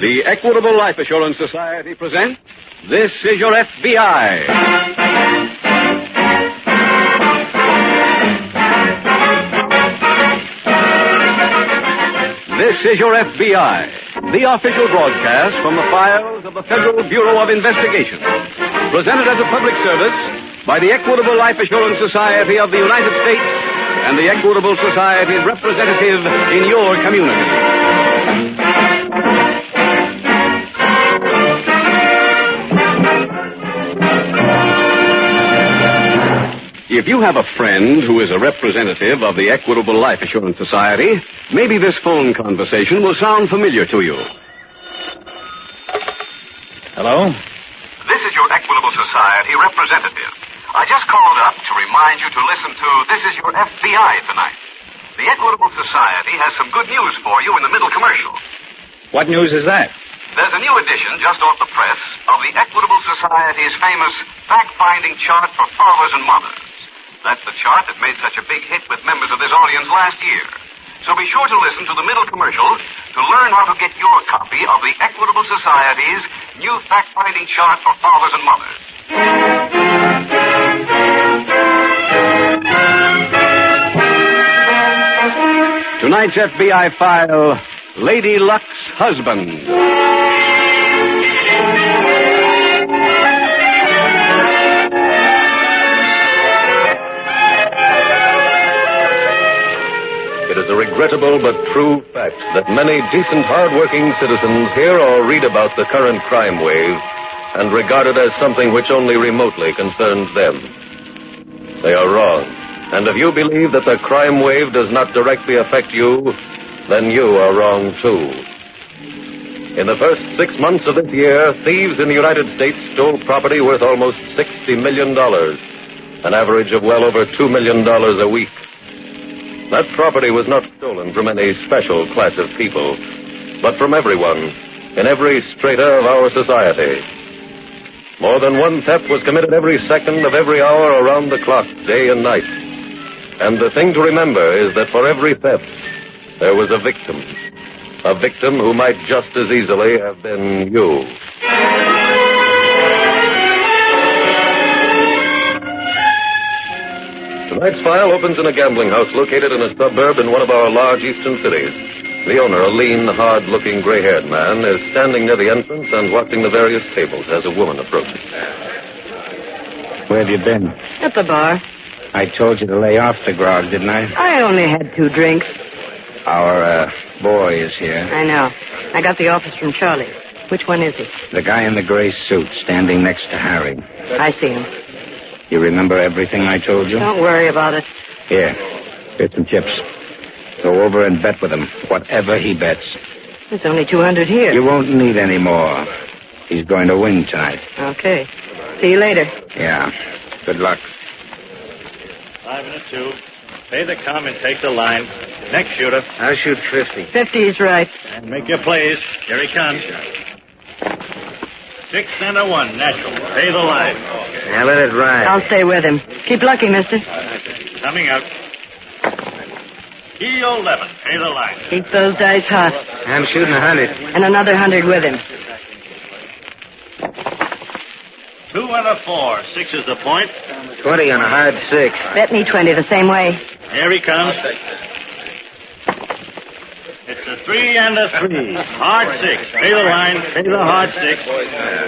The Equitable Life Assurance Society presents This Is Your FBI. This is Your FBI, the official broadcast from the files of the Federal Bureau of Investigation. Presented as a public service by the Equitable Life Assurance Society of the United States and the Equitable Society's representative in your community. If you have a friend who is a representative of the Equitable Life Assurance Society, maybe this phone conversation will sound familiar to you. Hello? This is your Equitable Society representative. I just called up to remind you to listen to This Is Your FBI tonight. The Equitable Society has some good news for you in the middle commercial. What news is that? There's a new edition just off the press of the Equitable Society's famous fact-finding chart for fathers and mothers. That's the chart that made such a big hit with members of this audience last year. So be sure to listen to the middle commercial to learn how to get your copy of the Equitable Society's new fact-finding chart for fathers and mothers. Tonight's FBI file, Lady Luck's Husband. It is a regrettable but true fact that many decent, hard-working citizens hear or read about the current crime wave and regard it as something which only remotely concerns them. They are wrong. And if you believe that the crime wave does not directly affect you, then you are wrong, too. In the first 6 months of this year, thieves in the United States stole property worth almost $60 million, an average of well over $2 million a week. That property was not stolen from any special class of people, but from everyone, in every strata of our society. More than one theft was committed every second of every hour around the clock, day and night. And the thing to remember is that for every theft, there was a victim who might just as easily have been you. Tonight's file opens in a gambling house located in a suburb in one of our large eastern cities. The owner, a lean, hard-looking, gray-haired man, is standing near the entrance and watching the various tables as a woman approaches. Where have you been? At the bar. I told you to lay off the grog, didn't I? I only had 2 drinks. Our, boy is here. I know. I got the office from Charlie. Which one is he? The guy in the gray suit standing next to Harry. I see him. You remember everything I told you? Don't worry about it. Here. Here's some chips. Go over and bet with him, whatever he bets. There's only 200 here. You won't need any more. He's going to win tonight. Okay. See you later. Yeah. Good luck. 5 and a 2. Pay the come and take the line. Next shooter. I'll shoot 50. 50 is right. And make your plays. Here he comes. 6 and a 1. Natural. Pay the line. Now let it ride. I'll stay with him. Keep lucky, mister. Coming out. Key 11. Pay the line. Keep those dice hot. I'm shooting 100. And another 100 with him. 2 and a 4. 6 is the point. 20 on a hard 6. Bet me 20 the same way. Here he comes. It's a 3 and a 3. Hard 6. Pay the line. Pay the hard 6.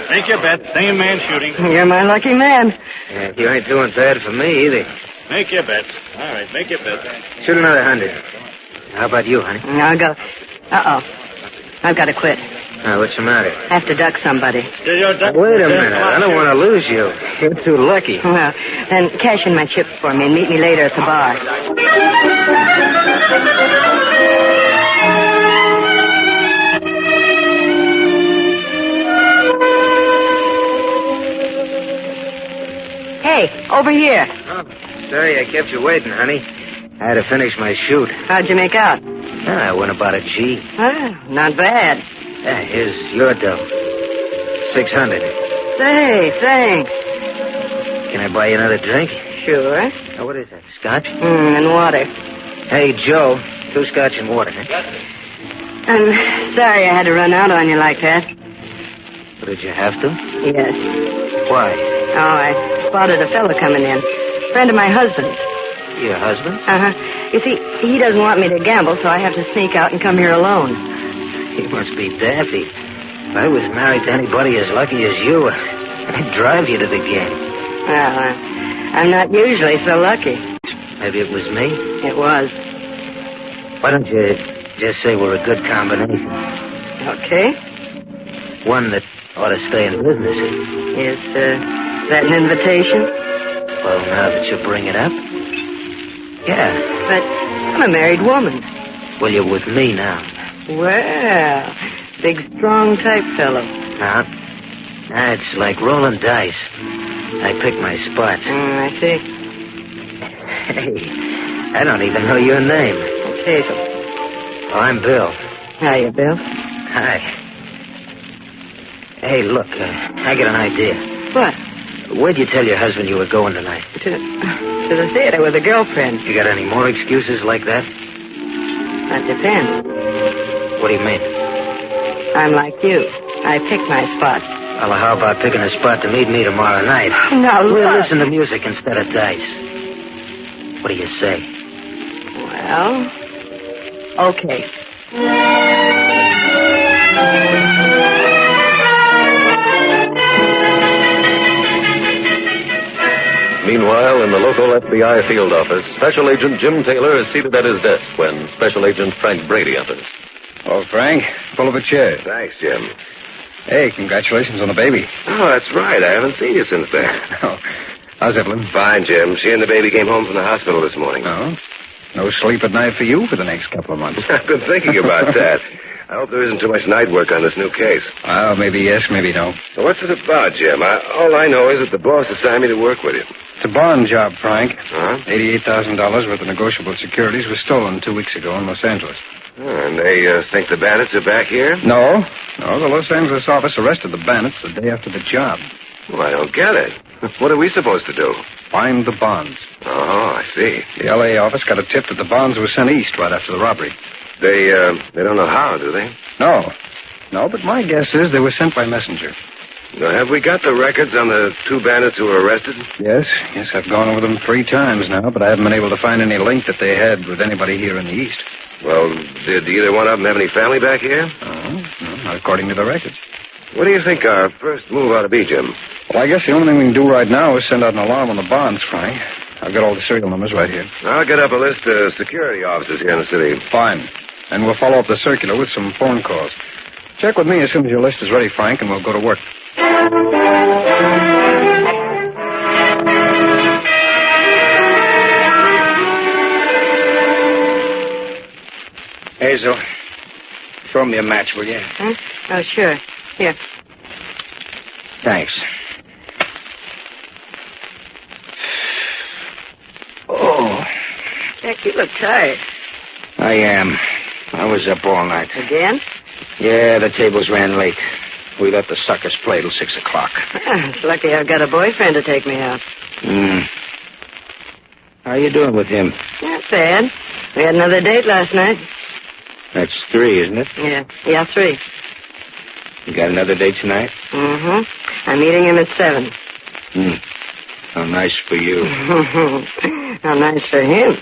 Make your bet. Same man shooting. You're my lucky man. Yeah, you ain't doing bad for me either. Make your bet. All right, make your bet. Shoot another 100. How about you, honey? I'll go. Uh-oh. I've got to quit. What's the matter? Have to duck somebody. Still your duck? Wait a minute. I don't want to lose you. You're too lucky. Well, then cash in my chips for me and meet me later at the bar. Hey, over here. Oh, sorry I kept you waiting, honey. I had to finish my shoot. How'd you make out? I won about a G. Not bad. Here's your dough. 600. Say, thanks. Can I buy you another drink? Sure. Oh, what is that, scotch? And water. Hey, Joe, 2 scotch and water, huh? I'm sorry I had to run out on you like that. Did you have to? Yes. Why? Oh, I spotted a fellow coming in. Friend of my husband's. Your husband? Uh-huh. You see, he doesn't want me to gamble, so I have to sneak out and come here alone. He must be daffy. If I was married to anybody as lucky as you, I'd drive you to the game. Well, I'm not usually so lucky. Maybe it was me? It was. Why don't you just say we're a good combination? Okay. One that ought to stay in business. Is that an invitation? Well, now that you bring it up. Yeah. But I'm a married woman. Well, you're with me now. Well, big, strong type fellow. Now, it's like rolling dice. I pick my spots. I see. Hey, I don't even know your name. Hazel. Oh, I'm Bill. Hiya, Bill. Hi. Hey, look, I got an idea. What? Where'd you tell your husband you were going tonight? To the theater with a girlfriend. You got any more excuses like that? That depends. What do you mean? I'm like you. I pick my spots. Well, how about picking a spot to meet me tomorrow night? Now, We'll look. listen to music instead of dice. What do you say? Well, okay. Meanwhile, in the local FBI field office, Special Agent Jim Taylor is seated at his desk when Special Agent Frank Brady enters. Oh, Frank, pull up a chair. Thanks, Jim. Hey, congratulations on the baby. Oh, that's right. I haven't seen you since then. Oh, how's Evelyn? Fine, Jim. She and the baby came home from the hospital this morning. Oh, no sleep at night for you for the next couple of months. I've been thinking about that. I hope there isn't too much night work on this new case. Well, maybe yes, maybe no. So what's it about, Jim? All I know is that the boss assigned me to work with you. It's a bond job, Frank. Huh? $88,000 worth of negotiable securities was stolen 2 weeks ago in Los Angeles. And they think the bandits are back here? No, the Los Angeles office arrested the bandits the day after the job. Well, I don't get it. What are we supposed to do? Find the bonds. Oh, I see. The L.A. office got a tip that the bonds were sent east right after the robbery. They don't know how, do they? No, but my guess is they were sent by messenger. Now, have we got the records on the 2 bandits who were arrested? Yes, I've gone over them 3 times now, but I haven't been able to find any link that they had with anybody here in the east. Well, did either one of them have any family back here? No, not according to the records. What do you think our first move ought to be, Jim? Well, I guess the only thing we can do right now is send out an alarm on the bonds, Frank. I've got all the serial numbers right here. I'll get up a list of security officers here in the city. Fine. And we'll follow up the circular with some phone calls. Check with me as soon as your list is ready, Frank, and we'll go to work. Hazel, throw me a match, will you? Huh? Oh, sure. Here. Thanks. Oh, Jack, you look tired. I am. I was up all night. Again? Yeah, the tables ran late. We let the suckers play till 6 o'clock. It's lucky I've got a boyfriend to take me out. How you doing with him? Not bad. We had another date last night. That's 3, isn't it? Yeah, 3. You got another date tonight? Mm-hmm. I'm meeting him at 7. How nice for you. How nice for him.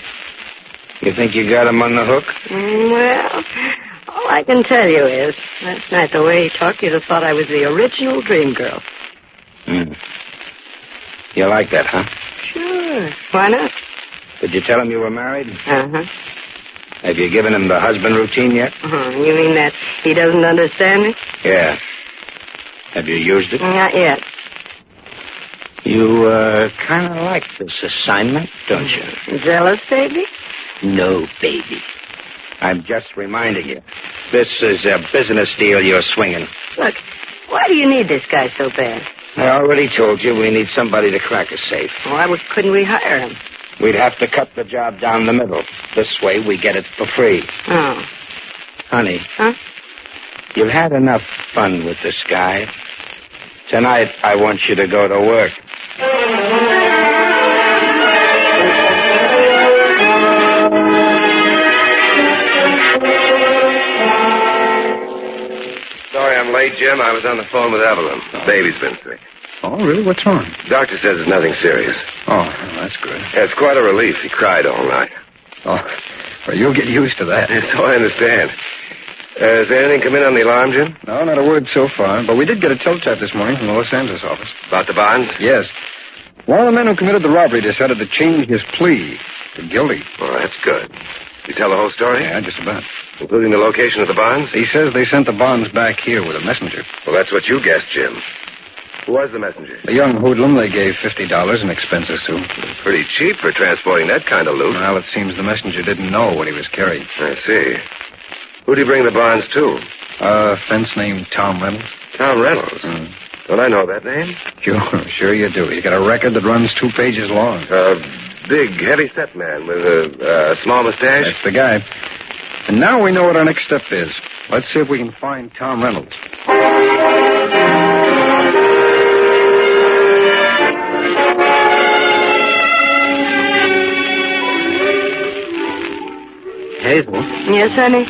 You think you got him on the hook? Well, all I can tell you is, last night the way he talked, you'd have thought I was the original dream girl. You like that, huh? Sure. Why not? Did you tell him you were married? Uh-huh. Have you given him the husband routine yet? You mean that he doesn't understand me? Yeah. Have you used it? Not yet. You, kind of like this assignment, don't you? Jealous, baby? No, baby. I'm just reminding you. This is a business deal you're swinging. Look, why do you need this guy so bad? I already told you we need somebody to crack a safe. Why couldn't we hire him? We'd have to cut the job down the middle. This way we get it for free. Oh. Honey. Huh? You've had enough fun with this guy. Tonight I want you to go to work. Sorry, Jim. I was on the phone with Evelyn. The baby's been sick. Oh, really? What's wrong? Doctor says it's nothing serious. Oh, well, that's good. Yeah, it's quite a relief. He cried all night. Oh, well, you'll get used to that. So I understand. Has anything come in on the alarm, Jim? No, not a word so far. But we did get a teletype this morning from the Los Angeles office. About the bonds? Yes. One of the men who committed the robbery decided to change his plea to guilty. Well, that's good. Did you tell the whole story? Yeah, just about. Including the location of the bonds? He says they sent the bonds back here with a messenger. Well, that's what you guessed, Jim. Who was the messenger? A young hoodlum they gave $50 in expenses to. Pretty cheap for transporting that kind of loot. Well, it seems the messenger didn't know what he was carrying. I see. Who'd he bring the bonds to? A fence named Tom Reynolds. Tom Reynolds? Don't I know that name? Sure you do. You got a record that runs 2 pages long. Big, heavy-set man with a small mustache? That's the guy. And now we know what our next step is. Let's see if we can find Tom Reynolds. Hazel? Yes, honey?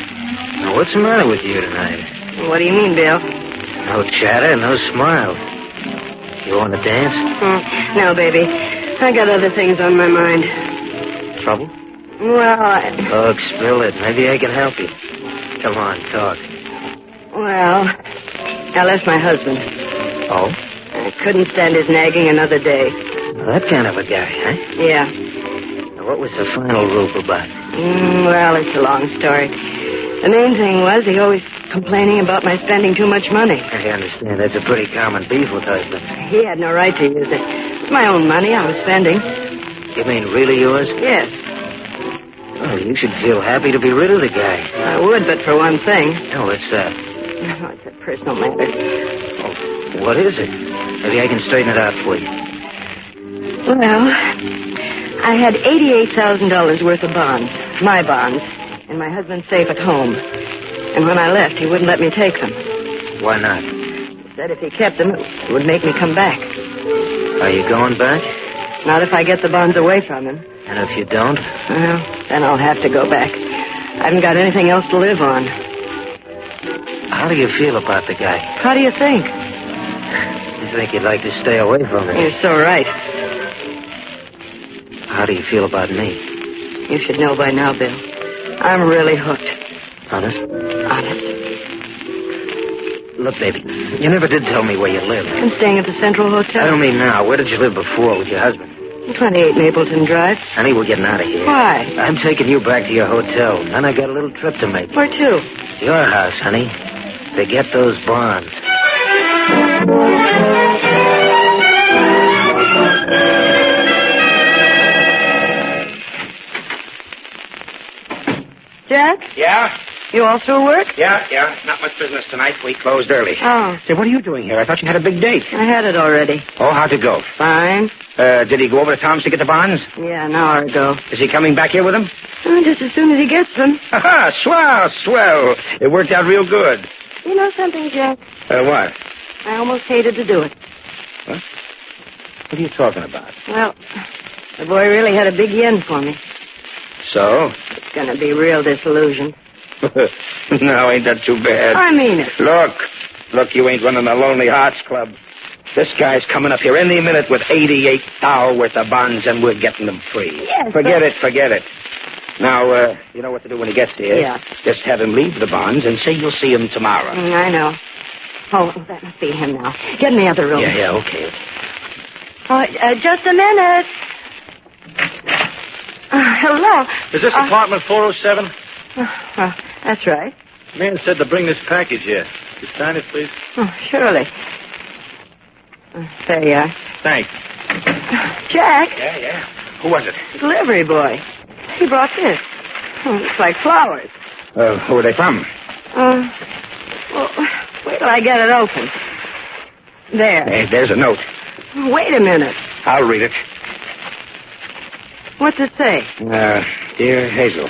Now, what's the matter with you tonight? What do you mean, Bill? No chatter, no smile. You want to dance? No, baby. I got other things on my mind. Trouble? Well, Look, spill it. Maybe I can help you. Come on, talk. Well, I left my husband. Oh? I couldn't stand his nagging another day. That kind of a guy, huh? Yeah. Now, what was the final roof about? Well, it's a long story. The main thing was he always complaining about my spending too much money. I understand. That's a pretty common beef with husbands. He had no right to use it. It's my own money I was spending. You mean really yours? Yes. Oh, you should feel happy to be rid of the guy. I would, but for one thing. Oh, what's that? Oh, it's a personal matter. Oh, what is it? Maybe I can straighten it out for you. Well, I had $88,000 worth of bonds, my bonds, in my husband's safe at home. And when I left, he wouldn't let me take them. Why not? He said if he kept them, it would make me come back. Are you going back? Not if I get the bonds away from him. And if you don't? Well, then I'll have to go back. I haven't got anything else to live on. How do you feel about the guy? How do you think? You think you'd like to stay away from him? You're so right. How do you feel about me? You should know by now, Bill. I'm really hooked. Honest? Honest. Look, baby, you never did tell me where you live. I'm staying at the Central Hotel. I don't mean now. Where did you live before with your husband? 28 Mapleton Drive. Honey, we're getting out of here. Why? I'm taking you back to your hotel. Then I got a little trip to make. Where to? Your house, honey. To get those bonds. Jack? Yeah? You all through work? Yeah. Not much business tonight. We closed early. Oh. Say, what are you doing here? I thought you had a big date. I had it already. Oh, how'd it go? Fine. Did he go over to Tom's to get the bonds? Yeah, an hour ago. Is he coming back here with them? Just as soon as he gets them. Ha-ha, swell. It worked out real good. You know something, Jack? What? I almost hated to do it. What? What are you talking about? Well, the boy really had a big yen for me. So? It's going to be real disillusion. No, ain't that too bad? I mean it. Look, you ain't running a Lonely Hearts Club. This guy's coming up here any minute with $88,000 worth of bonds, and we're getting them free. Yes, Forget it. Now, you know what to do when he gets here. Yeah. Just have him leave the bonds and say you'll see him tomorrow. I know. Oh, that must be him now. Get in the other room. Yeah, okay. Oh, just a minute. Hello. Is this apartment 407? That's right. The man said to bring this package here. You sign it, please? Oh, surely. There you are. Thanks. Jack. Yeah. Who was it? Delivery boy. He brought this. Looks like flowers. Who are they from? Well, wait till I get it open. There. Hey, there's a note. Wait a minute. I'll read it. What's it say? Dear Hazel,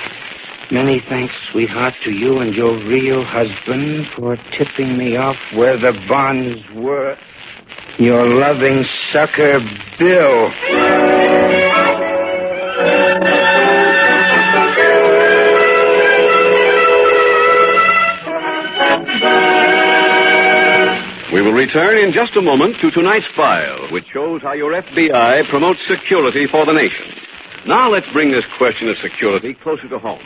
many thanks, sweetheart, to you and your real husband for tipping me off where the bonds were. Your loving sucker, Bill. We will return in just a moment to tonight's file, which shows how your FBI promotes security for the nation. Now let's bring this question of security closer to home.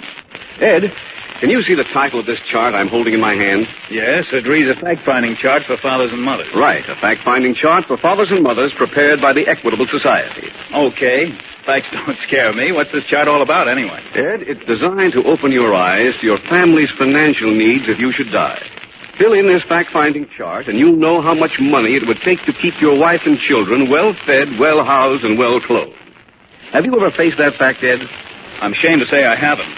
Ed, can you see the title of this chart I'm holding in my hand? Yes, it reads a fact-finding chart for fathers and mothers. Right, a fact-finding chart for fathers and mothers prepared by the Equitable Society. Okay. Facts don't scare me. What's this chart all about, anyway? Ed, it's designed to open your eyes to your family's financial needs if you should die. Fill in this fact-finding chart, and you'll know how much money it would take to keep your wife and children well-fed, well-housed, and well-clothed. Have you ever faced that fact, Ed? I'm ashamed to say I haven't.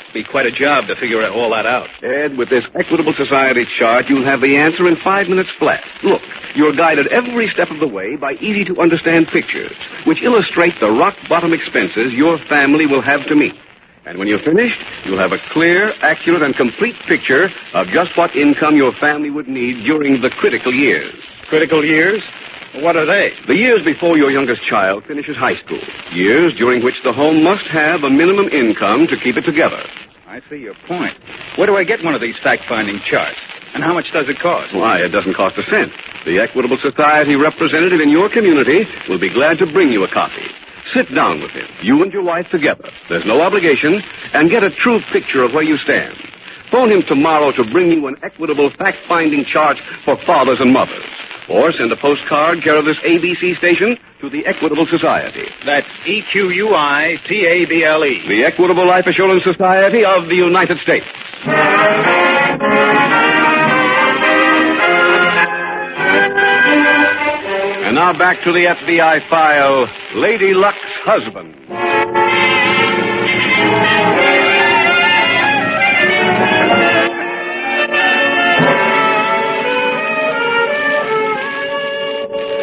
It'd be quite a job to figure all that out. Ed, with this Equitable Society chart, you'll have the answer in 5 minutes flat. Look, you're guided every step of the way by easy-to-understand pictures, which illustrate the rock-bottom expenses your family will have to meet. And when you're finished, you'll have a clear, accurate, and complete picture of just what income your family would need during the critical years. Critical years? What are they? The years before your youngest child finishes high school. Years during which the home must have a minimum income to keep it together. I see your point. Where do I get one of these fact-finding charts? And how much does it cost? Why, it doesn't cost a cent. The Equitable Society representative in your community will be glad to bring you a copy. Sit down with him, you and your wife together. There's no obligation, and get a true picture of where you stand. Phone him tomorrow to bring you an Equitable fact-finding chart for fathers and mothers. Or send a postcard care of this ABC station to the Equitable Society. That's EQUITABLE. The Equitable Life Assurance Society of the United States. And now back to the FBI file, Lady Luck's husband.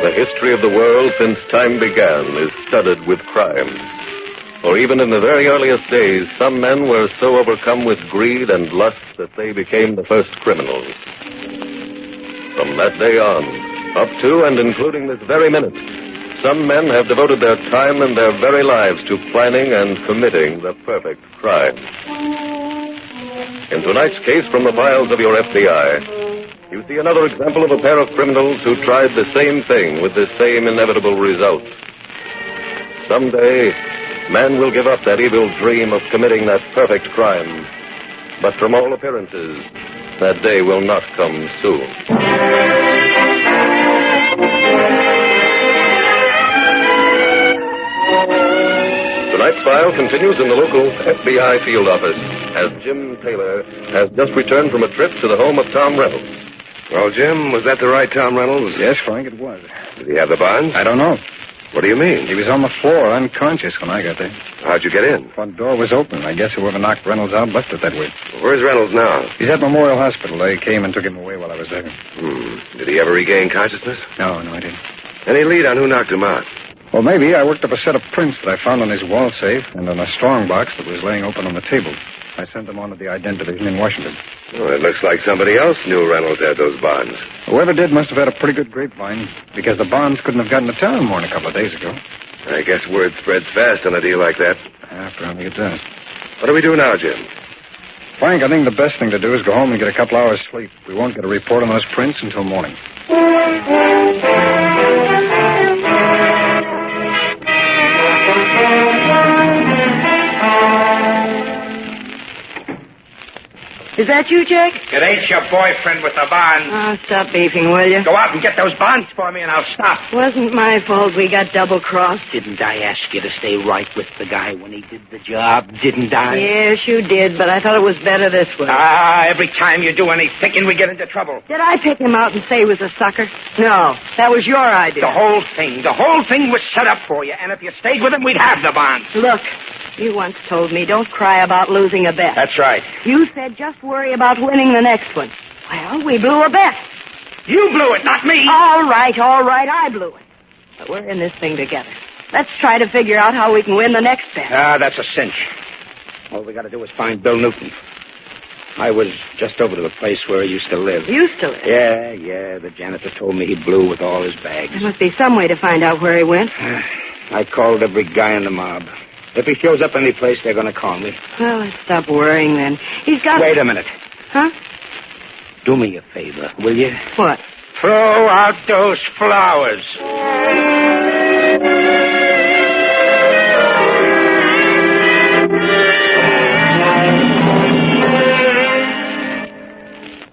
The history of the world since time began is studded with crimes. For even in the very earliest days, some men were so overcome with greed and lust that they became the first criminals. From that day on, up to and including this very minute, some men have devoted their time and their very lives to planning and committing the perfect crime. In tonight's case from the files of your FBI, you see another example of a pair of criminals who tried the same thing with the same inevitable result. Someday, man will give up that evil dream of committing that perfect crime. But from all appearances, that day will not come soon. Tonight's file continues in the local FBI field office as Jim Taylor has just returned from a trip to the home of Tom Reynolds. Well, Jim, was that the right Tom Reynolds? Yes, Frank, it was. Did he have the bonds? I don't know. What do you mean? He was on the floor, unconscious when I got there. How'd you get in? Front door was open. I guess whoever knocked Reynolds out left it that way. Where's Reynolds now? He's at Memorial Hospital. They came and took him away while I was there. Did he ever regain consciousness? No, I didn't. Any lead on who knocked him out? Well, maybe. I worked up a set of prints that I found on his wall safe and on a strong box that was laying open on the table. I sent them on to the Ident Division in Washington. Well, it looks like somebody else knew Reynolds had those bonds. Whoever did must have had a pretty good grapevine, because the bonds couldn't have gotten to town more than a couple of days ago. I guess word spreads fast on a deal like that. Apparently it does. What do we do now, Jim? Frank, I think the best thing to do is go home and get a couple hours sleep. We won't get a report on those prints until morning. Is that you, Jack? It ain't your boyfriend with the bonds. Oh, stop beefing, will you? Go out and get those bonds for me, and I'll stop. Wasn't my fault we got double-crossed. Didn't I ask you to stay right with the guy when he did the job? Didn't I? Yes, you did, but I thought it was better this way. Every time you do any thinking, we get into trouble. Did I pick him out and say he was a sucker? No, that was your idea. The whole thing was set up for you, and if you stayed with him, we'd have the bonds. Look, you once told me don't cry about losing a bet. That's right. You said just worry about winning the next one. Well, we blew a bet. You blew it, not me. All right, I blew it. But we're in this thing together. Let's try to figure out how we can win the next bet. That's a cinch. All we got to do is find Bill Newton. I was just over to the place where he used to live. Used to live? Yeah. The janitor told me he blew with all his bags. There must be some way to find out where he went. I called every guy in the mob. If he shows up any place, they're going to call me. Well, let's stop worrying then. He's got... Wait a minute. Huh? Do me a favor, will you? What? Throw out those flowers.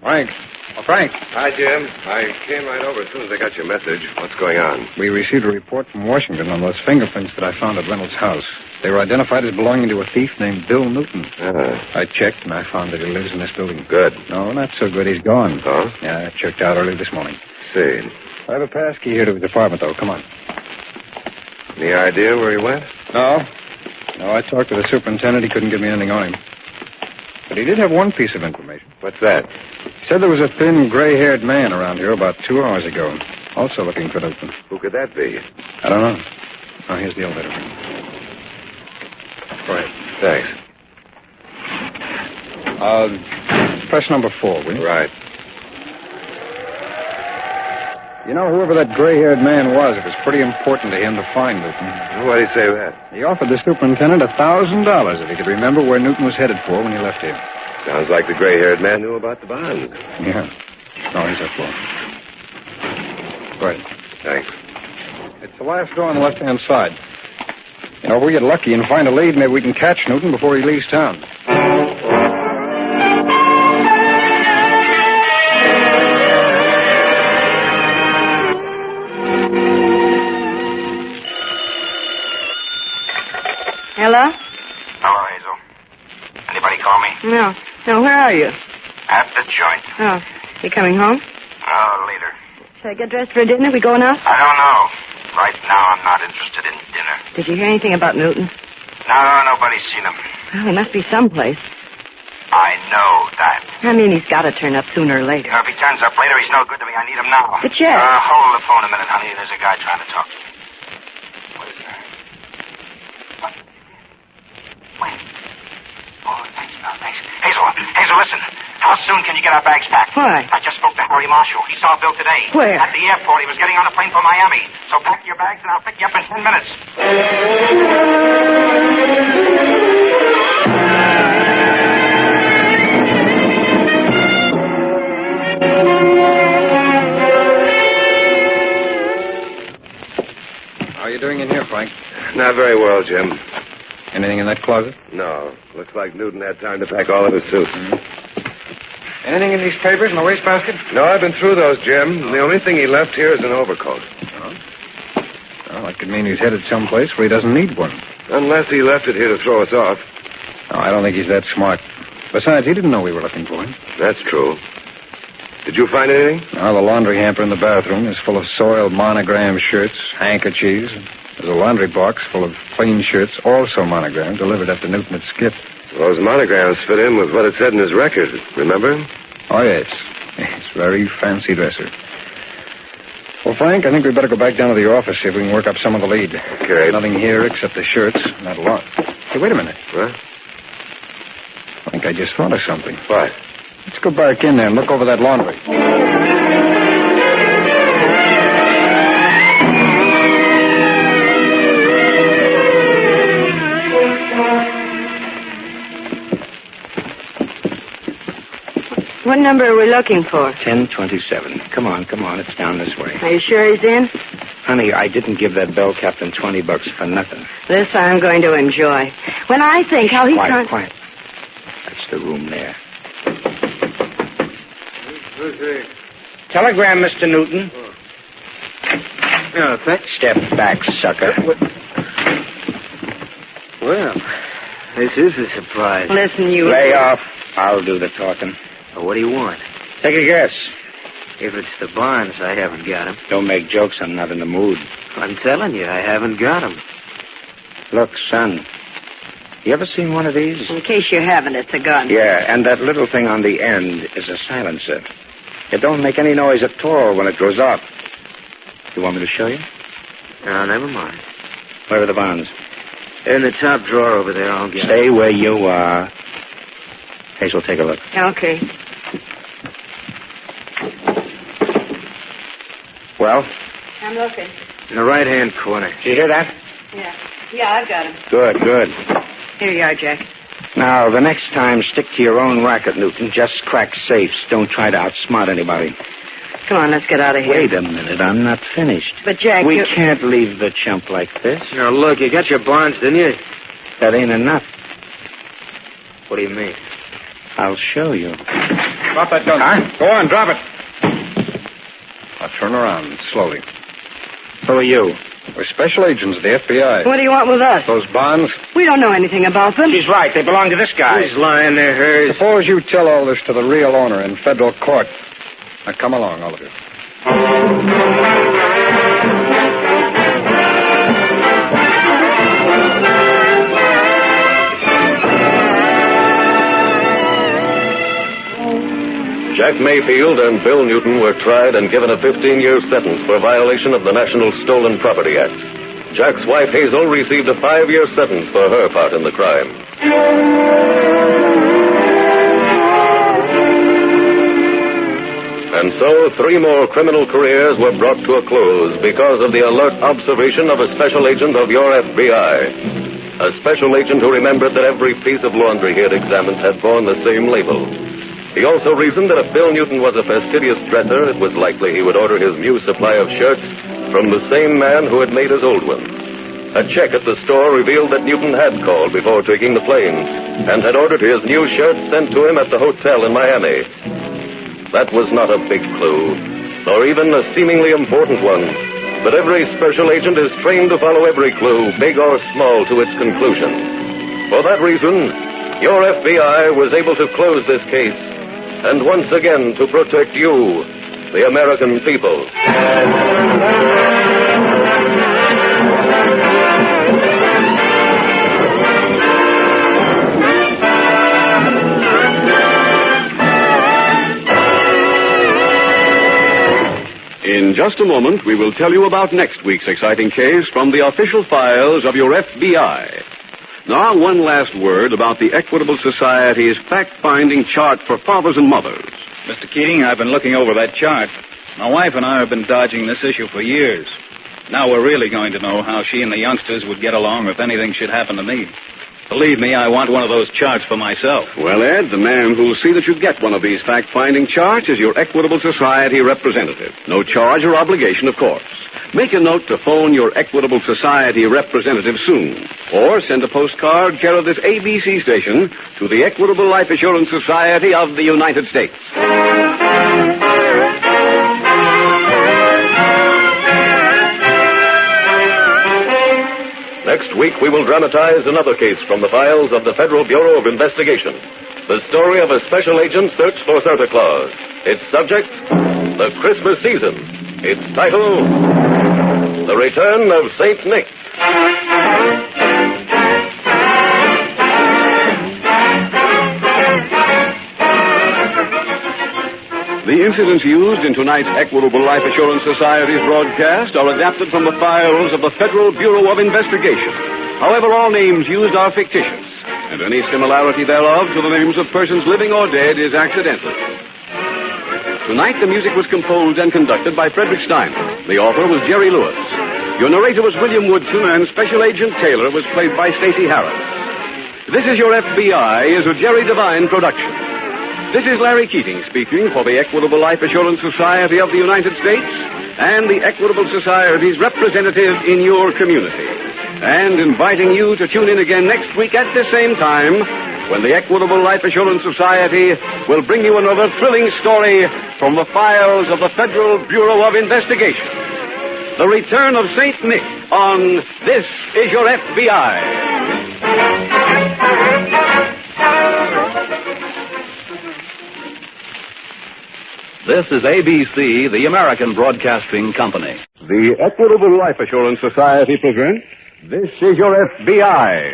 Frank. Oh, Frank. Hi, Jim. I came right over as soon as I got your message. What's going on? We received a report from Washington on those fingerprints that I found at Reynolds' house. They were identified as belonging to a thief named Bill Newton. I checked, and I found that he lives in this building. Good. No, not so good. He's gone. Oh? Yeah, I checked out early this morning. See. I have a pass key here to his apartment, though. Come on. Any idea where he went? No, I talked to the superintendent. He couldn't give me anything on him. But he did have one piece of information. What's that? He said there was a thin, gray-haired man around here about 2 hours ago, also looking for Newton. Who could that be? I don't know. Oh, here's the elevator. Go ahead. Thanks. Press number 4, will you? Right. You know, whoever that gray-haired man was, it was pretty important to him to find Newton. Why did he say that? He offered the superintendent $1,000 if he could remember where Newton was headed for when he left here. Sounds like the gray-haired man knew about the bond. Yeah. No, he's up floor. Go ahead. Thanks. It's the last door on the left-hand side. You know, if we get lucky and find a lead, maybe we can catch Newton before he leaves town. Hello? Hello, Hazel. Anybody call me? No, where are you? At the joint. Oh, you coming home? Oh, later. Should I get dressed for dinner? We going out? I don't know. Right now, I'm not interested in dinner. Did you hear anything about Newton? No, nobody's seen him. Well, he must be someplace. I know that. I mean, he's got to turn up sooner or later. If he turns up later, he's no good to me. I need him now. The check. Hold the phone a minute, honey. There's a guy trying to talk to me. What is that? What? Wait. Oh, thanks, pal. Thanks. Hazel, listen. How soon can you get our bags packed? Why? I just spoke to Harry Marshall. He saw Bill today. Where? At the airport. He was getting on a plane for Miami. So pack your bags and I'll pick you up in 10 minutes. How are you doing in here, Frank? Not very well, Jim. Anything in that closet? No. Looks like Newton had time to pack all of his suits. Anything in these papers in the wastebasket? No, I've been through those, Jim. The only thing he left here is an overcoat. Oh. Well, that could mean he's headed someplace where he doesn't need one. Unless he left it here to throw us off. No, I don't think he's that smart. Besides, he didn't know we were looking for him. That's true. Did you find anything? No, the laundry hamper in the bathroom is full of soiled monogram shirts, handkerchiefs. There's a laundry box full of plain shirts, also monogrammed, delivered after Newton had skipped. Those monograms fit in with what it said in his record. Remember? Oh, yes. It's very fancy dresser. Well, Frank, I think we'd better go back down to the office, see if we can work up some of the lead. Okay. Nothing here except the shirts. Not a lot. Hey, wait a minute. What? I think I just thought of something. What? Let's go back in there and look over that laundry. What number are we looking for? 1027. Come on. It's down this way. Are you sure he's in? Honey, I didn't give that bell captain $20 for nothing. This I'm going to enjoy. When I think how he's Quiet. That's the room there. Telegram, Mr. Newton. Oh, thanks. Step back, sucker. Well, this is a surprise. Listen, you... Lay off. I'll do the talking. Well, what do you want? Take a guess. If it's the bonds, I haven't got them. Don't make jokes. I'm not in the mood. I'm telling you, I haven't got them. Look, son. You ever seen one of these? In case you haven't, it's a gun. Yeah, and that little thing on the end is a silencer. It don't make any noise at all when it goes off. You want me to show you? No, never mind. Where are the bonds? They're in the top drawer over there. I'll get Stay where you are. Hazel, take a look. Okay. Well? I'm looking. in the right-hand corner. Did you hear that? Yeah, I've got him. Good. Here you are, Jack. Now, the next time, stick to your own racket, Newton. Just crack safes. Don't try to outsmart anybody. Come on, let's get out of here. Wait a minute. I'm not finished. But, Jack, We can't leave the chump like this. Now, look, you got your bonds, didn't you? That ain't enough. What do you mean? I'll show you. Drop that gun. Huh? Go on, drop it. I'll turn around slowly. Who are you? We're special agents of the FBI. What do you want with us? Those bonds? We don't know anything about them. She's right. They belong to this guy. He's lying. They're hers. Suppose you tell all this to the real owner in federal court. Now, come along, all of you. Jack Mayfield and Bill Newton were tried and given a 15-year sentence for violation of the National Stolen Property Act. Jack's wife, Hazel, received a 5-year sentence for her part in the crime. And so, 3 more criminal careers were brought to a close because of the alert observation of a special agent of your FBI. A special agent who remembered that every piece of laundry he had examined had borne the same label. He also reasoned that if Bill Newton was a fastidious dresser, it was likely he would order his new supply of shirts from the same man who had made his old ones. A check at the store revealed that Newton had called before taking the plane and had ordered his new shirts sent to him at the hotel in Miami. That was not a big clue, nor even a seemingly important one. But every special agent is trained to follow every clue, big or small, to its conclusion. For that reason, your FBI was able to close this case and once again to protect you, the American people. In just a moment, we will tell you about next week's exciting case from the official files of your FBI. Now, one last word about the Equitable Society's fact-finding chart for fathers and mothers. Mr. Keating, I've been looking over that chart. My wife and I have been dodging this issue for years. Now we're really going to know how she and the youngsters would get along if anything should happen to me. Believe me, I want one of those charts for myself. Well, Ed, the man who'll see that you get one of these fact-finding charts is your Equitable Society representative. No charge or obligation, of course. Make a note to phone your Equitable Society representative soon. Or send a postcard care of this ABC station to the Equitable Life Assurance Society of the United States. Next week, we will dramatize another case from the files of the Federal Bureau of Investigation. The story of a special agent's search for Santa Claus. Its subject, the Christmas season. Its title, The Return of St. Nick. The incidents used in tonight's Equitable Life Assurance Society's broadcast are adapted from the files of the Federal Bureau of Investigation. However, all names used are fictitious, and any similarity thereof to the names of persons living or dead is accidental. Tonight, the music was composed and conducted by Frederick Steiner. The author was Jerry Lewis. Your narrator was William Woodson, and Special Agent Taylor was played by Stacey Harris. This Is Your FBI is a Jerry Devine production. This is Larry Keating speaking for the Equitable Life Assurance Society of the United States and the Equitable Society's representative in your community, and inviting you to tune in again next week at the same time when the Equitable Life Assurance Society will bring you another thrilling story from the files of the Federal Bureau of Investigation. The Return of St. Nick on This Is Your FBI. This is ABC, the American Broadcasting Company. The Equitable Life Assurance Society presents This Is Your FBI.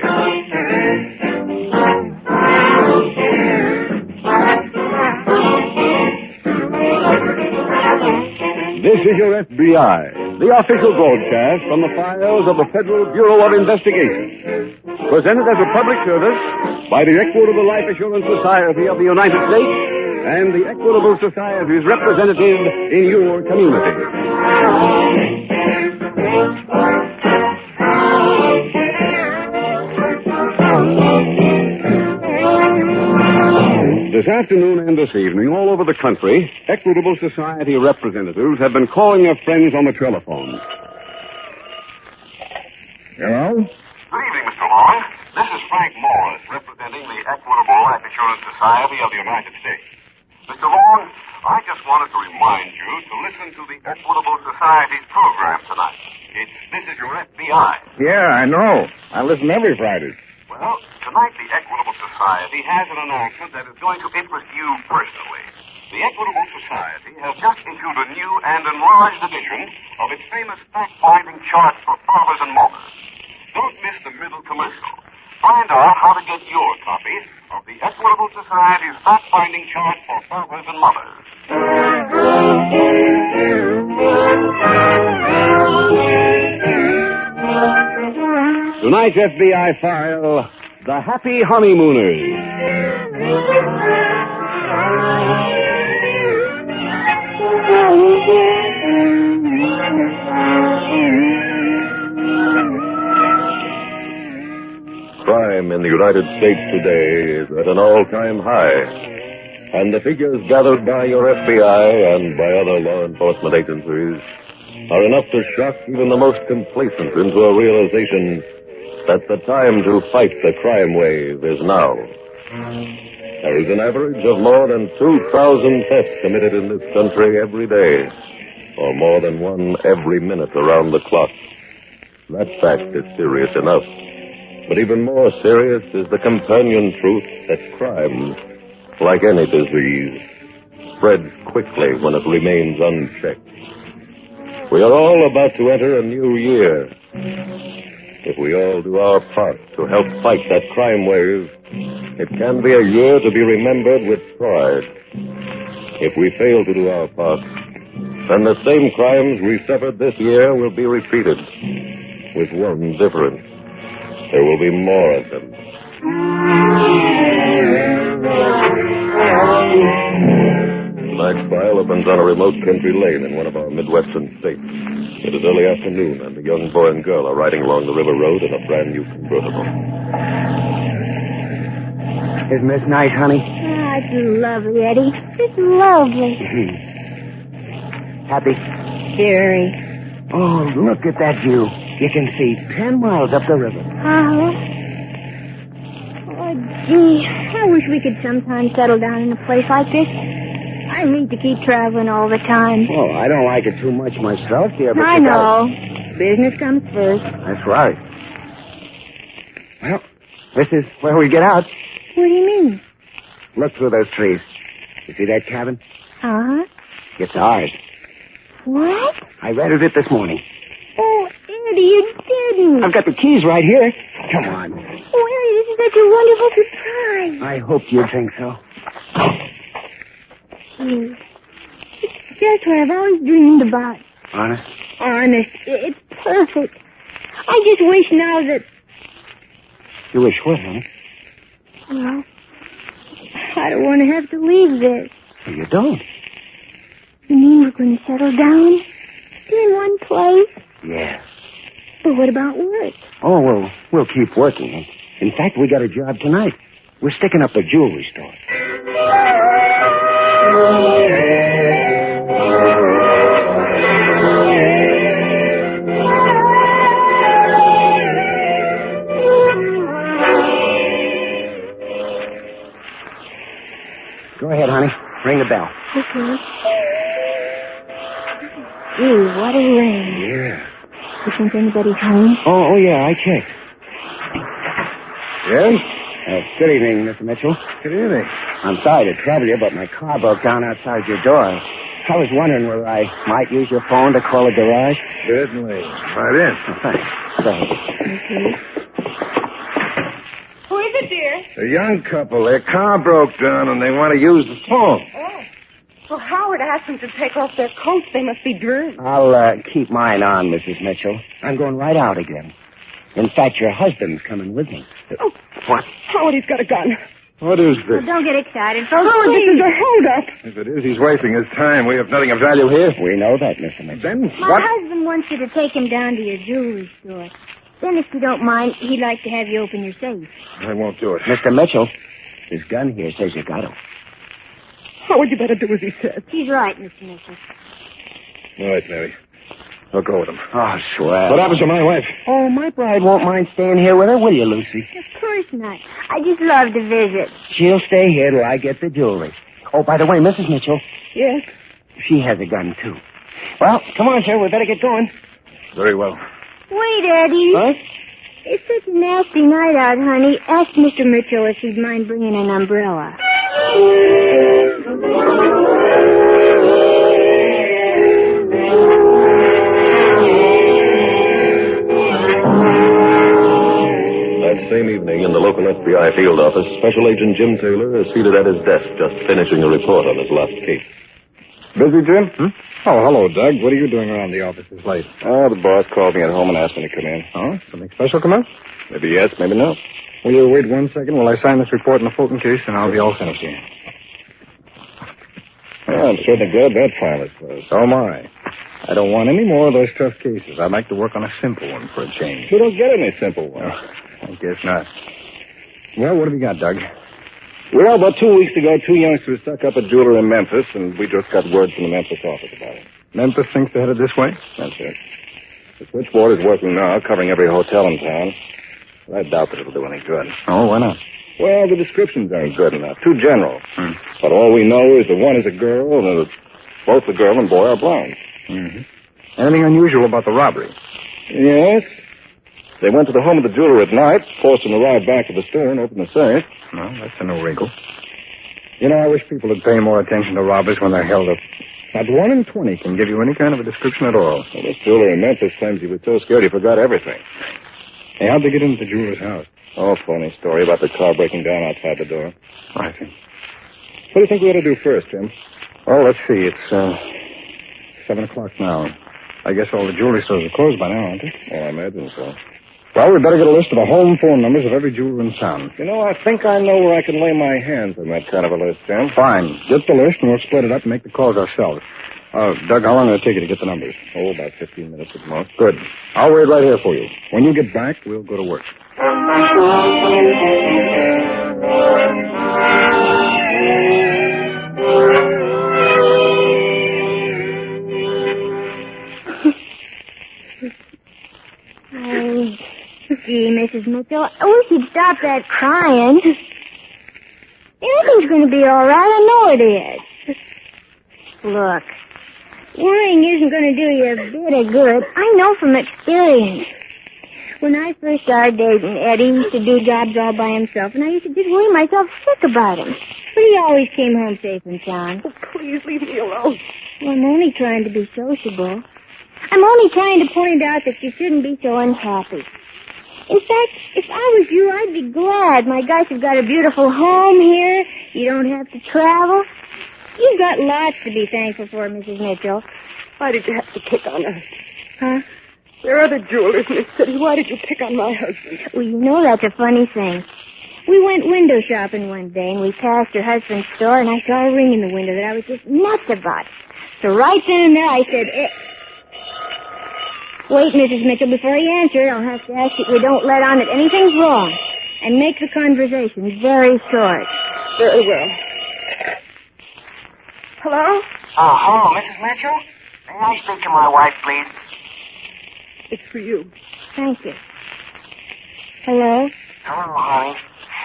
This is Your FBI, the official broadcast from the files of the Federal Bureau of Investigation. Presented as a public service by the Equitable Life Assurance Society of the United States and the Equitable Society's representative in your community. This afternoon and this evening, all over the country, Equitable Society representatives have been calling their friends on the telephone. Hello? Good evening, Mr. Long. This is Frank Morris, representing the Equitable Life Insurance Society of the United States. Mr. Long, I just wanted to remind you to listen to the Equitable Society's program tonight. This is your FBI. Yeah, I know. I listen every Friday. Well, tonight the Equitable Society has an announcement that is going to interest you personally. The Equitable Society has just issued a new and enlarged edition of its famous fact-finding chart for fathers and mothers. Don't miss the middle commercial. Find out how to get your copy of the Equitable Society's fact-finding chart for fathers and mothers. Tonight's FBI file, The Happy Honeymooners. Crime in the United States today is at an all-time high. And the figures gathered by your FBI and by other law enforcement agencies are enough to shock even the most complacent into a realization that the time to fight the crime wave is now. There is an average of more than 2,000 thefts committed in this country every day, or more than one every minute around the clock. That fact is serious enough. But even more serious is the companion truth that crime, like any disease, spreads quickly when it remains unchecked. We are all about to enter a new year. If we all do our part to help fight that crime wave, it can be a year to be remembered with pride. If we fail to do our part, then the same crimes we suffered this year will be repeated, with one difference. There will be more of them. Tonight's file opens on a remote country lane in one of our Midwestern states. It is early afternoon, and a young boy and girl are riding along the river road in a brand new convertible. Isn't this nice, honey? Oh, it's lovely, Eddie. It's lovely. Happy? Very. Oh, look at that view. You can see 10 miles up the river. Oh, gee. I wish we could sometime settle down in a place like this. I hate to keep traveling all the time. Oh, I don't like it too much myself, dear. But I know. Business comes first. That's right. Well, this is where we get out. What do you mean? Look through those trees. You see that cabin? Uh-huh. It's ours. What? I rented it this morning. Oh, Eddie, you didn't. I've got the keys right here. Come on. Oh, Eddie, this is such a wonderful surprise. I hoped you'd think so. It's just what I've always dreamed about. Honest? Honest. It's perfect. I just wish now that... You wish what, honey? Well, I don't want to have to leave this. Well, you don't. You mean we're going to settle down? In one place? Yeah. But what about work? Oh, well, we'll keep working. In fact, we got a job tonight. We're sticking up a jewelry store. Go ahead, honey. Ring the bell. Okay. Gee, what a rain. Yeah. You think anybody's home? Oh, yeah, I checked. Yes? Good evening, Mr. Mitchell. Good evening. I'm sorry to trouble you, but my car broke down outside your door. I was wondering whether I might use your phone to call a garage. Certainly. Right in. Oh, thanks. Go ahead. Okay. Who is it, dear? A young couple. Their car broke down and they want to use the phone. Oh. Well, Howard asked them to take off their coats. They must be driven. I'll keep mine on, Mrs. Mitchell. I'm going right out again. In fact, your husband's coming with me. Oh. What? Howard, he's got a gun. What is this? Well, don't get excited, folks. Howard, this is a hold-up. If it is, he's wasting his time. We have nothing of value here. We know that, Mr. Mitchell. Then My what? husband wants you to take him down to your jewelry store. Then, if you don't mind, he'd like to have you open your safe. I won't do it. Mr. Mitchell, his gun here says you got him. Oh, you better do as he says. He's right, Mr. Mitchell. All right, Mary. I'll go with him. Oh, swell. What happens to my wife? Oh, my bride won't mind staying here with her, will you, Lucy? Of course not. I just love to visit. She'll stay here till I get the jewelry. Oh, by the way, Mrs. Mitchell, Yes? she has a gun, too. Well, come on, sir. We better get going. Very well. Wait, Eddie. Huh? It's such a nasty night out, honey. Ask Mr. Mitchell if he'd mind bringing an umbrella. That same evening in the local FBI field office, Special Agent Jim Taylor is seated at his desk just finishing a report on his lost case. Busy, Jim? Oh, hello, Doug. What are you doing around the office this late? Oh, the boss called me at home and asked me to come in. Oh, something special come up? Maybe yes, maybe no. Will you wait 1 second while I sign this report in the Fulton case, and I'll be all finished here. Well, I'm certainly glad that file is closed. So am I. I don't want any more of those tough cases. I'd like to work on a simple one for a change. We don't get any simple ones. I guess not. Well, what have you got, Doug? Well, about 2 weeks ago, 2 youngsters stuck up a jeweler in Memphis, and we just got word from the Memphis office about it. Memphis thinks they're headed this way? That's it. The switchboard is working now, covering every hotel in town. I doubt that it'll do any good. Oh, why not? Well, the descriptions aren't good enough. Too general. But all we know is that one is a girl, and that both the girl and boy are blonde. Mm-hmm. Anything unusual about the robbery? Yes. They went to the home of the jeweler at night, forced him to ride back to the store and open the safe. Well, that's a new wrinkle. You know, I wish people would pay more attention to robbers when they're held up. Not 1 in 20 can give you any kind of a description at all. Well, this jeweler in Memphis claims he was so scared he forgot everything. Hey, how'd they get into the jeweler's house? Oh, funny story about the car breaking down outside the door. I see. What do you think we ought to do first, Jim? Oh, let's see. It's 7 o'clock now. I guess all the jewelry stores are closed by now, aren't they? Oh, I imagine so. Well, we'd better get a list of the home phone numbers of every jeweler in town. You know, I think I know where I can lay my hands on that kind of a list, Jim. Fine. Get the list, and we'll split it up and make the calls ourselves. Doug, how long will it take you to get the numbers? Oh, about 15 minutes at most. Good. I'll wait right here for you. When you get back, we'll go to work. Oh, gee, Mrs. Mitchell, I wish you'd stop that crying. Everything's going to be all right. I know it is. Look, worrying isn't going to do you a bit of good. I know from experience. When I first started dating Eddie, he used to do jobs all by himself, and I used to just worry myself sick about him. But he always came home safe and sound. Oh, please leave me alone. Well, I'm only trying to be sociable. I'm only trying to point out that you shouldn't be so unhappy. In fact, if I was you, I'd be glad. My gosh, you've got a beautiful home here. You don't have to travel. You've got lots to be thankful for, Mrs. Mitchell. Why did you have to pick on us? Huh? There are other jewelers in this city. Why did you pick on my husband? Well, you know that's a funny thing. We went window shopping one day, and we passed her husband's store, and I saw a ring in the window that I was just nuts about. So right then and there, I said, Wait, Mrs. Mitchell, before you answer, I'll have to ask that you don't let on that anything's wrong, and make the conversation very short. Very well. Hello? Oh, hello, Mrs. Mitchell? May I speak to my wife, please? It's for you. Thank you. Hello? Hello, honey.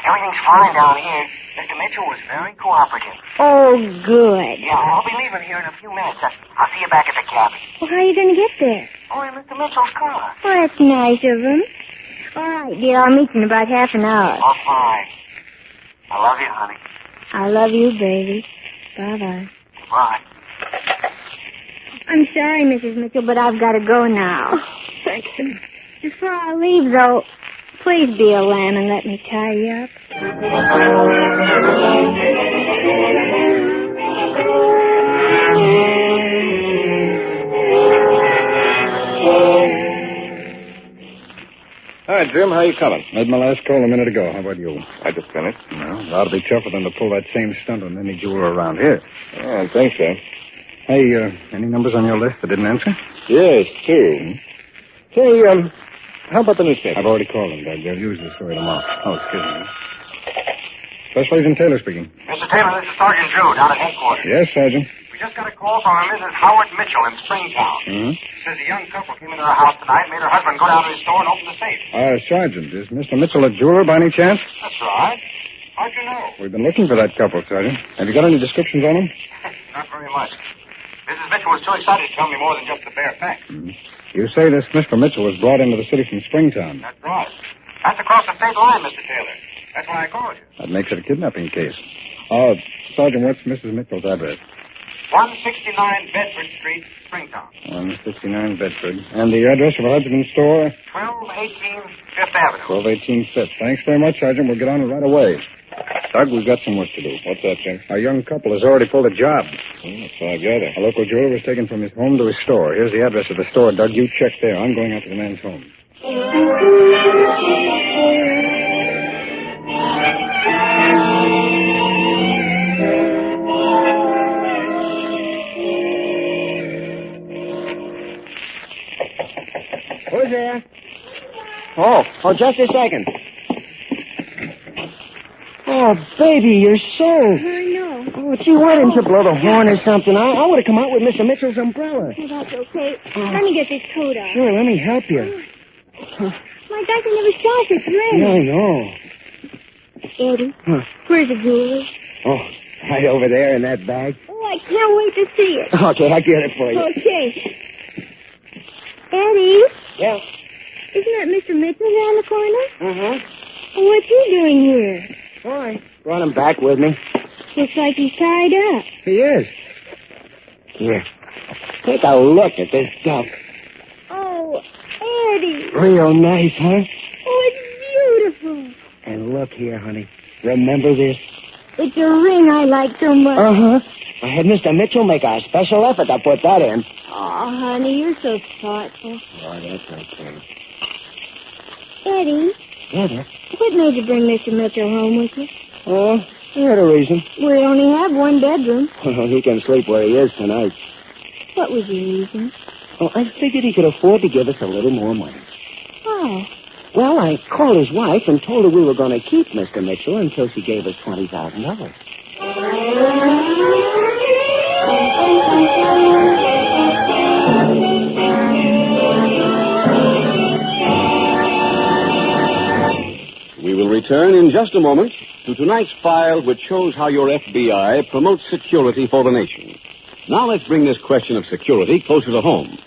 Everything's fine down here. Mr. Mitchell was very cooperative. Oh, good. Yeah, I'll be leaving here in a few minutes. I'll see you back at the cabin. Well, how are you going to get there? Oh, in Mr. Mitchell's car. Oh, that's nice of him. All right, dear, I'll meet you in about half an hour. Oh, fine. I love you, honey. I love you, baby. Bye-bye. Bye. I'm sorry, Mrs. Mitchell, but I've got to go now. Oh, thank you. Before I leave, though, please be a lamb and let me tie you up. Hi, Jim. How you coming? Made my last call a minute ago. How about you? I just finished. Well, it ought to be tougher than to pull that same stunt on any jeweler around here. Oh, I think so. Hey, any numbers on your list that didn't answer? Yes, 2. Say, how about the newspaper? I've already called them, Doug. They'll use the story tomorrow. Oh, excuse me. Special Agent Taylor speaking. Mr. Taylor, this is Sergeant Drew down at headquarters. Yes, Sergeant. We just got a call from a Mrs. Howard Mitchell in Springtown. Mm-hmm. Says a young couple came into her house tonight, made her husband go down to his store and open the safe. Sergeant, is Mr. Mitchell a jeweler by any chance? That's right. How'd you know? We've been looking for that couple, Sergeant. Have you got any descriptions on them? Not very much. Mrs. Mitchell was too excited to tell me more than just the bare facts. Mm-hmm. You say this Mr. Mitchell was brought into the city from Springtown. That's right. That's across the state line, Mr. Taylor. That's why I called you. That makes it a kidnapping case. Sergeant, what's Mrs. Mitchell's address? 169 Bedford Street, Springtown. 169 Bedford. And the address of her husband's store? 1218 Fifth Avenue. 1218 Fifth. Thanks very much, Sergeant. We'll get on it right away. Doug, we've got some work to do. What's that, Jim? Our young couple has already pulled a job. That's what I gather. A local jeweler was taken from his home to his store. Here's the address of the store, Doug. You check there. I'm going out to the man's home. Who's there? Oh, just a second. Oh, baby, you're so... I know. Oh, gee, why didn't you blow the horn or something? I would have come out with Mr. Mitchell's umbrella. Oh, that's okay. Let me get this coat on. Sure, let me help you. My gosh, I never saw such rain. I know. Eddie, where's the jewelry? Oh, right over there in that bag. Oh, I can't wait to see it. Okay, I'll get it for you. Okay. Eddie? Yeah? Isn't that Mr. Mitchell around the corner? Mm-hmm. What's he doing here? All right. Brought him back with me. Looks like he's tied up. He is. Here. Take a look at this stuff. Oh, Eddie. Real nice, huh? Oh, it's beautiful. And look here, honey. Remember this? It's a ring I like so much. Uh-huh. I had Mr. Mitchell make a special effort to put that in. Oh, honey, you're so thoughtful. Oh, that's okay. Eddie? Yeah, What made you bring Mr. Mitchell home with you? Oh, I had a reason. We only have one bedroom. He can sleep where he is tonight. What was your reason? Oh, I figured he could afford to give us a little more money. Oh. Well, I called his wife and told her we were going to keep Mr. Mitchell until she gave us $20,000. We will return in just a moment to tonight's file, which shows how your FBI promotes security for the nation. Now let's bring this question of security closer to home.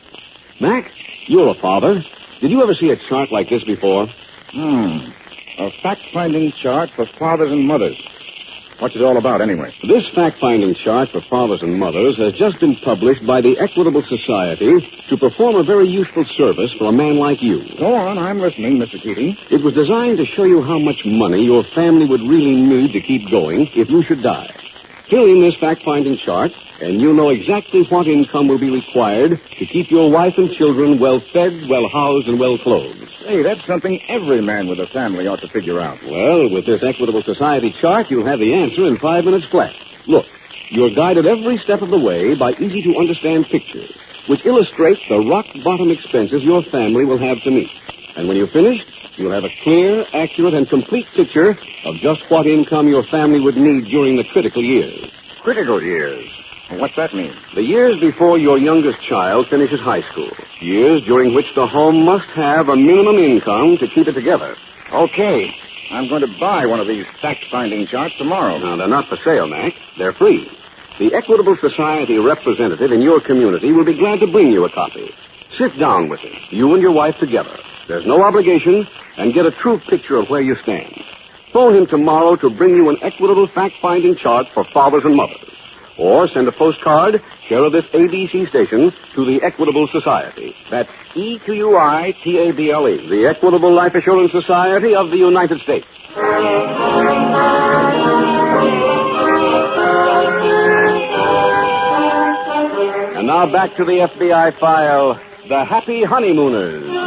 Mac, you're a father. Did you ever see a chart like this before? A fact-finding chart for fathers and mothers. What's it all about, anyway? This fact-finding chart for fathers and mothers has just been published by the Equitable Society to perform a very useful service for a man like you. Go on, I'm listening, Mr. Keating. It was designed to show you how much money your family would really need to keep going if you should die. Fill in this fact-finding chart, and you'll know exactly what income will be required to keep your wife and children well-fed, well-housed, and well-clothed. Hey, that's something every man with a family ought to figure out. Well, with this Equitable Society chart, you'll have the answer in 5 minutes flat. Look, you're guided every step of the way by easy-to-understand pictures, which illustrate the rock-bottom expenses your family will have to meet. And when you're finished, you'll have a clear, accurate, and complete picture of just what income your family would need during the critical years. Critical years? What's that mean? The years before your youngest child finishes high school. Years during which the home must have a minimum income to keep it together. Okay. I'm going to buy one of these fact-finding charts tomorrow. Now, they're not for sale, Mac. They're free. The Equitable Society representative in your community will be glad to bring you a copy. Sit down with him, you and your wife together. There's no obligation, and get a true picture of where you stand. Phone him tomorrow to bring you an Equitable fact-finding chart for fathers and mothers. Or send a postcard, care of this ABC station, to the Equitable Society. That's EQUITABLE. The Equitable Life Assurance Society of the United States. And now back to the FBI file, The Happy Honeymooners.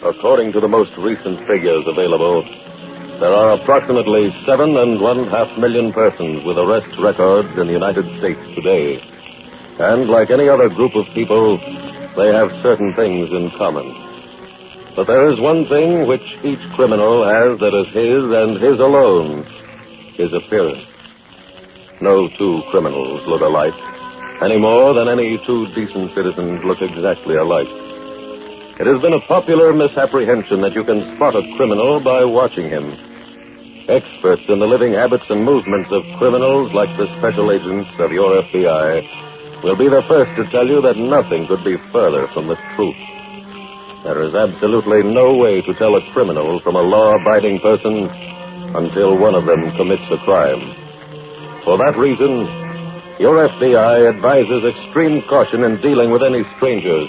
According to the most recent figures available, There are approximately 7.5 million persons with arrest records in the United States today. And like any other group of people, they have certain things in common. But there is one thing which each criminal has that is his and his alone, his appearance. No two criminals look alike, any more than any two decent citizens look exactly alike. It has been a popular misapprehension that you can spot a criminal by watching him. Experts in the living habits and movements of criminals, like the special agents of your FBI, will be the first to tell you that nothing could be further from the truth. There is absolutely no way to tell a criminal from a law-abiding person until one of them commits a crime. For that reason, your FBI advises extreme caution in dealing with any strangers.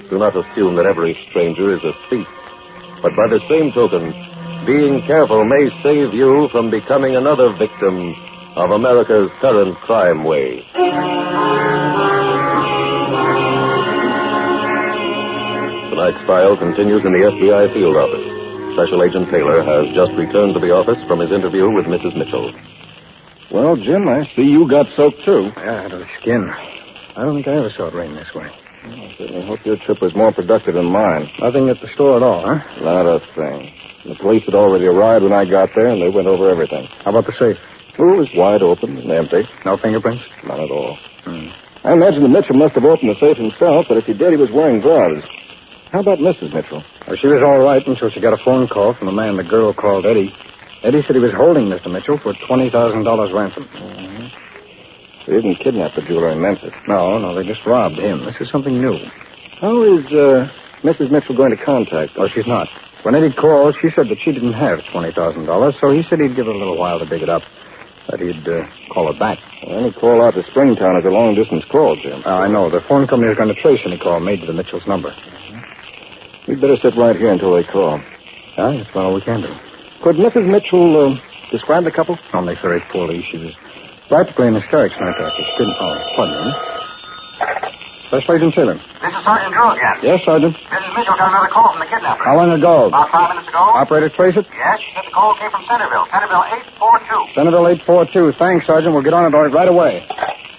Do not assume that every stranger is a thief. But by the same token, being careful may save you from becoming another victim of America's current crime wave. Tonight's file continues in the FBI field office. Special Agent Taylor has just returned to the office from his interview with Mrs. Mitchell. Well, Jim, I see you got soaked, too. Yeah, to the skin. I don't think I ever saw it rain this way. I certainly hope your trip was more productive than mine. Nothing at the store at all, huh? Not a thing. The police had already arrived when I got there, and they went over everything. How about the safe? Oh, it was wide open and empty. No fingerprints? None at all. I imagine the Mitchell must have opened the safe himself, but if he did, he was wearing gloves. How about Mrs. Mitchell? Well, she was all right until she got a phone call from the man the girl called Eddie. Eddie said he was holding Mr. Mitchell for $20,000 ransom. They didn't kidnap the jeweler in Memphis. No, they just robbed him. This is something new. How is Mrs. Mitchell going to contact us? Oh, she's not. When Eddie called, she said that she didn't have $20,000, so he said he'd give her a little while to dig it up. That he'd call her back. Well, any call out to Springtown is a long-distance call, Jim. I know. The phone company is going to trace any call made to the Mitchell's number. We'd better sit right here until they call. Yeah, that's all we can do. Could Mrs. Mitchell describe the couple? Only very poorly. She was practically in hysterics night after. She couldn't... Oh, pardon me. Special Agent Taylor. This is Sergeant Drew again. Yes, Sergeant. Mrs. Mitchell got another call from the kidnapper. How long ago? About 5 minutes ago. Operator, trace it? Yes, she said the call came from Centerville. Centerville 842. Centerville 842. Thanks, Sergeant. We'll get on it right away.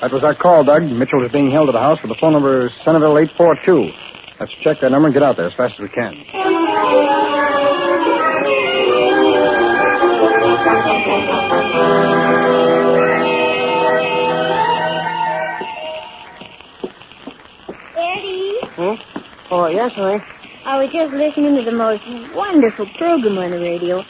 That was our call, Doug. Mitchell is being held at the house with the phone number Centerville 842. Let's check that number and get out there as fast as we can. Huh? Oh, yes, honey. I was just listening to the most wonderful program on the radio.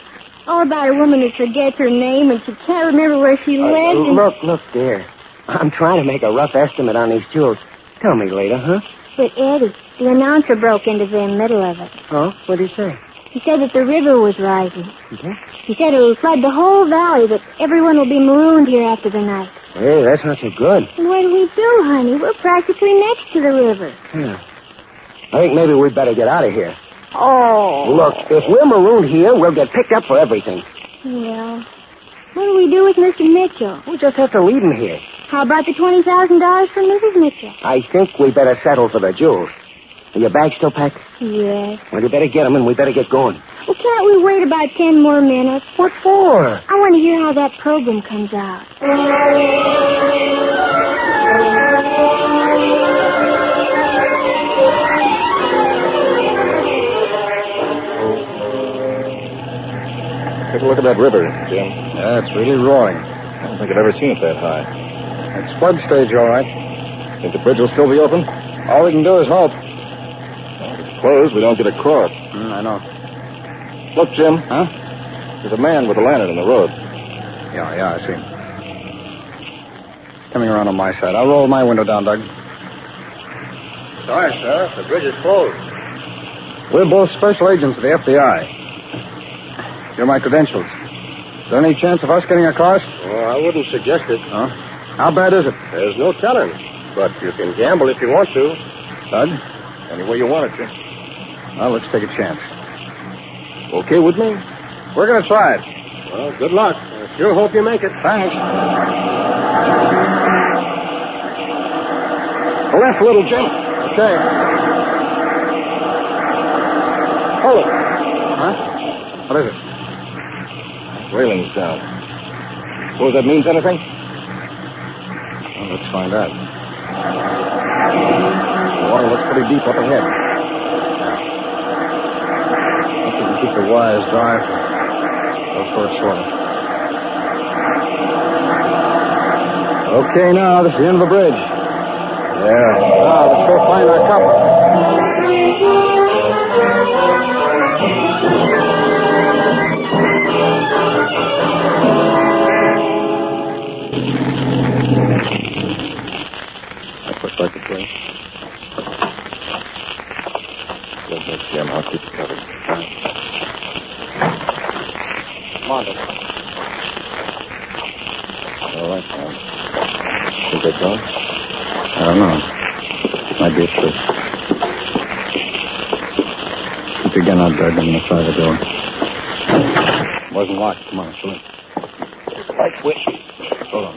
All about a woman who forgets her name and she can't remember where she lived. Look, dear. I'm trying to make a rough estimate on these jewels. Tell me later, huh? But, Eddie, the announcer broke into the middle of it. Oh? What did he say? He said that the river was rising. Okay. He said it will flood the whole valley, that everyone will be marooned here after the night. Hey, that's not so good. And what do we do, honey? We're practically next to the river. Yeah. I think maybe we'd better get out of here. Oh. Look, if we're marooned here, we'll get picked up for everything. Well, what do we do with Mr. Mitchell? We just have to leave him here. How about the $20,000 from Mrs. Mitchell? I think we better settle for the jewels. Are your bags still packed? Yes. Well, you better get them and we better get going. Well, can't we wait about 10 more minutes? What for? I want to hear how that program comes out. Take a look at that river, Jim. Yeah, it's really roaring. I don't think I've ever seen it that high. It's flood stage, all right. Think the bridge will still be open? All we can do is hope. Well, if it's closed, we don't get across. I know. Look, Jim. Huh? There's a man with a lantern in the road. Yeah, I see him. Coming around on my side. I'll roll my window down, Doug. Sorry, sir. The bridge is closed. We're both special agents of the FBI. Here are my credentials. Is there any chance of us getting across? Oh, I wouldn't suggest it. Huh? How bad is it? There's no telling. But you can gamble if you want to. Doug? Any way you want it, Jim. Well, let's take a chance. Okay with me? We're going to try it. Well, good luck. I sure hope you make it. Thanks. Left a little, Jim. Okay. Hold it. Huh? What is it? Railing's down. Suppose that means anything? Well, let's find out. The water looks pretty deep up ahead. If we can keep the wires dry for short short. Okay, now, this is the end of the bridge. Yeah. Now, let's go find our couple. That looks like the place. Let me see. I'll keep it covered. Come on, Dick. All right, Sam. Think they're gone? I don't know. Might be a trick. Keep your gun out, Doug. I'm going to try the door. Wasn't locked. Come on, show it. Light switch. Hold on.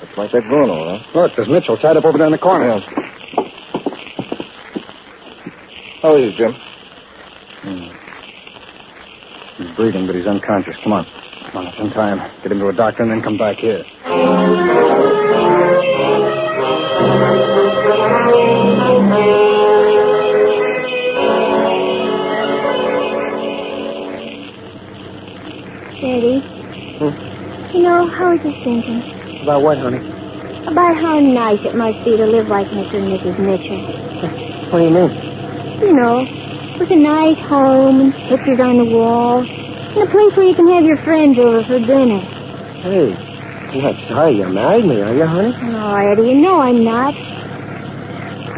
Looks like that Bruno, huh? Look, there's Mitchell tied up over there in the corner. Yeah. How is he, Jim? He's breathing, but he's unconscious. Come on. Come on, it's in time. Get him to a doctor and then come back here. Daddy. You know, I was just thinking. About what, honey? About how nice it must be to live like Mr. and Mrs. Mitchell. What do you mean? You know, with a nice home and pictures on the wall. And a place where you can have your friends over for dinner. Hey, you're not sorry you married me, are you, honey? No, Eddie, you know I'm not.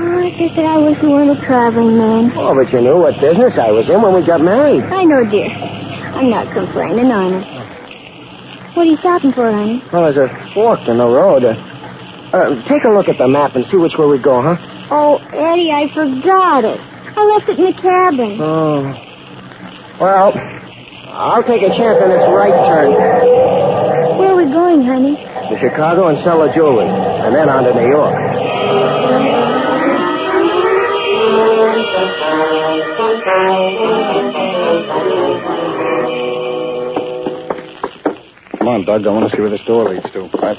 Oh, it's just that I wish we weren't a traveling man. Oh, but you knew what business I was in when we got married. I know, dear. I'm not complaining, honest. What are you stopping for, honey? Well, there's a fork in the road. Take a look at the map and see which way we go, huh? Oh, Eddie, I forgot it. I left it in the cabin. Oh. Well, I'll take a chance on this right turn. Where are we going, honey? To Chicago and sell the jewelry. And then on to New York. Come on, Doug. I want to see where this door leads to. Right.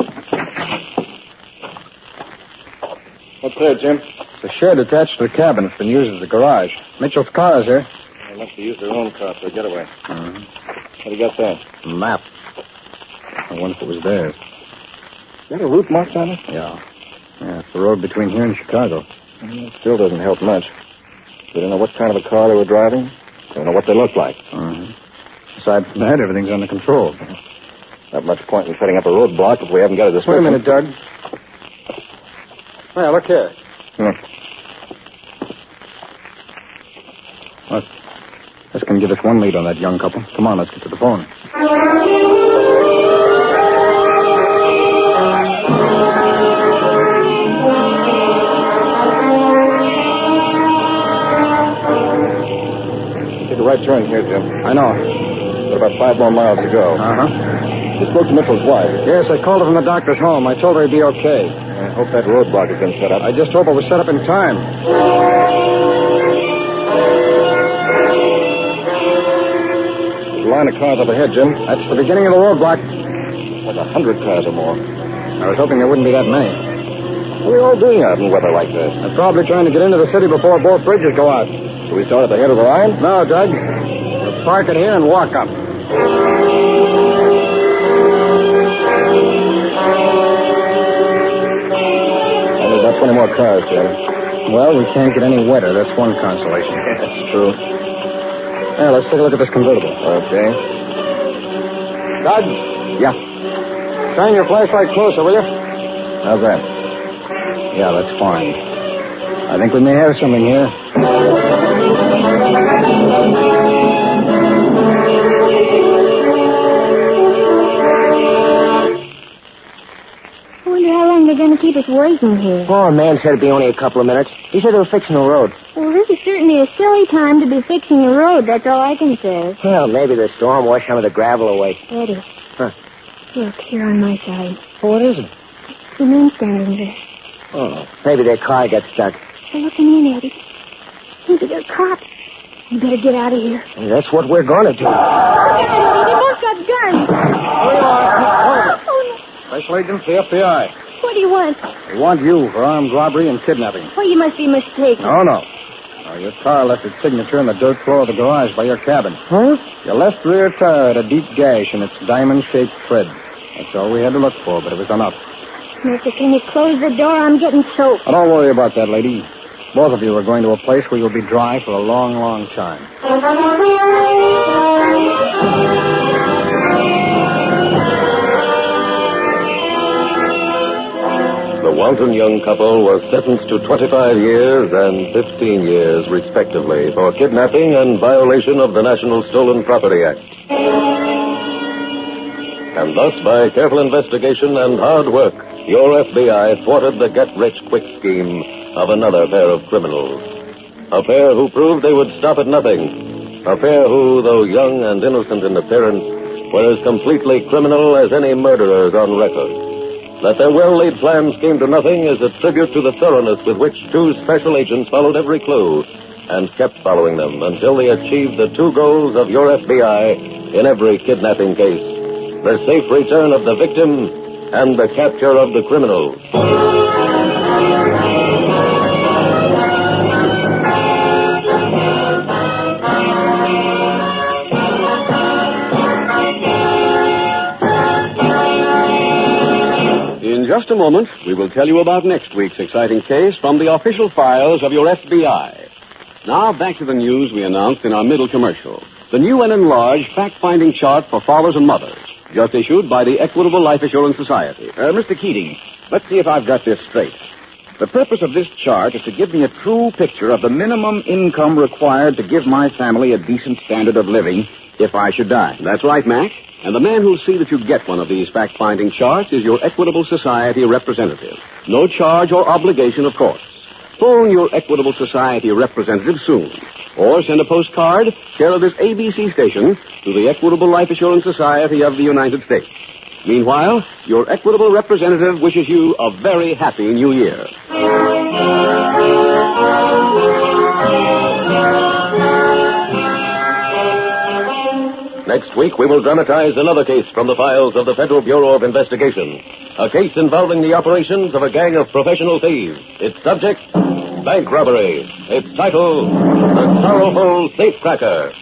What's there, Jim? It's a shed attached to the cabin. It's been used as a garage. Mitchell's car is here. They must have used their own car for a getaway. Mm-hmm. What do you got there? A map. I wonder if it was theirs. Is that a route marked on it? Yeah. Yeah, it's the road between here and Chicago. It still doesn't help much. They don't know what kind of a car they were driving. They don't know what they looked like. Mm-hmm. Aside from that, everything's under control. Not much point in setting up a roadblock if we haven't got a description. Wait a minute, Doug. Hey, look here. Look, this can give us one lead on that young couple. Come on, let's get to the phone. Take a right turn here, Jim. I know. Got about 5 more miles to go. Uh-huh. You spoke to Mitchell's wife. Yes, I called her from the doctor's home. I told her he'd be okay. I hope that roadblock has been set up. I just hope it was set up in time. There's a line of cars up ahead, Jim. That's the beginning of the roadblock. Like 100 cars or more. I was hoping there wouldn't be that many. What are we all doing out in weather like this? They're probably trying to get into the city before both bridges go out. Do we start at the head of the line? No, Doug. We'll park it here and walk up. Only about 20 more cars, Jim. Well, we can't get any wetter. That's one consolation. That's true. Yeah, let's take a look at this convertible. Okay. Doug? Yeah. Shine your flashlight closer, will you? How's that? Yeah, that's fine. I think we may have something here. I wonder how long they're going to keep us waiting here. Oh, a man said it'd be only a couple of minutes. He said they were fixing the road. Well, this is certainly a silly time to be fixing the road. That's all I can say. Well, maybe the storm washed some of the gravel away. Eddie. Huh. Look, here on my side. Well, what is it? The men standing there. Oh, maybe their car got stuck. They're looking in, Eddie. Maybe they're cops. You better get out of here. That's what we're going to do. They both got guns. Special Agents, the FBI. What do you want? We want you for armed robbery and kidnapping. Oh, you must be mistaken. No. Your car left its signature in the dirt floor of the garage by your cabin. Huh? Your left rear tire had a deep gash in its diamond-shaped tread. That's all we had to look for, but it was enough. Mister, can you close the door? I'm getting soaked. Oh, don't worry about that, lady. Both of you are going to a place where you'll be dry for a long, long time. The wanton young couple was sentenced to 25 years and 15 years, respectively, for kidnapping and violation of the National Stolen Property Act. And thus, by careful investigation and hard work, your FBI thwarted the get-rich-quick scheme of another pair of criminals. A pair who proved they would stop at nothing. A pair who, though young and innocent in appearance, were as completely criminal as any murderers on record. That their well-laid plans came to nothing is a tribute to the thoroughness with which two special agents followed every clue and kept following them until they achieved the two goals of your FBI in every kidnapping case: the safe return of the victim and the capture of the criminals. In just a moment, we will tell you about next week's exciting case from the official files of your FBI. Now, back to the news we announced in our middle commercial. The new and enlarged fact-finding chart for fathers and mothers, just issued by the Equitable Life Assurance Society. Mr. Keating, let's see if I've got this straight. The purpose of this chart is to give me a true picture of the minimum income required to give my family a decent standard of living if I should die. That's right, Mac. And the man who'll see that you get one of these fact-finding charts is your Equitable Society representative. No charge or obligation, of course. Phone your Equitable Society representative soon. Or send a postcard, care of this ABC station, to the Equitable Life Assurance Society of the United States. Meanwhile, your Equitable representative wishes you a very happy New Year. Next week, we will dramatize another case from the files of the Federal Bureau of Investigation. A case involving the operations of a gang of professional thieves. Its subject, bank robbery. Its title, The Sorrowful Safecracker.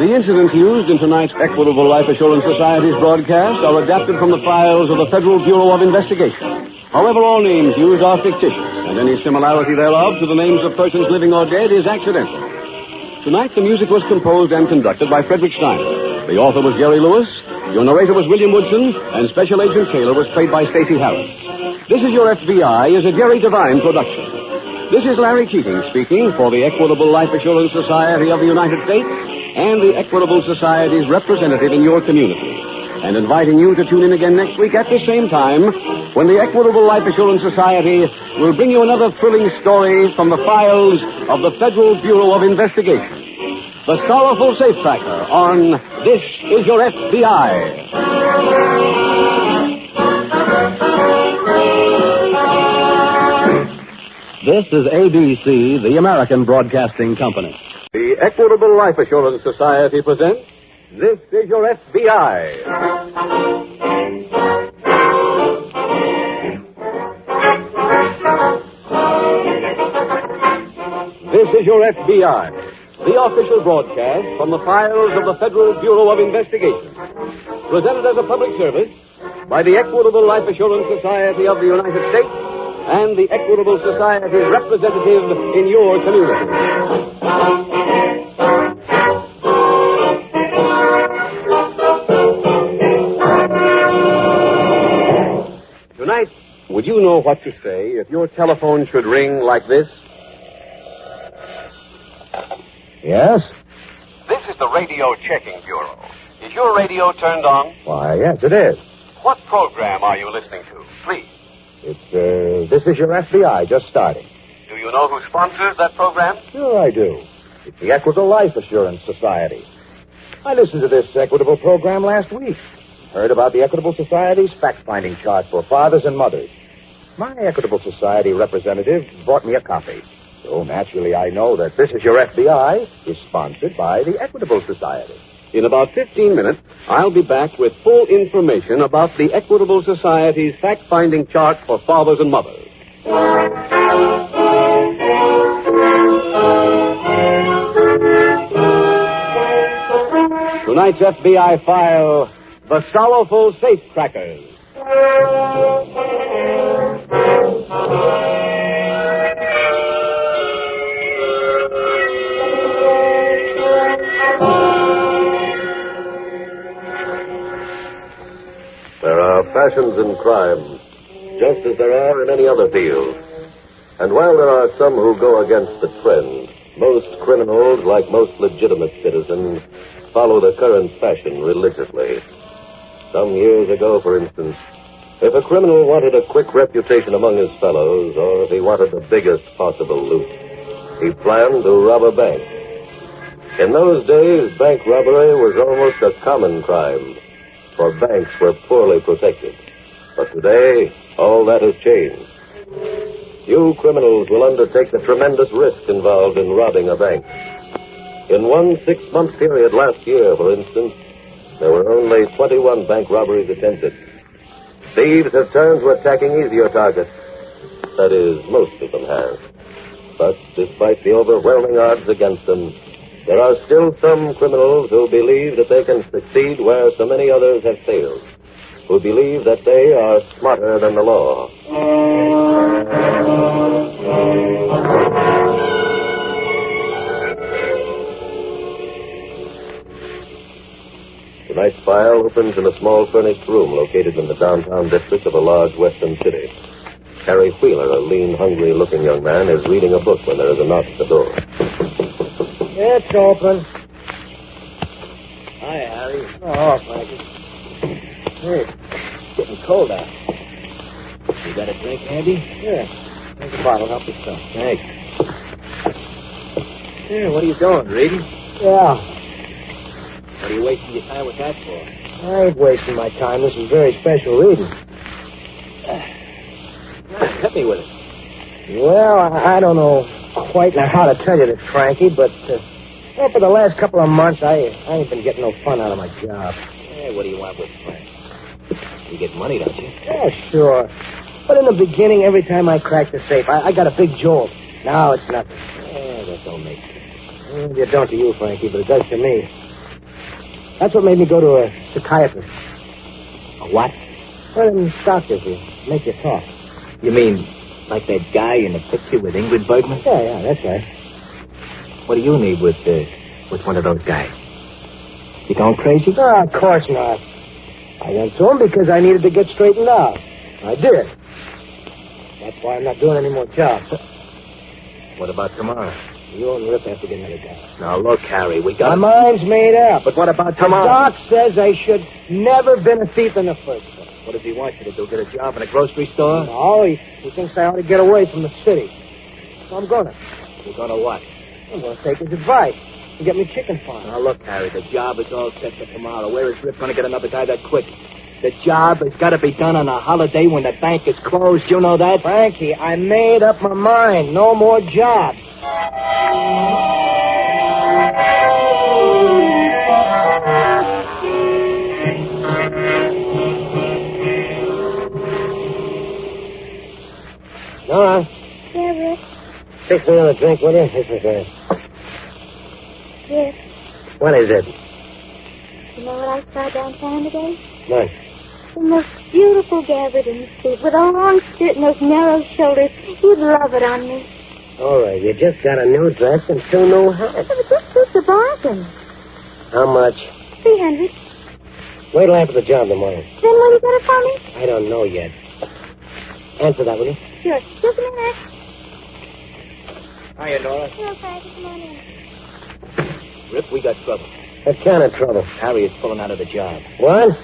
The incidents used in tonight's Equitable Life Assurance Society's broadcast are adapted from the files of the Federal Bureau of Investigation. However, all names used are fictitious, and any similarity thereof to the names of persons living or dead is accidental. Tonight, the music was composed and conducted by Frederick Steiner. The author was Jerry Lewis, your narrator was William Woodson, and Special Agent Taylor was played by Stacey Harris. This Is Your FBI is a Jerry Devine production. This is Larry Keating speaking for the Equitable Life Assurance Society of the United States and the Equitable Society's representative in your community, and inviting you to tune in again next week at the same time when the Equitable Life Assurance Society will bring you another thrilling story from the files of the Federal Bureau of Investigation. The Sorrowful Safecracker on This Is Your FBI. This is ABC, the American Broadcasting Company. The Equitable Life Assurance Society presents This Is Your FBI. This is Your FBI, the official broadcast from the files of the Federal Bureau of Investigation. Presented as a public service by the Equitable Life Assurance Society of the United States and the Equitable Society's representative in your community. Tonight, would you know what to say if your telephone should ring like this? Yes? This is the Radio Checking Bureau. Is your radio turned on? Why, yes, it is. What program are you listening to? Please. It's, This Is Your FBI, just starting. Do you know who sponsors that program? Sure I do. It's the Equitable Life Assurance Society. I listened to this Equitable program last week. Heard about the Equitable Society's fact-finding chart for fathers and mothers. My Equitable Society representative brought me a copy. So naturally, I know that This Is Your FBI is sponsored by the Equitable Society. In about 15 minutes, I'll be back with full information about the Equitable Society's fact-finding chart for fathers and mothers. Tonight's FBI file, The Sorrowful Safecrackers. There are passions in crime, just as there are in any other field. And while there are some who go against the trend, most criminals, like most legitimate citizens, follow the current fashion religiously. Some years ago, for instance, if a criminal wanted a quick reputation among his fellows, or if he wanted the biggest possible loot, he planned to rob a bank. In those days, bank robbery was almost a common crime, for banks were poorly protected. But today, all that has changed. Few criminals will undertake the tremendous risk involved in robbing a bank. In one 6-month period last year, for instance, there were only 21 bank robberies attempted. Thieves have turned to attacking easier targets. That is, most of them have. But despite the overwhelming odds against them, there are still some criminals who believe that they can succeed where so many others have failed, who believe that they are smarter than the law. Tonight's file opens in a small furnished room located in the downtown district of a large western city. Harry Wheeler, a lean, hungry-looking young man, is reading a book when there is a knock at the door. It's open. Hi, Harry. Oh, Frankie. Hey, it's getting cold out. You got a drink handy? Yeah. Here's a bottle. Help yourself. Thanks. Here, what are you doing? Reading? Yeah. What are you wasting your time with that for? I ain't wasting my time. This is very special reading. Hit me with it. Well, I don't know quite now how to tell you this, Frankie, but for the last couple of months, I ain't been getting no fun out of my job. Hey, what do you want with Frank? You get money, don't you? Yeah, sure. But in the beginning, every time I cracked the safe, I got a big jolt. Now it's nothing. Yeah, that don't make sense. It don't to you, Frankie, but it does to me. That's what made me go to a psychiatrist. A what? Well, them doctors who make you talk. You mean like that guy in the picture with Ingrid Bergman? Yeah, that's right. What do you need with one of those guys? You going crazy? No, of course not. I went to him because I needed to get straightened out. I did. That's why I'm not doing any more jobs. What about tomorrow? You and Rip have to get another guy. Now, look, Harry, we got... My mind's made up. But what about tomorrow? The doc says I should never been a thief in the first place. What does he want you to do, get a job in a grocery store? No, he thinks I ought to get away from the city. So I'm gonna. You're gonna what? I'm gonna take his advice and get me chicken farm. Now, look, Harry, the job is all set for tomorrow. Where is Rip gonna get another guy that quick? The job has got to be done on a holiday when the bank is closed. You know that? Frankie, I made up my mind. No more jobs. Nora. Yeah, Rick? Fix me another drink, will you? This is good. Yes. What is it? You know what I saw downtown today? What? The most beautiful gabardine suit with a long skirt and those narrow shoulders. You'd love it on me. All right, you just got a new dress and 2 new hats. But this suit's a bargain. How much? $300. Wait till after the job tomorrow. Then will you get it for me? I don't know yet. Answer that, will you? Sure. Just a minute. Hiya, Nora. Sure, Frankie. Come on in. Rip, we got trouble. What kind of trouble? Harry is pulling out of the job. What?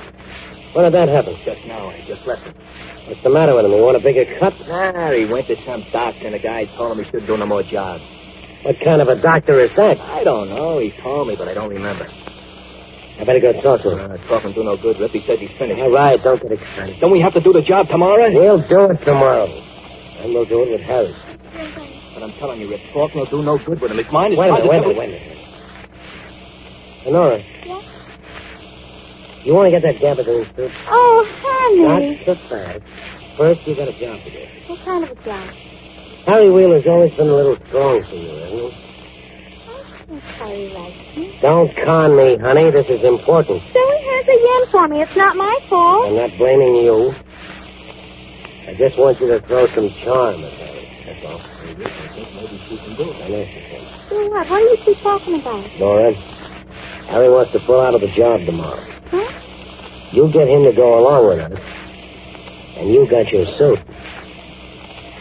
When did that happen? Just now. I just left him. What's the matter with him? He want a bigger cut? Nah, he went to some doctor and the guy told him he shouldn't do no more jobs. What kind of a doctor is that? I don't know. He told me, but I don't remember. I better go talk to him. Talking do no good, Rip. He says he's finished. All right, don't get excited. Don't we have to do the job tomorrow? We'll do it tomorrow. And we'll do it with Harry. But I'm telling you, Rip, talk will do no good with him. His mind is... Wait a minute. Honora. Yeah? You want to get that gabardine suit? Oh, honey. Not so fast. First, you got a job to do. What kind of a job? Harry Wheeler's always been a little strong for you, hasn't he? Yes, Harry likes me. Don't con me, honey. This is important. So he has a yen for me. It's not my fault. I'm not blaming you. I just want you to throw some charm at Harry. That's all. Maybe she can do it. I know she can. Do what? What are you two talking about? Nora, Harry wants to pull out of the job tomorrow. Huh? You get him to go along with us, and you got your suit.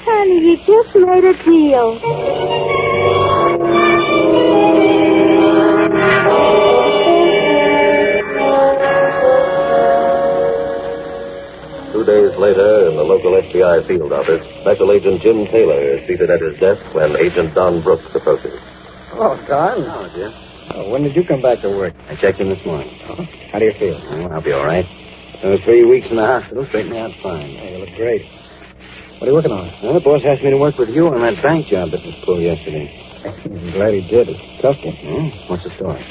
Honey, you just made a deal. 2 days later, in the local FBI field office, Special Agent Jim Taylor is seated at his desk when Agent Don Brooks approaches. Oh, Don. Oh, Jim. Oh, when did you come back to work? I checked in this morning. Oh, how do you feel? Oh, I'll be all right. 3 weeks in the hospital straightened me out fine. Hey, you look great. What are you working on? Well, the boss asked me to work with you on that bank job that was pulled yesterday. I'm glad he did. It's a tough one. Oh, what's the story?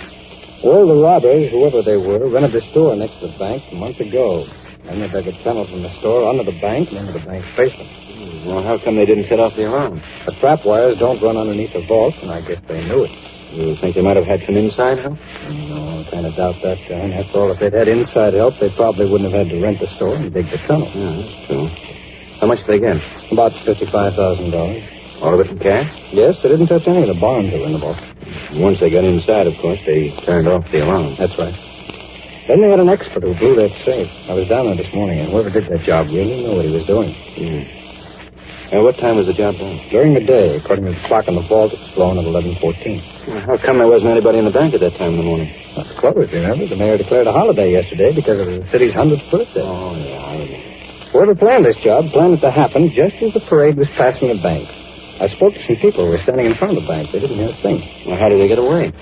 Well, the robbers, whoever they were, rented the store next to the bank a month ago. Then they dug a tunnel from the store under the bank and into the bank's basement. Well, how come they didn't set off the alarm? The trap wires don't run underneath the vault, and I guess they knew it. You think they might have had some inside help? No, I kind of doubt that, John. After all, if they'd had inside help, they probably wouldn't have had to rent the store and dig the tunnel. Yeah, that's true. How much did they get? About $55,000. All of it in cash? Yes, they didn't touch any of the bonds that were in the vault. Once they got inside, of course, they turned off the alarm. That's right. Then they had an expert who blew that safe. I was down there this morning, and whoever did that job really knew what he was doing. What time was the job done? During the day. According to the clock on the vault, it was blown at 11:14. Well, how come there wasn't anybody in the bank at that time in the morning? That's closed, remember? The mayor declared a holiday yesterday because of the city's 100th birthday. Oh, yeah, I remember. Whoever planned this job planned it to happen just as the parade was passing the bank. I spoke to some people who were standing in front of the bank. They didn't hear a thing. Well, how did they get away?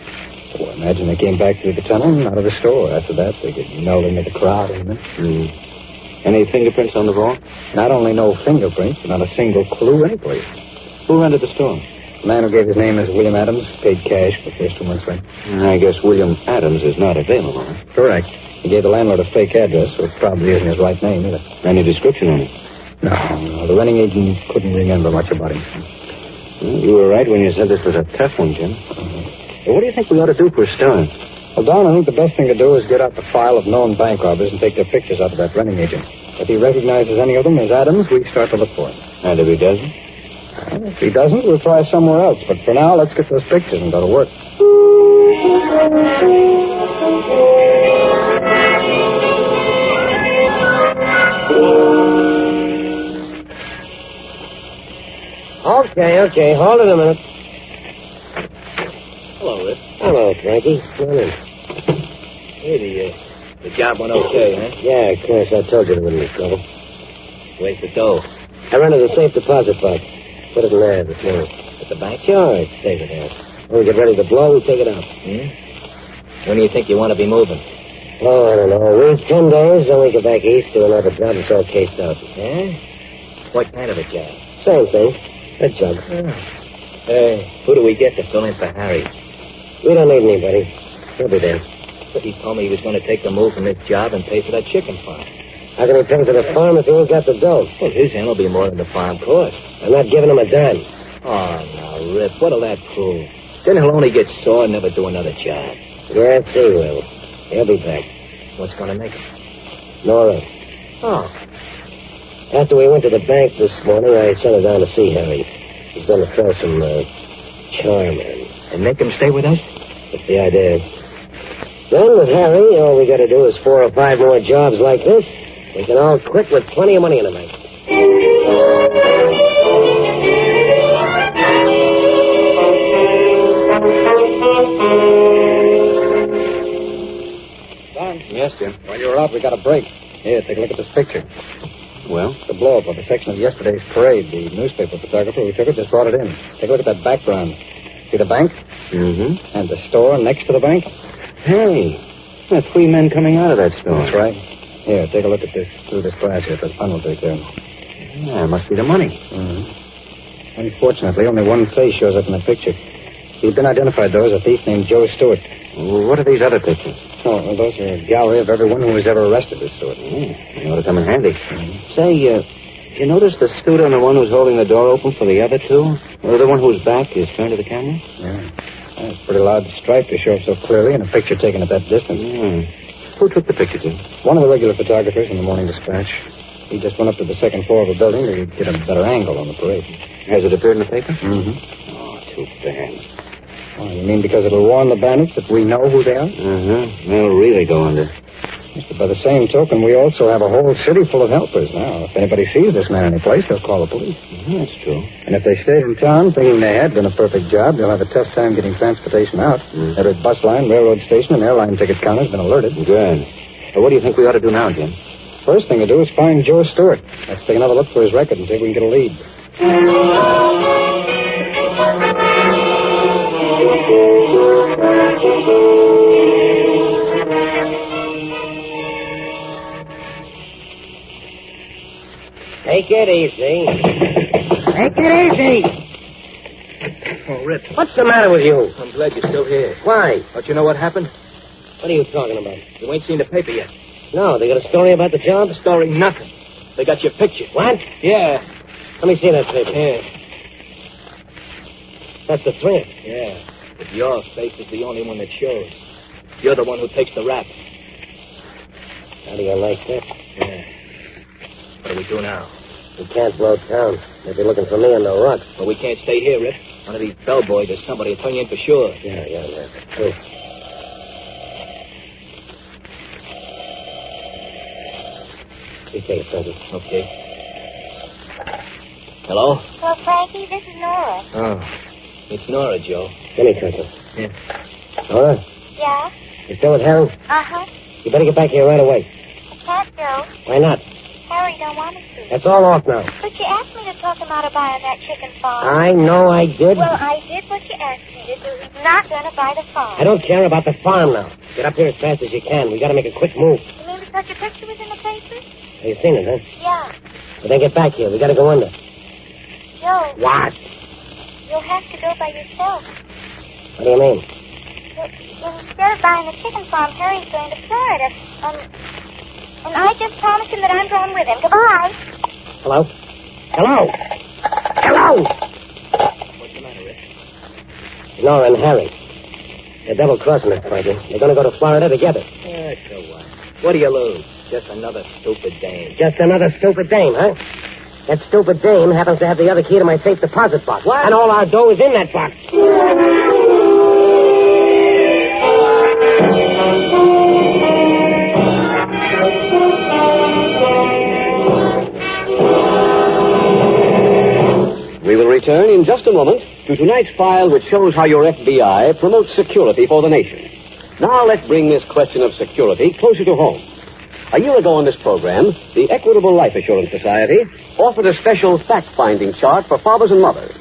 Well, imagine they came back through the tunnel and out of the store. After that, they could meld into the crowd in a minute. Any fingerprints on the vault? Not only no fingerprints, but not a single clue anyplace. Who rented the store? The man who gave his name is William Adams, paid cash for the first 2 months' rent. I guess William Adams is not available. Correct. He gave the landlord a fake address, so it probably isn't his right name either. Any description on it? No. The renting agent couldn't remember much about him. Well, you were right when you said this was a tough one, Jim. Well, what do you think we ought to do for a start? Well, Don, I think the best thing to do is get out the file of known bank robbers and take their pictures out of that renting agent. If he recognizes any of them as Adams, we start to look for him. And if he doesn't? Well, if he doesn't, we'll try somewhere else. But for now, let's get those pictures and go to work. Okay. Hold it a minute. Hello, Rip. Hello, Frankie. Come on in. Hey, the job went okay, huh? Yeah, of course. I told you there wouldn't be trouble. Where's the dough? I rented a safe deposit box. Put it in there this morning. At the bank? Sure, it's safe in there. When we get ready to blow, we take it out. When do you think you want to be moving? Oh, I don't know. A week, 10 days, then we go back east to another job that's all cased out. Yeah? What kind of a job? Same thing. A jug. Who do we get to fill in for Harry? We don't need anybody. He'll be there. But he told me he was going to take the move from this job and pay for that chicken farm. How can he pay for the farm if he ain't got the dough? Well, his end will be more than the farm cost. I'm not giving him a dime. Oh, now, Rip, what'll that prove? Then he'll only get sore and never do another job. Yes, he will. He'll be back. What's going to make him? Nora. Oh. After we went to the bank this morning, I sent her down to see Harry. He's going to throw some charm in. And make him stay with us? That's the idea. Then with Harry, all we got to do is 4 or 5 more jobs like this. We can all quit with plenty of money in the bank. Don? Yes, Jim. While you were out, we got a break. Here, take a look at this picture. Well? The blow-up of a section of yesterday's parade. The newspaper photographer who took it just brought it in. Take a look at that background. See the bank? Mm-hmm. And the store next to the bank? Hey, there are 3 men coming out of that store. That's right. Here, take a look at this through this glass here. The funnel right there. Yeah, it must be the money. Mm-hmm. Unfortunately, only one face shows up in the picture. He's been identified, though, as a thief named Joe Stewart. Well, what are these other pictures? Oh, well, those are a gallery of everyone who was ever arrested as Stewart. They ought to come in handy. Say, did you notice the suit on the one who's holding the door open for the other two? Or the one whose back is turned to the camera? Yeah. That's pretty loud stripe to show up so clearly in a picture taken at that distance. Who took the picture, Jim? One of the regular photographers in the Morning Dispatch. He just went up to the second floor of a building to get a better angle on the parade. Has it appeared in the paper? Mm-hmm. Oh, too bad. Oh, you mean because it'll warn the bandits that we know who they are? They'll really go under. But by the same token, we also have a whole city full of helpers now. If anybody sees this man any place, they'll call the police. That's true. And if they stayed in town thinking they had done a perfect job, they'll have a tough time getting transportation out. Every bus line, railroad station, and airline ticket counter has been alerted. Good. Well, what do you think we ought to do now, Jim? First thing to do is find Joe Stewart. Let's take another look for his record and see if we can get a lead. Take it easy. Take it easy. Oh, Rip. What's the matter with you? I'm glad you're still here. Why? Don't you know what happened? What are you talking about? You ain't seen the paper yet. No, they got a story about the job? Story nothing. They got your picture. What? Yeah. Let me see that paper. Yeah. That's the threat. Yeah. But your face is the only one that shows. You're the one who takes the rap. How do you like that? Yeah. What do we do now? We can't blow town. They'll be looking for me in the rocks. Well, we can't stay here, Rip. One of these bellboys or somebody will turn you in for sure. Yeah. True. You take it, Frankie. Okay. Hello? Well, Frankie, this is Nora. Oh. It's Nora, Joe. Give me something. Yeah. Nora, Yeah? you still with Harry? Uh-huh. You better get back here right away. I can't go. Why not? Harry don't want us to. That's all off now. But you asked me to talk him out of buying that chicken farm. I know I did. Well, I did what you asked me to do. He's not going to buy the farm. I don't care about the farm now. Get up here as fast as you can. We got to make a quick move. You mean because your picture was in the paper? Have you seen it, huh? Yeah. Well, then get back here. We got to go under. Joe. What? You'll have to go by yourself. What do you mean? Instead of buying the chicken farm, Harry's going to Florida. And I just promised him that I'm going with him. Goodbye. Hello? Hello? Hello? What's the matter, Rick? Nora and Harry. They're double-crossing us, Frankie. They're going to go to Florida together. So what? What do you lose? Just another stupid dame. Just another stupid dame, huh? That stupid dame happens to have the other key to my safe deposit box. What? And all our dough is in that box. We will return in just a moment to tonight's file, which shows how your FBI promotes security for the nation. Now let's bring this question of security closer to home. A year ago on this program, the Equitable Life Assurance Society offered a special fact-finding chart for fathers and mothers.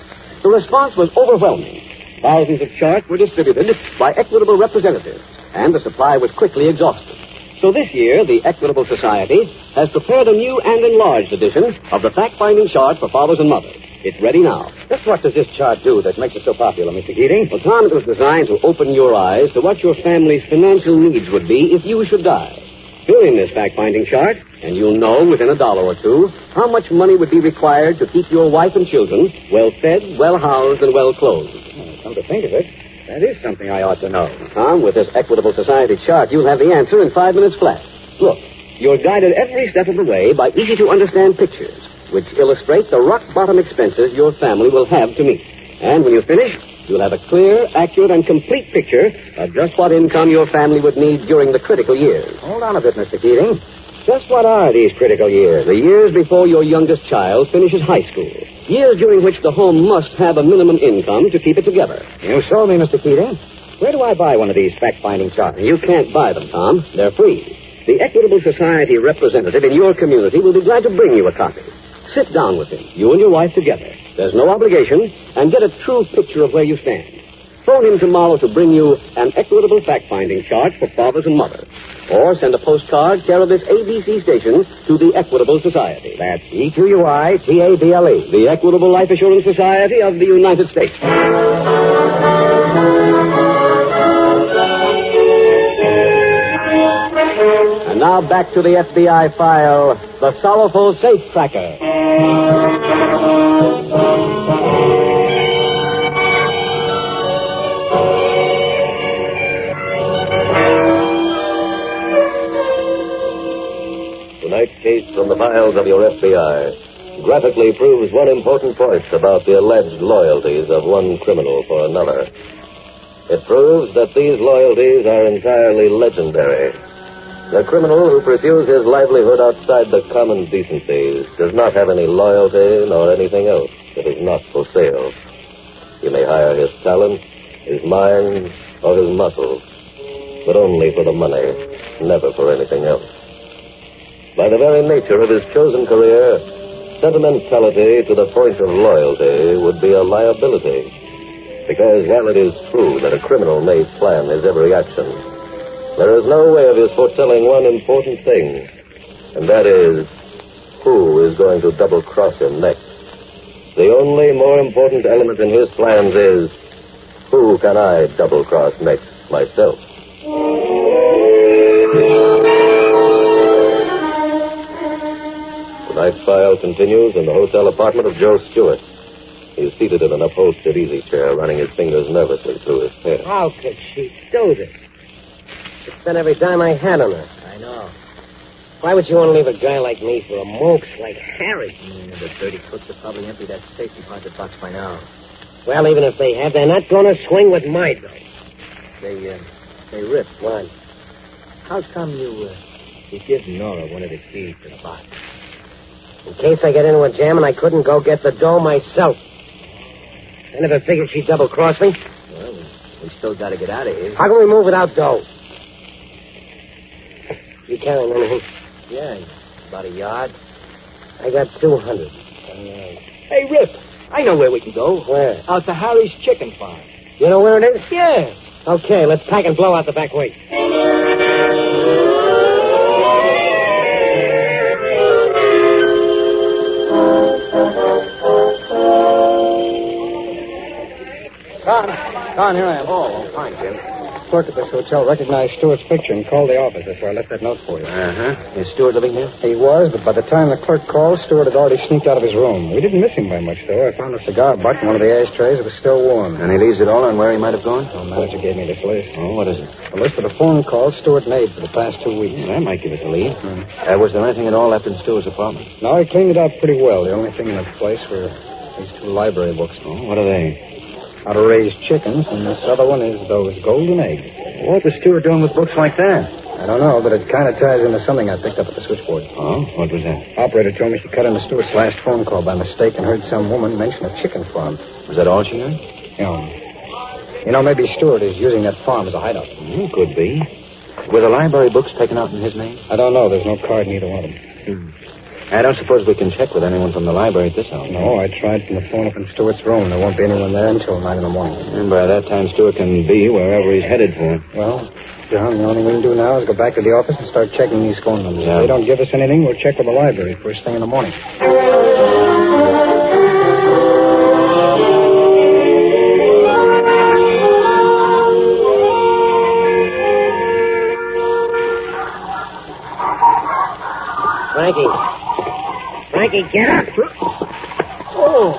The response was overwhelming. Thousands of charts were distributed by Equitable representatives, and the supply was quickly exhausted. So this year, the Equitable Society has prepared a new and enlarged edition of the fact-finding chart for fathers and mothers. It's ready now. Just what does this chart do that makes it so popular, Mr. Keating? Well, Tom, it was designed to open your eyes to what your family's financial needs would be if you should die. Fill in this fact-finding chart, and you'll know within $1 or $2 how much money would be required to keep your wife and children well-fed, well-housed, and well-clothed. Come to think of it, that is something I ought to know. Tom, with this Equitable Society chart, you'll have the answer in 5 minutes flat. Look, you're guided every step of the way by easy-to-understand pictures, which illustrate the rock-bottom expenses your family will have to meet. And when you finish, you'll have a clear, accurate, and complete picture of just what income your family would need during the critical years. Hold on a bit, Mr. Keating. Just what are these critical years? The years before your youngest child finishes high school. Years during which the home must have a minimum income to keep it together. You sold me, Mr. Keating. Where do I buy one of these fact-finding charts? You can't buy them, Tom. They're free. The Equitable Society representative in your community will be glad to bring you a copy. Sit down with him, you and your wife together. There's no obligation, and get a true picture of where you stand. Phone him tomorrow to bring you an Equitable fact-finding chart for fathers and mothers. Or send a postcard care of this ABC station to the Equitable Society. That's EQUITABLE. The Equitable Life Assurance Society of the United States. And now back to the FBI file, the Sorrowful Safecracker. Tonight's case from the files of your FBI graphically proves one important point about the alleged loyalties of one criminal for another. It proves that these loyalties are entirely legendary. The criminal who pursues his livelihood outside the common decencies does not have any loyalty nor anything else that is not for sale. You may hire his talent, his mind, or his muscles, but only for the money, never for anything else. By the very nature of his chosen career, sentimentality to the point of loyalty would be a liability. Because while it is true that a criminal may plan his every action, there is no way of his foretelling one important thing, and that is, who is going to double-cross him next. The only more important element in his plans is, who can I double-cross next myself? Tonight's file continues in the hotel apartment of Joe Stewart. He's seated in an upholstered easy chair, running his fingers nervously through his hair. How could she do this? She spent every dime I had on her. I know. Why would you want to leave a guy like me for a monks like Harry? The dirty cooks have probably emptied that safe deposit box by now. Well, even if they have, they're not going to swing with my dough. Say, Rip. What? How come you give Nora one of the keys to the box? In case I get into a jam and I couldn't go get the dough myself. I never figured she'd double-cross me. Well, we still got to get out of here. How can we move without dough? You carrying anything? Yeah, about a yard. I got 200. Hey, Rip, I know where we can go. Where? Out to Harry's chicken farm. You know where it is? Yeah. Okay, let's pack and blow out the back way. Don, here I am. Oh, fine, Jim. Clerk at this hotel recognized Stewart's picture and called the office. That's where I left that note for you. Uh-huh. Is Stewart living here? He was, but by the time the clerk called, Stewart had already sneaked out of his room. We didn't miss him by much, though. I found a cigar butt in one of the ashtrays. It was still warm. Any leads at all on where he might have gone? The manager gave me this list. Oh, what is it? A list of the phone calls Stewart made for the past 2 weeks. That might give us a lead. Was there anything at all left in Stewart's apartment? No, he cleaned it out pretty well. The only thing in the place were these 2 library books. Oh, what are they? How to Raise Chickens, and this other one is Those Golden Eggs. What was Stewart doing with books like that? I don't know, but it kind of ties into something I picked up at the switchboard. Oh? What was that? Operator told me she cut into Stewart's last phone call by mistake and heard some woman mention a chicken farm. Was that all she heard? Yeah. You know, maybe Stewart is using that farm as a hideout. Could be. Were the library books taken out in his name? I don't know. There's no card in either one of them. I don't suppose we can check with anyone from the library at this house. No, I tried from the phone up in Stewart's room. There won't be anyone there until 9 in the morning. And by that time, Stewart can be wherever he's headed for. Well, John, the only thing we can do now is go back to the office and start checking these phone numbers. Yeah. If they don't give us anything, we'll check with the library first thing in the morning. Frankie, get up. Oh.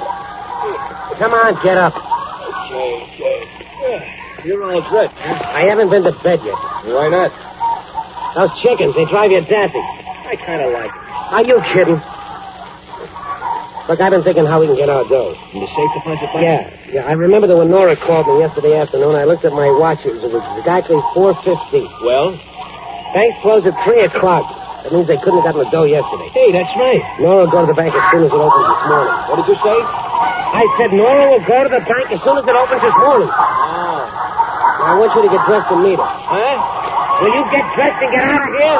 Come on, get up. You're all dressed, huh? I haven't been to bed yet. Why not? Those chickens, they drive you daffy. I kind of like it. Are you kidding? Look, I've been thinking how we can get our dough. In the safe deposit box? Yeah. I remember that when Nora called me yesterday afternoon, I looked at my watch. It was exactly 4:50. Well? Banks closed at 3 o'clock. That means they couldn't have gotten the dough yesterday. Hey, that's right. Nora will go to the bank as soon as it opens this morning. What did you say? I said Nora will go to the bank as soon as it opens this morning. Now, I want you to get dressed and meet her. Huh? Will you get dressed and get out of here?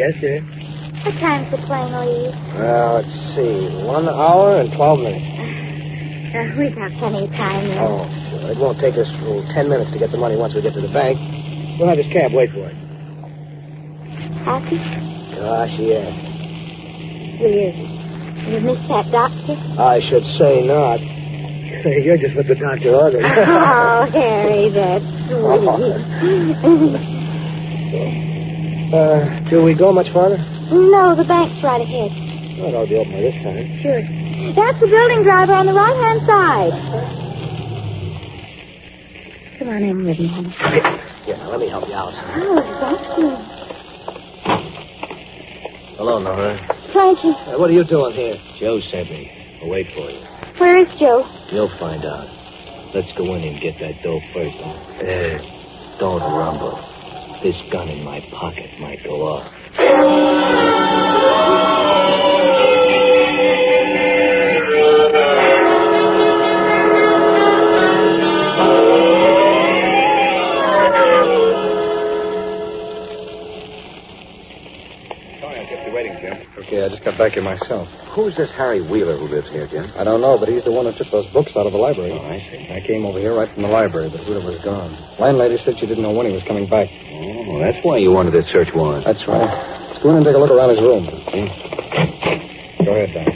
Yes, dear. What time's the plane leave? Well, let's see. 1 hour and 12 minutes. We've got plenty of time then. Oh, sure. It won't take us 10 minutes to get the money once we get to the bank. We'll have this cab wait for it. Happy? Gosh, yeah. Will you miss that doctor? I should say not. You're just what the doctor ordered. Oh, Harry, that's sweet. Do we go much farther? No, the bank's right ahead. Well, that'll be open by this time. Sure. That's the building driver on the right-hand side. Come on in with me, honey. Yeah, let me help you out. Oh, thank you. Hello, Nora. Frankie. What are you doing here? Joe sent me. I'll wait for you. Where is Joe? You'll find out. Let's go in and get that dough first. Don't rumble. This gun in my pocket might go off. Okay, I just got back here myself. Who's this Harry Wheeler who lives here, Jim? I don't know, but he's the one who took those books out of the library. Oh, I see. I came over here right from the library, but Wheeler was gone. Landlady said she didn't know when he was coming back. Oh, that's why you wanted that search warrant. That's right. Let's go in and take a look around his room. Go ahead, Don.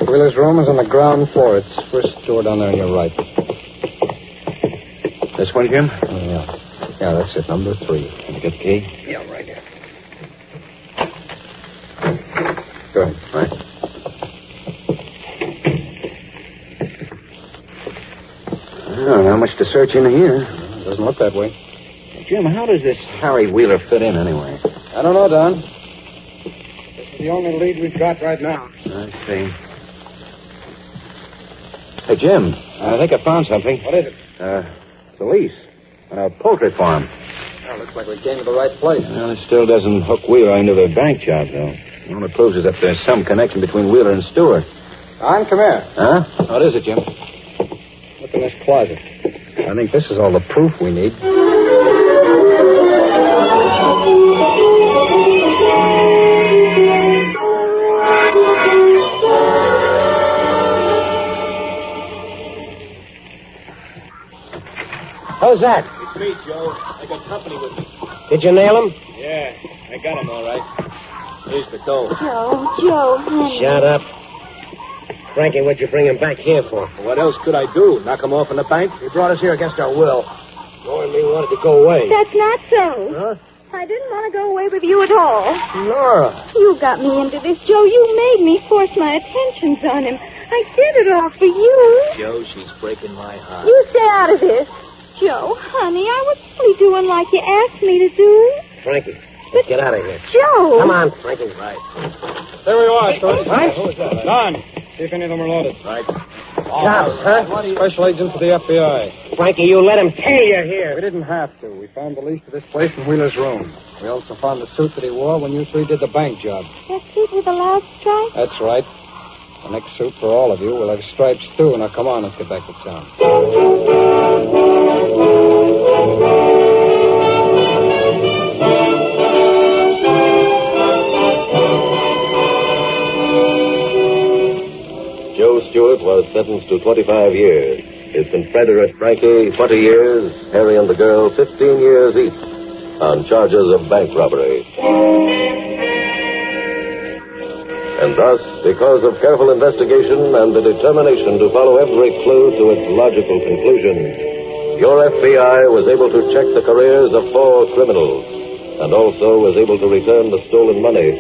Wheeler's room is on the ground floor. It's first door down there on your right. This one, Jim? Oh, yeah. Yeah, that's it. Number 3. Can you get the key? Yeah, right here. Go ahead. Right. Well, not much to search in here. It doesn't look that way. Jim, how does this Harry Wheeler fit in anyway? I don't know, Don. This is the only lead we've got right now. I see. Hey, Jim, I think I found something. What is it? It's a lease on a poultry farm. Well, looks like we came to the right place. Well, it still doesn't hook Wheeler into the bank job, though. All it proves is that there's some connection between Wheeler and Stewart. Don, come here. Huh? What is it, Jim? Look in this closet. I think this is all the proof we need. Who's that? It's me, Joe. I got company with me. Did you nail him? Yeah, I got him all right. Here's the dough. Joe, honey. Shut up. Frankie, what'd you bring him back here for? What else could I do? Knock him off in the bank? He brought us here against our will. Joe and me wanted to go away. That's not so. Huh? I didn't want to go away with you at all. Nora. You got me into this, Joe. You made me force my attentions on him. I did it all for you. Joe, she's breaking my heart. You stay out of this. Joe, honey, I was only doing like you asked me to do. Frankie, let's get out of here. Joe! Come on, Frankie. Right. There we are, Stewart. What? Who was that? Don, see if any of them are loaded. Right. Cops, huh? Special agents of the FBI. Frankie, you let him tell you're here. We didn't have to. We found the lease to this place in Wheeler's room. We also found the suit that he wore when you 3 did the bank job. That suit with the loud stripe? That's right. The next suit for all of you will have stripes, too. Now, come on, let's get back to town. Joe Stewart was sentenced to 25 years. His confederate Frankie, 20 years. Harry and the girl, 15 years each, on charges of bank robbery. And thus, because of careful investigation and the determination to follow every clue to its logical conclusion, your FBI was able to check the careers of 4 criminals, and also was able to return the stolen money.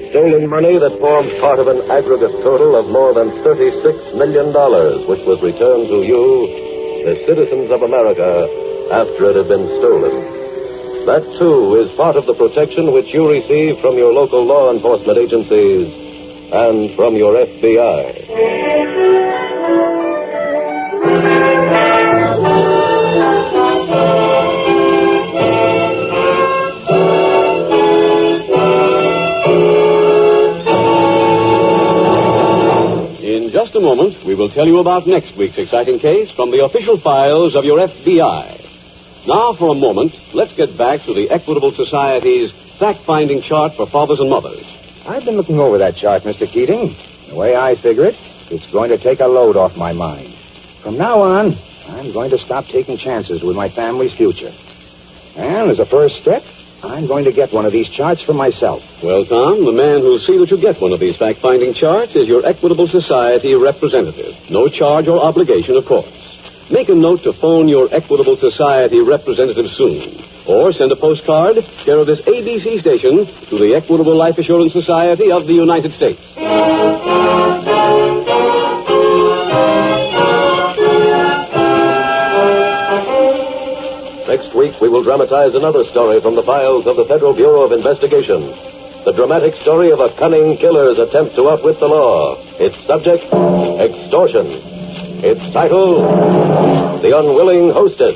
Stolen money that forms part of an aggregate total of more than $36 million, which was returned to you, the citizens of America, after it had been stolen. That, too, is part of the protection which you receive from your local law enforcement agencies and from your FBI. In just a moment, we will tell you about next week's exciting case from the official files of your FBI. Now, for a moment, let's get back to the Equitable Society's fact-finding chart for fathers and mothers. I've been looking over that chart, Mr. Keating. The way I figure it, it's going to take a load off my mind. From now on, I'm going to stop taking chances with my family's future. And as a first step, I'm going to get one of these charts for myself. Well, Tom, the man who'll see that you get one of these fact-finding charts is your Equitable Society representative. No charge or obligation, of course. Make a note to phone your Equitable Society representative soon. Or send a postcard, care of this ABC station, to the Equitable Life Assurance Society of the United States. Next week, we will dramatize another story from the files of the Federal Bureau of Investigation. The dramatic story of a cunning killer's attempt to outwit the law. Its subject, extortion. Its title, The Unwilling Hostess.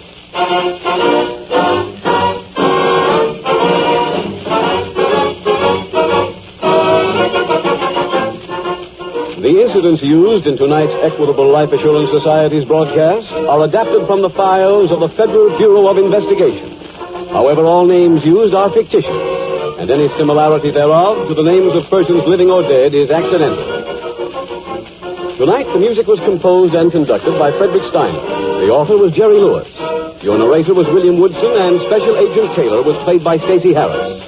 The incidents used in tonight's Equitable Life Assurance Society's broadcast are adapted from the files of the Federal Bureau of Investigation. However, all names used are fictitious, and any similarity thereof to the names of persons living or dead is accidental. Tonight, the music was composed and conducted by Frederick Steiner. The author was Jerry Lewis. Your narrator was William Woodson, and Special Agent Taylor was played by Stacey Harris.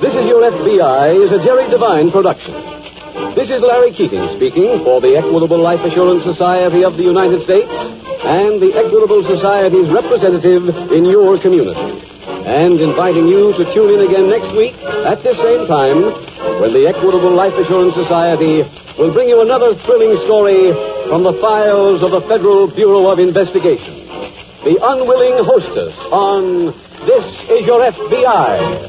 This Is Your FBI is a Jerry Devine production. This is Larry Keating speaking for the Equitable Life Assurance Society of the United States and the Equitable Society's representative in your community. And inviting you to tune in again next week at this same time when the Equitable Life Assurance Society will bring you another thrilling story from the files of the Federal Bureau of Investigation. The Unwilling Hostess on This Is Your FBI.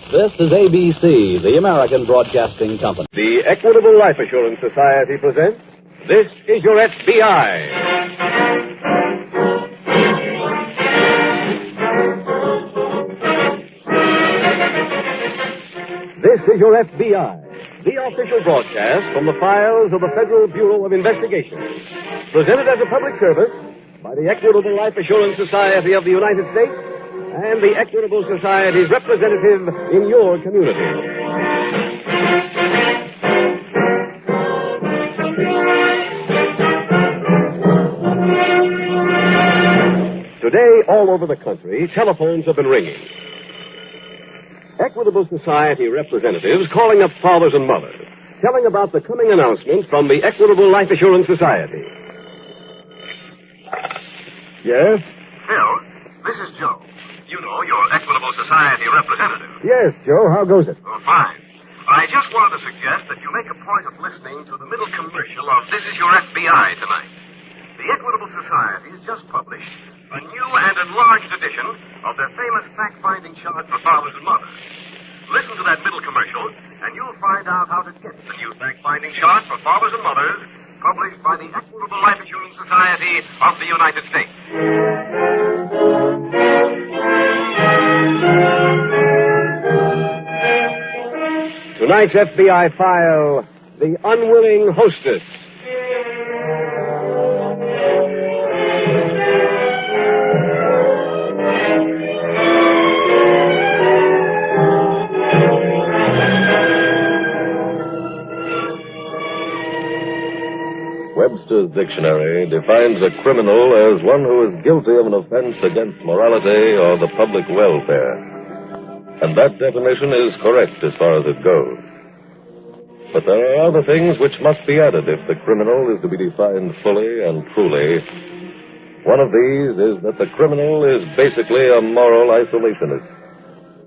This is ABC, the American Broadcasting Company. The Equitable Life Assurance Society presents This Is Your FBI. This is Your FBI, the official broadcast from the files of the Federal Bureau of Investigation. Presented as a public service by the Equitable Life Assurance Society of the United States and the Equitable Society's representative in your community. Today, all over the country, telephones have been ringing. Equitable Society representatives calling up fathers and mothers, telling about the coming announcement from the Equitable Life Assurance Society. Yes? Phil, this is Joe. You know, your Equitable Society representative. Yes, Joe. How goes it? Oh, fine. I just wanted to suggest that you make a point of listening to the middle commercial of This Is Your FBI tonight. The Equitable Society has just published a new and enlarged edition of their famous fact-finding chart for fathers and mothers. Listen to that middle commercial, and you'll find out how to get the new fact-finding chart for fathers and mothers published by the Equitable Life Assurance Society of the United States. Tonight's FBI file, The Unwilling Hostess. Webster's dictionary defines a criminal as one who is guilty of an offense against morality or the public welfare. And that definition is correct as far as it goes. But there are other things which must be added if the criminal is to be defined fully and truly. One of these is that the criminal is basically a moral isolationist,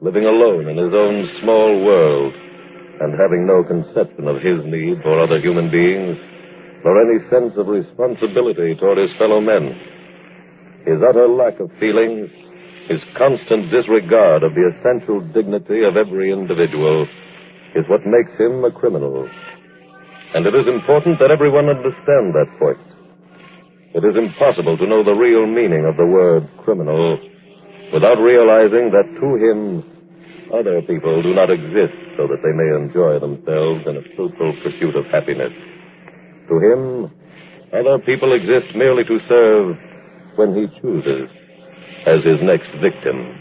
living alone in his own small world and having no conception of his need for other human beings, nor any sense of responsibility toward his fellow men. His utter lack of feelings, his constant disregard of the essential dignity of every individual is what makes him a criminal. And it is important that everyone understand that point. It is impossible to know the real meaning of the word criminal without realizing that to him, other people do not exist so that they may enjoy themselves in a fruitful pursuit of happiness. To him, other people exist merely to serve when he chooses as his next victim.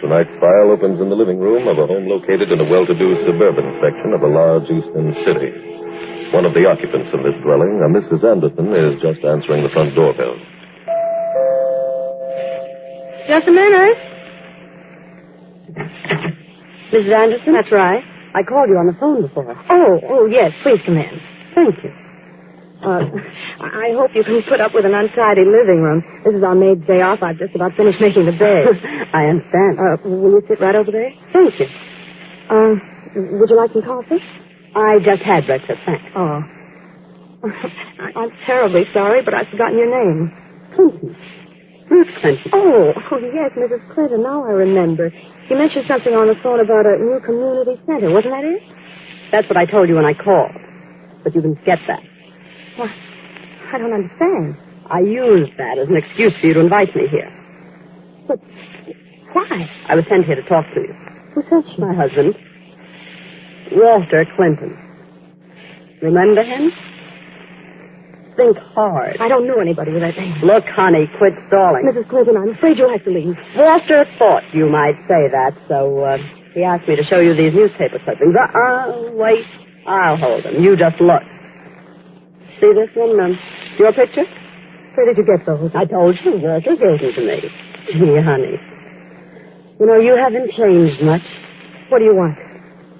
Tonight's file opens in the living room of a home located in a well-to-do suburban section of a large eastern city. One of the occupants of this dwelling, a Mrs. Anderson, is just answering the front doorbell. Just a minute. Mrs. Anderson? That's right. I called you on the phone before. Oh, yes. Please come in. Thank you. I hope you can put up with an untidy living room. This is our maid's day off. I've just about finished making the bed. I understand. Will you sit right over there? Thank you. Would you like some coffee? I just had breakfast, thanks. Oh. I'm terribly sorry, but I've forgotten your name. Clinton. Ruth Clinton. Oh, yes, Mrs. Clinton. Now I remember. You mentioned something on the phone about a new community center. Wasn't that it? That's what I told you when I called. But you didn't get that. What? I don't understand. I used that as an excuse for you to invite me here. But why? I was sent here to talk to you. Who sent you? My husband. Walter Clinton. Remember him? Think hard. I don't know anybody with that name. Look, honey, quit stalling. Mrs. Clinton, I'm afraid you'll have to leave. Walter thought you might say that, so he asked me to show you these newspaper clippings. Wait. I'll hold them. You just look. See this one? Your picture? Where did you get those? I told you. Walter gave them to me. Gee, honey. You know, you haven't changed much. What do you want?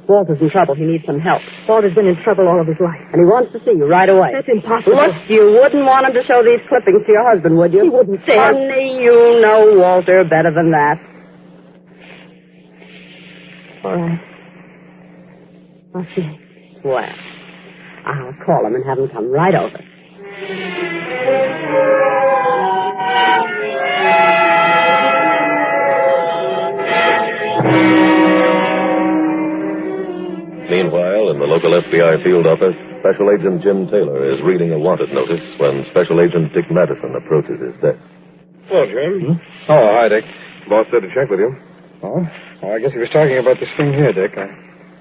Walter's in trouble. He needs some help. Walter's been in trouble all of his life. And he wants to see you right away. That's impossible. Look, you wouldn't want him to show these clippings to your husband, would you? He wouldn't dare. Honey, you know Walter better than that. All right. I'll see. Well, I'll call him and have him come right over. Meanwhile, in the local FBI field office, Special Agent Jim Taylor is reading a wanted notice when Special Agent Dick Madison approaches his desk. Hello, Jim. Oh, hi, Dick. Boss said to check with you. Oh? Well, I guess he was talking about this thing here, Dick. I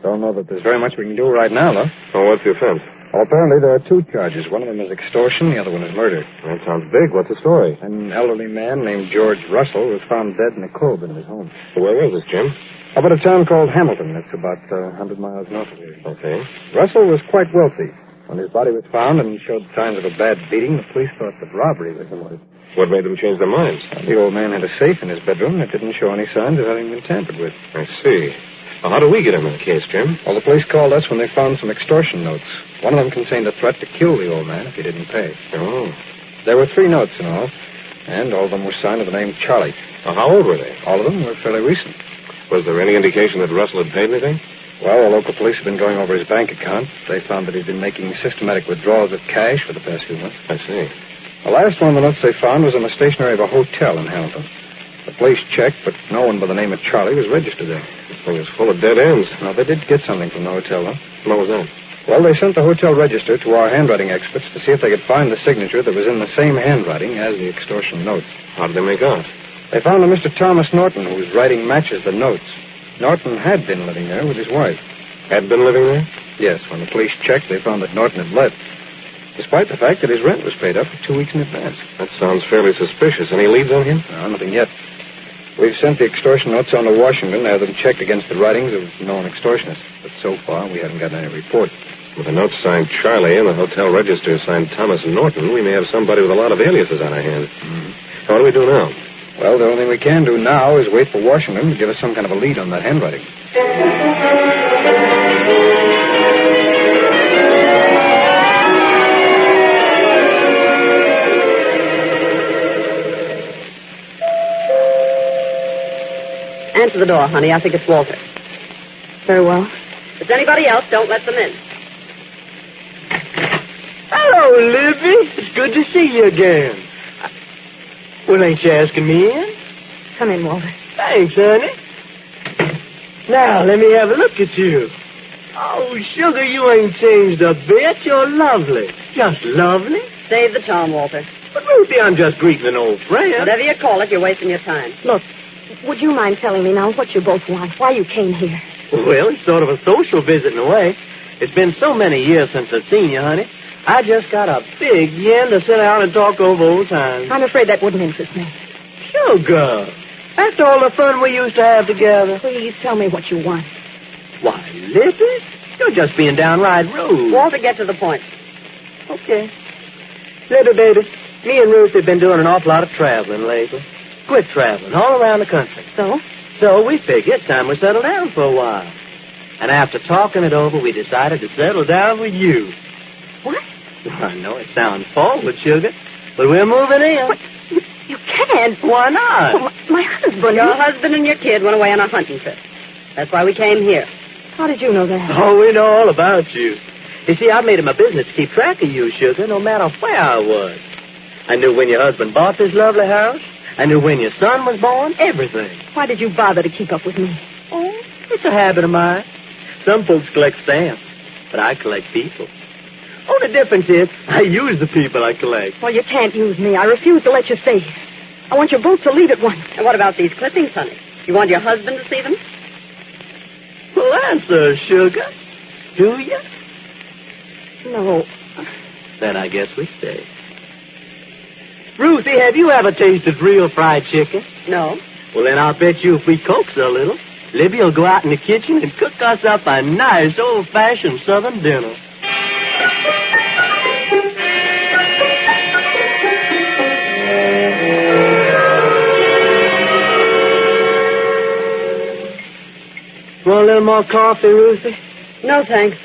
don't know that there's very much we can do right now, though. Oh, what's the offense? Well, apparently there are two charges. One of them is extortion, the other one is murder. That sounds big. What's the story? An elderly man named George Russell was found dead in a cove in his home. So where was this, Jim? About a town called Hamilton. It's about 100 miles north of here. Okay. Russell was quite wealthy. When his body was found and showed signs of a bad beating, the police thought that robbery was the motive. What made them change their minds? The old man had a safe in his bedroom that didn't show any signs of having been tampered with. I see. Well, how do we get him in the case, Jim? Well, the police called us when they found some extortion notes. One of them contained a threat to kill the old man if he didn't pay. Oh. There were 3 notes in all, and all of them were signed with the name Charlie. Well, how old were they? All of them were fairly recent. Was there any indication that Russell had paid anything? Well, the local police have been going over his bank account. They found that he'd been making systematic withdrawals of cash for the past few months. I see. The last one of the notes they found was in the stationery of a hotel in Hamilton. The police checked, but no one by the name of Charlie was registered there. This thing is full of dead ends. No, they did get something from the hotel, though. What was that? Well, they sent the hotel register to our handwriting experts to see if they could find the signature that was in the same handwriting as the extortion notes. How did they make out? They found a Mr. Thomas Norton whose writing matches the notes. Norton had been living there with his wife. Had been living there? Yes, when the police checked, they found that Norton had left, despite the fact that his rent was paid up for 2 weeks in advance. That sounds fairly suspicious. Any leads on him? No, nothing yet. We've sent the extortion notes on to Washington to have them checked against the writings of known extortionists. But so far, we haven't gotten any report. With a note signed Charlie and the hotel register signed Thomas Norton, we may have somebody with a lot of aliases on our hands. Mm-hmm. So what do we do now? Well, the only thing we can do now is wait for Washington to give us some kind of a lead on that handwriting. Answer the door, honey. I think it's Walter. Very well. If it's anybody else, don't let them in. Hello, Libby. It's good to see you again. Well, ain't you asking me in? Come in, Walter. Thanks, honey. Now, let me have a look at you. Oh, sugar, you ain't changed a bit. You're lovely. Just lovely. Save the tone, Walter. But, Ruthie, I'm just greeting an old friend. Whatever you call it, you're wasting your time. Look, would you mind telling me now what you both want, why you came here? Well, it's sort of a social visit in a way. It's been so many years since I've seen you, honey. I just got a big yen to sit down and talk over old times. I'm afraid that wouldn't interest me. Sugar, after all the fun we used to have together. Please tell me what you want. Why, Libby, you're just being downright rude. Walter, get to the point. Okay. Libby, baby, me and Ruth have been doing an awful lot of traveling lately. Quit traveling all around the country. So? So we figured it's time we settle down for a while. And after talking it over, we decided to settle down with you. What? I know it sounds forward, Sugar, but we're moving in. What? You can't. Why not? Well, my husband. Your husband and your kid went away on a hunting trip. That's why we came here. How did you know that? Oh, we know all about you. You see, I made it my business to keep track of you, Sugar, no matter where I was. I knew when your husband bought this lovely house. I knew when your son was born. Everything. Why did you bother to keep up with me? Oh, it's a habit of mine. Some folks collect stamps, but I collect people. Oh, the difference is I use the people I collect. Well, you can't use me. I refuse to let you stay here. I want you both to leave at once. And what about these clippings, honey? You want your husband to see them? Well, answer, Sugar. Do you? No. Then I guess we stay. Ruthie, have you ever tasted real fried chicken? No. Well, then I'll bet you if we coax her a little, Libby will go out in the kitchen and cook us up a nice old-fashioned Southern dinner. Want a little more coffee, Ruthie? No, thanks.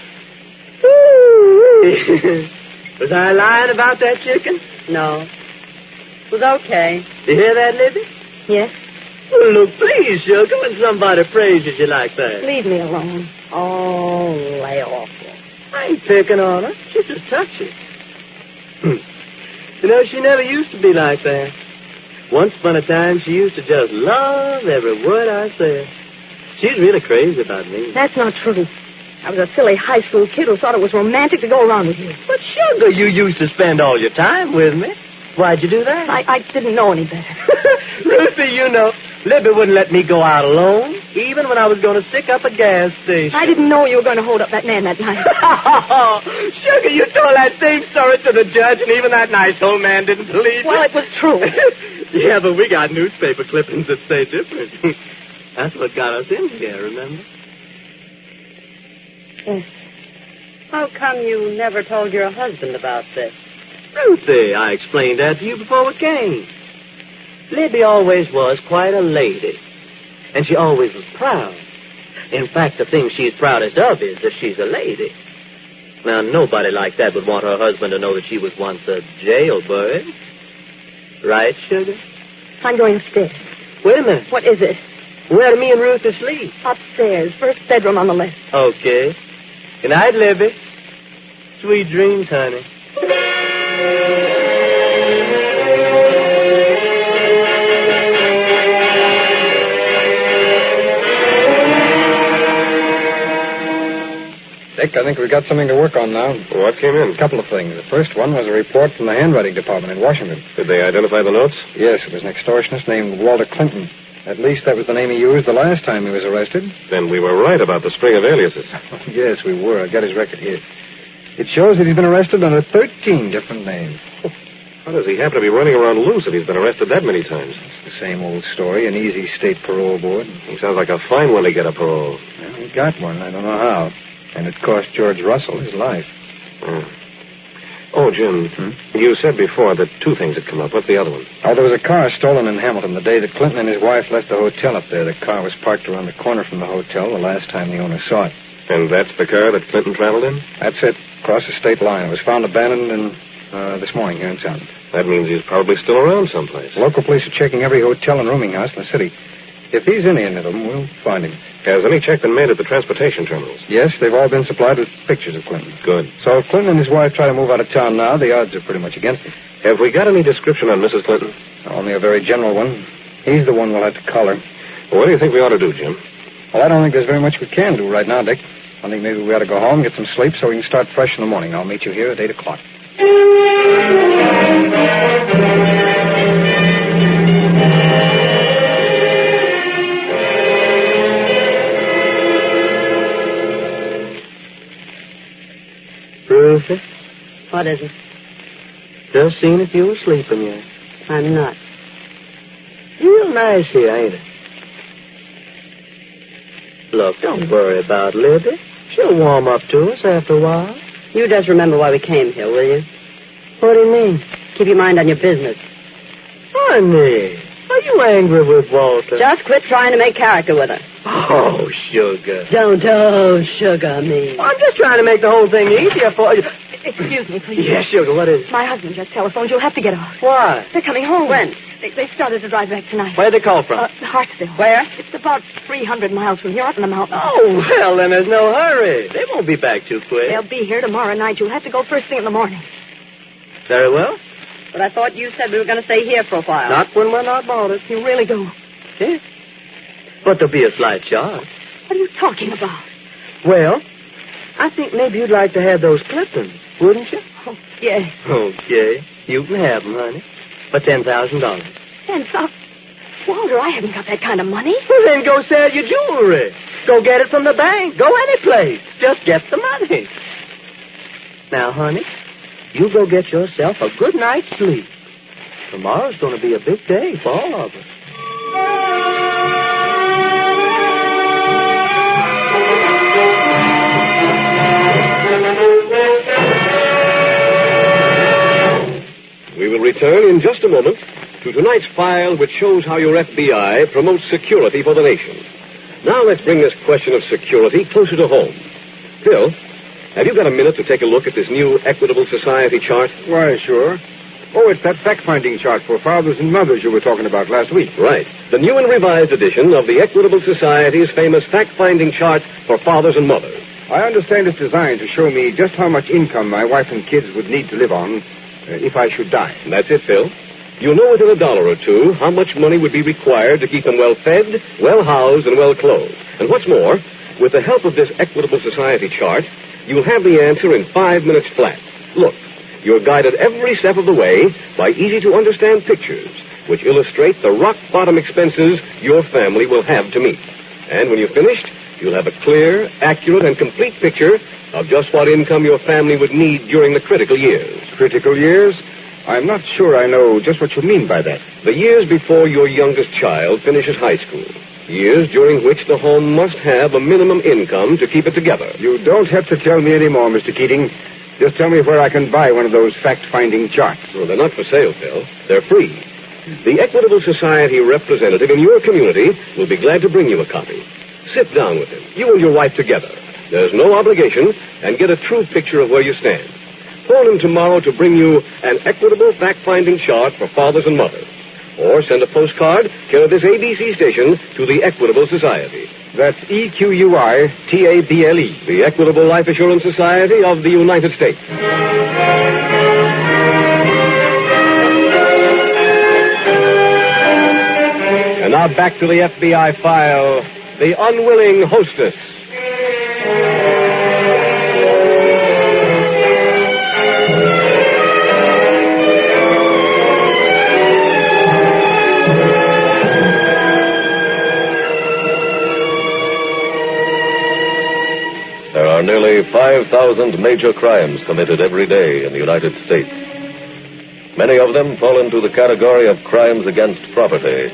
Was I lying about that chicken? No. It was okay. You hear that, Libby? Yes. Well, look, please, Sugar, when somebody praises you like that. Leave me alone. Oh, lay off. I ain't picking on her. She's just touchy. You know, she never used to be like that. Once upon a time, she used to just love every word I said. She's really crazy about me. That's not true. I was a silly high school kid who thought it was romantic to go around with you. But, Sugar, you used to spend all your time with me. Why'd you do that? I didn't know any better. Ruthie, you know, Libby wouldn't let me go out alone, even when I was going to stick up a gas station. I didn't know you were going to hold up that man that night. Sugar, you told that same story to the judge, and even that nice old man didn't believe Well, it was true. Yeah, but we got newspaper clippings that say different. That's what got us in here, remember? Yes. How come you never told your husband about this? Ruthie, I explained that to you before we came. Libby always was quite a lady. And she always was proud. In fact, the thing she's proudest of is that she's a lady. Now, nobody like that would want her husband to know that she was once a jailbird. Right, Sugar? I'm going upstairs. Wait a minute. What is it? Where do me and Ruth sleep? Upstairs. First bedroom on the left. Okay. Good night, Libby. Sweet dreams, honey. Dick, I think we've got something to work on now. What came in? A couple of things. The first one was a report from the handwriting department in Washington. Did they identify the notes? Yes, it was an extortionist named Walter Clinton. At least that was the name he used the last time he was arrested. Then we were right about the string of aliases. Yes, we were. I've got his record here. It shows that he's been arrested under 13 different names. How does he happen to be running around loose if he's been arrested that many times? It's the same old story, an easy state parole board. He sounds like a fine one to get a parole. Well, he got one. I don't know how. And it cost George Russell his life. Oh, Jim, you said before that two things had come up. What's the other one? Oh, there was a car stolen in Hamilton the day that Clinton and his wife left the hotel up there. The car was parked around the corner from the hotel the last time the owner saw it. And that's the car that Clinton traveled in? That's it. Across the state line. It was found abandoned this morning here in town. That means he's probably still around someplace. Local police are checking every hotel and rooming house in the city. If he's in any of them, we'll find him. Has any check been made at the transportation terminals? Yes, they've all been supplied with pictures of Clinton. Good. So if Clinton and his wife try to move out of town now, the odds are pretty much against them. Have we got any description on Mrs. Clinton? Only a very general one. He's the one we'll have to collar. Well, what do you think we ought to do, Jim? Well, I don't think there's very much we can do right now, Dick. I think maybe we ought to go home, get some sleep, so we can start fresh in the morning. I'll meet you here at 8 o'clock. What is it? Just seeing if you were sleeping yet. I'm not. Real nice here, ain't it? Look, don't worry about Libby. She'll warm up to us after a while. You just remember why we came here, will you? What do you mean? Keep your mind on your business. Honey, are you angry with Walter? Just quit trying to make character with her. Oh, sugar. Don't sugar me. I'm just trying to make the whole thing easier for you. Excuse me, please. Yeah, sugar, what is it? My husband just telephoned. You'll have to get off. Why? They're coming home. When? They started to drive back tonight. Where'd they call from? Hartsville. Where? It's about 300 miles from here, up in the mountains. Oh, well, then there's no hurry. They won't be back too quick. They'll be here tomorrow night. You'll have to go first thing in the morning. Very well. But I thought you said we were going to stay here for a while. Not when we're not bothered. You really do? Yeah. But there'll be a slight charge. What are you talking about? Well, I think maybe you'd like to have those Cliftons, wouldn't you? Oh, yes. Okay. You can have them, honey. For $10,000. $10,000? Walter, I haven't got that kind of money. Well, then go sell your jewelry. Go get it from the bank. Go any place. Just get the money. Now, honey, you go get yourself a good night's sleep. Tomorrow's going to be a big day for all of us. We will return in just a moment to tonight's file, which shows how your FBI promotes security for the nation. Now let's bring this question of security closer to home. Phil, have you got a minute to take a look at this new Equitable Society chart? Why, sure. Oh, it's that fact-finding chart for fathers and mothers you were talking about last week. Right. The new and revised edition of the Equitable Society's famous fact-finding chart for fathers and mothers. I understand it's designed to show me just how much income my wife and kids would need to live on if I should die. That's it, Phil. You'll know within $1 or $2 how much money would be required to keep them well-fed, well-housed, and well-clothed. And what's more, with the help of this Equitable Society chart, you'll have the answer in 5 minutes flat. Look, you're guided every step of the way by easy-to-understand pictures, which illustrate the rock-bottom expenses your family will have to meet. And when you're finished, you'll have a clear, accurate, and complete picture of just what income your family would need during the critical years. Critical years? I'm not sure I know just what you mean by that. The years before your youngest child finishes high school. Years during which the home must have a minimum income to keep it together. You don't have to tell me any more, Mr. Keating. Just tell me where I can buy one of those fact-finding charts. Well, they're not for sale, Phil. They're free. The Equitable Society representative in your community will be glad to bring you a copy. Sit down with him, you and your wife together. There's no obligation, and get a true picture of where you stand. Phone him tomorrow to bring you an Equitable fact-finding chart for fathers and mothers. Or send a postcard care of this ABC station to the Equitable Society. That's EQUITABLE. The Equitable Life Assurance Society of the United States. And now back to the FBI file, The Unwilling Hostess. There are nearly 5,000 major crimes committed every day in the United States. Many of them fall into the category of crimes against property.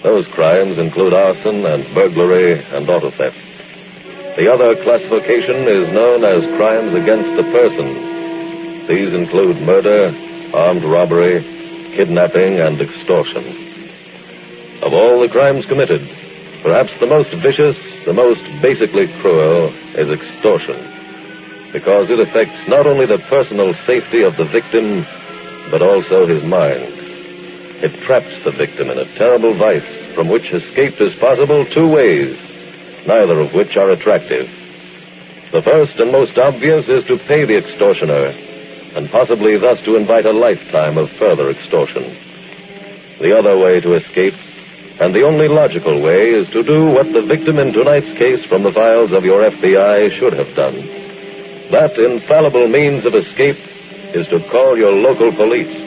Those crimes include arson and burglary and auto theft. The other classification is known as crimes against the person. These include murder, armed robbery, kidnapping, and extortion. Of all the crimes committed, perhaps the most vicious, the most basically cruel, is extortion, because it affects not only the personal safety of the victim, but also his mind. It traps the victim in a terrible vice from which escape is possible 2 ways, neither of which are attractive. The first and most obvious is to pay the extortioner, and possibly thus to invite a lifetime of further extortion. The other way to escape, and the only logical way, is to do what the victim in tonight's case from the files of your FBI should have done. That infallible means of escape is to call your local police.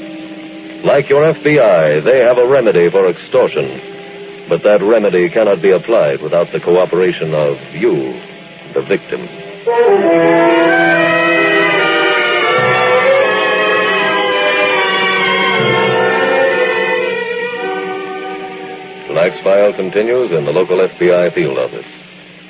Like your FBI, they have a remedy for extortion, but that remedy cannot be applied without the cooperation of you, the victim. Tonight's file continues in the local FBI field office.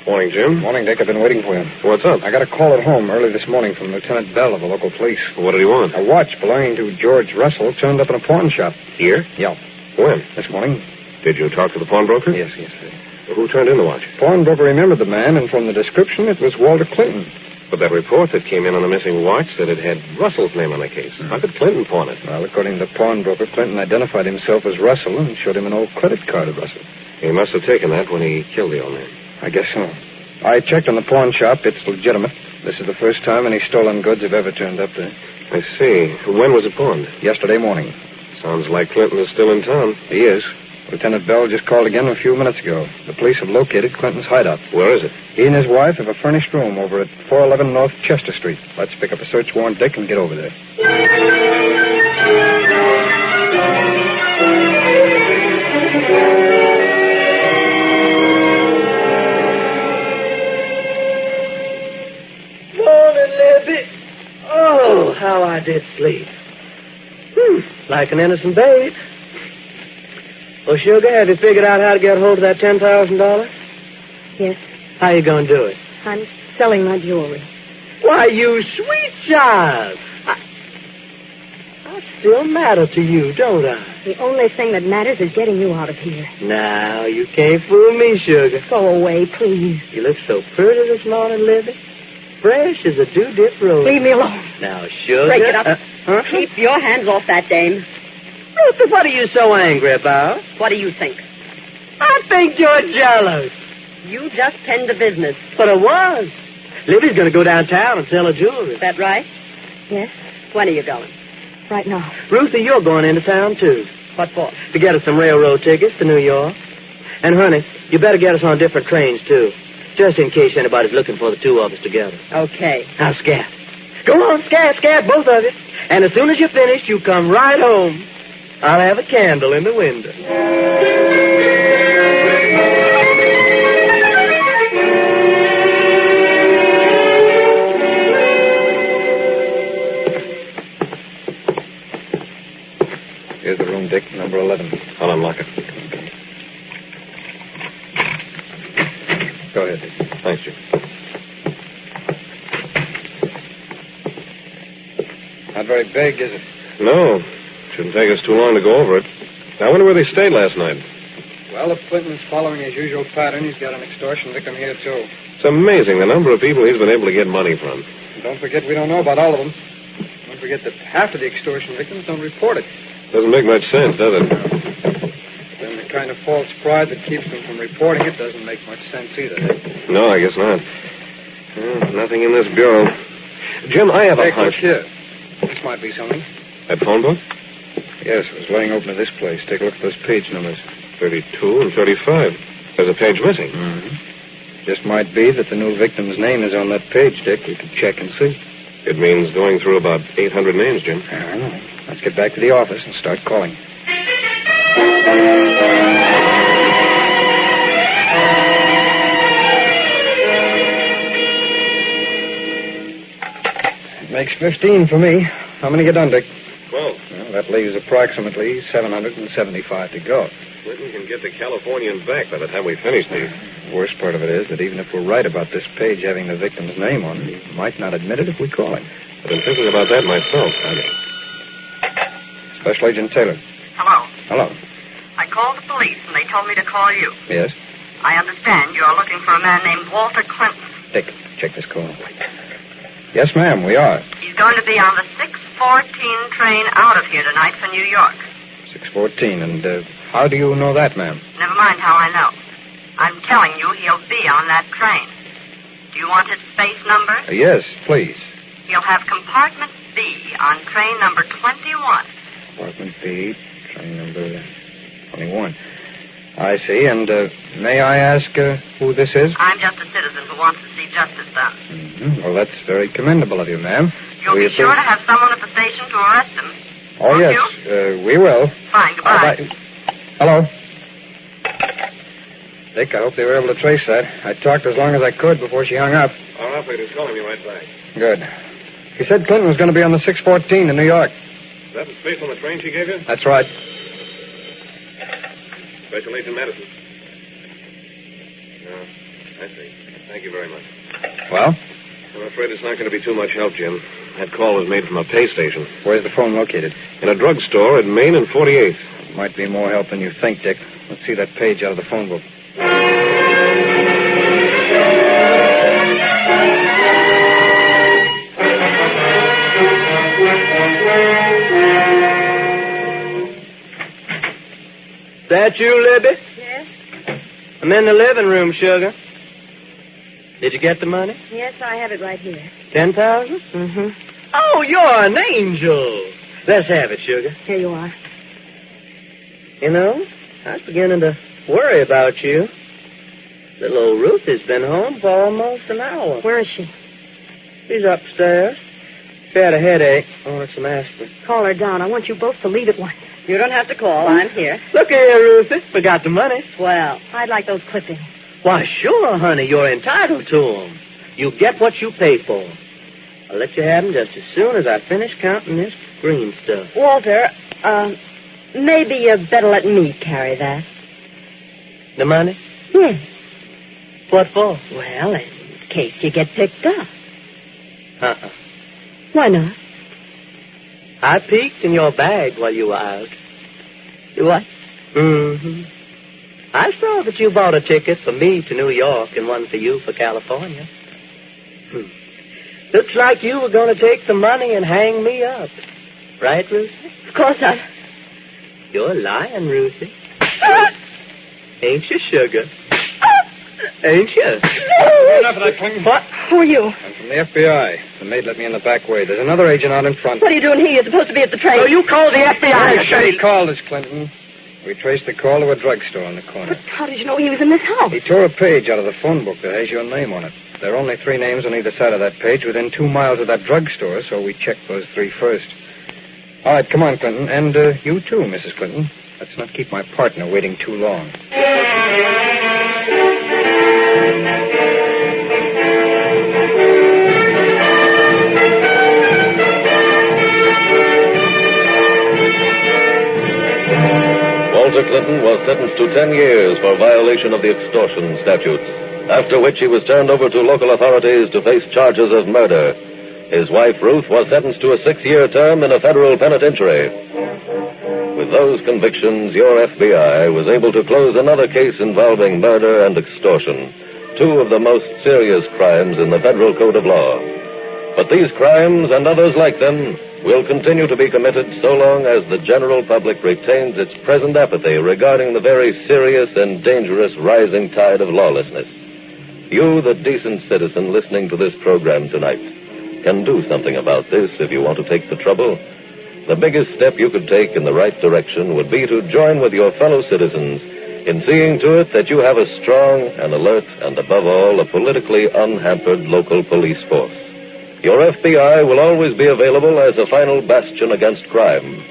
Morning, Jim. Morning, Dick. I've been waiting for you. What's up? I got a call at home early this morning from Lieutenant Bell of the local police. What did he want? A watch belonging to George Russell turned up in a pawn shop. Here? Yeah. When? This morning. Did you talk to the pawnbroker? Yes. Who turned in the watch? Pawnbroker remembered the man, and from the description, it was Walter Clinton. But that report that came in on the missing watch said it had Russell's name on the case. How could Clinton pawn it? Well, according to the pawnbroker, Clinton identified himself as Russell and showed him an old credit card of Russell. He must have taken that when he killed the old man. I guess so. I checked on the pawn shop. It's legitimate. This is the first time any stolen goods have ever turned up there. I see. When was it pawned? Yesterday morning. Sounds like Clinton is still in town. He is. Lieutenant Bell just called again a few minutes ago. The police have located Clinton's hideout. Where is it? He and his wife have a furnished room over at 411 North Chester Street. Let's pick up a search warrant, Dick, and get over there. Morning, Libby. Oh, how I did sleep. Like an innocent babe. Well, Sugar, have you figured out how to get hold of that $10,000? Yes. How you going to do it? I'm selling my jewelry. Why, you sweet child. I still matter to you, don't I? The only thing that matters is getting you out of here. Now, you can't fool me, Sugar. Go away, please. You look so pretty this morning, Libby. Fresh as a dew-dip rose. Leave me alone. Now, Sugar. Break it up. Keep your hands off that dame. Ruthie, what are you so angry about? What do you think? I think you're jealous. You just tend to business. But I was. Libby's going to go downtown and sell her jewelry. Is that right? Yes. When are you going? Right now. Ruthie, you're going into town, too. What for? To get us some railroad tickets to New York. And, honey, you better get us on different trains, too. Just in case anybody's looking for the two of us together. Okay. Now, scat. Go on, scat, both of you. And as soon as you're finished, you come right home. I'll have a candle in the window. Here's the room, Dick, number 11. I'll unlock it. Go ahead, Dick. Thanks, Jim. Not very big, is it? No. Shouldn't take us too long to go over it. I wonder where they stayed last night. Well, if Clinton's following his usual pattern, he's got an extortion victim here, too. It's amazing the number of people he's been able to get money from. And don't forget, we don't know about all of them. Don't forget that half of the extortion victims don't report it. Doesn't make much sense, does it? Then the kind of false pride that keeps them from reporting it doesn't make much sense either. No, I guess not. Well, nothing in this bureau. Jim, I have a hunch. Look here. This might be something. That phone book? Yes, it was laying open to this place. Take a look at those page numbers. 32 and 35. There's a page missing. Mm-hmm. Just might be that the new victim's name is on that page, Dick. We can check and see. It means going through about 800 names, Jim. I know. Let's get back to the office and start calling. It makes 15 for me. How many get done, Dick? 12. Well, that leaves approximately 775 to go. Clinton can get the Californian back by the time we finish these. The worst part of it is that even if we're right about this page having the victim's name on it, he might not admit it if we call him. I've been thinking about that myself, honey. Special Agent Taylor. Hello. Hello. I called the police, and they told me to call you. Yes? I understand you're looking for a man named Walter Clinton. Dick, check this call. Yes, ma'am, we are. He's going to be on the 6:14 train out of here tonight for New York. 6:14, and how do you know that, ma'am? Never mind how I know. I'm telling you he'll be on that train. Do you want his space number? Yes, please. He'll have compartment B on train number 21. Compartment B, train number 21. I see, and may I ask who this is? I'm just a citizen who wants to see justice done. Mm-hmm. Well, that's very commendable of you, ma'am. You'll be sure to have someone at the station to arrest him. Oh, Won't yes, you? We will. Fine, goodbye. Hello? Dick, I hope they were able to trace that. I talked as long as I could before she hung up. Our operator's calling me right back. Good. He said Clinton was going to be on the 6:14 in New York. Is that the space on the train she gave you? That's right. Special Agent Madison. No, I see. Thank you very much. Well? I'm afraid it's not going to be too much help, Jim. That call was made from a pay station. Where's the phone located? In a drugstore at Main and 48th. Might be more help than you think, Dick. Let's see that page out of the phone book. That you, Libby? Yes? I'm in the living room, sugar. Did you get the money? Yes, I have it right here. 10,000? Mm-hmm. Oh, you're an angel. Let's have it, sugar. Here you are. You know, I was beginning to worry about you. Little old Ruthie's been home for almost an hour. Where is she? She's upstairs. She had a headache. I wanted some aspirin. Call her down. I want you both to leave at once. You don't have to call. I'm here. Look here, Ruthie. We got the money. Well, I'd like those clippings. Why, sure, honey. You're entitled to them. You get what you pay for. I'll let you have them just as soon as I finish counting this green stuff. Walter, maybe you better let me carry that. The money? Yes. What for? Well, in case you get picked up. Uh-uh. Why not? I peeked in your bag while you were out. You what? Mm-hmm. I saw that you bought a ticket for me to New York and one for you for California. Looks like you were going to take the money and hang me up. Right, Ruthie? Of course not. You're lying, Ruthie. Ain't you, sugar? Ain't you? Enough of that, Clinton. What? Who are you? I'm from the FBI. The maid let me in the back way. There's another agent out in front. What are you doing here? You're supposed to be at the train. So you called the FBI? I said he called us, Clinton. We traced the call to a drugstore on the corner. But how did you know he was in this house? He tore a page out of the phone book that has your name on it. There are only 3 names on either side of that page within 2 miles of that drugstore, so we checked those 3 first. All right, come on, Clinton. And you too, Mrs. Clinton. Let's not keep my partner waiting too long. Walter Clinton was sentenced to 10 years for violation of the extortion statutes, after which he was turned over to local authorities to face charges of murder. His wife, Ruth, was sentenced to a 6-year term in a federal penitentiary. With those convictions, your FBI was able to close another case involving murder and extortion, 2 of the most serious crimes in the federal code of law. But these crimes and others like them will continue to be committed so long as the general public retains its present apathy regarding the very serious and dangerous rising tide of lawlessness. You, the decent citizen listening to this program tonight, can do something about this if you want to take the trouble. The biggest step you could take in the right direction would be to join with your fellow citizens in seeing to it that you have a strong and alert and, above all, a politically unhampered local police force. Your FBI will always be available as a final bastion against crime.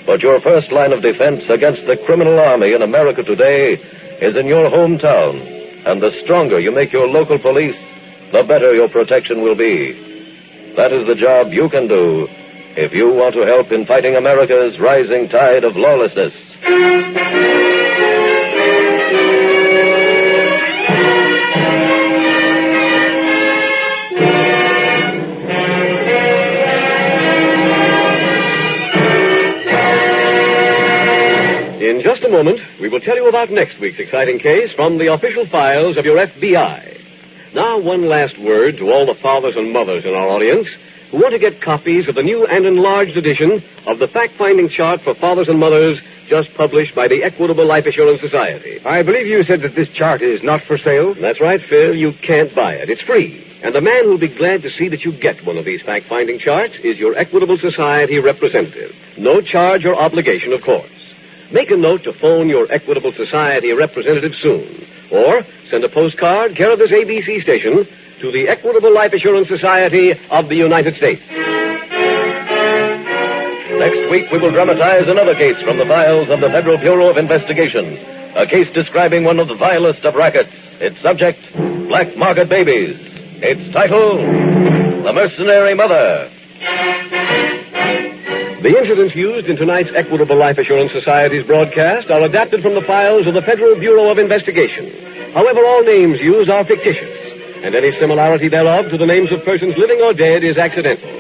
But your first line of defense against the criminal army in America today is in your hometown. And the stronger you make your local police, the better your protection will be. That is the job you can do if you want to help in fighting America's rising tide of lawlessness. In just a moment, we will tell you about next week's exciting case from the official files of your FBI. Now, one last word to all the fathers and mothers in our audience who want to get copies of the new and enlarged edition of the fact-finding chart for fathers and mothers just published by the Equitable Life Assurance Society. I believe you said that this chart is not for sale? That's right, Phil. You can't buy it. It's free. And the man who'll be glad to see that you get one of these fact-finding charts is your Equitable Society representative. No charge or obligation, of course. Make a note to phone your Equitable Society representative soon. Or send a postcard, care of this ABC station, to the Equitable Life Assurance Society of the United States. Next week, we will dramatize another case from the files of the Federal Bureau of Investigation. A case describing one of the vilest of rackets. Its subject, black market babies. Its title, The Mercenary Mother. The incidents used in tonight's Equitable Life Assurance Society's broadcast are adapted from the files of the Federal Bureau of Investigation. However, all names used are fictitious, and any similarity thereof to the names of persons living or dead is accidental.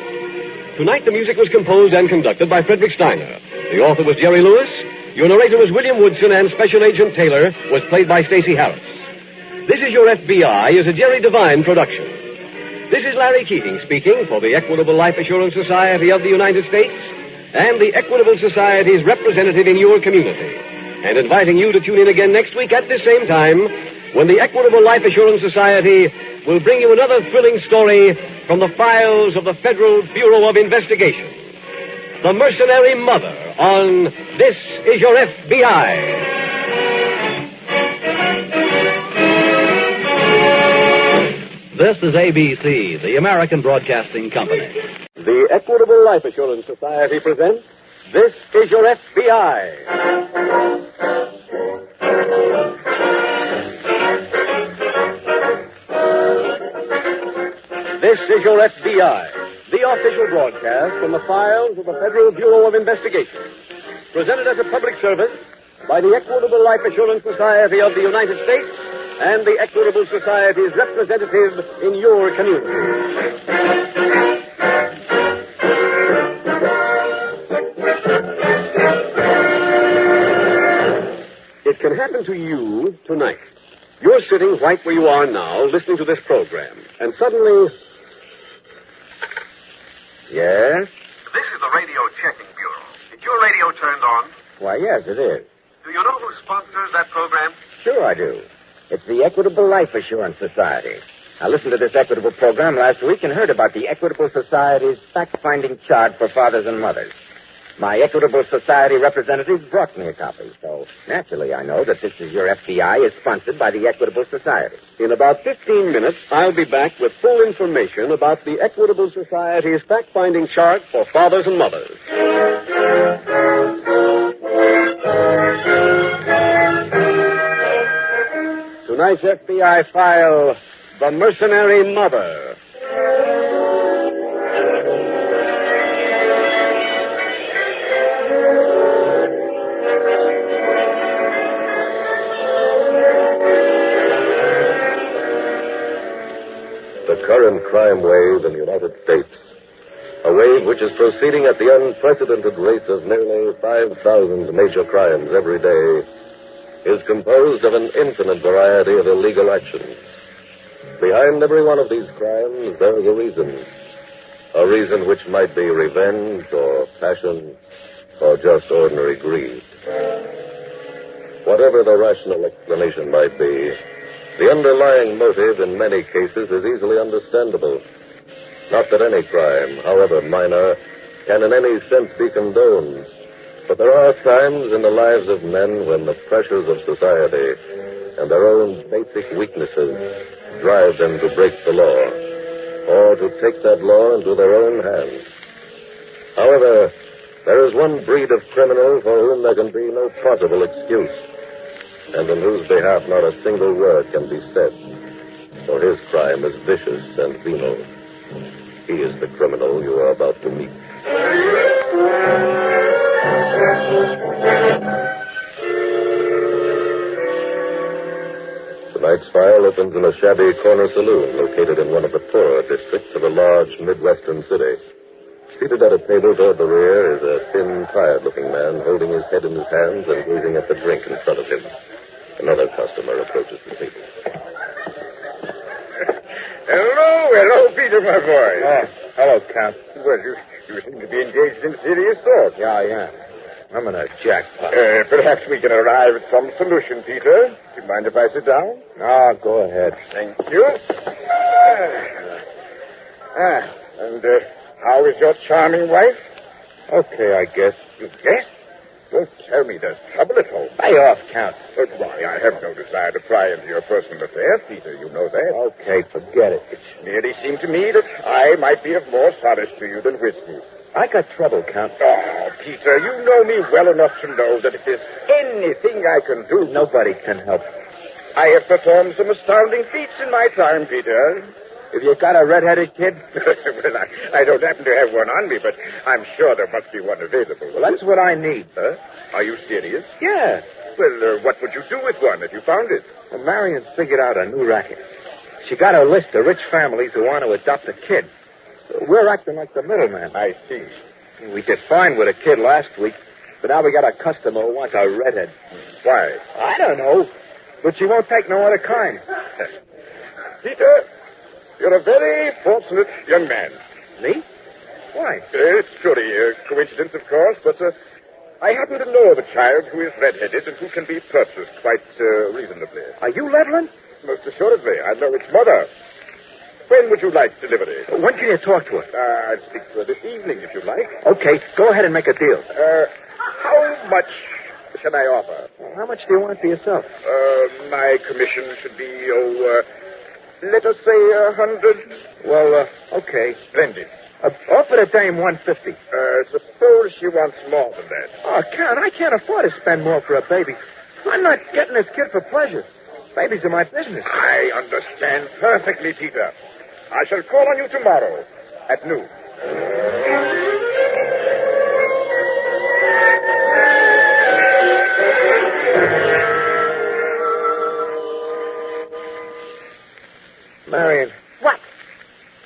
Tonight, the music was composed and conducted by Frederick Steiner. The author was Jerry Lewis. Your narrator was William Woodson, and Special Agent Taylor was played by Stacey Harris. This Is Your FBI is a Jerry Devine production. This is Larry Keating speaking for the Equitable Life Assurance Society of the United States and the Equitable Society's representative in your community, and inviting you to tune in again next week at the same time when the Equitable Life Assurance Society will bring you another thrilling story from the files of the Federal Bureau of Investigation. The Mercenary Mother on This Is Your FBI. This is ABC, the American Broadcasting Company. The Equitable Life Assurance Society presents This Is Your FBI. This is Your FBI, the official broadcast from the files of the Federal Bureau of Investigation. Presented as a public service by the Equitable Life Assurance Society of the United States and the Equitable Society's representative in your community. It can happen to you tonight. You're sitting right where you are now, listening to this program, and suddenly... Yes? This is the Radio Checking Bureau. Is your radio turned on? Why, yes, it is. Do you know who sponsors that program? Sure I do. It's the Equitable Life Assurance Society. I listened to this Equitable program last week and heard about the Equitable Society's fact-finding chart for fathers and mothers. My Equitable Society representative brought me a copy, so naturally I know that This Is Your FBI is sponsored by the Equitable Society. In about 15 minutes, I'll be back with full information about the Equitable Society's fact-finding chart for fathers and mothers. Tonight's FBI file, The Mercenary Mother. The current crime wave in the United States, a wave which is proceeding at the unprecedented rate of nearly 5,000 major crimes every day, is composed of an infinite variety of illegal actions. Behind every one of these crimes, there is a reason which might be revenge or passion or just ordinary greed. Whatever the rational explanation might be, the underlying motive in many cases is easily understandable. Not that any crime, however minor, can in any sense be condoned. But there are times in the lives of men when the pressures of society and their own basic weaknesses drive them to break the law, or to take that law into their own hands. However, there is one breed of criminal for whom there can be no possible excuse, and in whose behalf not a single word can be said, for his crime is vicious and venal. He is the criminal you are about to meet. Tonight's file opens in a shabby corner saloon located in one of the poorer districts of a large Midwestern city. Seated at a table toward the rear is a thin, tired-looking man holding his head in his hands and gazing at the drink in front of him. Another customer approaches the table. Hello, Peter, my boy. Oh, hello, Count. Well, you seem to be engaged in serious thought. Yeah, I am. I'm in a jackpot. Perhaps we can arrive at some solution, Peter. Do you mind if I sit down? No, go ahead. Thank you. And how is your charming wife? Okay, I guess. You guess? Don't tell me there's trouble at home. Lay off, Count. Why, I have no desire to pry into your personal affairs, Peter. You know that. Okay, forget it. It merely seemed to me that I might be of more solace to you than whiskey. I got trouble, Count. Oh, Peter, you know me well enough to know that if there's anything I can do... Nobody can help. I have performed some astounding feats in my time, Peter. Have you got a red-headed kid? Well, I don't happen to have one on me, but I'm sure there must be one available. Well, that's what I need. Huh? Are you serious? Yeah. Well, what would you do with one if you found it? Well, Marion figured out a new racket. She got a list of rich families who want to adopt a kid. We're acting like the middleman. I see. We did fine with a kid last week, but now we got a customer who wants a redhead. Why? I don't know, but she won't take no other kind. Peter, you're a very fortunate young man. Me? Why? It's purely a coincidence, of course, but I happen to know of a child who is red-headed and who can be purchased quite reasonably. Are you Laden? Most assuredly. I know its mother. When would you like delivery? When can you talk to her? I'll speak to her this evening, if you like. Okay, go ahead and make a deal. How much should I offer? How much do you want for yourself? My commission should be, let us say 100. Well, okay. Splendid. Offer the dame 150. Suppose she wants more than that. Oh, Count, I can't afford to spend more for a baby. I'm not getting this kid for pleasure. Babies are my business. I understand perfectly, Peter. I shall call on you tomorrow at noon. Marion. What?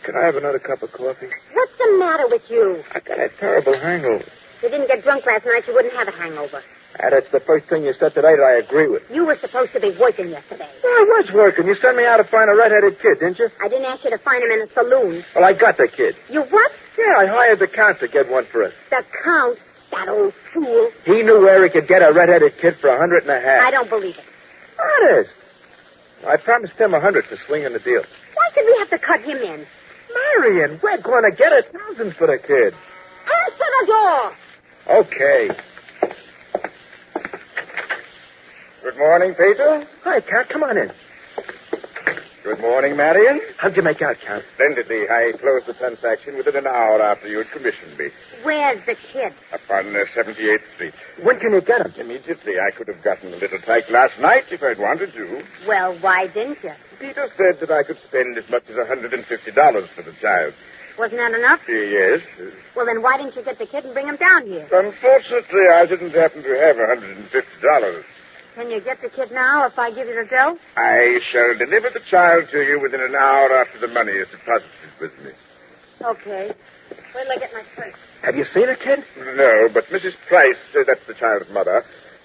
Can I have another cup of coffee? What's the matter with you? I got a terrible hangover. If you didn't get drunk last night, you wouldn't have a hangover. That's the first thing you said today that I agree with. You were supposed to be working yesterday. Well, I was working. You sent me out to find a red-headed kid, didn't you? I didn't ask you to find him in a saloon. Well, I got the kid. You what? Yeah, I hired the Count to get one for us. The Count? That old fool. He knew where he could get a red-headed kid for $150. I don't believe it. Honest. I promised him $100 for swinging the deal. Why did we have to cut him in? Marion, we're going to get $1,000 for the kid. Answer the door. Okay. Good morning, Peter. Hi, Count. Come on in. Good morning, Marion. How'd you make out, Count? Splendidly. I closed the transaction within an hour after you had commissioned me. Where's the kid? Upon 78th Street. When can you get him? Immediately. I could have gotten a little tyke last night if I'd wanted to. Well, why didn't you? Peter said that I could spend as much as $150 for the child. Wasn't that enough? Yes. Well, then why didn't you get the kid and bring him down here? Unfortunately, I didn't happen to have $150. Can you get the kid now if I give you the dough? I shall deliver the child to you within an hour after the money is deposited with me. Okay. Wait till I get my purse. Have you seen a kid? No, but Mrs. Price, that's the child's mother,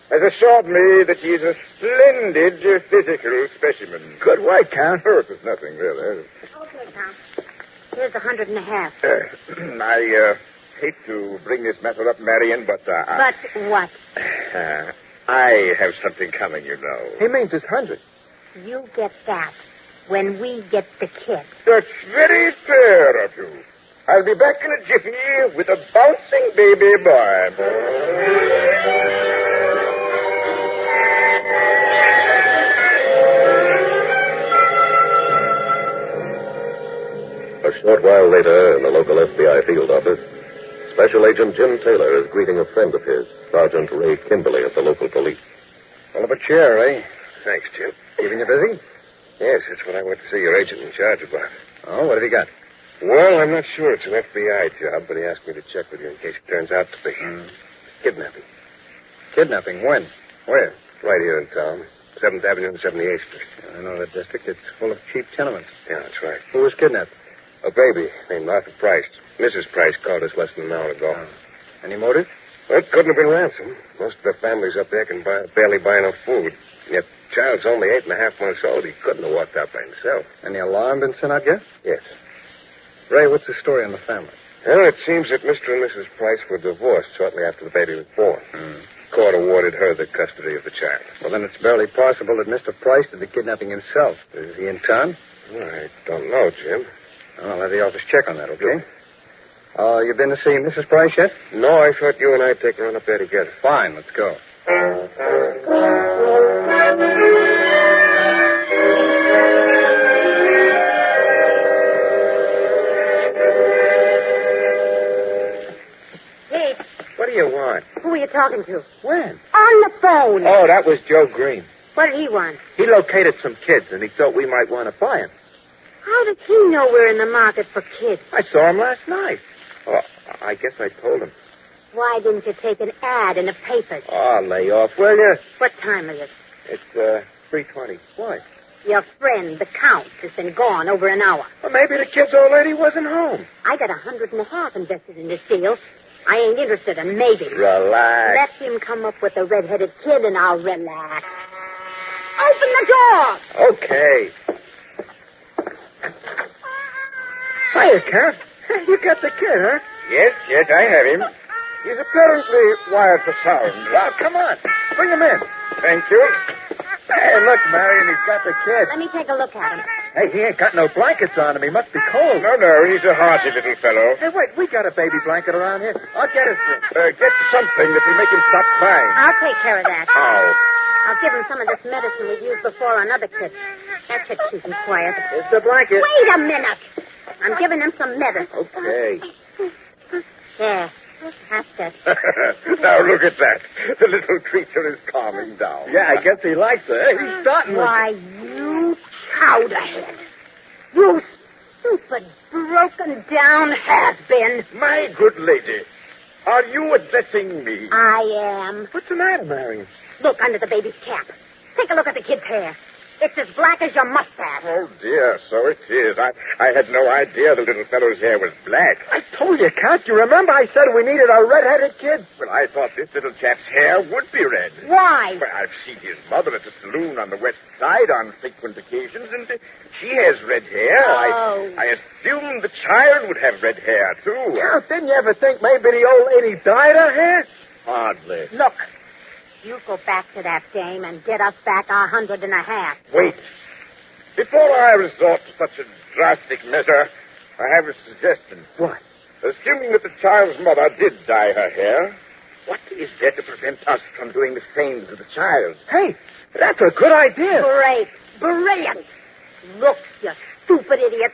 has assured me that he's a splendid physical specimen. Good work, Count. Oh, it was nothing, really. Okay, Count. Here's $150. I hate to bring this matter up, Marion, but... But what? I have something coming, you know. He means it's $100. You get that when we get the kid. That's very fair of you. I'll be back in a jiffy with a bouncing baby boy. A short while later, in the local FBI field office, Special Agent Jim Taylor is greeting a friend of his, Sergeant Ray Kimberly of the local police. Pull up a chair, Ray. Thanks, Jim. Keeping you busy? Yes, that's what I went to see your agent in charge about. Oh, what have you got? Well, I'm not sure it's an FBI job, but he asked me to check with you in case it turns out to be. Kidnapping. Kidnapping? When? Where? Right here in town. 7th Avenue and 78th Street. I know the district. It's full of cheap tenements. Yeah, that's right. Who was kidnapped? A baby named Arthur Price. Mrs. Price called us less than an hour ago. Any motive? Well, it couldn't have been ransom. Most of the families up there can barely buy enough food. Yet, child's only 8.5 months old. He couldn't have walked out by himself. Any alarm been sent out yet? Yes. Ray, what's the story on the family? Well, it seems that Mr. and Mrs. Price were divorced shortly after the baby was born. Court awarded her the custody of the child. Well, then it's barely possible that Mr. Price did the kidnapping himself. Is he in town? I don't know, Jim. I'll have the office check on that, okay? You been to see Mrs. Price yet? No, I thought you and I'd take a run up there together. Fine, let's go. Hey, What do you want? who are you talking to? When? On the phone. Oh, that was Joe Green. What did he want? He located some kids, and he thought we might want to buy them. How does he know we're in the market for kids? I saw him last night. Oh, I guess I told him. Why didn't you take an ad in the papers? Oh, lay off, will you? What time is it? It's 3:20. Why? Your friend, the Count, has been gone over an hour. Well, maybe the kid's old lady wasn't home. I got $150 invested in this deal. I ain't interested in maybe. Relax. Let him come up with a red-headed kid and I'll relax. Open the door! Okay. Hiya, Cat. You got the kid, huh? Yes, I have him. He's apparently wired for sound. Well, come on. Bring him in. Thank you. Hey, look, Marion, he's got the kid. Let me take a look at him. Hey, he ain't got no blankets on him. He must be cold. No, he's a hearty little fellow. Hey, wait, we got a baby blanket around here. I'll get it for him. Get something that will make him stop crying. I'll take care of that. How? I'll give him some of this medicine we've used before on other kids. That should keep him quiet. Here's the blanket. Wait a minute. I'm giving him some medicine. Okay. There. That's it. Now, look at that. The little creature is calming down. Yeah, I guess he likes it. He's starting Why, you powderhead. You stupid, broken-down has-been. My good lady, are you addressing me? I am. What's the matter, Marion? Look under the baby's cap. Take a look at the kid's hair. It's as black as your mustache. Oh, dear, so it is. I had no idea the little fellow's hair was black. I told you, Count. You remember I said we needed a red-headed kid? Well, I thought this little chap's hair would be red. Why? Well, I've seen his mother at the saloon on the west side on frequent occasions, and she has red hair. Oh. I assumed the child would have red hair, too. Count, didn't you ever think maybe the old lady dyed her hair? Hardly. Look, you go back to that dame and get us back our $150. Wait. Before I resort to such a drastic measure, I have a suggestion. What? Assuming that the child's mother did dye her hair, what is there to prevent us from doing the same to the child? Hey, that's a good idea. Great. Brilliant. Look, you stupid idiot.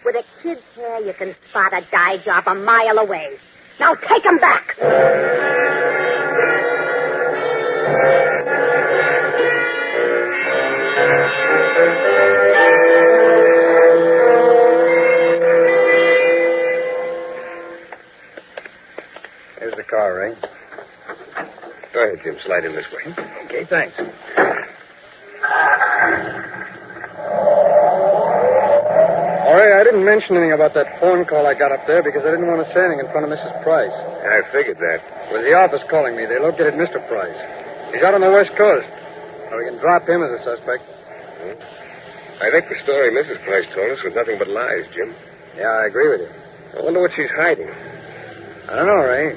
With a kid's hair, you can spot a dye job a mile away. Now take him back. Here's the car, Ray. Go ahead, Jim. Slide in this way. Okay, thanks. All right, I didn't mention anything about that phone call I got up there because I didn't want to say anything in front of Mrs. Price. I figured that. It was the office calling me. They located Mr. Price. He's out on the West Coast. So we can drop him as a suspect. I think the story Mrs. Price told us was nothing but lies, Jim. Yeah, I agree with you. I wonder what she's hiding. I don't know, Ray.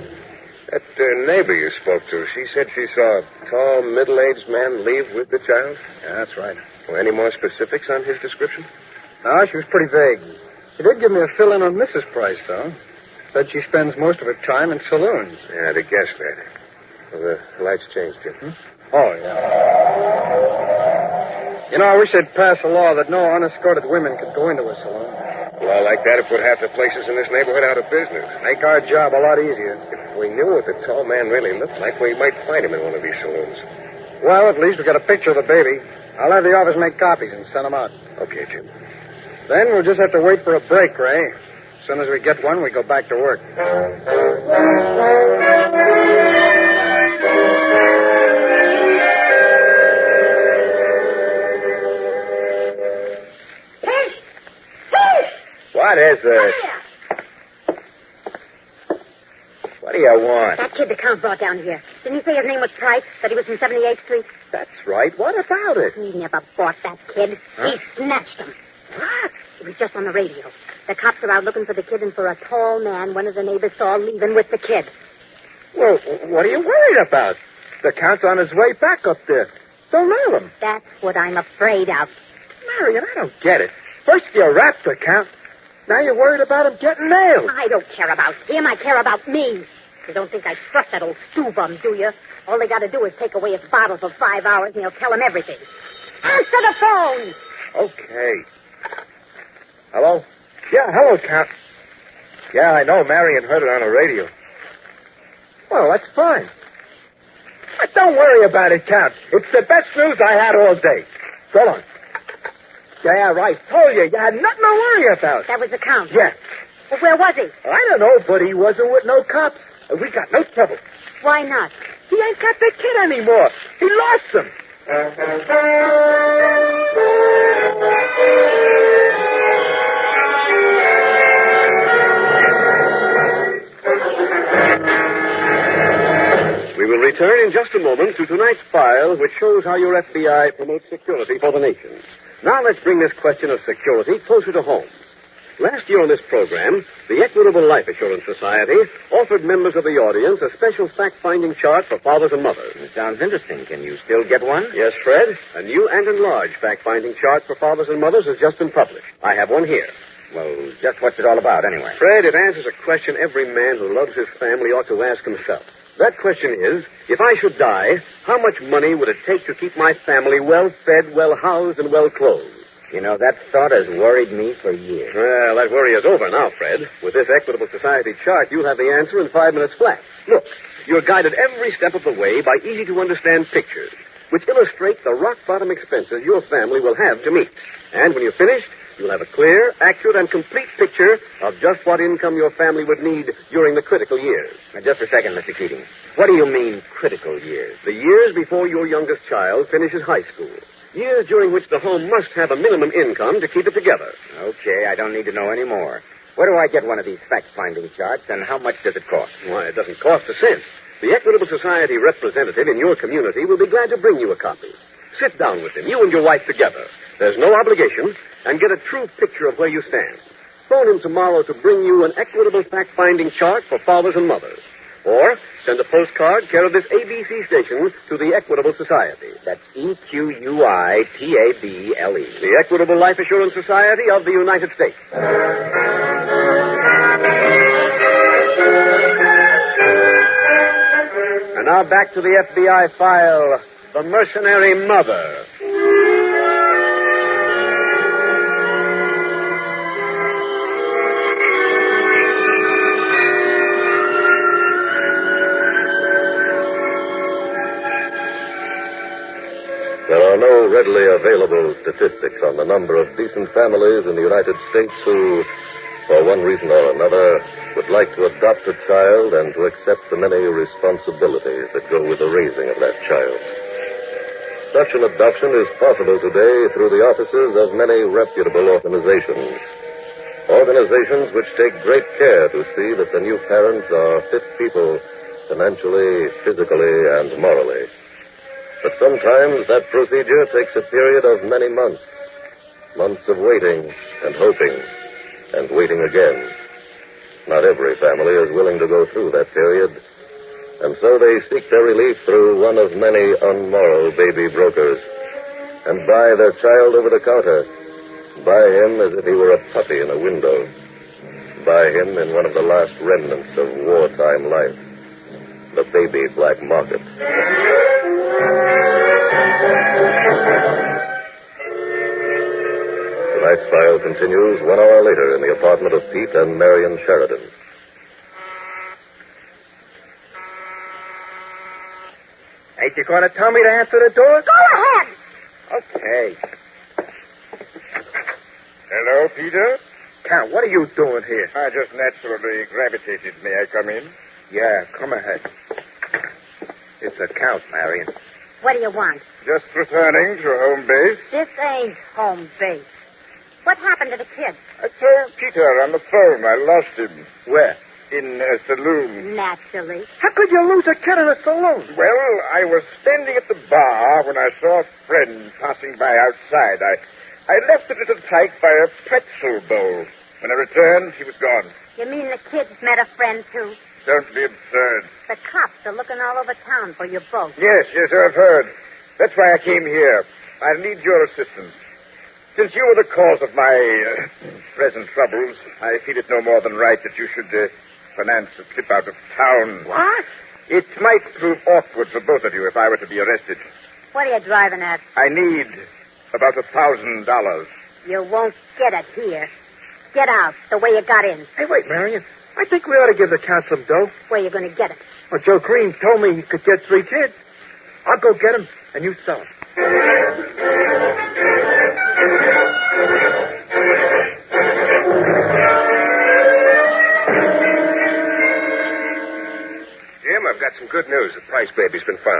That neighbor you spoke to, she said she saw a tall, middle-aged man leave with the child? Yeah, that's right. Well, any more specifics on his description? No, she was pretty vague. She did give me a fill-in on Mrs. Price, though. Said she spends most of her time in saloons. Yeah, I'd have guessed that. Well, the lights changed, Jim. Oh, yeah. You know, I wish they'd pass a law that no unescorted women could go into a saloon. A law like that would put half the places in this neighborhood out of business. Make our job a lot easier. If we knew what the tall man really looked like, we might find him in one of these saloons. Well, at least we got a picture of the baby. I'll have the office make copies and send them out. Okay, Jim. Then we'll just have to wait for a break, Ray. As soon as we get one, we go back to work. What is it? What do you want? That kid the Count brought down here. Didn't he say his name was Price? That he was from 78th Street? That's right. What about it? He never bought that kid. Huh? He snatched him. What? It was just on the radio. The cops are out looking for the kid and for a tall man one of the neighbors saw leaving with the kid. Well, what are you worried about? The Count's on his way back up there. Don't nail him. That's what I'm afraid of. Marion, I don't get it. First you wrapped the Count. Now you're worried about him getting nailed. I don't care about him. I care about me. You don't think I trust that old stew bum, do you? All they got to do is take away his bottle for 5 hours and he'll tell him everything. Answer the phone! Okay. Hello? Yeah, hello, Count. Yeah, I know. Marion heard it on the radio. Well, that's fine. Don't worry about it, Count. It's the best news I had all day. So long. There, I told you. You had nothing to worry about. That was the Count. Yeah. Well, where was he? I don't know, but he wasn't with no cops. We got no trouble. Why not? He ain't got the kid anymore. He lost him. We will return in just a moment to tonight's file, which shows how your FBI promotes security for the nation. Now let's bring this question of security closer to home. Last year on this program, the Equitable Life Assurance Society offered members of the audience a special fact-finding chart for fathers and mothers. It sounds interesting. Can you still get one? Yes, Fred. A new and enlarged fact-finding chart for fathers and mothers has just been published. I have one here. Well, just what's it all about, anyway? Fred, it answers a question every man who loves his family ought to ask himself. That question is, if I should die, how much money would it take to keep my family well-fed, well-housed, and well-clothed? You know, that thought has worried me for years. Well, that worry is over now, Fred. With this Equitable Society chart, you'll have the answer in 5 minutes flat. Look, you're guided every step of the way by easy-to-understand pictures, which illustrate the rock-bottom expenses your family will have to meet. And when you're finished, you'll have a clear, accurate, and complete picture of just what income your family would need during the critical years. Now, just a second, Mr. Keating. What do you mean, critical years? The years before your youngest child finishes high school. Years during which the home must have a minimum income to keep it together. Okay, I don't need to know any more. Where do I get one of these fact-finding charts, and how much does it cost? Why, it doesn't cost a cent. The Equitable Society representative in your community will be glad to bring you a copy. Sit down with him, you and your wife together. There's no obligation, and get a true picture of where you stand. Phone him tomorrow to bring you an Equitable fact-finding chart for fathers and mothers. Or send a postcard care of this ABC station to the Equitable Society. That's EQUITABLE. The Equitable Life Assurance Society of the United States. And now back to the FBI file, The Mercenary Mother. There are no readily available statistics on the number of decent families in the United States who, for one reason or another, would like to adopt a child and to accept the many responsibilities that go with the raising of that child. Such an adoption is possible today through the offices of many reputable organizations. Organizations which take great care to see that the new parents are fit people financially, physically, and morally. But sometimes that procedure takes a period of many months. Months of waiting and hoping and waiting again. Not every family is willing to go through that period. And so they seek their relief through one of many unmoral baby brokers and buy their child over the counter. Buy him as if he were a puppy in a window. Buy him in one of the last remnants of wartime life. The baby black market. Tonight's file continues 1 hour later in the apartment of Pete and Marion Sheridan. Ain't you going to tell me to answer the door? Go ahead. Okay. Hello, Peter? Count, what are you doing here? I just naturally gravitated. May I come in? Yeah, come ahead. It's a Count, Marion. What do you want? Just returning to home base. This ain't home base. What happened to the kid? I told Peter on the phone I lost him. Where? In a saloon. Naturally. How could you lose a kid in a saloon? Well, I was standing at the bar when I saw a friend passing by outside. I left the little tyke by a pretzel bowl. When I returned, he was gone. You mean the kid's met a friend, too? Don't be absurd. The cops are looking all over town for you both. Yes, I've heard. That's why I came here. I need your assistance. Since you are the cause of my present troubles, I feel it no more than right that you should finance a trip out of town. What? It might prove awkward for both of you if I were to be arrested. What are you driving at? I need about $1,000. You won't get it here. Get out the way you got in. Hey, wait, Marion. I think we ought to give the Count some dough. Where you going to get it? Well, Joe Green told me he could get 3 kids. I'll go get them, and you sell them.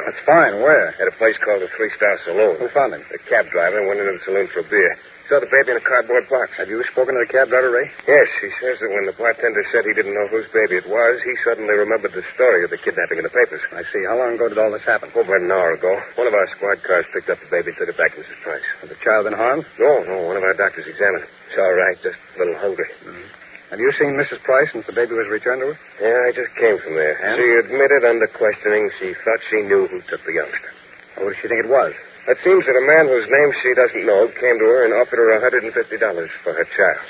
That's fine. Where? At a place called the 3-Star Saloon. Who found him? The cab driver went into the saloon for a beer. Saw the baby in a cardboard box. Have you spoken to the cab driver, Ray? Yes, he says that when the bartender said he didn't know whose baby it was, he suddenly remembered the story of the kidnapping in the papers. I see. How long ago did all this happen? Over an hour ago. One of our squad cars picked up the baby and took it back to Mrs. Price. Has the child been harmed? No. One of our doctors examined it. It's all right, just a little hungry. Mm-hmm. Have you seen Mrs. Price since the baby was returned to her? Yeah, I just came from there. And? She admitted under questioning she thought she knew who took the youngster. What does she think it was? It seems that a man whose name she doesn't know came to her and offered her $150 for her child.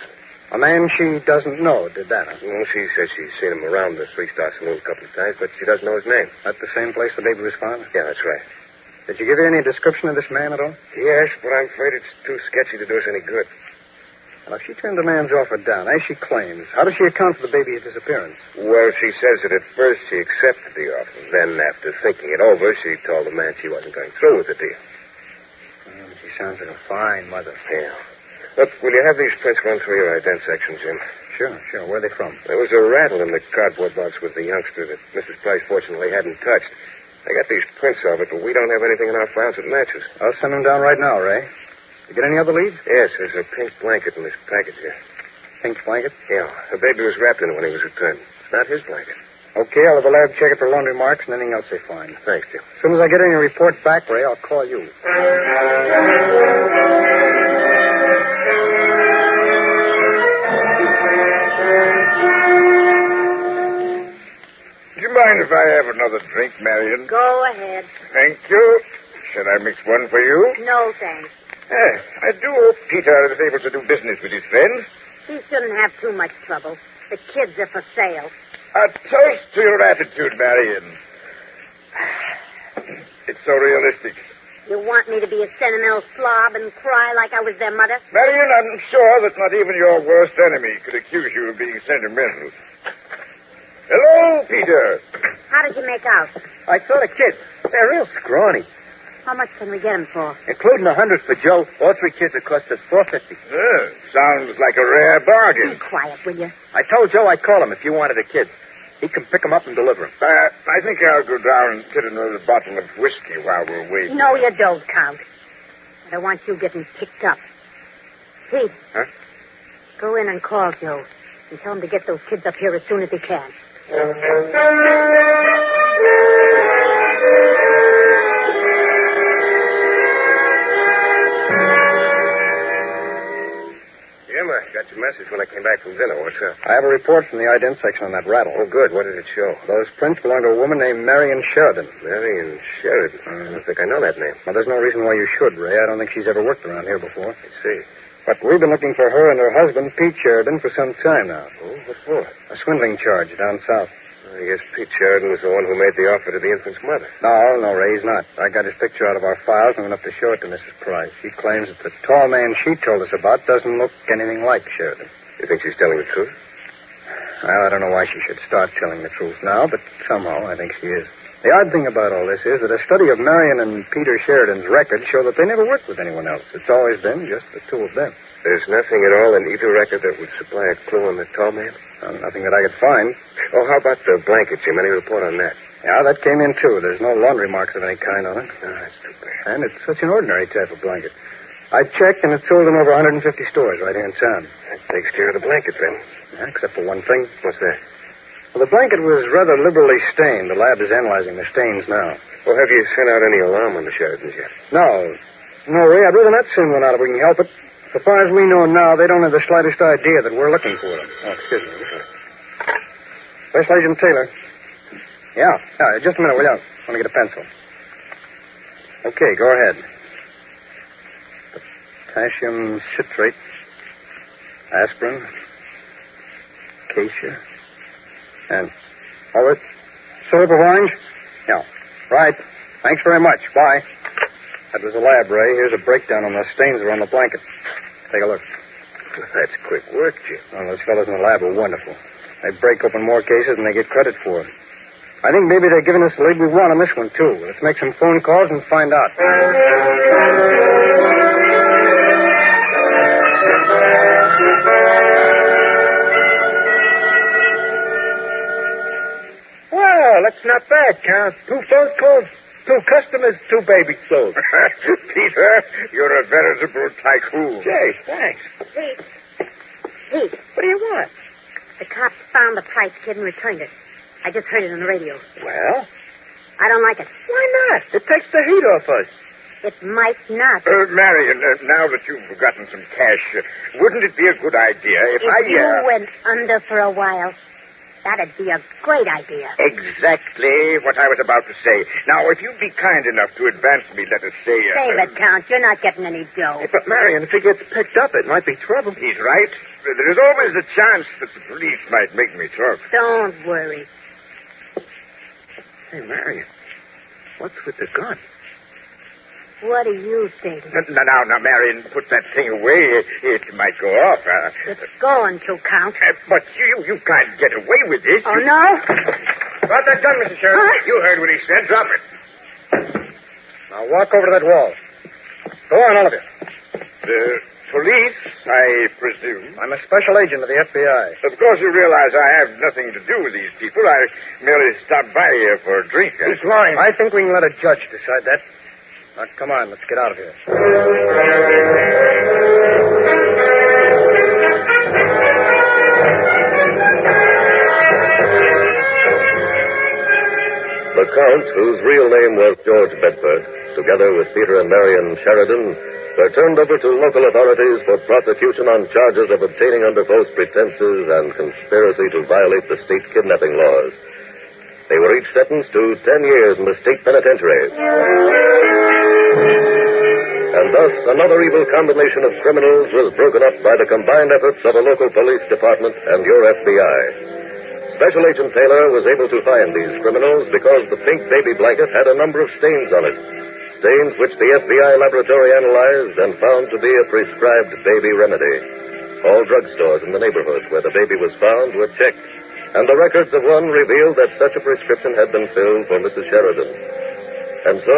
A man she doesn't know did that, huh? Well, she says she's seen him around the 3-Star Saloon a couple of times, but she doesn't know his name. That's the same place the baby was found? Yeah, that's right. Did you give her any description of this man at all? Yes, but I'm afraid it's too sketchy to do us any good. Well, if she turned the man's offer down, as she claims, how does she account for the baby's disappearance? Well, she says that at first she accepted the offer. Then, after thinking it over, she told the man she wasn't going through with the deal. She sounds like a fine mother. Yeah. Look, will you have these prints run through your ident section, Jim? Sure. Where are they from? There was a rattle in the cardboard box with the youngster that Mrs. Price fortunately hadn't touched. I got these prints of it, but we don't have anything in our files that matches. I'll send them down right now, Ray. You get any other leads? Yes, there's a pink blanket in this package here. Pink blanket? Yeah. The baby was wrapped in it when he was returned. It's not his blanket. Okay, I'll have the lab check it for laundry marks and anything else they find. Thanks, Jim. As soon as I get any report back, Ray, I'll call you. Do you mind if I have another drink, Marion? Go ahead. Thank you. Should I mix one for you? No, thanks. I do hope Peter is able to do business with his friends. He shouldn't have too much trouble. The kids are for sale. A toast to your attitude, Marion. It's so realistic. You want me to be a sentimental slob and cry like I was their mother? Marion, I'm sure that not even your worst enemy could accuse you of being sentimental. Hello, Peter. How did you make out? I saw the kids. They're real scrawny. How much can we get them for? Including $100 for Joe. All 3 kids would cost us $450. Sounds like a rare bargain. Be quiet, will you? I told Joe I'd call him if you wanted the kids. He can pick them up and deliver them. I think I'll go down and get another bottle of whiskey while we're waiting. No, you don't, Count. I don't want you getting picked up. Pete. Huh? Go in and call Joe and tell him to get those kids up here as soon as he can. Jim, I got your message when I came back from dinner. What's up? I have a report from the ident section on that rattle. Oh, good. What did it show? Those prints belong to a woman named Marion Sheridan. Marion Sheridan? I don't think I know that name. Well, there's no reason why you should, Ray. I don't think she's ever worked around here before. I see. But we've been looking for her and her husband, Pete Sheridan, for some time now. Oh, what for? A swindling charge down south. I guess Pete Sheridan was the one who made the offer to the infant's mother. No, Ray, he's not. I got his picture out of our files and went up to show it to Mrs. Price. She claims that the tall man she told us about doesn't look anything like Sheridan. You think she's telling the truth? Well, I don't know why she should start telling the truth now, but somehow I think she is. The odd thing about all this is that a study of Marion and Peter Sheridan's records show that they never worked with anyone else. It's always been just the two of them. There's nothing at all in either record that would supply a clue on the tall man? Nothing that I could find. Oh, how about the blanket, Jim? Any report on that? Yeah, that came in, too. There's no laundry marks of any kind on it. Oh, that's too bad. And it's such an ordinary type of blanket. I checked, and it's sold in over 150 stores right here in town. That takes care of the blanket, then. Yeah, except for one thing. What's that? Well, the blanket was rather liberally stained. The lab is analyzing the stains now. Well, have you sent out any alarm on the Sheridans yet? No, Ray, I'd rather not send one out if we can help it. So far as we know now, they don't have the slightest idea that we're looking for them. Oh, excuse me. Special Agent Taylor. Yeah, just a minute, will you? I want to get a pencil. Okay, go ahead. Potassium citrate, aspirin, acacia, and all it. Syrup of orange? Yeah. Right. Thanks very much. Bye. That was the lab, Ray. Here's a breakdown on the stains that are on the blanket. Take a look. That's quick work, Jim. Oh, those fellows in the lab are wonderful. They break open more cases than they get credit for. I think maybe they're giving us the lead we want on this one, too. Let's make some phone calls and find out. Well, that's not bad, Count. 2 phone calls. 2 customers, 2 baby clothes. Peter, you're a veritable tycoon. Jay, thanks. Pete, What do you want? the cops found the price kid and returned it. I just heard it on the radio. Well, I don't like it. why not? It takes the heat off us. It might not. Marion, now that you've gotten some cash, wouldn't it be a good idea if you went under for a while, that'd be a great idea. Exactly what I was about to say. Now, if you'd be kind enough to advance me, let us say... Save it, Count. You're not getting any dough. But, Marion, if he gets picked up, it might be trouble. He's right. There's always a chance that the police might make me talk. Don't worry. Hey, Marion, what's with the gun? What do you think? Now, Marion, put that thing away. It might go off. It's going to, Count. But you can't get away with this. Oh, no? Drop that gun, Mr. Sheriff. Huh? You heard what he said. Drop it. Now walk over to that wall. Go on, all of you. The police, I presume. I'm a special agent of the FBI. Of course, you realize I have nothing to do with these people. I merely stopped by here for a drink. He's lying. I think we can let a judge decide that. Now, come on, let's get out of here. The Count, whose real name was George Bedford, together with Peter and Marion Sheridan, were turned over to local authorities for prosecution on charges of obtaining under false pretenses and conspiracy to violate the state kidnapping laws. They were each sentenced to 10 years in the state penitentiary. And thus, another evil combination of criminals was broken up by the combined efforts of a local police department and your FBI. Special Agent Taylor was able to find these criminals because the pink baby blanket had a number of stains on it. Stains which the FBI laboratory analyzed and found to be a prescribed baby remedy. All drugstores in the neighborhood where the baby was found were checked, and the records of one revealed that such a prescription had been filled for Mrs. Sheridan. And so,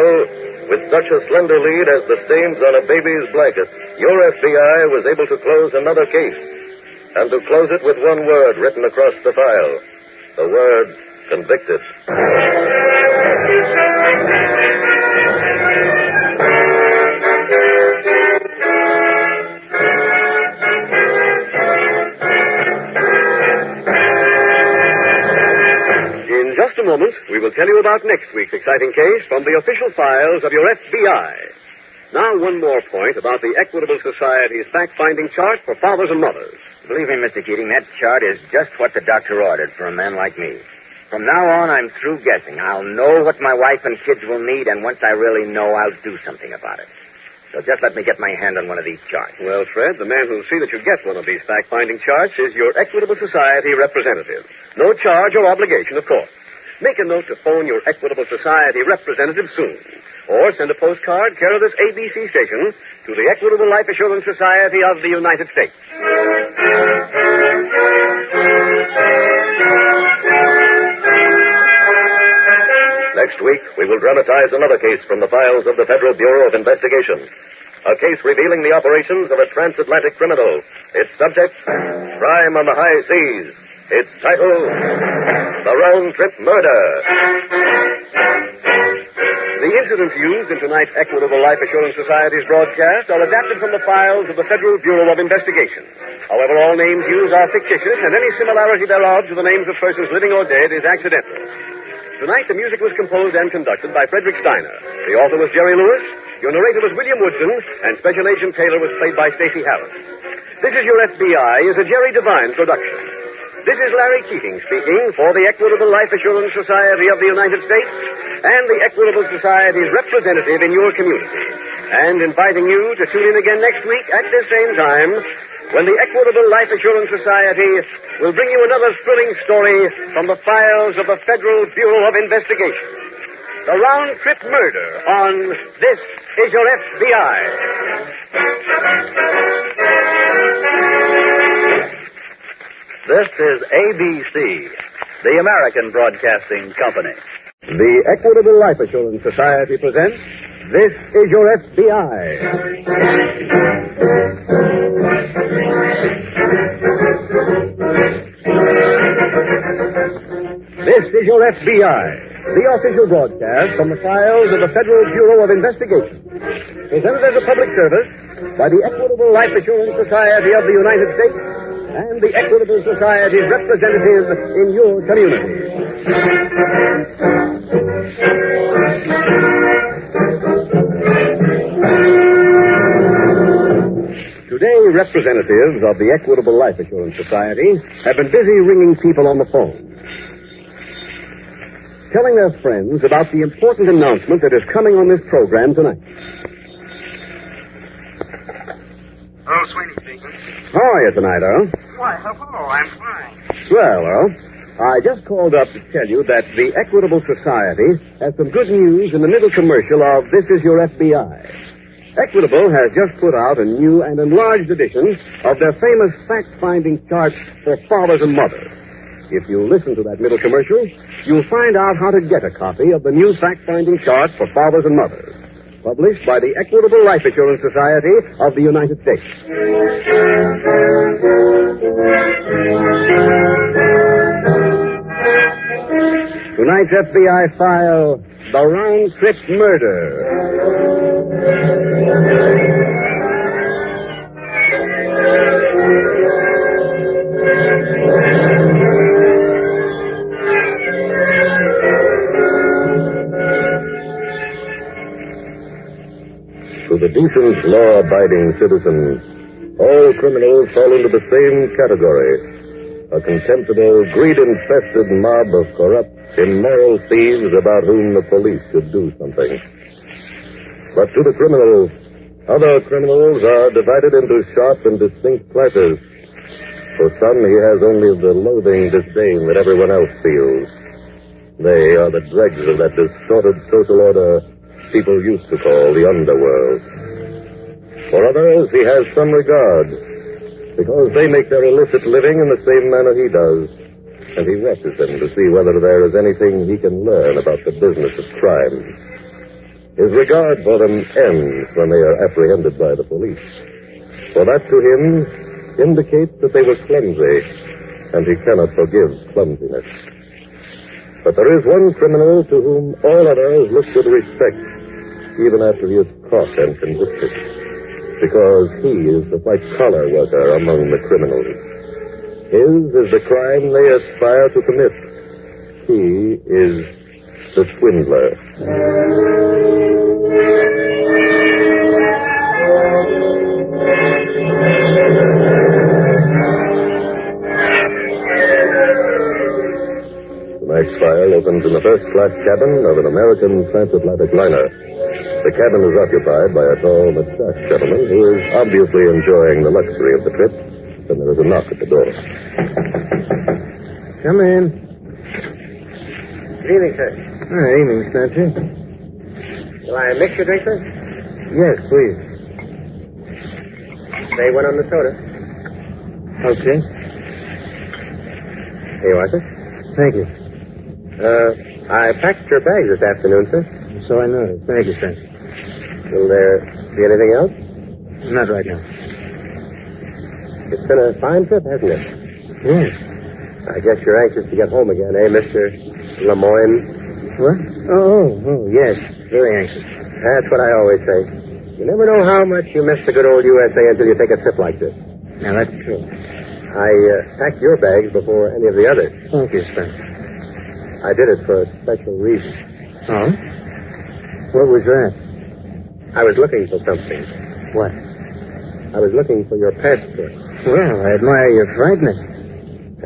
with such a slender lead as the stains on a baby's blanket, your FBI was able to close another case, and to close it with one word written across the file. The word, convicted. In just a moment, we will tell you about next week's exciting case from the official files of your FBI. Now, one more point about the Equitable Society's fact-finding chart for fathers and mothers. Believe me, Mr. Keating, that chart is just what the doctor ordered for a man like me. From now on, I'm through guessing. I'll know what my wife and kids will need, and once I really know, I'll do something about it. So just let me get my hand on one of these charts. Well, Fred, the man who'll see that you get one of these fact-finding charts is your Equitable Society representative. No charge or obligation, of course. Make a note to phone your Equitable Society representative soon. Or send a postcard, care of this ABC station, to the Equitable Life Assurance Society of the United States. Next week, we will dramatize another case from the files of the Federal Bureau of Investigation. A case revealing the operations of a transatlantic criminal. Its subject, crime on the high seas. Its title, The Round Trip Murder. The incidents used in tonight's Equitable Life Assurance Society's broadcast are adapted from the files of the Federal Bureau of Investigation. However, all names used are fictitious, and any similarity thereof to the names of persons living or dead is accidental. Tonight, the music was composed and conducted by Frederick Steiner. The author was Jerry Lewis, your narrator was William Woodson, and Special Agent Taylor was played by Stacey Harris. This Is Your FBI is a Jerry Devine production. This is Larry Keating speaking for the Equitable Life Assurance Society of the United States and the Equitable Society's representative in your community, and inviting you to tune in again next week at this same time when the Equitable Life Assurance Society will bring you another thrilling story from the files of the Federal Bureau of Investigation. The round-trip murder on This Is Your FBI. This is ABC, the American Broadcasting Company. The Equitable Life Assurance Society presents This Is Your FBI. This is Your FBI, the official broadcast from the files of the Federal Bureau of Investigation. Presented as a public service by the Equitable Life Assurance Society of the United States and the Equitable Society's representative in your community. Today, representatives of the Equitable Life Assurance Society have been busy ringing people on the phone, telling their friends about the important announcement that is coming on this program tonight. Oh, Sweeney speaking. How are you tonight, Earl? Why, hello, I'm fine. Well, Earl, I just called up to tell you that the Equitable Society has some good news in the middle commercial of This Is Your FBI. Equitable has just put out a new and enlarged edition of their famous fact-finding charts for fathers and mothers. If you listen to that middle commercial, you'll find out how to get a copy of the new fact-finding chart for fathers and mothers, published by the Equitable Life Assurance Society of the United States. Tonight's FBI file, The Round-Trip Murder. To the decent, law-abiding citizen, all criminals fall into the same category. A contemptible, greed-infested mob of corrupt, immoral thieves about whom the police should do something. But to the criminal, other criminals are divided into sharp and distinct classes. For some, he has only the loathing disdain that everyone else feels. They are the dregs of that distorted social order people used to call the underworld. For others, he has some regard, because they make their illicit living in the same manner he does, and he watches them to see whether there is anything he can learn about the business of crime. His regard for them ends when they are apprehended by the police, for that to him indicates that they were clumsy, and he cannot forgive clumsiness. But there is one criminal to whom all others look with respect, even after he is caught and convicted, because he is the white-collar worker among the criminals. His is the crime they aspire to commit. He is the swindler. Tonight's file opens in the first-class cabin of an American transatlantic liner. The cabin is occupied by a tall, mustached gentleman who is obviously enjoying the luxury of the trip, and there is a knock at the door. Come in. Good evening, sir. Evening, Spencer. Will I mix your drink, sir? Yes, please. Say one on the soda. Okay. Here you are, sir. Thank you. I packed your bags this afternoon, sir. So I noticed. Thank you, Spencer. Will there be anything else? Not right now. It's been a fine trip, hasn't it? Yes. I guess you're anxious to get home again, eh, Mr. Lemoyne? What? Oh, yes. Very anxious. That's what I always say. You never know how much you miss the good old USA until you take a trip like this. Now, that's true. I packed your bags before any of the others. Thank you, Spencer. I did it for a special reason. Oh? What was that? I was looking for something. What? I was looking for your passport. Well, I admire your frankness.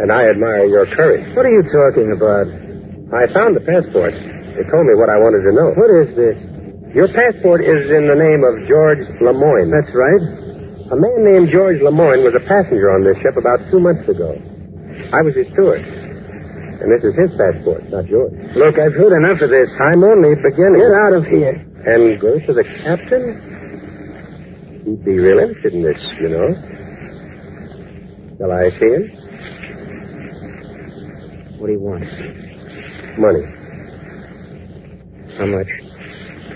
And I admire your courage. What are you talking about? I found the passport. It told me what I wanted to know. What is this? Your passport is in the name of George Lemoyne. That's right. A man named George Lemoyne was a passenger on this ship about 2 months ago. I was his steward. And this is his passport, not yours. Look, I've heard enough of this. I'm only beginning. Get out of here. And go to the captain? He'd be real interested in this, you know. Shall I see him? What do you want? Money. How much?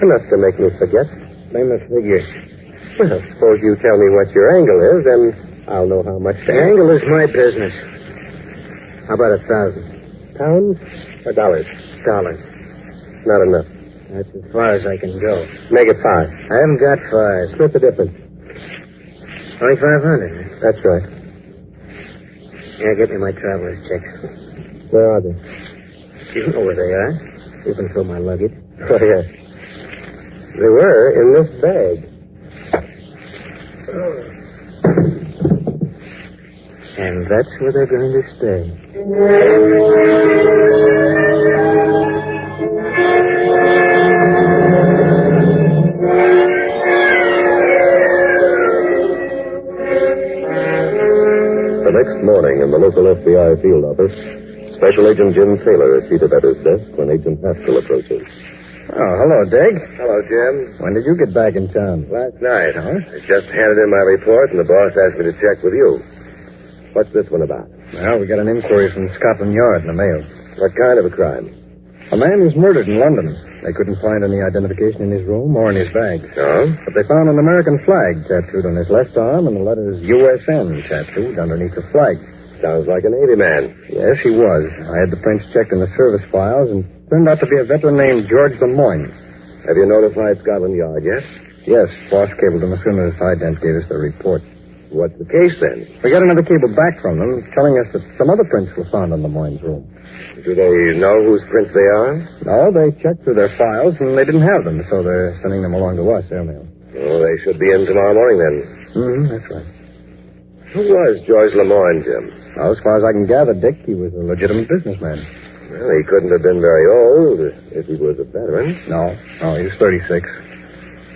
Enough to make me forget. Name a figure. Well, suppose you tell me what your angle is, and I'll know how much to The angle is my business. How about 1,000? Pounds or dollars? Dollars. not enough. That's as far as I can go. Make it 5. I haven't got 5. Split the difference. 2,500. That's right. Yeah, get me my traveler's checks. Where are they? You know where they are. You can fill my luggage. Oh, yes. They were in this bag. And that's where they're going to stay. The next morning in the local FBI field office, Special Agent Jim Taylor is seated at his desk when Agent Haskell approaches. Oh, hello, Dig. Hello, Jim. When did you get back in town? Last night. I just handed in my report, and the boss asked me to check with you. What's this one about? Well, we got an inquiry from Scotland Yard in the mail. What kind of a crime? A man was murdered in London. They couldn't find any identification in his room or in his bag. No? But they found an American flag tattooed on his left arm and the letters USN tattooed underneath the flag. Sounds like a Navy man. Yes, he was. I had the prints checked in the service files and turned out to be a veteran named George Lemoyne. Have you notified Scotland Yard yet? Yes, boss cabled them as soon as ident gave us the report. What's the case, then? We got another cable back from them telling us that some other prints were found in Lemoyne's room. Do they know whose prints they are? No, they checked through their files and they didn't have them, so they're sending them along to us, airmail. Oh, they should be in tomorrow morning, then. That's right. Who was George Lemoyne, Jim? Well, as far as I can gather, Dick, he was a legitimate businessman. Well, he couldn't have been very old if he was a veteran. No, he was 36.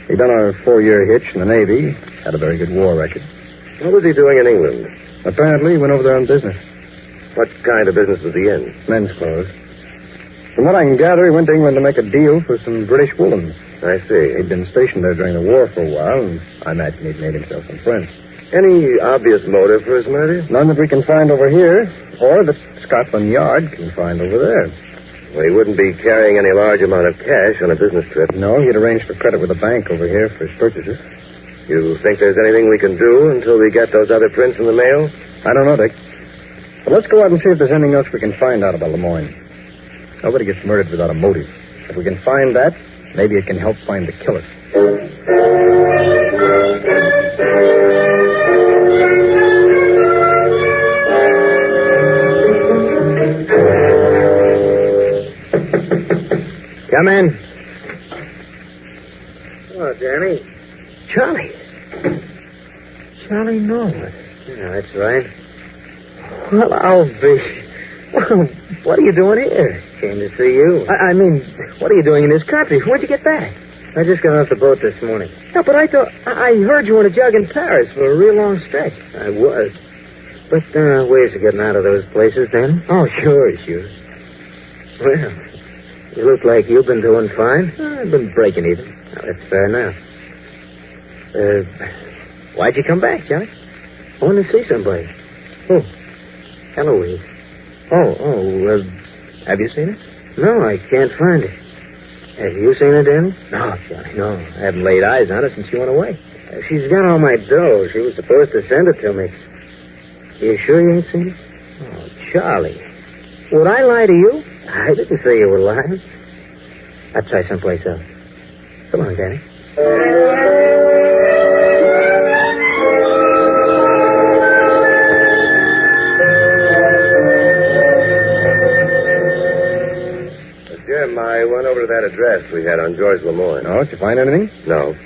He'd done a 4-year hitch in the Navy, had a very good war record. What was he doing in England? Apparently, he went over there on business. What kind of business was he in? Men's clothes. From what I can gather, he went to England to make a deal for some British woolens. I see. He'd been stationed there during the war for a while, and I imagine he'd made himself some friends. Any obvious motive for his murder? None that we can find over here, or that Scotland Yard can find over there. Well, he wouldn't be carrying any large amount of cash on a business trip. No, he'd arranged for credit with a bank over here for his purchases. You think there's anything we can do until we get those other prints in the mail? I don't know, Dick. But let's go out and see if there's anything else we can find out about Lemoyne. Nobody gets murdered without a motive. If we can find that, maybe it can help find the killer. Come in. Oh, Danny. Charlie. Charlie Norwood. Yeah, that's right. Well, I'll be... Well, what are you doing here? Came to see you. I mean, what are you doing in this country? When'd you get back? I just got off the boat this morning. No, but I thought... I heard you were in a jug in Paris for a real long stretch. I was. But there are ways of getting out of those places, Danny. Oh, sure. Well, you look like you've been doing fine. I've been breaking even. Well, that's fair enough. Why'd you come back, Johnny? I want to see somebody. Oh, Eloise. Have you seen her? No, I can't find her. Have you seen her, Danny? No, Johnny, no. I haven't laid eyes on her since she went away. She's got all my dough. She was supposed to send it to me. You sure you ain't seen her? Oh, Charlie. Would I lie to you? I didn't say you were lying. I'll try someplace else. Come on, Danny. Jim, I went over to that address we had on George Lemoyne. Oh, did you find anything? No.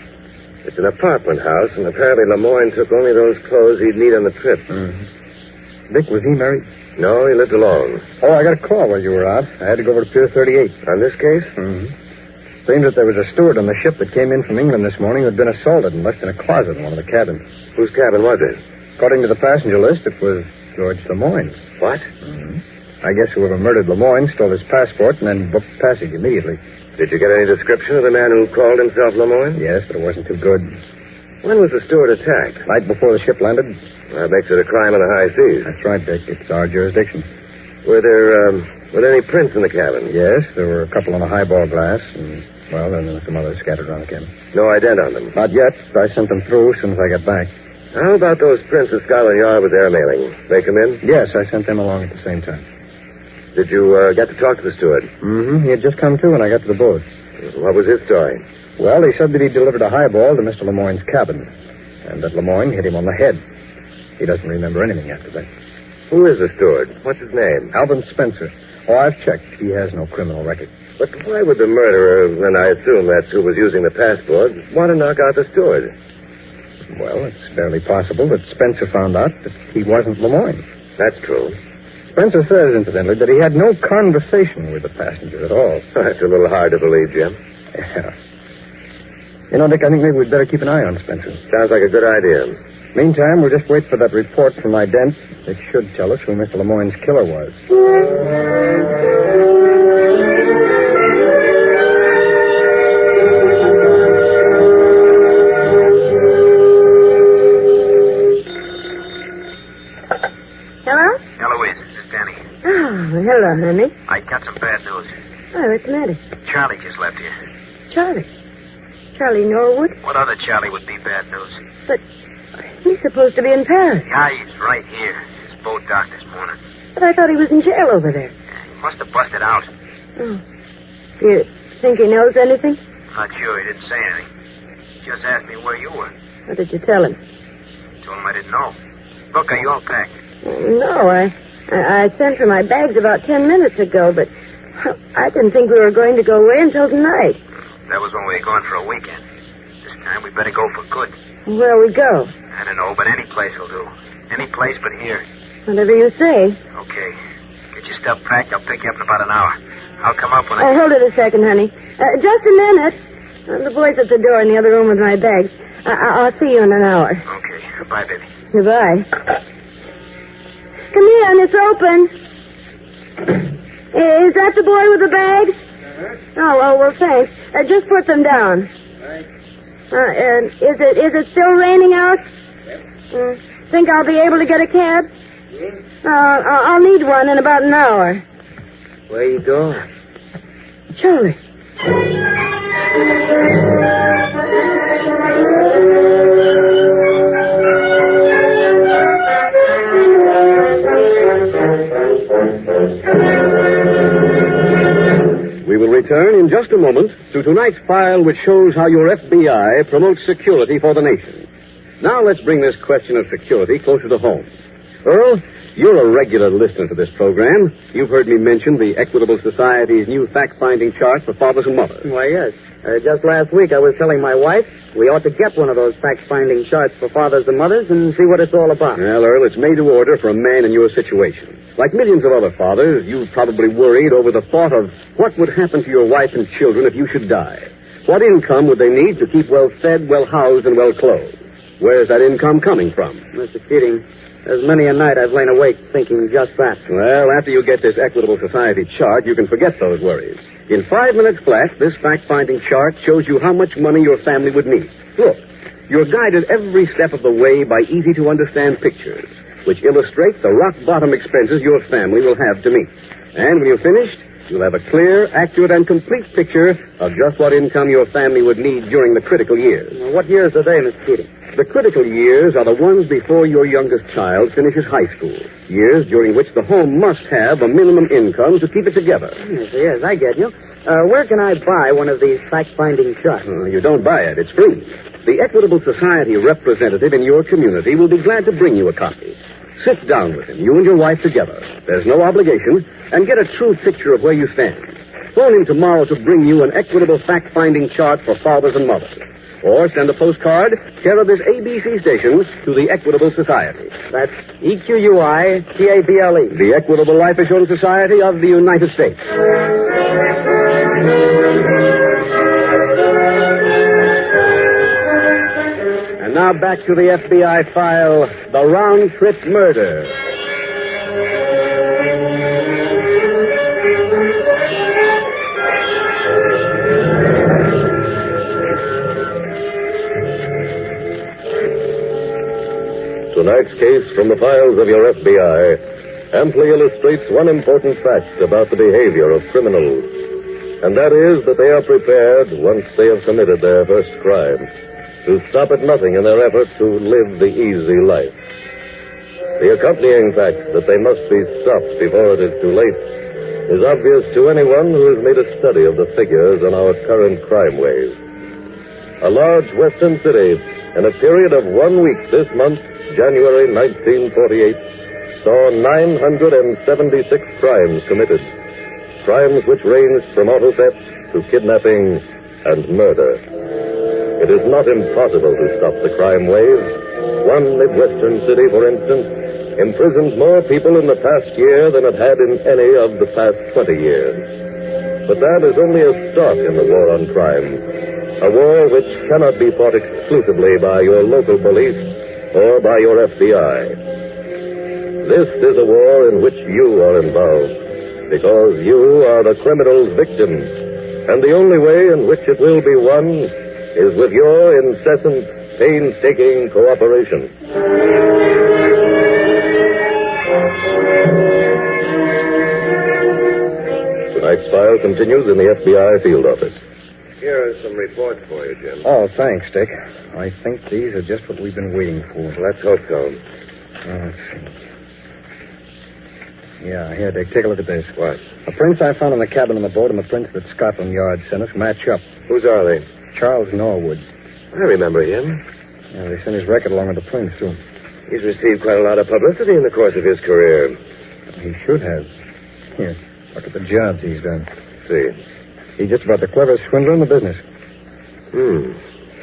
It's an apartment house, and apparently Lemoyne took only those clothes he'd need on the trip. Mm-hmm. Dick, was he married? No, he lived alone. Oh, I got a call while you were out. I had to go over to Pier 38. On this case? Mm-hmm. Seems that there was a steward on the ship that came in from England this morning who had been assaulted and left in a closet in one of the cabins. Whose cabin was it? According to the passenger list, it was George Lemoyne. What? Mm-hmm. I guess whoever murdered Lemoyne stole his passport and then booked passage immediately. Did you get any description of the man who called himself Lemoyne? Yes, but it wasn't too good. When was the steward attacked? Night before the ship landed. That makes it a crime in the high seas. That's right, Dick. It's our jurisdiction. Were there any prints in the cabin? Yes, there were a couple on a highball glass, and, well, then there were some others scattered around the cabin. No ident on them? Not yet. I sent them through as soon as I got back. How about those prints that Scotland Yard was airmailing? They come in? Yes, I sent them along at the same time. Did you get to talk to the steward? Mm-hmm. He had just come to when I got to the boat. What was his story? Well, he said that he delivered a highball to Mr. Lemoyne's cabin, and that Lemoyne hit him on the head. He doesn't remember anything after that. Who is the steward? What's his name? Alvin Spencer. Oh, I've checked. He has no criminal record. But why would the murderer, and I assume that's who was using the passport, want to knock out the steward? Well, it's barely possible that Spencer found out that he wasn't Lemoyne. That's true. Spencer says, incidentally, that he had no conversation with the passenger at all. That's a little hard to believe, Jim. Yeah. You know, Dick, I think maybe we'd better keep an eye on Spencer. Sounds like a good idea. Meantime, we'll just wait for that report from my dent. It should tell us who Mr. Lemoyne's killer was. Hello? Eloise, this is Danny. Oh, hello, honey. I got some bad news. Oh, what's the matter? Charlie just left here. Charlie. Charlie Norwood? What other Charlie would be bad news? But he's supposed to be in Paris. Yeah, he's right here. His boat docked this morning. But I thought he was in jail over there. He must have busted out. Oh. Do you think he knows anything? Not sure. He didn't say anything. He just asked me where you were. What did you tell him? Told him I didn't know. Look, are you all packed? No, I sent for my bags about 10 minutes ago, but I didn't think we were going to go away until tonight. That was when we were going for a weekend. This time we better go for good. Where'll we go? I don't know, but any place will do. Any place but here. Whatever you say. Okay. Get your stuff packed. I'll pick you up in about an hour. I'll come up when I... hold it a second, honey. Just a minute. The boy's at the door in the other room with my bags. I'll see you in an hour. Okay. Goodbye, baby. Goodbye. Come in, it's open. Is that the boy with the bags? Oh, well, thanks. Just put them down. And is it still raining out? Think I'll be able to get a cab? I'll need one in about an hour. Where you going? Charlie. We will return in just a moment to tonight's file, which shows how your FBI promotes security for the nation. Now let's bring this question of security closer to home. Earl, you're a regular listener to this program. You've heard me mention the Equitable Society's new fact-finding chart for fathers and mothers. Why, yes. Just last week I was telling my wife we ought to get one of those fact-finding charts for fathers and mothers and see what it's all about. Well, Earl, it's made to order for a man in your situation. Like millions of other fathers, you've probably worried over the thought of what would happen to your wife and children if you should die. What income would they need to keep well fed, well housed, and well clothed? Where's that income coming from? Mr. Keating, there's many a night I've lain awake thinking just that. Well, after you get this Equitable Society chart, you can forget those worries. In 5 minutes flat, this fact-finding chart shows you how much money your family would need. Look, you're guided every step of the way by easy-to-understand pictures, which illustrate the rock-bottom expenses your family will have to meet. And when you're finished, you'll have a clear, accurate, and complete picture of just what income your family would need during the critical years. What years are they, Mr. Keating? The critical years are the ones before your youngest child finishes high school. Years during which the home must have a minimum income to keep it together. Yes, I get you. Where can I buy one of these fact-finding charts? You don't buy it. It's free. The Equitable Society representative in your community will be glad to bring you a copy. Sit down with him, you and your wife together. There's no obligation, and get a true picture of where you stand. Phone him tomorrow to bring you an Equitable fact-finding chart for fathers and mothers. Or send a postcard, care of this ABC station, to the Equitable Society. That's EQUITABLE. The Equitable Life Assurance Society of the United States. And now back to the FBI file, the round-trip murder. Tonight's case from the files of your FBI amply illustrates one important fact about the behavior of criminals, and that is that they are prepared, once they have committed their first crime, to stop at nothing in their effort to live the easy life. The accompanying fact that they must be stopped before it is too late is obvious to anyone who has made a study of the figures on our current crime wave. A large western city, in a period of 1 week this month, January 1948, saw 976 crimes committed. Crimes which ranged from auto theft to kidnapping and murder. It is not impossible to stop the crime wave. One Midwestern city, for instance, imprisoned more people in the past year than it had in any of the past 20 years. But that is only a start in the war on crime. A war which cannot be fought exclusively by your local police or by your FBI. This is a war in which you are involved, because you are the criminal's victim, and the only way in which it will be won is with your incessant, painstaking cooperation. Tonight's file continues in the FBI field office. Here are some reports for you, Jim. Oh, thanks, Dick. I think these are just what we've been waiting for. Let's hope so. Let's see. Yeah, here, Dick, take a look at this. What? The prints I found on the cabin on the boat and the prints that Scotland Yard sent us match up. Whose are they? Charles Norwood. I remember him. Yeah, they sent his record along with the prints, too. He's received quite a lot of publicity in the course of his career. He should have. Here, look at the jobs he's done. See. He's just about the cleverest swindler in the business.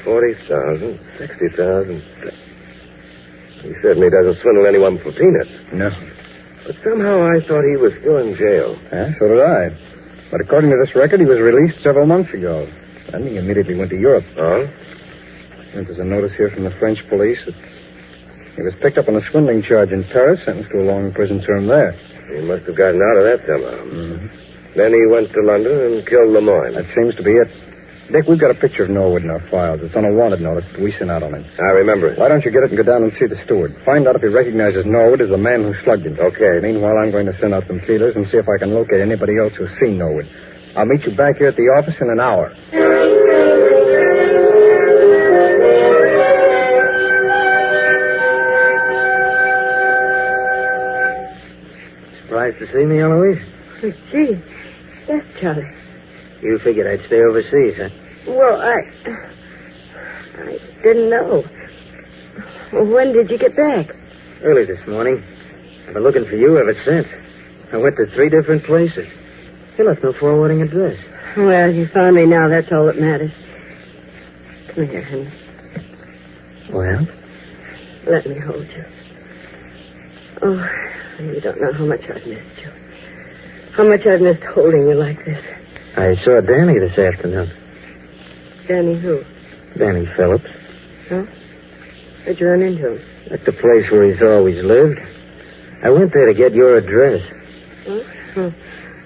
40,000, 60,000. He certainly doesn't swindle anyone for peanuts. No. But somehow I thought he was still in jail. Yeah, so did I. But according to this record, he was released several months ago. And he immediately went to Europe. Oh? And there's a notice here from the French police that he was picked up on a swindling charge in Paris, sentenced to a long prison term there. He must have gotten out of that somehow. Mm-hmm. Then he went to London and killed Lemoyne. That seems to be it. Dick, we've got a picture of Norwood in our files. It's on a wanted notice that we sent out on him. I remember it. Why don't you get it and go down and see the steward? Find out if he recognizes Norwood as the man who slugged him. Okay. Meanwhile, I'm going to send out some feelers and see if I can locate anybody else who's seen Norwood. I'll meet you back here at the office in an hour. Surprised to see me, Eloise? Oh, gee. Yes, Charlie. You figured I'd stay overseas, huh? Well, I didn't know. Well, when did you get back? Early this morning. I've been looking for you ever since. I went to 3 different places. You left no forwarding address. Well, you found me now. That's all that matters. Come here, honey. Well? Let me hold you. Oh, you don't know how much I've missed you. How much I've missed holding you like this. I saw Danny this afternoon. Danny who? Danny Phillips. Huh? Where'd you run into him? At the place where he's always lived. I went there to get your address. Huh?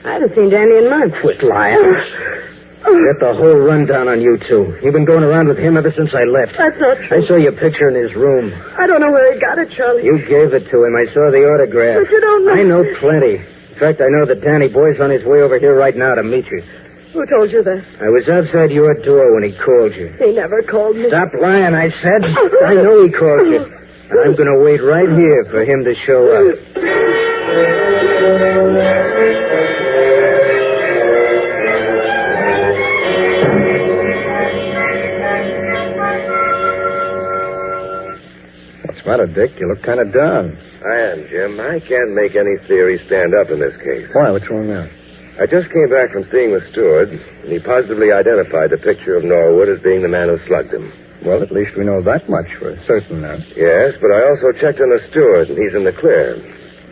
I haven't seen Danny in months. Quit lying. Get the whole rundown on you two. You've been going around with him ever since I left. That's not true. I saw your picture in his room. I don't know where he got it, Charlie. You gave it to him. I saw the autograph. But you don't know. I know plenty. In fact, I know that Danny Boy's on his way over here right now to meet you. Who told you that? I was outside your door when he called you. He never called me. Stop lying, I said. I know he called you. And I'm going to wait right here for him to show up. What's the matter, Dick? You look kind of down. I am, Jim. I can't make any theory stand up in this case. Why? What's wrong now? I just came back from seeing the steward, and he positively identified the picture of Norwood as being the man who slugged him. Well, at least we know that much for certain now. Yes, but I also checked on the steward, and he's in the clear.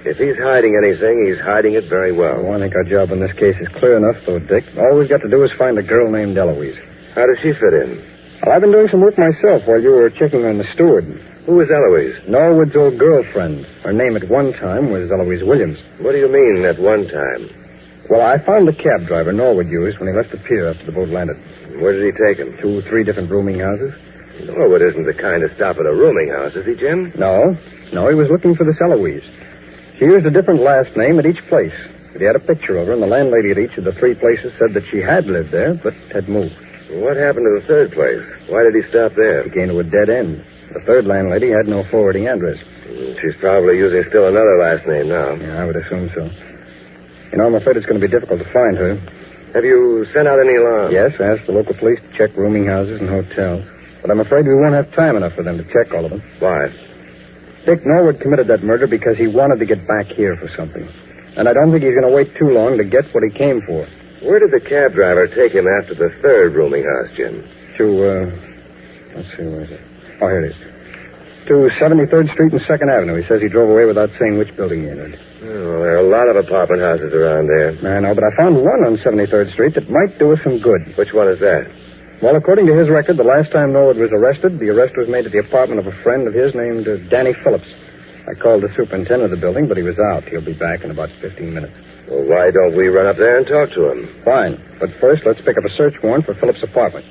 If he's hiding anything, he's hiding it very well. I think our job in this case is clear enough, though, Dick. All we've got to do is find a girl named Eloise. How does she fit in? Well, I've been doing some work myself while you were checking on the steward. Who is Eloise? Norwood's old girlfriend. Her name at one time was Eloise Williams. What do you mean, at one time? Well, I found the cab driver Norwood used when he left the pier after the boat landed. Where did he take him? 2 or 3 different rooming houses. Norwood isn't the kind to stop at a rooming house, is he, Jim? No, he was looking for this Eloise. She used a different last name at each place. But he had a picture of her, and the landlady at each of the 3 places said that she had lived there, but had moved. What happened to the 3rd place? Why did he stop there? He came to a dead end. The 3rd landlady had no forwarding address. She's probably using still another last name now. Yeah, I would assume so. You know, I'm afraid it's going to be difficult to find her. Have you sent out any alarms? Yes, I asked the local police to check rooming houses and hotels. But I'm afraid we won't have time enough for them to check all of them. Why? Dick Norwood committed that murder because he wanted to get back here for something. And I don't think he's going to wait too long to get what he came for. Where did the cab driver take him after the third rooming house, Jim? Let's see, where is it? Oh, here it is. To 73rd Street and 2nd Avenue. He says he drove away without saying which building he entered. Oh, there are a lot of apartment houses around there. I know, but I found one on 73rd Street that might do us some good. Which one is that? Well, according to his record, the last time Norwood was arrested, the arrest was made at the apartment of a friend of his named Danny Phillips. I called the superintendent of the building, but he was out. He'll be back in about 15 minutes. Well, why don't we run up there and talk to him? Fine. But first, let's pick up a search warrant for Phillips' apartment.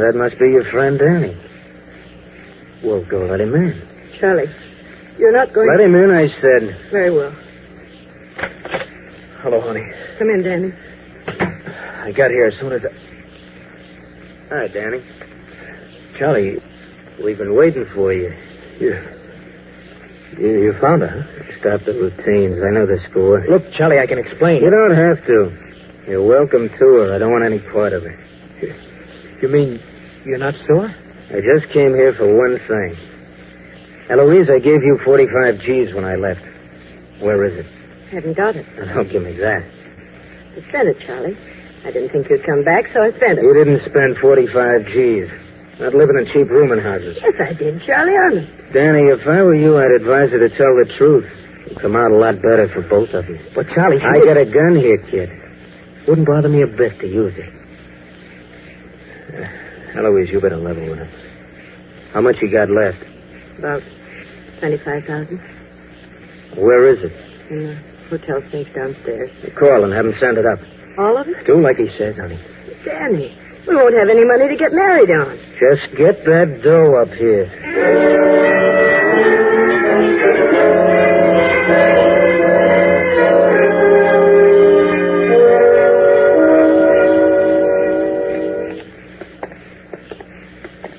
That must be your friend, Danny. Well, go let him in. Charlie, you're not going Let him in, I said. Very well. Hello, honey. Come in, Danny. I got here as soon as Hi, Danny. Charlie, we've been waiting for you. You found her, huh? Stop the routines. I know the score. Look, Charlie, I can explain. You don't have to. You're welcome to her. I don't want any part of it. You mean you're not sure? I just came here for one thing. Eloise, I gave you 45 G's when I left. Where is it? Haven't got it. Don't give me that. I spent it, Charlie. I didn't think you'd come back, so I spent it. You didn't spend 45 G's. Not living in cheap rooming houses. Yes, I did, Charlie, honest. Danny, if I were you, I'd advise her to tell the truth. It'd come out a lot better for both of you. But, Charlie, I got a gun here, kid. Wouldn't bother me a bit to use it. Eloise, you better level with her. How much you got left? About 25,000. Where is it? In the hotel safe downstairs. Call and have him send it up. All of it? Do like he says, honey. Danny, we won't have any money to get married on. Just get that dough up here.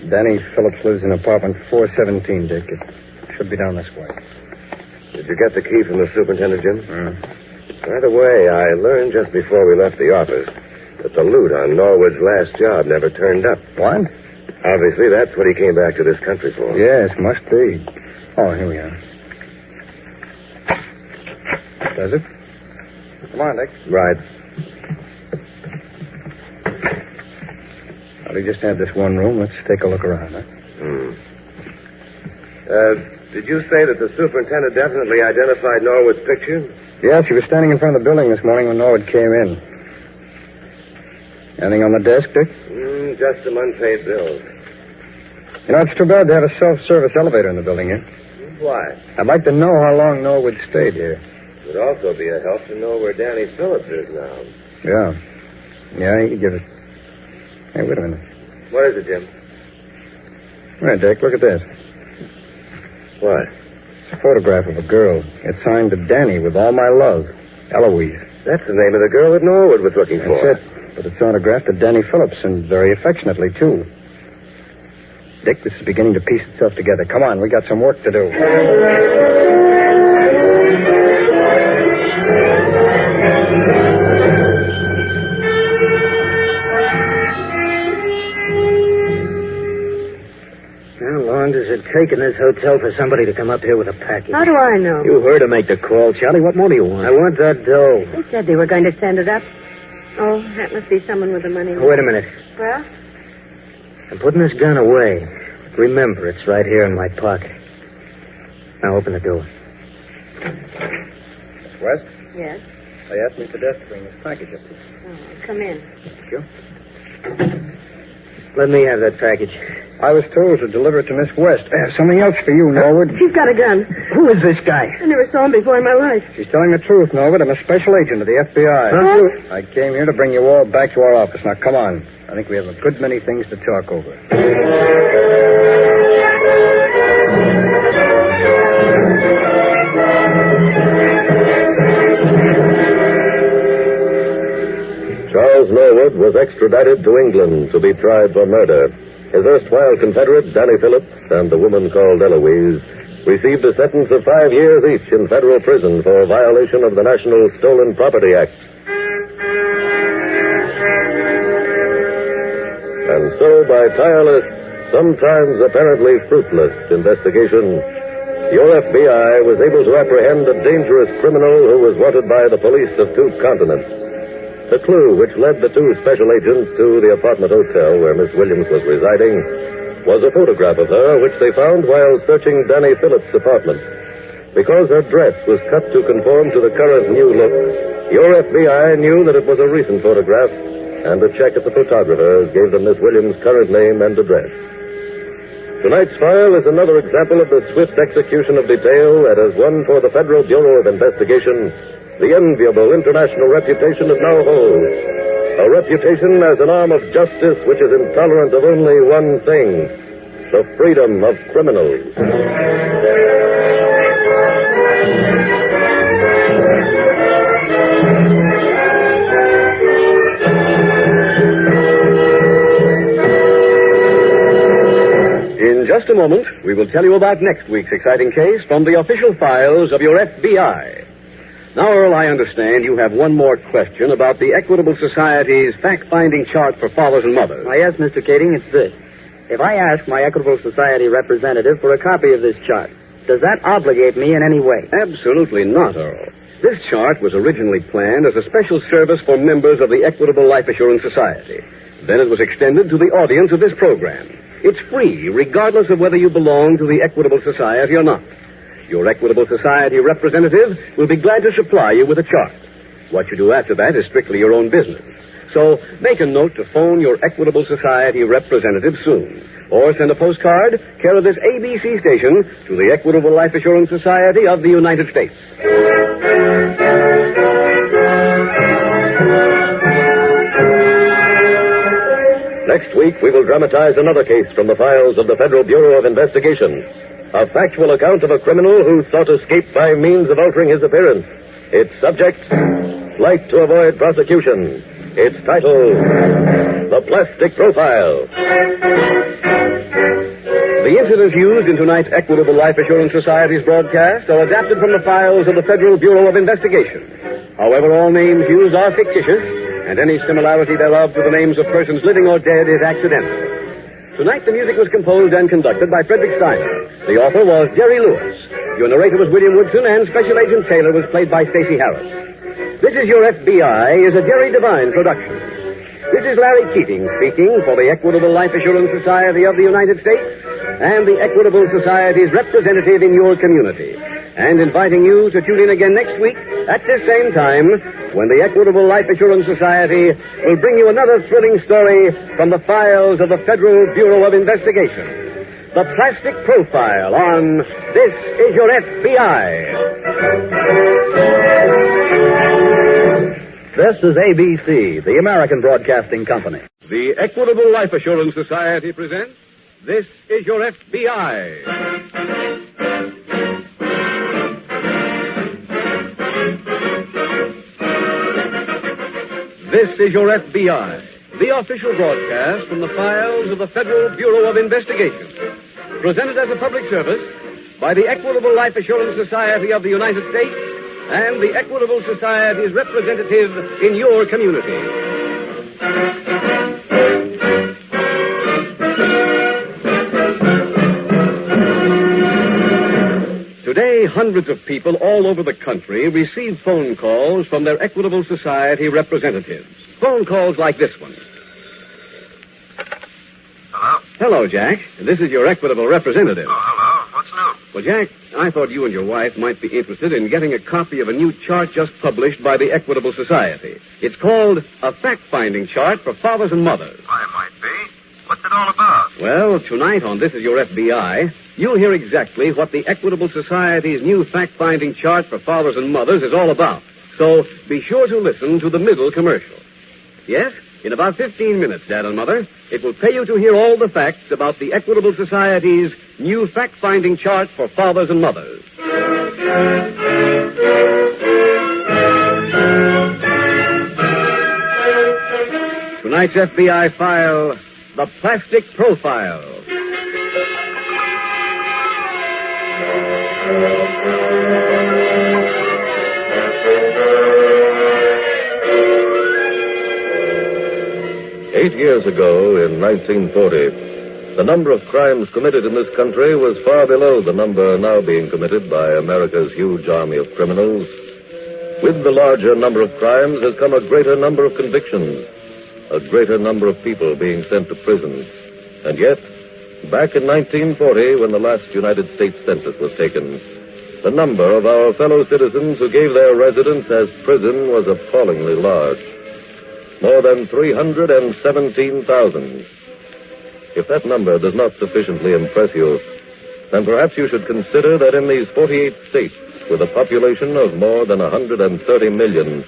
Danny Phillips lives in apartment 417, Dick. It should be down this way. Did you get the key from the superintendent, Jim? By the way, I learned just before we left the office that the loot on Norwood's last job never turned up. What? Obviously, that's what he came back to this country for. Yes, must be. Oh, here we are. Does it? Come on, Dick. Right. Well, we just had this one room. Let's take a look around, huh? Did you say that the superintendent definitely identified Norwood's picture? Yes, he was standing in front of the building this morning when Norwood came in. Anything on the desk, Dick? Just some unpaid bills. You know, it's too bad to have a self-service elevator in the building here. Why? I'd like to know how long Norwood stayed here. It would also be a help to know where Danny Phillips is now. Yeah. Yeah, you could give it. Hey, wait a minute. What is it, Jim? Right, Dick, look at this. What? It's a photograph of a girl. It's signed to Danny with all my love. Eloise. That's the name of the girl that Norwood was looking for. That's it. But it's autographed to Danny Phillips, and very affectionately, too. Dick, this is beginning to piece itself together. Come on, we got some work to do. How long does it take in this hotel for somebody to come up here with a package? How do I know? You heard her make the call, Charlie. What more do you want? I want that dough. They said they were going to send it up. Oh, that must be someone with the money. Wait a minute. Well? I'm putting this gun away. Remember, it's right here in my pocket. Now open the door. Miss West? Yes? They asked me today to bring this package up to you. Oh, come in. Thank you. Let me have that package. I was told to deliver it to Miss West. I have something else for you, Norwood. He's got a gun. Who is this guy? I never saw him before in my life. She's telling the truth, Norwood. I'm a special agent of the FBI. Huh? I came here to bring you all back to our office. Now, come on. I think we have a good many things to talk over. extradited to England to be tried for murder. His erstwhile confederate, Danny Phillips, and the woman called Eloise, received a sentence of 5 years each in federal prison for violation of the National Stolen Property Act. And so, by tireless, sometimes apparently fruitless investigation, your FBI was able to apprehend a dangerous criminal who was wanted by the police of 2 continents. The clue which led the 2 special agents to the apartment hotel where Miss Williams was residing was a photograph of her which they found while searching Danny Phillips' apartment. Because her dress was cut to conform to the current new look, your FBI knew that it was a recent photograph, and a check at the photographer's gave them Miss Williams' current name and address. Tonight's file is another example of the swift execution of detail that has won for the Federal Bureau of Investigation the enviable international reputation it now holds. A reputation as an arm of justice which is intolerant of only one thing, the freedom of criminals. In just a moment, we will tell you about next week's exciting case from the official files of your FBI. Now, Earl, I understand you have one more question about the Equitable Society's fact-finding chart for fathers and mothers. Yes, Mr. Kading, it's this. If I ask my Equitable Society representative for a copy of this chart, does that obligate me in any way? Absolutely not, Earl. This chart was originally planned as a special service for members of the Equitable Life Assurance Society. Then it was extended to the audience of this program. It's free, regardless of whether you belong to the Equitable Society or not. Your Equitable Society representative will be glad to supply you with a chart. What you do after that is strictly your own business. So make a note to phone your Equitable Society representative soon. Or send a postcard, care of this ABC station, to the Equitable Life Assurance Society of the United States. Next week, we will dramatize another case from the files of the Federal Bureau of Investigation. A factual account of a criminal who sought escape by means of altering his appearance. Its subject, flight to avoid prosecution. Its title, The Plastic Profile. The incidents used in tonight's Equitable Life Assurance Society's broadcast are adapted from the files of the Federal Bureau of Investigation. However, all names used are fictitious, and any similarity thereof to the names of persons living or dead is accidental. Tonight, the music was composed and conducted by Frederick Steiner. The author was Jerry Lewis. Your narrator was William Woodson, and Special Agent Taylor was played by Stacey Harris. This Is Your FBI is a Jerry Devine production. This is Larry Keating speaking for the Equitable Life Assurance Society of the United States and the Equitable Society's representative in your community, and inviting you to tune in again next week at this same time when the Equitable Life Assurance Society will bring you another thrilling story from the files of the Federal Bureau of Investigation. The Plastic Profile on This Is Your FBI. This is ABC, the American Broadcasting Company. The Equitable Life Assurance Society presents This Is Your FBI. This is Your FBI, the official broadcast from the files of the Federal Bureau of Investigation. Presented as a public service by the Equitable Life Assurance Society of the United States and the Equitable Society's representative in your community. Today, hundreds of people all over the country receive phone calls from their Equitable Society representatives. Phone calls like this one. Hello? Hello, Jack. This is your Equitable representative. Oh, hello. What's new? Well, Jack, I thought you and your wife might be interested in getting a copy of a new chart just published by the Equitable Society. It's called A Fact-Finding Chart for Fathers and Mothers. I might be. What's it all about? Well, tonight on This Is Your FBI, you'll hear exactly what the Equitable Society's new fact-finding chart for fathers and mothers is all about. So be sure to listen to the middle commercial. Yes, in about 15 minutes, Dad and Mother, it will pay you to hear all the facts about the Equitable Society's new fact-finding chart for fathers and mothers. Tonight's FBI file, The Plastic Profile. Eight years ago, in 1940, the number of crimes committed in this country was far below the number now being committed by America's huge army of criminals. With the larger number of crimes has come a greater number of convictions, a greater number of people being sent to prison. And yet, back in 1940, when the last United States Census was taken, the number of our fellow citizens who gave their residence as prison was appallingly large. More than 317,000. If that number does not sufficiently impress you, then perhaps you should consider that in these 48 states, with a population of more than 130 million,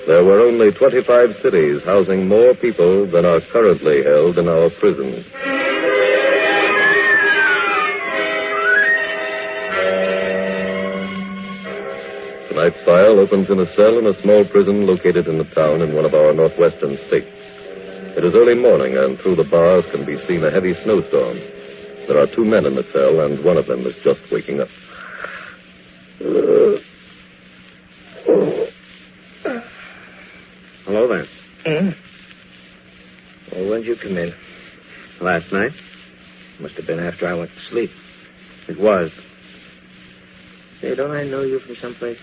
there were only 25 cities housing more people than are currently held in our prisons. Tonight's file opens in a cell in a small prison located in a town in one of our northwestern states. It is early morning, and through the bars can be seen a heavy snowstorm. There are 2 men in the cell, and one of them is just waking up. Hello there. Well, when did you come in? Last night. Must have been after I went to sleep. It was. Say, don't I know you from someplace?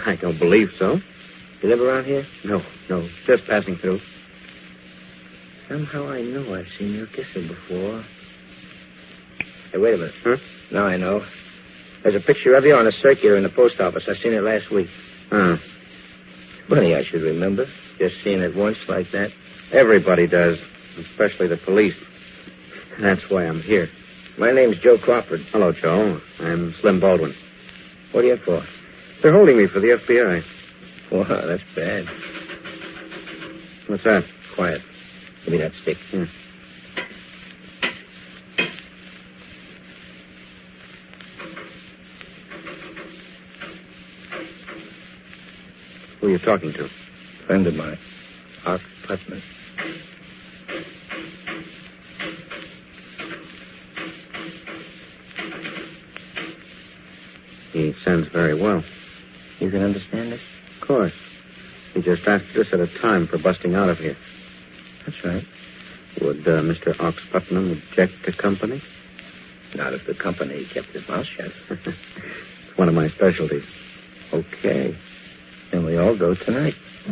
I don't believe so. You live around here? No, just passing through. Somehow I know I've seen your kisser before. Hey, wait a minute. Huh? Now I know. There's a picture of you on a circular in the post office. I seen it last week. Huh. Funny I should remember. Just seeing it once like that. Everybody does, especially the police. That's why I'm here. My name's Joe Crawford. Hello, Joe. I'm Slim Baldwin. What are you for? They're holding me for the FBI. Wow, that's bad. What's that? Quiet. Give me that stick. Here. Who are you talking to? Friend of mine, Ox Putman. He sends very well. You can understand it? Of course. He just asked us at a time for busting out of here. That's right. Would Mr. Ox Putnam object to company? Not if the company kept his mouth shut. It's one of my specialties. Okay. Then we all go tonight. The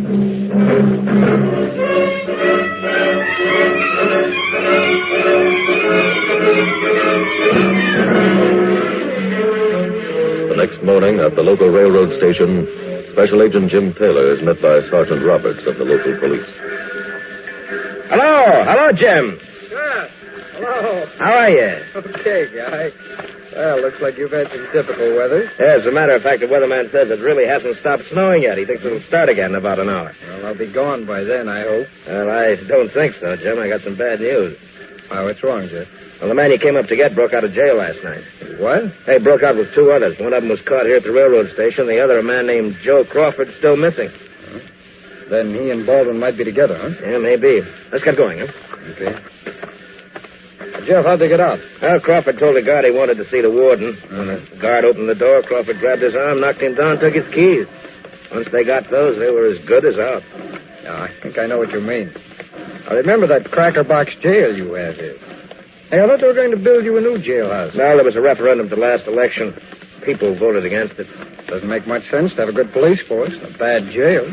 next morning, at the local railroad station, Special Agent Jim Taylor is met by Sergeant Roberts of the local police. Hello, Jim. Sure. Hello. How are you? Okay, guy. Well, looks like you've had some typical weather. Yeah, as a matter of fact, the weatherman says it really hasn't stopped snowing yet. He thinks it'll start again in about an hour. Well, I'll be gone by then, I hope. Well, I don't think so, Jim. I got some bad news. Oh, what's wrong, Jeff? Well, the man you came up to get broke out of jail last night. What? He broke out with 2 others. One of them was caught here at the railroad station. The other, a man named Joe Crawford, still missing. Then he and Baldwin might be together, huh? Yeah, maybe. Let's get going, huh? Okay. Jeff, how'd they get out? Well, Crawford told the guard he wanted to see the warden. When the guard opened the door, Crawford grabbed his arm, knocked him down, took his keys. Once they got those, they were as good as out. Yeah, I think I know what you mean. I remember that cracker box jail you have here. Hey, I thought they were going to build you a new jailhouse. Well, there was a referendum at the last election. People voted against it. Doesn't make much sense to have a good police force and a bad jail.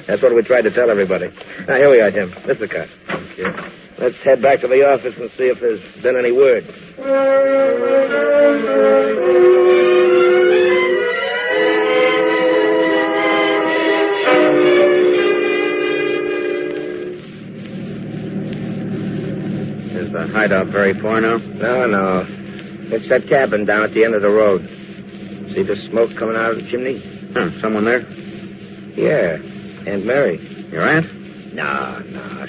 That's what we tried to tell everybody. Now, here we are, Jim. This is the car. Thank you. Let's head back to the office and see if there's been any word. Is the hideout very far now? No. It's that cabin down at the end of the road. See the smoke coming out of the chimney? Someone there? Yeah. Aunt Mary. Your aunt? No.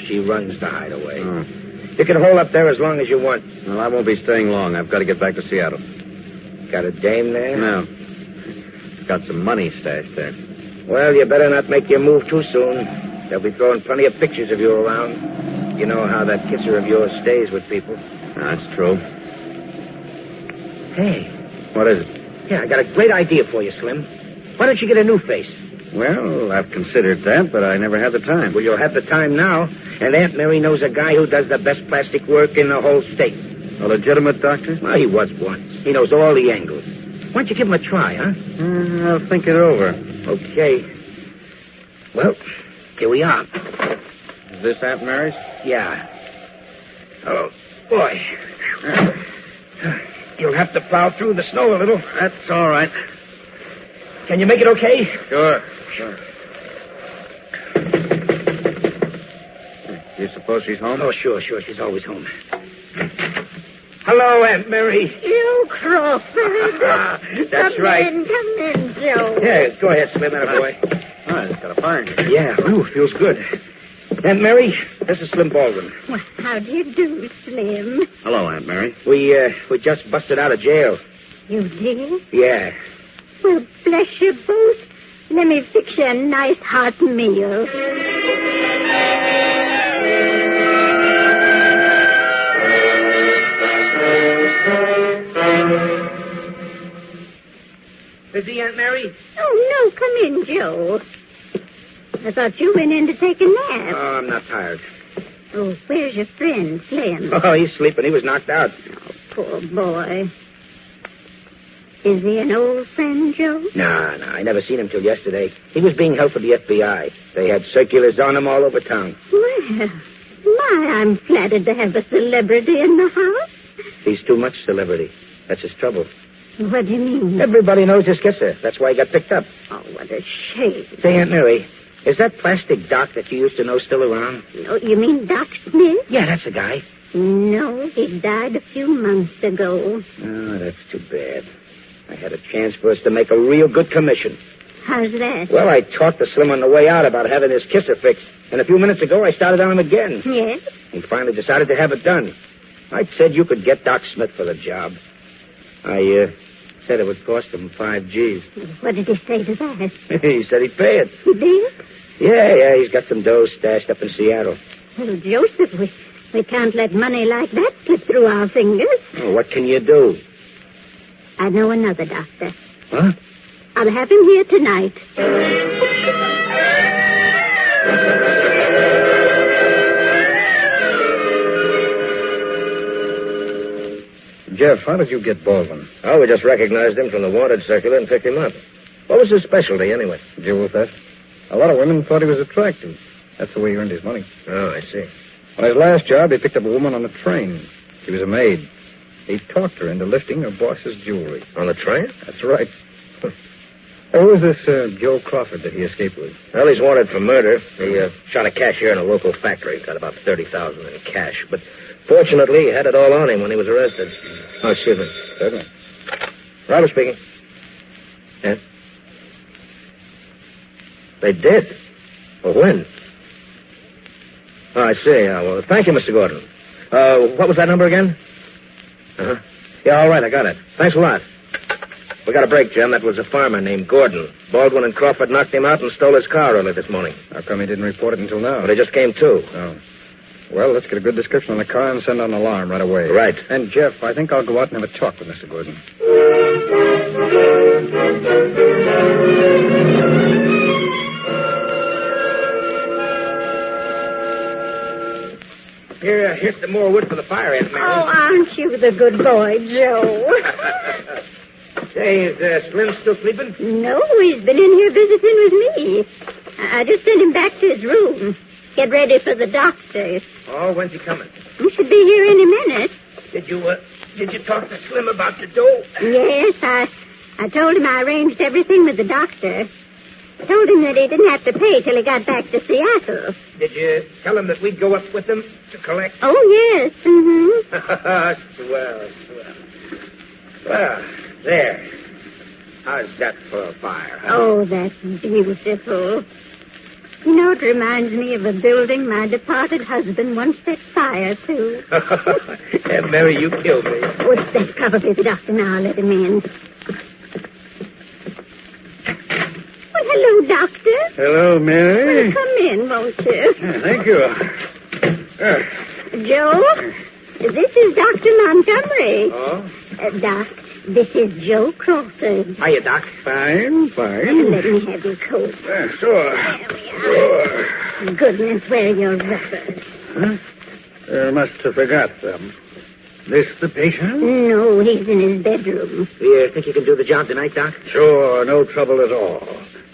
She runs the hideaway. Oh. You can hold up there as long as you want. Well, I won't be staying long. I've got to get back to Seattle. Got a dame there? No. Got some money stashed there. Well, you better not make your move too soon. They'll be throwing plenty of pictures of you around. You know how that kisser of yours stays with people. That's true. Hey. What is it? Yeah, I got a great idea for you, Slim. Why don't you get a new face? Well, I've considered that, but I never had the time. Well, you'll have the time now. And Aunt Mary knows a guy who does the best plastic work in the whole state. A legitimate doctor? Well, he was once. He knows all the angles. Why don't you give him a try, huh? I'll think it over. Okay. Well, here we are. Is this Aunt Mary's? Yeah. Oh, boy. You'll have to plow through the snow a little. That's all right. Can you make it okay? Sure. Do you suppose she's home? Oh, sure. She's always home. Hello, Aunt Mary. You, Crawford. That's right. Come in, Joe. Yeah, go ahead, Slim, boy. It's got a fire. Yeah, feels good. Aunt Mary, this is Slim Baldwin. Well, how do you do, Slim? Hello, Aunt Mary. We just busted out of jail. You did? Yeah. Well, bless you both. Let me fix you a nice hot meal. Busy, Aunt Mary? Oh, no, come in, Joe. I thought you went in to take a nap. Oh, I'm not tired. Oh, where's your friend, Slim? Oh, he's sleeping. He was knocked out. Oh, poor boy. Is he an old friend, Joe? No, I never seen him till yesterday. He was being held for the FBI. They had circulars on him all over town. Well, I'm flattered to have a celebrity in the house. He's too much celebrity. That's his trouble. What do you mean? Everybody knows his kisser. That's why he got picked up. Oh, what a shame. Say, Aunt Mary, is that plastic doc that you used to know still around? Oh, you mean Doc Smith? Yeah, that's the guy. No, he died a few months ago. Oh, that's too bad. I had a chance for us to make a real good commission. How's that? Well, I talked to Slim on the way out about having his kisser fixed. And a few minutes ago, I started on him again. Yes? He finally decided to have it done. I said you could get Doc Smith for the job. I said it would cost him 5 G's. What did he say to that? He said he'd pay it. He did? Yeah, he's got some dough stashed up in Seattle. Well, Joseph, we can't let money like that slip through our fingers. Oh, what can you do? I know another doctor. Huh? I'll have him here tonight. Jeff, how did you get Baldwin? Oh, we just recognized him from the wanted circular and picked him up. What was his specialty, anyway? Jewel theft. A lot of women thought he was attractive. That's the way he earned his money. Oh, I see. On his last job, he picked up a woman on the train. She was a maid. He talked her into lifting her boss's jewelry. On the train? That's right. Who was this Joe Crawford that he escaped with? Well, he's wanted for murder. He shot a cashier in a local factory. Got about $30,000 in cash. But fortunately, he had it all on him when he was arrested. Oh, excuse me. Certainly. Robert speaking. Yes? They did? Well, when? Oh, I see. Well, thank you, Mr. Gordon. What was that number again? Uh-huh. Yeah, all right, I got it. Thanks a lot. We got a break, Jim. That was a farmer named Gordon. Baldwin and Crawford knocked him out and stole his car early this morning. How come he didn't report it until now? Well, they just came to. Oh. Well, let's get a good description on the car and send out an alarm right away. Right. And, Jeff, I think I'll go out and have a talk with Mr. Gordon. Here's some more wood for the fire, Aunt Mary. Oh, aren't you the good boy, Joe? Say, is Slim still sleeping? No, he's been in here visiting with me. I just sent him back to his room. Get ready for the doctor. Oh, when's he coming? He should be here any minute. Did you talk to Slim about the dough? Yes, I told him I arranged everything with the doctor. I told him that he didn't have to pay till he got back to Seattle. Did you tell him that we'd go up with him to collect? Oh, yes. Mm-hmm. Swell. Well, there. How's that for a fire, huh? Oh, that's beautiful. You know, it reminds me of a building my departed husband once set fire to. Aunt Mary, you killed me. Oh, it's best probably the doctor now. I'll let him in. Well, hello, Doctor. Hello, Mary. Well, come in, won't you? Yeah, thank you. Joe, this is Dr. Montgomery. Oh? Doc, this is Joe Crawford. Hiya, Doc. Fine. Let me have your coat. Sure. Goodness, where are your rubbers? Huh? Must have forgot them. This the patient? No, he's in his bedroom. You think you can do the job tonight, Doc? Sure, no trouble at all.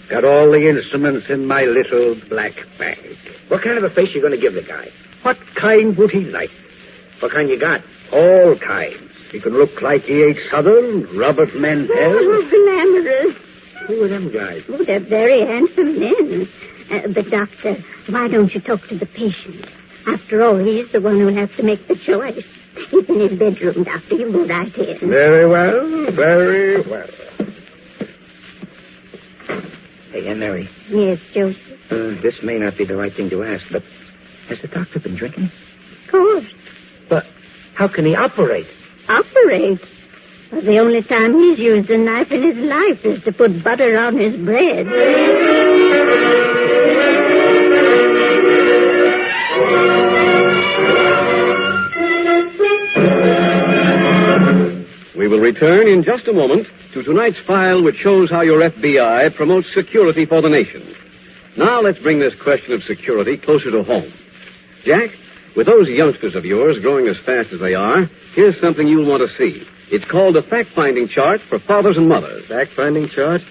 Got all the instruments in my little black bag. What kind of a face you going to give the guy? What kind would he like? What kind you got? All kinds. He can look like he ate Southern, Robert Mendel. Oh, glamorous. Who are them guys? Oh, they're very handsome men. But, Doctor, why don't you talk to the patient? After all, he's the one who'll have to make the choice. He's in his bedroom, Doctor. You go right in. Very well, very well. Hey, Mary. Yes, Joseph? This may not be the right thing to ask, but has the doctor been drinking? Of course. But how can he operate? Operate? Well, the only time he's used a knife in his life is to put butter on his bread. We will return in just a moment to tonight's file, which shows how your FBI promotes security for the nation. Now let's bring this question of security closer to home. Jack, with those youngsters of yours growing as fast as they are, here's something you'll want to see. It's called a fact-finding chart for fathers and mothers. Fact-finding chart?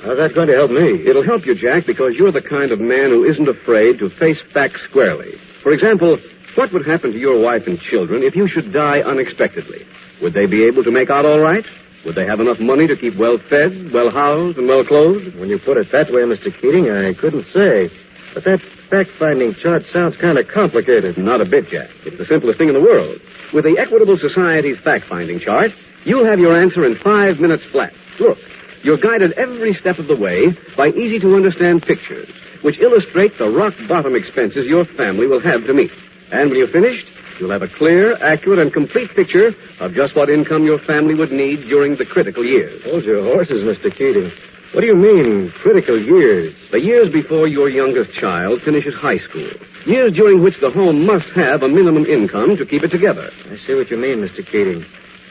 How's that going to help me? It'll help you, Jack, because you're the kind of man who isn't afraid to face facts squarely. For example, what would happen to your wife and children if you should die unexpectedly? Would they be able to make out all right? Would they have enough money to keep well fed, well housed, and well clothed? When you put it that way, Mr. Keating, I couldn't say. But that fact-finding chart sounds kind of complicated. Not a bit, Jack. It's the simplest thing in the world. With the Equitable Society's fact-finding chart, you'll have your answer in 5 minutes flat. Look, you're guided every step of the way by easy-to-understand pictures, which illustrate the rock-bottom expenses your family will have to meet. And when you're finished, you'll have a clear, accurate, and complete picture of just what income your family would need during the critical years. Hold your horses, Mr. Keating. What do you mean, critical years? The years before your youngest child finishes high school. Years during which the home must have a minimum income to keep it together. I see what you mean, Mr. Keating.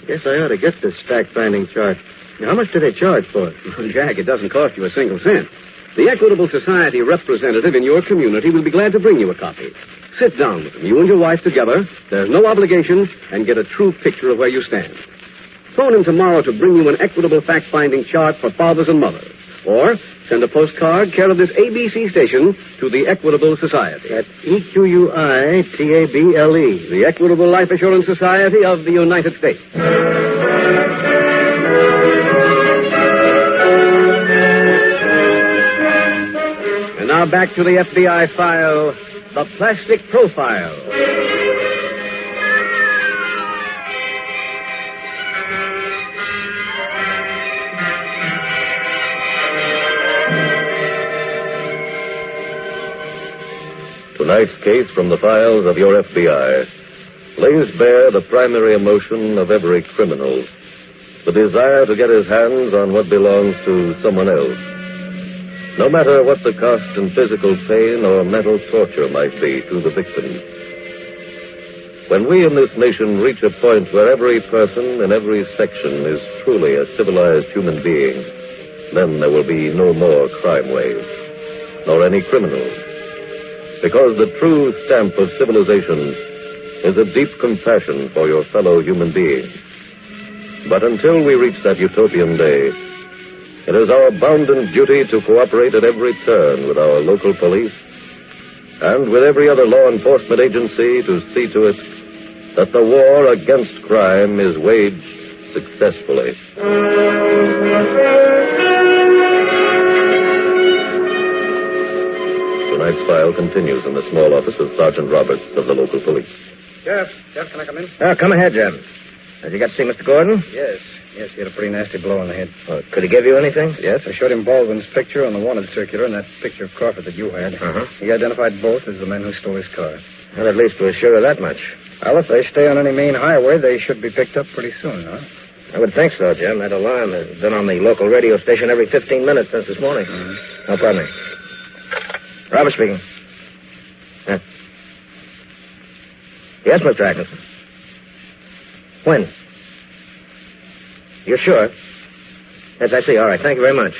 Guess I ought to get this fact-finding chart. Now, how much do they charge for it? Well, Jack, it doesn't cost you a single cent. The Equitable Society representative in your community will be glad to bring you a copy. Sit down with them, you and your wife together. There's no obligation, and get a true picture of where you stand. Phone him tomorrow to bring you an equitable fact-finding chart for fathers and mothers. Or send a postcard care of this ABC station to the Equitable Society. That's EQUITABLE. The Equitable Life Assurance Society of the United States. And now back to the FBI file, the Plastic Profile. Tonight's case from the files of your FBI lays bare the primary emotion of every criminal, the desire to get his hands on what belongs to someone else, no matter what the cost in physical pain or mental torture might be to the victim. When we in this nation reach a point where every person in every section is truly a civilized human being, then there will be no more crime waves, nor any criminals. Because the true stamp of civilization is a deep compassion for your fellow human beings. But until we reach that utopian day, it is our bounden duty to cooperate at every turn with our local police and with every other law enforcement agency to see to it that the war against crime is waged successfully. Tonight's file continues in the small office of Sergeant Roberts of the local police. Jeff, can I come in? Come ahead, Jim. Have you got to see Mr. Gordon? Yes, he had a pretty nasty blow on the head. Could he give you anything? Yes, I showed him Baldwin's picture on the wanted circular and that picture of Crawford that you had. Uh-huh. He identified both as the men who stole his car. Well, at least we're sure of that much. Well, if they stay on any main highway, they should be picked up pretty soon, huh? I would think so, Jim. That alarm has been on the local radio station every 15 minutes since this morning. Mm-hmm. No, pardon me. Robert speaking. Yes, Mr. Atkinson. When? You're sure? Yes, I see. All right. Thank you very much.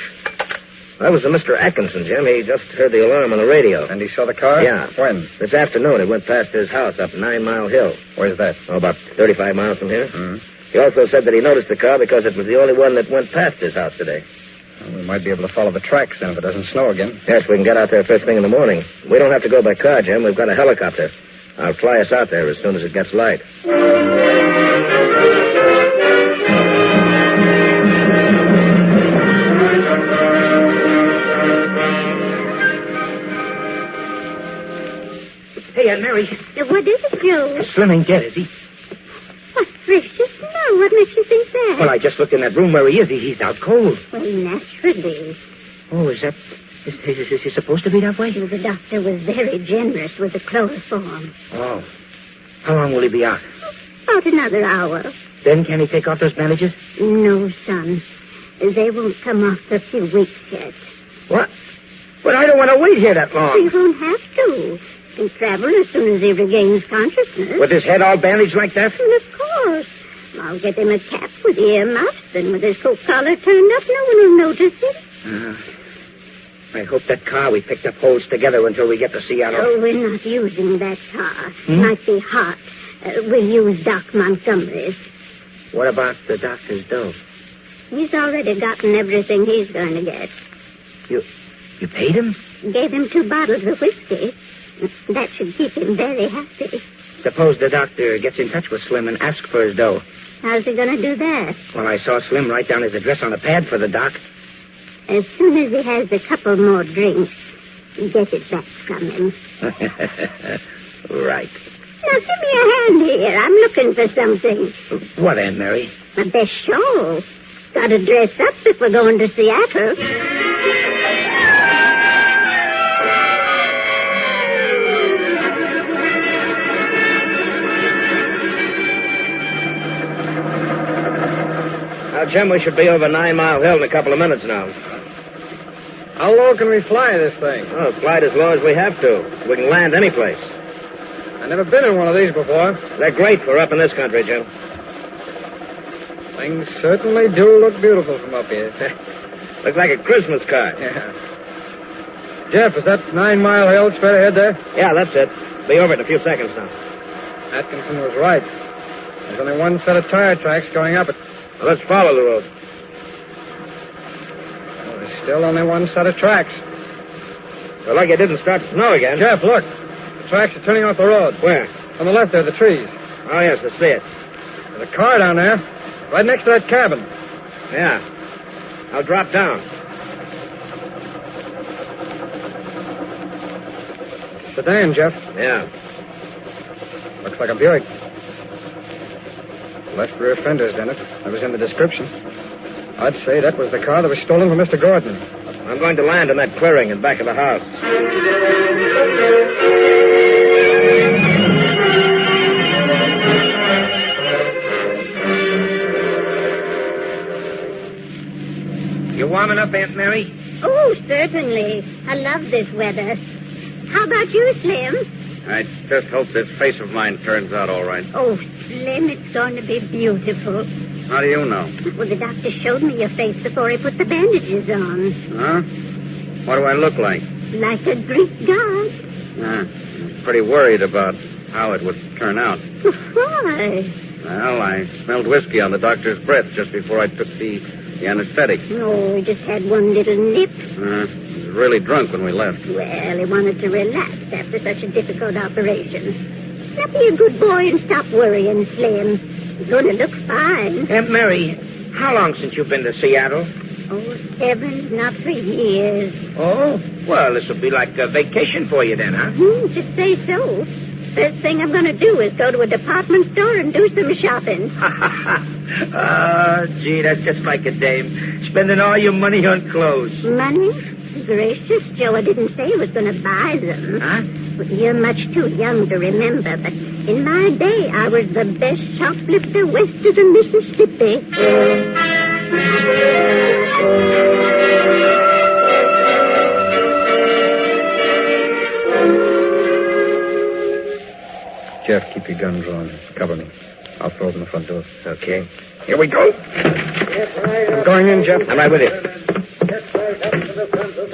That was Mr. Atkinson, Jim. He just heard the alarm on the radio. And he saw the car? Yeah. When? This afternoon. It went past his house up 9 Mile Hill. Where's that? Oh, about 35 miles from here. Mm-hmm. He also said that he noticed the car because it was the only one that went past his house today. Well, we might be able to follow the tracks then if it doesn't snow again. Yes, we can get out there first thing in the morning. We don't have to go by car, Jim. We've got a helicopter. I'll fly us out there as soon as it gets light. Hey, Aunt Mary. What is it, Joe? Slim ain't dead, is he? What gracious, no. What makes you think that? Well, I just looked in that room where he is. He's out cold. Well, naturally. Oh, is he supposed to be that way? Well, the doctor was very generous with the chloroform. Oh. How long will he be out? About another hour. Then can he take off those bandages? No, son. They won't come off for a few weeks yet. What? But I don't want to wait here that long. You won't have to. He'll travel as soon as he regains consciousness. With his head all bandaged like that? Well, of course. I'll get him a cap with earmuffs, and with his coat collar turned up, no one will notice it. I hope that car we picked up holds together until we get to Seattle. Oh, we're not using that car. Might be hot. We'll use Doc Montgomery's. What about the doctor's dough? He's already gotten everything he's going to get. You paid him? Gave him 2 bottles of whiskey. That should keep him very happy. Suppose the doctor gets in touch with Slim and asks for his dough. How's he going to do that? Well, I saw Slim write down his address on a pad for the doc. As soon as he has a couple more drinks, get it back from him. Right. Now, give me a hand here. I'm looking for something. What, Aunt Mary? My best shawl. Got to dress up if we're going to Seattle. Now, Jim, we should be over 9 Mile Hill in a couple of minutes now. How low can we fly this thing? Oh, fly it as low as we have to. We can land any place. I've never been in one of these before. They're great for up in this country, Jim. Things certainly do look beautiful from up here. Looks like a Christmas card. Yeah. Jeff, is that 9 Mile Hill straight ahead there? Yeah, that's it. Be over it in a few seconds now. Atkinson was right. There's only one set of tire tracks going up it. Well, let's follow the road. Well, there's still only one set of tracks. Well, like it didn't start to snow again. Jeff, look. The tracks are turning off the road. Where? On the left there, the trees. Oh, yes, I see it. There's a car down there, right next to that cabin. Yeah. I'll drop down. Sedan, Jeff. Yeah. Looks like a Buick. Left rear fender's in it. That was in the description. I'd say that was the car that was stolen from Mr. Gordon. I'm going to land in that clearing in back of the house. You warming up, Aunt Mary? Oh, certainly. I love this weather. How about you, Slim? I just hope this face of mine turns out all right. Oh, Slim, it's going to be beautiful. How do you know? Well, the doctor showed me your face before he put the bandages on. Huh? What do I look like? Like a Greek god. I'm pretty worried about how it would turn out. Why? Well, I smelled whiskey on the doctor's breath just before I took the anesthetic. No, he just had one little nip. He was really drunk when we left. Well, he wanted to relax after such a difficult operation. Now be a good boy and stop worrying, Slim. You're going to look fine. Aunt Mary, how long since you've been to Seattle? Oh, heavens, not for years. Oh? Well, this will be like a vacation for you then, huh? Just say so. First thing I'm going to do is go to a department store and do some shopping. Gee, that's just like a dame. Spending all your money on clothes. Money? Gracious, Joe, I didn't say I was going to buy them. Huh? Well, you're much too young to remember, but in my day, I was the best shoplifter west of the Mississippi. Jeff, keep your gun drawn. Cover me. I'll throw open the front door. Okay. Here we go. I'm going in, Jeff. I'm right with you.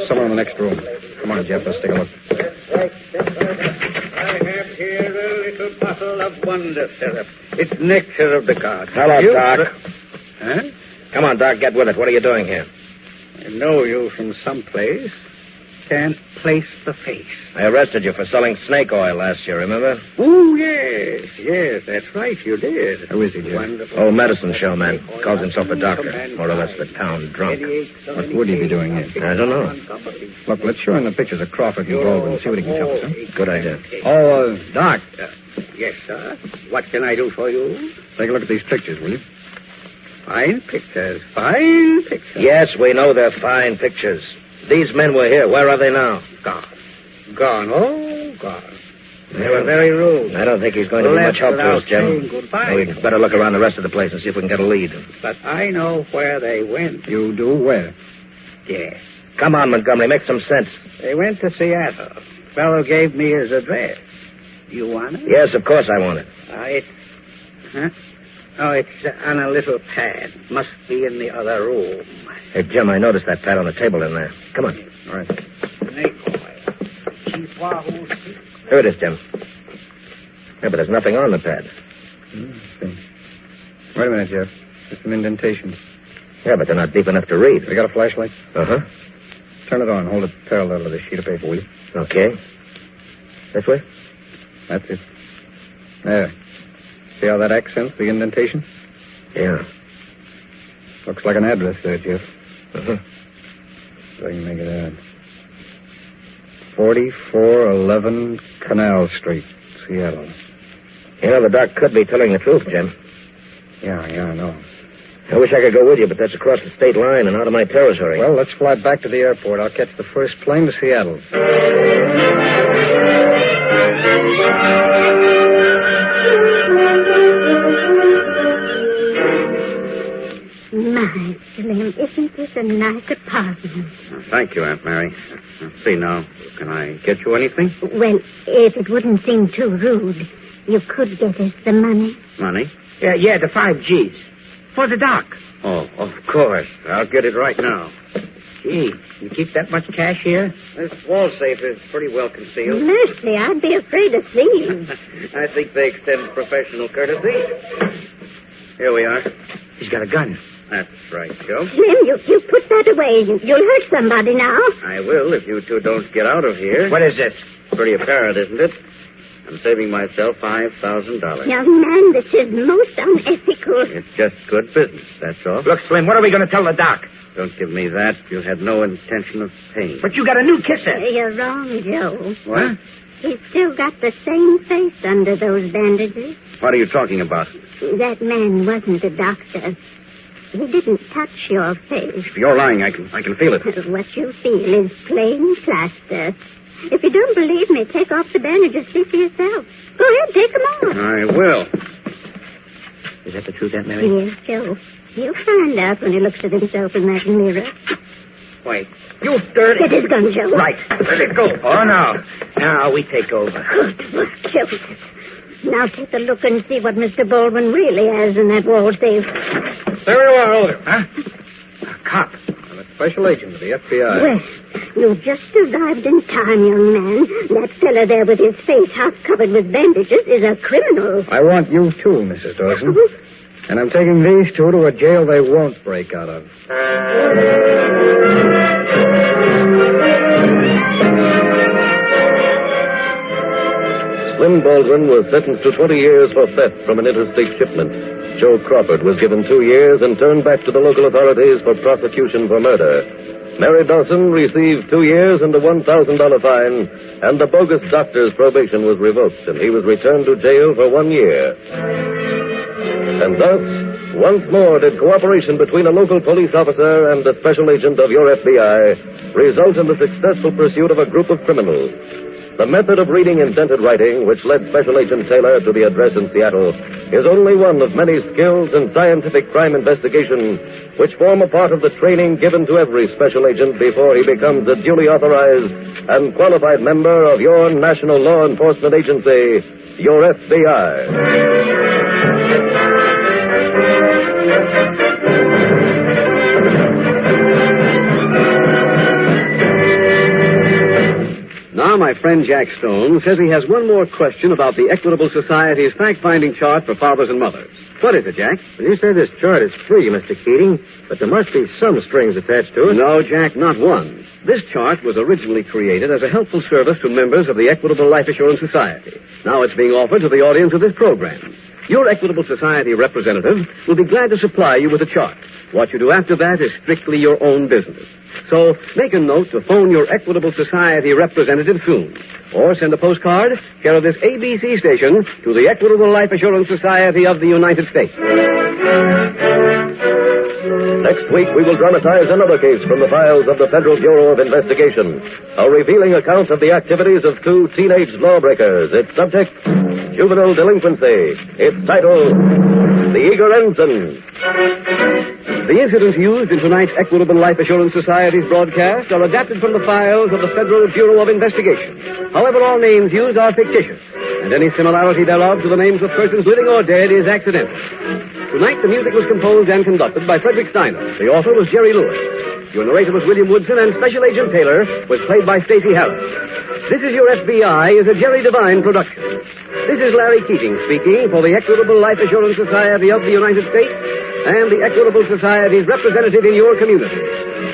Someone in the next room. Come on, Jeff. Let's take a look. I have here a little bottle of wonder syrup. It's nectar of the gods. Hello, Doc. Huh? Come on, Doc, get with it. What are you doing here? I know you from someplace. Can't place the face. I arrested you for selling snake oil last year, remember? Oh, yes. Yes, that's right. You did. Who is he, Jeff? Wonderful. Old medicine show man. Calls himself a doctor. More or less the town drunk. What would he be doing here? I don't know. Look, let's show him the pictures of Crawford and Baldwin and see what he can tell us, huh? Good idea. Oh, Doc. Yes, sir. What can I do for you? Take a look at these pictures, will you? Fine pictures. Fine pictures. Yes, we know they're fine pictures. These men were here. Where are they now? Gone. Gone. Oh, gone. They were very rude. I don't think he's going to be much help to us, Jim. Goodbye. We'd better look around the rest of the place and see if we can get a lead. But I know where they went. You do? Where? Yes. Come on, Montgomery. Make some sense. They went to Seattle. Fellow gave me his address. You want it? Yes, of course I want it. Huh? Oh, it's on a little pad. Must be in the other room. Hey, Jim, I noticed that pad on the table in there. Come on. All right. Here it is, Jim. Yeah, but there's nothing on the pad. Wait a minute, Jeff. Just some indentations. Yeah, but they're not deep enough to read. You got a flashlight? Uh-huh. Turn it on. Hold it parallel to the sheet of paper, will you? Okay. This way? That's it. There. See how that accents the indentation? Yeah. Looks like an address there, Jeff. Uh-huh. So you can make it out. 4411 Canal Street, Seattle. You know, the doc could be telling the truth, Jim. Yeah, I know. I wish I could go with you, but that's across the state line and out of my territory. Well, let's fly back to the airport. I'll catch the first plane to Seattle. My, Slim, isn't this a nice apartment? Thank you, Aunt Mary. See now, can I get you anything? Well, if it wouldn't seem too rude, you could get us the money. Money? Yeah, the 5 G's. For the doc. Oh, of course. I'll get it right now. Gee, you keep that much cash here? This wall safe is pretty well concealed. Mercy, I'd be afraid to see. I think they extend professional courtesy. Here we are. He's got a gun. That's right, Joe. Slim, you put that away. You'll hurt somebody now. I will if you two don't get out of here. What is this? Pretty apparent, isn't it? I'm saving myself $5,000. Young man, this is most unethical. It's just good business, that's all. Look, Slim, what are we going to tell the doc? Don't give me that. You had no intention of paying. But you got a new kisser. You're wrong, Joe. What? He's still got the same face under those bandages. What are you talking about? That man wasn't a doctor. He didn't touch your face. If you're lying, I can feel it. What you feel is plain plaster. If you don't believe me, take off the bandages, see for yourself. Go ahead, take them off. I will. Is that the truth, Aunt Mary? Yes, Joe. He'll find out when he looks at himself in that mirror. Wait. You dirty... Get his gun, Joe. Right. Let it go. Oh, no. Now we take over. Good work, Joe. Now take a look and see what Mr. Baldwin really has in that wall safe. There you are, Older. Huh? A cop. I'm a special agent of the FBI. Well, you just arrived in time, young man. That fella there with his face half covered with bandages is a criminal. I want you too, Mrs. Dawson. And I'm taking these two to a jail they won't break out of. Slim Baldwin was sentenced to 20 years for theft from an interstate shipment. Joe Crawford was given 2 years and turned back to the local authorities for prosecution for murder. Mary Dawson received 2 years and a $1,000 fine, and the bogus doctor's probation was revoked, and he was returned to jail for 1 year. And thus, once more did cooperation between a local police officer and a special agent of your FBI result in the successful pursuit of a group of criminals. The method of reading indented writing, which led Special Agent Taylor to the address in Seattle, is only one of many skills in scientific crime investigation which form a part of the training given to every special agent before he becomes a duly authorized and qualified member of your national law enforcement agency, your FBI. Now, my friend Jack Stone says he has one more question about the Equitable Society's fact-finding chart for fathers and mothers. What is it, Jack? Well, you say this chart is free, Mr. Keating, but there must be some strings attached to it. No, Jack, not one. This chart was originally created as a helpful service to members of the Equitable Life Assurance Society. Now it's being offered to the audience of this program. Your Equitable Society representative will be glad to supply you with a chart. What you do after that is strictly your own business. So make a note to phone your Equitable Society representative soon. Or send a postcard, care of this ABC station, to the Equitable Life Assurance Society of the United States. Next week, we will dramatize another case from the files of the Federal Bureau of Investigation. A revealing account of the activities of two teenage lawbreakers. Its subject, juvenile delinquency. Its title, The Eager Ensign. The incidents used in tonight's Equitable Life Assurance Society's broadcast are adapted from the files of the Federal Bureau of Investigation. However, all names used are fictitious, and any similarity thereof to the names of persons living or dead is accidental. Tonight, the music was composed and conducted by Frederick Steiner. The author was Jerry Lewis. Your narrator was William Woodson, and Special Agent Taylor was played by Stacey Harris. This Is Your FBI is a Jerry Devine production. This is Larry Keating speaking for the Equitable Life Assurance Society of the United States and the Equitable Society's representative in your community,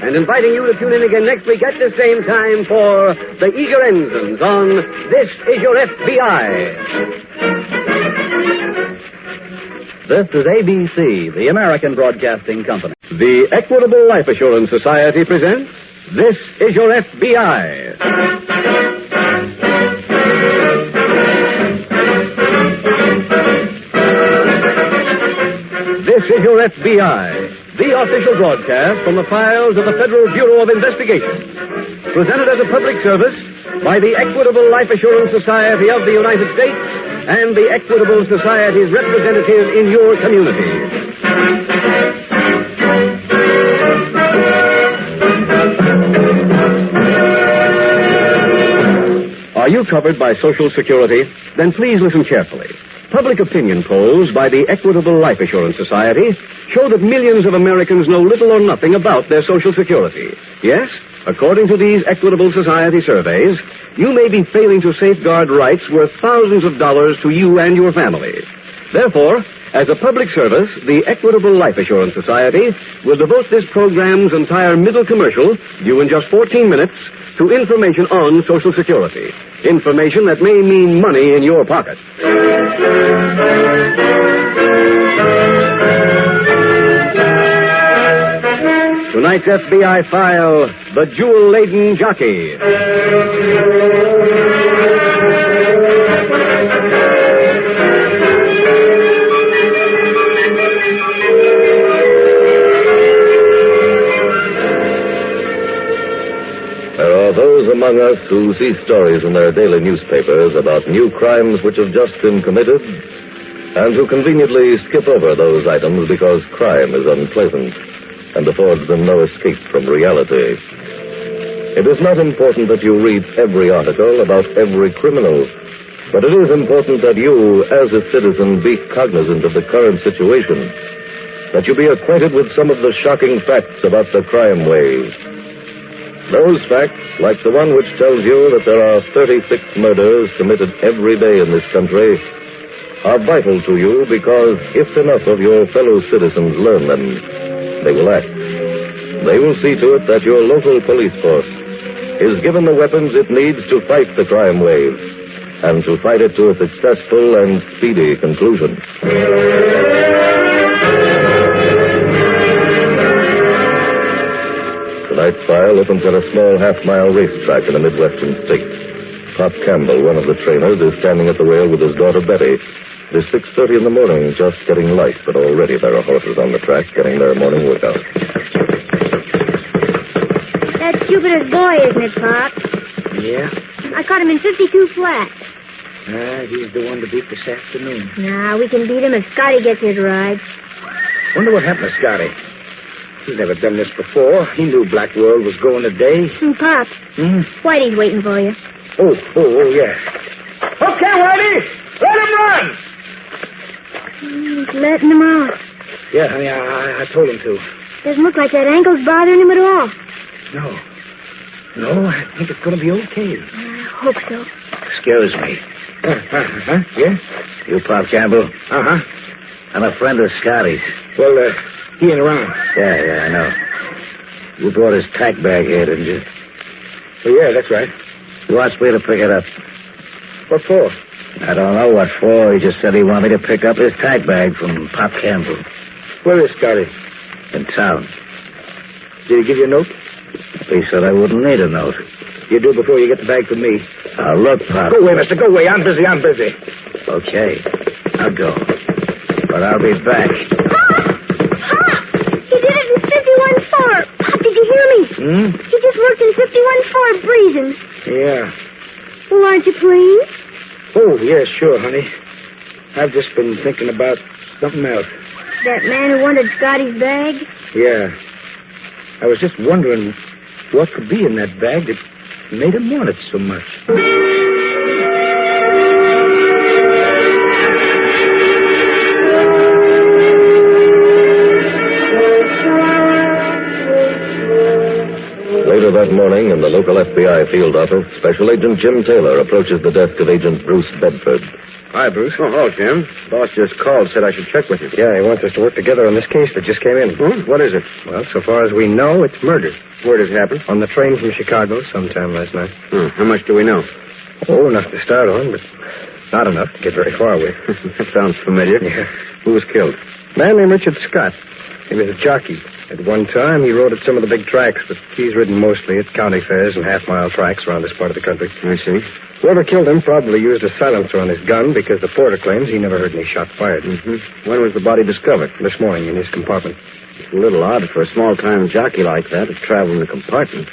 and inviting you to tune in again next week at the same time for The Eager Ensigns on This Is Your FBI. This is ABC, the American Broadcasting Company. The Equitable Life Assurance Society presents This Is Your FBI. This is Your FBI, the official broadcast from the files of the Federal Bureau of Investigation. Presented as a public service by the Equitable Life Assurance Society of the United States and the Equitable Society's representative in your community. Are you covered by Social Security? Then please listen carefully. Public opinion polls by the Equitable Life Assurance Society show that millions of Americans know little or nothing about their Social Security. Yes, according to these Equitable Society surveys, you may be failing to safeguard rights worth thousands of dollars to you and your family. Therefore, as a public service, the Equitable Life Assurance Society will devote this program's entire middle commercial, due in just 14 minutes, to information on Social Security. Information that may mean money in your pocket. Tonight's FBI file, The Jewel-Laden Jockey. There are those among us who see stories in their daily newspapers about new crimes which have just been committed, and who conveniently skip over those items because crime is unpleasant and affords them no escape from reality. It is not important that you read every article about every criminal, but it is important that you, as a citizen, be cognizant of the current situation, that you be acquainted with some of the shocking facts about the crime wave. Those facts, like the one which tells you that there are 36 murders committed every day in this country, are vital to you because if enough of your fellow citizens learn them, they will act. They will see to it that your local police force is given the weapons it needs to fight the crime wave and to fight it to a successful and speedy conclusion. Tonight's file opens at a small half-mile racetrack in a Midwestern state. Pop Campbell, one of the trainers, is standing at the rail with his daughter Betty. It is 6:30 in the morning, just getting light, but already there are horses on the track getting their morning workout. That's Jupiter's boy, isn't it, Pop? Yeah? I caught him in 52 flat. He's the one to beat this afternoon. Nah, we can beat him if Scotty gets his ride. Wonder what happened to Scotty. He's never done this before. He knew Black World was going today. Pop. Whitey's waiting for you. Oh, yeah. Okay, Whitey. Let him run! He's letting him out. Yeah, honey, I told him to. Doesn't look like that ankle's bothering him at all. No, I think it's going to be okay. I hope so. Excuse me. Yeah? You Pop Campbell? Uh-huh. I'm a friend of Scotty's. Well, he ain't around. Yeah, I know. You brought his tack bag here, didn't you? Oh, yeah, that's right. He wants me to pick it up. What for? I don't know what for. He just said he wanted me to pick up his tack bag from Pop Campbell. Where is Scotty? In town. Did he give you a note? He said I wouldn't need a note. You do before you get the bag from me. Now, look, Pop. Go away, mister. Go away. I'm busy. Okay. I'll go. But I'll be back. Pop! He did it in 51-4. Pop, did you hear me? He just worked in 51-4 breezing. Yeah. Well, aren't you pleased? Oh, yeah, sure, honey. I've just been thinking about something else. That man who wanted Scotty's bag? Yeah. I was just wondering what could be in that bag that made him want it so much. Later that morning, in the local FBI field office, Special Agent Jim Taylor approaches the desk of Agent Bruce Bedford. Hi, Bruce. Oh, hello, Jim. Boss just called, said I should check with you. Yeah, he wants us to work together on this case that just came in. What is it? Well, so far as we know, it's murder. Where did it happen? On the train from Chicago sometime last night. How much do we know? Oh, enough to start on, but not enough to get very far with. That sounds familiar. Yeah. Who was killed? A man named Richard Scott. He was a jockey. At one time, he rode at some of the big tracks, but he's ridden mostly at county fairs and half-mile tracks around this part of the country. I see. Whoever killed him probably used a silencer on his gun because the porter claims he never heard any shots fired. When was the body discovered? This morning in his compartment. It's a little odd for a small-time jockey like that to travel in a compartment.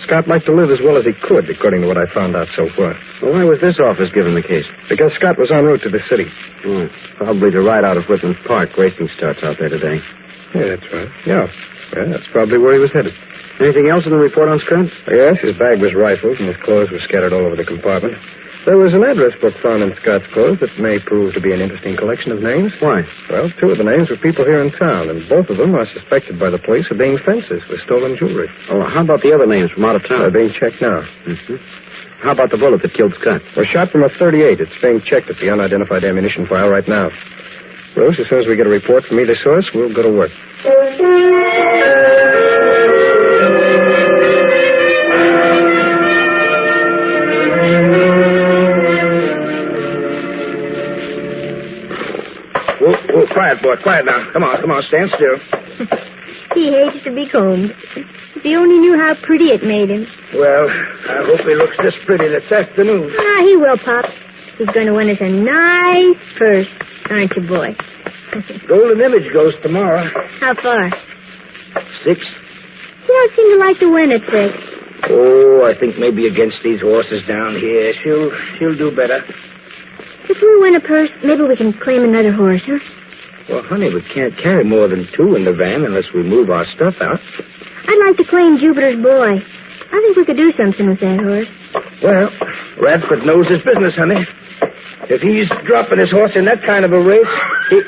Scott liked to live as well as he could, according to what I found out so far. Well, why was this office given the case? Because Scott was en route to the city. Probably to ride out of Whitman Park. Racing starts out there today. Yeah, that's right. Yeah, that's probably where he was headed. Anything else in the report on Scott? Yes, his bag was rifled and his clothes were scattered all over the compartment. There was an address book found in Scott's clothes that may prove to be an interesting collection of names. Why? Well, two of the names were people here in town, and both of them are suspected by the police of being fences with stolen jewelry. Oh, how about the other names from out of town? They're being checked now. How about the bullet that killed Scott? Was shot from a .38. It's being checked at the unidentified ammunition file right now. Bruce, as soon as we get a report from either source, we'll go to work. Whoa, quiet, boy, quiet now. Come on, stand still. He hates to be combed. If he only knew how pretty it made him. Well, I hope he looks this pretty this afternoon. He will, Pop. He's going to win us a nice purse, aren't you, boy? Golden Image goes tomorrow. How far? 6. She don't seem to like to win at 6. Oh, I think maybe against these horses down here, she'll do better. If we win a purse, maybe we can claim another horse, huh? Well, honey, we can't carry more than 2 in the van unless we move our stuff out. I'd like to claim Jupiter's boy. I think we could do something with that horse. Well, Radford knows his business, honey. If he's dropping his horse in that kind of a race, he...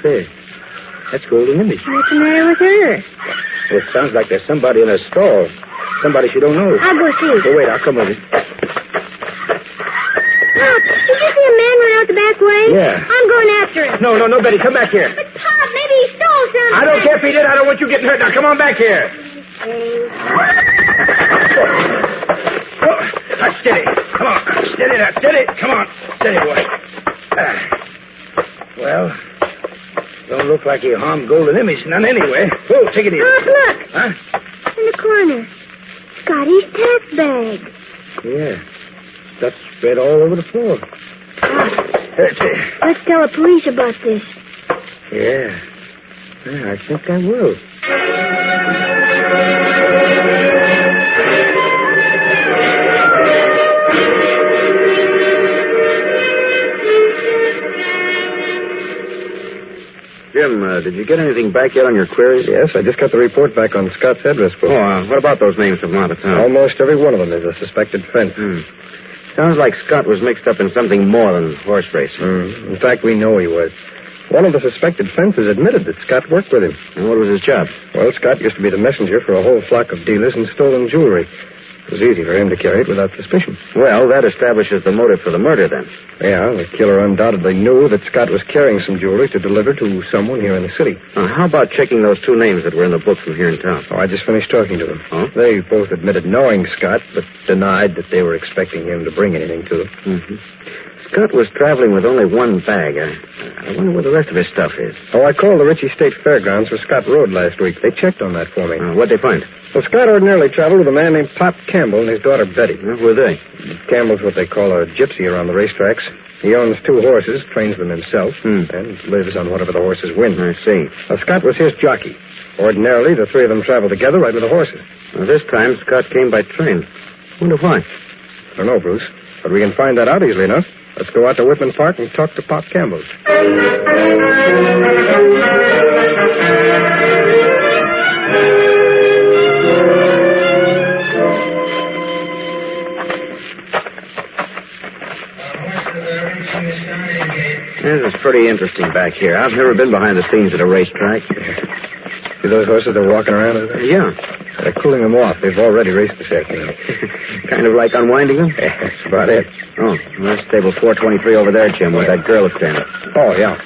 Say, that's Golden Image. What's the matter with her? It sounds like there's somebody in her stall. Somebody she don't know. I'll go see. Oh, wait, I'll come with you. Pop, did you see a man run out the back way? Yeah. I'm going after him. No, Betty, come back here. But, Pop, maybe he stole something. I don't care if he did. I don't want you getting hurt. Now, come on back here. Steady. Come on. Steady now. Steady. Come on. Steady, boy. Well, don't look like he harmed Golden Image. None anyway. Oh, take it easy. Pop, look. Huh? In the corner. Scotty's tax bag. Yeah. Stuff spread all over the floor. Let's tell the police about this. Yeah, I think I will. Jim, did you get anything back yet on your queries? Yes, I just got the report back on Scott's address book. Oh, what about those names from out of town? Almost every one of them is a suspected fence. Sounds like Scott was mixed up in something more than horse racing. In fact, we know he was. One of the suspected fences admitted that Scott worked with him. And what was his job? Well, Scott used to be the messenger for a whole flock of dealers in stolen jewelry. It was easy for him to carry it without suspicion. Well, that establishes the motive for the murder, then. Yeah, the killer undoubtedly knew that Scott was carrying some jewelry to deliver to someone here in the city. How about checking those two names that were in the book from here in town? Oh, I just finished talking to them. Oh? They both admitted knowing Scott, but denied that they were expecting him to bring anything to them. Mm-hmm. Scott was traveling with only one bag. I wonder where the rest of his stuff is. Oh, I called the Ritchie State Fairgrounds where Scott rode last week. They checked on that for me. What'd they find? Well, Scott ordinarily traveled with a man named Pop Campbell and his daughter Betty. Who are they? Campbell's what they call a gypsy around the racetracks. He owns 2 horses, trains them himself, and lives on whatever the horses win. I see. Now, Scott was his jockey. Ordinarily, the 3 of them travel together right with the horses. Well, this time, Scott came by train. Wonder why? I don't know, Bruce, but we can find that out easily enough. Let's go out to Whitman Park and talk to Pop Campbell. This is pretty interesting back here. I've never been behind the scenes at a racetrack. See those horses they're walking around over there? Yeah. They're cooling them off. They've already raced this afternoon. Kind of like unwinding them? Yeah, that's about it. Oh, that's stable 423 over there, Jim, where that girl is standing. Oh, yeah.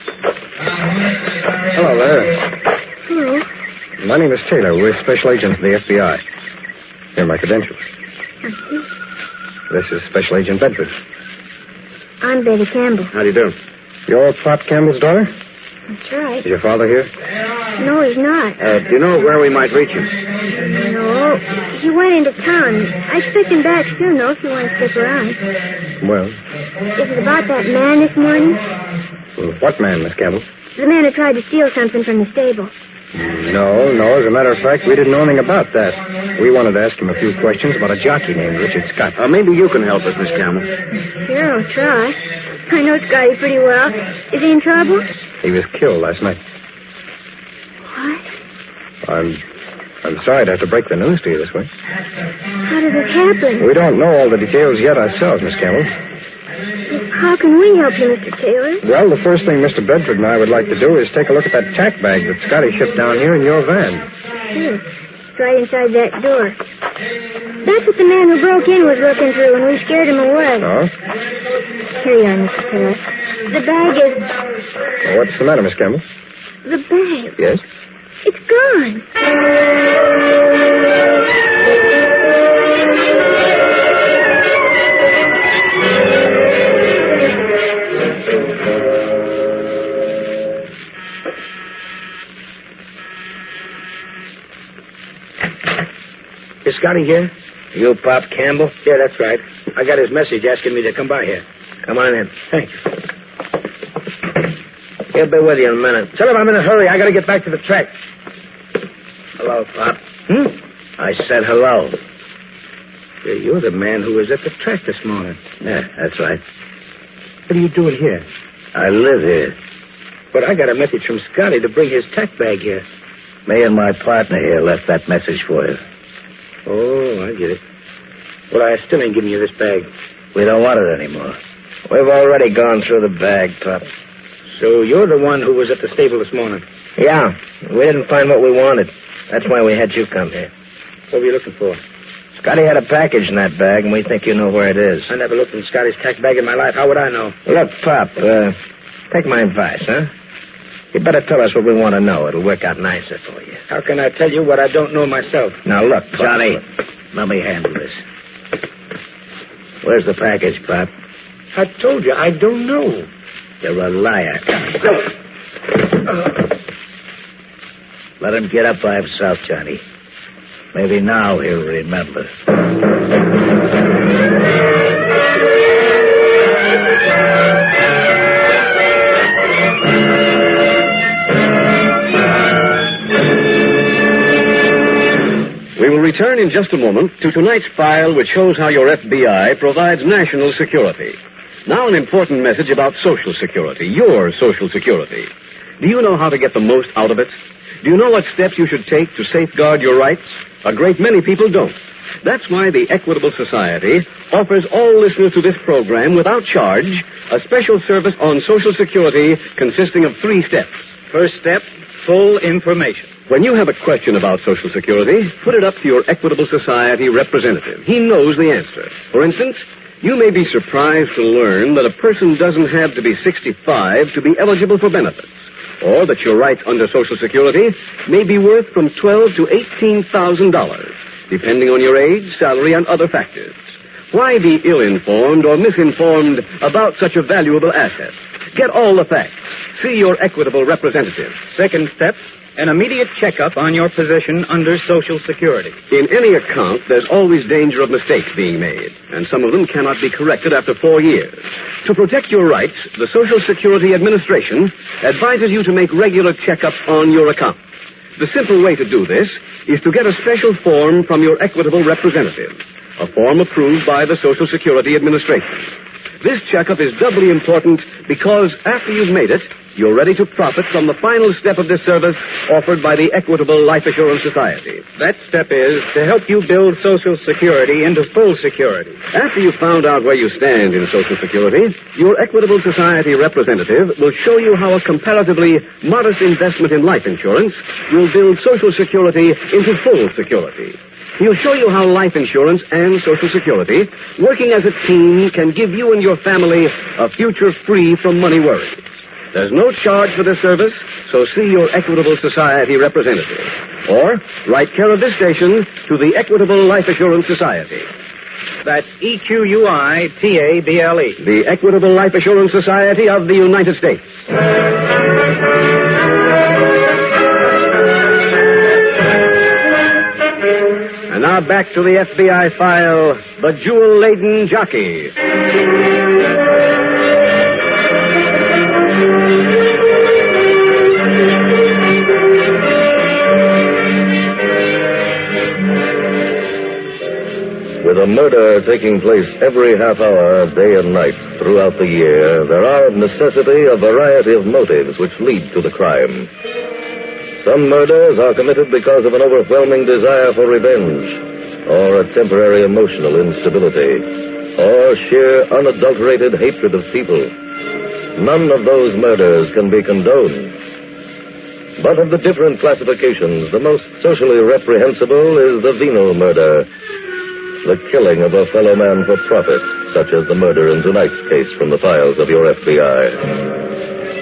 Hello there. Hello. My name is Taylor. We're special agents of the FBI. Here are my credentials. This is Special Agent Bedford. I'm Betty Campbell. How do you do? You're Pop Campbell's daughter? That's right. Is your father here? No, he's not. Do you know where we might reach him? No. He went into town. I expect him back soon, though, if you want to stick around. Well, Is it about that man this morning? what man, Miss Campbell? The man who tried to steal something from the stable. No. As a matter of fact, we didn't know anything about that. We wanted to ask him a few questions about a jockey named Richard Scott. Maybe you can help us, Miss Campbell. Sure, I'll try. I know Scotty pretty well. Is he in trouble? He was killed last night. What? I'm sorry to have to break the news to you this way. How did it happen? We don't know all the details yet ourselves, Miss Campbell. How can we help you, Mr. Taylor? Well, the first thing Mr. Bedford and I would like to do is take a look at that tack bag that Scotty shipped down here in your van. Sure. It's right inside that door. That's what the man who broke in was looking through when we scared him away. Oh? Here you are, Mr. Taylor. The bag is... Well, what's the matter, Miss Campbell? The bag. Yes? It's gone. Is Scotty here? You Pop Campbell? Yeah, that's right. I got his message asking me to come by here. Come on in. Thanks. He'll be with you in a minute. Tell him I'm in a hurry. I gotta get back to the track. Hello, Pop. I said hello. Yeah, you're the man who was at the track this morning. Yeah, that's right. What are you doing here? I live here. But I got a message from Scotty to bring his tack bag here. Me and my partner here left that message for you. Oh, I get it. Well, I still ain't giving you this bag. We don't want it anymore. We've already gone through the bag, Pop. So you're the one who was at the stable this morning? Yeah. We didn't find what we wanted. That's why we had you come here. What were you looking for? Scotty had a package in that bag, and we think you know where it is. I never looked in Scotty's tack bag in my life. How would I know? Look, Pop, take my advice, huh? You better tell us what we want to know. It'll work out nicer for you. How can I tell you what I don't know myself? Now, look, Pop. Johnny, let me handle this. Where's the package, Pop? I told you, I don't know. You're a liar. Let him get up by himself, Johnny. Maybe now he'll remember. We will return in just a moment to tonight's file, which shows how your FBI provides national security. Now an important message about Social Security, your Social Security. Do you know how to get the most out of it? Do you know what steps you should take to safeguard your rights? A great many people don't. That's why the Equitable Society offers all listeners to this program without charge a special service on Social Security consisting of 3 steps. First step, full information. When you have a question about Social Security, put it up to your Equitable Society representative. He knows the answer. For instance, you may be surprised to learn that a person doesn't have to be 65 to be eligible for benefits, or that your rights under Social Security may be worth from $12,000 to $18,000, depending on your age, salary, and other factors. Why be ill-informed or misinformed about such a valuable asset? Get all the facts. See your Equitable representative. Second step, an immediate checkup on your position under Social Security. In any account, there's always danger of mistakes being made, and some of them cannot be corrected after 4 years. To protect your rights, the Social Security Administration advises you to make regular checkups on your account. The simple way to do this is to get a special form from your Equitable representative, a form approved by the Social Security Administration. This checkup is doubly important because after you've made it, you're ready to profit from the final step of this service offered by the Equitable Life Assurance Society. That step is to help you build Social Security into full security. After you've found out where you stand in Social Security, your Equitable Society representative will show you how a comparatively modest investment in life insurance will build Social Security into full security. He'll show you how life insurance and Social Security, working as a team, can give you and your family a future free from money worries. There's no charge for this service, so see your Equitable Society representative. Or write care of this station to the Equitable Life Assurance Society. That's EQUITABLE. The Equitable Life Assurance Society of the United States. And now back to the FBI file, The Jewel-Laden Jockey. With a murder taking place every half hour, day and night, throughout the year, there are of necessity a variety of motives which lead to the crime. Some murders are committed because of an overwhelming desire for revenge, or a temporary emotional instability, or sheer unadulterated hatred of people. None of those murders can be condoned. But of the different classifications, the most socially reprehensible is the venal murder, the killing of a fellow man for profit, such as the murder in tonight's case from the files of your FBI.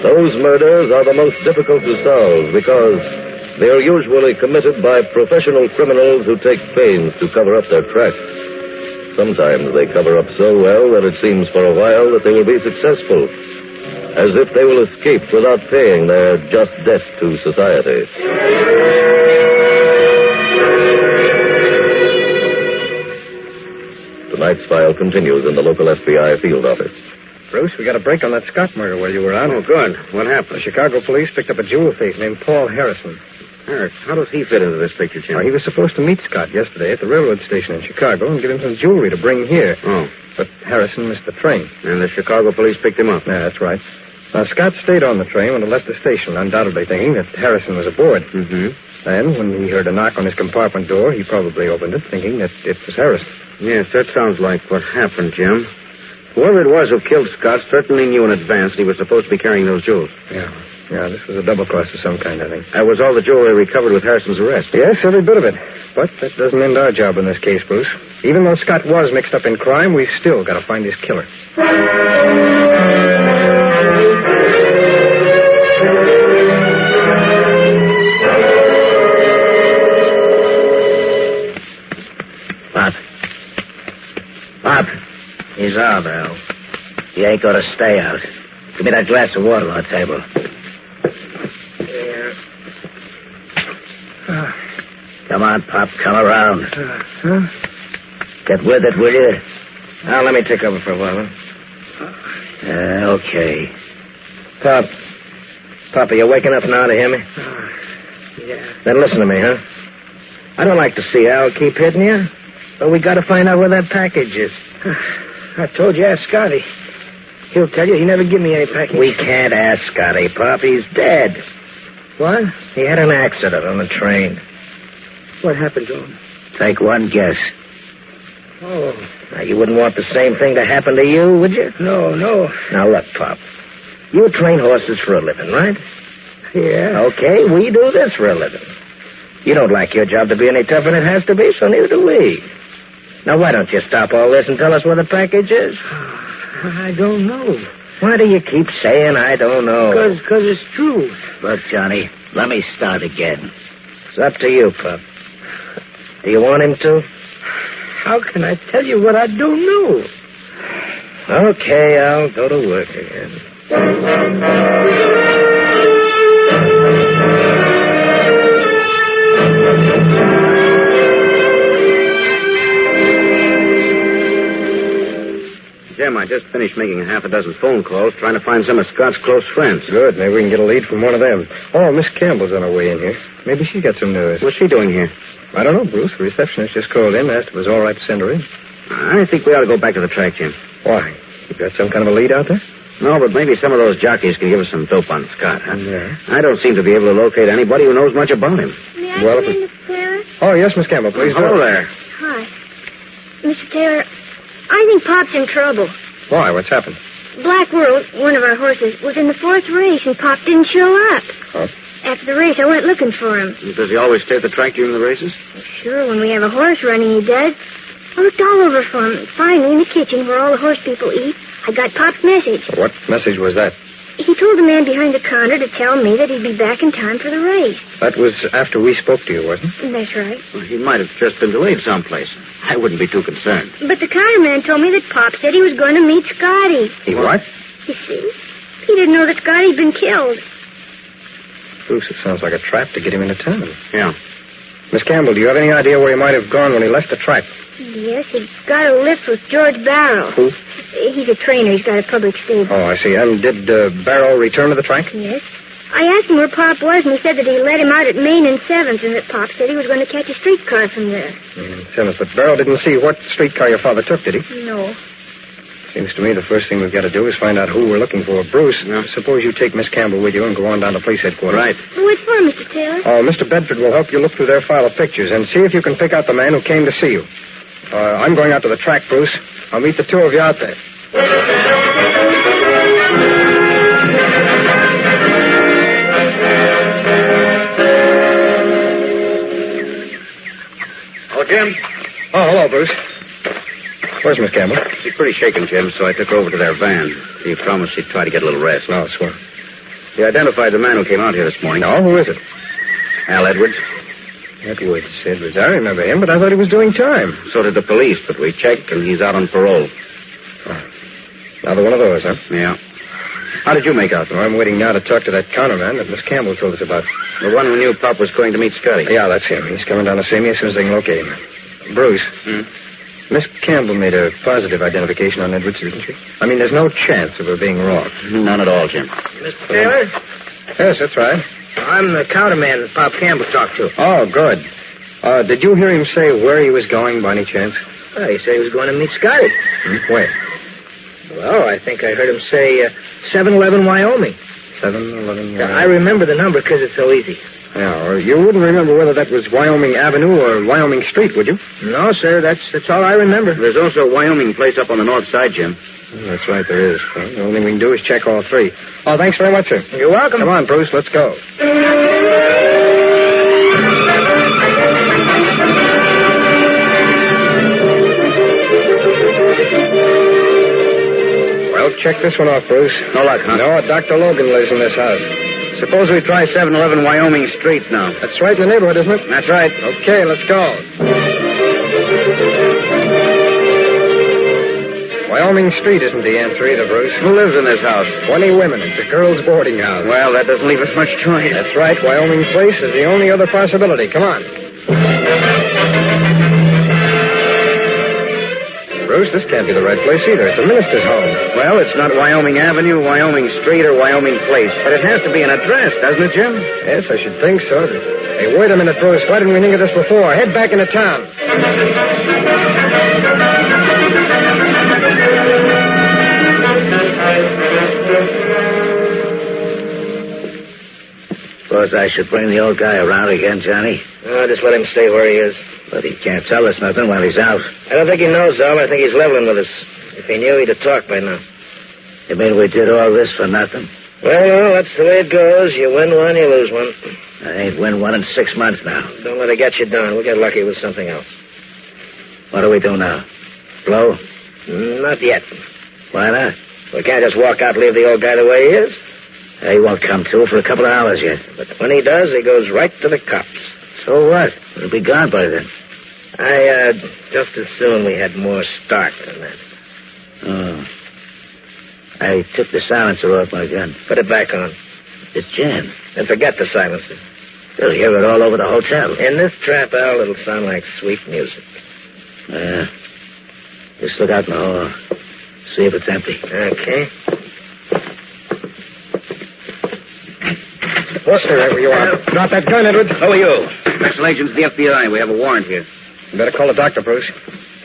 Those murders are the most difficult to solve because they are usually committed by professional criminals who take pains to cover up their tracks. Sometimes they cover up so well that it seems for a while that they will be successful, as if they will escape without paying their just debt to society. Tonight's file continues in the local FBI field office. Bruce, we got a break on that Scott murder while you were out. Oh, good. What happened? The Chicago police picked up a jewel thief named Paul Harrison. Harris, how does he fit into this picture, Jim? He was supposed to meet Scott yesterday at the railroad station in Chicago and give him some jewelry to bring here. Oh. But Harrison missed the train. And the Chicago police picked him up? Yeah, that's right. Now, Scott stayed on the train when it left the station, undoubtedly thinking that Harrison was aboard. Mm-hmm. Then, when he heard a knock on his compartment door, he probably opened it, thinking that it was Harrison. Yes, that sounds like what happened, Jim. Whoever it was who killed Scott certainly knew in advance that he was supposed to be carrying those jewels. Yeah, this was a double cross of some kind, I think. That was all the jewelry recovered with Harrison's arrest. Yes, every bit of it. But that doesn't end our job in this case, Bruce. Even though Scott was mixed up in crime, we've still got to find his killer. Pop, he's out, Al. He ain't gonna stay out. Give me that glass of water on the table. Yeah. Come on, Pop, come around. Get with it, will you? Now, let me take over for a while, huh? Okay. Pop, are you waking up now to hear me? Yeah. Then listen to me, huh? I don't like to see Al keep hitting you, but we gotta find out where that package is. I told you, ask Scotty. He'll tell you he never give me any package. We can't ask Scotty, Pop. He's dead. What? He had an accident on the train. What happened to him? Take one guess. Oh. Now, you wouldn't want the same thing to happen to you, would you? No. Now, look, Pop. You train horses for a living, right? Yeah. Okay, we do this for a living. You don't like your job to be any tougher than it has to be, so neither do we. Now, why don't you stop all this and tell us where the package is? I don't know. Why do you keep saying I don't know? Because it's true. Look, Johnny, let me start again. It's up to you, Pup. Do you want him to? How can I tell you what I don't know? Okay, I'll go to work again. Jim, I just finished making half a dozen phone calls trying to find some of Scott's close friends. Good. Maybe we can get a lead from one of them. Oh, Miss Campbell's on her way in here. Maybe she got some news. What's she doing here? I don't know, Bruce. The receptionist just called in, asked if it was all right to send her in. I think we ought to go back to the track, Jim. Why? You got some kind of a lead out there? No, but maybe some of those jockeys can give us some dope on Scott, huh? Yeah. I don't seem to be able to locate anybody who knows much about him. May I Well, come in, Mr. Taylor? Oh, yes, Miss Campbell, please. Hello there. Hi. Mr. Taylor, I think Pop's in trouble. Why? What's happened? Black World, one of our horses, was in the 4th race and Pop didn't show up. Oh. After the race, I went looking for him. Does he always stay at the track during the races? Sure, when we have a horse running, he does. I looked all over for him. Finally, in the kitchen where all the horse people eat, I got Pop's message. What message was that? He told the man behind the counter to tell me that he'd be back in time for the race. That was after we spoke to you, wasn't it? That's right. Well, he might have just been delayed someplace. I wouldn't be too concerned. But the counter man told me that Pop said he was going to meet Scotty. He what? You see? He didn't know that Scotty'd been killed. Bruce, it sounds like a trap to get him into town. Yeah. Miss Campbell, do you have any idea where he might have gone when he left the track? Yes, he got a lift with George Barrow. Who? He's a trainer. He's got a public stable. Oh, I see. And did Barrow return to the track? Yes. I asked him where Pop was, and he said that he let him out at Main and 7th, and that Pop said he was going to catch a streetcar from there. Seventh, but Barrow didn't see what streetcar your father took, did he? No. Seems to me the first thing we've got to do is find out who we're looking for. Bruce, suppose you take Miss Campbell with you and go on down to police headquarters. Right. What for, Mr. Taylor? Oh, Mr. Bedford will help you look through their file of pictures and see if you can pick out the man who came to see you. I'm going out to the track, Bruce. I'll meet the two of you out there. Oh, Jim. Oh, hello, Bruce. Where's Miss Campbell? She's pretty shaken, Jim, so I took her over to their van. She promised she'd try to get a little rest. Oh, swell. He identified the man who came out here this morning. No, who is it? Al Edwards. Edwards. I remember him, but I thought he was doing time. So did the police, but we checked, and he's out on parole. Oh. Another one of those, huh? Yeah. How did you make out? Well, I'm waiting now to talk to that counterman that Miss Campbell told us about. The one who knew Pop was going to meet Scotty. Yeah, that's him. He's coming down to see me as soon as they can locate him. Bruce. Miss Campbell made a positive identification on Edwards, didn't she? I mean, there's no chance of her being wrong. None at all, Jim. Mr. Taylor? Yes, that's right. I'm the counterman that Pop Campbell talked to. Oh, good. Did you hear him say where he was going by any chance? Well, he said he was going to meet Scotty. Where? Well, I think I heard him say 711 Wyoming. 711 Wyoming. I remember the number because it's so easy. Yeah, or you wouldn't remember whether that was Wyoming Avenue or Wyoming Street, would you? No, sir, that's all I remember. There's also a Wyoming place up on the north side, Jim. That's right, there is. Well, the only thing we can do is check all three. Oh, thanks very much, sir. You're welcome. Come on, Bruce, let's go. Well, check this one off, Bruce. No luck, huh? No, Dr. Logan lives in this house. Suppose we try 711 Wyoming Street now. That's right in the neighborhood, isn't it? That's right. Okay, let's go. Wyoming Street isn't the answer either, Bruce. Who lives in this house? 20 women. It's a girls' boarding house. Well, that doesn't leave us much choice. That's right. Wyoming Place is the only other possibility. Come on. Bruce, this can't be the right place either. It's a minister's home. Well, it's not Wyoming Avenue, Wyoming Street, or Wyoming Place. But it has to be an address, doesn't it, Jim? Yes, I should think so. Hey, wait a minute, Bruce. Why didn't we think of this before? Head back into town. Suppose I should bring the old guy around again, Johnny? Just let him stay where he is. But he can't tell us nothing while he's out. I don't think he knows, Al. I think he's leveling with us. If he knew, he'd have talked by now. You mean we did all this for nothing? Well, that's the way it goes. You win one, you lose one. I ain't win one in 6 months now. Don't let it get you down. We'll get lucky with something else. What do we do now? Blow? Not yet. Why not? We can't just walk out and leave the old guy the way he is. He won't come to for a couple of hours yet. But when he does, he goes right to the cops. So what? He'll be gone by then. Just as soon we had more start than that. Oh. I took the silencer off my gun. Put it back on. It's jammed. And forget the silencer. You'll hear it all over the hotel. In this trap, Al, it'll sound like sweet music. Yeah. Just look out in the hall. See if it's empty. Okay. Whoever you are. Drop that gun, Edwards. Who are you? Special agents of the FBI. We have a warrant here. You better call the doctor, Bruce.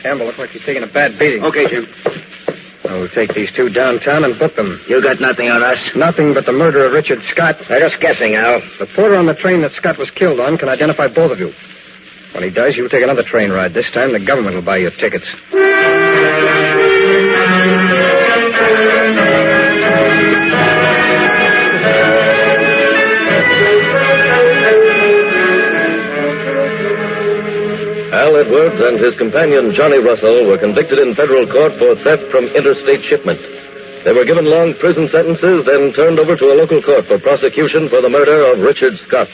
Campbell looks like he's taking a bad beating. Okay, Jim. We'll take these two downtown and book them. You got nothing on us? Nothing but the murder of Richard Scott. They're just guessing, Al. The porter on the train that Scott was killed on can identify both of you. When he does, you'll take another train ride. This time, the government will buy you tickets. Al Edwards and his companion Johnny Russell were convicted in federal court for theft from interstate shipment. They were given long prison sentences, then turned over to a local court for prosecution for the murder of Richard Scott.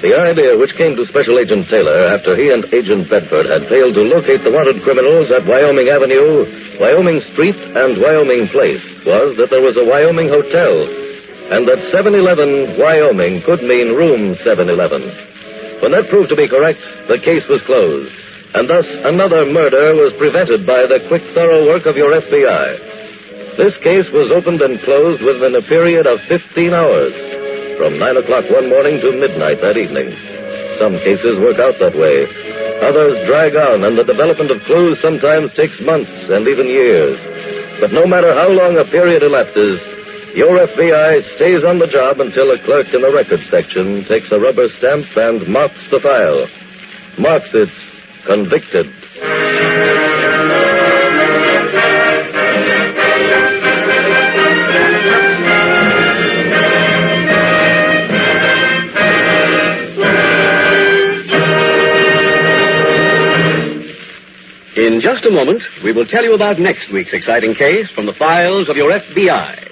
The idea which came to Special Agent Taylor after he and Agent Bedford had failed to locate the wanted criminals at Wyoming Avenue, Wyoming Street, and Wyoming Place was that there was a Wyoming hotel, and that 711 Wyoming could mean room 711. When that proved to be correct, the case was closed, and thus another murder was prevented by the quick, thorough work of your FBI. This case was opened and closed within a period of 15 hours, from 9 o'clock one morning to midnight that evening. Some cases work out that way. Others drag on, and the development of clues sometimes takes months and even years. But no matter how long a period elapses, your FBI stays on the job until a clerk in the records section takes a rubber stamp and marks the file. Marks it convicted. In just a moment, we will tell you about next week's exciting case from the files of your FBI.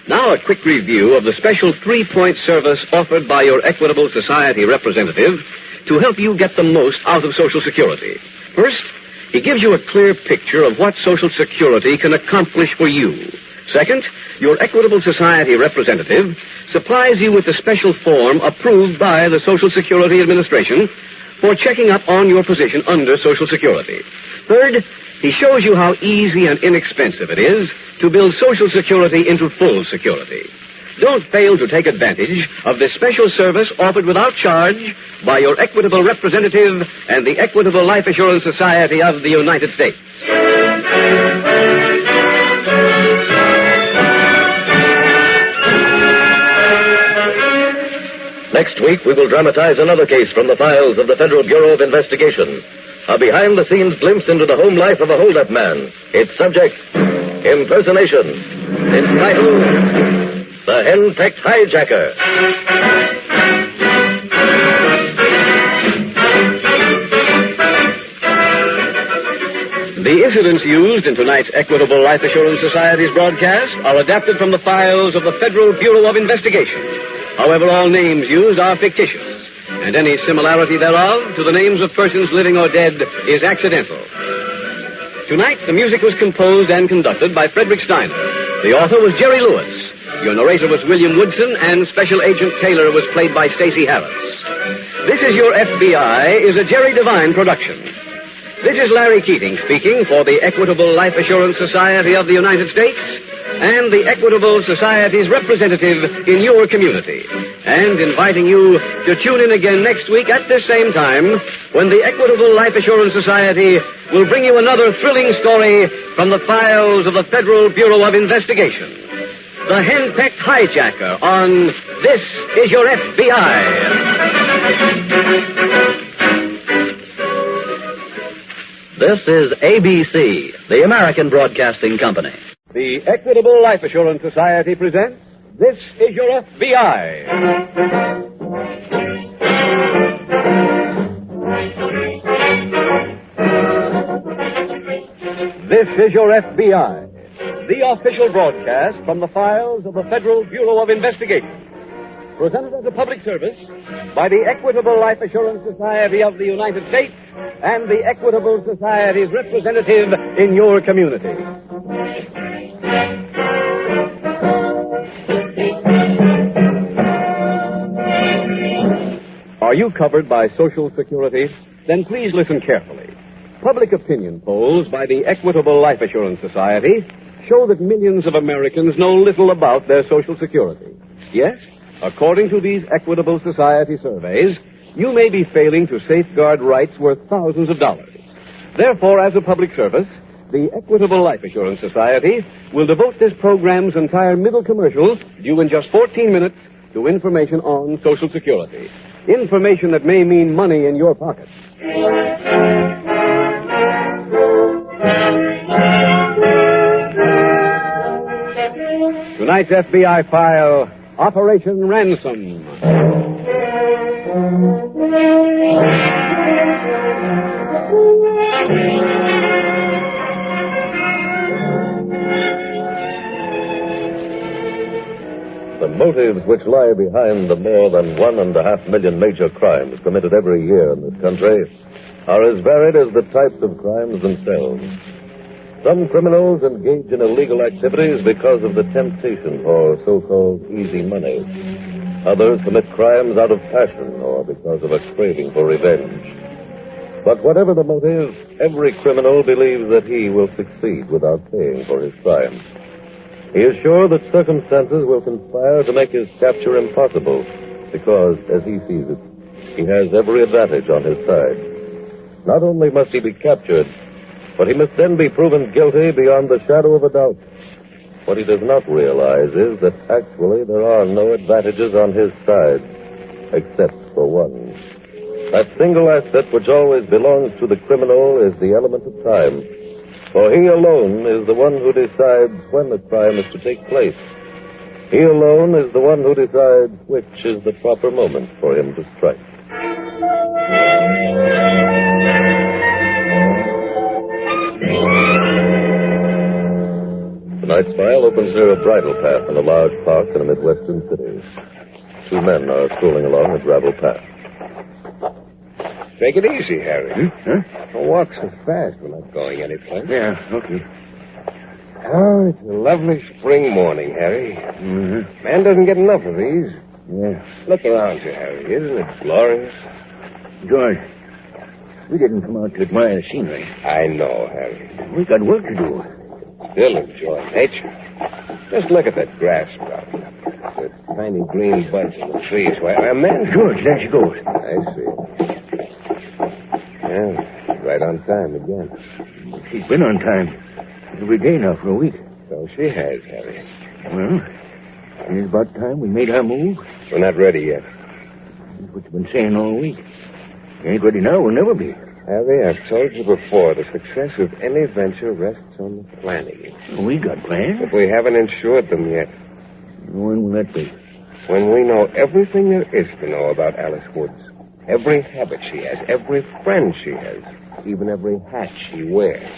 Now, a quick review of the special 3-point service offered by your Equitable Society representative to help you get the most out of Social Security. First, he gives you a clear picture of what Social Security can accomplish for you. Second, your Equitable Society representative supplies you with the special form approved by the Social Security Administration for checking up on your position under Social Security. Third, he shows you how easy and inexpensive it is to build Social Security into full security. Don't fail to take advantage of this special service offered without charge by your Equitable representative and the Equitable Life Assurance Society of the United States. Next week, we will dramatize another case from the files of the Federal Bureau of Investigation. A behind-the-scenes glimpse into the home life of a hold-up man. Its subject, impersonation. Its title, The Henpecked Hijacker. The incidents used in tonight's Equitable Life Assurance Society's broadcast are adapted from the files of the Federal Bureau of Investigation. However, all names used are fictitious, and any similarity thereof to the names of persons living or dead is accidental. Tonight, the music was composed and conducted by Frederick Steiner. The author was Jerry Lewis. Your narrator was William Woodson, and Special Agent Taylor was played by Stacey Harris. This Is Your FBI is a Jerry Devine production. This is Larry Keating speaking for the Equitable Life Assurance Society of the United States and the Equitable Society's representative in your community, and inviting you to tune in again next week at this same time when the Equitable Life Assurance Society will bring you another thrilling story from the files of the Federal Bureau of Investigation. the henpecked hijacker on This Is Your FBI. This is ABC, the American Broadcasting Company. The Equitable Life Assurance Society presents This Is Your FBI. This is Your FBI, the official broadcast from the files of the Federal Bureau of Investigation. Presented as a public service by the Equitable Life Assurance Society of the United States and the Equitable Society's representative in your community. Are you covered by Social Security? Then please listen carefully. Public opinion polls by the Equitable Life Assurance Society show that millions of Americans know little about their Social Security. Yes, according to these Equitable Society surveys, you may be failing to safeguard rights worth thousands of dollars. Therefore, as a public service, the Equitable Life Assurance Society will devote this program's entire middle commercial, due in just 14 minutes, to information on Social Security. Information that may mean money in your pocket. Tonight's FBI file, Operation Ransom. The motives which lie behind the more than 1.5 million major crimes committed every year in this country are as varied as the types of crimes themselves. Some criminals engage in illegal activities because of the temptation for so-called easy money. Others commit crimes out of passion or because of a craving for revenge. But whatever the motive, every criminal believes that he will succeed without paying for his crime. He is sure that circumstances will conspire to make his capture impossible because, as he sees it, he has every advantage on his side. Not only must he be captured, but he must then be proven guilty beyond the shadow of a doubt. What he does not realize is that actually there are no advantages on his side, except for one. That single asset which always belongs to the criminal is the element of time. For he alone is the one who decides when the crime is to take place. He alone is the one who decides which is the proper moment for him to strike. Tonight's file opens near a bridle path in a large park in a Midwestern city. Two men are strolling along a gravel path. Take it easy, Harry. Huh? Don't walk so fast. We're not going anyplace. Yeah, okay. Oh, it's a lovely spring morning, Harry. Mm-hmm. Man doesn't get enough of these. Yeah. Look around you, Harry. Isn't it glorious? George, we didn't come out to admire the scenery. I know, Harry. We got work to do. Still enjoy nature. Just look at that grass sprouting up. The tiny green buds in the trees. Why, man... George, there she goes. I see. Yeah, right on time again. She's been on time every day now for a week. So she has, Harry. Well, it's about time we made our move. We're not ready yet. That's what you've been saying all week. You ain't ready now, we'll never be. Harry, I've told you before, the success of any venture rests on the planning. We got plans. But we haven't insured them yet. When will that be? When we know everything there is to know about Alice Woods. Every habit she has, every friend she has, even every hat she wears.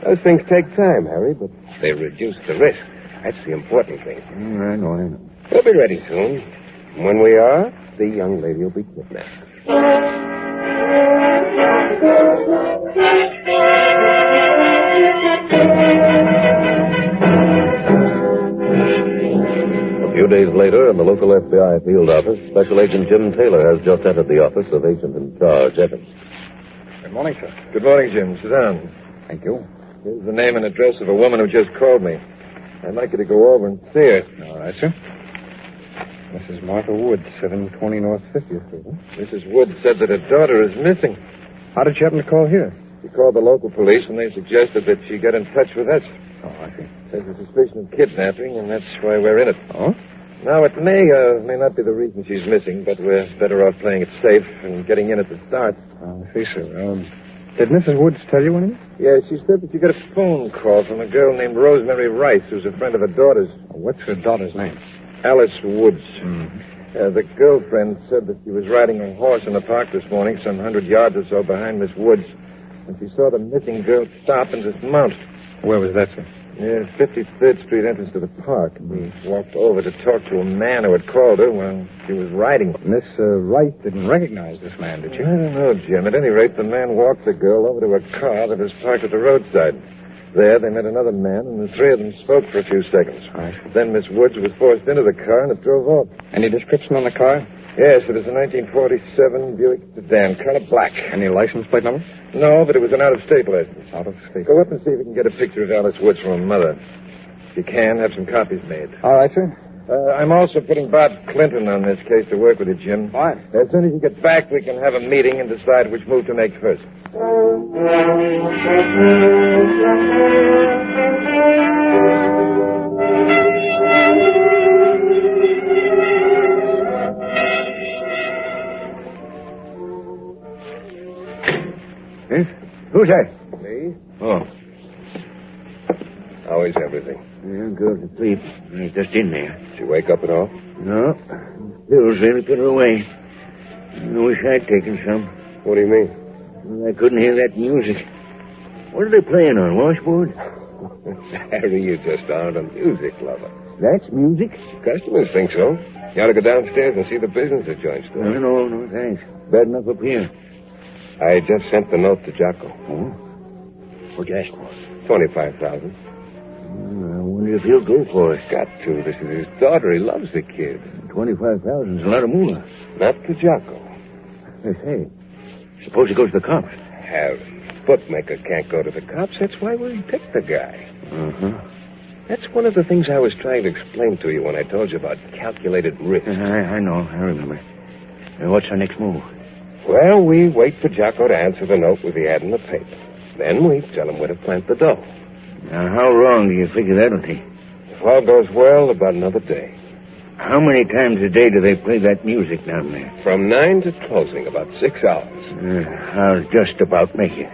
Those things take time, Harry, but they reduce the risk. That's the important thing. I know. We'll be ready soon. And when we are, the young lady will be kidnapped. A few days later, in the local FBI field office, Special Agent Jim Taylor has just entered the office of Agent in Charge, Evans. Good morning, sir. Good morning, Jim. Sit down. Thank you. Here's the name and address of a woman who just called me. I'd like you to go over and see her. All right, sir. Mrs. Martha Woods, 720 North 50th Street. Huh? Mrs. Woods said that her daughter is missing. How did she happen to call here? She called the local police, and they suggested that she get in touch with us. Oh, I see. There's a suspicion of kidnapping, and that's why we're in it. Oh? Now, it may not be the reason she's missing, but we're better off playing it safe and getting in at the start. Oh, I see, sir. Did Mrs. Woods tell you anything? Yeah, she said that you got a phone call from a girl named Rosemary Rice, who's a friend of her daughter's. What's her daughter's name? Alice Woods. Mm-hmm. The girlfriend said that she was riding a horse in the park this morning, some 100 yards or so behind Miss Woods, and she saw the missing girl stop and dismount. Where was that, sir? Near 53rd Street entrance to the park. We walked over to talk to a man who had called her while she was riding. Miss Rice didn't recognize this man, did she? I don't know, Jim. At any rate, the man walked the girl over to a car that was parked at the roadside. There, they met another man, and the three of them spoke for a few seconds. Right. Then Miss Woods was forced into the car, and it drove off. Any description on the car? Yes, it was a 1947 Buick sedan, color black. Any license plate number? No, but it was an out-of-state license. Out of state. Go up and see if you can get a picture of Alice Woods from her mother. If you can, have some copies made. All right, sir. I'm also putting Bob Clinton on this case to work with you, Jim. Fine. As soon as you get back, we can have a meeting and decide which move to make first. Yes? Who's that? Me? Oh. How is everything? Yeah, girl's asleep. He's just in there. Did she wake up at all? No. Bill's there to put her away. I wish I'd taken some. What do you mean? Well, I couldn't hear that music. What are they playing on, washboard? Harry, you just aren't a music lover. That's music? Customers think so. You ought to go downstairs and see the business the joint's doing. No, thanks. Bad enough up here. I just sent the note to Jocko. Oh? What'd you ask for? 25,000. I wonder if he'll go for it. Got to. This is his daughter. He loves the kid. 25,000's a lot of moolah. Not to Jocko. Hey, suppose he goes to the cops. Harry, bookmaker can't go to the cops. That's why we picked the guy. Uh-huh. That's one of the things I was trying to explain to you when I told you about calculated risk. I know. I remember. And what's our next move? Well, we wait for Jocko to answer the note with the ad in the paper. Then we tell him where to plant the dough. Now, how long do you figure that'll take? If all goes well, about another day. How many times a day do they play that music down there? From 9 to closing, about 6 hours. I'll just about make it.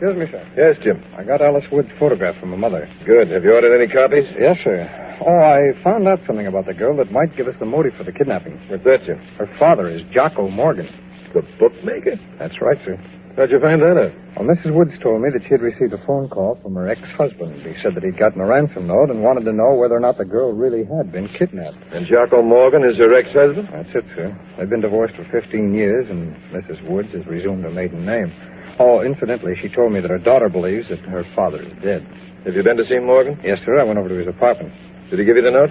Excuse me, sir. Yes, Jim. I got Alice Wood's photograph from her mother. Good. Have you ordered any copies? Yes, sir. Oh, I found out something about the girl that might give us the motive for the kidnapping. What's that, Jim? Her father is Jocko Morgan. The bookmaker? That's right, sir. How'd you find that out? Well, Mrs. Woods told me that she had received a phone call from her ex-husband. He said that he'd gotten a ransom note and wanted to know whether or not the girl really had been kidnapped. And Jocko Morgan is her ex-husband? That's it, sir. They've been divorced for 15 years, and Mrs. Woods has resumed her maiden name. Oh, incidentally, she told me that her daughter believes that her father is dead. Have you been to see Morgan? Yes, sir. I went over to his apartment. Did he give you the note?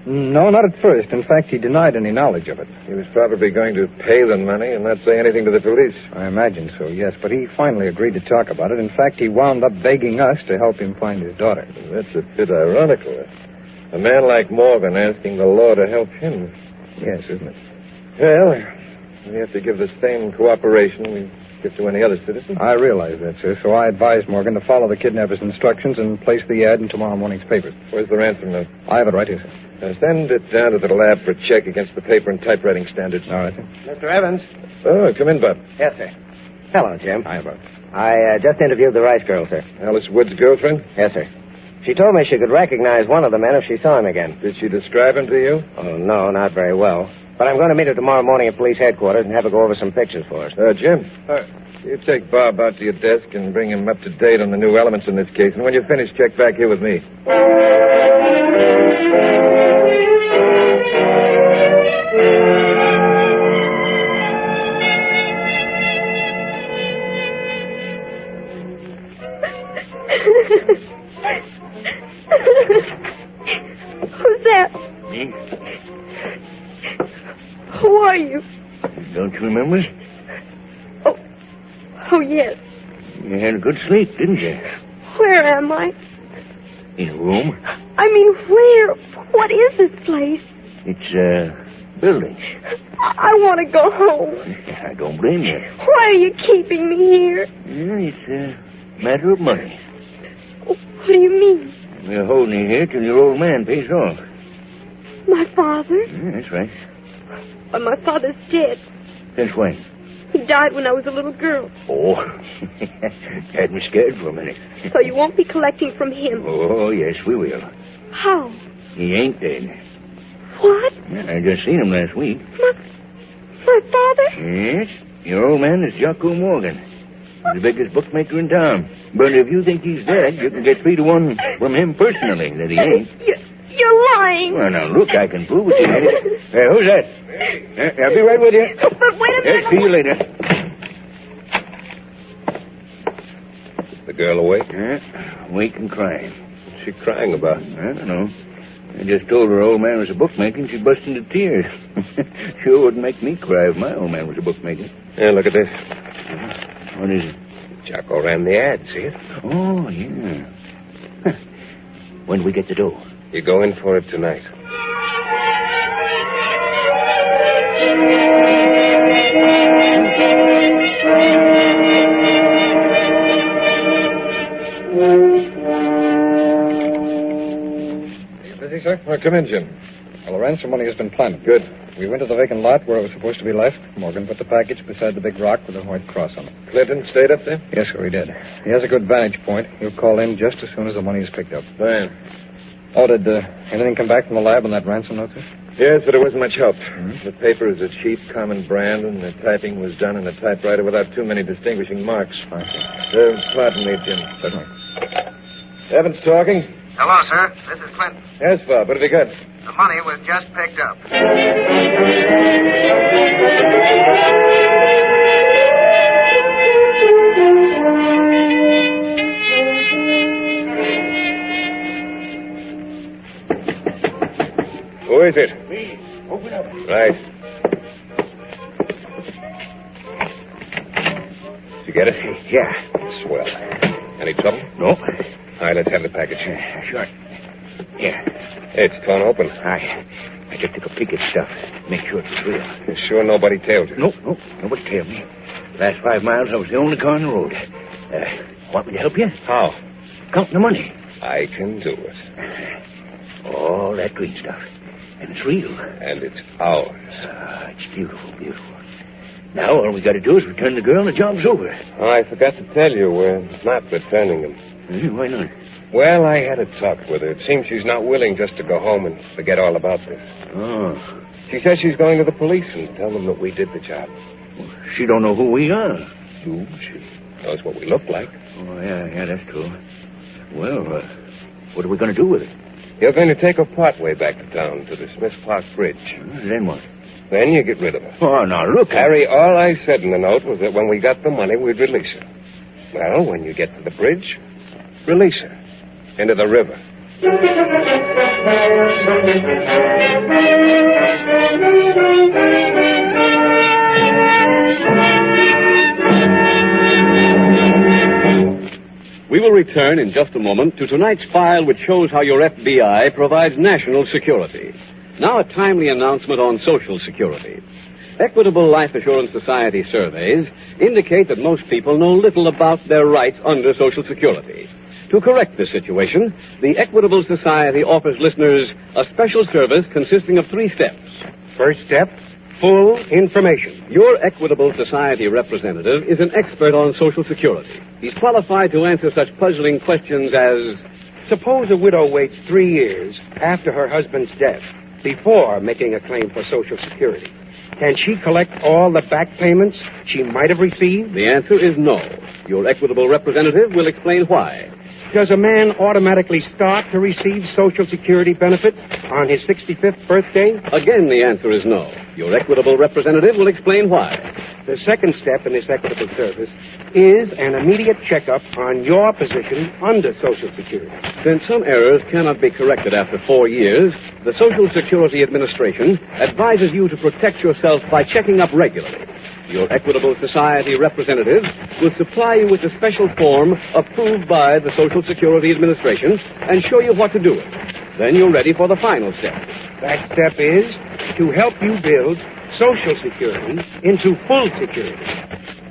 No, not at first. In fact, he denied any knowledge of it. He was probably going to pay the money and not say anything to the police. I imagine so, yes. But he finally agreed to talk about it. In fact, he wound up begging us to help him find his daughter. That's a bit ironical. A man like Morgan asking the law to help him. Yes, isn't it? Well, we have to give the same cooperation we give to any other citizen. I realize that, sir. So I advised Morgan to follow the kidnapper's instructions and place the ad in tomorrow morning's papers. Where's the ransom note? I have it right here, sir. Send it down to the lab for check against the paper and typewriting standards. All right, sir. Mr. Evans? Oh, come in, Bob. Yes, sir. Hello, Jim. Hi, Bob. I just interviewed the Rice girl, sir. Alice Wood's girlfriend? Yes, sir. She told me she could recognize one of the men if she saw him again. Did she describe him to you? Oh, no, not very well. But I'm going to meet her tomorrow morning at police headquarters and have her go over some pictures for us. Jim, you take Bob out to your desk and bring him up to date on the new elements in this case. And when you finish, check back here with me. Who's that? Me? Who are you? Don't you remember? Oh, yes. You had a good sleep, didn't you? Where am I? In a room. I mean, where? What is this place? It's, building. I want to go home. I don't blame you. Why are you keeping me here? Yeah, it's a matter of money. What do you mean? We're holding you here till your old man pays off. My father? Yeah, that's right. But my father's dead. Since when? He died when I was a little girl. Oh, had me scared for a minute. So you won't be collecting from him? Oh, yes, we will. How? He ain't dead. What? I just seen him last week. My father? Yes, your old man is Jockey Morgan. He's the biggest bookmaker in town. But if you think he's dead, you can get 3 to 1 from him personally that he ain't. You're lying. Well, now, look, I can prove it to you. Who's that? I'll be right with you. But wait a minute. See you later. Is the girl awake? Awake and crying. What's she crying about? I don't know. I just told her old man was a bookmaker and she burst into tears. Sure wouldn't make me cry if my old man was a bookmaker. Yeah, look at this. What is it? Jocko ran the ad, see it? Oh, yeah. Huh. When do we get the dough? You go in for it tonight. Busy, sir? Well, come in, Jim. Well, the ransom money has been planted. Good. We went to the vacant lot where it was supposed to be left. Morgan put the package beside the big rock with a white cross on it. Clinton stayed up there? Yes, sir, he did. He has a good vantage point. He'll call in just as soon as the money is picked up. Fine. Oh, did anything come back from the lab on that ransom note, sir? Yes, but it wasn't much help. Mm-hmm. The paper is a cheap, common brand, and the typing was done in a typewriter without too many distinguishing marks. I see. Pardon me, Jim. Certainly. Evans talking. Hello, sir. This is Clinton. Yes, Bob. What have you got? The money was just picked up. Who is it? Me. Open up. Right. Did you get it? Yeah. Swell. Any trouble? No. All right, let's have the package. Sure. Yeah. It's torn open. I just took a peek at stuff. Make sure it was real. You sure nobody tailed you? Nope. Nobody tailed me. Last 5 miles, I was the only car on the road. Want me to help you? How? Count the money. I can do it. All that green stuff. And it's real. And it's ours. It's beautiful, beautiful. Now all we got to do is return the girl and the job's over. Oh, I forgot to tell you, we're not returning them. Why not? Well, I had a talk with her. It seems she's not willing just to go home and forget all about this. Oh. She says she's going to the police and tell them that we did the job. Well, she don't know who we are. No, she knows what we look like. Oh, yeah, that's true. Well, what are we going to do with it? You're going to take her part way back to town to the Smith Park Bridge. Then what? Then you get rid of her. Oh, now look. Harry, all I said in the note was that when we got the money, we'd release her. Well, when you get to the bridge, release her into the river. We will return in just a moment to tonight's file, which shows how your FBI provides national security. Now a timely announcement on Social Security. Equitable Life Assurance Society surveys indicate that most people know little about their rights under Social Security. To correct this situation, the Equitable Society offers listeners a special service consisting of 3 steps. First step, full information. Your Equitable Society representative is an expert on Social Security. He's qualified to answer such puzzling questions as, suppose a widow waits 3 years after her husband's death before making a claim for Social Security. Can she collect all the back payments she might have received? The answer is no. Your Equitable representative will explain why. Does a man automatically start to receive Social Security benefits on his 65th birthday? Again, the answer is no. Your Equitable representative will explain why. The second step in this Equitable service is an immediate checkup on your position under Social Security. Since some errors cannot be corrected after 4 years, the Social Security Administration advises you to protect yourself by checking up regularly. Your Equitable Society representative will supply you with a special form approved by the Social Security Administration and show you what to do with it. Then you're ready for the final step. That step is to help you build Social Security into full security.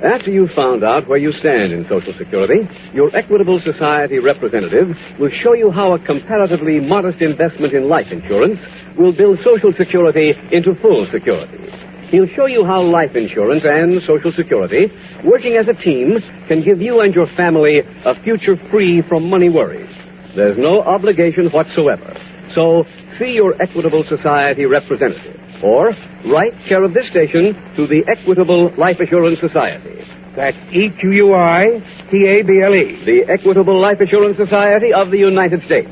After you've found out where you stand in Social Security, your Equitable Society representative will show you how a comparatively modest investment in life insurance will build Social Security into full security. He'll show you how life insurance and Social Security, working as a team, can give you and your family a future free from money worries. There's no obligation whatsoever. So, see your Equitable Society representative. Or, write care of this station to the Equitable Life Assurance Society. That's EQUITABLE. The Equitable Life Assurance Society of the United States.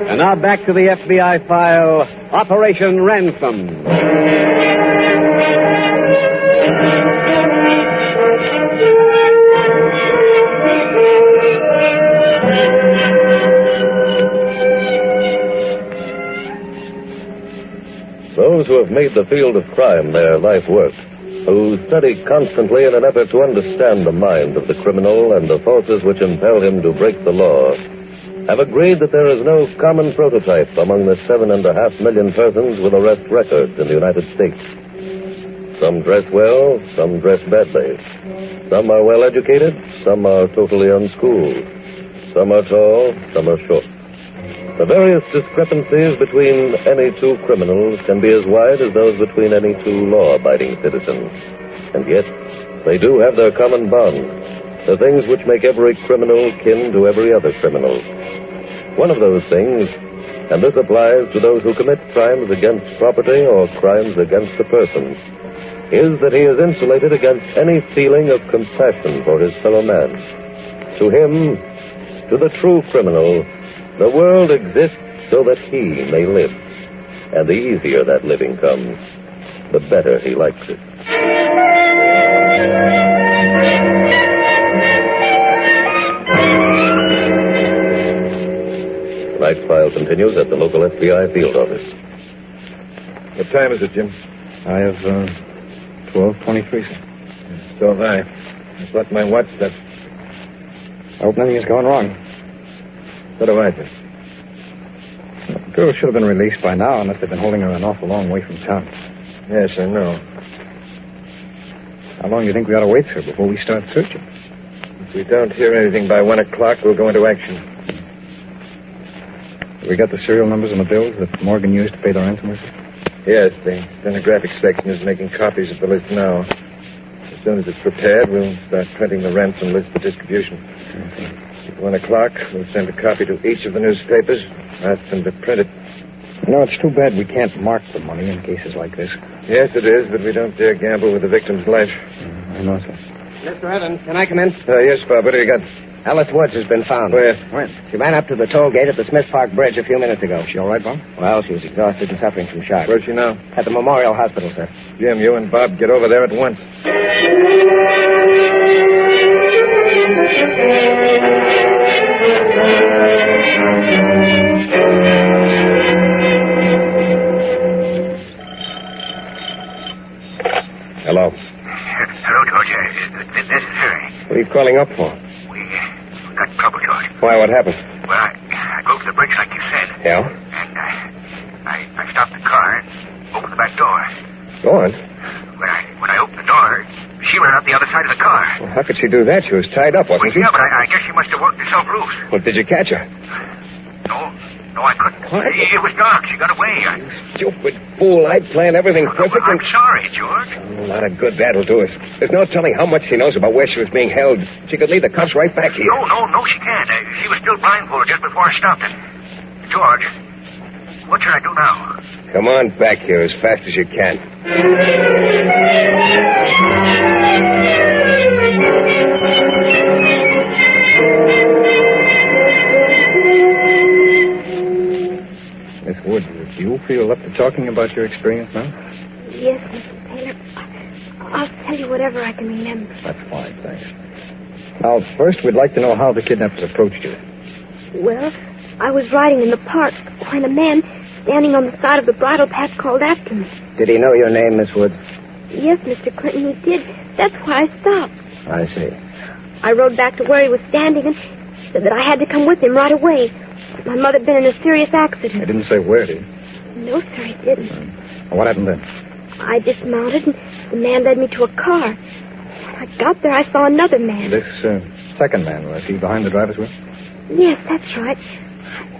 And now back to the FBI file, Operation Ransom. Those who have made the field of crime their life work, who study constantly in an effort to understand the mind of the criminal and the forces which impel him to break the law, have agreed that there is no common prototype among the 7.5 million persons with arrest records in the United States. Some dress well, some dress badly. Some are well educated, some are totally unschooled. Some are tall, some are short. The various discrepancies between any two criminals can be as wide as those between any two law-abiding citizens. And yet, they do have their common bond, the things which make every criminal kin to every other criminal. One of those things, and this applies to those who commit crimes against property or crimes against a person, is that he is insulated against any feeling of compassion for his fellow man. To him, to the true criminal, the world exists so that he may live. And the easier that living comes, the better he likes it. Tonight's file continues at the local FBI field office. What time is it, Jim? I have 12:23, sir. So have I. Just let my watch set. I hope nothing has gone wrong. So do I, sir. The girl should have been released by now, unless they've been holding her an awful long way from town. Yes, I know. How long do you think we ought to wait, sir, before we start searching? If we don't hear anything by 1 o'clock, we'll go into action. We got the serial numbers on the bills that Morgan used to pay the ransomers? Yes, the stenographic section is making copies of the list now. As soon as it's prepared, we'll start printing the ransom list for distribution. Okay. At 1 o'clock, we'll send a copy to each of the newspapers, ask them to print it. You know, it's too bad we can't mark the money in cases like this. Yes, it is, but we don't dare gamble with the victim's life. I know, sir. Mr. Evans, can I come in? Yes, Bob. What do you got? Alice Woods has been found. Where? When? She ran up to the toll gate at the Smith Park Bridge a few minutes ago. Is she all right, Bob? Well, she was exhausted and suffering from shock. Where's she now? At the Memorial Hospital, sir. Jim, you and Bob get over there at once. Hello, George. This is Harry. What are you calling up for? We got trouble, George. Why, what happened? Well, I drove to the bridge like you said. Yeah? And I stopped the car and opened the back door. Go on. When I opened the door, she ran out the other side of the car. Well, how could she do that? She was tied up, wasn't she? Yeah, but I guess she must have worked herself loose. Well, did you catch her? No, I couldn't. What? It was dark. She got away. Stupid fool. I'd planned everything perfect. I'm sorry, George. A lot of good that'll do us. There's no telling how much she knows about where she was being held. She could lead the cops right back here. No, she can't. She was still blindfolded just before I stopped it. George, what should I do now? Come on back here as fast as you can. Miss Woods, do you feel up to talking about your experience now? Yes, Mr. Taylor. I'll tell you whatever I can remember. That's fine, thanks. Now, first, we'd like to know how the kidnappers approached you. Well, I was riding in the park when a man standing on the side of the bridle path called after me. Did he know your name, Miss Woods? Yes, Mr. Clinton, he did. That's why I stopped. I see. I rode back to where he was standing and said that I had to come with him right away. My mother had been in a serious accident. I didn't say where, did you? No, sir, he didn't. What happened then? I dismounted, and the man led me to a car. When I got there, I saw another man. This second man, was he behind the driver's wheel? Yes, that's right.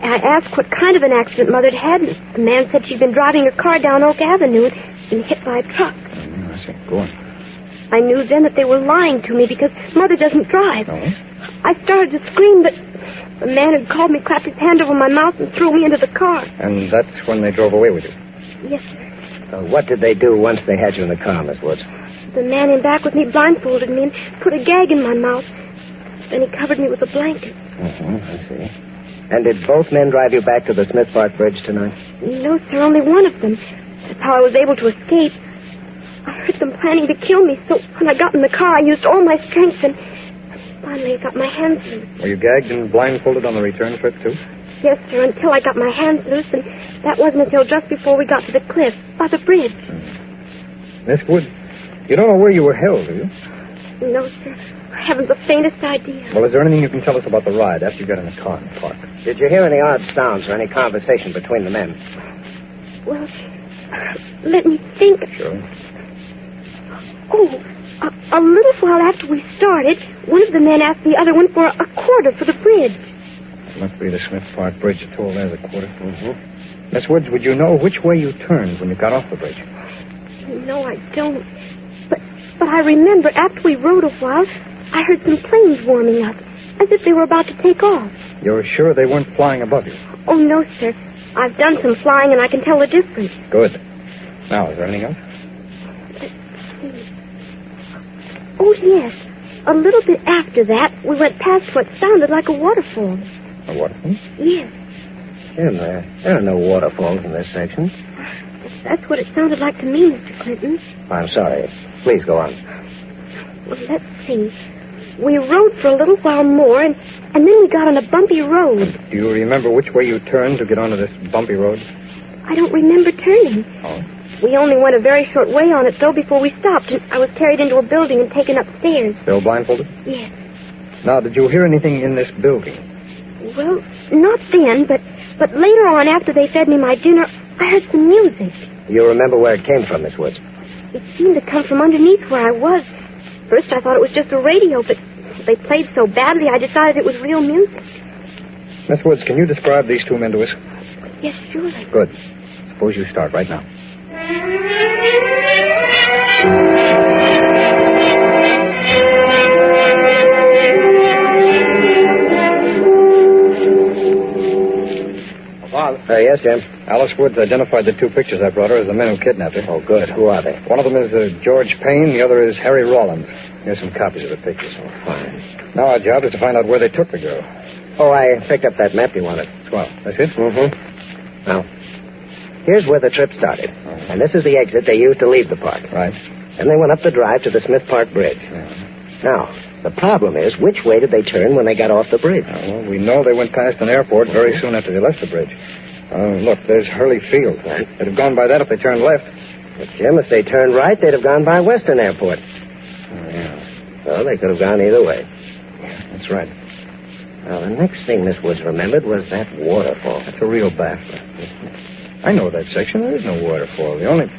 I asked what kind of an accident Mother had, and the man said she'd been driving a car down Oak Avenue and been hit by a truck. I see. Go on. I knew then that they were lying to me because Mother doesn't drive. Oh? I started to scream, but the man who called me clapped his hand over my mouth and threw me into the car. And that's when they drove away with you? Yes, sir. What did they do once they had you in the car, Miss Woods? The man in back with me blindfolded me and put a gag in my mouth. Then he covered me with a blanket. I see. And did both men drive you back to the Smith Park Bridge tonight? No, sir, only one of them. That's how I was able to escape. I heard them planning to kill me, so when I got in the car, I used all my strength, and finally I got my hands loose. Were you gagged and blindfolded on the return trip, too? Yes, sir, until I got my hands loose, and that wasn't until just before we got to the cliff, by the bridge. Miss Wood, you don't know where you were held, do you? No, sir. I haven't the faintest idea. Well, is there anything you can tell us about the ride after you got in the car in the park? Did you hear any odd sounds or any conversation between the men? Well, let me think. Sure. Oh, a little while after we started, one of the men asked the other one for a quarter for the bridge. It must be the Smith Park Bridge. You told there's a quarter. Miss Woods, would you know which way you turned when you got off the bridge? No, I don't. But I remember after we rode a while, I heard some planes warming up, as if they were about to take off. You're sure they weren't flying above you? Oh, no, sir. I've done some flying, and I can tell the difference. Good. Now, is there anything else? Oh, yes. A little bit after that, we went past what sounded like a waterfall. A waterfall? Yes. Jim, there are no waterfalls in this section. That's what it sounded like to me, Mr. Clinton. I'm sorry. Please go on. Well, let's see. We rode for a little while more, and then we got on a bumpy road. Do you remember which way you turned to get onto this bumpy road? I don't remember turning. Oh? We only went a very short way on it, though, before we stopped, and I was carried into a building and taken upstairs. Still blindfolded? Yes. Now, did you hear anything in this building? Well, not then, but later on, after they fed me my dinner, I heard some music. You remember where it came from, Miss Woods? It seemed to come from underneath where I was. First, I thought it was just a radio, but they played so badly, I decided it was real music. Miss Woods, can you describe these two men to us? Yes, surely. Good. Suppose you start right now. Yes, Jim. Alice Woods identified the two pictures I brought her as the men who kidnapped her. Oh, good. Who are they? One of them is George Payne. The other is Harry Rawlins. Here's some copies of the pictures. Oh, fine. Now our job is to find out where they took the girl. Oh, I picked up that map you wanted. Swell. That's it? Mm-hmm. Now, here's where the trip started. And this is the exit they used to leave the park. Right. And they went up the drive to the Smith Park Bridge. Now, the problem is, which way did they turn when they got off the bridge? Well, we know they went past an airport very soon after they left the bridge. Look, there's Hurley Field. They'd have gone by that if they turned left. But, Jim, if they turned right, they'd have gone by Western Airport. Oh, yeah. Well, they could have gone either way. Yeah, that's right. Now, the next thing Miss Woods remembered was that waterfall. That's a real baffler. I know that section. There is no waterfall. The only...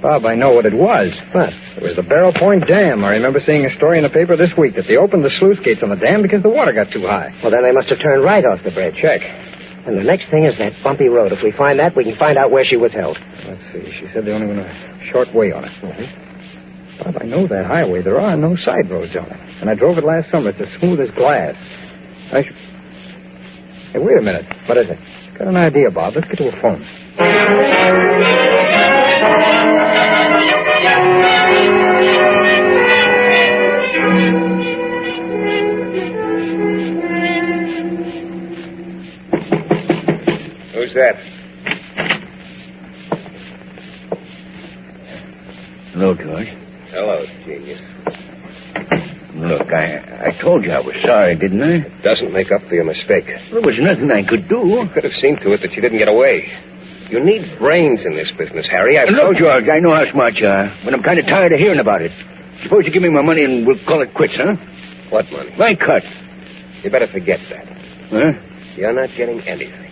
Bob, I know what it was. What? It was the Barrel Point Dam. I remember seeing a story in the paper this week that they opened the sluice gates on the dam because the water got too high. Well, then they must have turned right off the bridge. Check. And the next thing is that bumpy road. If we find that, we can find out where she was held. Let's see. She said they only went a short way on it. Mm-hmm. Bob, I know that highway. There are no side roads on it. And I drove it last summer. It's as smooth as glass. Hey, wait a minute. What is it? Got an idea, Bob. Let's get to a phone. Who's that? Hello, George. Hello, genius. Look, I told you I was sorry, didn't I? It doesn't make up for your mistake. There was nothing I could do. You could have seen to it that you didn't get away. You need brains in this business, Harry. I've Look, told you. George, I know how smart you are, but I'm kind of tired of hearing about it. Suppose you give me my money and we'll call it quits, huh? What money? My cut. You better forget that. Huh? You're not getting anything.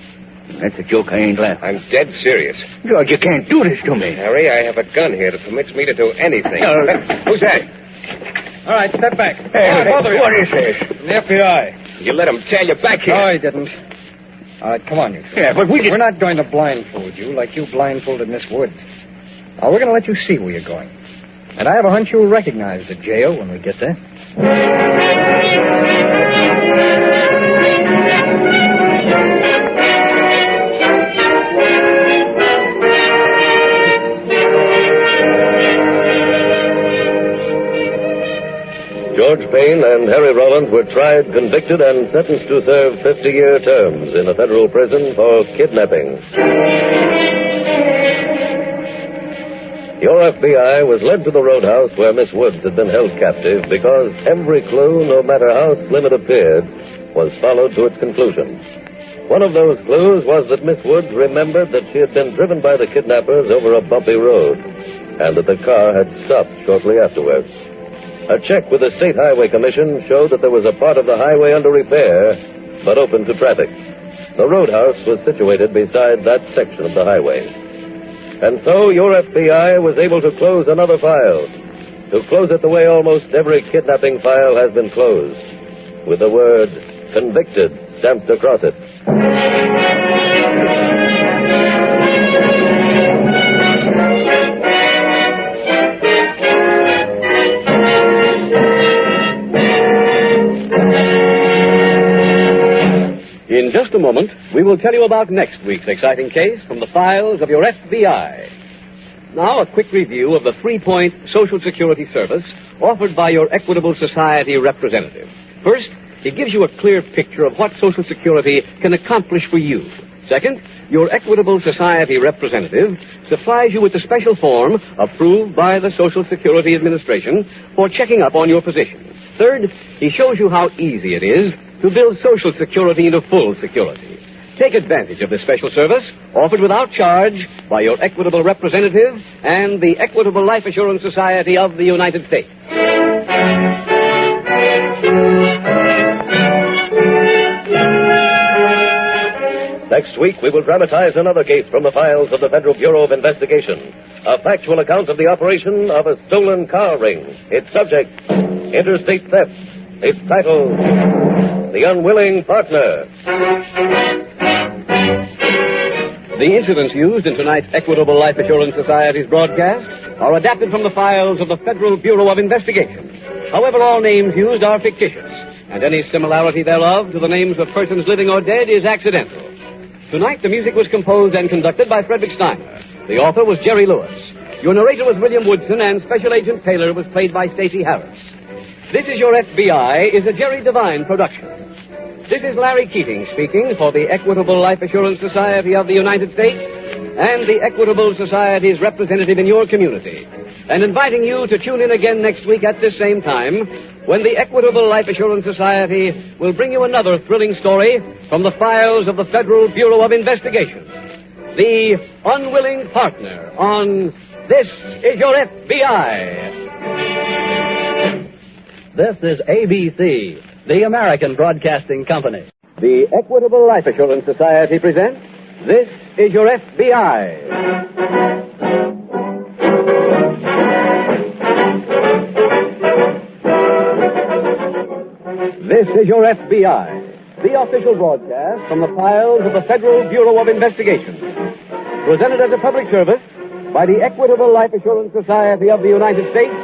That's a joke. I ain't laughing. I'm dead serious. George, you can't do this to me. Harry, I have a gun here that permits me to do anything. Who's that? All right, step back. Hey, what is this? The FBI. You let him tail you back here. No, he didn't. All right, come on, you two. Yeah, but We're not going to blindfold you like you blindfolded Miss Woods. Now, we're going to let you see where you're going. And I have a hunch you'll recognize the jail when we get there. George Payne and Harry Rollins were tried, convicted, and sentenced to serve 50-year terms in a federal prison for kidnapping. Your FBI was led to the roadhouse where Miss Woods had been held captive because every clue, no matter how slim it appeared, was followed to its conclusion. One of those clues was that Miss Woods remembered that she had been driven by the kidnappers over a bumpy road, and that the car had stopped shortly afterwards. A check with the State Highway Commission showed that there was a part of the highway under repair, but open to traffic. The roadhouse was situated beside that section of the highway. And so your FBI was able to close another file, to close it the way almost every kidnapping file has been closed, with the word convicted stamped across it. In just a moment, we will tell you about next week's exciting case from the files of your FBI. Now, a quick review of the 3-point Social Security service offered by your Equitable Society representative. First, he gives you a clear picture of what Social Security can accomplish for you. Second, your Equitable Society representative supplies you with the special form approved by the Social Security Administration for checking up on your position. Third, he shows you how easy it is to build Social Security into full security. Take advantage of this special service offered without charge by your Equitable representative and the Equitable Life Assurance Society of the United States. Next week, we will dramatize another case from the files of the Federal Bureau of Investigation. A factual account of the operation of a stolen car ring. Its subject, interstate theft. Its title, The Unwilling Partner. The incidents used in tonight's Equitable Life Assurance Society's broadcast are adapted from the files of the Federal Bureau of Investigation. However, all names used are fictitious, and any similarity thereof to the names of persons living or dead is accidental. Tonight, the music was composed and conducted by Frederick Steiner. The author was Jerry Lewis. Your narrator was William Woodson, and Special Agent Taylor was played by Stacey Harris. This Is Your FBI is a Jerry Devine production. This is Larry Keating speaking for the Equitable Life Assurance Society of the United States and the Equitable Society's representative in your community, and inviting you to tune in again next week at this same time when the Equitable Life Assurance Society will bring you another thrilling story from the files of the Federal Bureau of Investigation. The Unwilling Partner on This Is Your FBI. This is ABC, the American Broadcasting Company. The Equitable Life Assurance Society presents This Is Your FBI. This Is Your FBI, the official broadcast from the files of the Federal Bureau of Investigation. Presented as a public service by the Equitable Life Assurance Society of the United States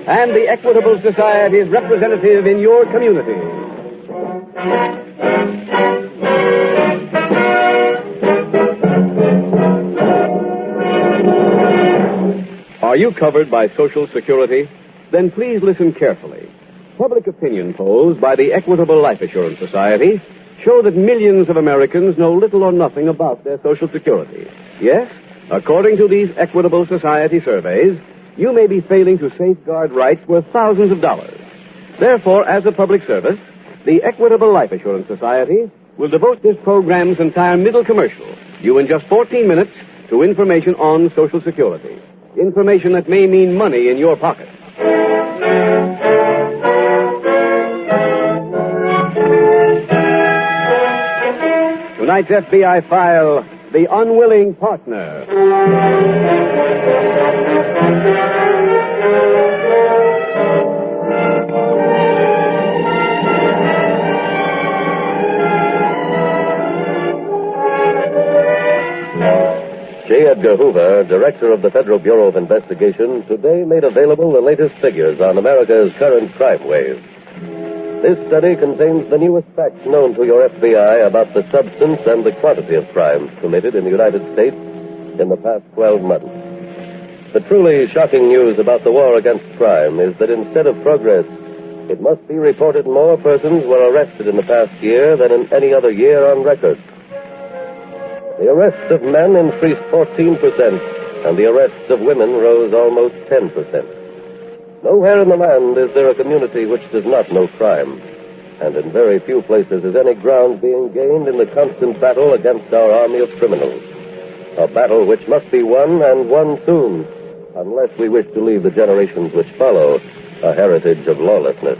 and the Equitable Society's representative in your community. Are you covered by Social Security? Then please listen carefully. Public opinion polls by the Equitable Life Assurance Society show that millions of Americans know little or nothing about their Social Security. Yes, according to these Equitable Society surveys, you may be failing to safeguard rights worth thousands of dollars. Therefore, as a public service, the Equitable Life Assurance Society will devote this program's entire middle commercial, due in just 14 minutes, to information on Social Security. Information that may mean money in your pocket. tonight's FBI file, The Unwilling Partner. J. Edgar Hoover, director of the Federal Bureau of Investigation, today made available the latest figures on America's current crime wave. This study contains the newest facts known to your FBI about the substance and the quantity of crimes committed in the United States in the past 12 months. The truly shocking news about the war against crime is that instead of progress, it must be reported more persons were arrested in the past year than in any other year on record. The arrests of men increased 14%, and the arrests of women rose almost 10%. Nowhere in the land is there a community which does not know crime, and in very few places is any ground being gained in the constant battle against our army of criminals. A battle which must be won, and won soon, unless we wish to leave the generations which follow a heritage of lawlessness.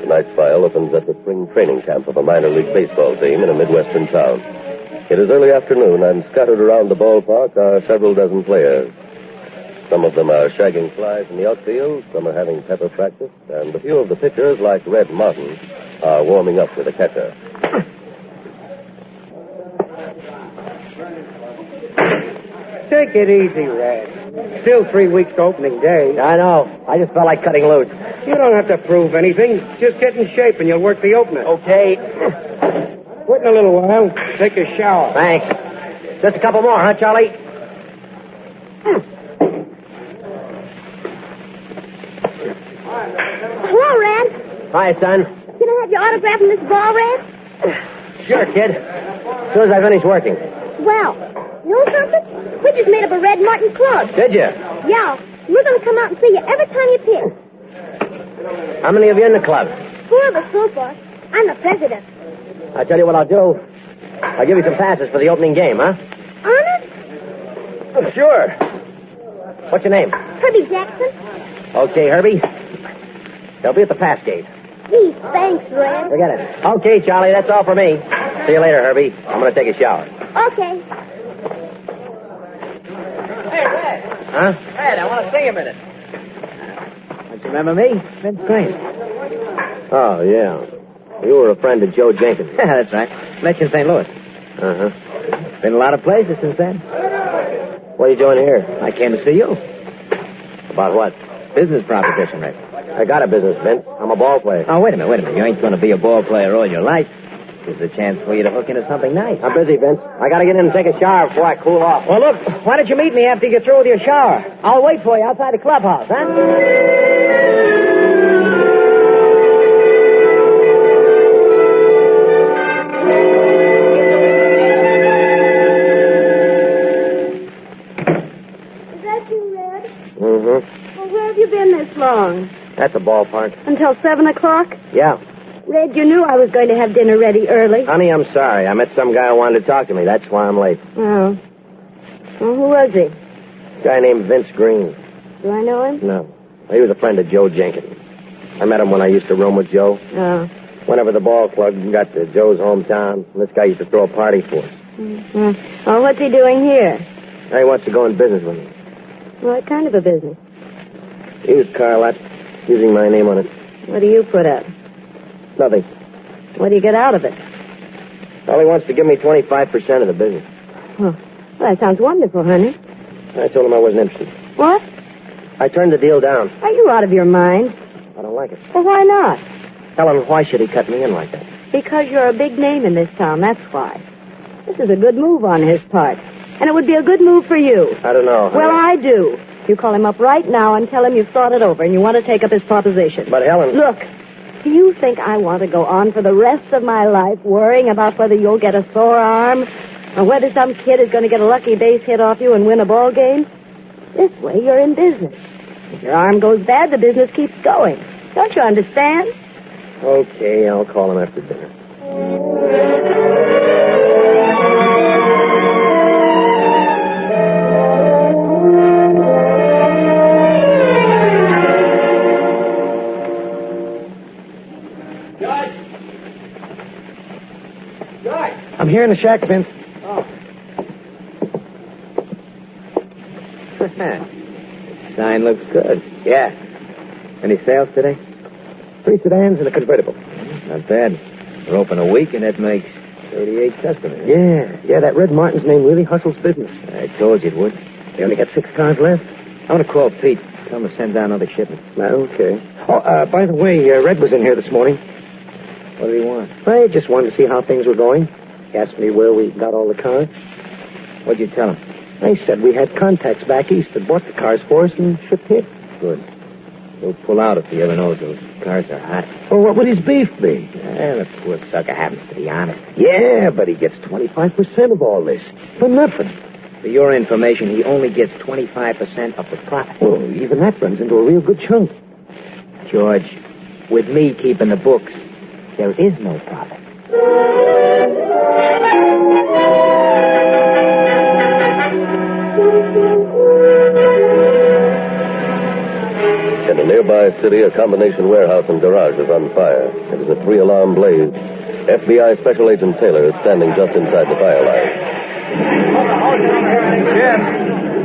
Tonight's file opens at the spring training camp of a minor league baseball team in a Midwestern town. It is early afternoon, and scattered around the ballpark are several dozen players. Some of them are shagging flies in the outfield, some are having pepper practice, and a few of the pitchers, like Red Martin, are warming up with a catcher. Take it easy, Red. Still 3 weeks to opening day. I know. I just felt like cutting loose. You don't have to prove anything. Just get in shape and you'll work the opener. Okay. Quit in a little while. Take a shower. Thanks. Just a couple more, huh, Charlie? Hello, Red. Hi, son. Can I have your autograph in this ball, Red? Sure, kid. As soon as I finish working. Well, you know something? We just made up a Red Martin club. Did you? Yeah. We're going to come out and see you every time you appear. How many of you in the club? 4 of us so far. I'm the president. I'll tell you what I'll do. I'll give you some passes for the opening game, huh? Honest? Oh, sure. What's your name? Herbie Jackson. Okay, Herbie. They'll be at the pass gate. Gee, thanks, Red. Forget it. Okay, Charlie, that's all for me. See you later, Herbie. I'm going to take a shower. Okay. Hey, Red. Huh? Red, I want to see you a minute. Don't you remember me? Vince Green. Oh, yeah. You were a friend of Joe Jenkins. Yeah, that's right. Met you in St. Louis. Uh-huh. Been a lot of places since then. What are you doing here? I came to see you. About what? Business proposition, Red. I got a business, Vince. I'm a ball player. Oh, wait a minute. You ain't going to be a ball player all your life. There's a chance for you to hook into something nice. I'm busy, Vince. I got to get in and take a shower before I cool off. Well, look, why don't you meet me after you get through with your shower? I'll wait for you outside the clubhouse, huh? Is that you, Red? Mm-hmm. Well, where have you been this long? That's a ballpark. Until 7 o'clock? Yeah. Red, you knew I was going to have dinner ready early. Honey, I'm sorry. I met some guy who wanted to talk to me. That's why I'm late. Oh. Well, who was he? A guy named Vince Green. Do I know him? No. He was a friend of Joe Jenkins. I met him when I used to room with Joe. Oh. Whenever the ball club got to Joe's hometown, this guy used to throw a party for us. Mm-hmm. Well, what's he doing here? Now he wants to go in business with me. What kind of a business? Used car lot, using my name on it. What do you put up? Nothing. What do you get out of it? Well, he wants to give me 25% of the business. Oh. Well, that sounds wonderful, honey. I told him I wasn't interested. What? I turned the deal down. Are you out of your mind? I don't like it. Well, why not? Helen, why should he cut me in like that? Because you're a big name in this town, that's why. This is a good move on his part. And it would be a good move for you. I don't know. Well, I do. You call him up right now and tell him you've thought it over and you want to take up his proposition. But, Helen... Look, do you think I want to go on for the rest of my life worrying about whether you'll get a sore arm or whether some kid is going to get a lucky base hit off you and win a ball game? This way, you're in business. If your arm goes bad, the business keeps going. Don't you understand? Okay, I'll call him after dinner. I'm here in the shack, Vince. Oh. Sign looks good. Yeah. Any sales today? 3 sedans and a convertible. Not bad. We're open a week, and that makes 38 customers. Yeah, that Red Martin's name really hustles business. I told you it would. They only got 6 cars left. I want to call Pete. Tell him to send down other shipments. Okay. Oh, by the way, Red was in here this morning. What did he want? I just wanted to see how things were going. He asked me where we got all the cars. What'd you tell him? I said we had contacts back east that bought the cars for us and shipped here. Good. He'll pull out if he ever knows those cars are hot. Well, what would his beef be? The poor sucker happens to be honest. Yeah, but he gets 25% of all this. For nothing. For your information, he only gets 25% of the profit. Well, even that runs into a real good chunk. George, with me keeping the books, there is no profit. In a nearby city, a combination warehouse and garage is on fire. It is a 3-alarm blaze. FBI Special Agent Taylor is standing just inside the fire line. Jim.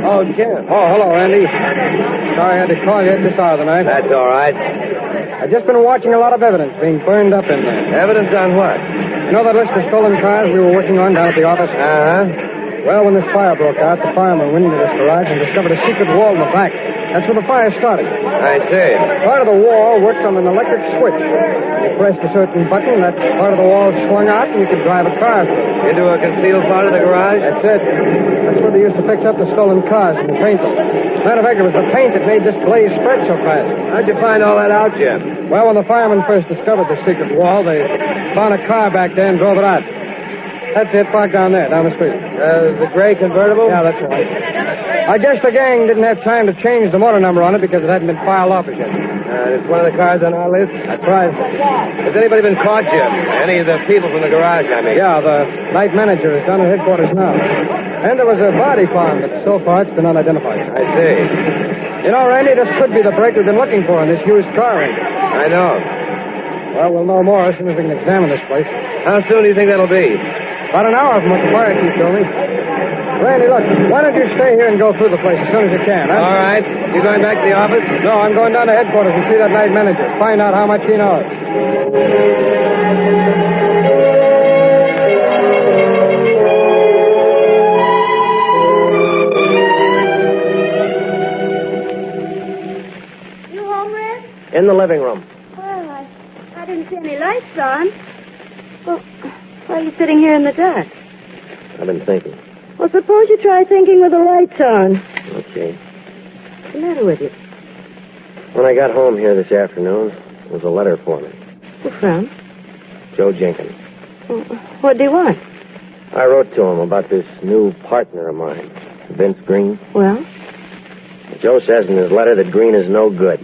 Oh, hello, Randy. Sorry I had to call you at this hour of the night. That's all right. I've just been watching a lot of evidence being burned up in there. Evidence on what? You know that list of stolen cars we were working on down at the office? Well, when this fire broke out, the fireman went into this garage and discovered a secret wall in the back. That's where the fire started. I see. Part of the wall worked on an electric switch. You pressed a certain button, that part of the wall swung out, and you could drive a car through. Into a concealed part of the garage? That's it. That's where they used to fix up the stolen cars and paint them. Matter of fact, it was the paint that made this blaze spread so fast. How'd you find all that out, Jim? Well, when the firemen first discovered the secret wall, they found a car back there and drove it out. That's it, parked down there, down the street. The gray convertible? Yeah, that's right. I guess the gang didn't have time to change the motor number on it because it hadn't been filed off as yet. It's one of the cars on our list? That's right. Has anybody been caught, Jim? Any of the people from the garage, I mean? Yeah, the night manager is down at headquarters now. And there was a body found, but so far it's been unidentified. I see. You know, Randy, this could be the break we've been looking for in this used car ring. I know. Well, we'll know more as soon as we can examine this place. How soon do you think that'll be? About an hour from what the fire chief told me. Randy, look, why don't you stay here and go through the place as soon as you can, huh? All right. You going back to the office? No, I'm going down to headquarters and see that night manager. Find out how much he knows. You home, Red? In the living room. Well, I didn't see any lights on. Well, why are you sitting here in the dark? I've been thinking. Well, suppose you try thinking with the lights on. Okay. What's the matter with you? When I got home here this afternoon, there was a letter for me. Who from? Joe Jenkins. Well, what do you want? I wrote to him about this new partner of mine, Vince Green. Well? Joe says in his letter that Green is no good.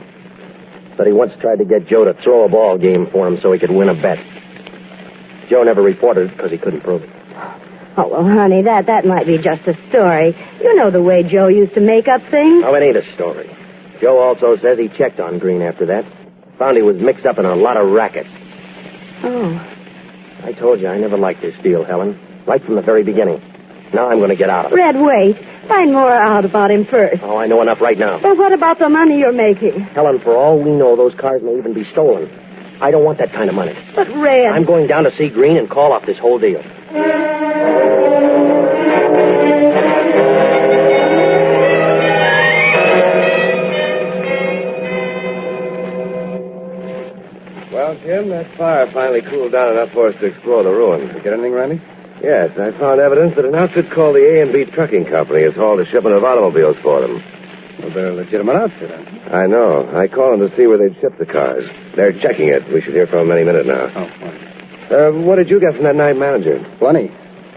That he once tried to get Joe to throw a ball game for him so he could win a bet. Joe never reported it because he couldn't prove it. Oh, well, honey, that might be just a story. You know the way Joe used to make up things. Oh, it ain't a story. Joe also says he checked on Green after that. Found he was mixed up in a lot of racket. Oh. I told you I never liked this deal, Helen. Right from the very beginning. Now I'm going to get out of it. Red, wait. Find more out about him first. Oh, I know enough right now. Well, what about the money you're making? Helen, for all we know, those cars may even be stolen. I don't want that kind of money. But, Red... I'm going down to see Green and call off this whole deal. Well, Jim, that fire finally cooled down enough for us to explore the ruins. Did you get anything, Randy? Yes, I found evidence that an outfit called the A&B Trucking Company has hauled a shipment of automobiles for them. Well, they're a legitimate outfit, huh? I know. I called them to see where they'd shipped the cars. They're checking it. We should hear from them any minute now. Oh, fine. What did you get from that night manager? Plenty.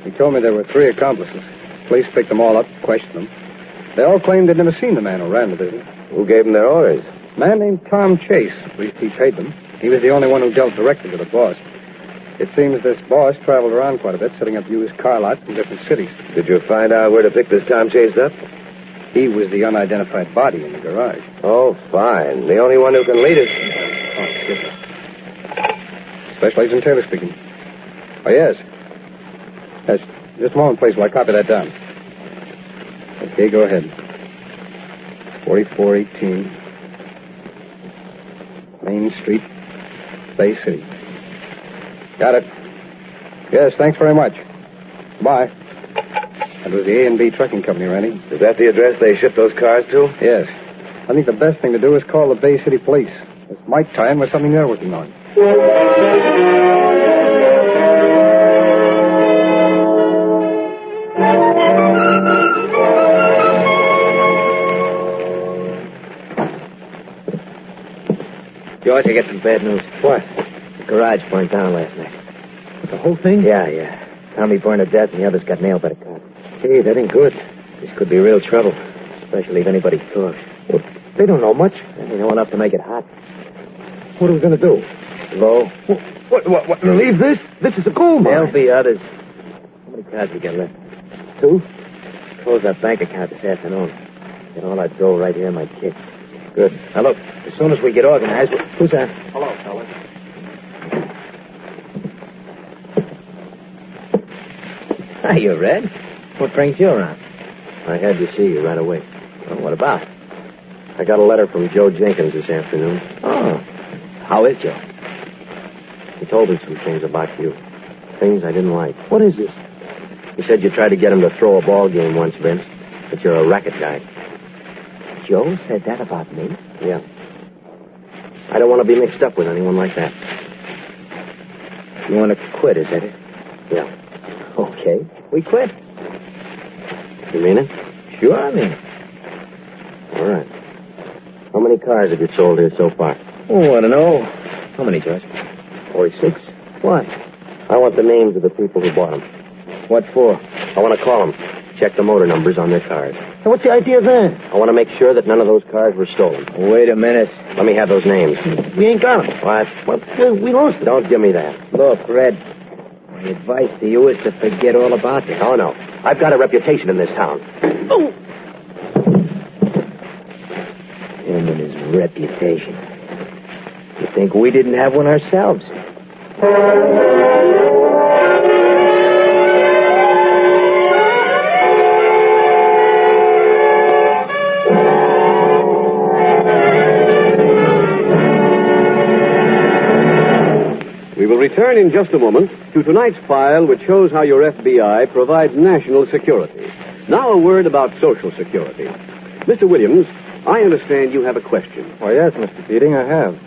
He told me there were 3 accomplices. Police picked them all up, questioned them. They all claimed they'd never seen the man who ran the business. Who gave them their orders? A man named Tom Chase. At least he paid them. He was the only one who dealt directly with the boss. It seems this boss traveled around quite a bit, setting up used car lots in different cities. Did you find out where to pick this Tom Chase up? He was the unidentified body in the garage. Oh, fine. The only one who can lead us. Oh, excuse me. Special Agent Taylor speaking. Oh, yes. Yes. Just a moment, please, while I copy that down. Okay, go ahead. 4418 Main Street, Bay City. Got it. Yes, thanks very much. Bye. That was the A&B Trucking Company, Randy. Is that the address they shipped those cars to? Yes. I think the best thing to do is call the Bay City Police. This might tie in with something they're working on. George, I got some bad news. What? The garage burned down last night. The whole thing? Yeah. Tommy burned to death, and the others got nailed by the cop. Gee, that ain't good. This could be real trouble, especially if anybody talks. Well, they don't know much. They know enough to make it hot. What are we going to do? Low. What? Leave this? This is a gold mine. There'll be others. How many cards we got left? 2. Close our bank account this afternoon. Get all that dough right here in my kit. Good. Now, look, as soon as we get organized... Who's that? Hello, fellas. Hi, you Red. What brings you around? I had to see you right away. Well, what about? I got a letter from Joe Jenkins this afternoon. Oh. How is Joe? He told me some things about you. Things I didn't like. What is this? He said you tried to get him to throw a ball game once, Vince. That you're a racket guy. Joe said that about me? Yeah. I don't want to be mixed up with anyone like that. You want to quit, is that it? Yeah. Okay. We quit. You mean it? Sure, I mean it. All right. How many cars have you sold here so far? Oh, I don't know. How many, George? 46. What? I want the names of the people who bought them. What for? I want to call them. Check the motor numbers on their cars. So what's the idea then? I want to make sure that none of those cars were stolen. Wait a minute. Let me have those names. We ain't got them. What? We lost them. Don't give me that. Look, Red, my advice to you is to forget all about this. Oh, no. I've got a reputation in this town. Oh! Him and his reputation. You think we didn't have one ourselves? We will return in just a moment to tonight's file, which shows how your FBI provides national security. Now a word about Social Security. Mr. Williams, I understand you have a question. Oh, yes, Mr. Keating, I have.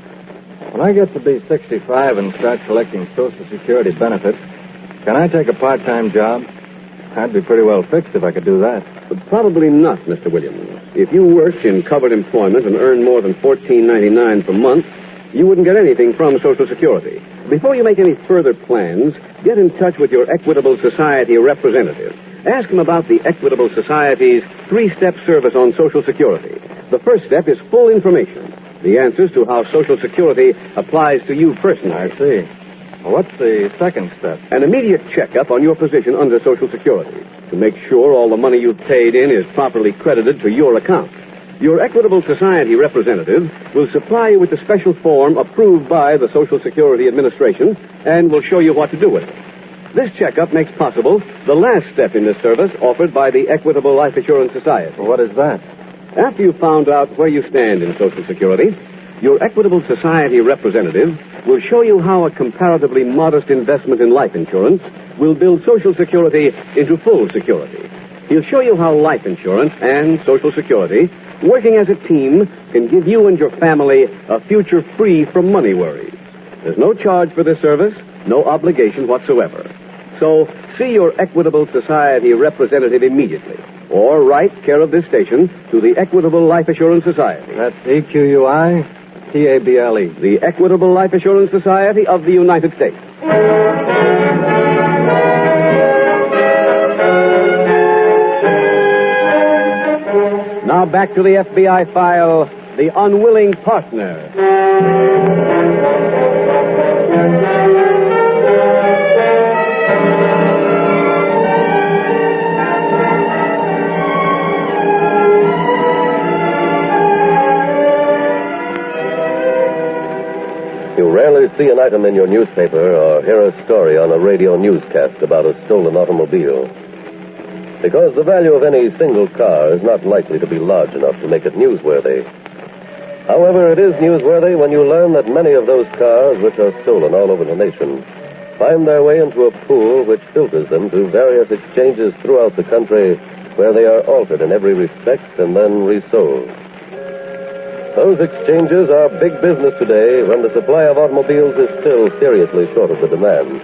When I get to be 65 and start collecting Social Security benefits, can I take a part-time job? I'd be pretty well fixed if I could do that. But probably not, Mr. Williams. If you worked in covered employment and earned more than $14.99 per month, you wouldn't get anything from Social Security. Before you make any further plans, get in touch with your Equitable Society representative. Ask him about the Equitable Society's 3-step service on Social Security. The first step is full information. The answers to how Social Security applies to you personally. I see. Well, what's the second step? An immediate checkup on your position under Social Security to make sure all the money you've paid in is properly credited to your account. Your Equitable Society representative will supply you with a special form approved by the Social Security Administration and will show you what to do with it. This checkup makes possible the last step in this service offered by the Equitable Life Assurance Society. Well, what is that? After you've found out where you stand in Social Security, your Equitable Society representative will show you how a comparatively modest investment in life insurance will build Social Security into full security. He'll show you how life insurance and Social Security, working as a team, can give you and your family a future free from money worries. There's no charge for this service, no obligation whatsoever. So see your Equitable Society representative immediately, or write care of this station to the Equitable Life Assurance Society. That's EQUITABLE. The Equitable Life Assurance Society of the United States. Now back to the FBI file, The Unwilling Partner. You rarely see an item in your newspaper or hear a story on a radio newscast about a stolen automobile. Because the value of any single car is not likely to be large enough to make it newsworthy. However, it is newsworthy when you learn that many of those cars, which are stolen all over the nation, find their way into a pool which filters them to various exchanges throughout the country where they are altered in every respect and then resold. Those exchanges are big business today when the supply of automobiles is still seriously short of the demand.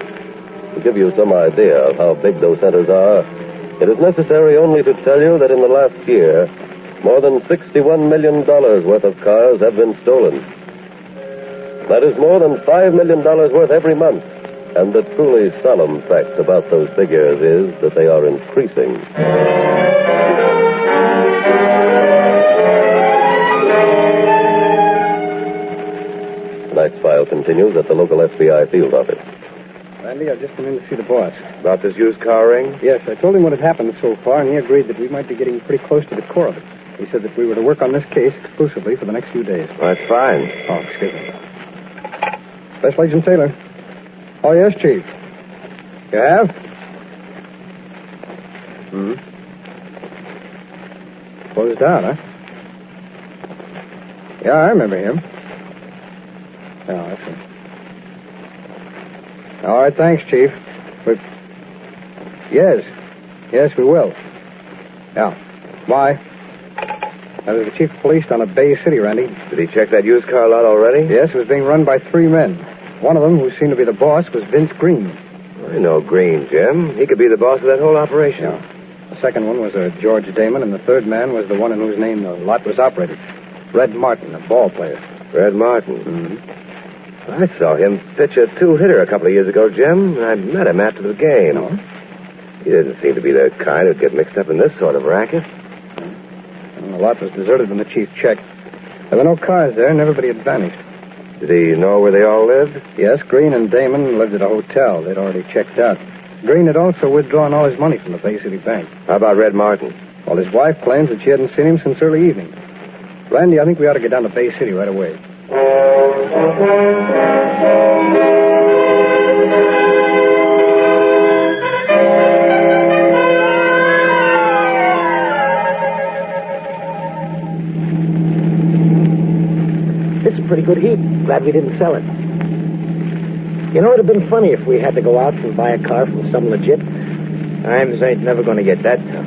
To give you some idea of how big those centers are, it is necessary only to tell you that in the last year, more than $61 million worth of cars have been stolen. That is more than $5 million worth every month. And the truly solemn fact about those figures is that they are increasing. Tonight's file continues at the local FBI field office. Randy, I've just come in to see the boss. About this used car ring? Yes, I told him what had happened so far, and he agreed that we might be getting pretty close to the core of it. He said that we were to work on this case exclusively for the next few days. Well, that's fine. Oh, excuse me. Special Agent Taylor. Oh, yes, Chief. You have? Closed out, huh? Yeah, I remember him. Oh, I see. All right, thanks, Chief. But yes, we will. Yeah. Why? That was the chief of police down at Bay City, Randy. Did he check that used car lot already? Yes, it was being run by 3 men. One of them, who seemed to be the boss, was Vince Green. I know Green, Jim. He could be the boss of that whole operation. Yeah. The second one was a George Damon, and the third man was the one in whose name the lot was operated. Red Martin, a ball player. Red Martin? Mm-hmm. I saw him pitch a 2-hitter a couple of years ago, Jim. I met him after the game. No? He didn't seem to be the kind who'd get mixed up in this sort of racket. The lot was deserted when the chief checked. There were no cars there, and everybody had vanished. Did he know where they all lived? Yes, Green and Damon lived at a hotel. They'd already checked out. Green had also withdrawn all his money from the Bay City Bank. How about Red Martin? Well, his wife claims that she hadn't seen him since early evening. Randy, I think we ought to get down to Bay City right away. This is a pretty good heap. Glad we didn't sell it. You know, it'd have been funny if we had to go out and buy a car from some legit. Times ain't never going to get that tough.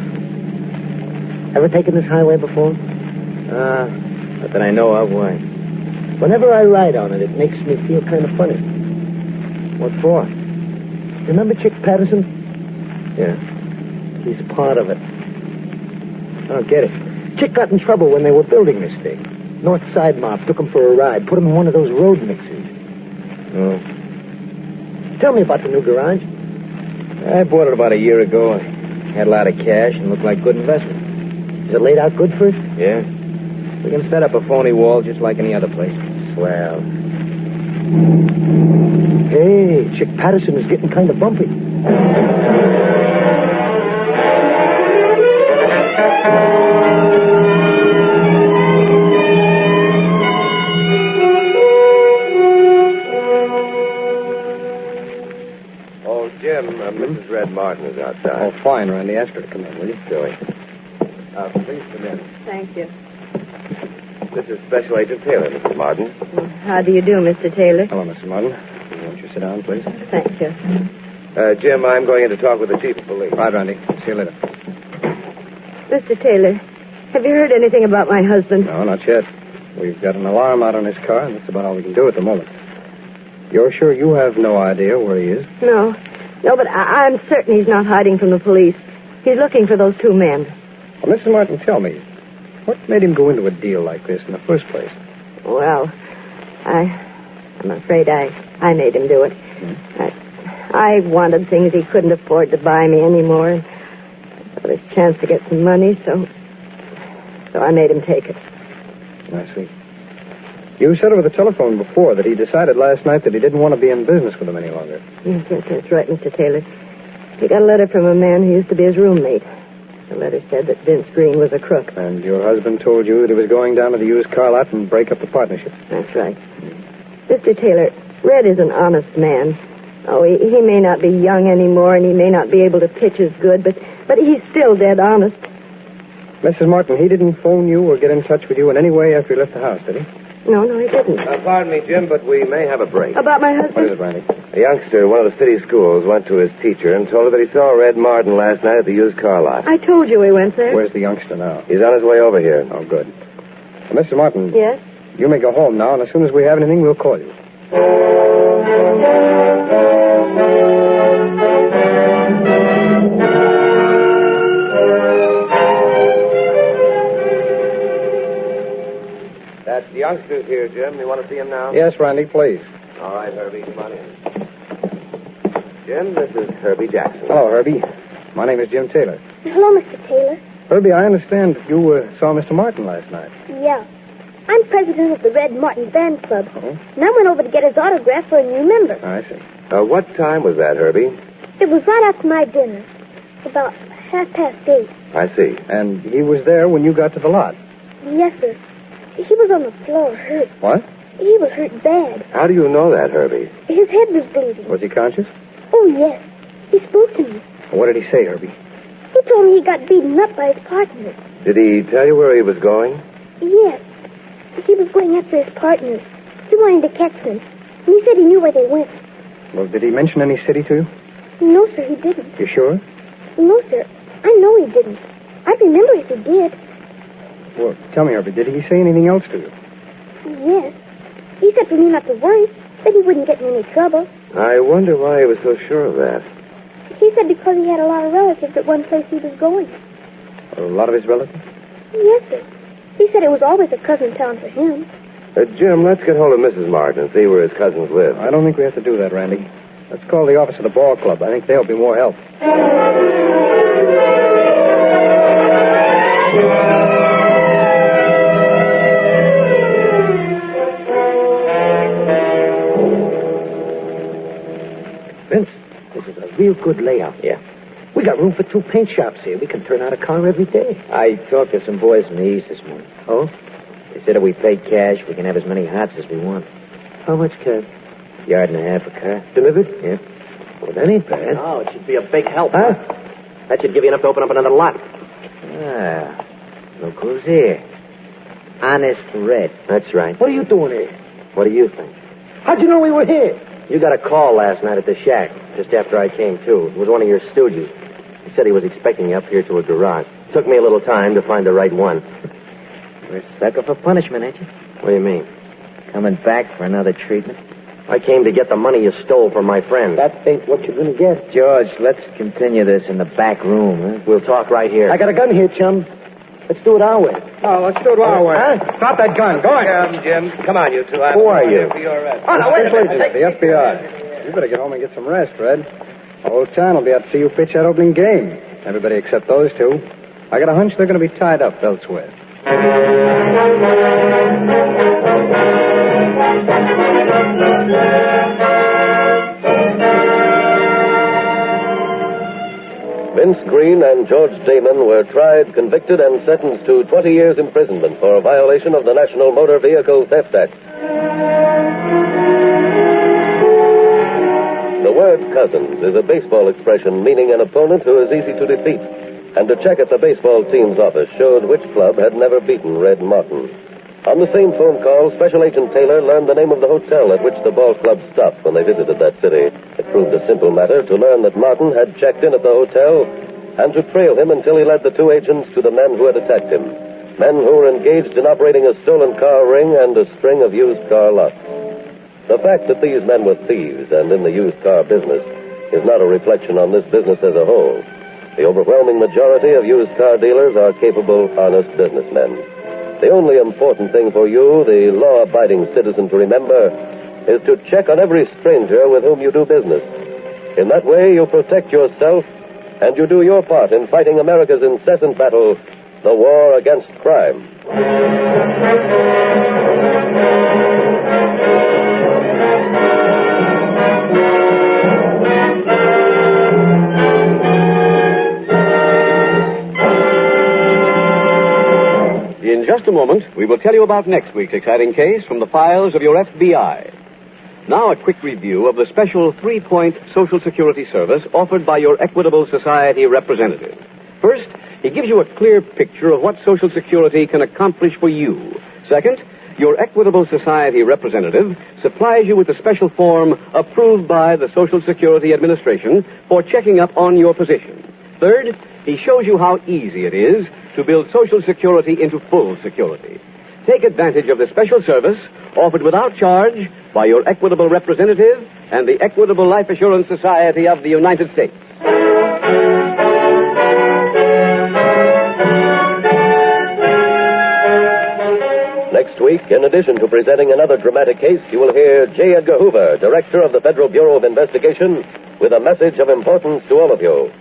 Ever taken this highway before? Not that I know of. Why? Whenever I ride on it, it makes me feel kind of funny. What for? Remember Chick Patterson? Yeah. He's part of it. I don't get it. Chick got in trouble when they were building this thing. North Side mob took him for a ride, put him in one of those road mixers. Oh. Tell me about the new garage. I bought it about a year ago. I had a lot of cash and looked like good investment. Is it laid out good for us? Yeah. We can set up a phony wall just like any other place. Swell. Hey, Chick Patterson is getting kind of bumpy. Oh, Jim, Mrs. Red Martin is outside. Oh, fine, Randy. Ask her to come in, will you? Joey. Please come in. Thank you. This is Special Agent Taylor, Mrs. Martin. How do you do, Mr. Taylor? Hello, Mrs. Martin. Won't you sit down, please? Thank you. Jim, I'm going in to talk with the chief of police. Right, Randy. See you later. Mr. Taylor, have you heard anything about my husband? No, not yet. We've got an alarm out on his car, and that's about all we can do at the moment. You're sure you have no idea where he is? No, but I'm certain he's not hiding from the police. He's looking for those 2 men. Well, Mrs. Martin, tell me, what made him go into a deal like this in the first place? Well, I'm afraid I made him do it. I wanted things he couldn't afford to buy me anymore. And I saw this chance to get some money, so I made him take it. I see. You said over the telephone before that he decided last night that he didn't want to be in business with him any longer. Yes, that's right, Mr. Taylor. He got a letter from a man who used to be his roommate. The letter said that Vince Green was a crook. And your husband told you that he was going down to the used car lot and break up the partnership. That's right. Mr. Taylor, Red is an honest man. Oh, he may not be young anymore, and he may not be able to pitch as good, but he's still dead honest. Mrs. Martin, he didn't phone you or get in touch with you in any way after he left the house, did he? No, he didn't. Pardon me, Jim, but we may have a break. About my husband? What is it, Randy? A youngster in one of the city schools went to his teacher and told her that he saw Red Martin last night at the used car lot. I told you he went there. Where's the youngster now? He's on his way over here. Oh, good. Mr. Martin. Yes? You may go home now, and as soon as we have anything, we'll call you. That's the youngster's here, Jim. You want to see him now? Yes, Randy, please. All right, Herbie, come on in. Jim, this is Herbie Jackson. Hello, Herbie. My name is Jim Taylor. Hello, Mr. Taylor. Herbie, I understand you saw Mr. Martin last night. Yeah. I'm president of the Red Martin Band Club. Uh-huh. And I went over to get his autograph for a new member. I see. What time was that, Herbie? It was right after my dinner. About 8:30. I see. And he was there when you got to the lot? Yes, sir. He was on the floor, hurt. What? He was hurt bad. How do you know that, Herbie? His head was bleeding. Was he conscious? Oh, yes. He spoke to me. What did he say, Herbie? He told me he got beaten up by his partners. Did he tell you where he was going? Yes. He was going after his partners. He wanted to catch them. And he said he knew where they went. Well, did he mention any city to you? No, sir, he didn't. You sure? No, sir. I know he didn't. I remember if he did. Well, tell me, Herbie, did he say anything else to you? Yes. He said for me not to worry, that he wouldn't get in any trouble. I wonder why he was so sure of that. He said because he had a lot of relatives at one place he was going. A lot of his relatives? Yes, sir. He said it was always a cousin town for him. Jim, let's get hold of Mrs. Martin and see where his cousins live. I don't think we have to do that, Randy. Let's call the office of the ball club. I think they'll be more help. Vince, this is a real good layout. Yeah. We got room for 2 paint shops here. We can turn out a car every day. I talked to some boys from the East this morning. Oh? They said if we pay cash, we can have as many hots as we want. How much cash? Yard and a half a car. Delivered? Yeah. Well, that ain't bad. Oh, it should be a big help. Huh? That should give you enough to open up another lot. Ah, look who's here. Honest Red. That's right. What are you doing here? What do you think? How'd you know we were here? You got a call last night at the shack, just after I came to. It was one of your stooges. He said he was expecting you up here to a garage. Took me a little time to find the right one. You're a sucker for punishment, ain't you? What do you mean? Coming back for another treatment? I came to get the money you stole from my friend. That ain't what you're going to get. George, let's continue this in the back room. Huh? We'll talk right here. I got a gun here, chum. Let's do it our way. Oh, let's do it our way. Huh? Stop that gun. Go on. Jim, come on, you two. Who are you? Oh, no, wait a minute. The FBI. You better get home and get some rest, Fred. The whole town will be out to see you pitch that opening game. Everybody except those two. I got a hunch they're going to be tied up elsewhere. Vince Green and George Damon were tried, convicted, and sentenced to 20 years imprisonment for a violation of the National Motor Vehicle Theft Act. The word cousins is a baseball expression meaning an opponent who is easy to defeat. And a check at the baseball team's office showed which club had never beaten Red Martin. On the same phone call, Special Agent Taylor learned the name of the hotel at which the ball club stopped when they visited that city. It proved a simple matter to learn that Martin had checked in at the hotel and to trail him until he led the 2 agents to the men who had attacked him. Men who were engaged in operating a stolen car ring and a string of used car lots. The fact that these men were thieves and in the used car business is not a reflection on this business as a whole. The overwhelming majority of used car dealers are capable, honest businessmen. The only important thing for you, the law-abiding citizen, to remember is to check on every stranger with whom you do business. In that way, you protect yourself and you do your part in fighting America's incessant battle, the war against crime. In just a moment, we will tell you about next week's exciting case from the files of your FBI. Now a quick review of the special 3-point Social Security service offered by your Equitable Society representative. First, he gives you a clear picture of what Social Security can accomplish for you. Second, your Equitable Society representative supplies you with a special form approved by the Social Security Administration for checking up on your position. Third, he shows you how easy it is to build Social Security into full security. Take advantage of the special service offered without charge by your Equitable representative and the Equitable Life Assurance Society of the United States. Next week, in addition to presenting another dramatic case, you will hear J. Edgar Hoover, Director of the Federal Bureau of Investigation, with a message of importance to all of you.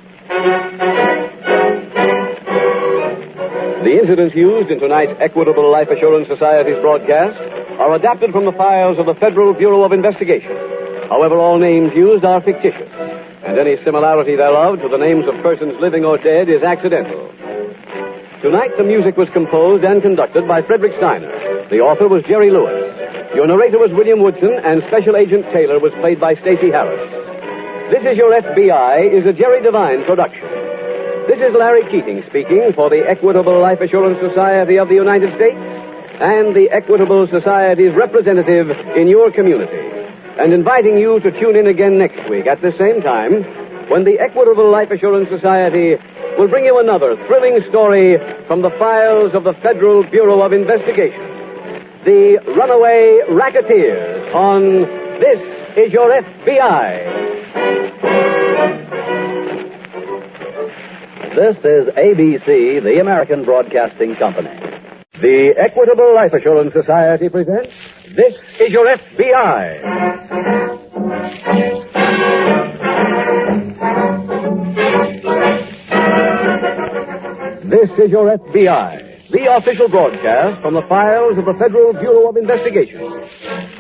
The incidents used in tonight's Equitable Life Assurance Society's broadcast are adapted from the files of the Federal Bureau of Investigation. However, all names used are fictitious, and any similarity thereof to the names of persons living or dead is accidental. Tonight, the music was composed and conducted by Frederick Steiner. The author was Jerry Lewis. Your narrator was William Woodson, and Special Agent Taylor was played by Stacey Harris. This Is Your FBI is a Jerry Devine production. This is Larry Keating speaking for the Equitable Life Assurance Society of the United States and the Equitable Society's representative in your community, and inviting you to tune in again next week at the same time when the Equitable Life Assurance Society will bring you another thrilling story from the files of the Federal Bureau of Investigation. The Runaway Racketeers on This Is Your FBI. This is ABC, the American Broadcasting Company. The Equitable Life Assurance Society presents This Is Your FBI. This is Your FBI, the official broadcast from the files of the Federal Bureau of Investigation.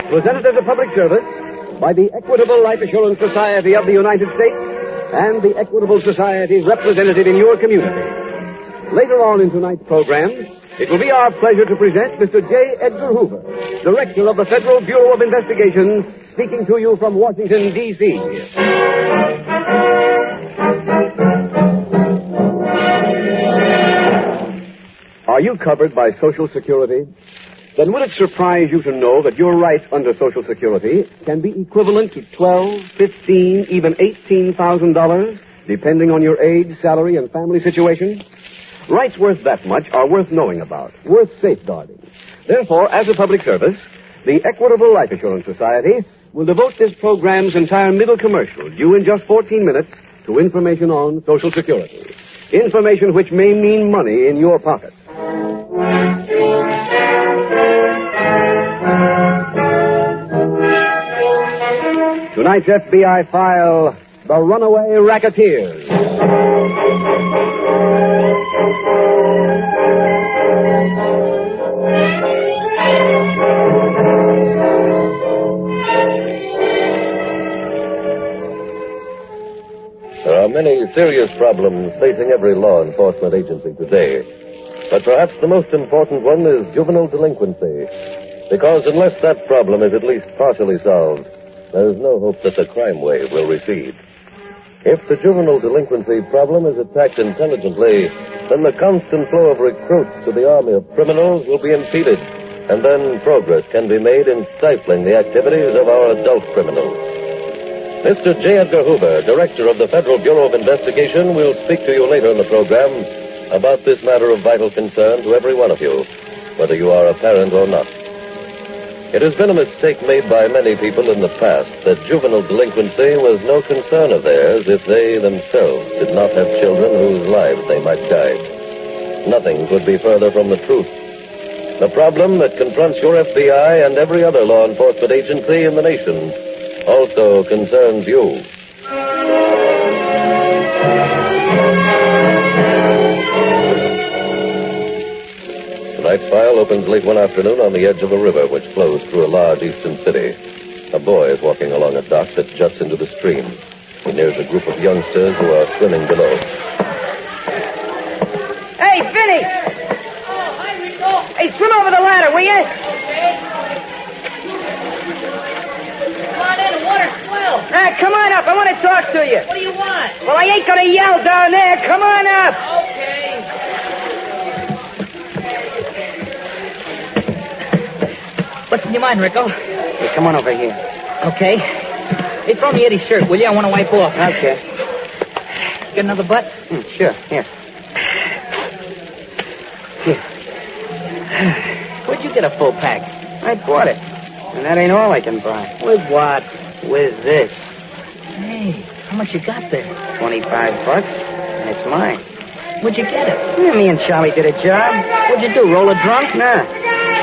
Presented as a public service by the Equitable Life Assurance Society of the United States and the Equitable Society's representative in your community. Later on in tonight's program, it will be our pleasure to present Mr. J. Edgar Hoover, Director of the Federal Bureau of Investigation, speaking to you from Washington, D.C. Are you covered by Social Security? Then would it surprise you to know that your rights under Social Security can be equivalent to $12,000, $15,000, even $18,000, depending on your age, salary, and family situation? Rights worth that much are worth knowing about, worth safeguarding. Therefore, as a public service, the Equitable Life Assurance Society will devote this program's entire middle commercial, due in just 14 minutes, to information on Social Security. Information which may mean money in your pocket. Tonight's FBI file, The Runaway Racketeers. There are many serious problems facing every law enforcement agency today. But perhaps the most important one is juvenile delinquency. Because unless that problem is at least partially solved, there is no hope that the crime wave will recede. If the juvenile delinquency problem is attacked intelligently, then the constant flow of recruits to the army of criminals will be impeded, and then progress can be made in stifling the activities of our adult criminals. Mr. J. Edgar Hoover, Director of the Federal Bureau of Investigation, will speak to you later in the program about this matter of vital concern to every one of you, whether you are a parent or not. It has been a mistake made by many people in the past that juvenile delinquency was no concern of theirs if they themselves did not have children whose lives they might guide. Nothing could be further from the truth. The problem that confronts your FBI and every other law enforcement agency in the nation also concerns you. Tonight's file opens late one afternoon on the edge of a river which flows through a large eastern city. A boy is walking along a dock that juts into the stream. He nears a group of youngsters who are swimming below. Hey, Vinny! Hey, swim over the ladder, will you? Will. Come on up. I want to talk to you. What do you want? Well, I ain't going to yell down there. Come on up. Okay. What's in your mind, Rico? Hey, come on over here. Okay. Hey, throw me Eddie's shirt, will you? I want to wipe off. Okay. Get another butt? Sure. Here. Where'd you get a full pack? I bought it. And that ain't all I can buy. With what? With this. Hey, how much you got there? $25, and it's mine. Where'd you get it? Yeah, me and Charlie did a job. What'd you do, roll a drunk? Nah.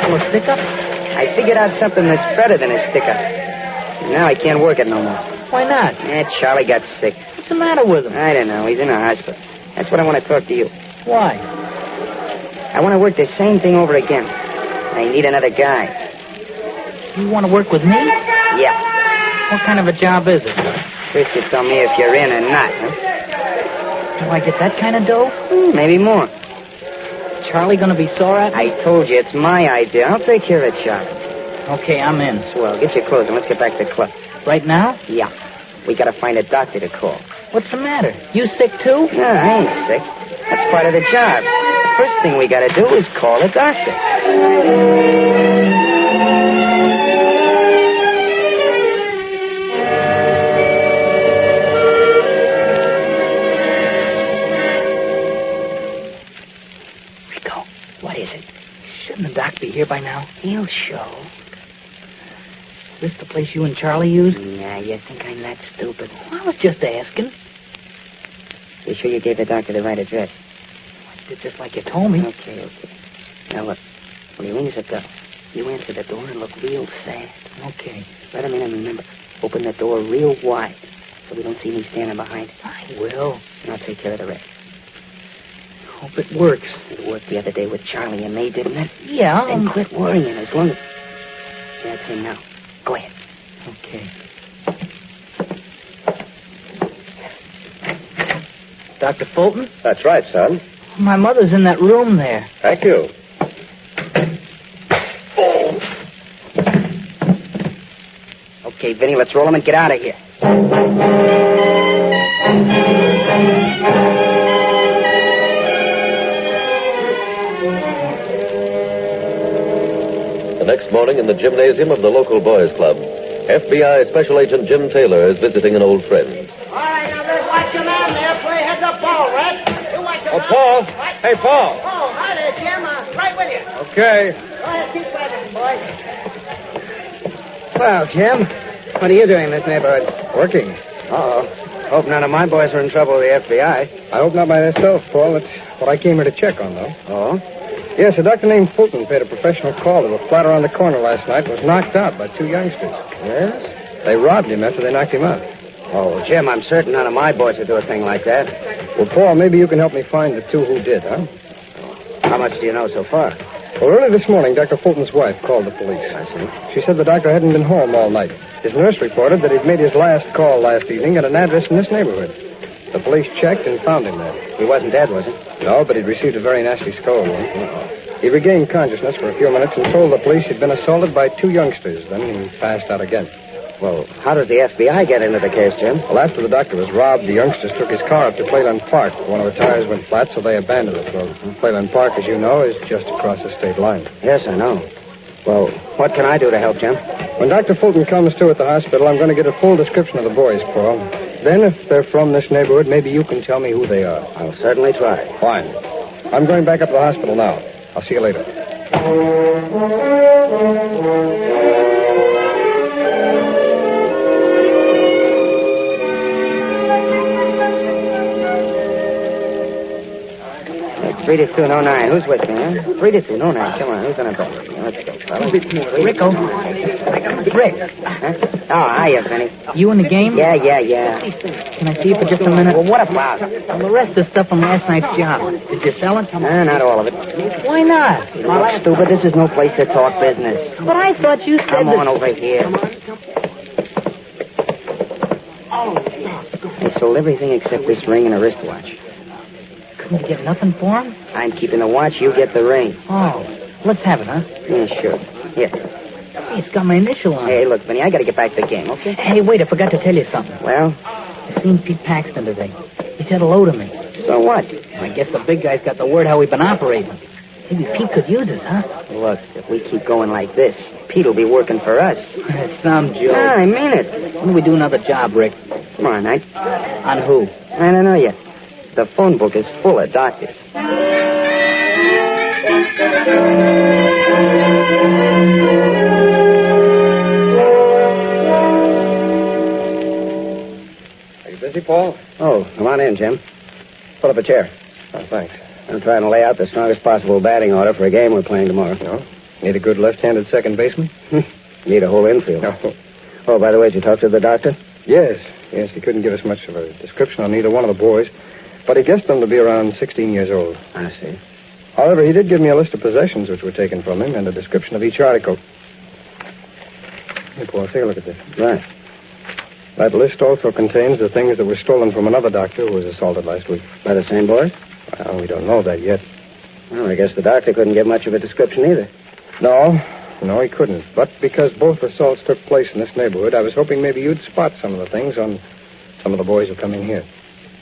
Pull a stick-up? I figured out something that's better than a stick-up. Now I can't work it no more. Why not? Charlie got sick. What's the matter with him? I don't know. He's in a hospital. That's what I want to talk to you. Why? I want to work the same thing over again. I need another guy. You want to work with me? Yeah. What kind of a job is it? First you tell me if you're in or not, huh? Do I get that kind of dough? Maybe more. Charlie gonna be sore at me? I told you, it's my idea. I'll take care of it, Charlie. Okay, I'm in. Swell. Get your clothes and let's get back to the club. Right now? Yeah. We gotta find a doctor to call. What's the matter? You sick too? No, I ain't sick. That's part of the job. The first thing we gotta do is call a doctor. Rico, what is it? Shouldn't the doc be here by now? He'll show. Is this the place you and Charlie used? Nah, you think I'm that stupid? I was just asking. You sure you gave the doctor the right address? I did just like you told me. Okay. Now look, when he rings the bell, you answer the door and look real sad. Okay. Let him in and remember, open the door real wide so we don't see me standing behind it. I will. And I'll take care of the rest. Hope it works. It worked the other day with Charlie and me, didn't it? Yeah. Then quit worrying as long as... That's him now. Go ahead. Okay. Dr. Fulton? That's right, son. My mother's in that room there. Thank you. Okay, Vinny, let's roll him and get out of here. The next morning in the gymnasium of the local boys' club, FBI Special Agent Jim Taylor is visiting an old friend. All right, now let's watch your man there play heads up ball, right? You watch your man. Paul. Right? Hey, Paul. Oh, hi there, Jim. Right with you. Okay. Go ahead, keep playing, boy. Well, Jim, what are you doing in this neighborhood? Working. Uh-oh. Hope none of my boys are in trouble with the FBI. I hope not by myself, Paul. That's what I came here to check on, though. Oh? Yes, a doctor named Fulton paid a professional call to a flat around the corner last night and was knocked out by two youngsters. Yes? They robbed him after they knocked him out. Oh, Jim, I'm certain none of my boys would do a thing like that. Well, Paul, maybe you can help me find the two who did, huh? How much do you know so far? Well, early this morning, Dr. Fulton's wife called the police. I see. She said the doctor hadn't been home all night. His nurse reported that he'd made his last call last evening at an address in this neighborhood. The police checked and found him there. He wasn't dead, was he? No, but he'd received a very nasty skull wound. He regained consciousness for a few minutes and told the police he'd been assaulted by two youngsters. Then he passed out again. Well, how does the FBI get into the case, Jim? Well, after the doctor was robbed, the youngsters took his car up to Playland Park. One of the tires went flat, so they abandoned it. Well, Playland Park, as you know, is just across the state line. Yes, I know. Well, what can I do to help, Jim? When Dr. Fulton comes to at the hospital, I'm going to get a full description of the boys, Paul. Then, if they're from this neighborhood, maybe you can tell me who they are. I'll certainly try. Fine. I'm going back up to the hospital now. I'll see you later. It's 3-2-09. Who's with me, huh? 3-2-09. Come on, who's on a bet? Let's go, fellas. Rico. Rick. Huh? Oh, hiya, Vinny. You in the game? Yeah. Can I see you for just a minute? Well, what about? Well, the rest of the stuff from last night's job. Did you sell it? Not all of it. Why not? Look, stupid, this is no place to talk business. But I thought you said Come on over here. They sold everything except this ring and a wristwatch. Couldn't you get nothing for him? I'm keeping the watch, you get the ring. Oh, let's have it, huh? Yeah, sure. Here. It's got my initial on it. Hey, look, Vinny, I gotta get back to the game, okay? Hey, wait, I forgot to tell you something. Well? I seen Pete Paxton today. He said hello to me. So what? I guess the big guy's got the word how we've been operating. Maybe Pete could use us, huh? Look, if we keep going like this, Pete will be working for us. Some joke. Yeah, I mean it. When do we do another job, Rick? Tomorrow night. On who? I don't know yet. The phone book is full of doctors. Are you busy, Paul? Oh, come on in, Jim. Pull up a chair. Oh, thanks. I'm trying to lay out the strongest possible batting order for a game we're playing tomorrow. No? Need a good left-handed second baseman? Need a whole infield. No. Oh, by the way, did you talk to the doctor? Yes, he couldn't give us much of a description on either one of the boys, but he guessed them to be around 16 years old. I see. However, he did give me a list of possessions which were taken from him and a description of each article. Here, Paul, take a look at this. Right. That list also contains the things that were stolen from another doctor who was assaulted last week. By the same boy? Well, we don't know that yet. Well, I guess the doctor couldn't give much of a description either. No, he couldn't. But because both assaults took place in this neighborhood, I was hoping maybe you'd spot some of the things on some of the boys who come in here.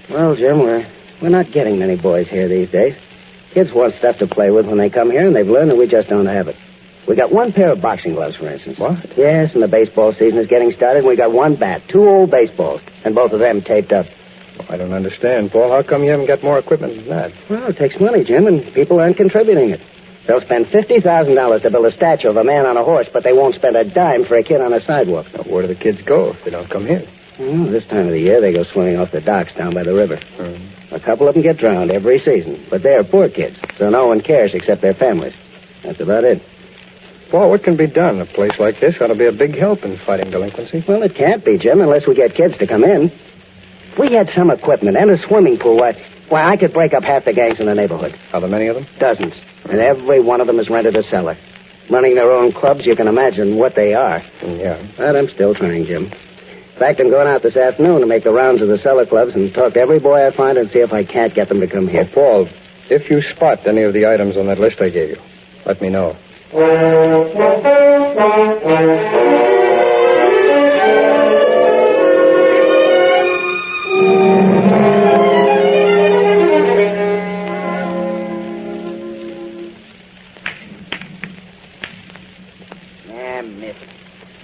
Well, Jim, we're not getting many boys here these days. Kids want stuff to play with when they come here, and they've learned that we just don't have it. We got one pair of boxing gloves, for instance. What? Yes, and the baseball season is getting started, and we got one bat, 2 old baseballs, and both of them taped up. I don't understand, Paul. How come you haven't got more equipment than that? Well, it takes money, Jim, and people aren't contributing it. They'll spend $50,000 to build a statue of a man on a horse, but they won't spend a dime for a kid on a sidewalk. Now, where do the kids go if they don't come here? Well, this time of the year, they go swimming off the docks down by the river. A couple of them get drowned every season, but they're poor kids, so no one cares except their families. That's about it. Paul, what can be done? A place like this ought to be a big help in fighting delinquency. Well, it can't be, Jim, unless we get kids to come in. If we had some equipment and a swimming pool, why, I could break up half the gangs in the neighborhood. Are there many of them? Dozens. And every one of them has rented a cellar. Running their own clubs, you can imagine what they are. Yeah. But I'm still trying, Jim. In fact, I'm going out this afternoon to make the rounds of the cellar clubs and talk to every boy I find and see if I can't get them to come here. Paul, if you spot any of the items on that list I gave you, let me know.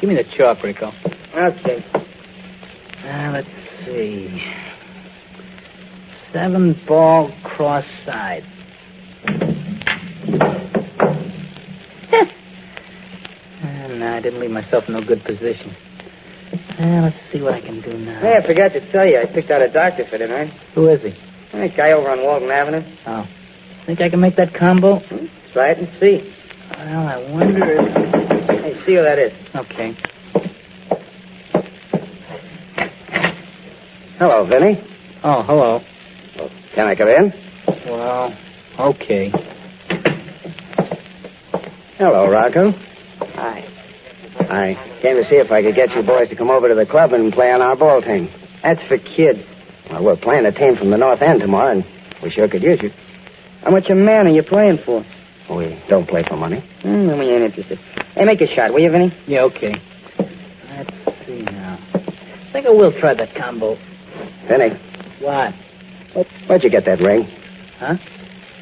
Give me the chalk, Rico. Okay. Let's see. 7-ball cross-side. No, I didn't leave myself in no good position. Let's see what I can do now. Hey, I forgot to tell you, I picked out a doctor for tonight. Who is he? That guy over on Walton Avenue. Oh. Think I can make that combo? Try it and see. Well, I wonder if... Hey, see who that is. Okay. Hello, Vinny. Oh, hello. Can I come in? Well, okay. Hello, Rocco. Hi. I came to see if I could get you boys to come over to the club and play on our ball team. That's for kids. Well, we're playing a team from the North End tomorrow, and we sure could use you. How much a man are you playing for? We don't play for money. Then we ain't interested. Hey, make a shot, will you, Vinny? Yeah, okay. Let's see now. I think I will try that combo. Vinny. What? Where'd you get that ring? Huh?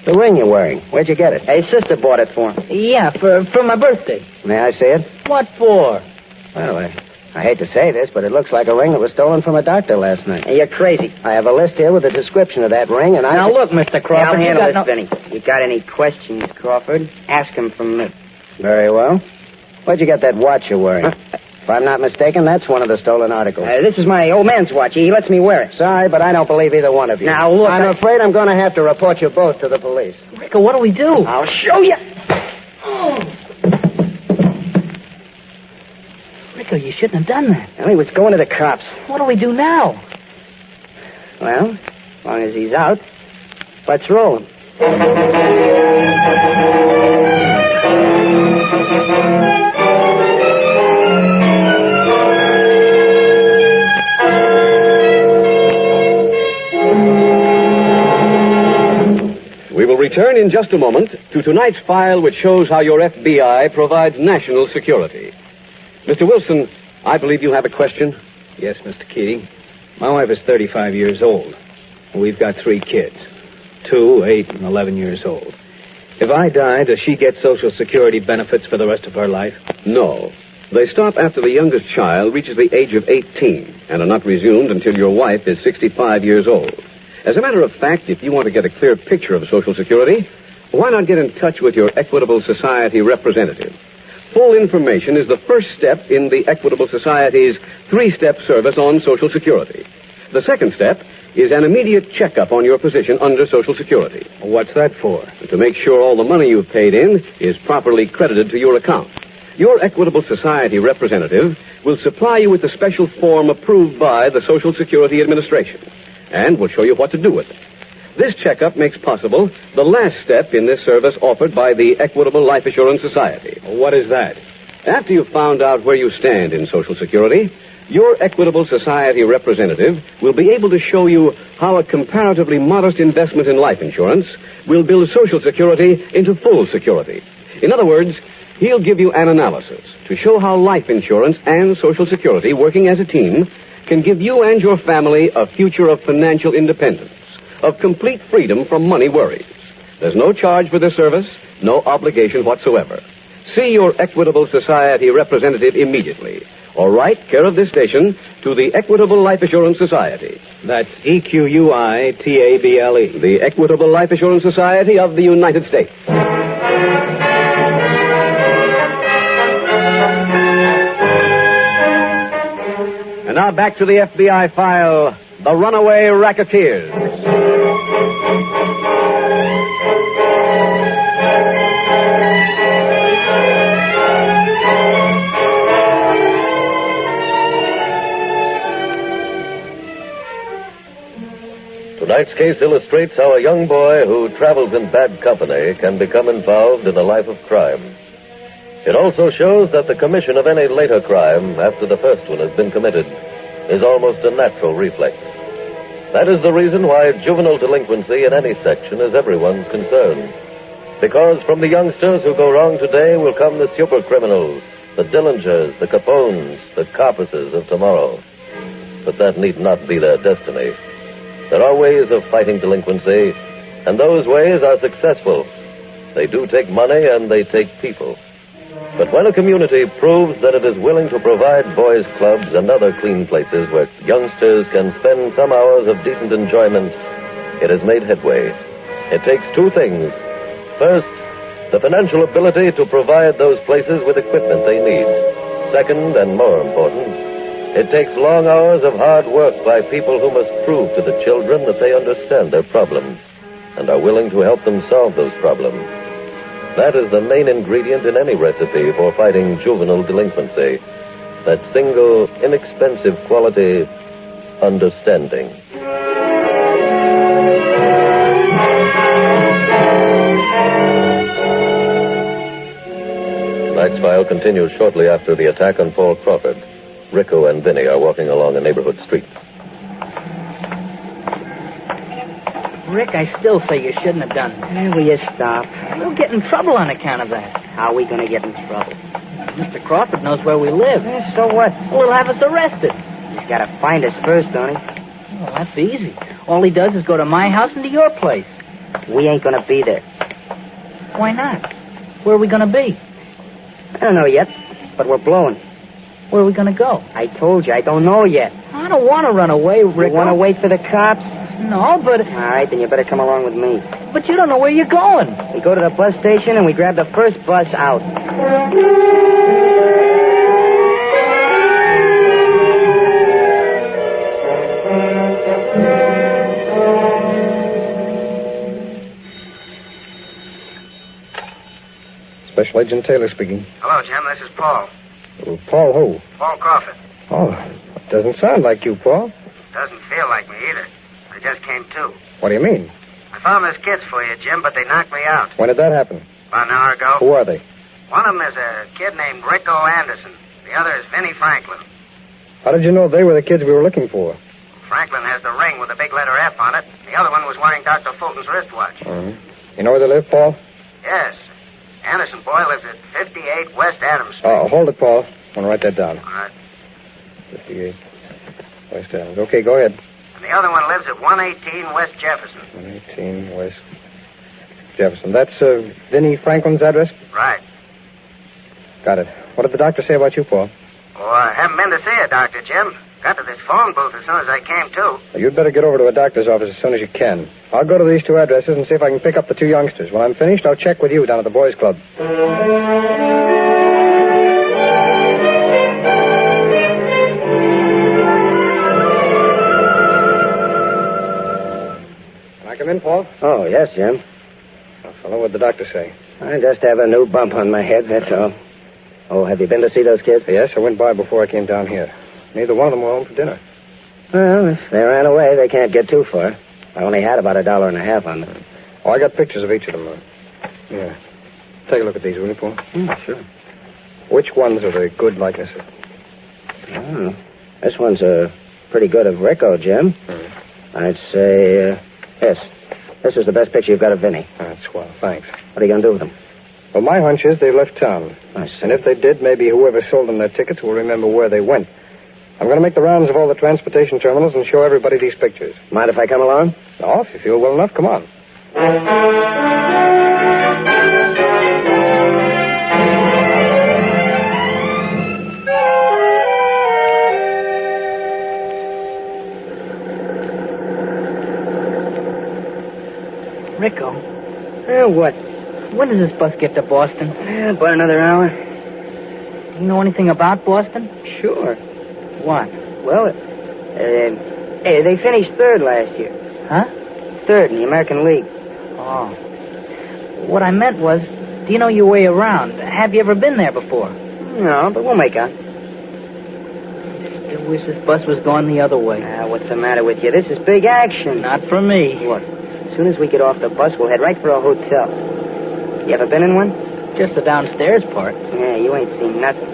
The ring you're wearing. Where'd you get it? Hey, sister bought it for him. Yeah, for my birthday. May I see it? What for? Well, I hate to say this, but it looks like a ring that was stolen from a doctor last night. Hey, you're crazy. I have a list here with a description of that ring, and Now, look, Mr. Crawford, I'll handle this, no... Vinny. You got any questions, Crawford? Ask him from me. Very well. Where'd you get that watch you're wearing? If I'm not mistaken, that's one of the stolen articles. This is my old man's watch. He lets me wear it. Sorry, but I don't believe either one of you. Now, look, I'm afraid I'm going to have to report you both to the police. Rico, what do we do? I'll show you. Oh. Rico, you shouldn't have done that. Well, he was going to the cops. What do we do now? Well, as long as he's out, let's roll him. We will return in just a moment to tonight's file, which shows how your FBI provides national security. Mr. Wilson, I believe you have a question? Yes, Mr. Keating. My wife is 35 years old. We've got 3 kids. 2, 8, and 11 years old. If I die, does she get Social Security benefits for the rest of her life? No. They stop after the youngest child reaches the age of 18 and are not resumed until your wife is 65 years old. As a matter of fact, if you want to get a clear picture of Social Security, why not get in touch with your Equitable Society representative? Full information is the first step in the Equitable Society's 3-step service on Social Security. The second step is an immediate checkup on your position under Social Security. What's that for? To make sure all the money you've paid in is properly credited to your account. Your Equitable Society representative will supply you with a special form approved by the Social Security Administration and will show you what to do with it. This checkup makes possible the last step in this service offered by the Equitable Life Assurance Society. What is that? After you've found out where you stand in Social Security, your Equitable Society representative will be able to show you how a comparatively modest investment in life insurance will build Social Security into full security. In other words, he'll give you an analysis to show how life insurance and Social Security, working as a team, can give you and your family a future of financial independence, of complete freedom from money worries. There's no charge for this service, no obligation whatsoever. See your Equitable Society representative immediately, or write care of this station to the Equitable Life Assurance Society. That's EQUITABLE. The Equitable Life Assurance Society of the United States. And now back to the FBI file, The Runaway Racketeers. Tonight's case illustrates how a young boy who travels in bad company can become involved in a life of crime. It also shows that the commission of any later crime after the first one has been committed is almost a natural reflex. That is the reason why juvenile delinquency in any section is everyone's concern. Because from the youngsters who go wrong today will come the super criminals, the Dillingers, the Capones, the Carpuses of tomorrow. But that need not be their destiny. There are ways of fighting delinquency, and those ways are successful. They do take money and they take people. But when a community proves that it is willing to provide boys' clubs and other clean places where youngsters can spend some hours of decent enjoyment, it has made headway. It takes 2 things. First, the financial ability to provide those places with equipment they need. Second, and more important, it takes long hours of hard work by people who must prove to the children that they understand their problems and are willing to help them solve those problems. That is the main ingredient in any recipe for fighting juvenile delinquency. That single, inexpensive quality, understanding. Tonight's file continues shortly after the attack on Paul Crawford. Rico and Vinny are walking along a neighborhood street. Rick, I still say you shouldn't have done that. Will you stop? We'll get in trouble on account of that. How are we going to get in trouble? Mr. Crawford knows where we live. So what? Well, he'll have us arrested. He's got to find us first, don't he? Well, that's easy. All he does is go to my house and to your place. We ain't going to be there. Why not? Where are we going to be? I don't know yet, but we're blowing. Where are we going to go? I told you, I don't know yet. I don't want to run away, Rick. You want to wait for the cops? No, but... All right, then you better come along with me. But you don't know where you're going. We go to the bus station and we grab the first bus out. Special Agent Taylor speaking. Hello, Jim. This is Paul. Paul who? Paul Crawford. Oh, doesn't sound like you, Paul. Doesn't feel like me either. I just came to. What do you mean? I found those kids for you, Jim, but they knocked me out. When did that happen? About an hour ago. Who are they? One of them is a kid named Rico Anderson. The other is Vinny Franklin. How did you know they were the kids we were looking for? Franklin has the ring with the big letter F on it. The other one was wearing Dr. Fulton's wristwatch. Mm-hmm. You know where they live, Paul? Yes. Anderson boy lives at 58 West Adams Street. Oh, hold it, Paul. I want to write that down. All right. 58 West Adams. Okay, go ahead. And the other one lives at 118 West Jefferson. 118 West Jefferson. That's Vinnie Franklin's address? Right. Got it. What did the doctor say about you, Paul? Oh, I haven't been to see you, Dr. Jim. Got to this phone booth as soon as I came to. Well, you'd better get over to a doctor's office as soon as you can. I'll go to these two addresses and see if I can pick up the two youngsters. When I'm finished, I'll check with you down at the boys' club. Can I come in, Paul? Oh, yes, Jim. Fellow, what'd the doctor say? I just have a new bump on my head, that's all. Oh, have you been to see those kids? Yes, I went by before I came down here. Neither one of them were home for dinner. Well, if they ran away, they can't get too far. I only had about $1.50 on them. Oh, I got pictures of each of them. Yeah. Take a look at these, will you, Paul? Sure. Which ones are the good likenesses? Oh, this one's pretty good of Rico, Jim. I'd say, yes. This is the best picture you've got of Vinny. That's swell. Thanks. What are you going to do with them? Well, my hunch is they left town. I see. And if they did, maybe whoever sold them their tickets will remember where they went. I'm going to make the rounds of all the transportation terminals and show everybody these pictures. Mind if I come along? No, if you feel well enough, come on. Rico. What? When does this bus get to Boston? About another hour. Do you know anything about Boston? Sure. What? Well, they finished third last year. Huh? Third in the American League. Oh. What I meant was, do you know your way around? Have you ever been there before? No, but we'll make out. Still wish this bus was going the other way. What's the matter with you? This is big action. Not for me. Look, as soon as we get off the bus, we'll head right for a hotel. You ever been in one? Just the downstairs part. Yeah, you ain't seen nothing.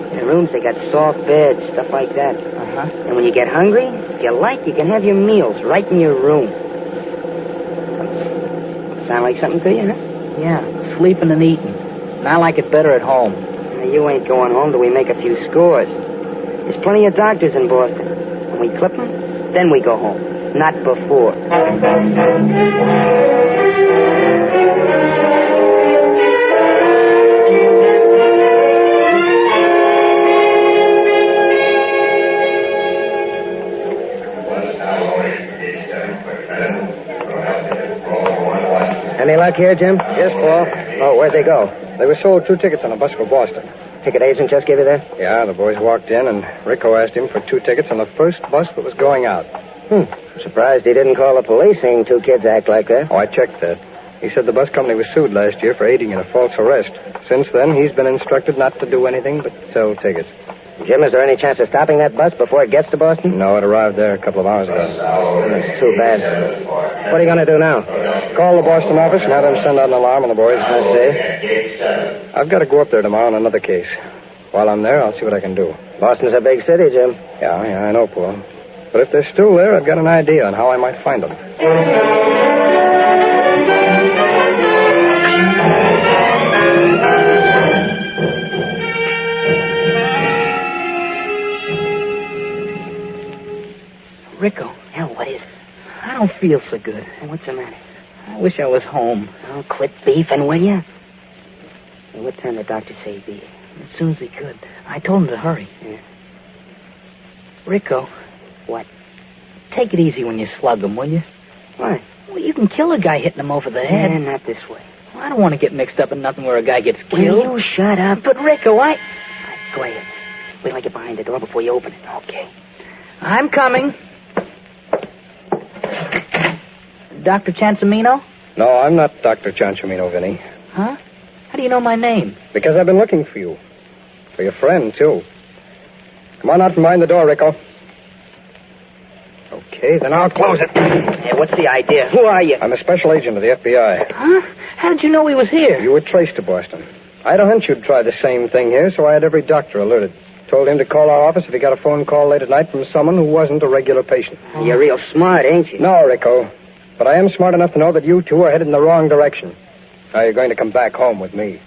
In the rooms, they got soft beds, stuff like that. Uh-huh. And when you get hungry, if you like, you can have your meals right in your room. Sound like something to you, huh? Yeah, sleeping and eating. And I like it better at home. You ain't going home till we make a few scores. There's plenty of doctors in Boston. When we clip them, then we go home. Not before. Any luck here, Jim? Yes, Paul. Oh, where'd they go? They were sold 2 tickets on a bus for Boston. Ticket agent just gave you that? Yeah, the boys walked in, and Rico asked him for 2 tickets on the first bus that was going out. I'm surprised he didn't call the police seeing 2 kids act like that. Oh, I checked that. He said the bus company was sued last year for aiding in a false arrest. Since then, he's been instructed not to do anything but sell tickets. Jim, is there any chance of stopping that bus before it gets to Boston? No, it arrived there a couple of hours ago. That's too bad. What are you going to do now? Call the Boston office and have them send out an alarm on the boys. I see. I've got to go up there tomorrow on another case. While I'm there, I'll see what I can do. Boston's a big city, Jim. Yeah, I know, Paul. But if they're still there, I've got an idea on how I might find them. Rico. Hell, what is it? I don't feel so good. What's the matter? I wish I was home. Oh, quit beefing, will you? Hey, what time did the doctor say he'd be? As soon as he could. I told him to hurry. Yeah. Rico. What? Take it easy when you slug him, will you? Why? Well, you can kill a guy hitting him over the head. Yeah, not this way. Well, I don't want to get mixed up in nothing where a guy gets killed. Will you shut up? But, Rico, Go ahead. Wait till I get behind the door before you open it. Okay. I'm coming. Dr. Chancimino? No, I'm not Dr. Chancimino, Vinny. Huh? How do you know my name? Because I've been looking for you. For your friend, too. Come on out from behind the door, Rico. Okay, then I'll close it. Hey, what's the idea? Who are you? I'm a special agent of the FBI. Huh? How did you know he was here? You were traced to Boston. I had a hunch you'd try the same thing here, so I had every doctor alerted. Told him to call our office if he got a phone call late at night from someone who wasn't a regular patient. You're real smart, ain't you? No, Rico. But I am smart enough to know that you two are headed in the wrong direction. Now you're going to come back home with me.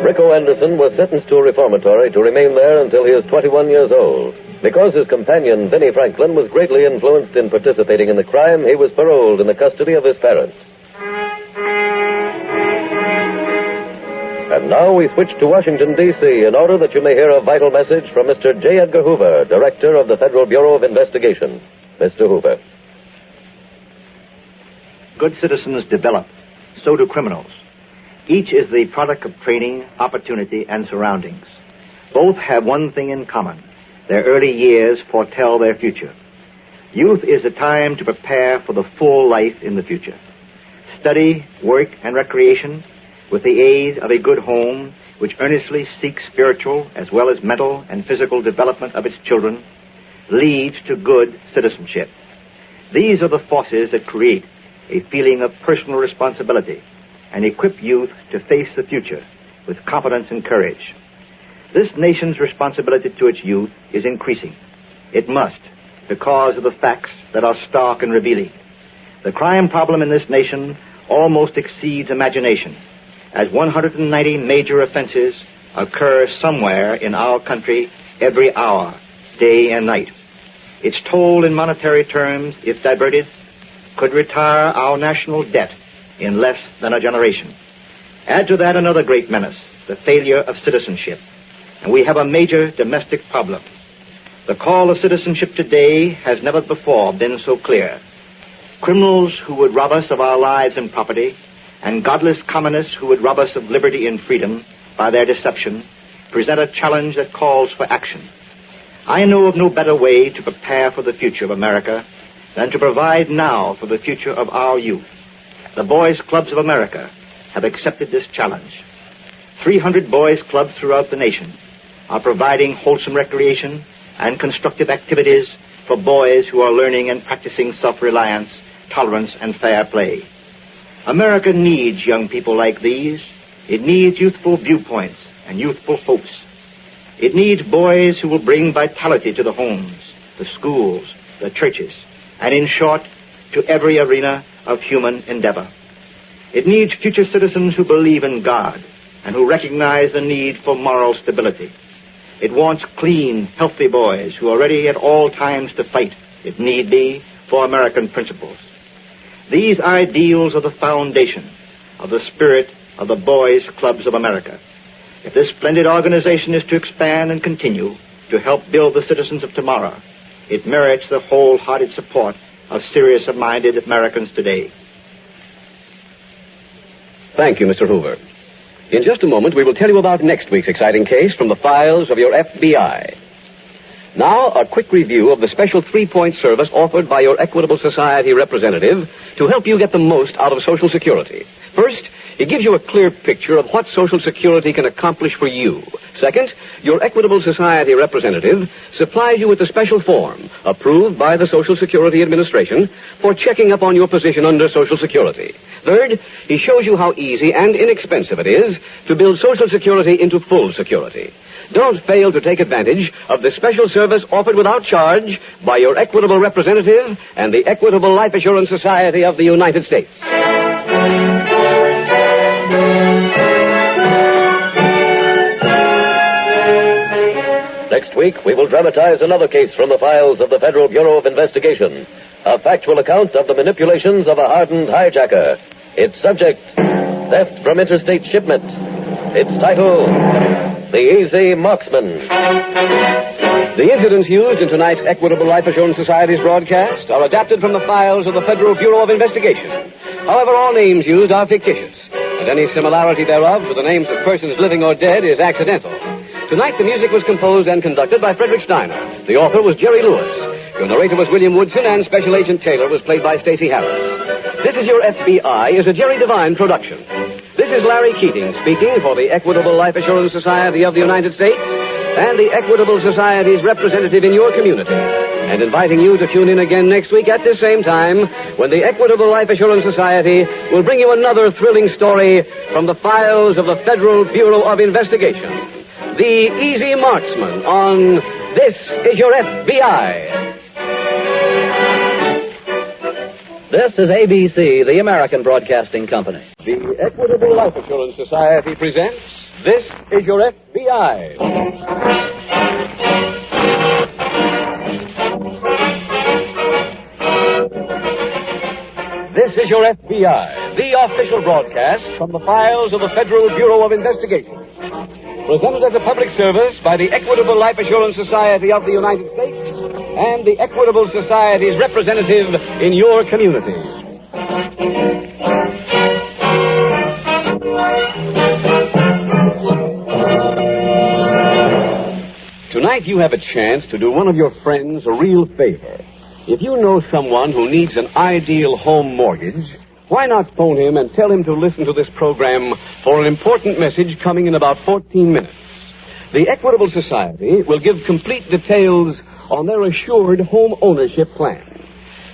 Rico Anderson was sentenced to a reformatory to remain there until he is 21 years old. Because his companion, Vinnie Franklin, was greatly influenced in participating in the crime, he was paroled in the custody of his parents. And now we switch to Washington, D.C. in order that you may hear a vital message from Mr. J. Edgar Hoover, Director of the Federal Bureau of Investigation. Mr. Hoover. Good citizens develop. So do criminals. Each is the product of training, opportunity, and surroundings. Both have one thing in common. Their early years foretell their future. Youth is a time to prepare for the full life in the future. Study, work, and recreation, with the aid of a good home, which earnestly seeks spiritual as well as mental and physical development of its children, leads to good citizenship. These are the forces that create a feeling of personal responsibility and equip youth to face the future with confidence and courage. This nation's responsibility to its youth is increasing. It must, because of the facts that are stark and revealing. The crime problem in this nation almost exceeds imagination, as 190 major offenses occur somewhere in our country every hour, day and night. Its toll in monetary terms, if diverted, could retire our national debt in less than a generation. Add to that another great menace, the failure of citizenship, and we have a major domestic problem. The call of citizenship today has never before been so clear. Criminals who would rob us of our lives and property, and godless communists who would rob us of liberty and freedom by their deception, present a challenge that calls for action. I know of no better way to prepare for the future of America than to provide now for the future of our youth. The Boys Clubs of America have accepted this challenge. 300 boys clubs throughout the nation are providing wholesome recreation and constructive activities for boys who are learning and practicing self-reliance, tolerance, and fair play. America needs young people like these. It needs youthful viewpoints and youthful hopes. It needs boys who will bring vitality to the homes, the schools, the churches, and in short, to every arena of human endeavor. It needs future citizens who believe in God and who recognize the need for moral stability. It wants clean, healthy boys who are ready at all times to fight, if need be, for American principles. These ideals are the foundation of the spirit of the Boys Clubs of America. If this splendid organization is to expand and continue to help build the citizens of tomorrow, it merits the wholehearted support of serious-minded Americans today. Thank you, Mr. Hoover. In just a moment, we will tell you about next week's exciting case from the files of your FBI. Now, a quick review of the special 3-point service offered by your Equitable Society representative to help you get the most out of Social Security. First, it gives you a clear picture of what Social Security can accomplish for you. Second, your Equitable Society representative supplies you with a special form approved by the Social Security Administration for checking up on your position under Social Security. Third, he shows you how easy and inexpensive it is to build Social Security into full security. Don't fail to take advantage of this special service offered without charge by your Equitable representative and the Equitable Life Assurance Society of the United States. Next week, we will dramatize another case from the files of the Federal Bureau of Investigation. A factual account of the manipulations of a hardened hijacker. Its subject, theft from interstate shipment. Its title, The Easy Marksman. The incidents used in tonight's Equitable Life Assurance Society's broadcast are adapted from the files of the Federal Bureau of Investigation. However, all names used are fictitious, and any similarity thereof to the names of persons living or dead is accidental. Tonight, the music was composed and conducted by Frederick Steiner. The author was Jerry Lewis. Your narrator was William Woodson, and Special Agent Taylor was played by Stacey Harris. This Is Your FBI is a Jerry Devine production. This is Larry Keating speaking for the Equitable Life Assurance Society of the United States and the Equitable Society's representative in your community. and inviting you to tune in again next week at this same time when the Equitable Life Assurance Society will bring you another thrilling story from the files of the Federal Bureau of Investigation. The Easy Marksman on This Is Your FBI. This is ABC, the American Broadcasting Company. The Equitable Life Assurance Society presents This Is Your FBI. This is Your FBI, the official broadcast from the files of the Federal Bureau of Investigation. Presented as a public service by the Equitable Life Assurance Society of the United States and the Equitable Society's representative in your community. Tonight you have a chance to do one of your friends a real favor. If you know someone who needs an ideal home mortgage, why not phone him and tell him to listen to this program for an important message coming in about 14 minutes. The Equitable Society will give complete details on their assured home ownership plan.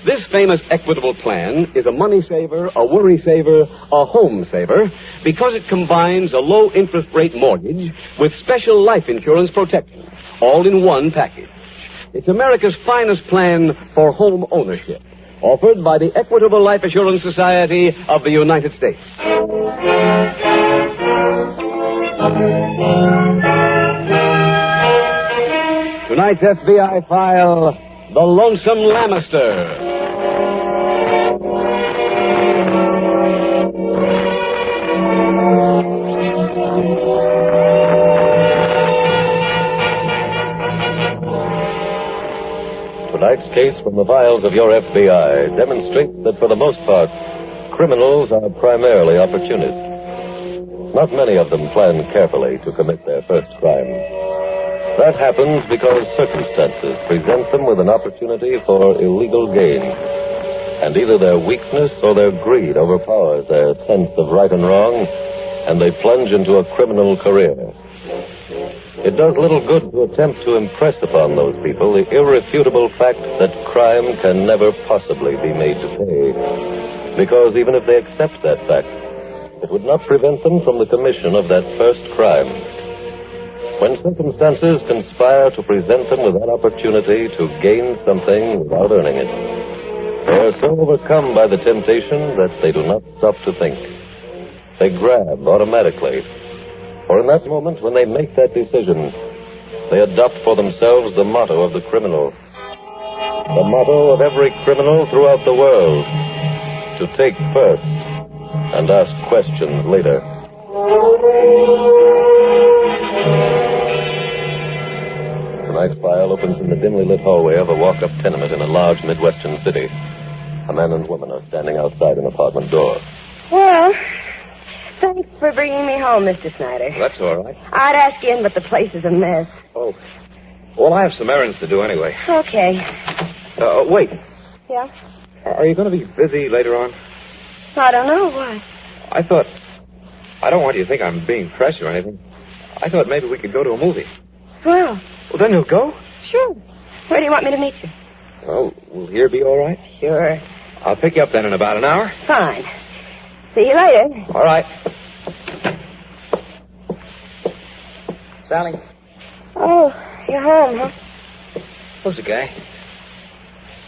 This famous Equitable plan is a money saver, a worry saver, a home saver, because it combines a low interest rate mortgage with special life insurance protection, all in one package. It's America's finest plan for home ownership, offered by the Equitable Life Assurance Society of the United States. Tonight's FBI file, The Lonesome Lamister. Tonight's case from the files of your FBI demonstrates that for the most part, criminals are primarily opportunists. Not many of them plan carefully to commit their first crime. That happens because circumstances present them with an opportunity for illegal gain. And either their weakness or their greed overpowers their sense of right and wrong, and they plunge into a criminal career. It does little good to attempt to impress upon those people the irrefutable fact that crime can never possibly be made to pay. Because even if they accept that fact, it would not prevent them from the commission of that first crime. When circumstances conspire to present them with that opportunity to gain something without earning it, they are so overcome by the temptation that they do not stop to think. They grab automatically. For in that moment, when they make that decision, they adopt for themselves the motto of the criminal. The motto of every criminal throughout the world. To take first and ask questions later. Tonight's file opens in the dimly lit hallway of a walk-up tenement in a large Midwestern city. A man and woman are standing outside an apartment door. Well, thanks for bringing me home, Mr. Snyder. That's all right. I'd ask you in, but the place is a mess. Oh. Well, I have some errands to do anyway. Okay. Wait. Yeah? Are you going to be busy later on? I don't know. Why? I don't want you to think I'm being pressed or anything. I thought maybe we could go to a movie. Well, then you'll go? Sure. Where do you want me to meet you? Well, will here be all right? Sure. I'll pick you up then in about an hour. Fine. See you later. All right. Sally? Oh, you're home, huh? Who's the guy?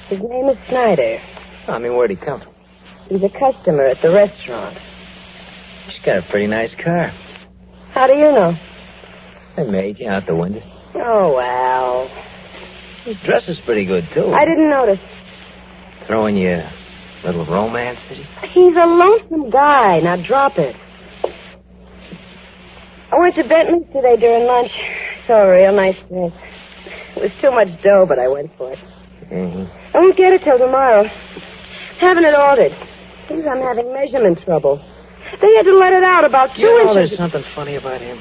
His name is Snyder. I mean, where'd he come from? He's a customer at the restaurant. She's got a pretty nice car. How do you know? They made you out the window. Oh, well. His dress is pretty good, too. I didn't notice. Throwing you a little romance, is he? He's a lonesome guy. Now drop it. I went to Bentley's today during lunch. Saw a real nice dress. It was too much dough, but I went for it. Mm-hmm. I won't get it till tomorrow. Having it ordered. Seems I'm having measurement trouble. They had to let it out about 2 inches. There's something funny about him.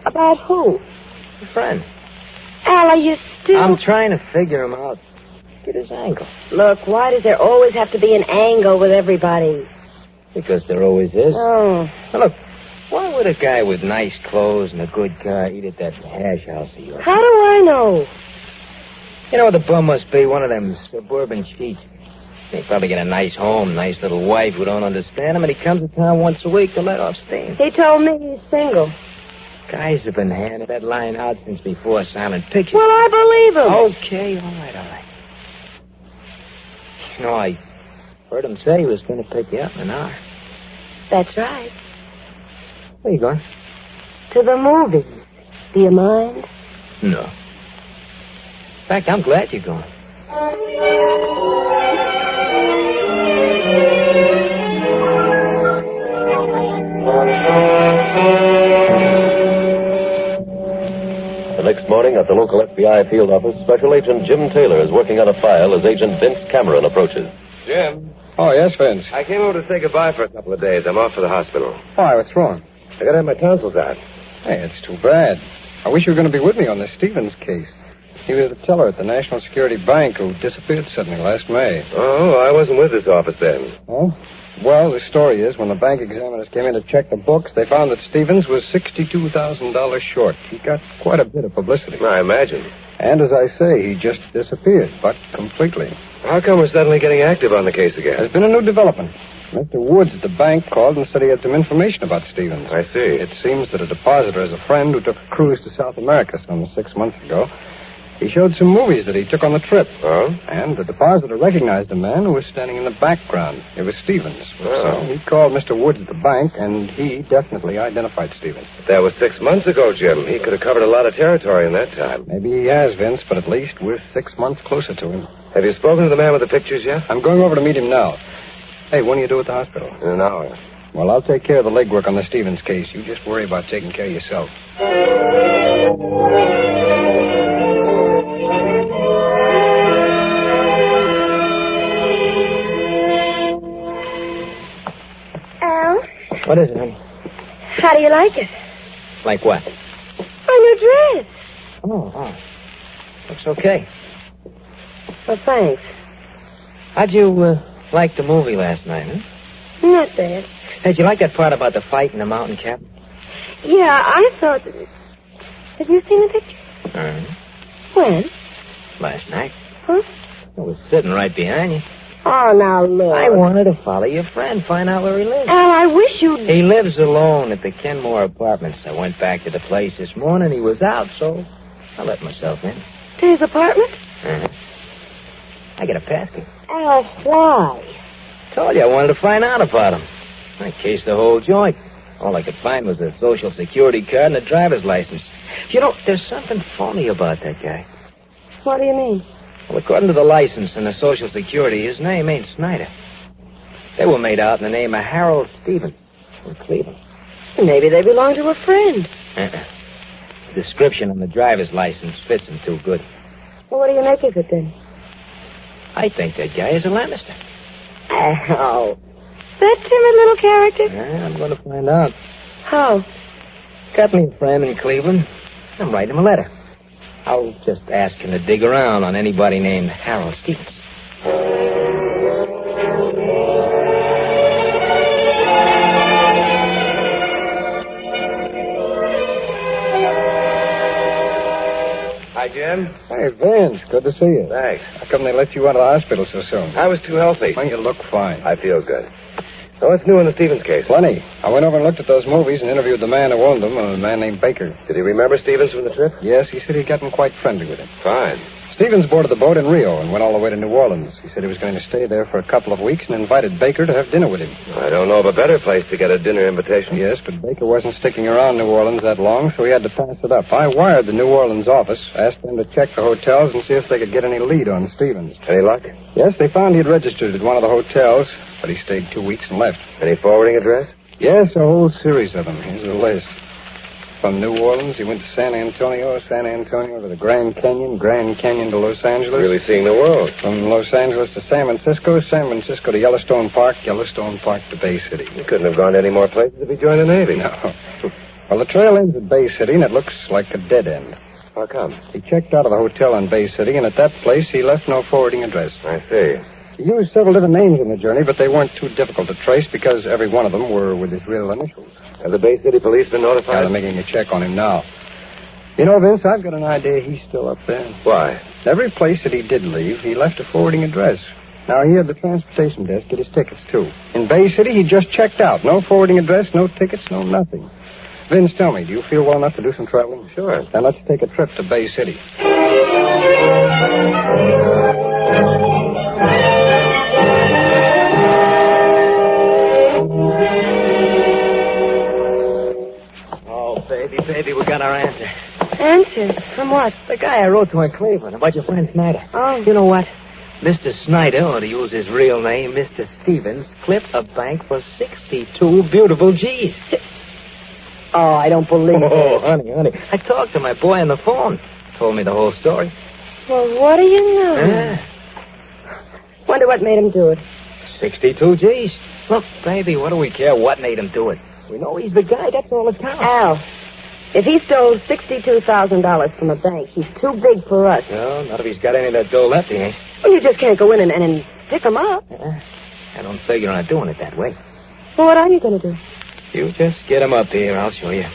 About who? A friend. Al, are you still... I'm trying to figure him out. Get his angle. Look, why does there always have to be an angle with everybody? Because there always is. Oh. Now, look, why would a guy with nice clothes and a good car eat at that hash house of yours? How do I know? You know what the bum must be? One of them suburban cheats. They probably get a nice home, nice little wife who don't understand him, and he comes to town once a week to let off steam. He told me he's single. Guys have been handing that line out since before silent pictures. Well, I believe him. Okay, all right. You know, I heard him say he was going to pick you up in an hour. That's right. Where you going? To the movies. Do you mind? No. In fact, I'm glad you're going. The next morning at the local FBI field office, Special Agent Jim Taylor is working on a file as Agent Vince Cameron approaches. Jim? Oh, yes, Vince. I came over to say goodbye for a couple of days. I'm off to the hospital. Why, what's wrong? I gotta have my tonsils out. Hey, it's too bad. I wish you were going to be with me on the Stevens case. He was the teller at the National Security Bank who disappeared suddenly last May. Oh, I wasn't with this office then. Oh? Well, the story is, when the bank examiners came in to check the books, they found that Stevens was $62,000 short. He got quite a bit of publicity. I imagine. And as I say, he just disappeared, but completely. How come we're suddenly getting active on the case again? There's been a new development. Mr. Woods at the bank called and said he had some information about Stevens. I see. It seems that a depositor has a friend who took a cruise to South America some 6 months ago. He showed some movies that he took on the trip. Oh? And the depositor recognized a man who was standing in the background. It was Stevens. Oh. So he called Mr. Woods at the bank, and he definitely identified Stevens. That was 6 months ago, Jim. He could have covered a lot of territory in that time. Maybe he has, Vince, but at least we're 6 months closer to him. Have you spoken to the man with the pictures yet? I'm going over to meet him now. Hey, when do you do at the hospital? In an hour. Well, I'll take care of the legwork on the Stevens case. You just worry about taking care of yourself. Al, What is it, honey? how do you like it? Like what? My new dress. Oh. Looks okay. Well, thanks. How'd you like the movie last night, huh? Not bad. Hey, did you like that part about the fight in the mountain cabin? Yeah, I thought... Have you seen the picture? When? Last night. Huh? I was sitting right behind you. Oh, now, look. I wanted to follow your friend, find out where he lives. Al, I wish you'd... He lives alone at the Kenmore Apartments. I went back to the place this morning. He was out, so I let myself in. To his apartment? I got a passkey. Al, why? Told you I wanted to find out about him. I cased the whole joint. All I could find was a Social Security card and a driver's license. You know, there's something phony about that guy. What do you mean? Well, according to the license and the Social Security, his name ain't Snyder. They were made out in the name of Harold Stevens from Cleveland. Maybe they belong to a friend. The description on the driver's license fits him too good. Well, what do you make of it, then? I think that guy is a Lamister. Oh. That timid little character? Yeah, I'm going to find out. How? Got me a friend in Cleveland. I'm writing him a letter. I'll just ask him to dig around on anybody named Harold Stevens. Hi, Jim. Hey, Vince, good to see you. Thanks. How come they let you out of the hospital so soon? I was too healthy. Well, you look fine. I feel good. So what's new in the Stevens case? Plenty. I went over and looked at those movies and interviewed the man who owned them, a man named Baker. Did he remember Stevens from the trip? Yes, he said he'd gotten quite friendly with him. Fine. Stevens boarded the boat in Rio and went all the way to New Orleans. He said he was going to stay there for a couple of weeks and invited Baker to have dinner with him. I don't know of a better place to get a dinner invitation. Yes, but Baker wasn't sticking around New Orleans that long, so he had to pass it up. I wired the New Orleans office, asked them to check the hotels and see if they could get any lead on Stevens. Any luck? Yes, they found he'd registered at one of the hotels, but he stayed 2 weeks and left. Any forwarding address? Yes, a whole series of them. Here's a list. From New Orleans, he went to San Antonio to the Grand Canyon to Los Angeles. Really seeing the world. From Los Angeles to San Francisco to Yellowstone Park to Bay City. He couldn't have gone to any more places if he joined the Navy. No. Well, the trail ends at Bay City, and it looks like a dead end. How come? He checked out of the hotel in Bay City, and at that place, he left no forwarding address. I see. He used several different names in the journey, but they weren't too difficult to trace because every one of them were with his real initials. Have the Bay City police been notified? Yeah, they're making a check on him now. You know, Vince, I've got an idea he's still up there. Why? Every place that he did leave, he left a forwarding address. Now, he had the transportation desk get his tickets, too. In Bay City, he just checked out. No forwarding address, no tickets, no nothing. Vince, tell me, do you feel well enough to do some traveling? Sure. Then let's take a trip to Bay City. Oh, baby, we got our answer. Answer? From what? The guy I wrote to in Cleveland about your friend Snyder. Oh. You know what? Mr. Snyder, or to use his real name, Mr. Stevens, clipped a bank for 62 beautiful G's. Oh, I don't believe it. Oh, honey. I talked to my boy on the phone. Told me the whole story. Well, what do you know? Yeah. Wonder what made him do it. 62 G's. Look, baby, what do we care what made him do it? We know he's the guy. That's all that counts. Al, if he stole $62,000 from a bank, he's too big for us. No, not if he's got any of that dough left, he ain't. Well, you just can't go in and pick him up. I don't figure on doing it that way. Well, what are you going to do? You just get him up here. I'll show you.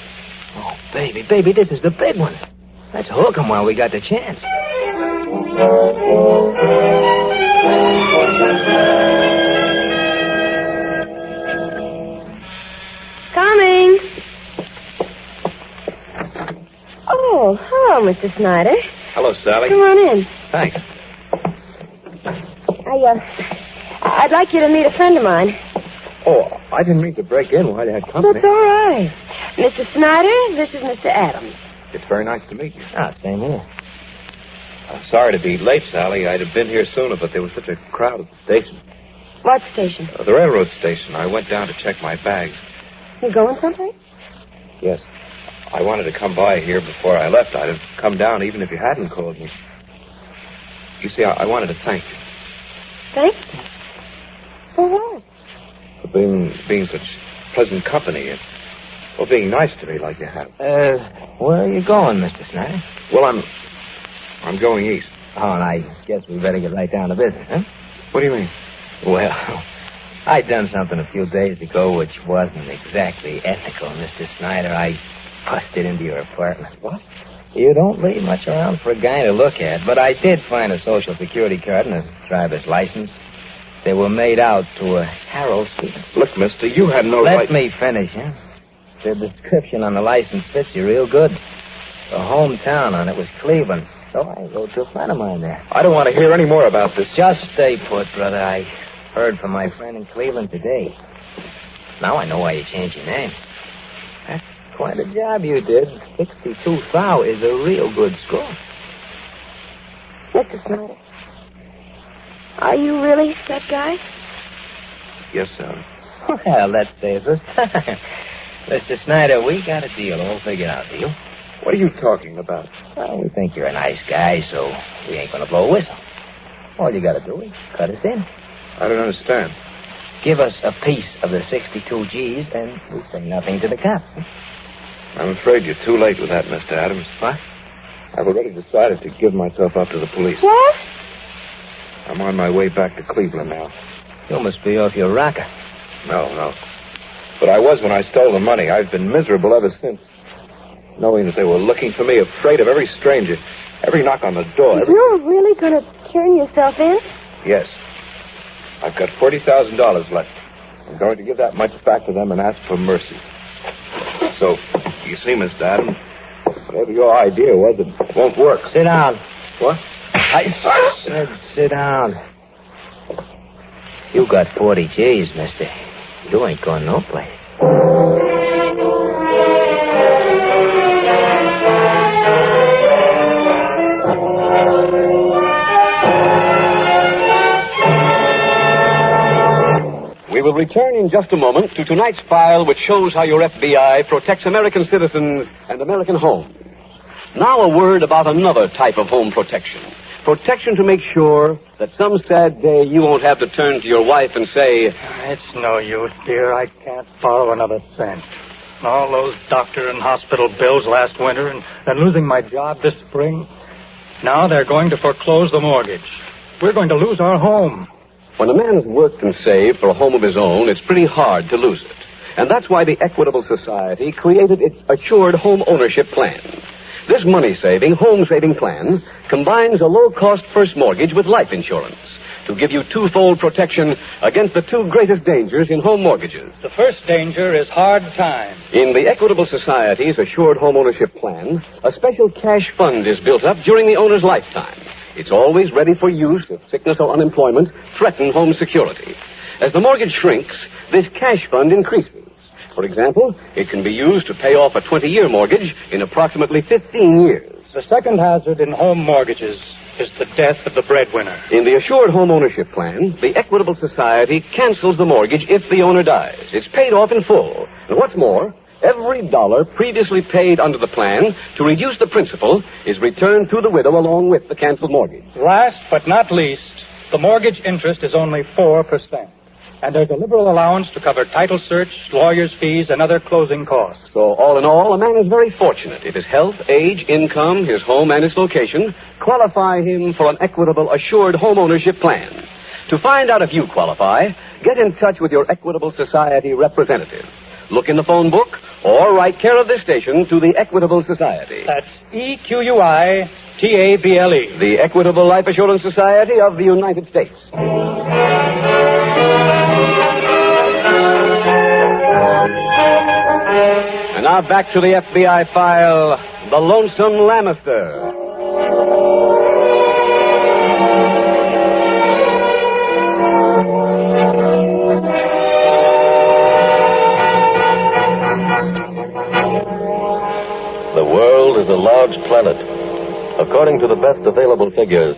Oh, baby, this is the big one. Let's hook him while we got the chance. Coming. Oh, hello, Mr. Snyder. Hello, Sally. Come on in. Thanks. I'd like you to meet a friend of mine. Oh, I didn't mean to break in while you had company. That's all right. Mr. Snyder, this is Mr. Adams. It's very nice to meet you. Same here. I'm sorry to be late, Sally. I'd have been here sooner, but there was such a crowd at the station. What station? The railroad station. I went down to check my bags. You going someplace? Yes. I wanted to come by here before I left. I'd have come down even if you hadn't called me. You see, I wanted to thank you. Thank you? For what? For being such pleasant company and for being nice to me like you have. Where are you going, Mr. Snyder? Well, I'm going east. Oh, and I guess we better get right down to business, huh? What do you mean? Well, I done something a few days ago which wasn't exactly ethical, Mr. Snyder. I busted into your apartment. What? You don't leave much around for a guy to look at, but I did find a Social Security card and a driver's license. They were made out to a Harold Stevens. Look, mister, you had no right... Let me finish, huh? The description on the license fits you real good. The hometown on it was Cleveland, so I wrote to a friend of mine there. I don't want to hear any more about this. Just stay put, brother. I heard from my friend in Cleveland today. Now I know why you changed your name. That's quite a job you did. 62 thou is a real good score. Mr. Snyder, are you really that guy? Yes, sir. Well, that saves us time. Mr. Snyder, we got a deal all figured out, do you? What are you talking about? Well, we think you're a nice guy, so we ain't gonna blow a whistle. All you gotta do is cut us in. I don't understand. Give us a piece of the 62 G's, and we say nothing to the cops. I'm afraid you're too late with that, Mr. Adams. What? I've already decided to give myself up to the police. What? I'm on my way back to Cleveland now. You must be off your rocker. No. But I was when I stole the money. I've been miserable ever since. Knowing that they were looking for me, afraid of every stranger, every knock on the door. You're really going to turn yourself in? Yes. I've got $40,000 left. I'm going to give that much back to them and ask for mercy. So, you see, Mr. Adams, whatever your idea was, it won't work. Sit down. What? I said sit down. You got 40 G's, mister. You ain't going no place. We will return in just a moment to tonight's file, which shows how your FBI protects American citizens and American homes. Now a word about another type of home protection. Protection to make sure that some sad day you won't have to turn to your wife and say, "It's no use, dear. I can't borrow another cent. All those doctor and hospital bills last winter and losing my job this spring. Now they're going to foreclose the mortgage. We're going to lose our home." When a man has worked and saved for a home of his own, it's pretty hard to lose it. And that's why the Equitable Society created its Assured Home Ownership Plan. This money-saving, home-saving plan combines a low-cost first mortgage with life insurance to give you twofold protection against the two greatest dangers in home mortgages. The first danger is hard times. In the Equitable Society's Assured Home Ownership Plan, a special cash fund is built up during the owner's lifetime. It's always ready for use if sickness or unemployment threaten home security. As the mortgage shrinks, this cash fund increases. For example, it can be used to pay off a 20-year mortgage in approximately 15 years. The second hazard in home mortgages is the death of the breadwinner. In the Assured Home Ownership Plan, the Equitable Society cancels the mortgage if the owner dies. It's paid off in full. And what's more, every dollar previously paid under the plan to reduce the principal is returned to the widow along with the canceled mortgage. Last but not least, the mortgage interest is only 4%. And there's a liberal allowance to cover title search, lawyer's fees, and other closing costs. So, all in all, a man is very fortunate if his health, age, income, his home, and his location qualify him for an Equitable Assured Home Ownership Plan. To find out if you qualify, get in touch with your Equitable Society representative. Look in the phone book or write care of this station to the Equitable Society. That's EQUITABLE. The Equitable Life Assurance Society of the United States. And now back to the FBI file, The Lonesome Lamister. The world is a large planet. According to the best available figures,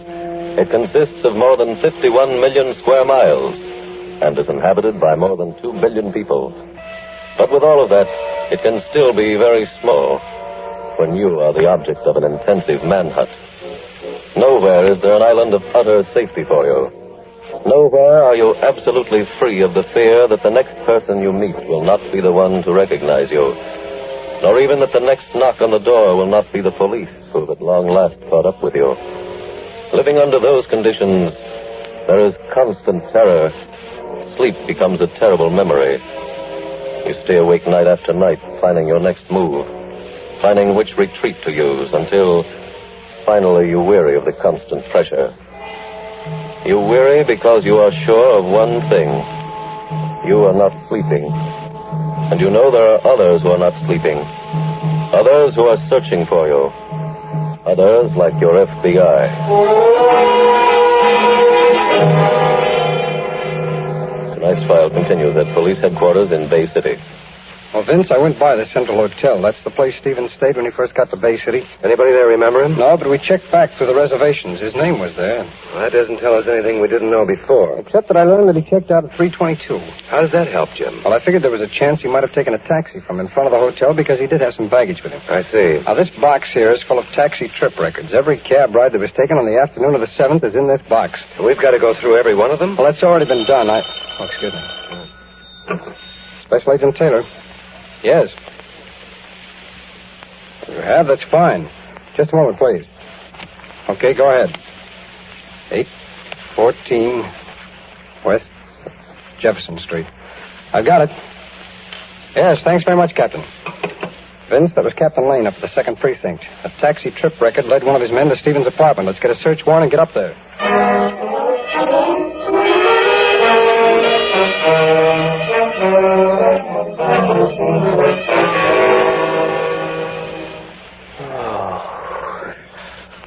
it consists of more than 51 million square miles and is inhabited by more than 2 billion people. But with all of that, it can still be very small when you are the object of an intensive manhunt. Nowhere is there an island of utter safety for you. Nowhere are you absolutely free of the fear that the next person you meet will not be the one to recognize you, nor even that the next knock on the door will not be the police who've at long last caught up with you. Living under those conditions, there is constant terror. Sleep becomes a terrible memory. You stay awake night after night, planning your next move, finding which retreat to use, until finally you weary of the constant pressure. You weary because you are sure of one thing. You are not sleeping. And you know there are others who are not sleeping. Others who are searching for you. Others like your FBI. Tonight's file continues at police headquarters in Bay City. Well, Vince, I went by the Central Hotel. That's the place Stevens stayed when he first got to Bay City. Anybody there remember him? No, but we checked back through the reservations. His name was there. Well, that doesn't tell us anything we didn't know before. Except that I learned that he checked out at 3:22. How does that help, Jim? Well, I figured there was a chance he might have taken a taxi from in front of the hotel because he did have some baggage with him. I see. Now, this box here is full of taxi trip records. Every cab ride that was taken on the afternoon of the 7th is in this box. We've got to go through every one of them? Well, that's already been done. Oh, excuse me. Special Agent Taylor. Yes. You have? That's fine. Just a moment, please. Okay, go ahead. 814 West Jefferson Street. I've got it. Yes, thanks very much, Captain. Vince, that was Captain Lane up at the 2nd Precinct. A taxi trip record led one of his men to Stevens' apartment. Let's get a search warrant and get up there.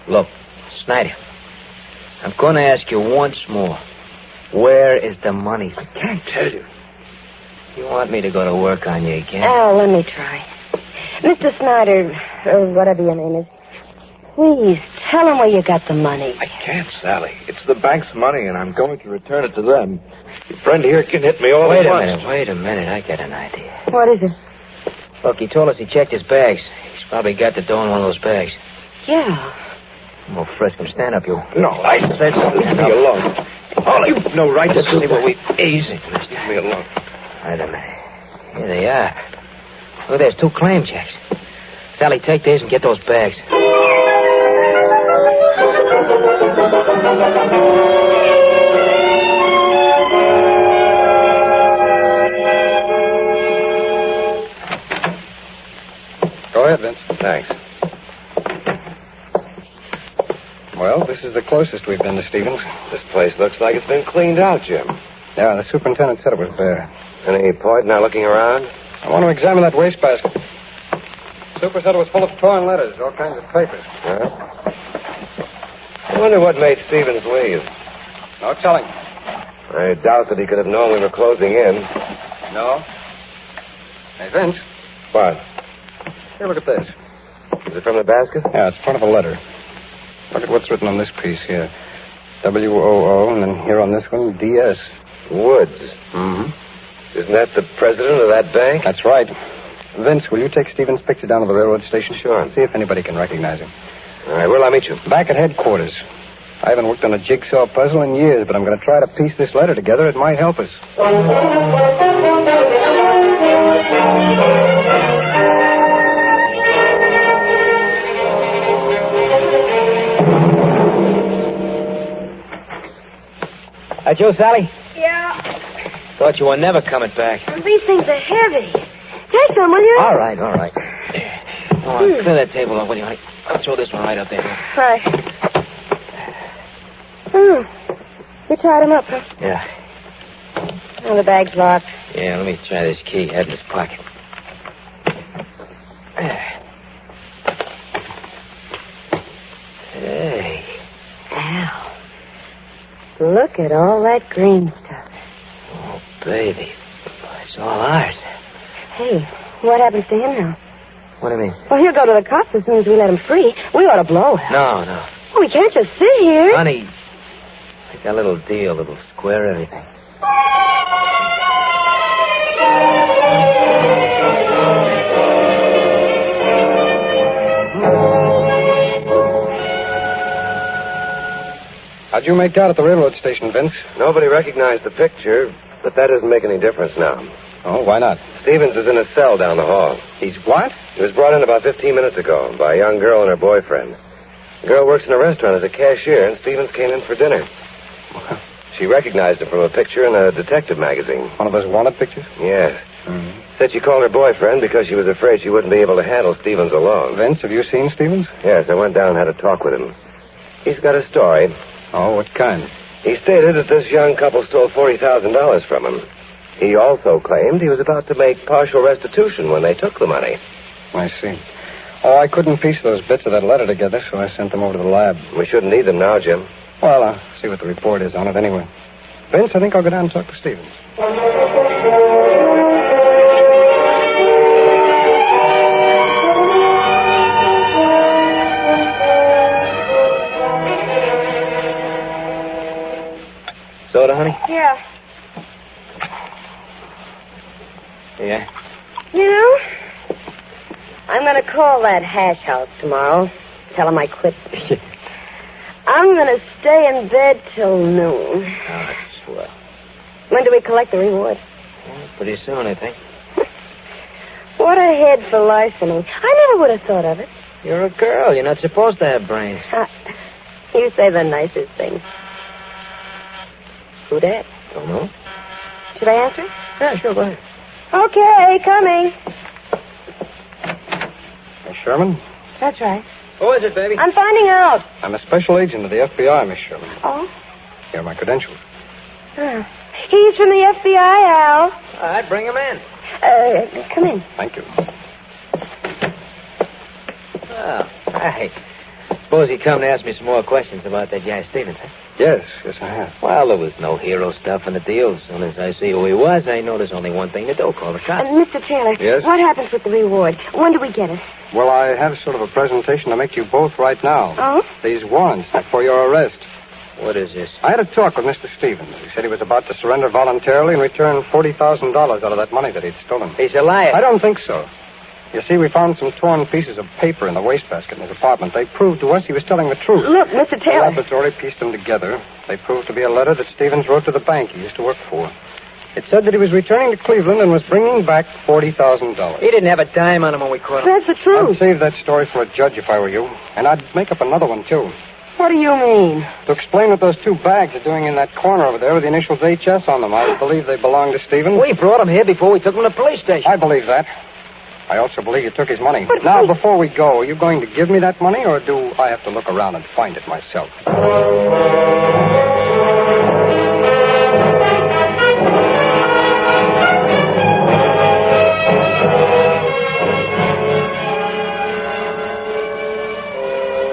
Look, Snyder, I'm going to ask you once more. Where is the money? I can't tell you. You want me to go to work on you again? Oh, let me try. Mr. Snyder, or whatever your name is, please tell him where you got the money. I can't, Sally. It's the bank's money, and I'm going to return it to them. Your friend here can hit me all at once. Wait a minute. I got an idea. What is it? Look, he told us he checked his bags. He's probably got the dough in one of those bags. Yeah. Well, frisk him. Stand up, you. No, I said so. Leave me alone. Oh, you've no right to see what we... Easy. Leave me alone. Wait a minute. Here they are. Look, there's 2 claim checks. Sally, take these and get those bags. Go ahead, Vince. Thanks. Well, this is the closest we've been to Stevens. This place looks like it's been cleaned out, Jim. Yeah, the superintendent said it was bare. Any point now looking around? I want to examine that wastebasket. Super said it was full of torn letters, all kinds of papers. I wonder what made Stevens leave. No telling. I doubt that he could have known we were closing in. No? Hey, Vince. What? Here, look at this. Is it from the basket? Yeah, it's part of a letter. Look at what's written on this piece here. W-O-O, and then here on this one, D-S. Woods. Mm-hmm. Isn't that the president of that bank? That's right. Vince, will you take Stevens' picture down to the railroad station? Sure. See if anybody can recognize him. All right, where'll I meet you? Back at headquarters. I haven't worked on a jigsaw puzzle in years, but I'm going to try to piece this letter together. It might help us. That you, Sally? Yeah. Thought you were never coming back. These things are heavy. Take some, will you? All right. Come on, clear that table up, will you, honey? I'll throw this one right up there. Right. Oh. You tied him up, huh? Yeah. Oh, the bag's locked. Yeah, let me try this key. Head in his pocket. Hey. Al. Look at all that green stuff. Oh, baby. It's all ours. Hey, what happens to him now? What do you mean? Well, he'll go to the cops as soon as we let him free. We ought to blow him. No. Well, we can't just sit here. Honey, make a little deal that'll square everything. How'd you make out at the railroad station, Vince? Nobody recognized the picture, but that doesn't make any difference now. Oh, why not? Stevens is in a cell down the hall. He's what? He was brought in about 15 minutes ago by a young girl and her boyfriend. The girl works in a restaurant as a cashier, and Stevens came in for dinner. She recognized him from a picture in a detective magazine. One of those wanted pictures? Yes. Mm-hmm. Said she called her boyfriend because she was afraid she wouldn't be able to handle Stevens alone. Vince, have you seen Stevens? Yes, I went down and had a talk with him. He's got a story. Oh, what kind? He stated that this young couple stole $40,000 from him. He also claimed he was about to make partial restitution when they took the money. I see. Oh, I couldn't piece those bits of that letter together, so I sent them over to the lab. We shouldn't need them now, Jim. Well, I'll see what the report is on it anyway. Vince, I think I'll go down and talk to Stevens. Soda, honey? Yeah. Yeah. You know, I'm going to call that hash house tomorrow. Tell them I quit. I'm going to stay in bed till noon. Oh, that's swell. When do we collect the reward? Well, pretty soon, I think. What a head for larceny. I never would have thought of it. You're a girl. You're not supposed to have brains. You say the nicest things. Who dat? Don't know. Should I answer? Yeah, sure, go ahead. Okay, coming. Miss Sherman? That's right. Who is it, baby? I'm finding out. I'm a special agent of the FBI, Miss Sherman. Oh? Here are my credentials. He's from the FBI, Al. All right, bring him in. Come in. Thank you. Well, I suppose he come to ask me some more questions about that guy Stevens, huh? Yes, I have. Well, there was no hero stuff in the deal. As soon as I see who he was, I know there's only one thing to do. Call the cops. Mr. Taylor. Yes? What happens with the reward? When do we get it? Well, I have sort of a presentation to make you both right now. Oh? These warrants for your arrest. What is this? I had a talk with Mr. Stevens. He said he was about to surrender voluntarily and return $40,000 out of that money that he'd stolen. He's a liar. I don't think so. You see, we found some torn pieces of paper in the wastebasket in his apartment. They proved to us he was telling the truth. Look, Mr. Taylor. The laboratory pieced them together. They proved to be a letter that Stevens wrote to the bank he used to work for. It said that he was returning to Cleveland and was bringing back $40,000. He didn't have a dime on him when we caught him. That's the truth. I'd save that story for a judge if I were you. And I'd make up another one, too. What do you mean? To explain what those two bags are doing in that corner over there with the initials HS on them. I believe they belong to Stevens. We brought him here before we took him to the police station. I believe that. I also believe you took his money. But now, before we go, are you going to give me that money, or do I have to look around and find it myself?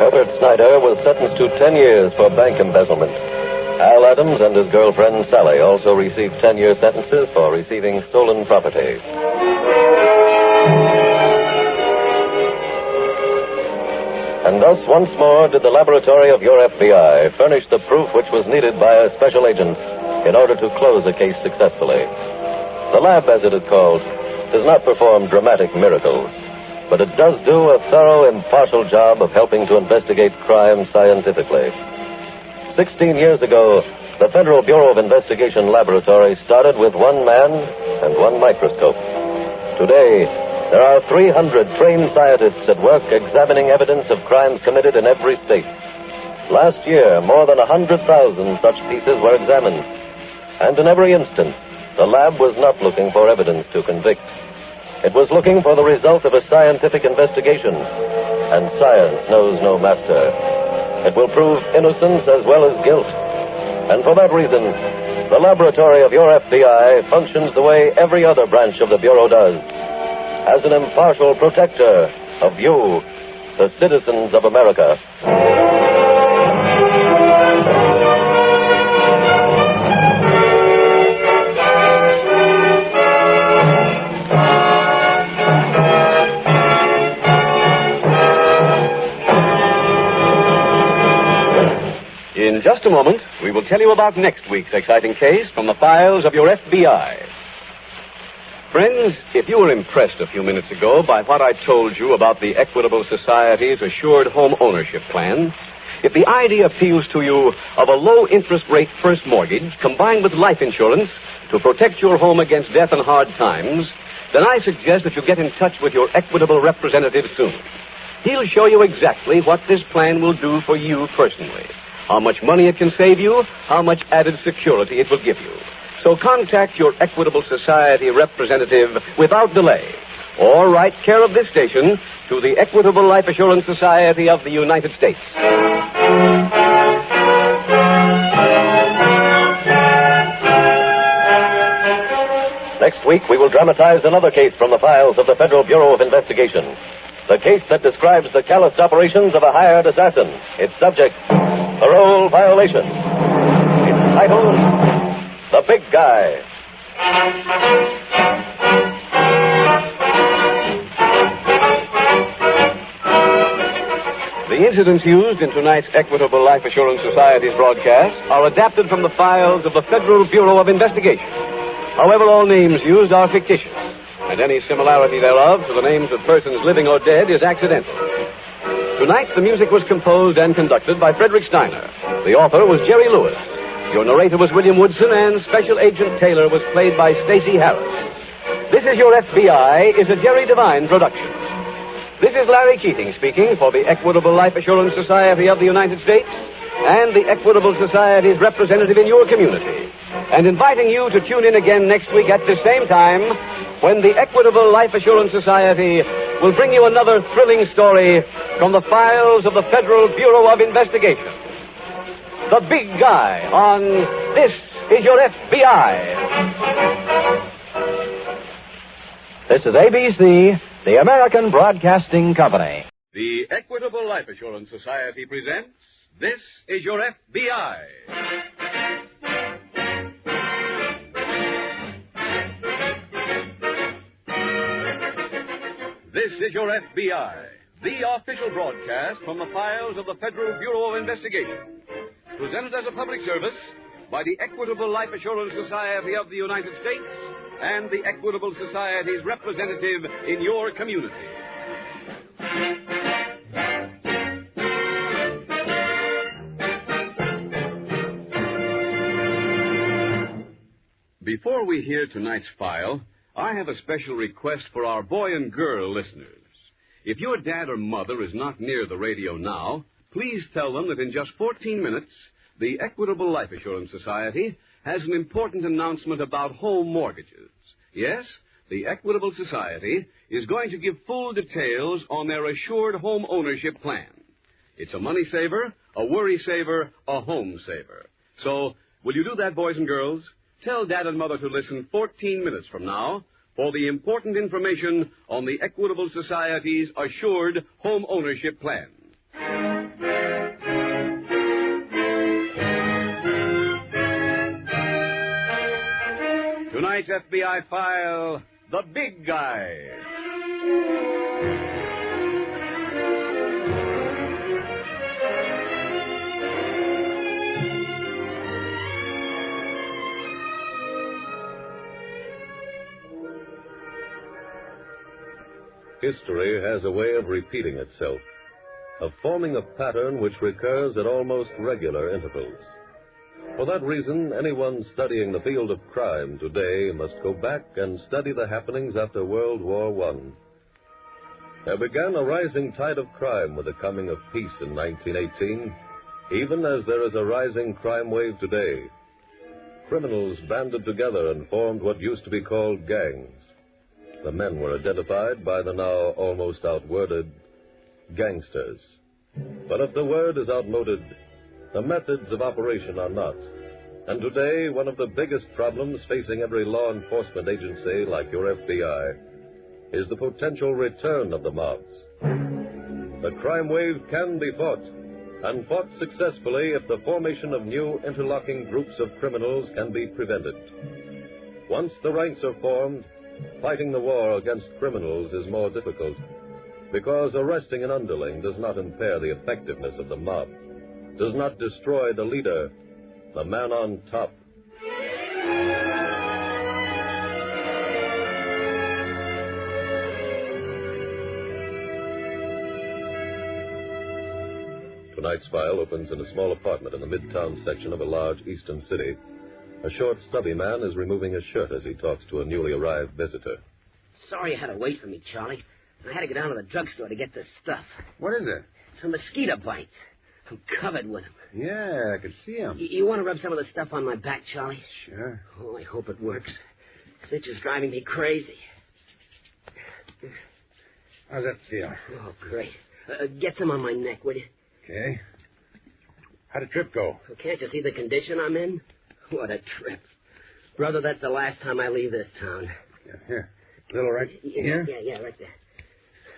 Herbert Snyder was sentenced to 10 years for bank embezzlement. Al Adams and his girlfriend Sally also received 10-year sentences for receiving stolen property. And thus, once more, did the laboratory of your FBI furnish the proof which was needed by a special agent in order to close a case successfully. The lab, as it is called, does not perform dramatic miracles, but it does do a thorough, impartial job of helping to investigate crime scientifically. 16 years ago, the Federal Bureau of Investigation Laboratory started with one man and one microscope. Today, there are 300 trained scientists at work examining evidence of crimes committed in every state. Last year, more than 100,000 such pieces were examined. And in every instance, the lab was not looking for evidence to convict. It was looking for the result of a scientific investigation. And science knows no master. It will prove innocence as well as guilt. And for that reason, the laboratory of your FBI functions the way every other branch of the Bureau does, as an impartial protector of you, the citizens of America. In just a moment, we will tell you about next week's exciting case from the files of your FBI. Friends, if you were impressed a few minutes ago by what I told you about the Equitable Society's assured home ownership plan, if the idea appeals to you of a low-interest rate first mortgage combined with life insurance to protect your home against death and hard times, then I suggest that you get in touch with your Equitable representative soon. He'll show you exactly what this plan will do for you personally, how much money it can save you, how much added security it will give you. So contact your Equitable Society representative without delay, or write care of this station to the Equitable Life Assurance Society of the United States. Next week, we will dramatize another case from the files of the Federal Bureau of Investigation. The case that describes the callous operations of a hired assassin. Its subject, parole violation. Its title, The Big Guy. The incidents used in tonight's Equitable Life Assurance Society's broadcast are adapted from the files of the Federal Bureau of Investigation. However, all names used are fictitious, and any similarity thereof to the names of persons living or dead is accidental. Tonight, the music was composed and conducted by Frederick Steiner. The author was Jerry Lewis. Your narrator was William Woodson, and Special Agent Taylor was played by Stacey Harris. This Is Your FBI is a Jerry Devine production. This is Larry Keating speaking for the Equitable Life Assurance Society of the United States and the Equitable Society's representative in your community, and inviting you to tune in again next week at the same time when the Equitable Life Assurance Society will bring you another thrilling story from the files of the Federal Bureau of Investigation. The Big Guy on This Is Your FBI. This is ABC, the American Broadcasting Company. The Equitable Life Assurance Society presents This Is Your FBI. This is Your FBI, the official broadcast from the files of the Federal Bureau of Investigation. Presented as a public service by the Equitable Life Assurance Society of the United States and the Equitable Society's representative in your community. Before we hear tonight's file, I have a special request for our boy and girl listeners. If your dad or mother is not near the radio now, please tell them that in just 14 minutes, the Equitable Life Assurance Society has an important announcement about home mortgages. Yes, the Equitable Society is going to give full details on their assured home ownership plan. It's a money saver, a worry saver, a home saver. So, will you do that, boys and girls? Tell Dad and Mother to listen 14 minutes from now for the important information on the Equitable Society's assured home ownership plan. Tonight's FBI file, The Big Guy. History has a way of repeating itself, of forming a pattern which recurs at almost regular intervals. For that reason, anyone studying the field of crime today must go back and study the happenings after World War I. There began a rising tide of crime with the coming of peace in 1918, even as there is a rising crime wave today. Criminals banded together and formed what used to be called gangs. The men were identified by the now almost outworded gangsters. But if the word is outmoded, the methods of operation are not. And today, one of the biggest problems facing every law enforcement agency like your FBI is the potential return of the mobs. The crime wave can be fought, and fought successfully if the formation of new interlocking groups of criminals can be prevented. Once the ranks are formed, fighting the war against criminals is more difficult, because arresting an underling does not impair the effectiveness of the mob, does not destroy the leader, the man on top. Tonight's file opens in a small apartment in the midtown section of a large eastern city. A short, stubby man is removing his shirt as he talks to a newly arrived visitor. Sorry you had to wait for me, Charlie. I had to go down to the drugstore to get this stuff. What is it? Some mosquito bites. I'm covered with them. Yeah, I could see them. You want to rub some of the stuff on my back, Charlie? Sure. Oh, I hope it works. This itch is driving me crazy. How's that feel? Oh, great. Get some on my neck, will you? Okay. How'd the trip go? Can't you see the condition I'm in? What a trip. Brother, that's the last time I leave this town. Yeah, here. Little right here? Yeah, right there.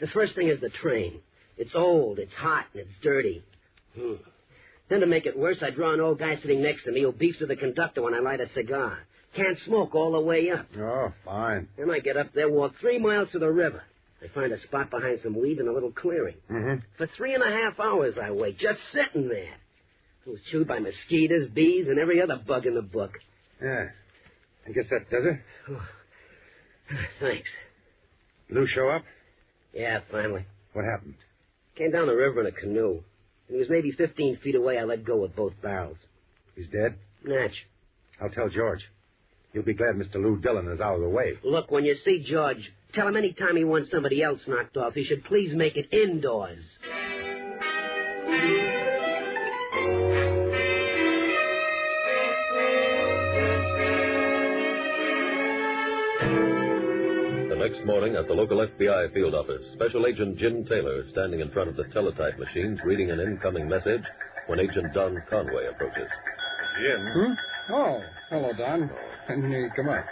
The first thing is the train. It's old, it's hot, and it's dirty. Then to make it worse, I draw an old guy sitting next to me who beefs with the conductor when I light a cigar. Can't smoke all the way up. Oh, fine. Then I get up there, walk 3 miles to the river. I find a spot behind some weeds in a little clearing. Mm-hmm. For 3.5 hours I wait, just sitting there. I was chewed by mosquitoes, bees, and every other bug in the book. Yeah. I guess that does it. Oh. Thanks. Lou show up? Yeah, finally. What happened? Came down the river in a canoe. He was maybe 15 feet away. I let go with both barrels. He's dead? Natch. I'll tell George. He'll be glad Mr. Lou Dillon is out of the way. Look, when you see George, tell him any time he wants somebody else knocked off, he should please make it indoors. Next morning at the local FBI field office, Special Agent Jim Taylor is standing in front of the teletype machines reading an incoming message when Agent Don Conway approaches. Jim? Oh, hello, Don. And you come up.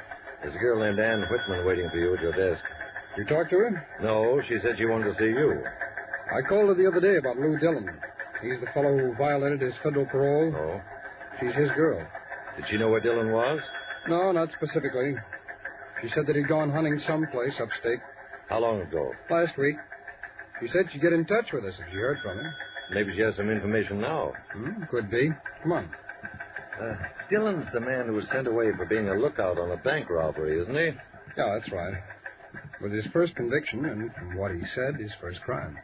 There's a girl named Ann Whitman waiting for you at your desk. You talked to her? No, she said she wanted to see you. I called her the other day about Lou Dillon. He's the fellow who violated his federal parole. Oh? She's his girl. Did she know where Dillon was? No, not specifically. She said that he'd gone hunting someplace upstate. How long ago? Last week. She said she'd get in touch with us if she heard from him. Maybe she has some information now. Could be. Come on. Dillon's the man who was sent away for being a lookout on a bank robbery, isn't he? Yeah, that's right. With his first conviction, and from what he said, his first crime.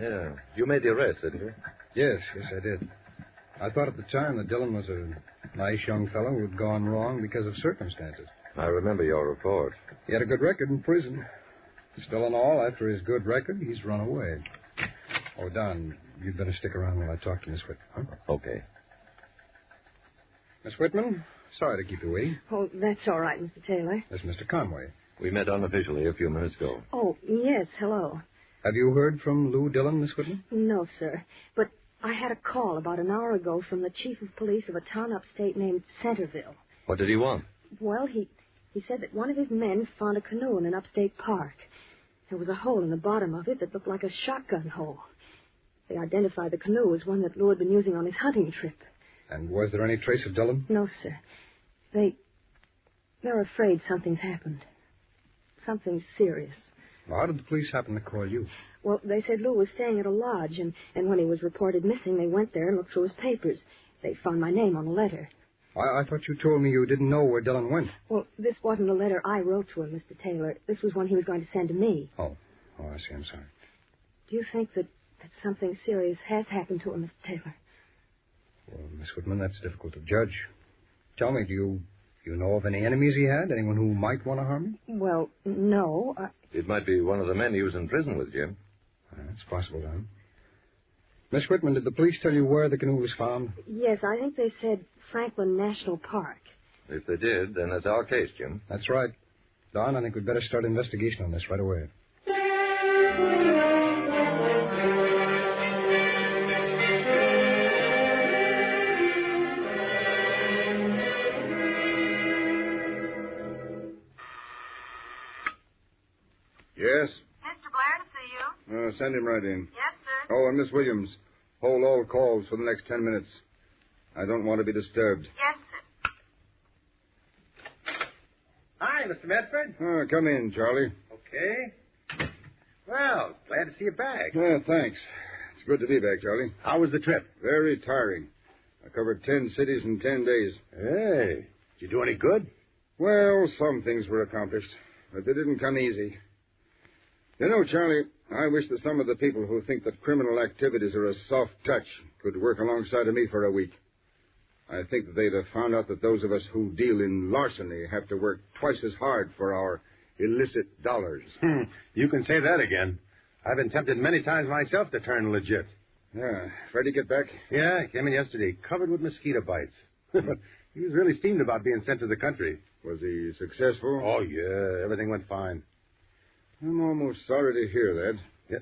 Yeah. You made the arrest, didn't you? Yes, I did. I thought at the time that Dillon was a nice young fellow who had gone wrong because of circumstances. I remember your report. He had a good record in prison. Still in all, after his good record, he's run away. Oh, Don, you'd better stick around while I talk to Miss Whitman. Huh? Okay. Miss Whitman, sorry to keep you waiting. Oh, that's all right, Mr. Taylor. This is Mr. Conway. We met unofficially a few minutes ago. Oh, yes, hello. Have you heard from Lou Dillon, Miss Whitman? No, sir. But I had a call about an hour ago from the chief of police of a town upstate named Centerville. What did he want? Well, he said that one of his men found a canoe in an upstate park. There was a hole in the bottom of it that looked like a shotgun hole. They identified the canoe as one that Lou had been using on his hunting trip. And was there any trace of Dillon? No, sir. They're afraid something's happened. Something serious. Well, how did the police happen to call you? Well, they said Lou was staying at a lodge, and when he was reported missing, they went there and looked through his papers. They found my name on a letter. I thought you told me you didn't know where Dillon went. Well, this wasn't a letter I wrote to him, Mr. Taylor. This was one he was going to send to me. Oh, I see. I'm sorry. Do you think that something serious has happened to him, Mr. Taylor? Well, Miss Whitman, that's difficult to judge. Tell me, do you know of any enemies he had? Anyone who might want to harm him? Well, no. It might be one of the men he was in prison with, Jim. That's possible, Don. Miss Whitman, did the police tell you where the canoe was found? Yes, I think they said Franklin National Park. If they did, then that's our case, Jim. That's right. Don, I think we'd better start an investigation on this right away. Yes? Mr. Blair to see you. Send him right in. Yes, sir. Oh, and Miss Williams, hold all calls for the next 10 minutes. I don't want to be disturbed. Yes, sir. Hi, Mr. Medford. Come in, Charlie. Okay. Well, glad to see you back. Thanks. It's good to be back, Charlie. How was the trip? Very tiring. I covered 10 cities in 10 days. Hey, did you do any good? Well, some things were accomplished, but they didn't come easy. You know, Charlie, I wish that some of the people who think that criminal activities are a soft touch could work alongside of me for a week. I think that they'd have found out that those of us who deal in larceny have to work twice as hard for our illicit dollars. You can say that again. I've been tempted many times myself to turn legit. Yeah. Freddie get back? Yeah, he came in yesterday, covered with mosquito bites. He was really steamed about being sent to the country. Was he successful? Oh, yeah. Everything went fine. I'm almost sorry to hear that. Yeah.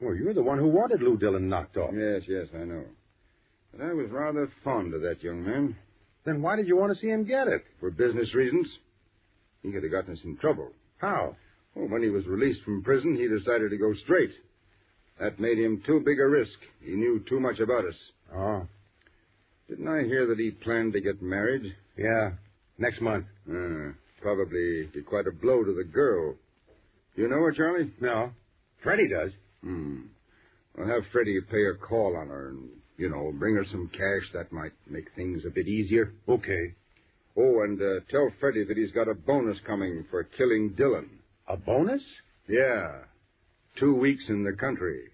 Well, you're the one who wanted Lou Dillon knocked off. Yes, I know. But I was rather fond of that young man. Then why did you want to see him get it? For business reasons. He could have gotten us in trouble. How? Well, when he was released from prison, he decided to go straight. That made him too big a risk. He knew too much about us. Oh. Didn't I hear that he planned to get married? Yeah, next month. Probably be quite a blow to the girl. You know her, Charlie? No. Freddie does. Well, have Freddie pay a call on her and, bring her some cash. That might make things a bit easier. Okay. Oh, and tell Freddie that he's got a bonus coming for killing Dillon. A bonus? Yeah. 2 weeks in the country.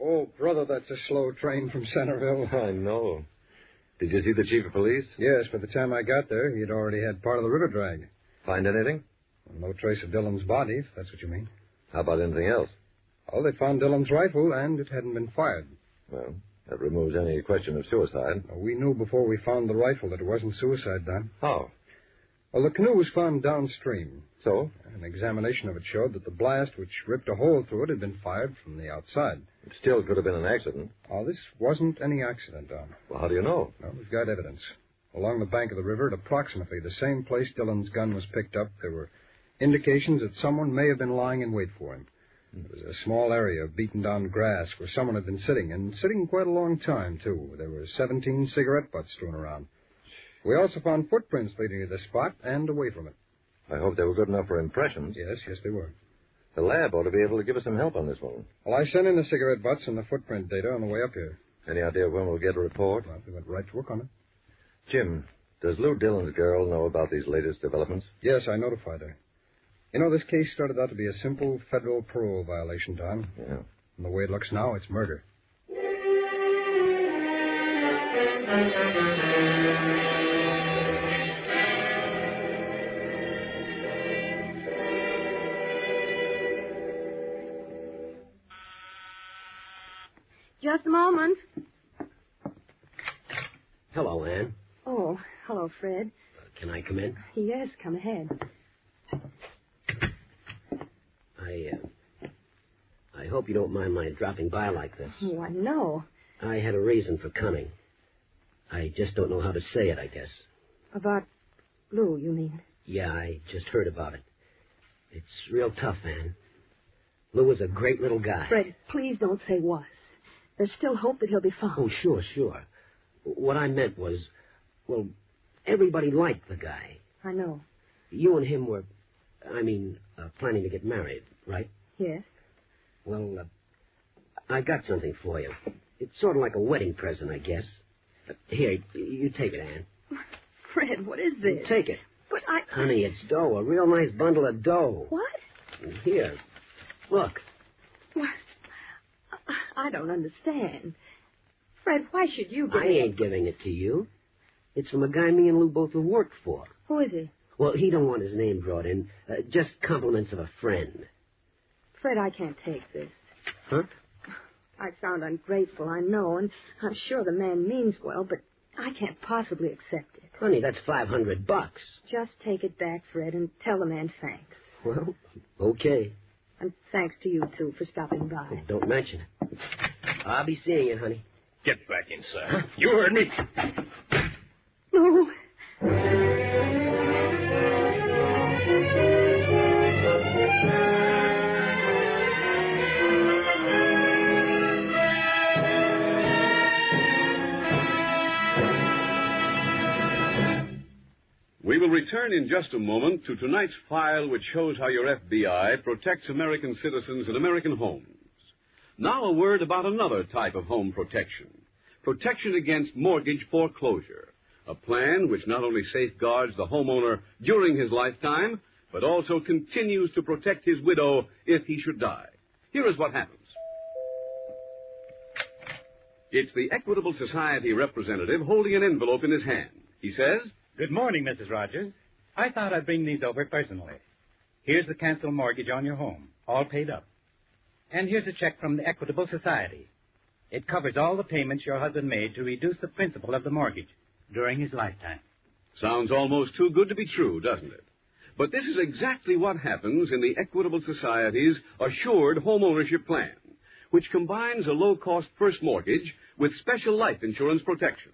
Oh, brother, that's a slow train from Centerville. I know. Did you see the chief of police? Yes, by the time I got there, he'd already had part of the river drag. Find anything? Well, no trace of Dillon's body, if that's what you mean. How about anything else? Oh, they found Dillon's rifle, and it hadn't been fired. Well, that removes any question of suicide. Well, we knew before we found the rifle that it wasn't suicide, Don. How? Well, the canoe was found downstream. So? An examination of it showed that the blast which ripped a hole through it had been fired from the outside. It still could have been an accident. Oh, this wasn't any accident, Don. Well, how do you know? Well, we've got evidence. Along the bank of the river, at approximately the same place Dillon's gun was picked up, there were indications that someone may have been lying in wait for him. There was a small area of beaten-down grass where someone had been sitting, and sitting quite a long time, too. There were 17 cigarette butts strewn around. We also found footprints leading to the spot and away from it. I hope they were good enough for impressions. Yes, they were. The lab ought to be able to give us some help on this one. Well, I sent in the cigarette butts and the footprint data on the way up here. Any idea when we'll get a report? Well, we went right to work on it. Jim, does Lou Dillon's girl know about these latest developments? Yes, I notified her. You know, this case started out to be a simple federal parole violation, Don. Yeah. And the way it looks now, it's murder. Just a moment. Hello, Ann. Oh, hello, Fred. Can I come in? Yes, come ahead. I hope you don't mind my dropping by like this. Why, no. I had a reason for coming. I just don't know how to say it, I guess. About Lou, you mean? Yeah, I just heard about it. It's real tough, Ann. Lou was a great little guy. Fred, please don't say was. There's still hope that he'll be found. Oh, sure. What I meant was, well, everybody liked the guy. I know. You and him were, planning to get married, right? Yes. Well, I got something for you. It's sort of like a wedding present, I guess. Here, you take it, Ann. Fred, what is this? Take it. But Honey, it's dough, a real nice bundle of dough. What? Here, look. What? I don't understand. Fred, why should you give I ain't giving it to you. It's from a guy me and Lou both have worked for. Who is he? Well, he don't want his name brought in. Just compliments of a friend. Fred, I can't take this. Huh? I sound ungrateful, I know, and I'm sure the man means well, but I can't possibly accept it. Honey, that's $500. Just take it back, Fred, and tell the man thanks. Well, okay. And thanks to you, too, for stopping by. Don't mention it. I'll be seeing you, honey. Get back in, sir. You heard me. No. We will return in just a moment to tonight's file, which shows how your FBI protects American citizens in American homes. Now a word about another type of home protection. Protection against mortgage foreclosure. A plan which not only safeguards the homeowner during his lifetime, but also continues to protect his widow if he should die. Here is what happens. It's the Equitable Society representative holding an envelope in his hand. He says, "Good morning, Mrs. Rogers. I thought I'd bring these over personally. Here's the canceled mortgage on your home, all paid up. And here's a check from the Equitable Society. It covers all the payments your husband made to reduce the principal of the mortgage during his lifetime." Sounds almost too good to be true, doesn't it? But this is exactly what happens in the Equitable Society's Assured Home Ownership Plan, which combines a low-cost first mortgage with special life insurance protection.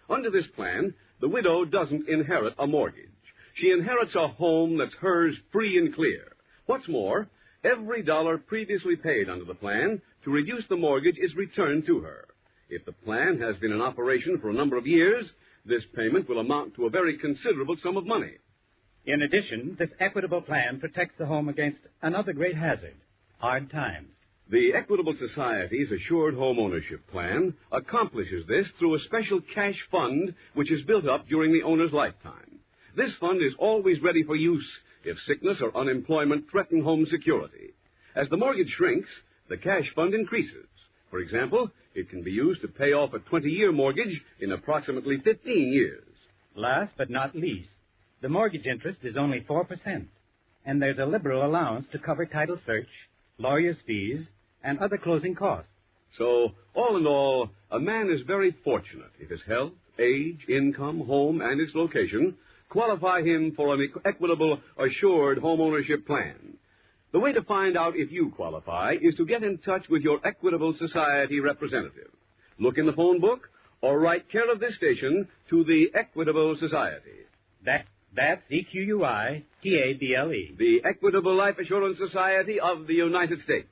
Under this plan, the widow doesn't inherit a mortgage. She inherits a home that's hers free and clear. What's more, every dollar previously paid under the plan to reduce the mortgage is returned to her. If the plan has been in operation for a number of years, this payment will amount to a very considerable sum of money. In addition, this Equitable plan protects the home against another great hazard, hard times. The Equitable Society's Assured Home Ownership Plan accomplishes this through a special cash fund which is built up during the owner's lifetime. This fund is always ready for use if sickness or unemployment threaten home security. As the mortgage shrinks, the cash fund increases. For example, it can be used to pay off a 20-year mortgage in approximately 15 years. Last but not least, the mortgage interest is only 4%, and there's a liberal allowance to cover title search, lawyer's fees, and other closing costs. So, all in all, a man is very fortunate if his health, age, income, home, and its location qualify him for an Equitable Assured Home Ownership Plan. The way to find out if you qualify is to get in touch with your Equitable Society representative. Look in the phone book or write care of this station to the Equitable Society. That's EQUITABLE. The Equitable Life Assurance Society of the United States.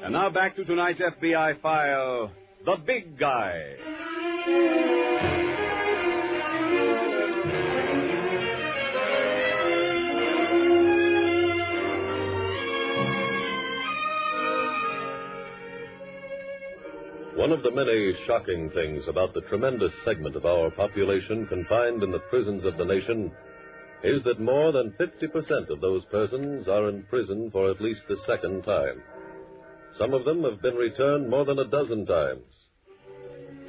And now back to tonight's FBI file, The Big Guy. One of the many shocking things about the tremendous segment of our population confined in the prisons of the nation is that more than 50% of those persons are in prison for at least the second time. Some of them have been returned more than a dozen times.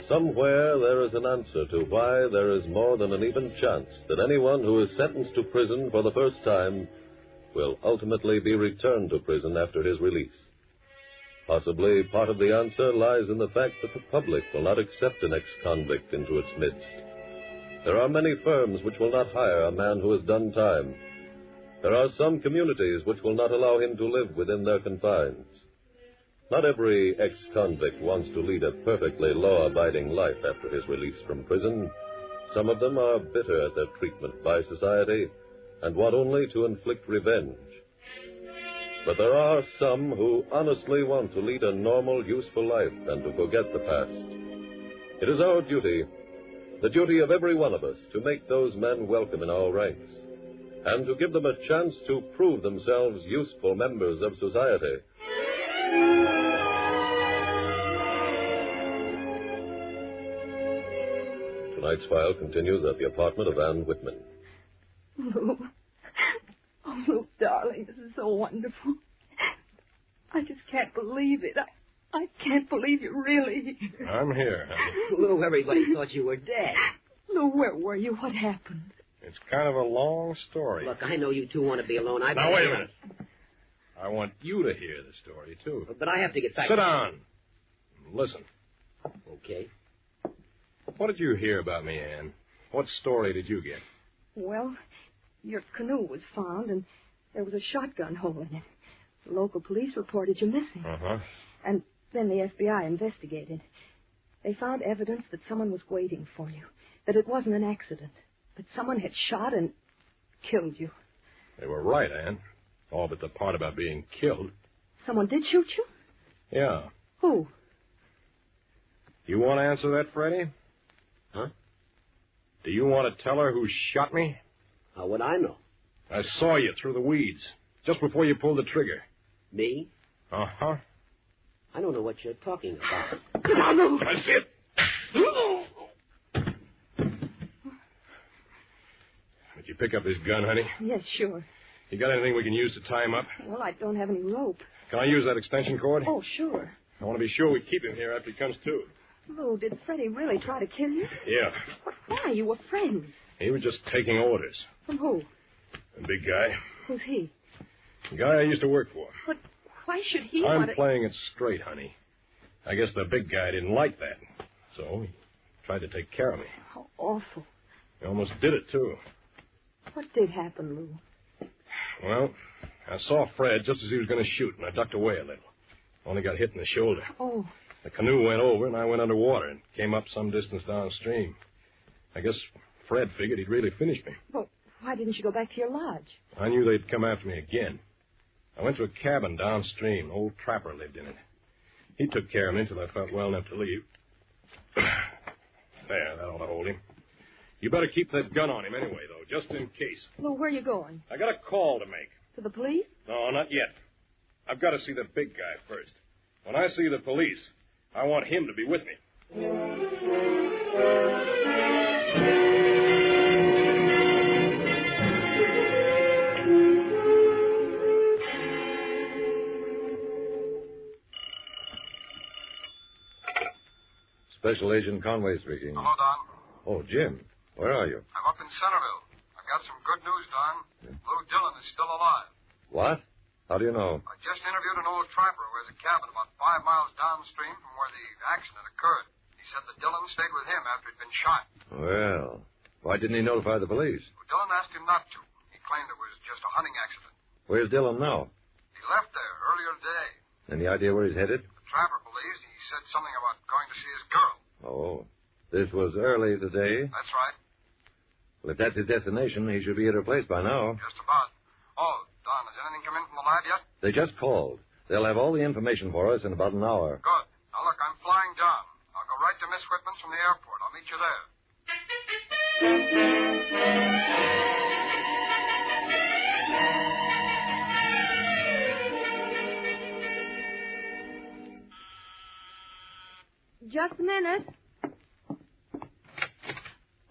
Somewhere there is an answer to why there is more than an even chance that anyone who is sentenced to prison for the first time will ultimately be returned to prison after his release. Possibly part of the answer lies in the fact that the public will not accept an ex-convict into its midst. There are many firms which will not hire a man who has done time. There are some communities which will not allow him to live within their confines. Not every ex-convict wants to lead a perfectly law-abiding life after his release from prison. Some of them are bitter at their treatment by society and want only to inflict revenge. But there are some who honestly want to lead a normal, useful life and to forget the past. It is our duty, the duty of every one of us, to make those men welcome in our ranks and to give them a chance to prove themselves useful members of society. Tonight's file continues at the apartment of Ann Whitman. Lou. Oh, Lou, darling, this is so wonderful. I just can't believe it. I can't believe you really. I'm here, honey. Lou, everybody thought you were dead. Lou, where were you? What happened? It's kind of a long story. Look, I know you two want to be alone. Now, wait a minute. I want you to hear the story, too. But I have to get back. Sit down. Listen. Okay. What did you hear about me, Ann? What story did you get? Well, your canoe was found, and there was a shotgun hole in it. The local police reported you missing. Uh-huh. And then the FBI investigated. They found evidence that someone was waiting for you, that it wasn't an accident, that someone had shot and killed you. They were right, Ann. All but the part about being killed. Someone did shoot you? Yeah. Who? You want to answer that, Freddie? Huh? Do you want to tell her who shot me? How would I know? I saw you through the weeds, just before you pulled the trigger. Me? Uh-huh. I don't know what you're talking about. Come on, Lou. That's it. Did you pick up his gun, honey? Yes, sure. You got anything we can use to tie him up? Well, I don't have any rope. Can I use that extension cord? Oh, sure. I want to be sure we keep him here after he comes to. Lou, did Freddie really try to kill you? Yeah. But why? You were friends. He was just taking orders. From who? The big guy. Who's he? The guy I used to work for. But why should he I'm want to... playing it straight, honey. I guess the big guy didn't like that. So he tried to take care of me. How awful. He almost did it, too. What did happen, Lou? Well, I saw Fred just as he was going to shoot, and I ducked away a little. Only got hit in the shoulder. Oh. The canoe went over, and I went underwater and came up some distance downstream. I guess Fred figured he'd really finished me. Well, why didn't you go back to your lodge? I knew they'd come after me again. I went to a cabin downstream. An old trapper lived in it. He took care of me until I felt well enough to leave. There, that ought to hold him. You better keep that gun on him anyway, though, just in case. Lou, where are you going? I got a call to make. To the police? No, not yet. I've got to see the big guy first. When I see the police, I want him to be with me. Special Agent Conway speaking. Hello, Don. Oh, Jim. Where are you? I'm up in Centerville. I've got some good news, Don. Lou Dillon is still alive. What? How do you know? I just interviewed an old trapper who has a cabin about 5 miles downstream from where the accident occurred. He said that Dillon stayed with him after he'd been shot. Well, why didn't he notify the police? Dillon asked him not to. He claimed it was just a hunting accident. Where's Dillon now? He left there earlier today. Any idea where he's headed? The trapper believes he said something about going to see his girl. Oh, this was early today. That's right. Well, if that's his destination, he should be at her place by now. Just about. Oh, Don, has anything come in from the lab yet? They just called. They'll have all the information for us in about an hour. Good. Now, look, I'm flying down. I'll go right to Miss Whitman's from the airport. I'll meet you there. Just a minute.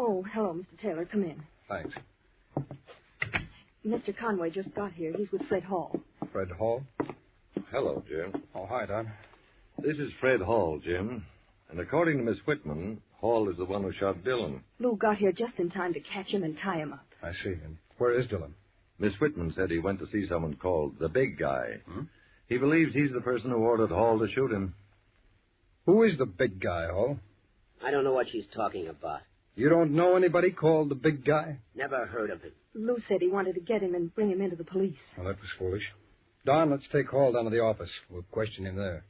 Oh, hello, Mr. Taylor. Come in. Thanks. Mr. Conway just got here. He's with Fred Hall. Fred Hall? Hello, Jim. Oh, hi, Don. This is Fred Hall, Jim. And according to Miss Whitman, Hall is the one who shot Dillon. Lou got here just in time to catch him and tie him up. I see. And where is Dillon? Miss Whitman said he went to see someone called the Big Guy. He believes he's the person who ordered Hall to shoot him. Who is the Big Guy, Hall? I don't know what she's talking about. You don't know anybody called the Big Guy? Never heard of him. Lou said he wanted to get him and bring him into the police. Well, that was foolish. Don, let's take Hall down to the office. We'll question him there.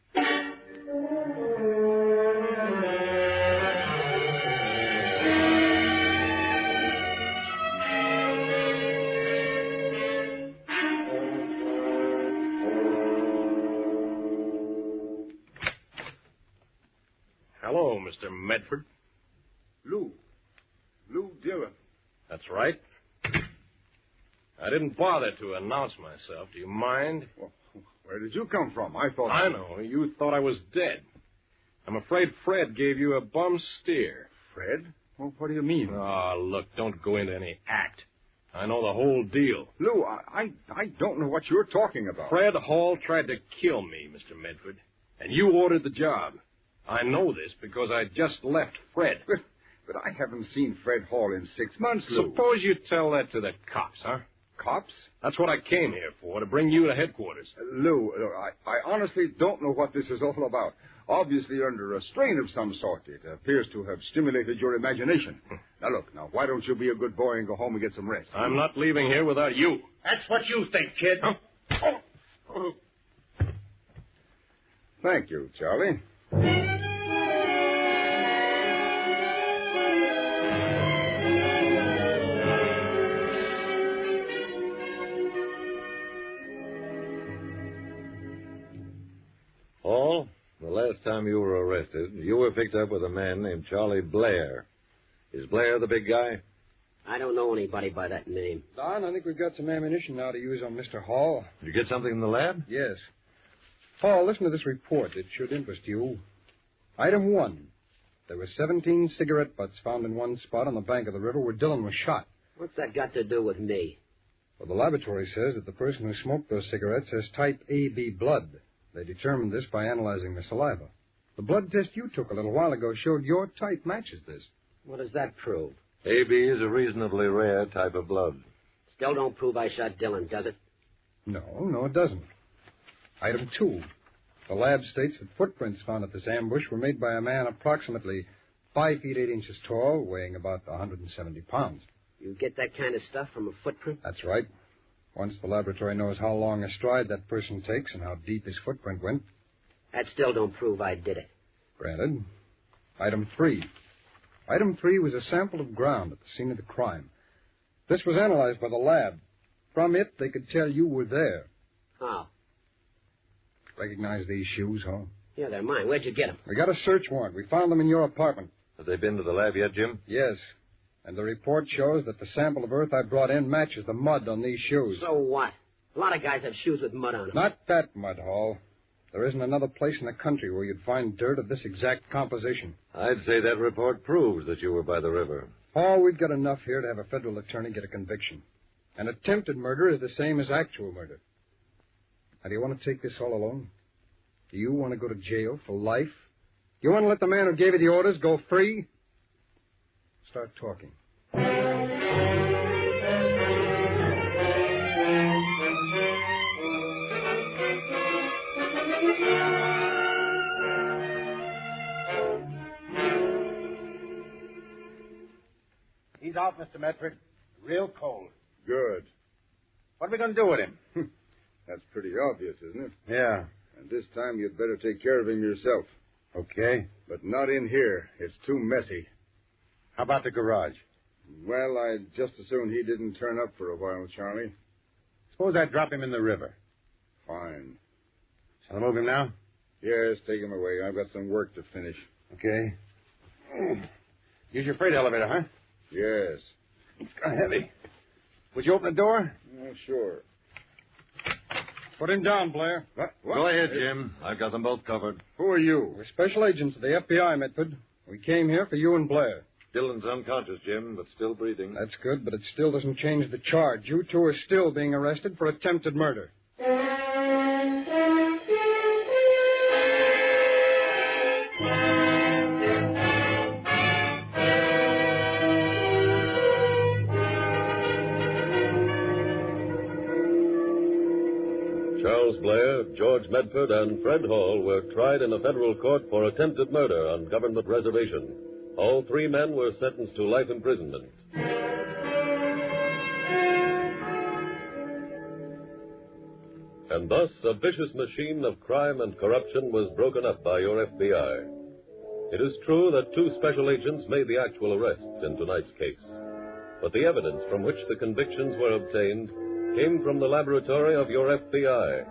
Hello, Mr. Medford. Lou Dillon. That's right. I didn't bother to announce myself. Do you mind? Well, where did you come from? I thought... I know. You thought I was dead. I'm afraid Fred gave you a bum steer. Fred? Well, what do you mean? Oh, look, don't go into any act. I know the whole deal. Lou, I don't know what you're talking about. Fred Hall tried to kill me, Mr. Medford, and you ordered the job. I know this because I just left Fred. But I haven't seen Fred Hall in 6 months, Lou. Suppose you tell that to the cops, huh? Cops? That's what I came here for, to bring you to headquarters. Lou, I honestly don't know what this is all about. Obviously, you're under a strain of some sort. It appears to have stimulated your imagination. Now, why don't you be a good boy and go home and get some rest? I'm not leaving here without you. That's what you think, kid. Huh? Oh. Thank you, Charlie. Hall, the last time you were arrested, you were picked up with a man named Charlie Blair. Is Blair the big guy? I don't know anybody by that name. Don, I think we've got some ammunition now to use on Mr. Hall. Did you get something in the lab? Yes. Hall, listen to this report. It should interest you. Item 1. There were 17 cigarette butts found in one spot on the bank of the river where Dillon was shot. What's that got to do with me? Well, the laboratory says that the person who smoked those cigarettes has type AB blood. They determined this by analyzing the saliva. The blood test you took a little while ago showed your type matches this. What does that prove? AB is a reasonably rare type of blood. Still don't prove I shot Dillon, does it? No, it doesn't. Item 2. The lab states that footprints found at this ambush were made by a man approximately 5 feet 8 inches tall, weighing about 170 pounds. You get that kind of stuff from a footprint? That's right. Once the laboratory knows how long a stride that person takes and how deep his footprint went. That still don't prove I did it. Granted. Item 3. Item 3 was a sample of ground at the scene of the crime. This was analyzed by the lab. From it, they could tell you were there. How? Recognize these shoes, huh? Yeah, they're mine. Where'd you get them? We got a search warrant. We found them in your apartment. Have they been to the lab yet, Jim? Yes. And the report shows that the sample of earth I brought in matches the mud on these shoes. So what? A lot of guys have shoes with mud on them. Not that mud, Hall. There isn't another place in the country where you'd find dirt of this exact composition. I'd say that report proves that you were by the river. Hall, we've got enough here to have a federal attorney get a conviction. And attempted murder is the same as actual murder. Now, do you want to take this all alone? Do you want to go to jail for life? Do you want to let the man who gave you the orders go free? Start talking. He's out, Mr. Medford. Real cold. Good. What are we going to do with him? That's pretty obvious, isn't it? Yeah. And this time you'd better take care of him yourself. Okay. But not in here. It's too messy. How about the garage? Well, I'd just as soon he didn't turn up for a while, Charlie. Suppose I drop him in the river. Fine. Shall I move him now? Yes, take him away. I've got some work to finish. Okay. Use your freight elevator, huh? Yes. It's kind of heavy. Would you open the door? Sure. Put him down, Blair. What? Go ahead, Jim. I've got them both covered. Who are you? We're special agents of the FBI, Medford. We came here for you and Blair. Dillon's unconscious, Jim, but still breathing. That's good, but it still doesn't change the charge. You two are still being arrested for attempted murder. Meyer, George Medford, and Fred Hall were tried in a federal court for attempted murder on government reservation. All 3 men were sentenced to life imprisonment. And thus, a vicious machine of crime and corruption was broken up by your FBI. It is true that 2 special agents made the actual arrests in tonight's case. But the evidence from which the convictions were obtained came from the laboratory of your FBI,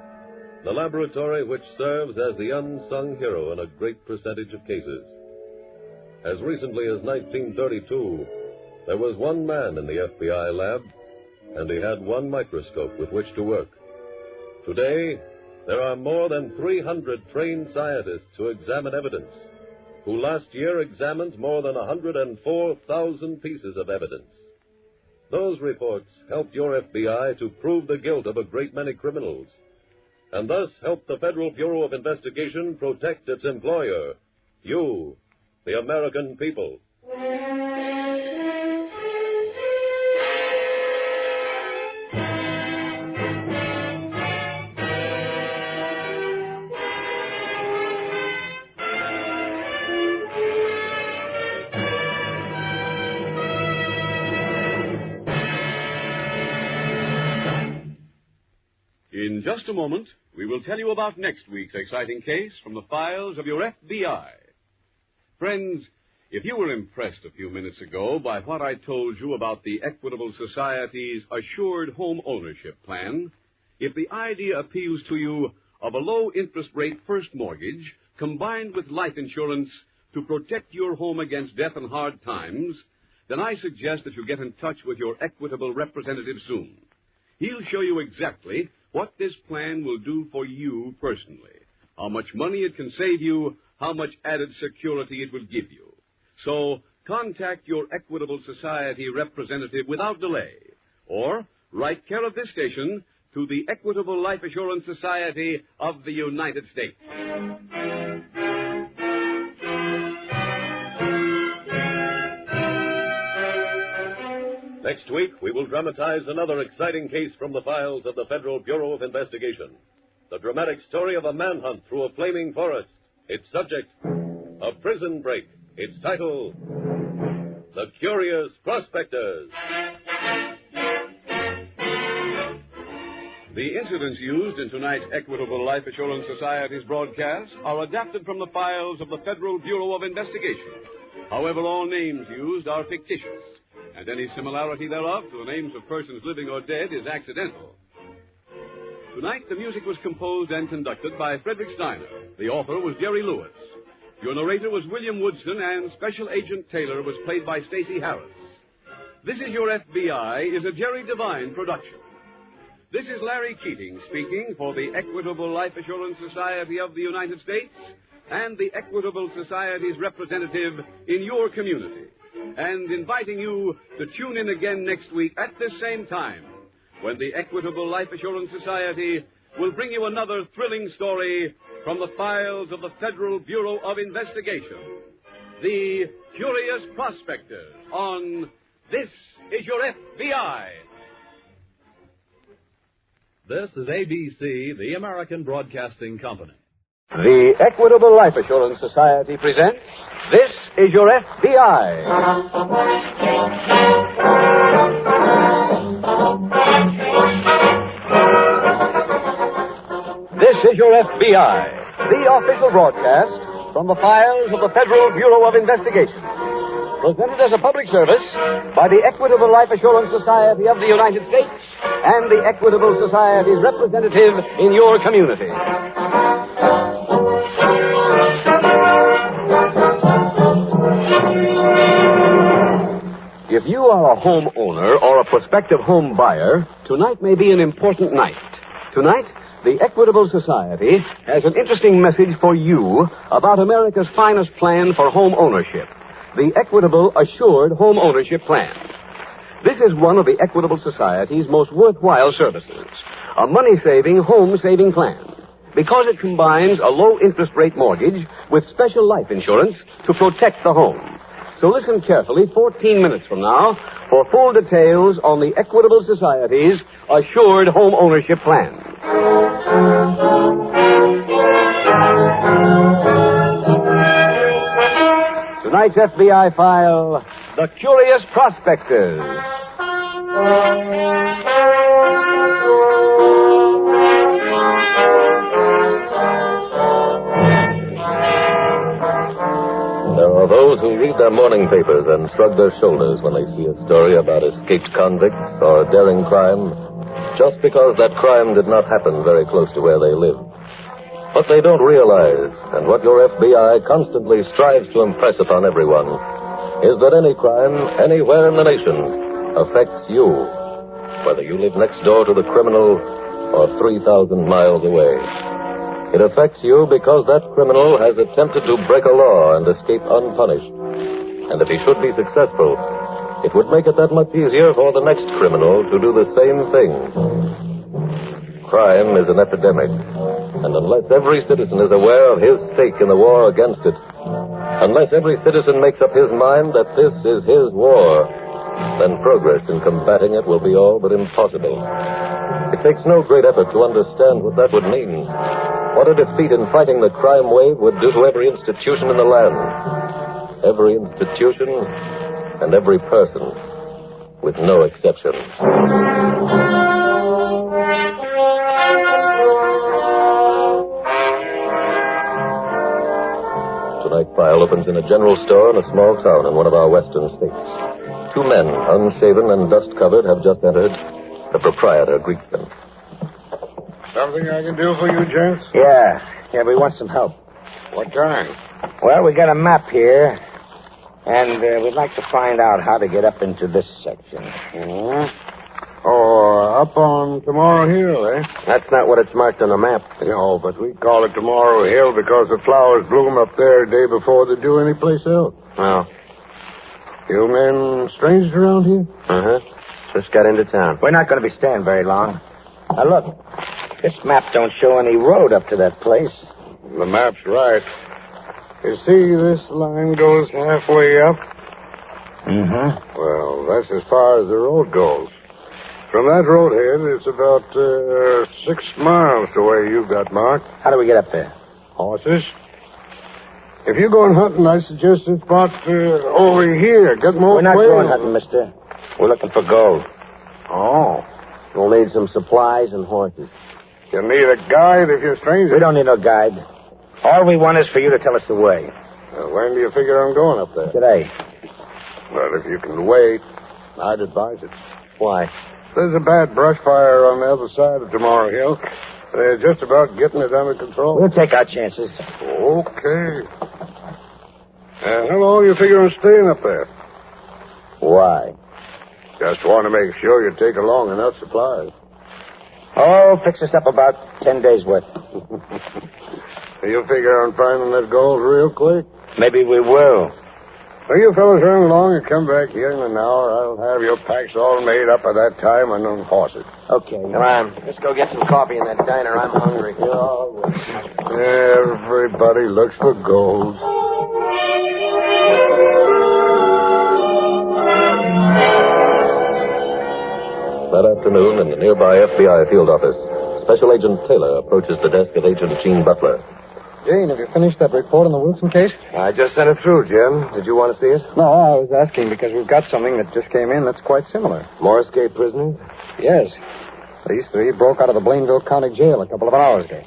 the laboratory which serves as the unsung hero in a great percentage of cases. As recently as 1932, there was 1 man in the FBI lab, and he had 1 microscope with which to work. Today, there are more than 300 trained scientists who examine evidence, who last year examined more than 104,000 pieces of evidence. Those reports helped your FBI to prove the guilt of a great many criminals, and thus helped the Federal Bureau of Investigation protect its employer, you, the American people. In just a moment, we will tell you about next week's exciting case from the files of your FBI. Friends, if you were impressed a few minutes ago by what I told you about the Equitable Society's Assured Home Ownership Plan, if the idea appeals to you of a low-interest rate first mortgage combined with life insurance to protect your home against death and hard times, then I suggest that you get in touch with your Equitable representative soon. He'll show you exactly what this plan will do for you personally, how much money it can save you, how much added security it will give you. So contact your Equitable Society representative without delay, or write care of this station to the Equitable Life Assurance Society of the United States. Next week, we will dramatize another exciting case from the files of the Federal Bureau of Investigation. The dramatic story of a manhunt through a flaming forest. Its subject, a prison break. Its title, The Curious Prospectors. The incidents used in tonight's Equitable Life Assurance Society's broadcast are adapted from the files of the Federal Bureau of Investigation. However, all names used are fictitious, and any similarity thereof to the names of persons living or dead is accidental. Tonight, the music was composed and conducted by Frederick Steiner. The author was Jerry Lewis. Your narrator was William Woodson, and Special Agent Taylor was played by Stacey Harris. This Is Your FBI is a Jerry Devine production. This is Larry Keating speaking for the Equitable Life Assurance Society of the United States and the Equitable Society's representative in your community, and inviting you to tune in again next week at this same time, when the Equitable Life Assurance Society will bring you another thrilling story from the files of the Federal Bureau of Investigation, The Curious Prospectors, on This Is Your FBI. This is ABC, the American Broadcasting Company. The Equitable Life Assurance Society presents This Is Your FBI. This Is Your FBI, the official broadcast from the files of the Federal Bureau of Investigation. Presented as a public service by the Equitable Life Assurance Society of the United States and the Equitable Society's representative in your community. If you are a homeowner or a prospective home buyer, tonight may be an important night. Tonight, the Equitable Society has an interesting message for you about America's finest plan for home ownership, the Equitable Assured Home Ownership Plan. This is one of the Equitable Society's most worthwhile services, a money-saving, home-saving plan, because it combines a low-interest rate mortgage with special life insurance to protect the home. So listen carefully 14 minutes from now for full details on the Equitable Society's Assured Home Ownership Plan. Tonight's FBI file, The Curious Prospectors. There are those who read their morning papers and shrug their shoulders when they see a story about escaped convicts or daring crime, just because that crime did not happen very close to where they live. What they don't realize, and what your FBI constantly strives to impress upon everyone, is that any crime, anywhere in the nation, affects you, whether you live next door to the criminal or 3,000 miles away. It affects you because that criminal has attempted to break a law and escape unpunished. And if he should be successful, it would make it that much easier for the next criminal to do the same thing. Crime is an epidemic, and unless every citizen is aware of his stake in the war against it, unless every citizen makes up his mind that this is his war, then progress in combating it will be all but impossible. It takes no great effort to understand what that would mean. What a defeat in fighting the crime wave would do to every institution in the land. Every institution and every person, with no exceptions. Tonight's file opens in a general store in a small town in one of our western states. Two men, unshaven and dust-covered, have just entered. The proprietor greets them. Something I can do for you, gents? Yeah, we want some help. What kind? Well, we got a map here, and we'd like to find out how to get up into this section. Oh, up on Tomorrow Hill, eh? That's not what it's marked on the map. No, but we call it Tomorrow Hill because the flowers bloom up there a day before they do any place else. Oh. You men strangers around here? Uh-huh. Just got into town. We're not going to be staying very long. Now, look. This map don't show any road up to that place. The map's right. You see, this line goes halfway up? Mm-hmm. Well, that's as far as the road goes. From that roadhead, it's about 6 miles to where you got marked. How do we get up there? Horses. If you're going hunting, I suggest a spot over here. Get more We're not quail. going hunting, mister. We're looking for gold. Oh. We'll need some supplies and horses. You need a guide if you're strangers. We don't need no guide. All we want is for you to tell us the way. When do you figure on going up there? Today. Well, if you can wait, I'd advise it. Why? There's a bad brush fire on the other side of Tomorrow Hill. They're just about getting it under control. We'll take our chances. Okay. How long you figure on staying up there? Why? Just want to make sure you take along enough supplies. Oh, fix us up about 10 days' worth. You figure on finding that gold real quick? Maybe we will. Well, you fellas run along and come back here in an hour. I'll have your packs all made up at that time and on horses. Okay. Come on. Let's go get some coffee in that diner. I'm hungry. Everybody looks for gold. That afternoon, in the nearby FBI field office, Special Agent Taylor approaches the desk of Agent Gene Butler. Jane, have you finished that report on the Wilson case? I just sent it through, Jim. Did you want to see it? No, I was asking because we've got something that just came in that's quite similar. More escaped prisoners? Yes. These three broke out of the Blainville County Jail a couple of hours ago.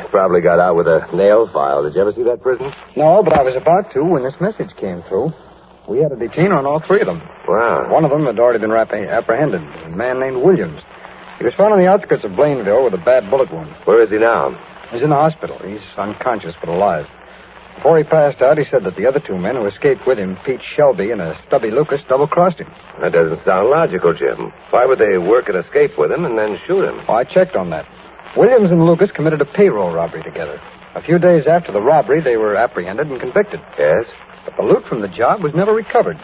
Probably got out with a nail file. Did you ever see that prison? No, but I was about to when this message came through. We had a detainer on all three of them. Wow. One of them had already been apprehended, a man named Williams. He was found on the outskirts of Blainville with a bad bullet wound. Where is he now? He's in the hospital. He's unconscious but alive. Before he passed out, he said that the other two men who escaped with him, Pete Shelby and a Stubby Lucas, double-crossed him. That doesn't sound logical, Jim. Why would they work and escape with him and then shoot him? Well, I checked on that. Williams and Lucas committed a payroll robbery together. A few days after the robbery, they were apprehended and convicted. Yes? But the loot from the job was never recovered.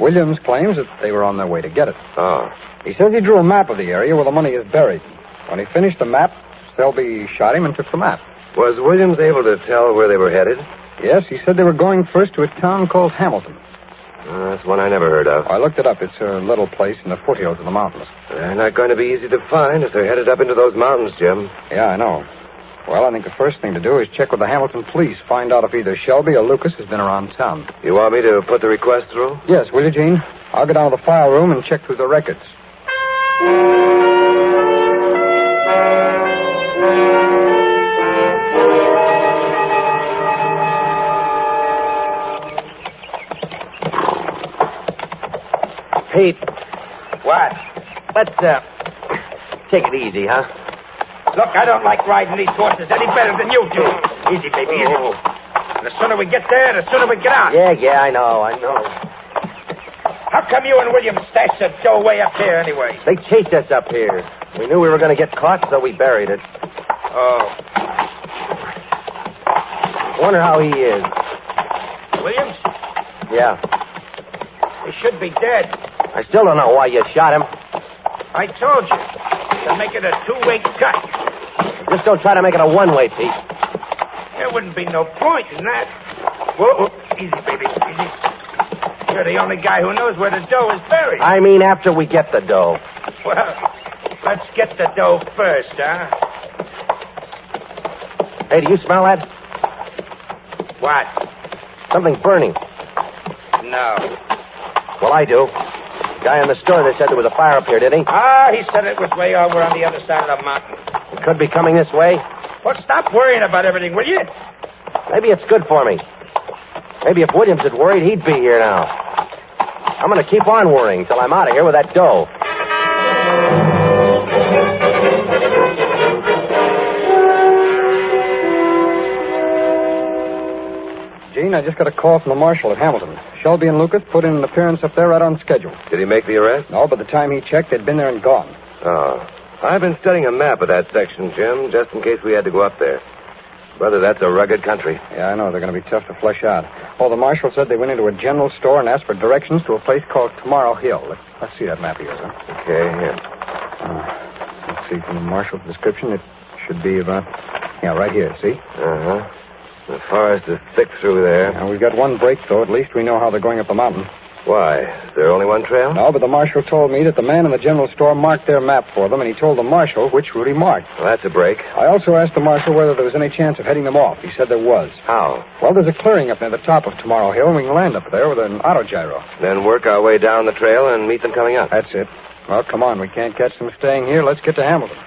Williams claims that they were on their way to get it. Oh. He says he drew a map of the area where the money is buried. When he finished the map, Selby shot him and took the map. Was Williams able to tell where they were headed? Yes, he said they were going first to a town called Hamilton. That's one I never heard of. I looked it up. It's a little place in the foothills of the mountains. They're not going to be easy to find if they're headed up into those mountains, Jim. Yeah, I know. Well, I think the first thing to do is check with the Hamilton police. Find out if either Shelby or Lucas has been around town. You want me to put the request through? Yes, will you, Gene? I'll go down to the file room and check through the records. Pete. What? Let's, take it easy, huh? Look, I don't like riding these horses any better than you do. Easy, baby, easy. The sooner we get there, the sooner we get out. Yeah, I know. How come you and William stashed that dough way up here anyway? They chased us up here. We knew we were going to get caught, so we buried it. Oh. Wonder how he is. Williams? Yeah. He should be dead. I still don't know why you shot him. I told you. To make it a two-way cut. Just don't try to make it a one-way, Pete. There wouldn't be no point in that. Whoa, easy, baby, easy. You're the only guy who knows where the dough is buried. I mean after we get the dough. Well, let's get the dough first, huh? Hey, do you smell that? What? Something burning. No. Well, I do. The guy in the store that said there was a fire up here, did he? Ah, he said it was way over on the other side of the mountain. It could be coming this way. Well, stop worrying about everything, will you? Maybe it's good for me. Maybe if Williams had worried, he'd be here now. I'm going to keep on worrying till I'm out of here with that dough. Gene, I just got a call from the marshal at Hamilton. Shelby and Lucas put in an appearance up there right on schedule. Did he make the arrest? No, by the time he checked, they'd been there and gone. Oh. I've been studying a map of that section, Jim, just in case we had to go up there. Brother, that's a rugged country. Yeah, I know. They're going to be tough to flesh out. Oh, the marshal said they went into a general store and asked for directions to a place called Tomorrow Hill. Let's see that map of yours, huh? Okay, here. Let's see, from the marshal's description, it should be about... Yeah, right here, see? Uh-huh. The forest is thick through there. Now, we've got one break, though. At least we know how they're going up the mountain. Why? Is there only one trail? No, but the marshal told me that the man in the general store marked their map for them, and he told the marshal which route he marked. Well, that's a break. I also asked the marshal whether there was any chance of heading them off. He said there was. How? Well, there's a clearing up near the top of Tomorrow Hill, and we can land up there with an auto gyro. Then work our way down the trail and meet them coming up. That's it. Well, come on. We can't catch them staying here. Let's get to Hamilton.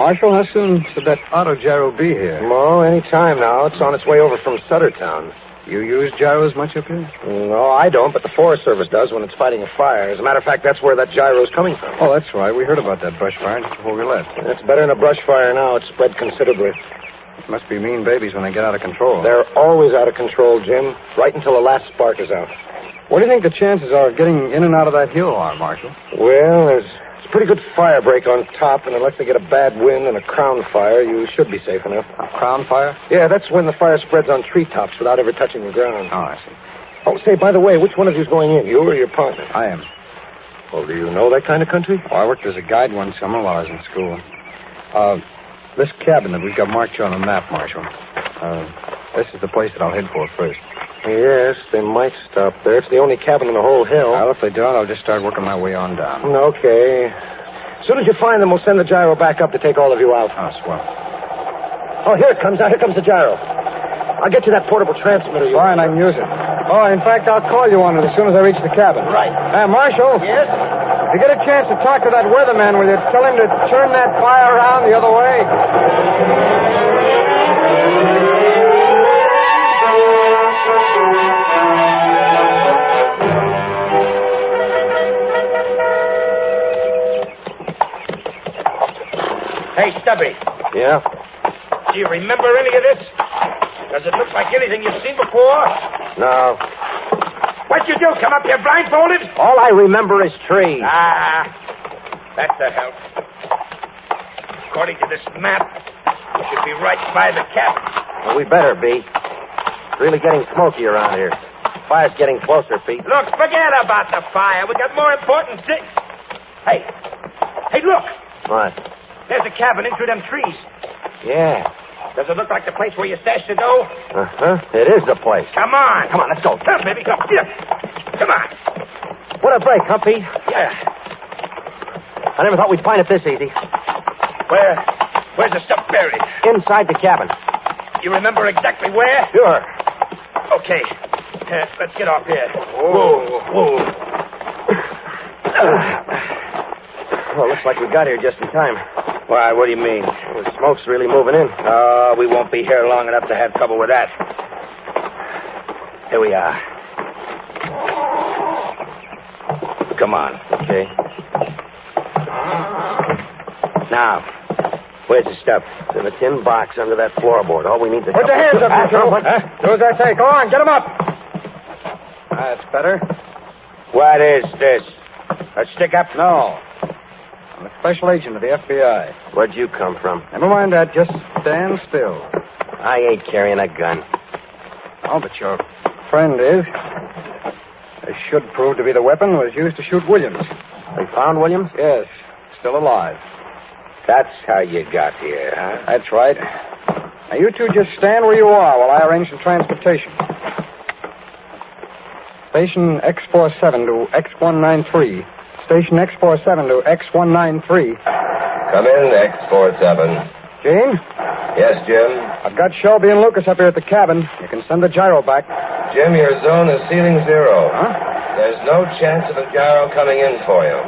Marshal, how soon should that auto gyro be here? Oh, any time now. It's on its way over from Suttertown. You use gyros much up here? No, I don't, but the Forest Service does when it's fighting a fire. As a matter of fact, that's where that gyro's coming from. Oh, that's right. We heard about that brush fire just before we left. It's better than a brush fire now. It's spread considerably. It must be mean babies when they get out of control. They're always out of control, Jim, right until the last spark is out. What do you think the chances are of getting in and out of that hill are, Marshal? Well, there's a pretty good fire break on top, and unless they get a bad wind and a crown fire, you should be safe enough. A crown fire? Yeah, that's when the fire spreads on treetops without ever touching the ground. Oh, I see. Oh, say, by the way, which one of you's going in, you or your partner? I am. Well, do you know that kind of country? Oh, I worked as a guide one summer while I was in school. This cabin that we've got marked here on the map, Marshal, this is the place that I'll head for first. Yes, they might stop there. It's the only cabin in the whole hill. Well, if they don't, I'll just start working my way on down. Okay. As soon as you find them, we'll send the gyro back up to take all of you out. Oh, swell. Oh, here it comes. Now, here comes the gyro. I'll get you that portable transmitter. Fine, I can use it. Oh, in fact, I'll call you on it as soon as I reach the cabin. Right. Marshal. Yes? If you get a chance to talk to that weatherman, will you tell him to turn that fire around the other way? Hey, Stubby. Yeah? Do you remember any of this? Does it look like anything you've seen before? No. What'd you do? Come up here blindfolded? All I remember is trees. Ah, that's a help. According to this map, you should be right by the cabin. Well, we better be. It's really getting smoky around here. Fire's getting closer, Pete. Look, forget about the fire. We got more important things. Hey, look. What? There's a cabin in through them trees. Yeah. Does it look like the place where you stashed the dough? Uh-huh. It is the place. Come on. Come on, let's go. Come, baby, come. Here. Come on. What a break, huh, Pete? Yeah. I never thought we'd find it this easy. Where's the stuff buried? Inside the cabin. You remember exactly where? Sure. Okay. Let's get off here. Whoa. Well, looks like we got here just in time. Why, what do you mean? Well, the smoke's really moving in. Oh, we won't be here long enough to have trouble with that. Here we are. Come on. Okay. Now, where's the stuff? It's in a tin box under that floorboard. All we need to... Put your hands up, you two. Do as I say. Go on, get them up. That's better. What is this? A stick-up? No. I'm a special agent of the FBI. Where'd you come from? Never mind that. Just stand still. I ain't carrying a gun. Oh, but your friend is. This should prove to be the weapon was used to shoot Williams. They found Williams? Yes. Still alive. That's how you got here, huh? That's right. Now, you two just stand where you are while I arrange some transportation. Station X47 to X193. Station X47 to X193. Come in, X47. Gene? Yes, Jim? I've got Shelby and Lucas up here at the cabin. You can send the gyro back. Jim, your zone is ceiling 0. Huh? There's no chance of a gyro coming in for you.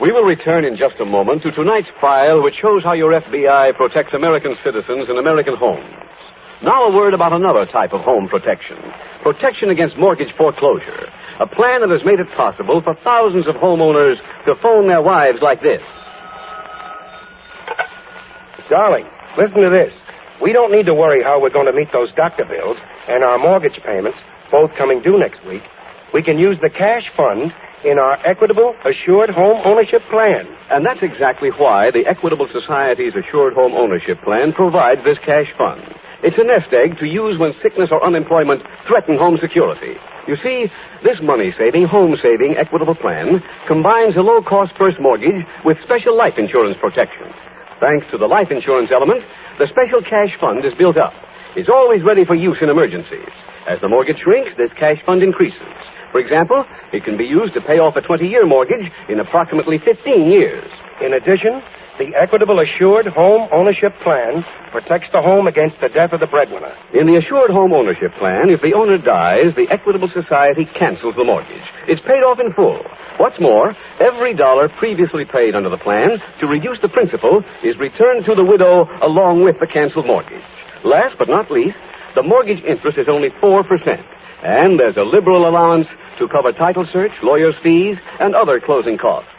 We will return in just a moment to tonight's file, which shows how your FBI protects American citizens in American homes. Now a word about another type of home protection. Protection against mortgage foreclosure. A plan that has made it possible for thousands of homeowners to phone their wives like this. Darling, listen to this. We don't need to worry how we're going to meet those doctor bills and our mortgage payments, both coming due next week. We can use the cash fund in our Equitable Assured Home Ownership Plan. And that's exactly why the Equitable Society's Assured Home Ownership Plan provides this cash fund. It's a nest egg to use when sickness or unemployment threaten home security. You see, this money-saving, home-saving Equitable Plan combines a low-cost first mortgage with special life insurance protection. Thanks to the life insurance element, the special cash fund is built up. It's always ready for use in emergencies. As the mortgage shrinks, this cash fund increases. For example, it can be used to pay off a 20-year mortgage in approximately 15 years. In addition, the Equitable Assured Home Ownership Plan protects the home against the death of the breadwinner. In the Assured Home Ownership Plan, if the owner dies, the Equitable Society cancels the mortgage. It's paid off in full. What's more, every dollar previously paid under the plan to reduce the principal is returned to the widow along with the canceled mortgage. Last but not least, the mortgage interest is only 4%. And there's a liberal allowance to cover title search, lawyer's fees, and other closing costs.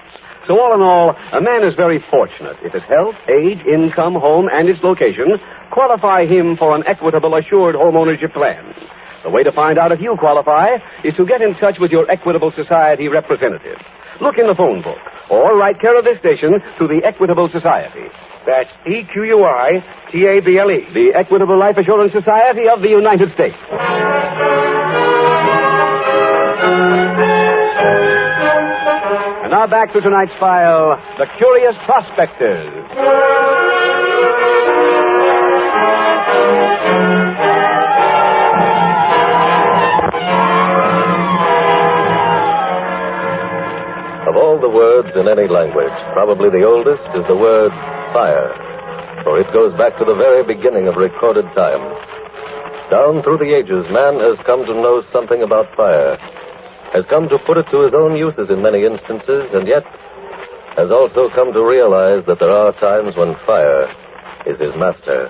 So all in all, a man is very fortunate if his health, age, income, home, and its location qualify him for an Equitable Assured Home Ownership Plan. The way to find out if you qualify is to get in touch with your Equitable Society representative. Look in the phone book, or write care of this station to the Equitable Society. That's EQUITABLE. The Equitable Life Assurance Society of the United States. And now back to tonight's file, The Curious Prospectors. Of all the words in any language, probably the oldest is the word fire, for it goes back to the very beginning of recorded time. Down through the ages, man has come to know something about fire, has come to put it to his own uses in many instances, and yet has also come to realize that there are times when fire is his master.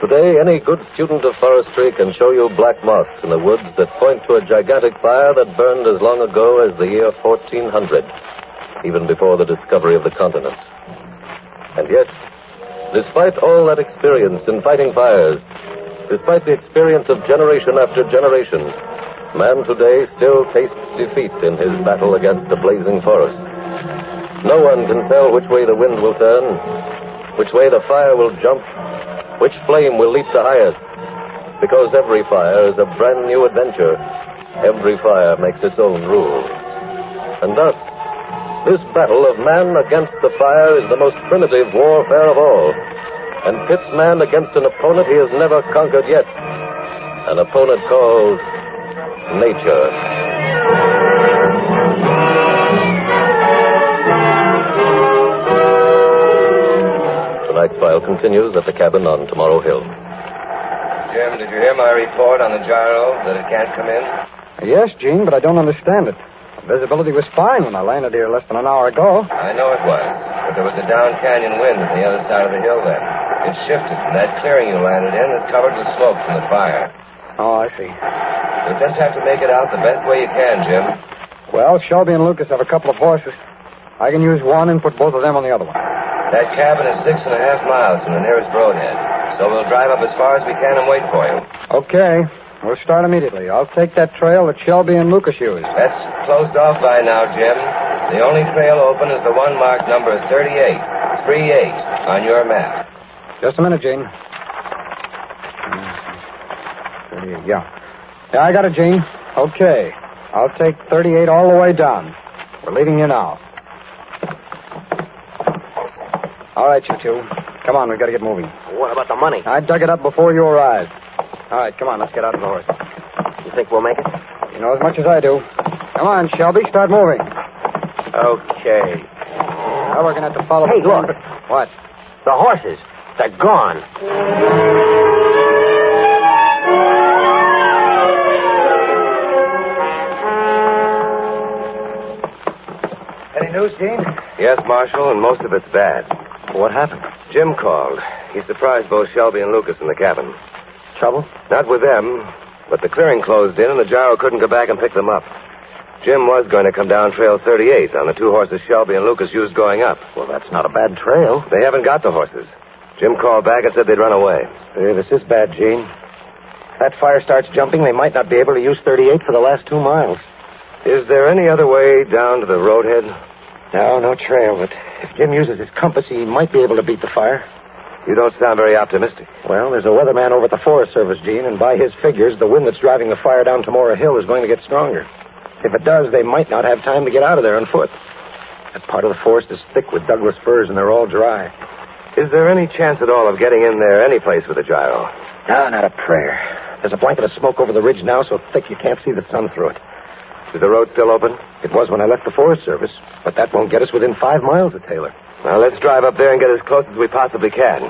Today, any good student of forestry can show you black moths in the woods that point to a gigantic fire that burned as long ago as the year 1400, even before the discovery of the continent. And yet, despite all that experience in fighting fires, despite the experience of generation after generation, man today still tastes defeat in his battle against the blazing forest. No one can tell which way the wind will turn, which way the fire will jump, which flame will leap the highest. Because every fire is a brand new adventure. Every fire makes its own rules. And thus, this battle of man against the fire is the most primitive warfare of all, and pits man against an opponent he has never conquered yet. An opponent called nature. Tonight's file continues at the cabin on Tomorrow Hill. Jim, did you hear my report on the gyro, that it can't come in? Yes, Gene, but I don't understand it. Visibility was fine when I landed here less than an hour ago. I know it was, but there was a down canyon wind on the other side of the hill then. It shifted, and that clearing you landed in is covered with smoke from the fire. Oh, I see. You'll just have to make it out the best way you can, Jim. Well, Shelby and Lucas have a couple of horses. I can use one and put both of them on the other one. That cabin is 6.5 miles from the nearest roadhead, so we'll drive up as far as we can and wait for you. Okay. We'll start immediately. I'll take that trail that Shelby and Lucas used. That's closed off by now, Jim. The only trail open is the one marked number 38 on your map. Just a minute, Gene. 38, yeah. Yeah, I got it, Gene. Okay. I'll take 38 all the way down. We're leaving here now. All right, you two. Come on, we've got to get moving. What about the money? I dug it up before you arrived. All right, come on, let's get out of the horse. You think we'll make it? You know as much as I do. Come on, Shelby, start moving. Okay. Now we're going to have to follow... Hey, look. What? The horses. They're gone. Any news, Gene? Yes, Marshal, and most of it's bad. What happened? Jim called. He surprised both Shelby and Lucas in the cabin. Trouble? Not with them, but the clearing closed in and the gyro couldn't go back and pick them up. Jim was going to come down Trail 38 on the two horses Shelby and Lucas used going up. Well, that's not a bad trail. They haven't got the horses. Jim called back and said they'd run away. This is bad, Gene. If that fire starts jumping, they might not be able to use 38 for the last 2 miles. Is there any other way down to the roadhead? No trail, but if Jim uses his compass, he might be able to beat the fire. You don't sound very optimistic. Well, there's a weatherman over at the Forest Service, Gene, and by his figures, the wind that's driving the fire down Tomorrow Hill is going to get stronger. If it does, they might not have time to get out of there on foot. That part of the forest is thick with Douglas firs, and they're all dry. Is there any chance at all of getting in there any place with a gyro? No, not a prayer. There's a blanket of smoke over the ridge now so thick you can't see the sun through it. Is the road still open? It was when I left the Forest Service, but that won't get us within 5 miles of Taylor. Well, let's drive up there and get as close as we possibly can.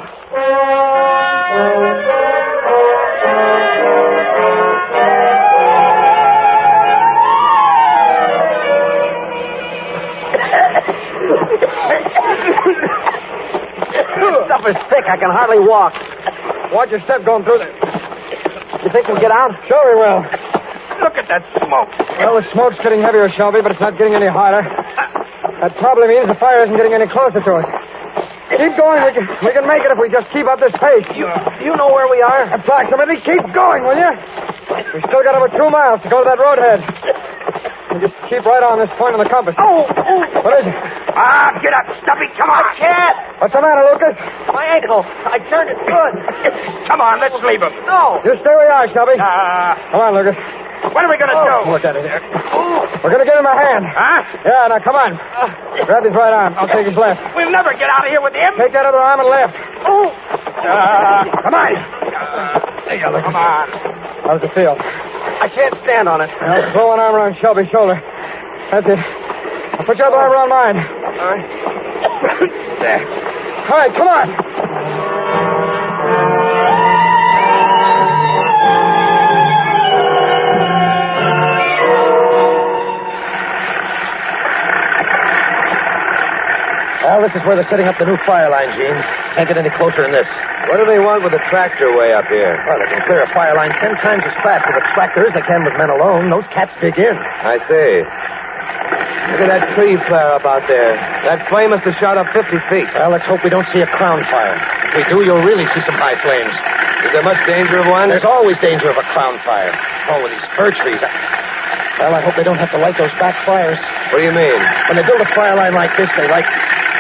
This stuff is thick. I can hardly walk. Watch your step going through there. You think we'll get out? Sure we will. Look at that smoke. Well, the smoke's getting heavier, Shelby, but it's not getting any hotter. That probably means the fire isn't getting any closer to us. Keep going. We can make it if we just keep up this pace. You know where we are? Approximately. Keep going, will you? We still got over 2 miles to go to that roadhead. You just keep right on this point on the compass. Oh! What is it? Ah, get up, Stumpy. Come on. I can't. What's the matter, Lucas? My ankle. I turned it good. Come on, let's leave him. No. You stay where you are, Shelby. Come on, Lucas. What are we going to do? Look at it there. We're going to give him a hand. Huh? Yeah, now come on. Grab his right arm. I'll take his left. We'll never get out of here with him. Take that other arm and left. Come on. There you go. Come on. How's it feel? I can't stand on it. Now, throw one arm around Shelby's shoulder. That's it. I'll put your other arm around mine. All right. There. All right, come on. Well, this is where they're setting up the new fire line, Gene. Can't get any closer than this. What do they want with a tractor way up here? Well, they can clear a fire line 10 times as fast with a tractor as they can with men alone. Those cats dig in. I see. Look at that tree flare up out there. That flame must have shot up 50 feet. Well, let's hope we don't see a crown fire. If we do, you'll really see some high flames. Is there much danger of one? There's always danger of a crown fire. Oh, with these fir trees. Well, I hope they don't have to light those back fires. What do you mean? When they build a fire line like this, they light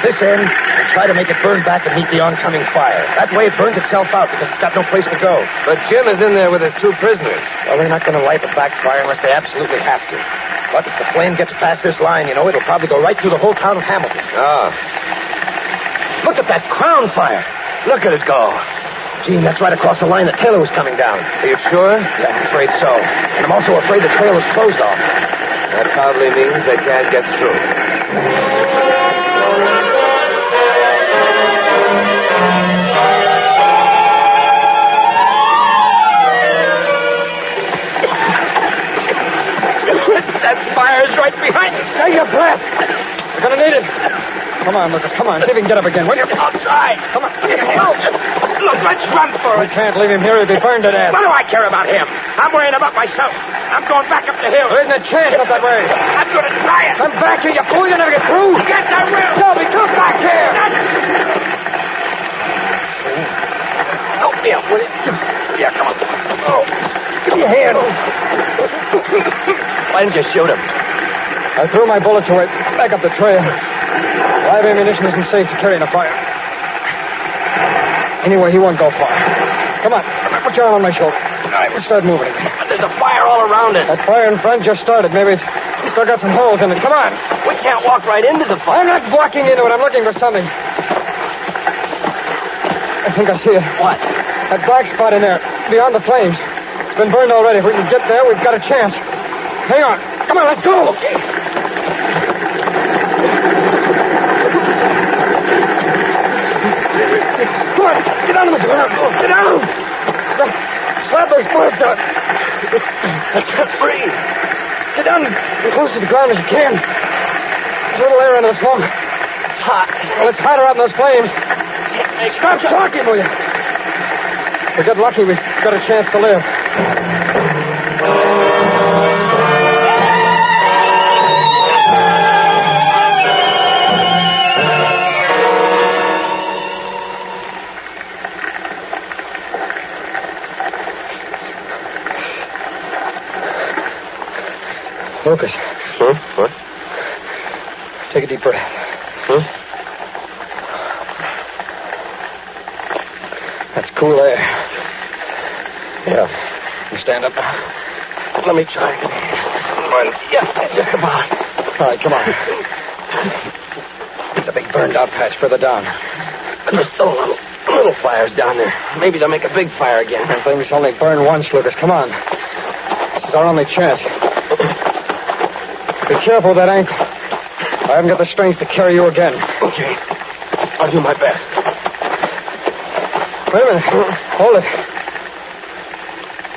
this end and try to make it burn back and meet the oncoming fire. That way it burns itself out because it's got no place to go. But Jim is in there with his 2 prisoners. Well, they're not going to light the backfire unless they absolutely have to. But if the flame gets past this line, it'll probably go right through the whole town of Hamilton. Ah. Look at that crown fire. Look at it go. Gene, that's right across the line that Taylor was coming down. Are you sure? Yeah, I'm afraid so. And I'm also afraid the trail is closed off. That probably means they can't get through. That fire's right behind us. Stay your breath. We're going to need it. Come on, Lucas, come on. See if he can get up again, will you? I'll try. Come on. Look, let's run for We it. can't leave him here. He'll be burned to death. What do I care about him? I'm worrying about myself. I'm going back up the hill. There isn't a chance up that way. I'm going to try it. Come back here, you fool. You'll never get through. Yes, I will. Shelby, come back here. Help me up, will you? Yeah, come on. Oh, give me a hand. Why didn't you shoot him? I threw my bullets away back up the trail. Live ammunition isn't safe to carry in a fire. Anyway, he won't go far. Come on. Put your arm on my shoulder. All right, we'll start moving again. But there's a fire all around it. That fire in front just started. Maybe it's still got some holes in it. Come on. We can't walk right into the fire. I'm not walking into it. I'm looking for something. I think I see it. What? That black spot in there, beyond the flames. It's been burned already. If we can get there, we've got a chance. Hang on. Come on, let's go. Okay. Come on, get down on the ground. Get down. Slap those bullets out. I can't breathe. Get down as close to the ground as you can. There's a little air in the smoke. It's hot. Well, it's hotter out in those flames. Stop talking, will you? If we get lucky, we've got a chance to live. Lucas. Huh? What? Take a deep breath. Huh? That's cool air. Yeah. You stand up. Let me try. One. Yeah, just about. All right, come on. There's a big burned out patch further down. But there's still little fires down there. Maybe they'll make a big fire again. Things only burn once, Lucas. Come on. This is our only chance. Be careful with that ankle. I haven't got the strength to carry you again. Okay. I'll do my best. Wait a minute. Hold it.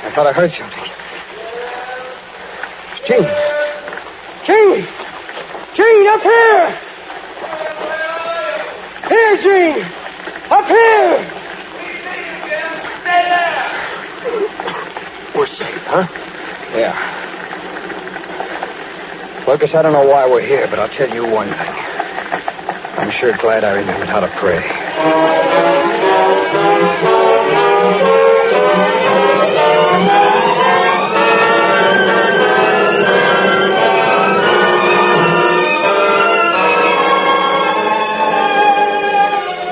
I thought I heard something. It's Gene. Gene! Gene, up here! Here, Gene! Up here! We're safe, huh? Yeah. Lucas, I don't know why we're here, but I'll tell you one thing. I'm sure glad I remembered how to pray.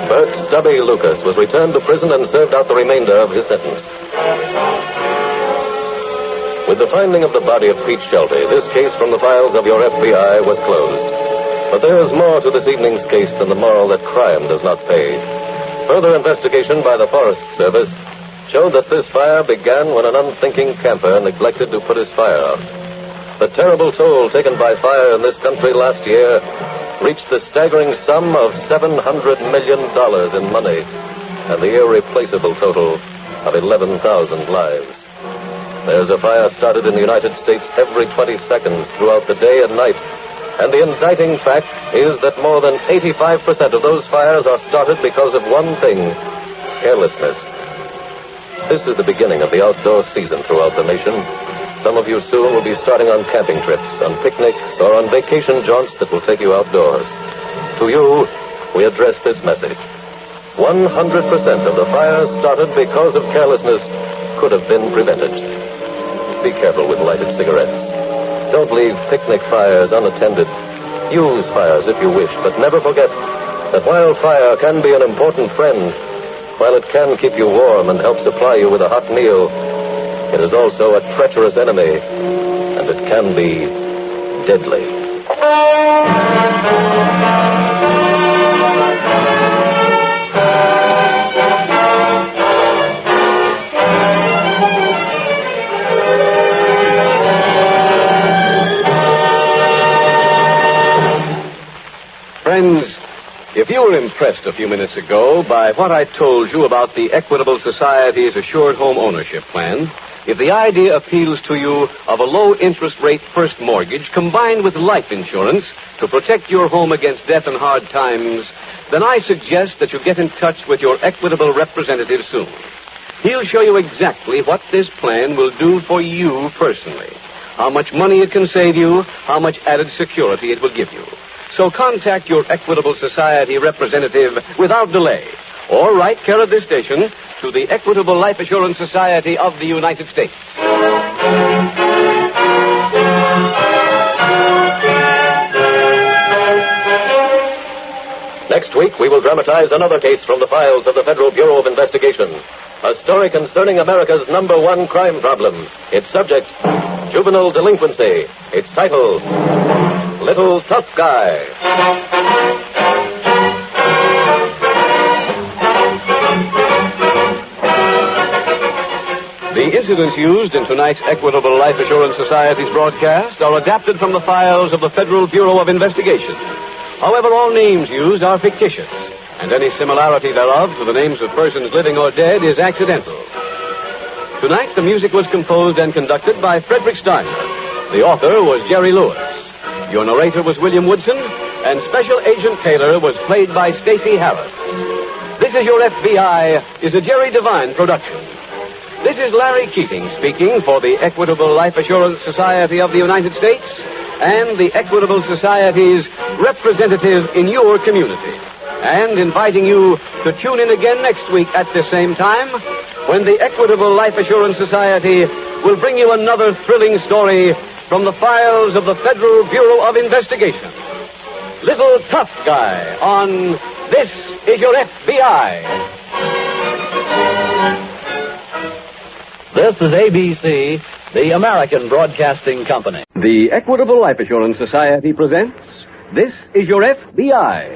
Bert Stubby Lucas was returned to prison and served out the remainder of his sentence. With the finding of the body of Pete Shelby, this case from the files of your FBI was closed. But there is more to this evening's case than the moral that crime does not pay. Further investigation by the Forest Service showed that this fire began when an unthinking camper neglected to put his fire out. The terrible toll taken by fire in this country last year reached the staggering sum of $700 million in money and the irreplaceable total of 11,000 lives. There's a fire started in the United States every 20 seconds throughout the day and night. And the indicting fact is that more than 85% of those fires are started because of one thing: carelessness. This is the beginning of the outdoor season throughout the nation. Some of you soon will be starting on camping trips, on picnics, or on vacation jaunts that will take you outdoors. To you, we address this message. 100% of the fires started because of carelessness could have been prevented. Be careful with lighted cigarettes. Don't leave picnic fires unattended. Use fires if you wish, but never forget, that while fire can be an important friend, while it can keep you warm and help supply you with a hot meal, it is also a treacherous enemy, and it can be deadly. Friends, if you were impressed a few minutes ago by what I told you about the Equitable Society's Assured Home Ownership Plan, if the idea appeals to you of a low-interest rate first mortgage combined with life insurance to protect your home against death and hard times, then I suggest that you get in touch with your Equitable representative soon. He'll show you exactly what this plan will do for you personally, how much money it can save you, how much added security it will give you. So contact your Equitable Society representative without delay, or write care of this station to the Equitable Life Assurance Society of the United States. Next week, we will dramatize another case from the files of the Federal Bureau of Investigation. A story concerning America's #1 crime problem. Its subject, juvenile delinquency. Its title, Little Tough Guy. The incidents used in tonight's Equitable Life Assurance Society's broadcast are adapted from the files of the Federal Bureau of Investigation. However, all names used are fictitious, and any similarity thereof to the names of persons living or dead is accidental. Tonight, the music was composed and conducted by Frederick Steiner. The author was Jerry Lewis. Your narrator was William Woodson, and Special Agent Taylor was played by Stacey Harris. This Is Your FBI is a Jerry Devine production. This is Larry Keating speaking for the Equitable Life Assurance Society of the United States and the Equitable Society's representative in your community, and inviting you to tune in again next week at the same time when the Equitable Life Assurance Society will bring you another thrilling story from the files of the Federal Bureau of Investigation. Little Tough Guy on This Is Your FBI. This is ABC, the American Broadcasting Company. The Equitable Life Assurance Society presents This Is Your FBI.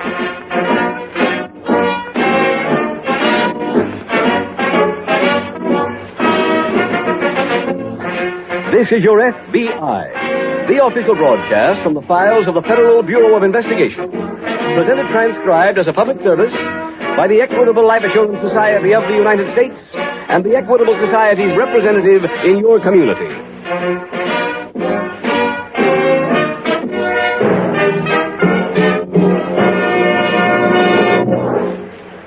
This is Your FBI, the official broadcast from the files of the Federal Bureau of Investigation. Presented transcribed as a public service by the Equitable Life Assurance Society of the United States and the Equitable Society's representative in your community.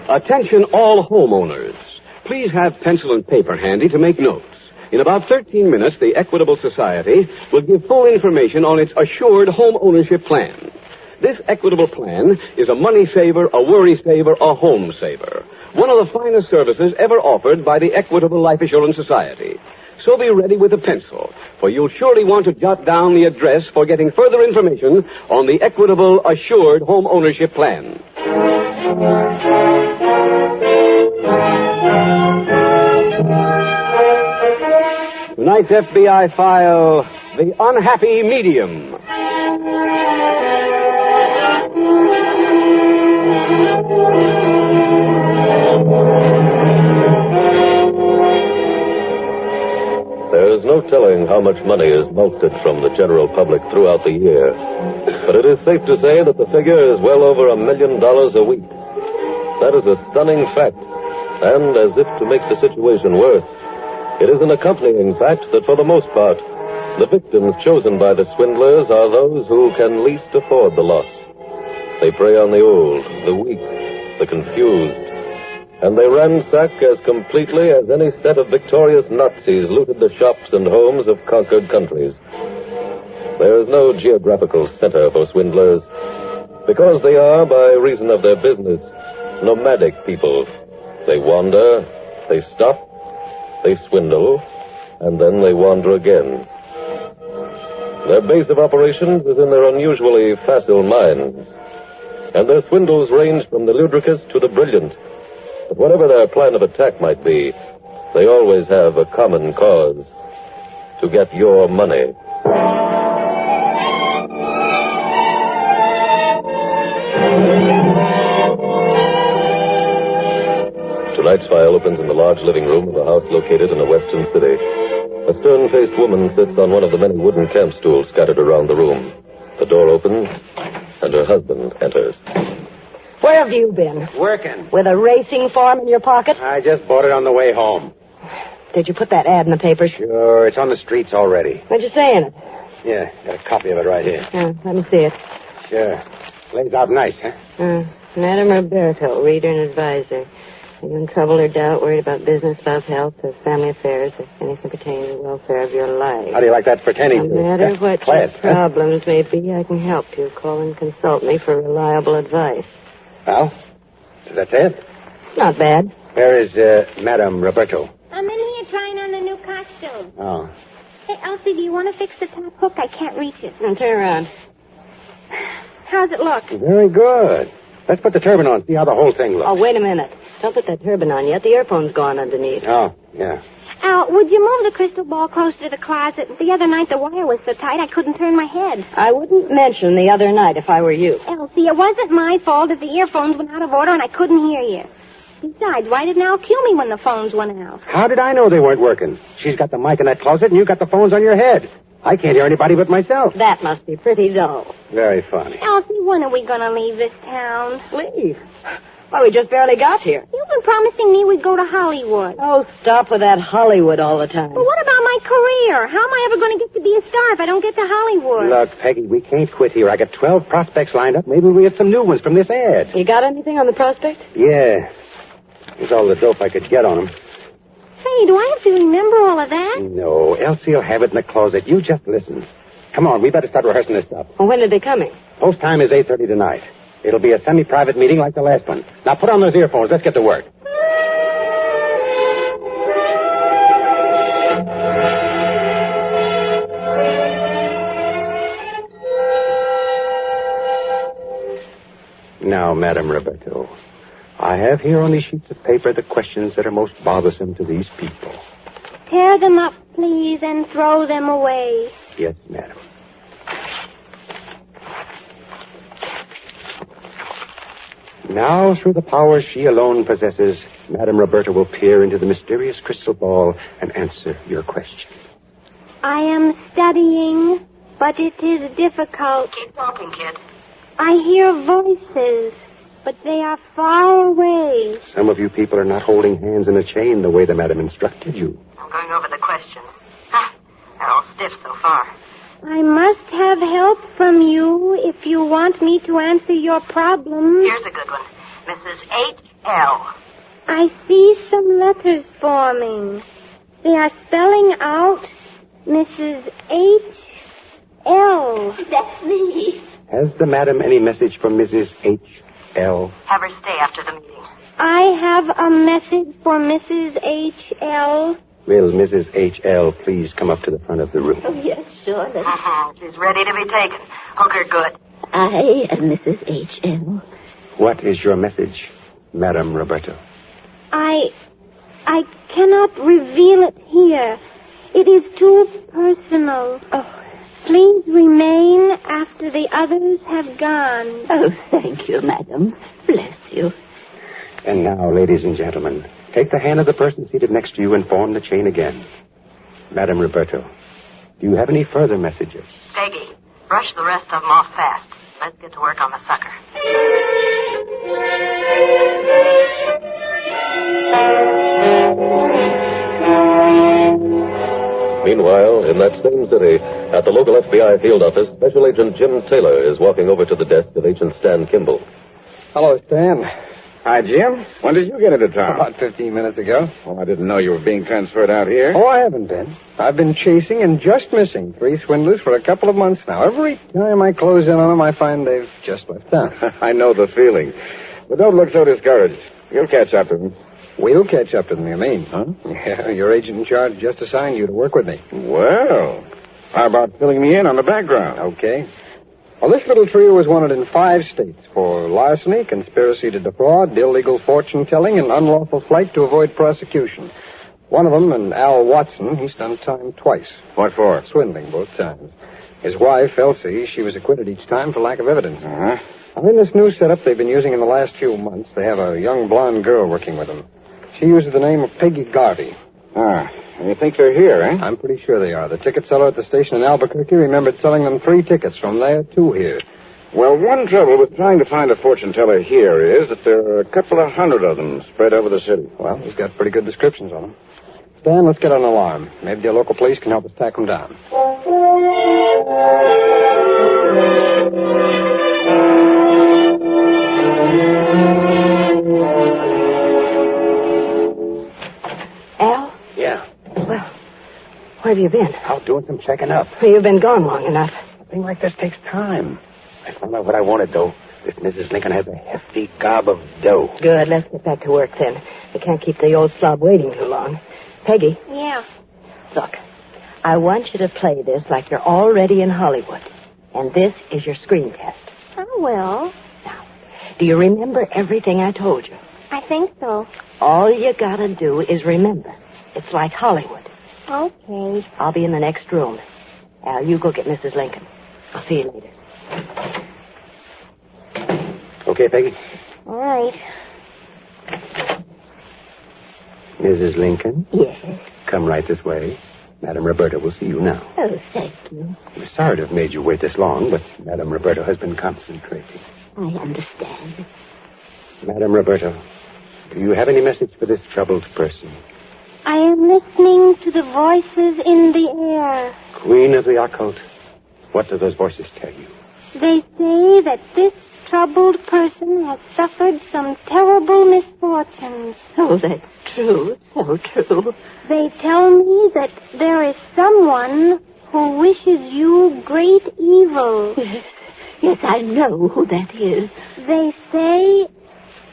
Attention all homeowners. Please have pencil and paper handy to make notes. In about 13 minutes, the Equitable Society will give full information on its Assured Home Ownership Plan. This Equitable Plan is a money saver, a worry saver, a home saver. One of the finest services ever offered by the Equitable Life Assurance Society. So be ready with a pencil, for you'll surely want to jot down the address for getting further information on the Equitable Assured Home Ownership Plan. Tonight's FBI file, The Unhappy Medium. There is no telling how much money is mulcted from the general public throughout the year. But it is safe to say that the figure is well over $1 million a week. That is a stunning fact. And as if to make the situation worse, it is an accompanying fact that for the most part, the victims chosen by the swindlers are those who can least afford the loss. They prey on the old, the weak, the confused, and they ransack as completely as any set of victorious Nazis looted the shops and homes of conquered countries. There is no geographical center for swindlers, because they are, by reason of their business, nomadic people. They wander, they stop, they swindle, and then they wander again. Their base of operations is in their unusually facile minds. and their swindles range from the ludicrous to the brilliant. But whatever their plan of attack might be, they always have a common cause: to get your money. Tonight's file opens in the large living room of a house located in a western city. A stern-faced woman sits on one of the many wooden camp stools scattered around the room. The door opens, and her husband enters. Where have you been? Working. With a racing form in your pocket? I just bought it on the way home. Did you put that ad in the papers? Sure, it's on the streets already. What'd you say in it? Yeah, got a copy of it right here. Let me see it. Sure. Lays out nice, huh? Madam Roberto, reader and advisor. Are you in trouble or doubt, worried about business, about health, or family affairs, or anything pertaining to the welfare of your life? How do you like that pertaining to? No matter what class, your problems may be, I can help you. Call and consult me for reliable advice. Well, that's it? Not bad. Where is Madam Roberto? I'm in here trying on a new costume. Oh. Hey, Elsie, do you want to fix the top hook? I can't reach it. Now, turn around. How's it look? Very good. Let's put the turban on, see how the whole thing looks. Oh, wait a minute. Don't put that turban on yet. The earphone's gone underneath. Oh, yeah. Al, would you move the crystal ball closer to the closet? The other night the wire was so tight I couldn't turn my head. I wouldn't mention the other night if I were you. Elsie, it wasn't my fault if the earphones went out of order and I couldn't hear you. Besides, why didn't Al cue me when the phones went out? How did I know they weren't working? She's got the mic in that closet and you got the phones on your head. I can't hear anybody but myself. That must be pretty dull. Very funny. Elsie, when are we going to leave this town? Leave? Well, we just barely got here. You've been promising me we'd go to Hollywood. Oh, stop with that Hollywood all the time. But what about my career? How am I ever going to get to be a star if I don't get to Hollywood? Look, Peggy, we can't quit here. I got 12 prospects lined up. Maybe we get some new ones from this ad. You got anything on the prospect? Yeah. Here's all the dope I could get on them. Hey, do I have to remember all of that? No, Elsie will have it in the closet. You just listen. Come on, we better start rehearsing this stuff. Well, when are they coming? Post time is 8:30 tonight. It'll be a semi-private meeting like the last one. Now put on those earphones. Let's get to work. Now, Madam Roberto, I have here on these sheets of paper the questions that are most bothersome to these people. Tear them up, please, and throw them away. Yes, madam. Now, through the powers she alone possesses, Madam Roberta will peer into the mysterious crystal ball and answer your question. I am studying, but it is difficult. Keep talking, kid. I hear voices, but they are far away. Some of you people are not holding hands in a chain the way the madam instructed you. I'm going over the questions. They're all stiff so far. I must have help from you if you want me to answer your problems. Here's a good one. Mrs. H.L. I see some letters forming. They are spelling out Mrs. H.L. That's me. Has the madam any message from Mrs. H.L.? Have her stay after the meeting. I have a message for Mrs. H.L. Will Mrs. H.L. please come up to the front of the room? Oh, yes, sure. She's ready to be taken. Hook her good. I am Mrs. H.L. What is your message, Madam Roberto? I cannot reveal it here. It is too personal. Oh. Please remain after the others have gone. Oh, thank you, madam. Bless you. And now, ladies and gentlemen, take the hand of the person seated next to you and form the chain again. Madam Roberto, do you have any further messages? Peggy, brush the rest of them off fast. Let's get to work on the sucker. Meanwhile, in that same city, at the local FBI field office, Special Agent Jim Taylor is walking over to the desk of Agent Stan Kimball. Hello, Stan. Hi, Jim. When did you get into town? About 15 minutes ago. Oh, I didn't know you were being transferred out here. Oh, I haven't been. I've been chasing and just missing 3 swindlers for a couple of months now. Every time I close in on them, I find they've just left town. I know the feeling. But don't look so discouraged. You'll catch up to them. We'll catch up to them, you mean? Huh? Yeah, your agent in charge just assigned you to work with me. Well, how about filling me in on the background? Okay. Well, this little trio was wanted in 5 states for larceny, conspiracy to defraud, illegal fortune-telling, and unlawful flight to avoid prosecution. One of them, an Al Watson, he's done time twice. What for? Swindling both times. His wife, Elsie, she was acquitted each time for lack of evidence. Uh-huh. Now, in this new setup they've been using in the last few months, they have a young blonde girl working with them. She uses the name of Peggy Garvey. Ah, you think they're here, eh? I'm pretty sure they are. The ticket seller at the station in Albuquerque remembered selling them 3 tickets from there to here. Well, one trouble with trying to find a fortune teller here is that there are a couple of hundred of them spread over the city. Well, he's got pretty good descriptions on them. Stan, let's get an alarm. Maybe the local police can help us track them down. Al? Yeah. Well, where have you been? Out doing some checking up. You've been gone long enough. A thing like this takes time. I found out what I wanted, though. This Mrs. Lincoln has a hefty gob of dough. Good. Let's get back to work then. We can't keep the old slob waiting too long. Peggy. Yeah. Look, I want you to play this like you're already in Hollywood. And this is your screen test. Oh, well. Now, do you remember everything I told you? I think so. All you gotta do is remember. It's like Hollywood. Okay. I'll be in the next room. Al, you go get Mrs. Lincoln. I'll see you later. Okay, Peggy? All right. Mrs. Lincoln? Yes. Come right this way. Madame Roberta will see you now. Oh, thank you. We're sorry to have made you wait this long, but Madame Roberta has been concentrating. I understand. Madame Roberta, do you have any message for this troubled person? I am listening to the voices in the air. Queen of the occult, what do those voices tell you? They say that this troubled person has suffered some terrible misfortunes. Oh, that's true. So true. They tell me that there is someone who wishes you great evil. Yes. Yes, I know who that is. They say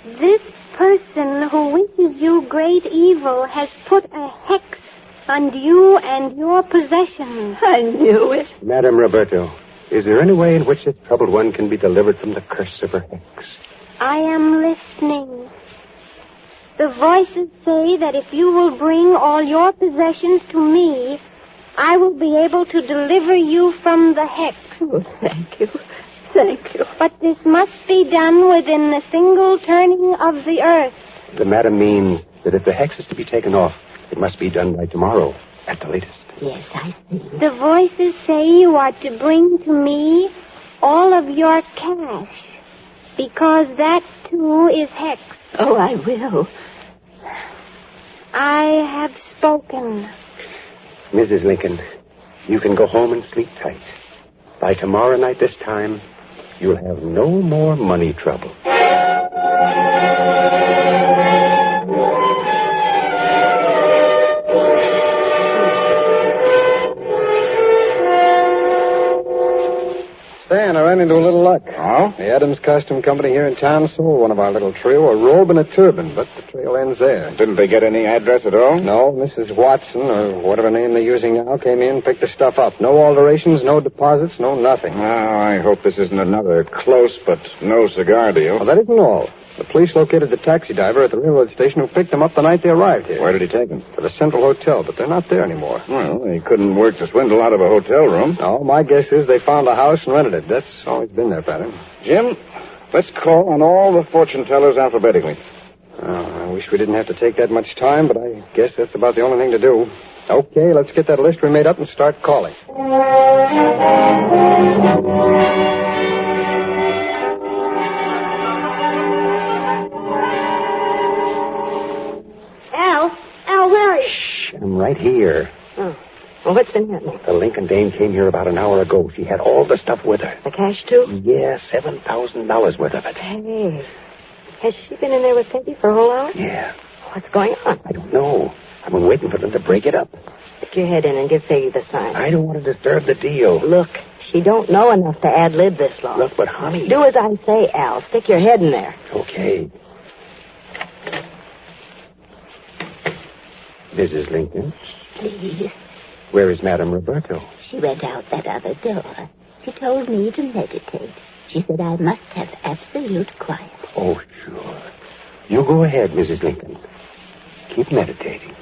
this person who wishes you great evil has put a hex on you and your possessions. I knew it. Madame Roberto, is there any way in which this troubled one can be delivered from the curse of her hex? I am listening. The voices say that if you will bring all your possessions to me, I will be able to deliver you from the hex. Oh, thank you. Thank you. But this must be done within the single turning of the earth. The madam means that if the hex is to be taken off, it must be done by tomorrow, at the latest. Yes, I see. The voices say you are to bring to me all of your cash, because that, too, is hex. Oh, I will. I have spoken. Mrs. Lincoln, you can go home and sleep tight. By tomorrow night this time, you'll have no more money trouble. Stan, I ran into a little luck. Oh? The Adams Costume Company here in town sold one of our little trio a robe and a turban, but the trail ends there. Didn't they get any address at all? No, Mrs. Watson, or whatever name they're using now, came in, picked the stuff up. No alterations, no deposits, no nothing. Oh, I hope this isn't another close but no cigar deal. Well, that isn't all. The police located the taxi driver at the railroad station who picked them up the night they arrived here. Where did he take them? To the Central Hotel, but they're not there anymore. Well, they couldn't work to swindle out of a hotel room. No, my guess is they found a house and rented it. That's always been their pattern. Jim, let's call on all the fortune tellers alphabetically. Oh, I wish we didn't have to take that much time, but I guess that's about the only thing to do. Okay, let's get that list we made up and start calling. Al, where are you? Shh, I'm right here. Oh. Well, what's been happening? The Lincoln dame came here about an hour ago. She had all the stuff with her. The cash, too? Yeah, $7,000 worth of it. Hey. Has she been in there with Peggy for a whole hour? Yeah. What's going on? I don't know. I've been waiting for them to break it up. Stick your head in and give Peggy the sign. I don't want to disturb the deal. Look, she don't know enough to ad-lib this long. Look, but honey... Do as I say, Al. Stick your head in there. Okay. Mrs. Lincoln? Please. Where is Madame Roberto? She went out that other door. She told me to meditate. She said I must have absolute quiet. Oh, sure. You go ahead, Mrs. Lincoln. Keep meditating.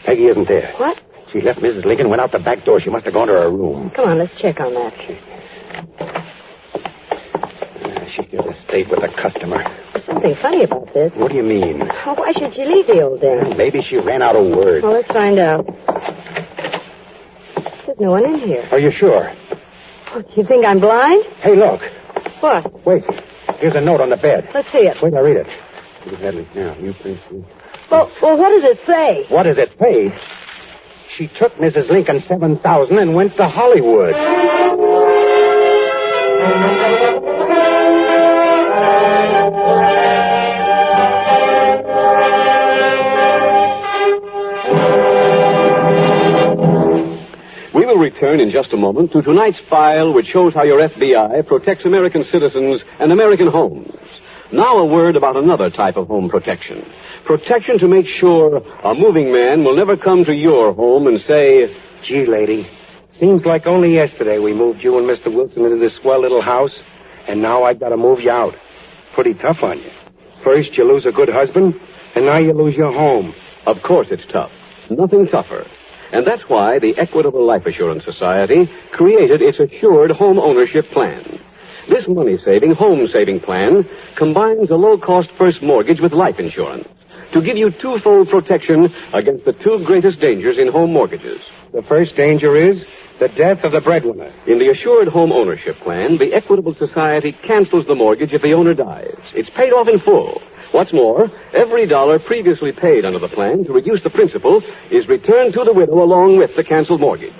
Peggy isn't there. What? She left Mrs. Lincoln and went out the back door. She must have gone to her room. Come on, let's check on that. She should have stayed with the customer. There's something funny about this. What do you mean? Oh, why should she leave the old dame? Maybe she ran out of words. Well, let's find out. There's no one in here. Are you sure? Oh, do you think I'm blind? Hey, look. What? Wait. Here's a note on the bed. Let's see it. Wait, I'll read it. Now, you please. Well, what does it say? What does it say? She took Mrs. Lincoln $7,000 and went to Hollywood. We will return in just a moment to tonight's file, which shows how your FBI protects American citizens and American homes. Now a word about another type of home protection. Protection to make sure a moving man will never come to your home and say, "Gee, lady, seems like only yesterday we moved you and Mr. Wilson into this swell little house, and now I've got to move you out. Pretty tough on you. First you lose a good husband, and now you lose your home." Of course it's tough. Nothing tougher. And that's why the Equitable Life Assurance Society created its Assured Home Ownership Plan. This money-saving, home-saving plan combines a low-cost first mortgage with life insurance to give you twofold protection against the two greatest dangers in home mortgages. The first danger is the death of the breadwinner. In the Assured Home Ownership Plan, the Equitable Society cancels the mortgage if the owner dies. It's paid off in full. What's more, every dollar previously paid under the plan to reduce the principal is returned to the widow along with the canceled mortgage.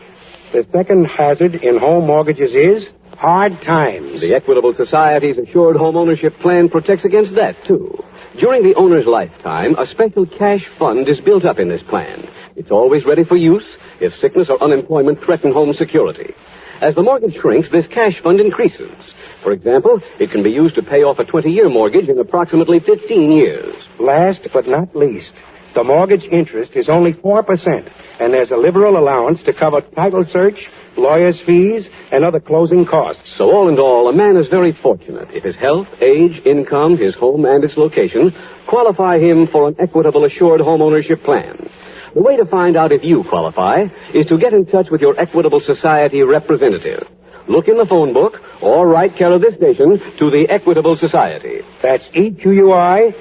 The second hazard in home mortgages is hard times. The Equitable Society's Assured Home Ownership Plan protects against that, too. During the owner's lifetime, a special cash fund is built up in this plan. It's always ready for use if sickness or unemployment threaten home security. As the mortgage shrinks, this cash fund increases. For example, it can be used to pay off a 20-year mortgage in approximately 15 years. Last but not least, the mortgage interest is only 4%, and there's a liberal allowance to cover title search, lawyer's fees, and other closing costs. So all in all, a man is very fortunate if his health, age, income, his home, and its location qualify him for an Equitable Assured Home Ownership Plan. The way to find out if you qualify is to get in touch with your Equitable Society representative. Look in the phone book or write care of this station to the Equitable Society. That's EQUITABLE.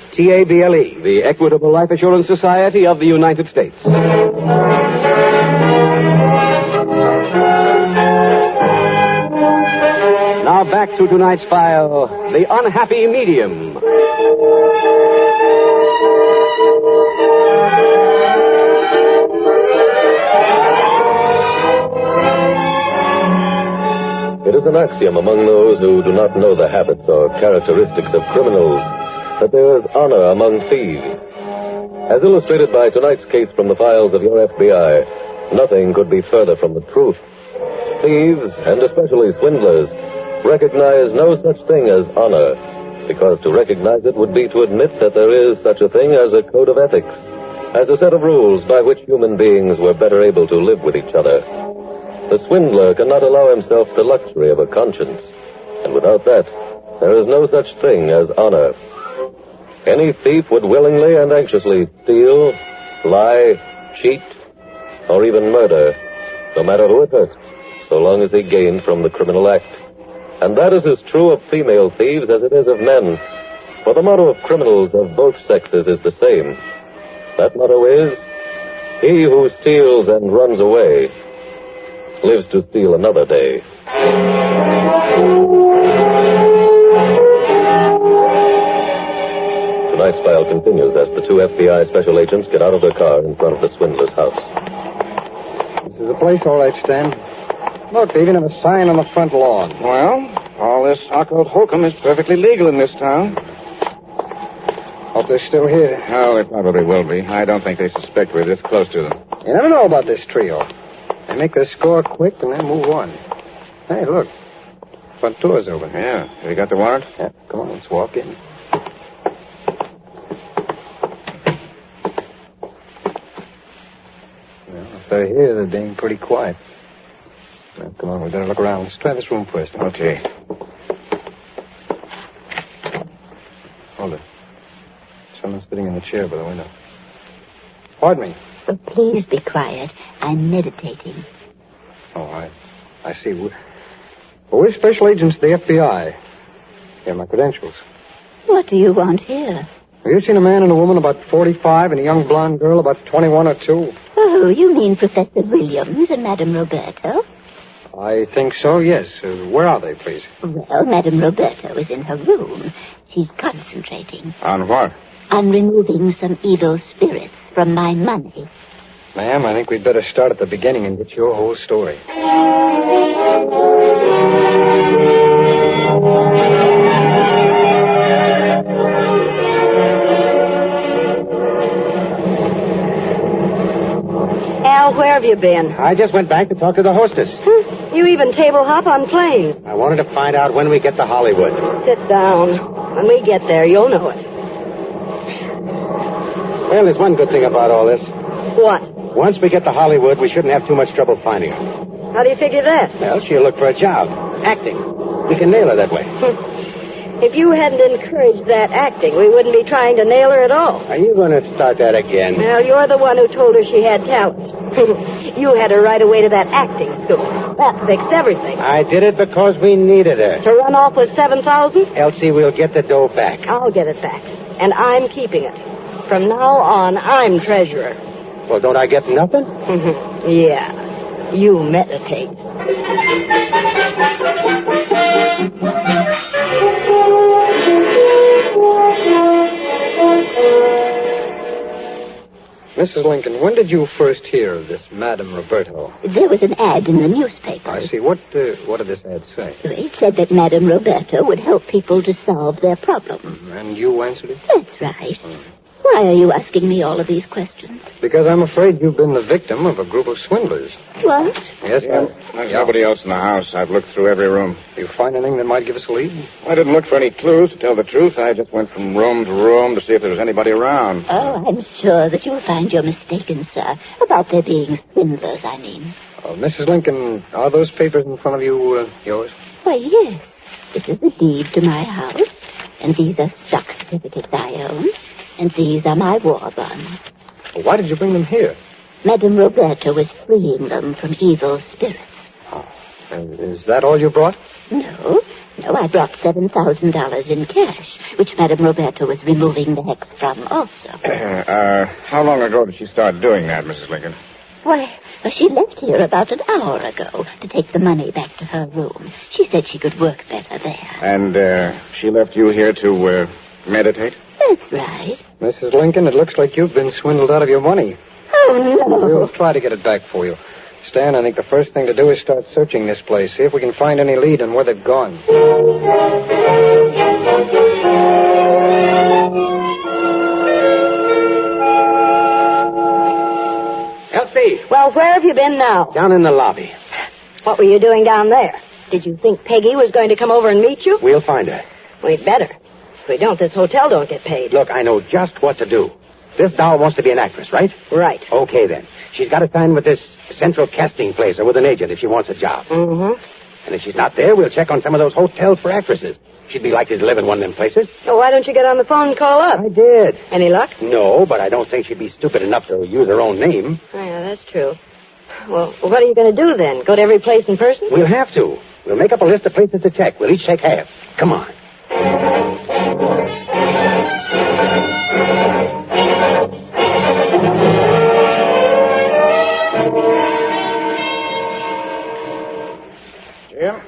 The Equitable Life Assurance Society of the United States. Now back to tonight's file, The Unhappy Medium. It is an axiom among those who do not know the habits or characteristics of criminals that there is honor among thieves. As illustrated by tonight's case from the files of your FBI, nothing could be further from the truth. Thieves, and especially swindlers, recognize no such thing as honor, because to recognize it would be to admit that there is such a thing as a code of ethics, as a set of rules by which human beings were better able to live with each other. The swindler cannot allow himself the luxury of a conscience, and without that, there is no such thing as honor. Any thief would willingly and anxiously steal, lie, cheat, or even murder, no matter who it hurt, so long as he gained from the criminal act. And that is as true of female thieves as it is of men, for the motto of criminals of both sexes is the same. That motto is, he who steals and runs away lives to steal another day. Tonight's file continues as the two FBI special agents get out of their car in front of the swindler's house. This is the place, all right, Stan. Look, they even have a sign on the front lawn. Well, all this occult hokum is perfectly legal in this town. Hope they're still here. Oh, they probably will be. I don't think they suspect we're this close to them. You never know about this trio. They make their score quick and then move on. Hey, look. Front door's open. Yeah. Have you got the warrant? Yeah. Come on, let's walk in. Well, they're here, they're being pretty quiet. Well, come on, we better look around. Let's try this room first. Okay. Hold it. Someone's sitting in the chair by the window. Pardon me. Oh, please be quiet. I'm meditating. Oh, I see. We're special agents of the FBI. Here are my credentials. What do you want here? Have you seen a man and a woman about 45 and a young blonde girl about 21 or 2? Oh, you mean Professor Williams and Madame Roberto? I think so, yes. Where are they, please? Well, Madame Roberto is in her room. She's concentrating. On what? On removing some evil spirits from my money. Ma'am, I think we'd better start at the beginning and get your whole story. Al, where have you been? I just went back to talk to the hostess. You even table hop on planes. I wanted to find out when we get to Hollywood. Sit down. When we get there, you'll know it. Well, there's one good thing about all this. What? Once we get to Hollywood, we shouldn't have too much trouble finding her. How do you figure that? Well, she'll look for a job. Acting. We can nail her that way. If you hadn't encouraged that acting, we wouldn't be trying to nail her at all. Are you going to start that again? Well, you're the one who told her she had talent. You had her right away to that acting school. That fixed everything. I did it because we needed her. To run off with $7,000? Elsie, we'll get the dough back. I'll get it back. And I'm keeping it. From now on, I'm treasurer. Well, don't I get nothing? Yeah. You meditate. Mrs. Lincoln, when did you first hear of this Madame Roberto? There was an ad in the newspaper. I see. What did this ad say? It said that Madame Roberto would help people to solve their problems. And you answered it? That's right. Why are you asking me all of these questions? Because I'm afraid you've been the victim of a group of swindlers. What? Yes, ma'am. There's nobody else in the house. I've looked through every room. You find anything that might give us a lead? I didn't look for any clues, to tell the truth. I just went from room to room to see if there was anybody around. Oh, I'm sure that you'll find you're mistaken, sir. About there being swindlers, I mean. Mrs. Lincoln, are those papers in front of you yours? Why, yes. This is the deed to my house, and these are stock certificates I own, and these are my war bonds. Well, why did you bring them here? Madame Roberto was freeing them from evil spirits. Oh. And is that all you brought? No, I brought $7,000 in cash, which Madame Roberto was removing the hex from also. How long ago did she start doing that, Mrs. Lincoln? Why, she left here about an hour ago to take the money back to her room. She said she could work better there. And, she left you here to, meditate? That's right. Mrs. Lincoln, it looks like you've been swindled out of your money. Oh, no. We'll try to get it back for you. Stan, I think the first thing to do is start searching this place. See if we can find any lead on where they've gone. Elsie! Well, where have you been now? Down in the lobby. What were you doing down there? Did you think Peggy was going to come over and meet you? We'll find her. We'd better. If we don't, this hotel don't get paid. Look, I know just what to do. This doll wants to be an actress, right? Right. Okay, then. She's got to sign with this central casting place or with an agent if she wants a job. Mm-hmm. And if she's not there, we'll check on some of those hotels for actresses. She'd be likely to live in one of them places. So why don't you get on the phone and call up? I did. Any luck? No, but I don't think she'd be stupid enough to use her own name. Oh, yeah, that's true. Well, what are you going to do then? Go to every place in person? We'll have to. We'll make up a list of places to check. We'll each take half. Come on. Jim,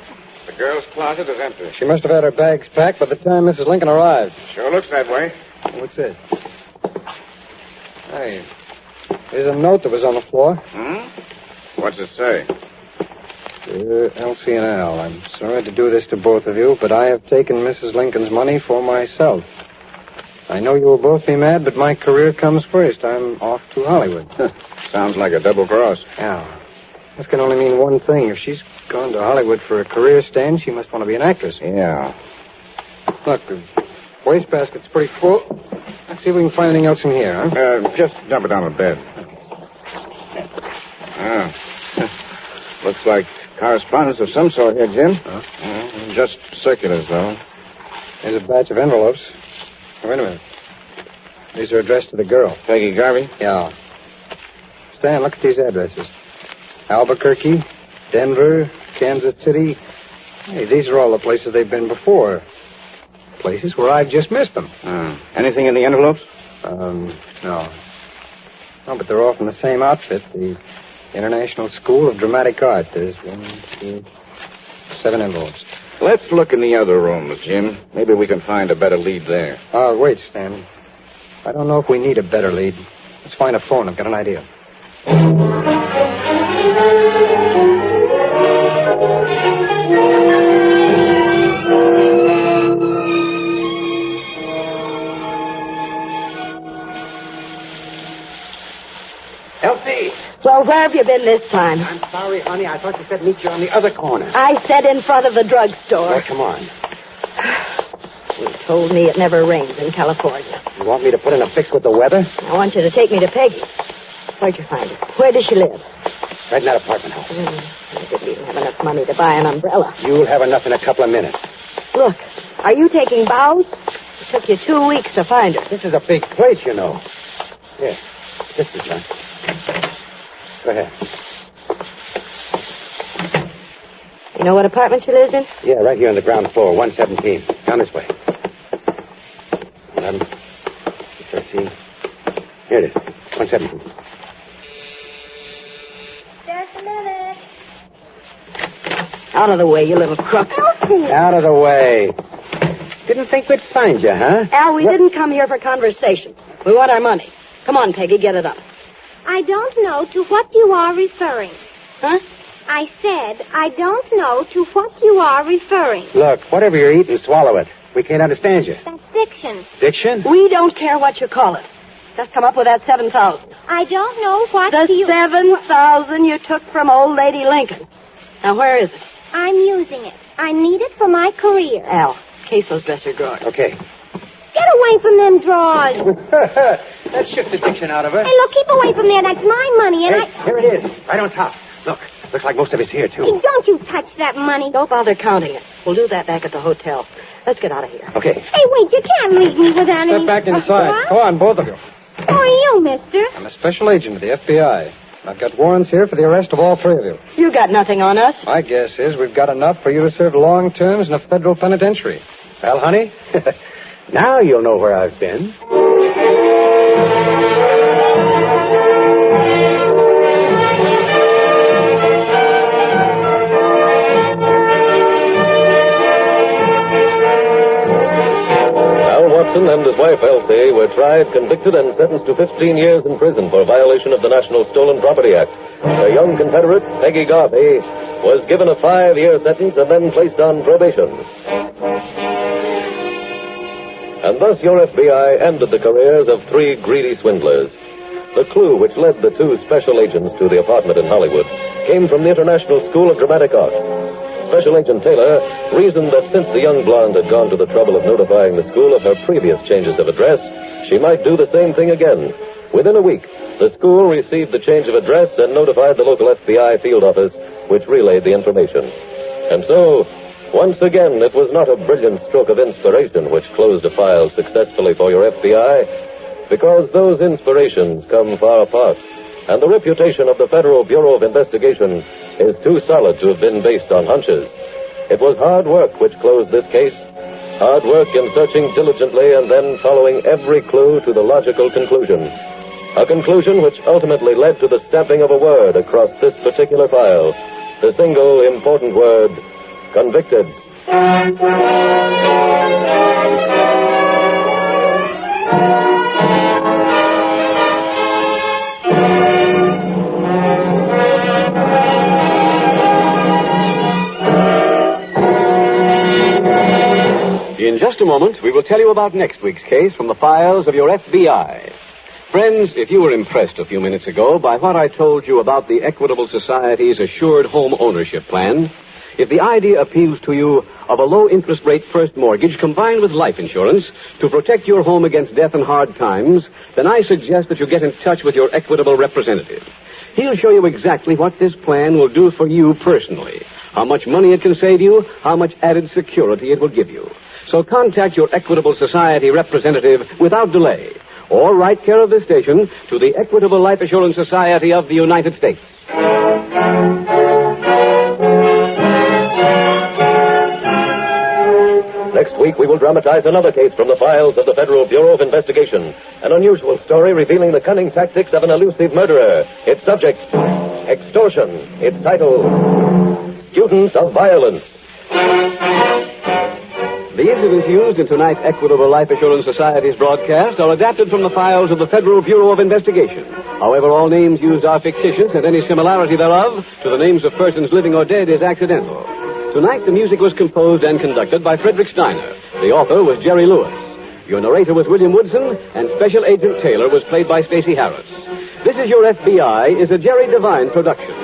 the girl's closet is empty. She must have had her bags packed by the time Mrs. Lincoln arrived. Sure looks that way. What's this? Hey, there's a note that was on the floor. What's it say? Dear Elsie and Al, I'm sorry to do this to both of you, but I have taken Mrs. Lincoln's money for myself. I know you will both be mad, but my career comes first. I'm off to Hollywood. Sounds like a double cross. Yeah. This can only mean one thing. If she's gone to Hollywood for a career, Stan, she must want to be an actress. Yeah. Look, the wastebasket's pretty full. Let's see if we can find anything else in here, huh? Just dump it on the bed. Ah. Looks like correspondence of some sort here, Jim. Just circulars, though. Here's a batch of envelopes. Oh, wait a minute. These are addressed to the girl. Peggy Garvey? Yeah. Stan, look at these addresses. Albuquerque, Denver, Kansas City. Hey, these are all the places they've been before. Places where I've just missed them. Anything in the envelopes? No. No, but they're all from the same outfit, the International School of Dramatic Art. There's 7 envelopes. Let's look in the other rooms, Jim. Maybe we can find a better lead there. Wait, Stan. I don't know if we need a better lead. Let's find a phone. I've got an idea. Elsie! Well, where have you been this time? I'm sorry, honey. I thought you said meet you on the other corner. I said in front of the drugstore. Well, come on. You told me it never rains in California. You want me to put in a fix with the weather? I want you to take me to Peggy. Where'd you find her? Where does she live? Right in that apartment house. I didn't even have enough money to buy an umbrella. You'll have enough in a couple of minutes. Look, are you taking bows? It took you 2 weeks to find her. This is a big place, you know. Here, this is one. Go ahead. You know what apartment she lives in? Yeah, right here on the ground floor, 117. Down this way. 11, 13. Here it is, 117. Just a minute. Out of the way, you little crook. Out of the way. Didn't think we'd find you, huh? Al, we didn't come here for conversation. We want our money. Come on, Peggy, get it up. I don't know to what you are referring. Huh? I said, I don't know to what you are referring. Look, whatever you're eating, swallow it. We can't understand you. That's diction. Diction? We don't care what you call it. Just come up with that 7,000. I don't know what The 7,000 you took from old lady Lincoln. Now, where is it? I'm using it. I need it for my career. Al, case those dresser drawers. Okay. Get away from them drawers. That shook the diction out of her. Hey, look, keep away from there. That's my money, and Hey, here it is, right on top. Look, looks like most of it's here, too. Hey, don't you touch that money. Don't bother counting it. We'll do that back at the hotel. Let's get out of here. Okay. Hey, wait, you can't leave me without any... Step back inside. What? Come on, both of you. Who are you, mister? I'm a special agent of the FBI. I've got warrants here for the arrest of all 3 of you. You got nothing on us. My guess is we've got enough for you to serve long terms in a federal penitentiary. Well, honey, now you'll know where I've been. Watson and his wife Elsie were tried, convicted, and sentenced to 15 years in prison for violation of the National Stolen Property Act. Their young Confederate, Peggy Garvey, was given a 5-year sentence and then placed on probation. And thus your FBI ended the careers of 3 greedy swindlers. The clue which led the 2 special agents to the apartment in Hollywood came from the International School of Dramatic Art. Special Agent Taylor reasoned that since the young blonde had gone to the trouble of notifying the school of her previous changes of address, she might do the same thing again. Within a week, the school received the change of address and notified the local FBI field office, which relayed the information. And so, once again, it was not a brilliant stroke of inspiration which closed a file successfully for your FBI, because those inspirations come far apart. And the reputation of the Federal Bureau of Investigation is too solid to have been based on hunches. It was hard work which closed this case. Hard work in searching diligently and then following every clue to the logical conclusion. A conclusion which ultimately led to the stamping of a word across this particular file. The single important word, convicted. In just a moment, we will tell you about next week's case from the files of your FBI. Friends, if you were impressed a few minutes ago by what I told you about the Equitable Society's Assured Home Ownership Plan, if the idea appeals to you of a low-interest rate first mortgage combined with life insurance to protect your home against death and hard times, then I suggest that you get in touch with your Equitable representative. He'll show you exactly what this plan will do for you personally, how much money it can save you, how much added security it will give you. So contact your Equitable Society representative without delay, or write care of this station to the Equitable Life Assurance Society of the United States. Next week, we will dramatize another case from the files of the Federal Bureau of Investigation. An unusual story revealing the cunning tactics of an elusive murderer. Its subject, extortion. Its title, Students of Violence. The incidents used in tonight's Equitable Life Assurance Society's broadcast are adapted from the files of the Federal Bureau of Investigation. However, all names used are fictitious, and any similarity thereof to the names of persons living or dead is accidental. Tonight, the music was composed and conducted by Frederick Steiner. The author was Jerry Lewis. Your narrator was William Woodson, and Special Agent Taylor was played by Stacey Harris. This Is Your FBI is a Jerry Devine production.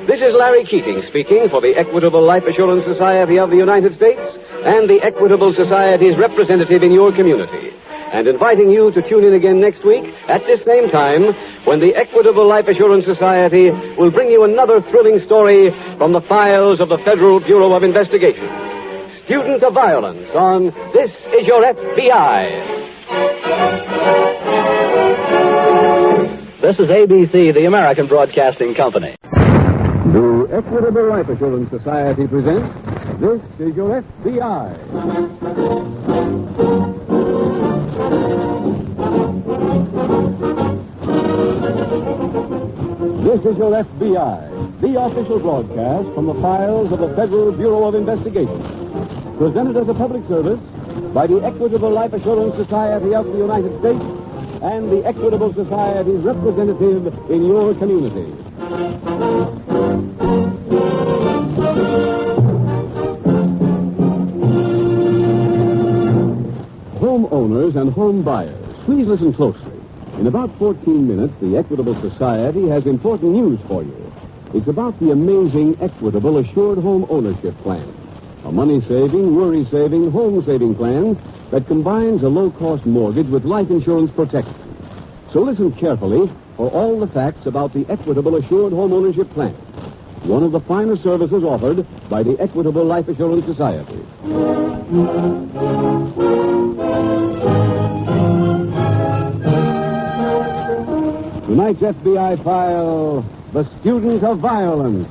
This is Larry Keating speaking for the Equitable Life Assurance Society of the United States and the Equitable Society's representative in your community, and inviting you to tune in again next week at this same time when the Equitable Life Assurance Society will bring you another thrilling story from the files of the Federal Bureau of Investigation. Students of Violence on This Is Your FBI. This is ABC, the American Broadcasting Company. The Equitable Life Assurance Society presents This Is Your FBI. This is Your FBI, the official broadcast from the files of the Federal Bureau of Investigation. Presented as a public service by the Equitable Life Assurance Society of the United States and the Equitable Society's representative in your community. Homeowners and home buyers, please listen closely. In about 14 minutes, the Equitable Society has important news for you. It's about the amazing Equitable Assured Home Ownership Plan. A money-saving, worry-saving, home-saving plan that combines a low-cost mortgage with life insurance protection. So listen carefully for all the facts about the Equitable Assured Home Ownership Plan, one of the finer services offered by the Equitable Life Assurance Society. Tonight's FBI file, The Students of Violence.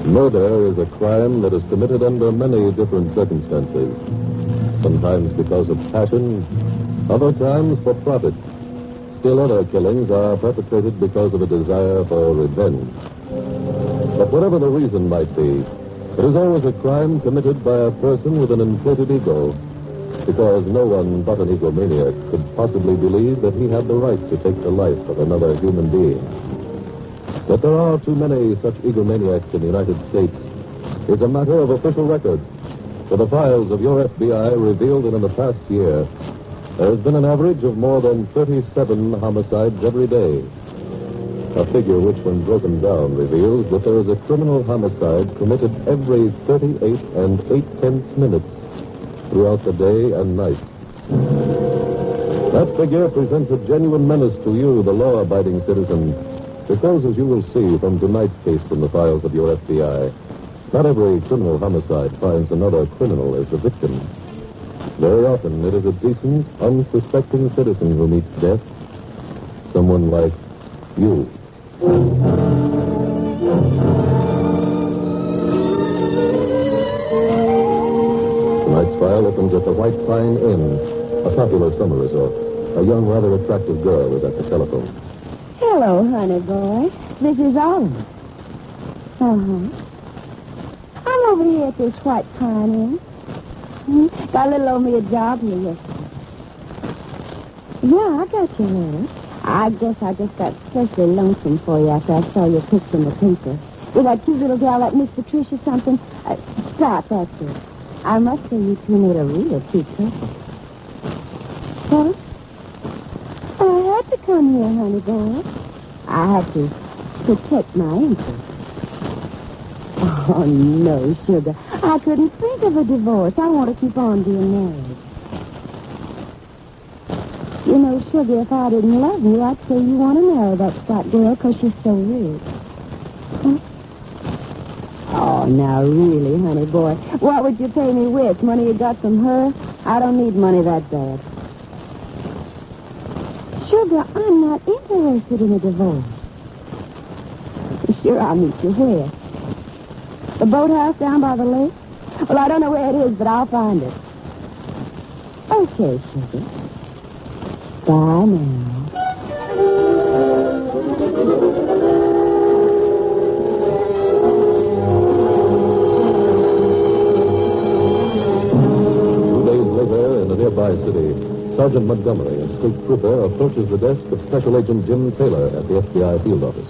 Murder is a crime that is committed under many different circumstances. Sometimes because of passion, other times for profit. Still other killings are perpetrated because of a desire for revenge. But whatever the reason might be, it is always a crime committed by a person with an inflated ego, because no one but an egomaniac could possibly believe that he had the right to take the life of another human being. That there are too many such egomaniacs in the United States is a matter of official record. For the files of your FBI revealed that in the past year, there has been an average of more than 37 homicides every day. A figure which, when broken down, reveals that there is a criminal homicide committed every 38 and 8/10 minutes throughout the day and night. That figure presents a genuine menace to you, the law-abiding citizen, because, as you will see from tonight's case from the files of your FBI, not every criminal homicide finds another criminal as the victim. Very often it is a decent, unsuspecting citizen who meets death. Someone like you. Tonight's file opens at the White Pine Inn, a popular summer resort. A young, rather attractive girl is at the telephone. Hello, honey boy. This is Olive. I'm over here at this White Pine Inn. Got a little on me a job here yesterday. Yeah, I got your letter. I guess I just got especially lonesome for you after I saw your picture in the paper. With that cute little gal, like Miss Patricia something. Scott, that's it. I must say you two made a real cute couple. What? I had to come here, honey boy. I had to protect my interests. Oh, Oh, no, sugar. I couldn't think of a divorce. I want to keep on being married. You know, sugar, if I didn't love you, I'd say you want to marry that Scott girl because she's so rich. Huh? Oh, now, really, honey boy. What would you pay me with? Money you got from her? I don't need money that bad. Sugar, I'm not interested in a divorce. Sure, I'll meet you where? The boathouse down by the lake? Well, I don't know where it is, but I'll find it. Okay, sugar. Bye now. 2 days later, in a nearby city, Sergeant Montgomery, a state trooper, approaches the desk of Special Agent Jim Taylor at the FBI field office.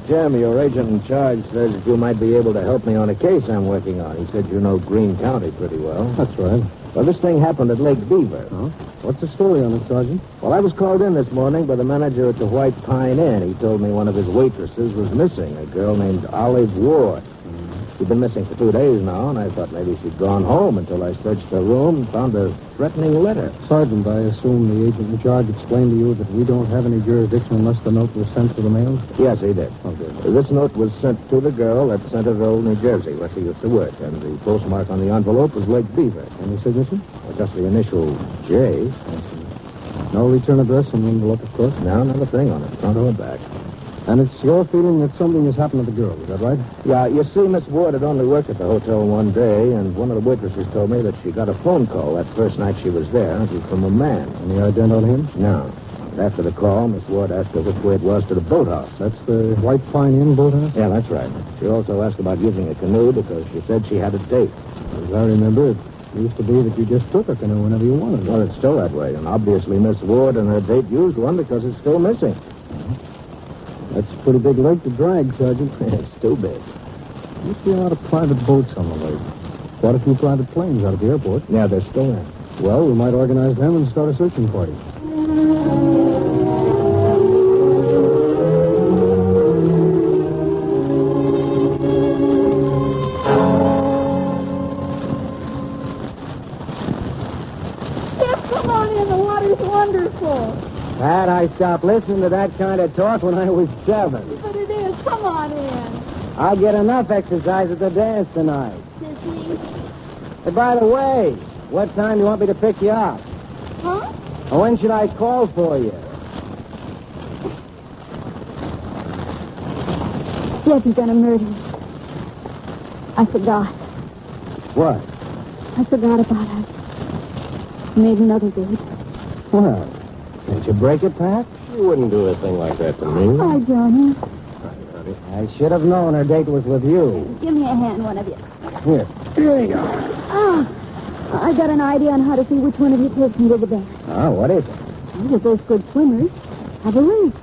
Jim, your agent in charge says that you might be able to help me on a case I'm working on. He said you know Greene County pretty well. That's right. Well, this thing happened at Lake Beaver. Huh? What's the story on it, Sergeant? Well, I was called in this morning by the manager at the White Pine Inn. He told me one of his waitresses was missing, a girl named Olive Ward. She'd been missing for 2 days now, and I thought maybe she'd gone home until I searched her room and found a threatening letter. Sergeant, I assume the agent in charge explained to you that we don't have any jurisdiction unless the note was sent to the mail? Yes, he did. Oh, good. This note was sent to the girl at Centerville, New Jersey, where she used to work, and the postmark on the envelope was Lake Beaver. Any signature? Well, just the initial J. No return address on the envelope, of course? No, not a thing on it, front or back. And it's your feeling that something has happened to the girl, is that right? Yeah, you see, Miss Ward had only worked at the hotel one day, and one of the waitresses told me that she got a phone call that first night she was there. It was from a man. Any idea on him? No. And after the call, Miss Ward asked her which way it was to the boathouse. That's the White Pine Inn boathouse? Yeah, that's right. She also asked about using a canoe because she said she had a date. As I remember, it used to be that you just took a canoe whenever you wanted. Well, it's still that way, and obviously Miss Ward and her date used one because it's still missing. That's a pretty big lake to drag, Sergeant. It's too big. You see a lot of private boats on the lake. Quite a few private planes out at the airport. Yeah, they're still there. Well, we might organize them and start a searching party. Come on in. The water's wonderful. Pat, I stopped listening to that kind of talk when I was 7. But it is. Come on in. I'll get enough exercise at the dance tonight. Sissy. Hey, by the way, what time do you want me to pick you up? Huh? Or when should I call for you? Jeffy's gonna murder me. I forgot. What? I forgot about us. Made another date. Well, did you break it, Pat? You wouldn't do a thing like that to me. Hi, Johnny. I should have known her date was with you. Give me a hand, one of you. Here. Here you go. Oh, I got an idea on how to see which one of you takes me to the dance. Oh, what is it? You're both good swimmers. Have a race.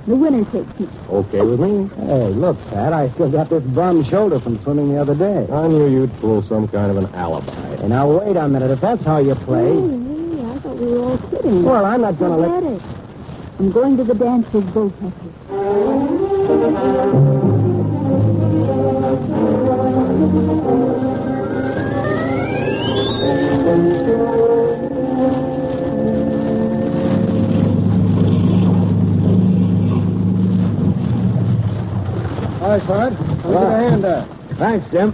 The winner takes me. Okay with me. Hey, look, Pat, I still got this bum shoulder from swimming the other day. I knew you'd pull some kind of an alibi. Hey, now, wait a minute. If that's how you play... Hey, I thought we were all kidding. Well, I'm not going to let... it. I'm going to the dance with both of you. Hi, Bud. I'll give a hand there. Thanks, Jim.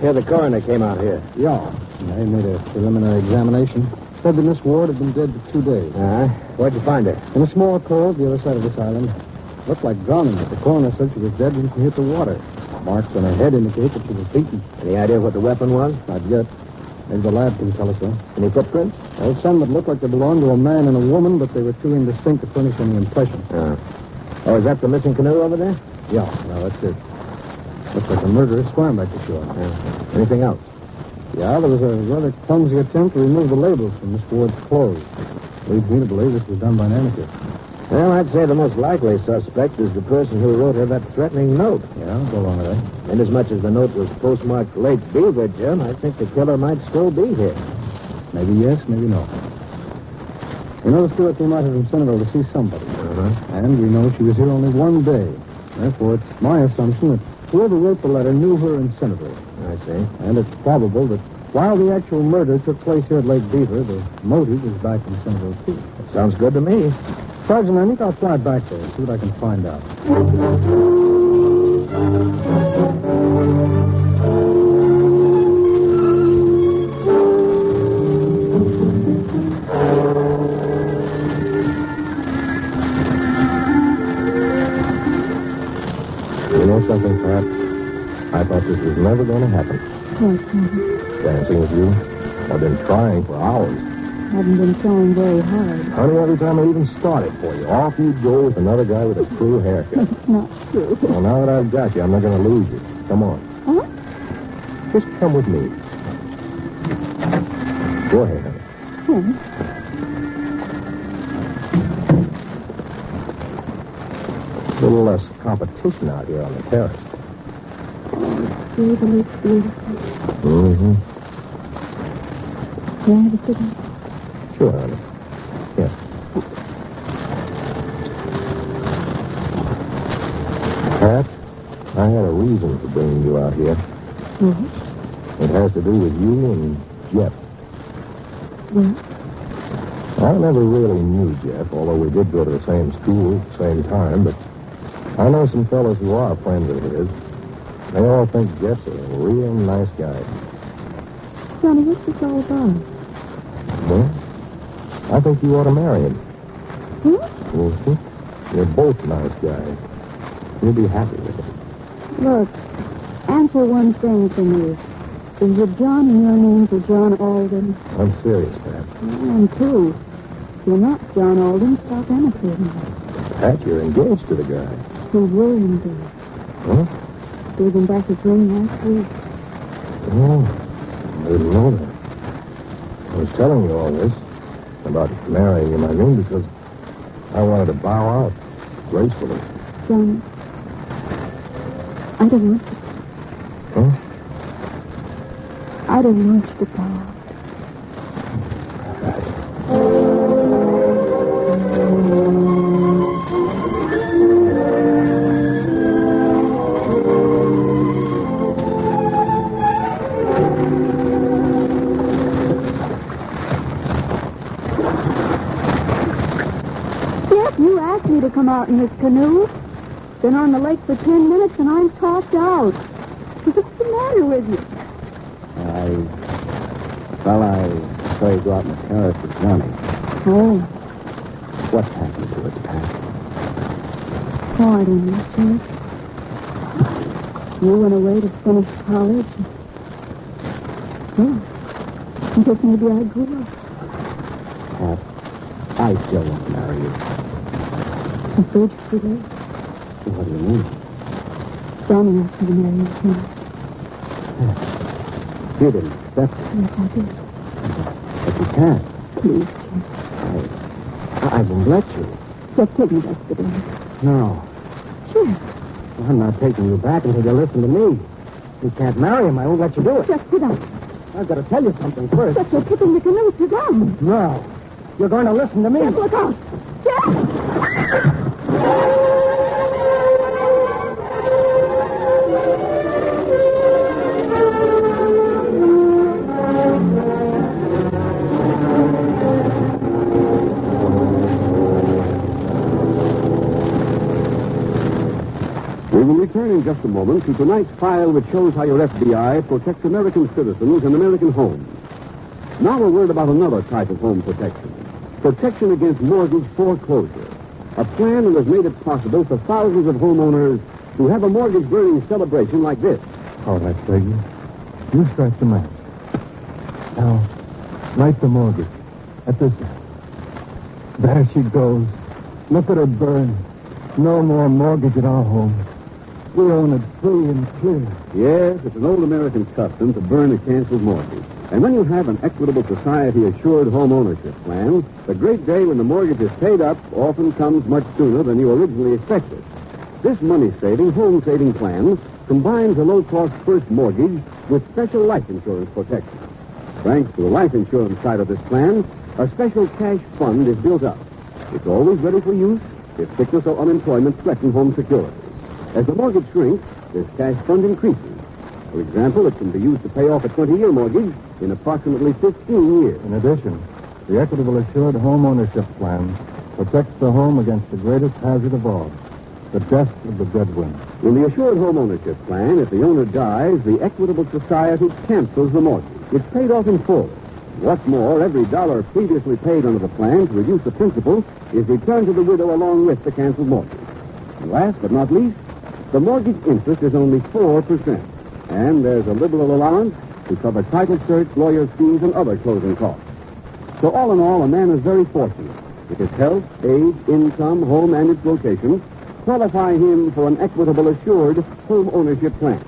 Here the coroner came out here. Yeah. They made a preliminary examination. Said that Miss Ward had been dead for 2 days. Where'd you find her? In a small cove the other side of this island. Looked like drowning, but the coroner said she was dead when she hit the water. Marks on her head indicate that she was beaten. Any idea what the weapon was? Not yet. Maybe the lab can tell us, though. Any footprints? Well, some that looked like they belonged to a man and a woman, but they were too indistinct to furnish any impression. Oh, is that the missing canoe over there? Yeah, no, that's it. Looks like the murderer swam back to shore. Anything else? Yeah, there was a rather clumsy attempt to remove the labels from Miss Ward's clothes. Leads me to believe this was done by an amateur. Well, I'd say the most likely suspect is the person who wrote her that threatening note. Yeah, I'll go along with that. And as much as the note was postmarked Lake Beaver, Jim, I think the killer might still be here. Maybe yes, maybe no. We know the Stewart came out here from Centerville to see somebody. And we know she was here only 1 day. Therefore, it's my assumption that whoever wrote the letter knew her and sent it to her. I see. And it's probable that while the actual murder took place here at Lake Beaver, the motive is back in Centerville, too. That sounds good to me. Sergeant, I think I'll fly back there and see what I can find out. You know something, Pat? I thought this was never going to happen. Dancing with you? I've been trying for hours. Haven't been trying very hard. Honey, every time I even started for you, off you'd go with another guy with a true haircut. It's not true. Well, now that I've got you, I'm not going to lose you. Come on. Huh? Just come with me. Go ahead, honey. Hmm. A little less competition out here on the terrace. See, the lake's beautiful. Mm-hmm. Can I have a cigarette? Sure, honey. Yes. Pat, I had a reason for bringing you out here. What? It has to do with you and Jeff. What? I never really knew Jeff, although we did go to the same school at the same time, but I know some fellows who are friends of his. They all think Jeff's a real nice guy. Johnny, what's this all about? Well, I think you ought to marry him. Hmm? Mm-hmm. You're both nice guys. You'll be happy with it. Look, answer one thing for me. Is it John in your name for John Alden? I'm serious, Pat. I am, too. If you're not John Alden, stop imitating me. Pat, you're engaged to the guy. Who's William do? Huh? Gave him back his ring last week. Oh, I didn't know that. I was telling you all this about marrying him, I mean, because I wanted to bow out gracefully. Johnny, I don't want to. Huh? I don't want you to bow out. You asked me to come out in this canoe. Been on the lake for 10 minutes and I'm tossed out. What's the matter with you? I saw you go out in the terrace with Johnny. Oh. What's happened to us, Pat? Oh, I don't know, sir. You went away to finish college. Oh. I guess maybe I grew up. Pat, I still want to marry you. I'm afraid it's too late. What do you mean? Johnny asked me to marry him tonight. You didn't accept it. Yes, I did. But you can't. Please, Jeff. I won't let you. Just take me back to the dance. No. Jeff. I'm not taking you back until you listen to me. You can't marry him. I won't let you do it. Just sit down. I've got to tell you something first. But you're tipping the canoe. Sit down. No. You're going to listen to me. Jeff, look out. Jeff! We will return in just a moment to tonight's file which shows how your FBI protects American citizens in American homes. Now a word about another type of home protection. Protection against mortgage foreclosure. A plan that has made it possible for thousands of homeowners to have a mortgage-burning celebration like this. All right, Peggy. You strike the match. Now, light the mortgage. At this end. There she goes. Look at her burn. No more mortgage at our home. We own it free and clear. Yes, it's an old American custom to burn a canceled mortgage. And when you have an Equitable Society assured home ownership plan, the great day when the mortgage is paid up often comes much sooner than you originally expected. This money-saving, home-saving plan combines a low-cost first mortgage with special life insurance protection. Thanks to the life insurance side of this plan, a special cash fund is built up. It's always ready for use if sickness or unemployment threaten home security. As the mortgage shrinks, this cash fund increases. For example, it can be used to pay off a 20-year mortgage in approximately 15 years. In addition, the Equitable Assured Home Ownership Plan protects the home against the greatest hazard of all, the death of the breadwinner. In the Assured Home Ownership Plan, if the owner dies, the Equitable Society cancels the mortgage. It's paid off in full. What's more, every dollar previously paid under the plan to reduce the principal is returned to the widow along with the canceled mortgage. And last but not least, the mortgage interest is only 4%. And there's a liberal allowance to cover title search, lawyer's fees, and other closing costs. So all in all, a man is very fortunate if his health, age, income, home, and its location qualify him for an Equitable Assured Home Ownership Plan.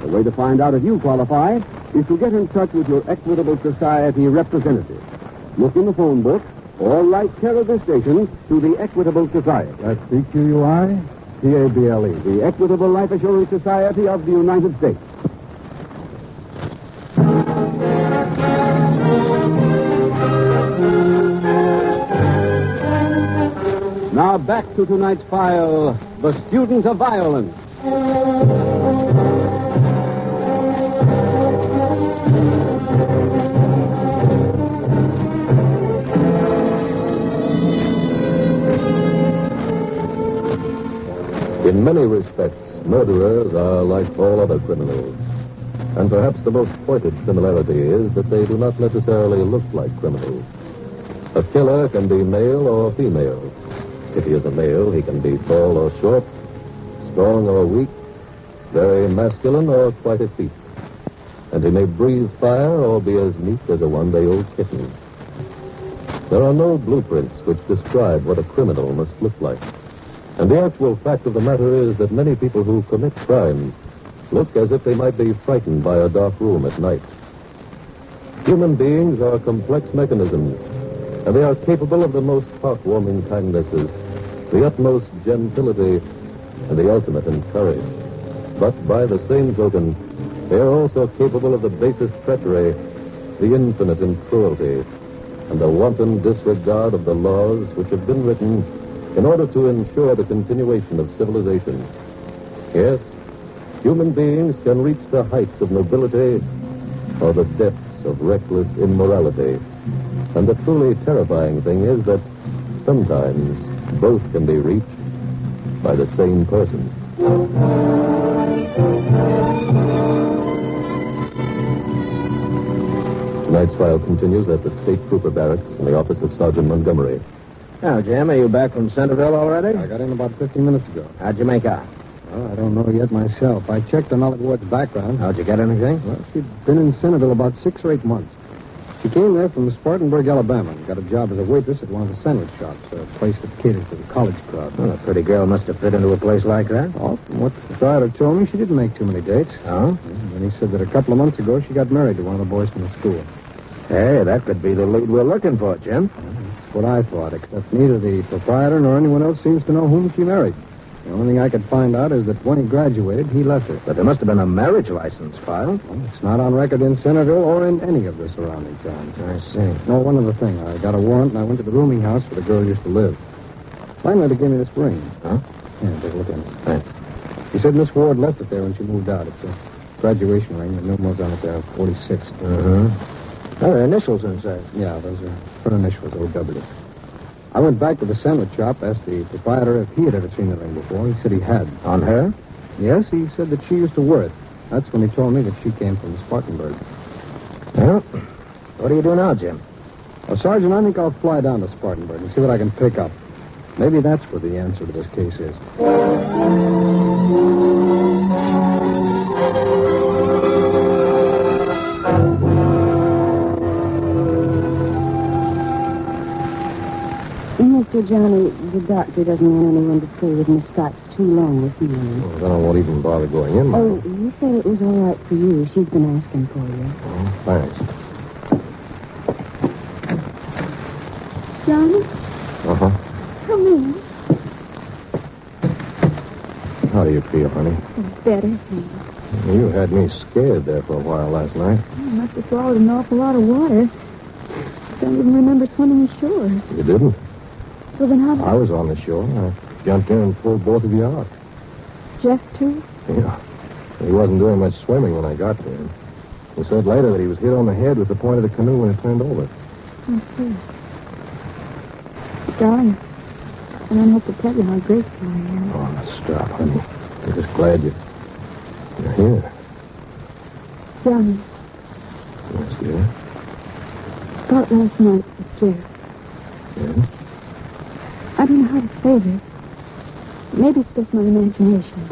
The way to find out if you qualify is to get in touch with your Equitable Society representative. Look in the phone book or write care of this station to the Equitable Society. That's EQUITABLE. The Equitable Life Assurance Society of the United States. Now back to tonight's file, The Student of Violence. In many respects, murderers are like all other criminals. And perhaps the most pointed similarity is that they do not necessarily look like criminals. A killer can be male or female. If he is a male, he can be tall or short, strong or weak, very masculine or quite effete. And he may breathe fire or be as meek as a one-day-old kitten. There are no blueprints which describe what a criminal must look like. And the actual fact of the matter is that many people who commit crimes look as if they might be frightened by a dark room at night. Human beings are complex mechanisms, and they are capable of the most heartwarming kindnesses, the utmost gentility, and the ultimate in courage. But by the same token, they are also capable of the basest treachery, the infinite in cruelty, and the wanton disregard of the laws which have been written in order to ensure the continuation of civilization. Yes, human beings can reach the heights of nobility or the depths of reckless immorality. And the truly terrifying thing is that sometimes both can be reached by the same person. Tonight's file continues at the State Trooper Barracks in the office of Sergeant Montgomery. Now, Jim, are you back from Centerville already? I got in about 15 minutes ago. How'd you make out? Well, I don't know yet myself. I checked on Olive Ward's background. How'd you get anything? Well, she'd been in Centerville about 6 or 8 months. She came there from Spartanburg, Alabama, and got a job as a waitress at one of the sandwich shops, a place that caters to the college crowd. Well, a pretty girl must have fit into a place like that. Oh, from what the proprietor told me, she didn't make too many dates. Oh? And he said that a couple of months ago, she got married to one of the boys from the school. Hey, that could be the lead we're looking for, Jim. That's what I thought, except neither the proprietor nor anyone else seems to know whom she married. The only thing I could find out is that when he graduated, he left her. But there must have been a marriage license filed. Well, it's not on record in Centerville or in any of the surrounding towns. I see. No, one other thing. I got a warrant, and I went to the rooming house where the girl used to live. Finally, they gave me this ring. Huh? Yeah, take a look at it. Thanks. She said Miss Ward left it there when she moved out. It's a graduation ring. The numerals on it there are 46. Uh-huh. Oh, her initials inside. Yeah, those are her initials, O.W. I went back to the sandwich shop, asked the proprietor if he had ever seen the ring before. He said he had. On her? Yes, he said that she used to wear it. That's when he told me that she came from Spartanburg. Well, what do you do now, Jim? Well, Sergeant, I think I'll fly down to Spartanburg and see what I can pick up. Maybe that's where the answer to this case is. Mr. Johnny, the doctor doesn't want anyone to stay with Miss Scott too long this evening. Well, then I won't even bother going in. Oh, he said it was all right for you. She's been asking for you. Oh, thanks. Johnny? Uh-huh. Come in. How do you feel, honey? Better, thanks. You had me scared there for a while last night. You must have swallowed an awful lot of water. Don't even remember swimming ashore. You didn't? Well, then how... I was on the shore. I jumped in and pulled both of you out. Jeff, too? Yeah. He wasn't doing much swimming when I got to him. He said later that he was hit on the head with the point of the canoe when it turned over. I see. Darling, I don't have to tell you how grateful I am. Oh, stop, honey. I'm just glad you're here. Johnny. Yes, dear? Thought last night was Jeff. Yeah? I don't know how to say this. Maybe it's just my imagination.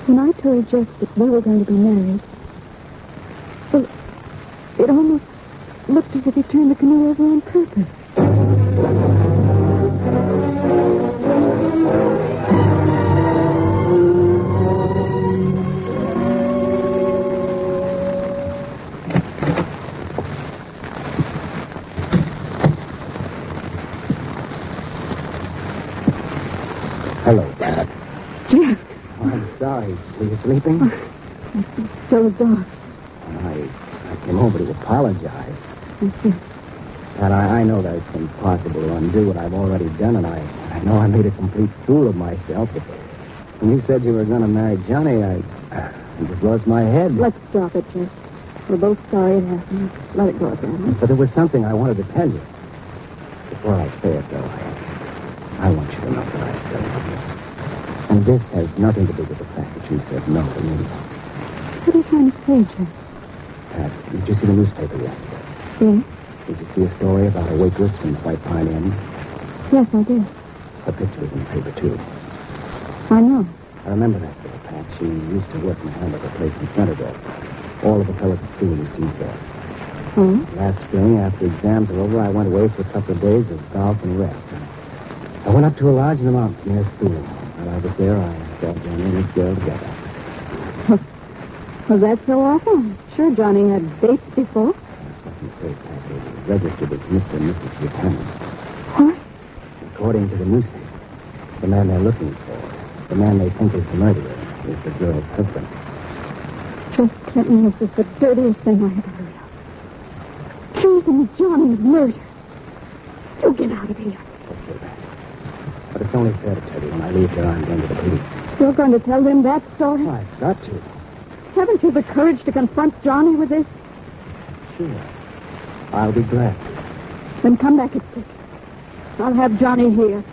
When I told Jeff that we were going to be married, well, it almost looked as if he turned the canoe over on purpose. Hello, Dad. Jeff. Oh, I'm sorry. Were you sleeping? So was Doc. I came over to apologize. I see. And I know that it's impossible to undo what I've already done, and I know I made a complete fool of myself. But when you said you were going to marry Johnny, I just lost my head. Let's stop it, Jeff. We're both sorry it happened. Let it go again. But there was something I wanted to tell you. Before I say it, though, I want you to know that I still love you. And this has nothing to do with the fact that you said no to me. What are you trying to say, Jeff? Did you see the newspaper yesterday? Yes? Did you see a story about a waitress from White Pine Inn? Yes, I did. Her picture was in the paper, too. I know. I remember that girl, Pat. She used to work in the hamburger place in Centerville. All of the fellows at school used to eat there. Oh? Last spring, after exams were over, I went away for a couple of days of golf and rest. I went up to a lodge in the mountains near school. While I was there, I saw Johnny and this girl together. Was that so awful? I'm sure Johnny had dates before. That's what you say, Pat. They were registered as Mr. and Mrs. Buchanan. What? According to the newspaper, the man they're looking for, the man they think is the murderer, is the girl's husband. Jeff Clinton, this is the dirtiest thing I ever heard of. Accusing Johnny of murder. You get out of here. Okay, Pat. But it's only fair to tell you when I leave here, I'm going to the police. You're going to tell them that story? I've got to. Haven't you the courage to confront Johnny with this? Sure. I'll be glad. Then come back at 6. I'll have Johnny here.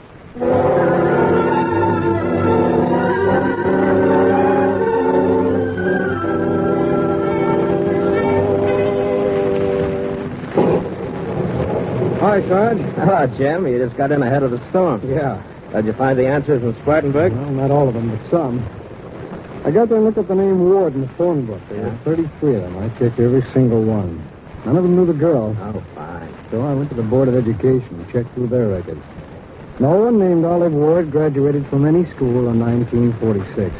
Hi, Sarge. Hello, Jim. You just got in ahead of the storm. Yeah. Did you find the answers in Spartanburg? Well, not all of them, but some. I got there and looked at the name Ward in the phone book. There were 33 of them. I checked every single one. None of them knew the girl. Oh, fine. So I went to the Board of Education and checked through their records. No one named Olive Ward graduated from any school in 1946.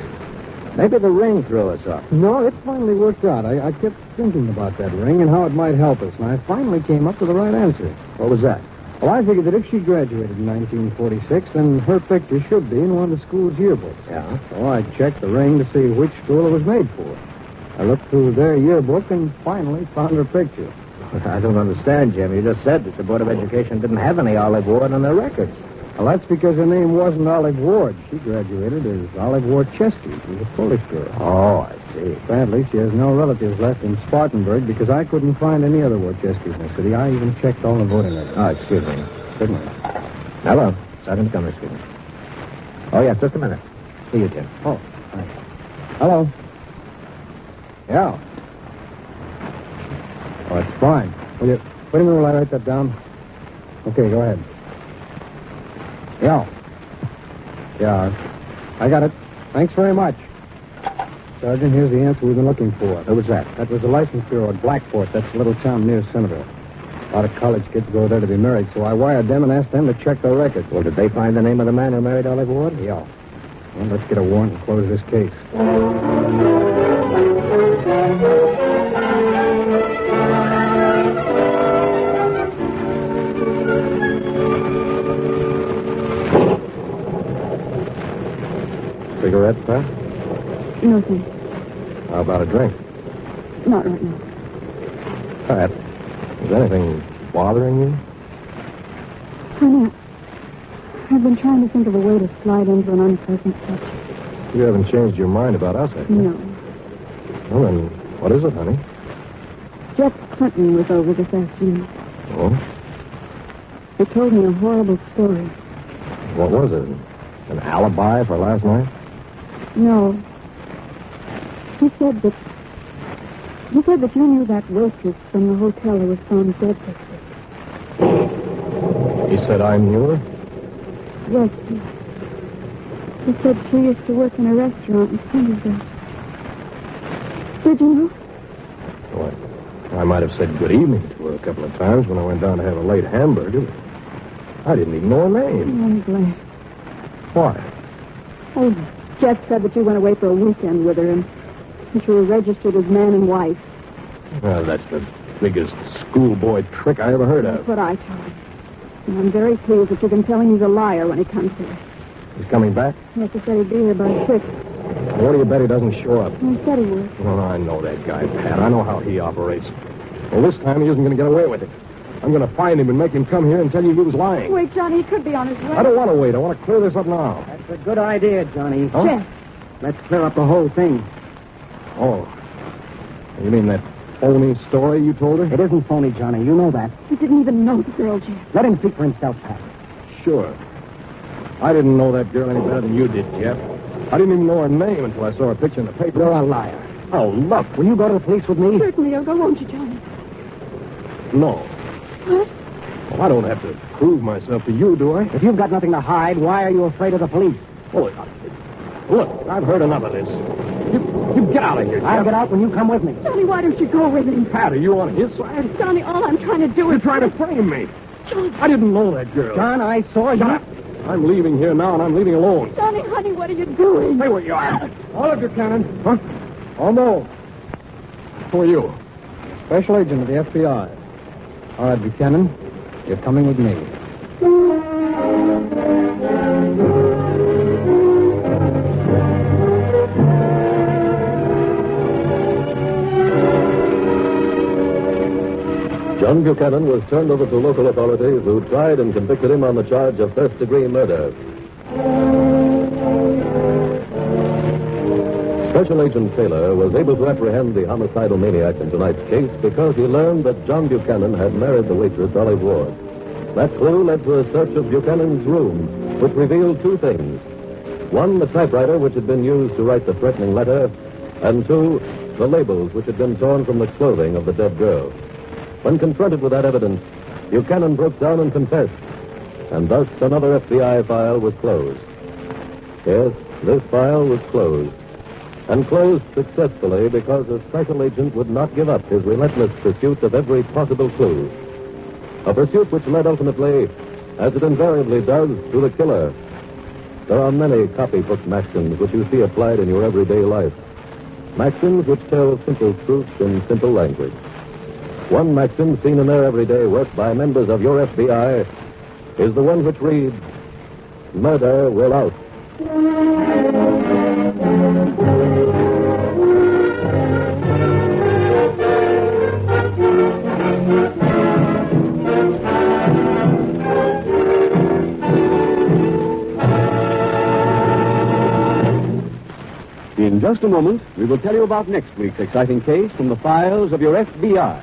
Maybe the ring threw us off. No, it finally worked out. I kept thinking about that ring and how it might help us, and I finally came up with the right answer. What was that? Well, I figured that if she graduated in 1946, then her picture should be in one of the school's yearbooks. Yeah? So I checked the ring to see which school it was made for. I looked through their yearbook and finally found her picture. I don't understand, Jim. You just said that the Board of Education didn't have any Olive Ward on their records. Well, that's because her name wasn't Olive Ward. She graduated as Olive Ward Chesky. She was a Polish girl. Oh, I see. Sadly, she has no relatives left in Spartanburg because I couldn't find any other Ward Cheskys in the city. I even checked all the voting records. Oh, excuse me. Certainly. Hello. Sergeant Montgomery speaking. Oh, yes, just a minute. See you, Jim. Oh, thanks. Hello. Yeah. Oh, it's fine. Will you... Wait a minute while I write that down. Okay, go ahead. Yeah. Yeah, I got it. Thanks very much. Sergeant, here's the answer we've been looking for. Who was that? That was the license bureau at Blackport. That's a little town near Centerville. A lot of college kids go there to be married, so I wired them and asked them to check their records. Well, did they find the name of the man who married Olive Ward? Yeah. Well, let's get a warrant and close this case. Cigarette, Pat? No, thanks. How about a drink? Not right now. Pat, is anything bothering you? Honey, I've been trying to think of a way to slide into an unpleasant touch. You haven't changed your mind about us, have you? No. Well, then, what is it, honey? Jeff Clinton was over this afternoon. Oh? He told me a horrible story. What was it? An alibi for last night? No. He said that you knew that waitress from the hotel who was found dead this week. He said I knew her? Yes. He said she used to work in a restaurant in Sunnyvale. Did you know? Well, I might have said good evening to her a couple of times when I went down to have a late hamburger. I didn't even know her name. I'm glad. Why? Oh, Jeff said that you went away for a weekend with her and that you were registered as man and wife. Well, that's the biggest schoolboy trick I ever heard of. That's what I told him. And I'm very pleased that you can tell him he's a liar when he comes here. He's coming back? Yes, he said he'd be here by 6. What do you bet he doesn't show up? He said he would. Well, I know that guy, Pat. I know how he operates. Well, this time he isn't going to get away with it. I'm going to find him and make him come here and tell you he was lying. Wait, Johnny, he could be on his way. I don't want to wait. I want to clear this up now. That's a good idea, Johnny. Huh? Jeff. Let's clear up the whole thing. Oh. You mean that phony story you told her? It isn't phony, Johnny. You know that. He didn't even know the girl, Jeff. Let him speak for himself, Pat. Sure. I didn't know that girl any better than you did, Jeff. I didn't even know her name until I saw her picture in the paper. You're a liar. Oh, look. Will you go to the police with me? Certainly you'll go, won't you, Johnny? No. What? Well, I don't have to prove myself to you, do I? If you've got nothing to hide, why are you afraid of the police? Oh, look, I've heard enough of this. You get out of here, Jeff. I'll get out when you come with me. Johnny, why don't you go with him? Pat, are you on his side? Johnny, all I'm trying to do is... You're trying to frame me. John. I didn't know that girl. John, I saw you. Shut up. I'm leaving here now, and I'm leaving alone. Johnny, honey, what are you doing? Stay where you are. All of you, Cannon. Huh? Oh, no. Who are you? Special agent of the FBI. All right, Buchanan, you're coming with me. John Buchanan was turned over to local authorities who tried and convicted him on the charge of first-degree murder. Special Agent Taylor was able to apprehend the homicidal maniac in tonight's case because he learned that John Buchanan had married the waitress, Olive Ward. That clue led to a search of Buchanan's room, which revealed two things. One, the typewriter which had been used to write the threatening letter, and two, the labels which had been torn from the clothing of the dead girl. When confronted with that evidence, Buchanan broke down and confessed, and thus another FBI file was closed. Yes, this file was closed, and closed successfully because the special agent would not give up his relentless pursuit of every possible clue. A pursuit which led ultimately, as it invariably does, to the killer. There are many copybook maxims which you see applied in your everyday life. Maxims which tell simple truths in simple language. One maxim seen in their everyday work by members of your FBI is the one which reads, "Murder will out." In just a moment, we will tell you about next week's exciting case from the files of your FBI.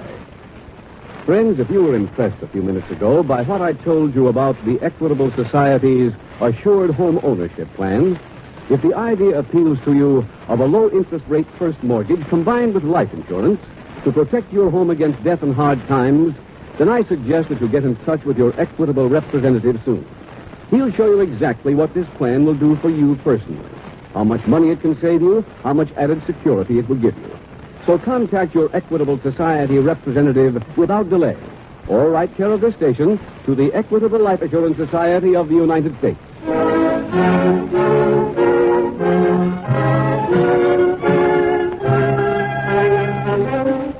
Friends, if you were impressed a few minutes ago by what I told you about the Equitable Society's assured home ownership plans, if the idea appeals to you of a low-interest rate first mortgage combined with life insurance to protect your home against death and hard times, then I suggest that you get in touch with your Equitable representative soon. He'll show you exactly what this plan will do for you personally, how much money it can save you, how much added security it will give you. So contact your Equitable Society representative without delay, or write care of this station to the Equitable Life Assurance Society of the United States.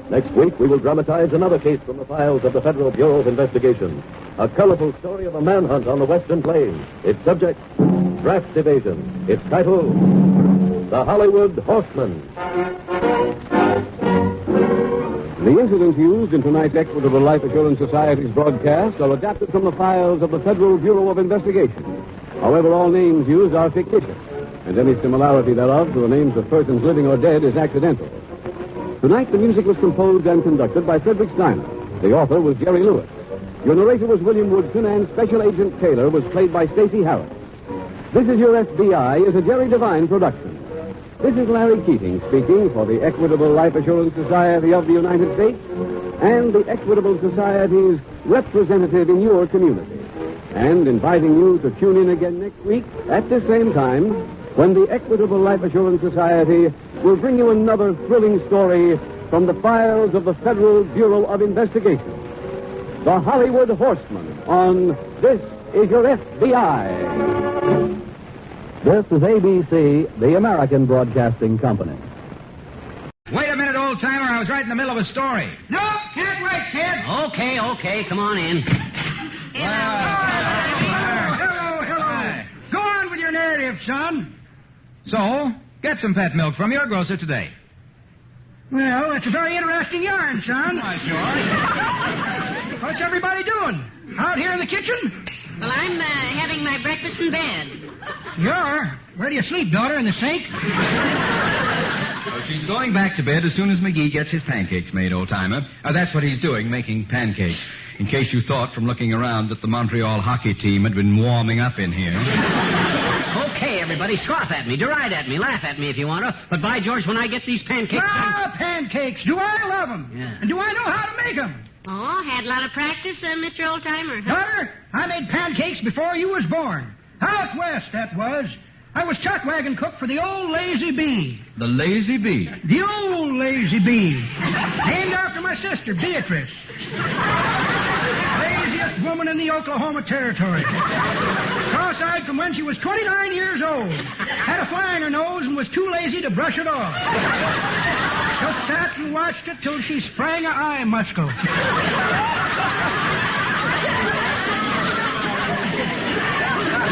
Next week, we will dramatize another case from the files of the Federal Bureau of Investigation. A colorful story of a manhunt on the Western Plains. Its subject, draft evasion. Its title, The Hollywood Horsemen. The incidents used in tonight's Equitable Life Assurance Society's broadcast are adapted from the files of the Federal Bureau of Investigation. However, all names used are fictitious. and any similarity thereof to the names of persons living or dead is accidental. Tonight, the music was composed and conducted by Frederick Steiner. The author was Jerry Lewis. Your narrator was William Woodson, and Special Agent Taylor was played by Stacey Harris. This Is Your FBI is a Jerry Devine production. This is Larry Keating speaking for the Equitable Life Assurance Society of the United States and the Equitable Society's representative in your community, and inviting you to tune in again next week at the same time when the Equitable Life Assurance Society will bring you another thrilling story from the files of the Federal Bureau of Investigation. The Hollywood Horsemen on This Is Your FBI. This is ABC, the American Broadcasting Company. Wait a minute, old-timer. I was right in the middle of a story. No, can't wait, kid. Okay, come on in. Hello. Go on with your narrative, son. So, get some pet milk from your grocer today. Well, it's a very interesting yarn, son. Why, sure. What's everybody doing? Out here in the kitchen? Well, I'm having my breakfast in bed. You're? Where do you sleep, daughter? In the sink? Well, she's going back to bed as soon as McGee gets his pancakes made, old-timer. That's what he's doing, making pancakes. In case you thought from looking around that the Montreal hockey team had been warming up in here. Okay, everybody, scoff at me, deride at me, laugh at me if you want to. But by George, when I get these pancakes... Pancakes. Do I love them? Yeah. And do I know how to make them? Oh, had a lot of practice, Mr. Oldtimer. Daughter, I made pancakes before you was born. Out west, that was. I was chuck wagon cook for the old Lazy Bee. The Lazy Bee? The old Lazy Bee. Named after my sister, Beatrice. Laziest woman in the Oklahoma Territory. Cross-eyed from when she was 29 years old. Had a fly in her nose and was too lazy to brush it off. Just sat and watched it till she sprang a eye muscle.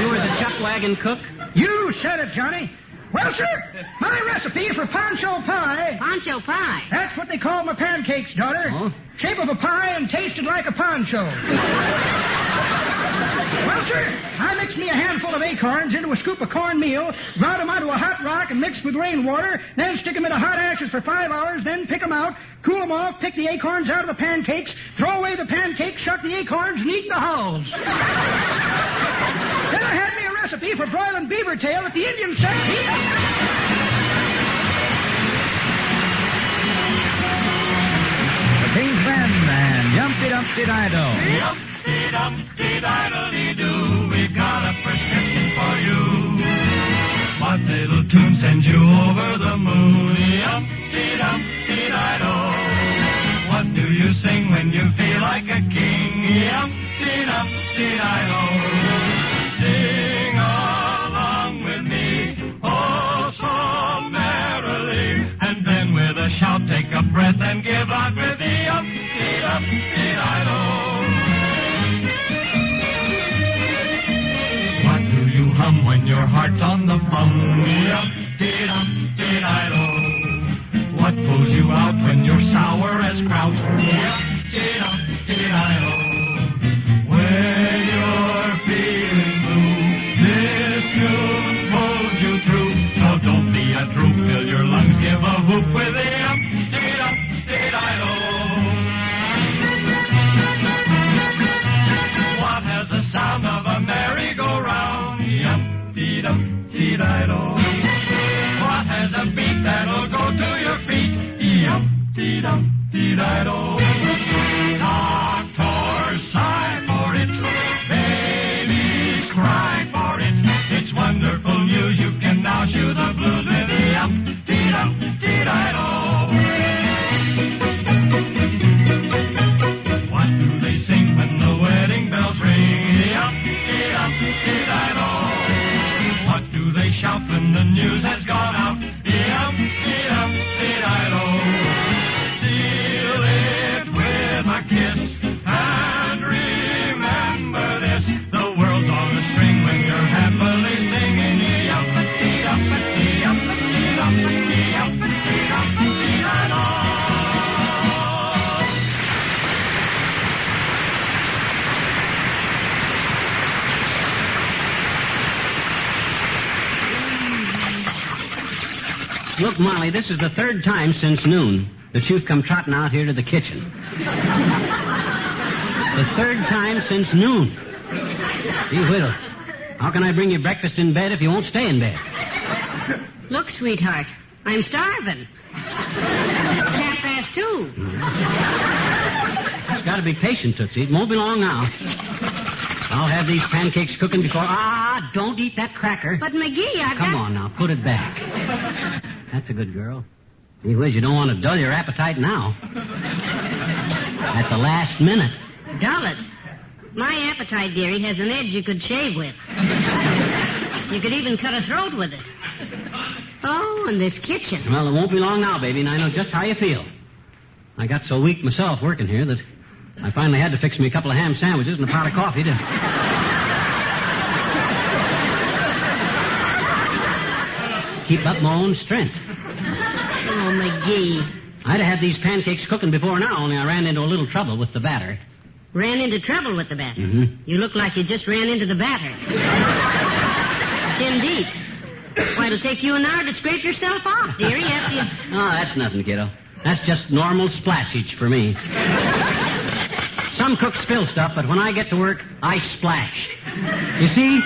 You were the chuck wagon cook? You said it, Johnny. Well, sir, my recipe for poncho pie... Poncho pie? That's what they call my pancakes, daughter. Oh? Shape of a pie and tasted like a poncho. Well, sir, I mixed me a handful of acorns into a scoop of cornmeal, ground them onto a hot rock and mixed with rainwater, then stick them into hot ashes for 5 hours, then pick them out, cool them off, pick the acorns out of the pancakes, throw away the pancakes, shuck the acorns, and eat the hulls. Then I had me a recipe for broiling beaver tail at the Indian set. King's Men and Yumpty-Dumpty-Dido. Yumpty-Dumpty-Diddle-dee-doo, we've got a prescription for you. What little tune sends you over the moon? Yumpty-Dumpty-Dido. What do you sing when you feel like a king? Yumpty-Dumpty-Dido. Sing along with me, oh, so merrily. And then with a shout, take a breath and give out with the Yumpty-Dumpty-Dido. What do you hum when your heart's on the bum? Yumpty-Dumpty-Dido. What pulls you out when you're sour as kraut? Yumpty-Dumpty-Dido. When you're feeling blue, this tune pulls you through. So don't be a droop, fill your lungs, give a whoop with the Yumpty-Dumpty-Dido. What has the sound of a merry-go-round? Yumpty-Dumpty-Dido. What has a beat that'll go to your feet? Yumpty-Dumpty-Dido. Doctors sigh for it, babies cry for it. It's wonderful news, you can now shoo the blues with the Yumpty-Dumpty-Dido. What do they sing when the wedding bells ring? Yumpty-Dumpty-Dido. What do they shout when the news has gone out? Yumpty-Dumpty-Dido. Seal it with a kiss, and remember this, the world's on a string when you're happily singing Yumpty-Dumpty-Dumpty-Dumpty-Dumpty-Dumpty-Dido. Look, Molly, this is the third time since noon that you've come trotting out here to the kitchen. The third time since noon. Gee whittle. How can I bring you breakfast in bed if you won't stay in bed? Look, sweetheart, I'm starving. 2:30. It's got to be patient, Tootsie. It won't be long now. I'll have these pancakes cooking before... don't eat that cracker. But, McGee, Come on now, put it back. That's a good girl. Gee whiz, you don't want to dull your appetite now. At the last minute. Dull it? My appetite, dearie, has an edge you could shave with. You could even cut a throat with it. Oh, and this kitchen. Well, it won't be long now, baby, and I know just how you feel. I got so weak myself working here that I finally had to fix me a couple of ham sandwiches and a pot of coffee to... keep up my own strength. Oh, McGee. I'd have had these pancakes cooking before now, only I ran into a little trouble with the batter. Ran into trouble with the batter? Mm-hmm. You look like you just ran into the batter. Chin deep. Why, it'll take you an hour to scrape yourself off, dearie, after you... Oh, that's nothing, kiddo. That's just normal splashage for me. Some cooks spill stuff, but when I get to work, I splash. You see?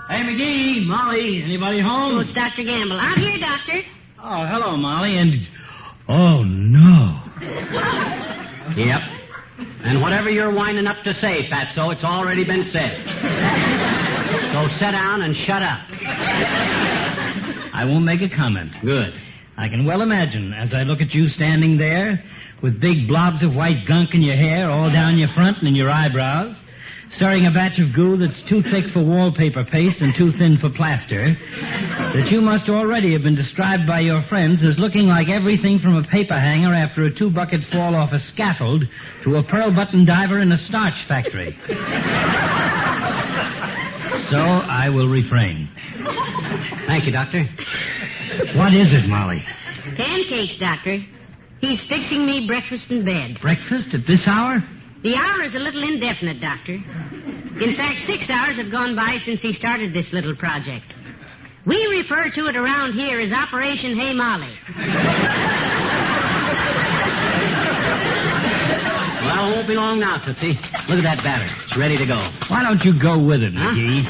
Hey, McGee, Molly, anybody home? Oh, it's Dr. Gamble. Out here, Doctor. Oh, hello, Molly, and... Oh, no. Yep. And whatever you're winding up to say, Fatso, it's already been said. So sit down and shut up. I won't make a comment. Good. I can well imagine, as I look at you standing there, with big blobs of white gunk in your hair all down your front and in your eyebrows, stirring a batch of goo that's too thick for wallpaper paste and too thin for plaster, that you must already have been described by your friends as looking like everything from a paper hanger after a 2-bucket fall off a scaffold to a pearl button diver in a starch factory. So I will refrain. Thank you, Doctor. What is it, Molly? Pancakes, Doctor. He's fixing me breakfast in bed. Breakfast at this hour? The hour is a little indefinite, Doctor. In fact, 6 hours have gone by since he started this little project. We refer to it around here as Operation Hey Molly. Well, it won't be long now, Tootsie. Look at that batter. It's ready to go. Why don't you go with it, McGee?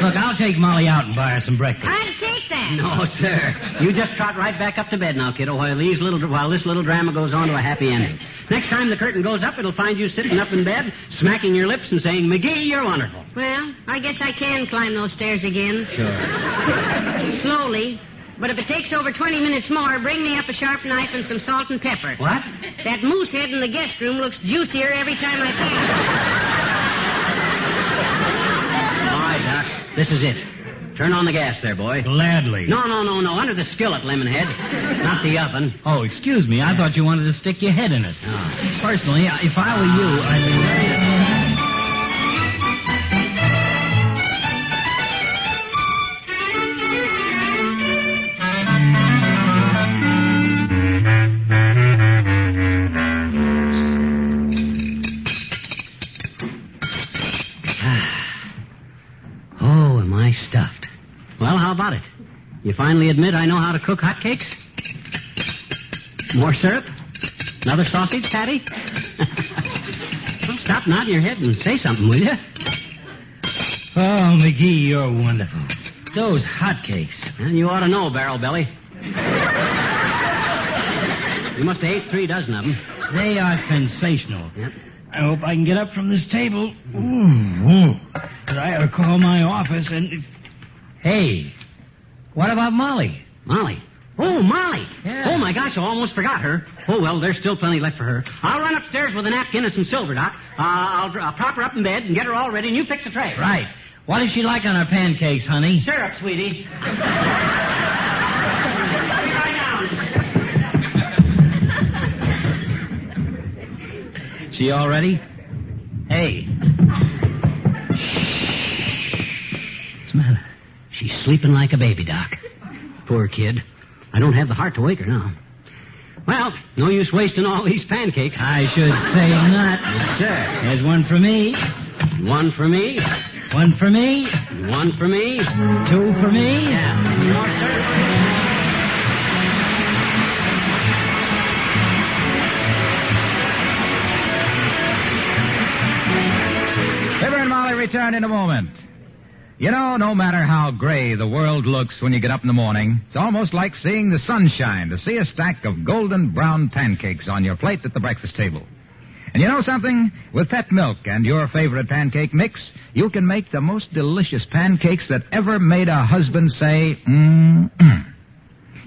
Look, I'll take Molly out and buy her some breakfast. I'll take that. No, sir. You just trot right back up to bed now, kiddo, while this little drama goes on to a happy ending. Next time the curtain goes up, it'll find you sitting up in bed, smacking your lips and saying, McGee, you're wonderful. Well, I guess I can climb those stairs again. Sure. Slowly. But if it takes over 20 minutes more, bring me up a sharp knife and some salt and pepper. What? That moose head in the guest room looks juicier every time I pass. All right, Doc. This is it. Turn on the gas there, boy. Gladly. No. Under the skillet, Lemonhead. Not the oven. Oh, excuse me. I thought you wanted to stick your head in it. Oh. Personally, if I were you, I'd be very... Stuffed. Well, how about it? You finally admit I know how to cook hotcakes? More syrup? Another sausage patty? Well, stop nodding your head and say something, will you? Oh, McGee, you're wonderful. Those hotcakes. And you ought to know, Barrel Belly. You must have ate 3 dozen of them. They are sensational. Yep. I hope I can get up from this table. But I ought to call my office and... Hey, what about Molly? Molly? Oh, Molly. Yeah. Oh, my gosh, I almost forgot her. Oh, well, there's still plenty left for her. I'll run upstairs with a napkin and some silver, Doc. I'll prop her up in bed and get her all ready, and you fix the tray. Right. What does she like on her pancakes, honey? Syrup, sweetie. She all ready? Hey. What's the matter? She's sleeping like a baby, Doc. Poor kid. I don't have the heart to wake her now. Well, no use wasting all these pancakes. I should say not. Yes, sir. There's one for me. One for me. One for me. One for me. Two for me. Yeah. Any more, sir? Fibber and Molly return in a moment. You know, no matter how gray the world looks when you get up in the morning, it's almost like seeing the sunshine to see a stack of golden brown pancakes on your plate at the breakfast table. And you know something? With Pet Milk and your favorite pancake mix, you can make the most delicious pancakes that ever made a husband say, mm-mm.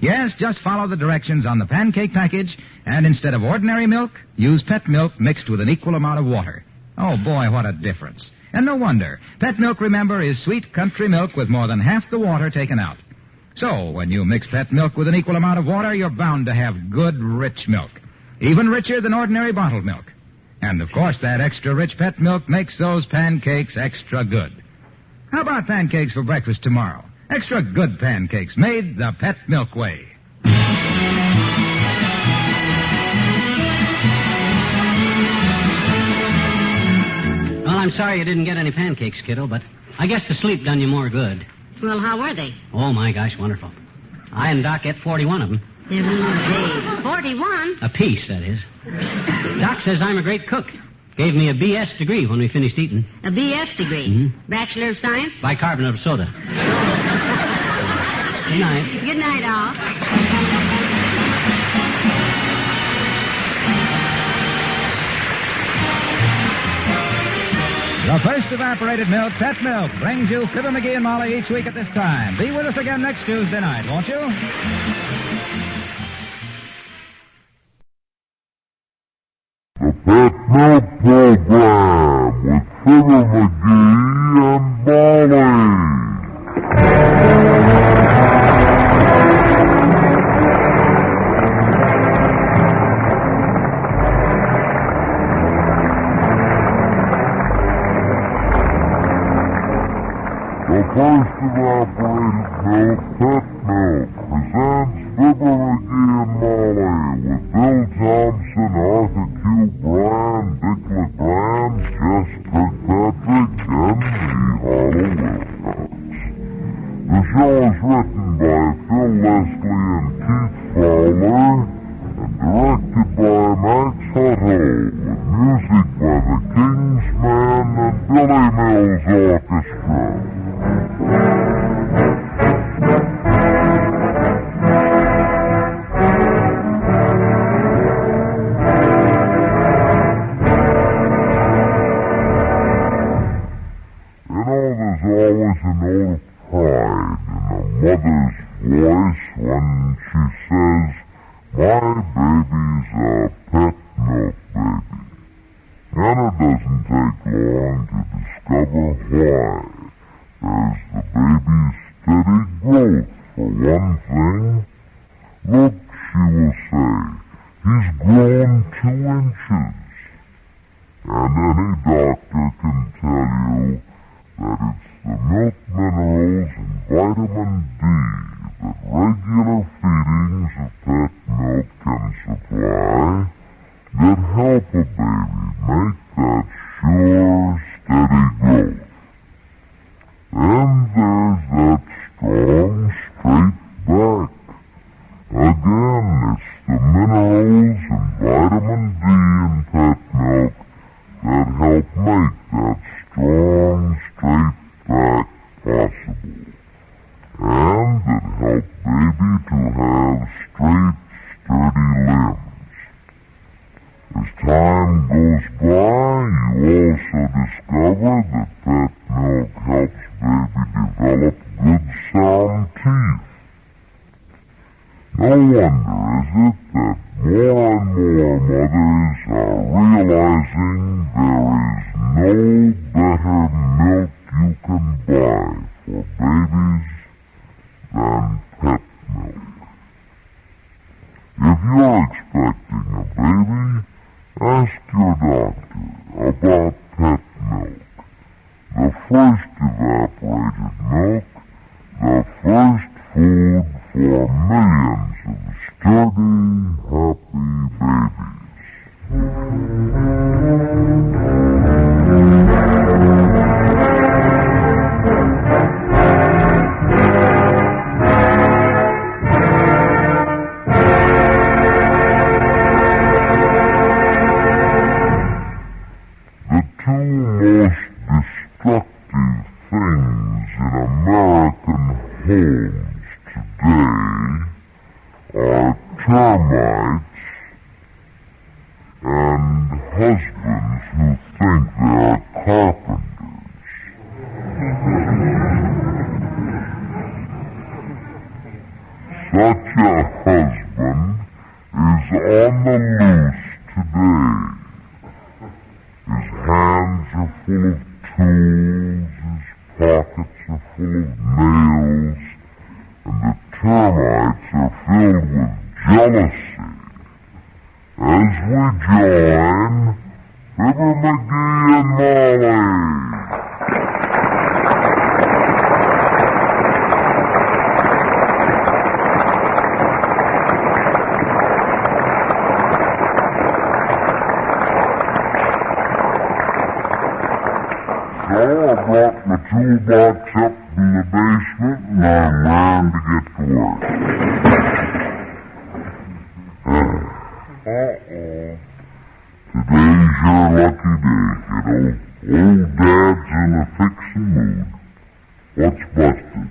Yes, just follow the directions on the pancake package, and instead of ordinary milk, use Pet Milk mixed with an equal amount of water. Oh, boy, what a difference. And no wonder. Pet Milk, remember, is sweet country milk with more than half the water taken out. So, when you mix Pet Milk with an equal amount of water, you're bound to have good, rich milk. Even richer than ordinary bottled milk. And, of course, that extra rich Pet Milk makes those pancakes extra good. How about pancakes for breakfast tomorrow? Extra good pancakes made the Pet Milk way. Well, I'm sorry you didn't get any pancakes, kiddo, but I guess the sleep done you more good. Well, how were they? Oh, my gosh, wonderful. I and Doc ate 41 of them. Days. 41? A piece, that is. Doc says I'm a great cook. Gave me a B.S. degree when we finished eating. A B.S. degree? Mm-hmm. Bachelor of Science? Bicarbonate of soda. Good night. Good night, all. The first evaporated milk, Pet Milk, brings you Fibber McGee and Molly each week at this time. Be with us again next Tuesday night, won't you? The Pet Milk Program with Fibber McGee and Molly. The first evaporated milk, Pet Milk, presents Fibber McGee and Molly with Bill Thompson, Arthur Q. Bryan, Dick LeGrand, Jess Kirkpatrick, and me, Harlow Wilcox. The show is written by Phil Leslie and Keith Fowler and directed by Max Hutto, with music by the Kingsmen and Billy Mills Orchestra. There's always a note of pride in a mother's voice when she says, "My baby's a Pet Milk baby." And it doesn't take long to discover why. There's the baby's steady growth, for one thing. Look, she will say, he's grown 2 inches. And any doctor can tell you that it's the milk minerals and vitamin D that regular feedings of Pet Milk can supply that help a baby make that sure, steady growth. And there's that strong, straight back. Again, it's the minerals and vitamin D in Pet Milk that help make that strong, straight back possible. And that help baby to have straight, sturdy limbs. As time goes by, you also discover that Pet Milk helps baby develop good, sound teeth. No wonder, is it, that more and more mothers are realizing there is no better milk you can buy for babies than Pet Milk. If you're expecting a baby, ask your doctor about Pet Milk. The first evaporated milk, the first food for millions of sturdy, happy babies. destructive things in American homes today are termites and husbands who think they are carpenters. Such a husband is on the loose today. His hands are full of tools, his pockets are full of nails, and the termites are filled with jealousy. As we join Fibber McGee and Molly. So I brought my toolbox up in the basement and I ran to get to work. Today's your lucky day, kiddo. Old Dad's in a fixin' mood. What's busted?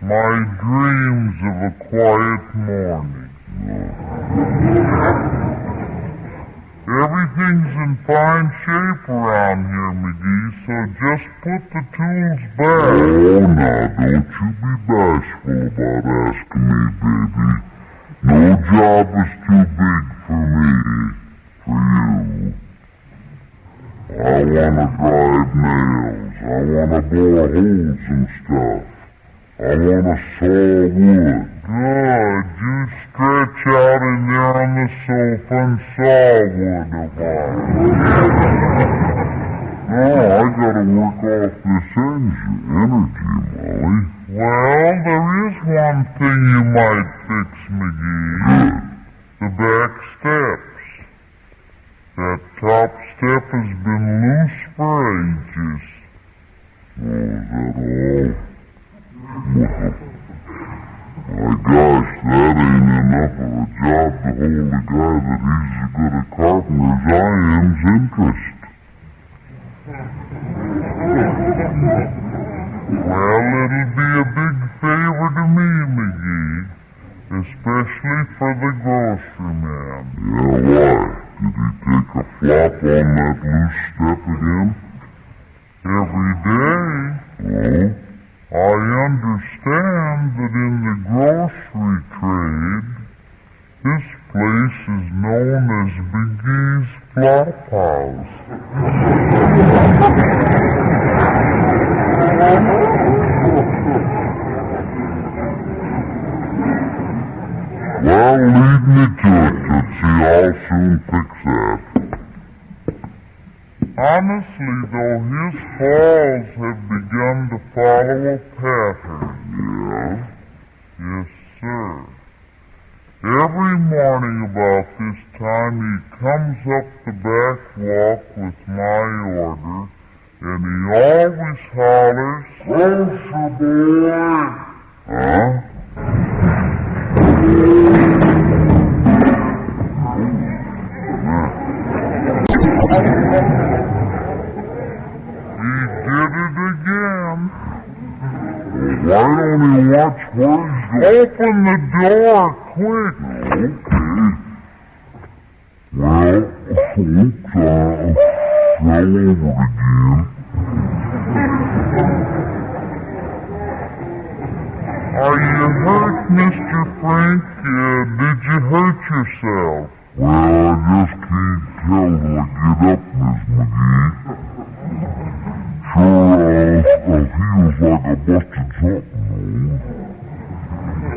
My dreams of a quiet morning. Everything's in fine shape around here, McGee, so just put the tools back. Oh, now, don't you be bashful about asking me, baby. No job was too big for me, for you. I want to drive nails. I want to bore holes and stuff. I want to saw wood. Good. You stretch out in there on the sofa and saw wood a while. Oh, I gotta work off this energy, Molly. Well, there is one thing you might fix, McGee. The back steps. That top step has been loose for ages. Oh, is that all? Well, my gosh, that ain't enough of a job to hold a guy that he's as good a carpenter as I am's interest. Well, it'll be a big favor to me, McGee, especially for the grocery man. Yeah, why? Did he take a flop on that loose step again? Every day. Oh? I understand that in the grocery trade, this place is known as McGee's Flop House. Well, lead me to it, Tootsie. I'll soon fix that. Honestly, though, his falls have begun to follow a pattern. Yeah? Yes, sir. Every morning about this time, he comes up the back walk with my order, and he always hollers, "Grocer boy!" Huh? He did it again. Why don't he watch where he's going? Open the door, quick. Okay. Well, oops, fell over again. Are you hurt, Mr. Frank? Did you hurt yourself? Well, I just can't tell till I get up, Miss McGee. Sure, feels like I busted something,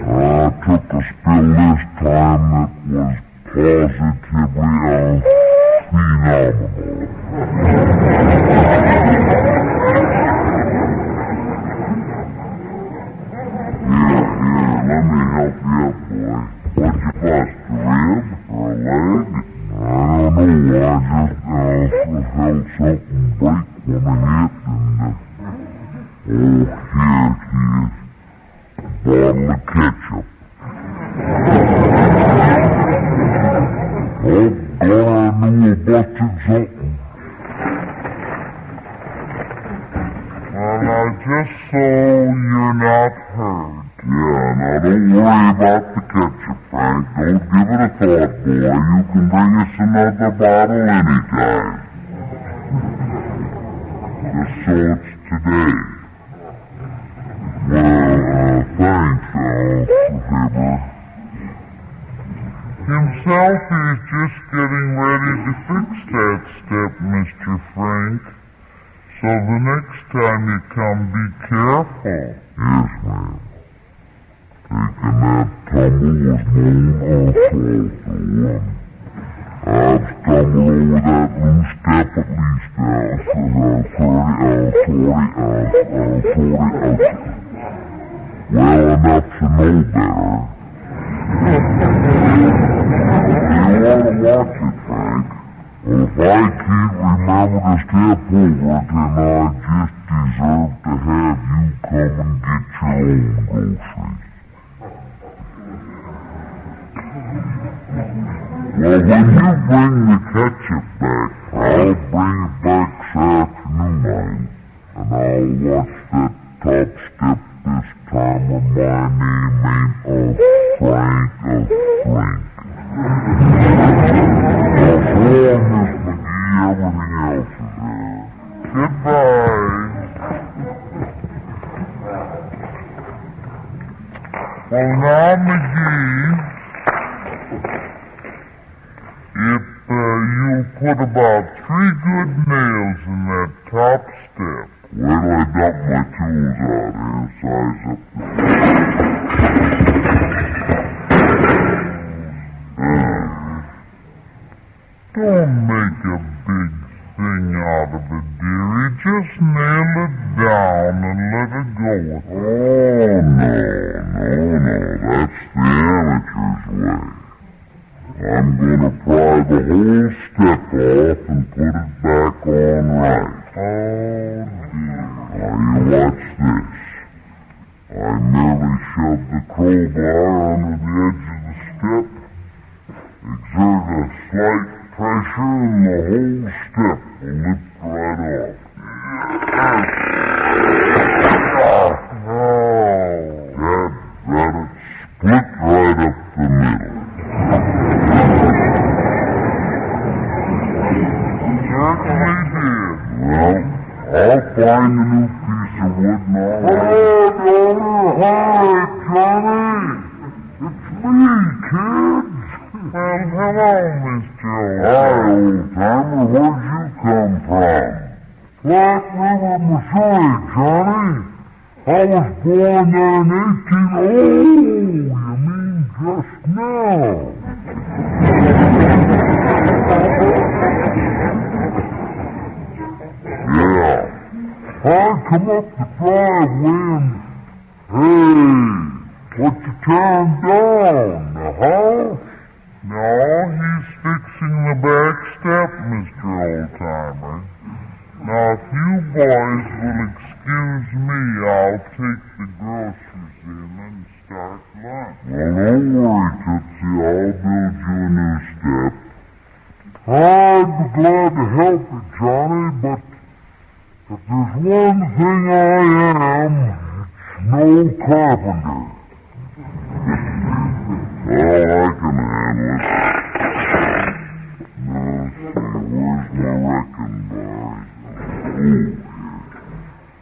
I took a spill this time that was positively phenomenal. Here, let me help you up, boy. What'd you bust, a rib or a leg? I don't know, I just felt something break when I hit and, here he is. Bottle of ketchup. Oh, God, I knew I busted something. just so you're not hurt. Yeah, now don't worry about the ketchup, Frank. Don't give it a thought, boy. You can bring us another bottle anytime. Just so it's today. Well, thanks, Fibber. Himself is just getting ready to fix that step, Mr. Frank. So the next time you come, be careful. Yes, ma'am. Taking that tumble was moan also for one. I've stumbled over that loose step at least, well enough to know better. You ought to watch it, Frank. Well, if I can't remember to step over it, then I just deserve to have you come and get your own groceries. Well, when you bring the ketchup back, I'll bring it back this afternoon, and I'll watch that top step this time when my name ain't Frank of Frank. Before Miss McGee, everything else is there. Goodbye. Well, now, McGee, if you'll put about 3 good nails in that top step. Wait till I dump my tools out and size up Don't make a big thing out of it, dearie. Just nail it down and let it go. Oh, no. That's the amateur's way. I'm going to pry the whole step off and put it back on right. Oh, dear. Now, you watch this. I merely shoved the crowbar under the edge of the step, exert a slight pressure, and the whole step will lift right off. That it split right up the middle. Certainly did. Well, I'll find a new piece of wood and all that. Hi, Johnny. It's me, kids. Well, hello, Mr. Hi, old-timer. Where'd you come from? Flat River, Missouri, Johnny. I was born there in 18... Oh, you mean just now. Yeah. I come up the driveway and... Hey, what you tearing down? The house? No, he's fixing the back step, Mr. Old-Timer. Now, if you boys will excuse me, I'll take the groceries in and start lunch. Well, don't worry, Tootsie. I'll build you a new step. I'd be glad to help you, Johnny, but if there's one thing I am, it's no carpenter. Well, I can handle it. Now, let's see, where's my wrecking bar?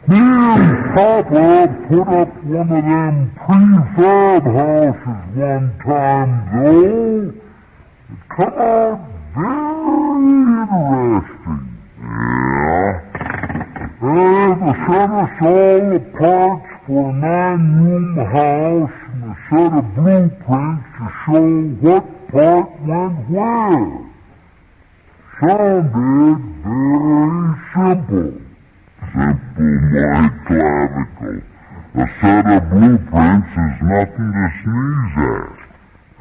Me and Papa put up one of them prefab houses one time, though. It come out very interesting. Yeah? They sent us all the parts for a 9-room house and a set of blueprints to show what part went where. Sounded very simple. Simple, my clavicle. A set of blueprints is nothing to sneeze at.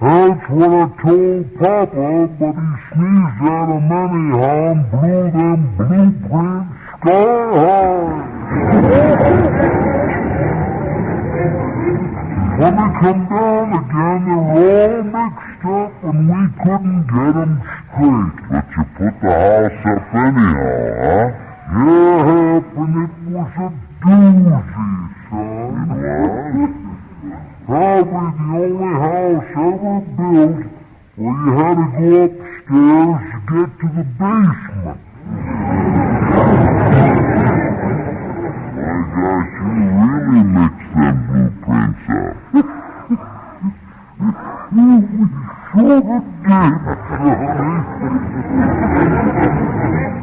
That's what I told Papa, but he sneezed at him anyhow and blew them blueprints sky high. When we come down again, they're all mixed up and we couldn't get them straight. But you put the house up anyhow, huh? Yep, and it was Probably the only house ever built where you had to go upstairs to get to the basement. My gosh, you really mixed them blueprints up. We sure did, Johnny.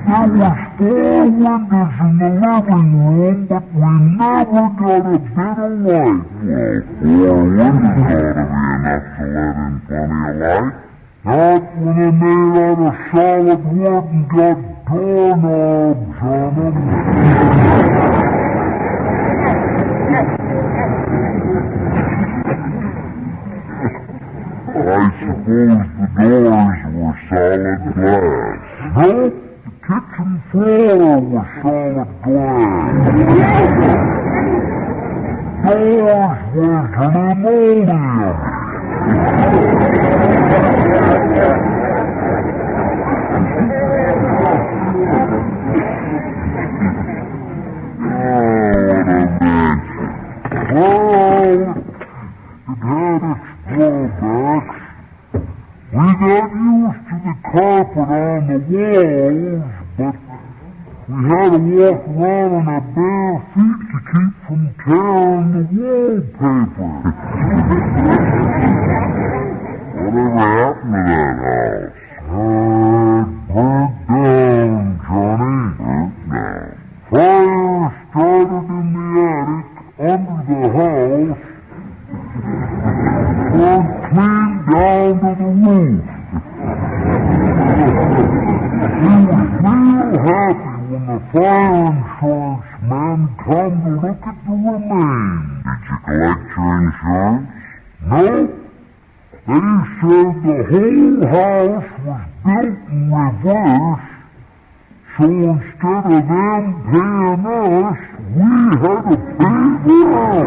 There was 4 windows in the living room, but we never got a bit of light. Well, 4 windows ought to be enough to let in plenty of light. Not when they're made out of solid wood and got doorknobs on them. I suppose the doors were solid glass. Nope, the kitchen floor was solid glass. Doors was linoleum. We got used to the carpet on the walls, but we had to walk around on our bare feet to keep from tearing the wallpaper. Whatever happened to that house? It burnt down, Johnny. Burnt down. Fire started in the attic under the house. Burned clean down to the roof. He was real happy when the fire insurance man come to look at the remains. Did you collect your insurance? Nope. They said the whole house was built in reverse, so instead of them paying us, we had to pay them.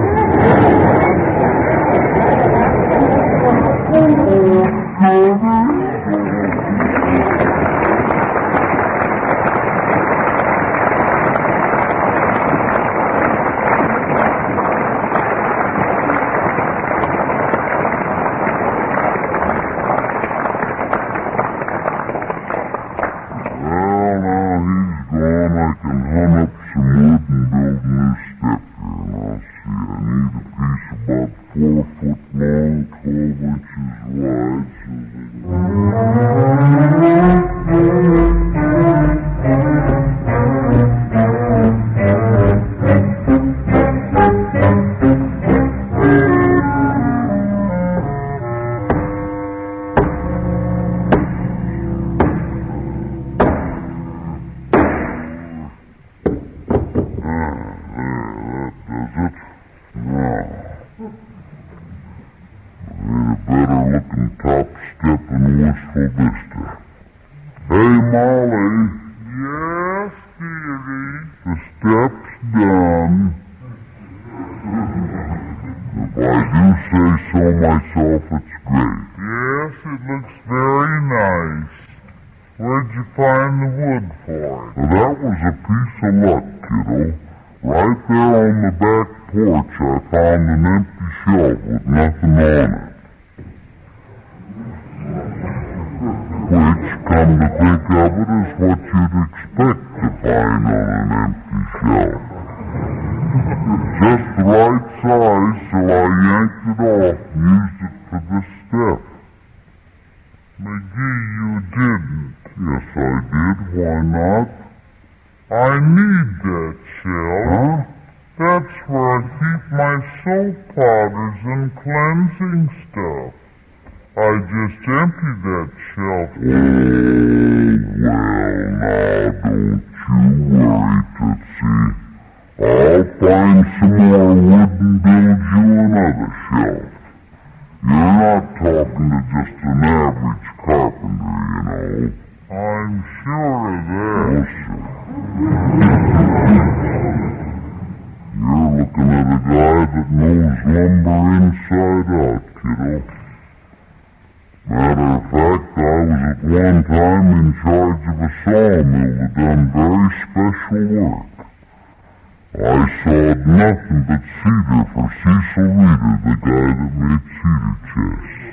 I sawed nothing but cedar for Cecil Reader, the guy that made cedar chests.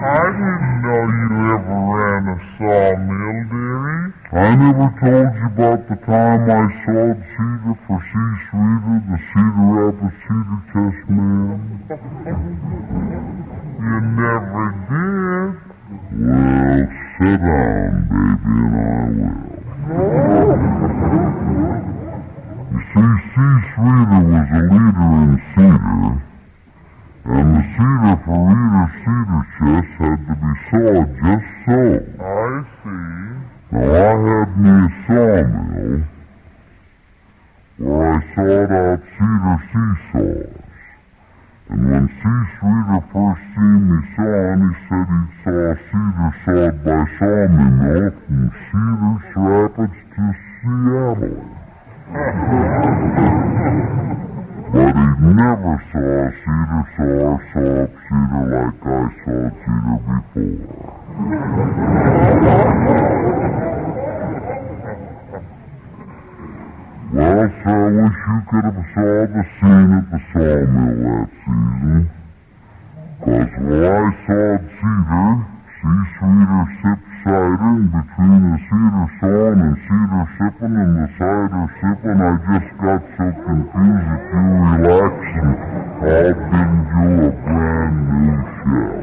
I didn't know you ever ran a sawmill, dearie. I never told you about the time I sawed cedar for Cecil Reader, the Cedar Rapids cedar chest man. You never did. Well, sit down, baby, and I will. You see, Cecil Reader was a leader in cedar, and the cedar for Reader's cedar chest had to be sawed just so. I see. Now, I had me a sawmill where I sawed out cedar seesaws. And when Cecil Reader first seen me sawing, he said he saw cedar sawed by sawmill from Cedar Rapids to Seattle. But he never saw a cedar saw or saw up cedar like I sawed cedar before. Well, sir, I wish you could have saw the scene at the sawmill that season. 'Cause while I sawed cedar, Cecil Reader sipped cider, and between the cedar sawing and cedar sipping and the cider sipping, I just got so confused if you relax and I'll bend you a brand new shell.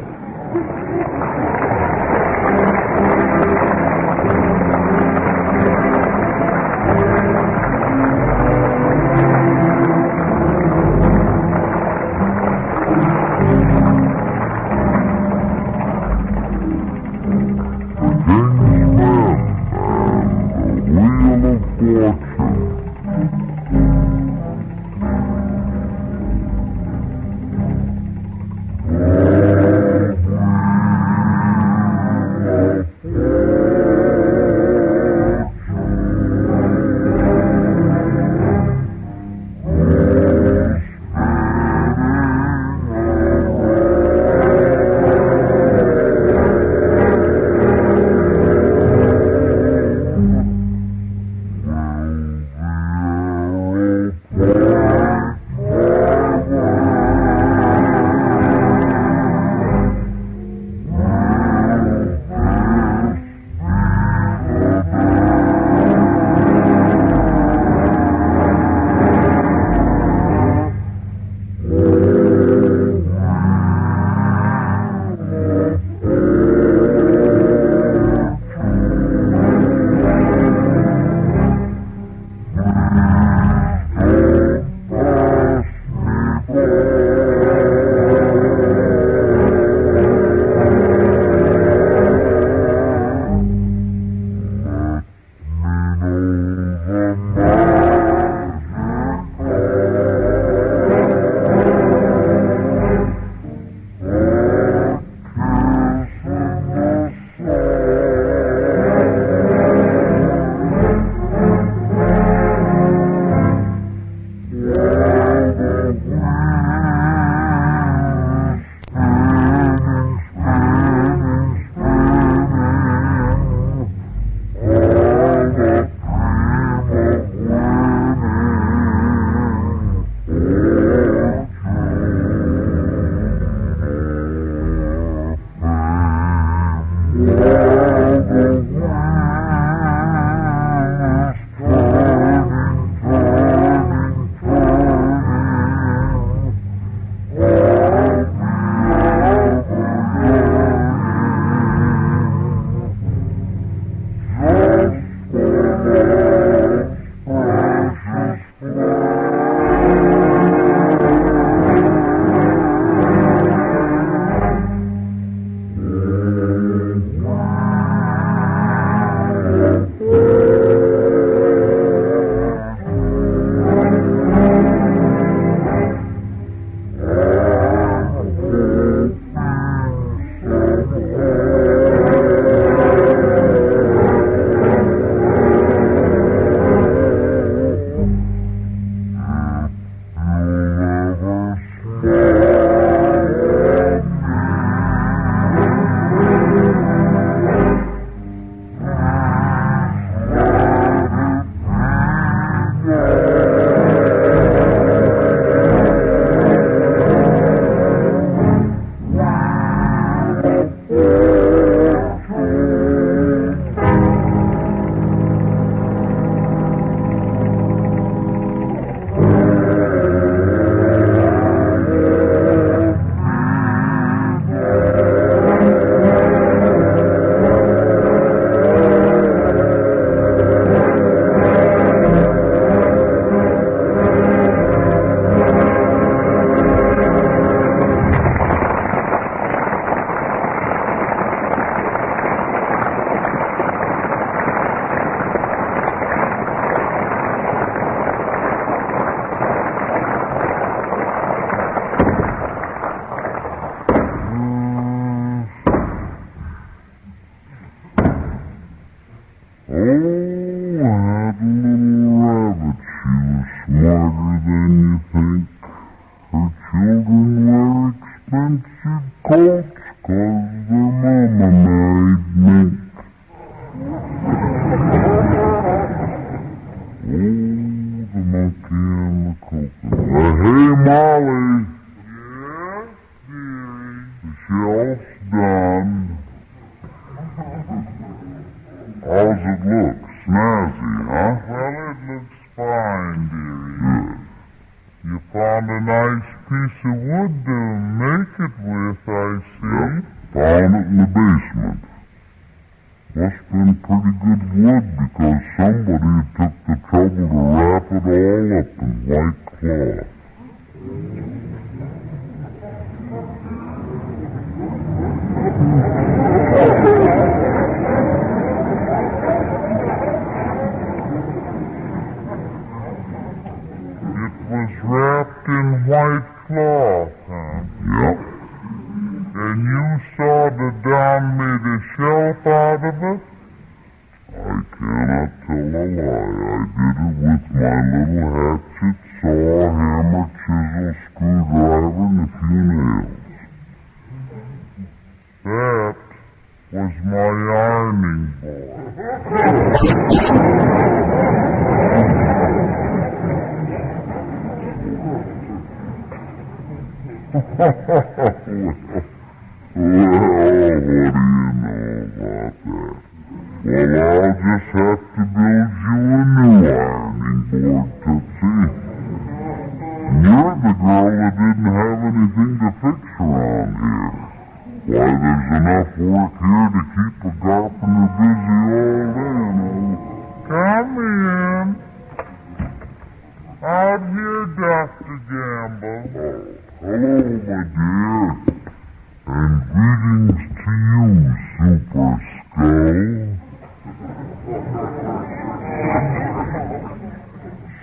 then you think her children wear expensive coats 'cause their mama married mink. Oh, the monkey and the coconut. Hey, Molly. Yes, dearie? The shelf's done. How's it look? Snazzy, huh? Well, it looks fine, dearie. Good. You found a nice piece of wood to make it with, I see. Yep. Found it in the basement. Must have been pretty good wood because somebody took the trouble to wrap it all up in white cloth. It was wrapped in white cloth, huh? Yep. And you sawed it down, made a shelf out of it? I cannot tell a lie. I did it with my little hatchet, saw, hammer, chisel, screwdriver, and a few nails. That was my ironing board. Well, what do you know about that? Well, I'll just have to build you a new ironing board, Tootsie. You're the girl that didn't have anything to fix around here. Why, there's enough work here to keep a carpenter busy all day, Come in. Out here, Dr. Gamble. Oh, hello, my dear. And greetings to you, Super Skull.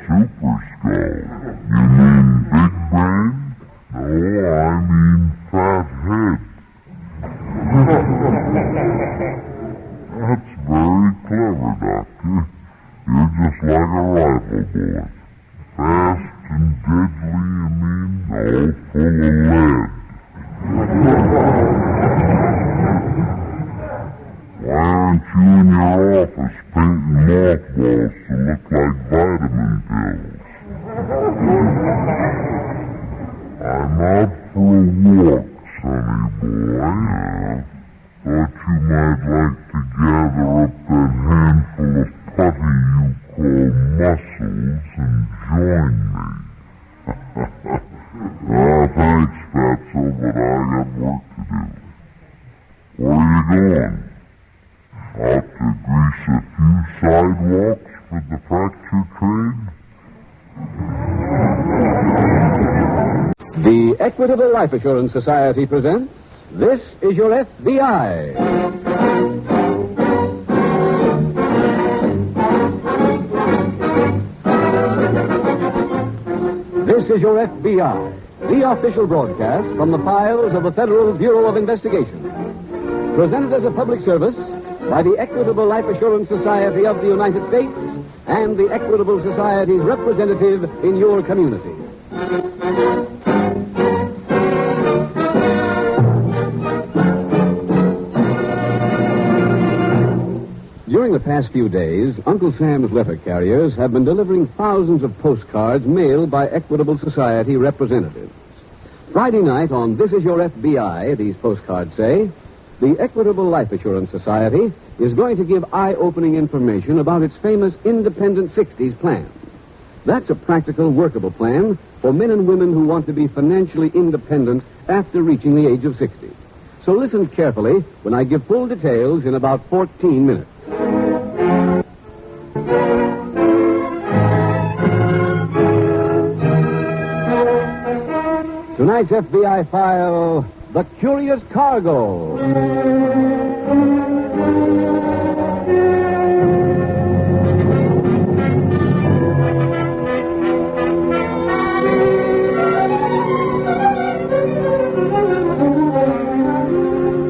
Super Skull? You mean big brain? No, I mean fat head. That's very clever, Doctor. You're just like a rifle bullet. Fast and deadly, you mean? All full of lead. Why aren't you in your office painting mothballs to look like vitamin pills? I'm out for a walk, sonny boy. Thought you might like to gather up that handful of putty you call muscles and join me. Thanks, Fatso, but I got work to do. Where are you going? Out to grease a few sidewalks for the fracture trade? The Equitable Life Assurance Society presents This Is Your FBI. This is Your FBI, the official broadcast from the files of the Federal Bureau of Investigation. Presented as a public service by the Equitable Life Assurance Society of the United States and the Equitable Society's representative in your community. During the past few days, Uncle Sam's letter carriers have been delivering thousands of postcards mailed by Equitable Society representatives. Friday night on This Is Your FBI, these postcards say, the Equitable Life Assurance Society is going to give eye-opening information about its famous Independent 60s plan. That's a practical, workable plan for men and women who want to be financially independent after reaching the age of 60. So listen carefully when I give full details in about 14 minutes. Tonight's FBI file, The Curious Cargo.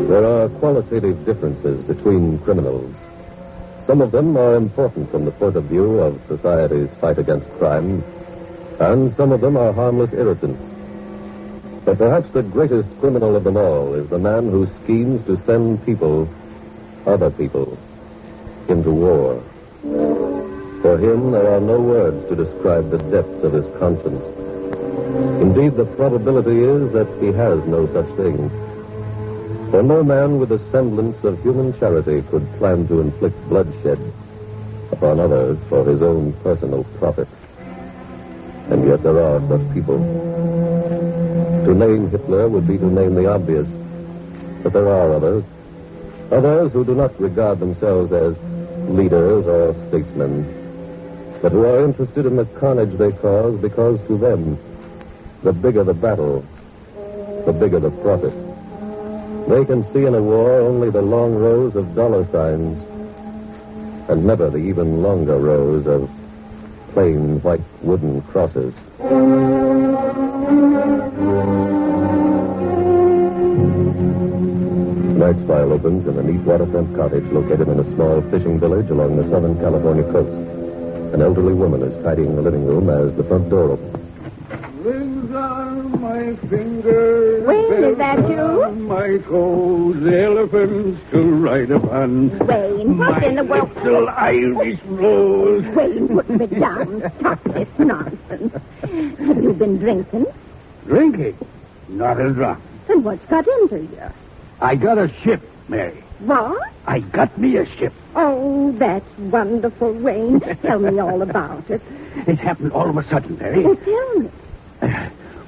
There are qualitative differences between criminals. Some of them are important from the point of view of society's fight against crime. And some of them are harmless irritants. But perhaps the greatest criminal of them all is the man who schemes to send people, other people, into war. For him, there are no words to describe the depths of his conscience. Indeed, the probability is that he has no such thing. For no man with a semblance of human charity could plan to inflict bloodshed upon others for his own personal profit. And yet there are such people. To name Hitler would be to name the obvious. But there are others. Others who do not regard themselves as leaders or statesmen, but who are interested in the carnage they cause because to them, the bigger the battle, the bigger the profit. They can see in a war only the long rows of dollar signs and never the even longer rows of plain white wooden crosses. Tonight's file opens in a neat waterfront cottage located in a small fishing village along the Southern California coast. An elderly woman is tidying the living room as the front door opens. Rings on my fingers. Wayne, is that you? On my toes, elephants to ride upon. Wayne, what in the world? Little Irish rose. Wayne, put me down. Stop this nonsense. Have you been drinking? Drinking? Not a drop. And what's got into you? I got a ship, Mary. What? I got me a ship. Oh, that's wonderful, Wayne. Tell me all about it. It happened all of a sudden, Mary. Oh, tell me.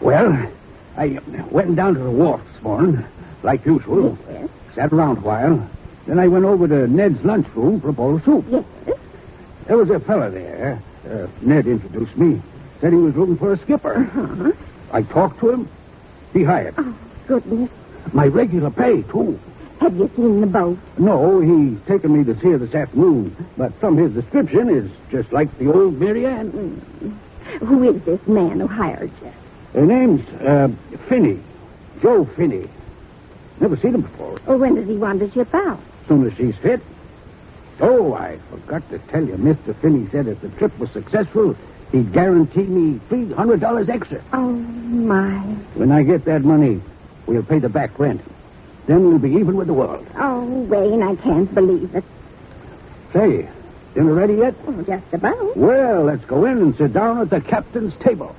Well, I went down to the wharf this morning, like usual. Yes. Sat around a while. Then I went over to Ned's lunchroom for a bowl of soup. Yes. There was a fella there. Ned introduced me. Said he was looking for a skipper. Uh-huh. I talked to him. He hired. Oh, goodness. My regular pay, too. Have you seen the boat? No, he's taken me to see her this afternoon. But from his description, it's just like the old Mary Ann. Who is this man who hired you? Her name's Finney. Joe Finney. Never seen him before. Oh, when does he want to ship out? As soon as she's fit. Oh, I forgot to tell you. Mr. Finney said if the trip was successful, he'd guarantee me $300 extra. Oh, my. When I get that money, we'll pay the back rent. Then we'll be even with the world. Oh, Wayne, I can't believe it. Say, dinner ready yet? Oh, just about. Well, let's go in and sit down at the captain's table.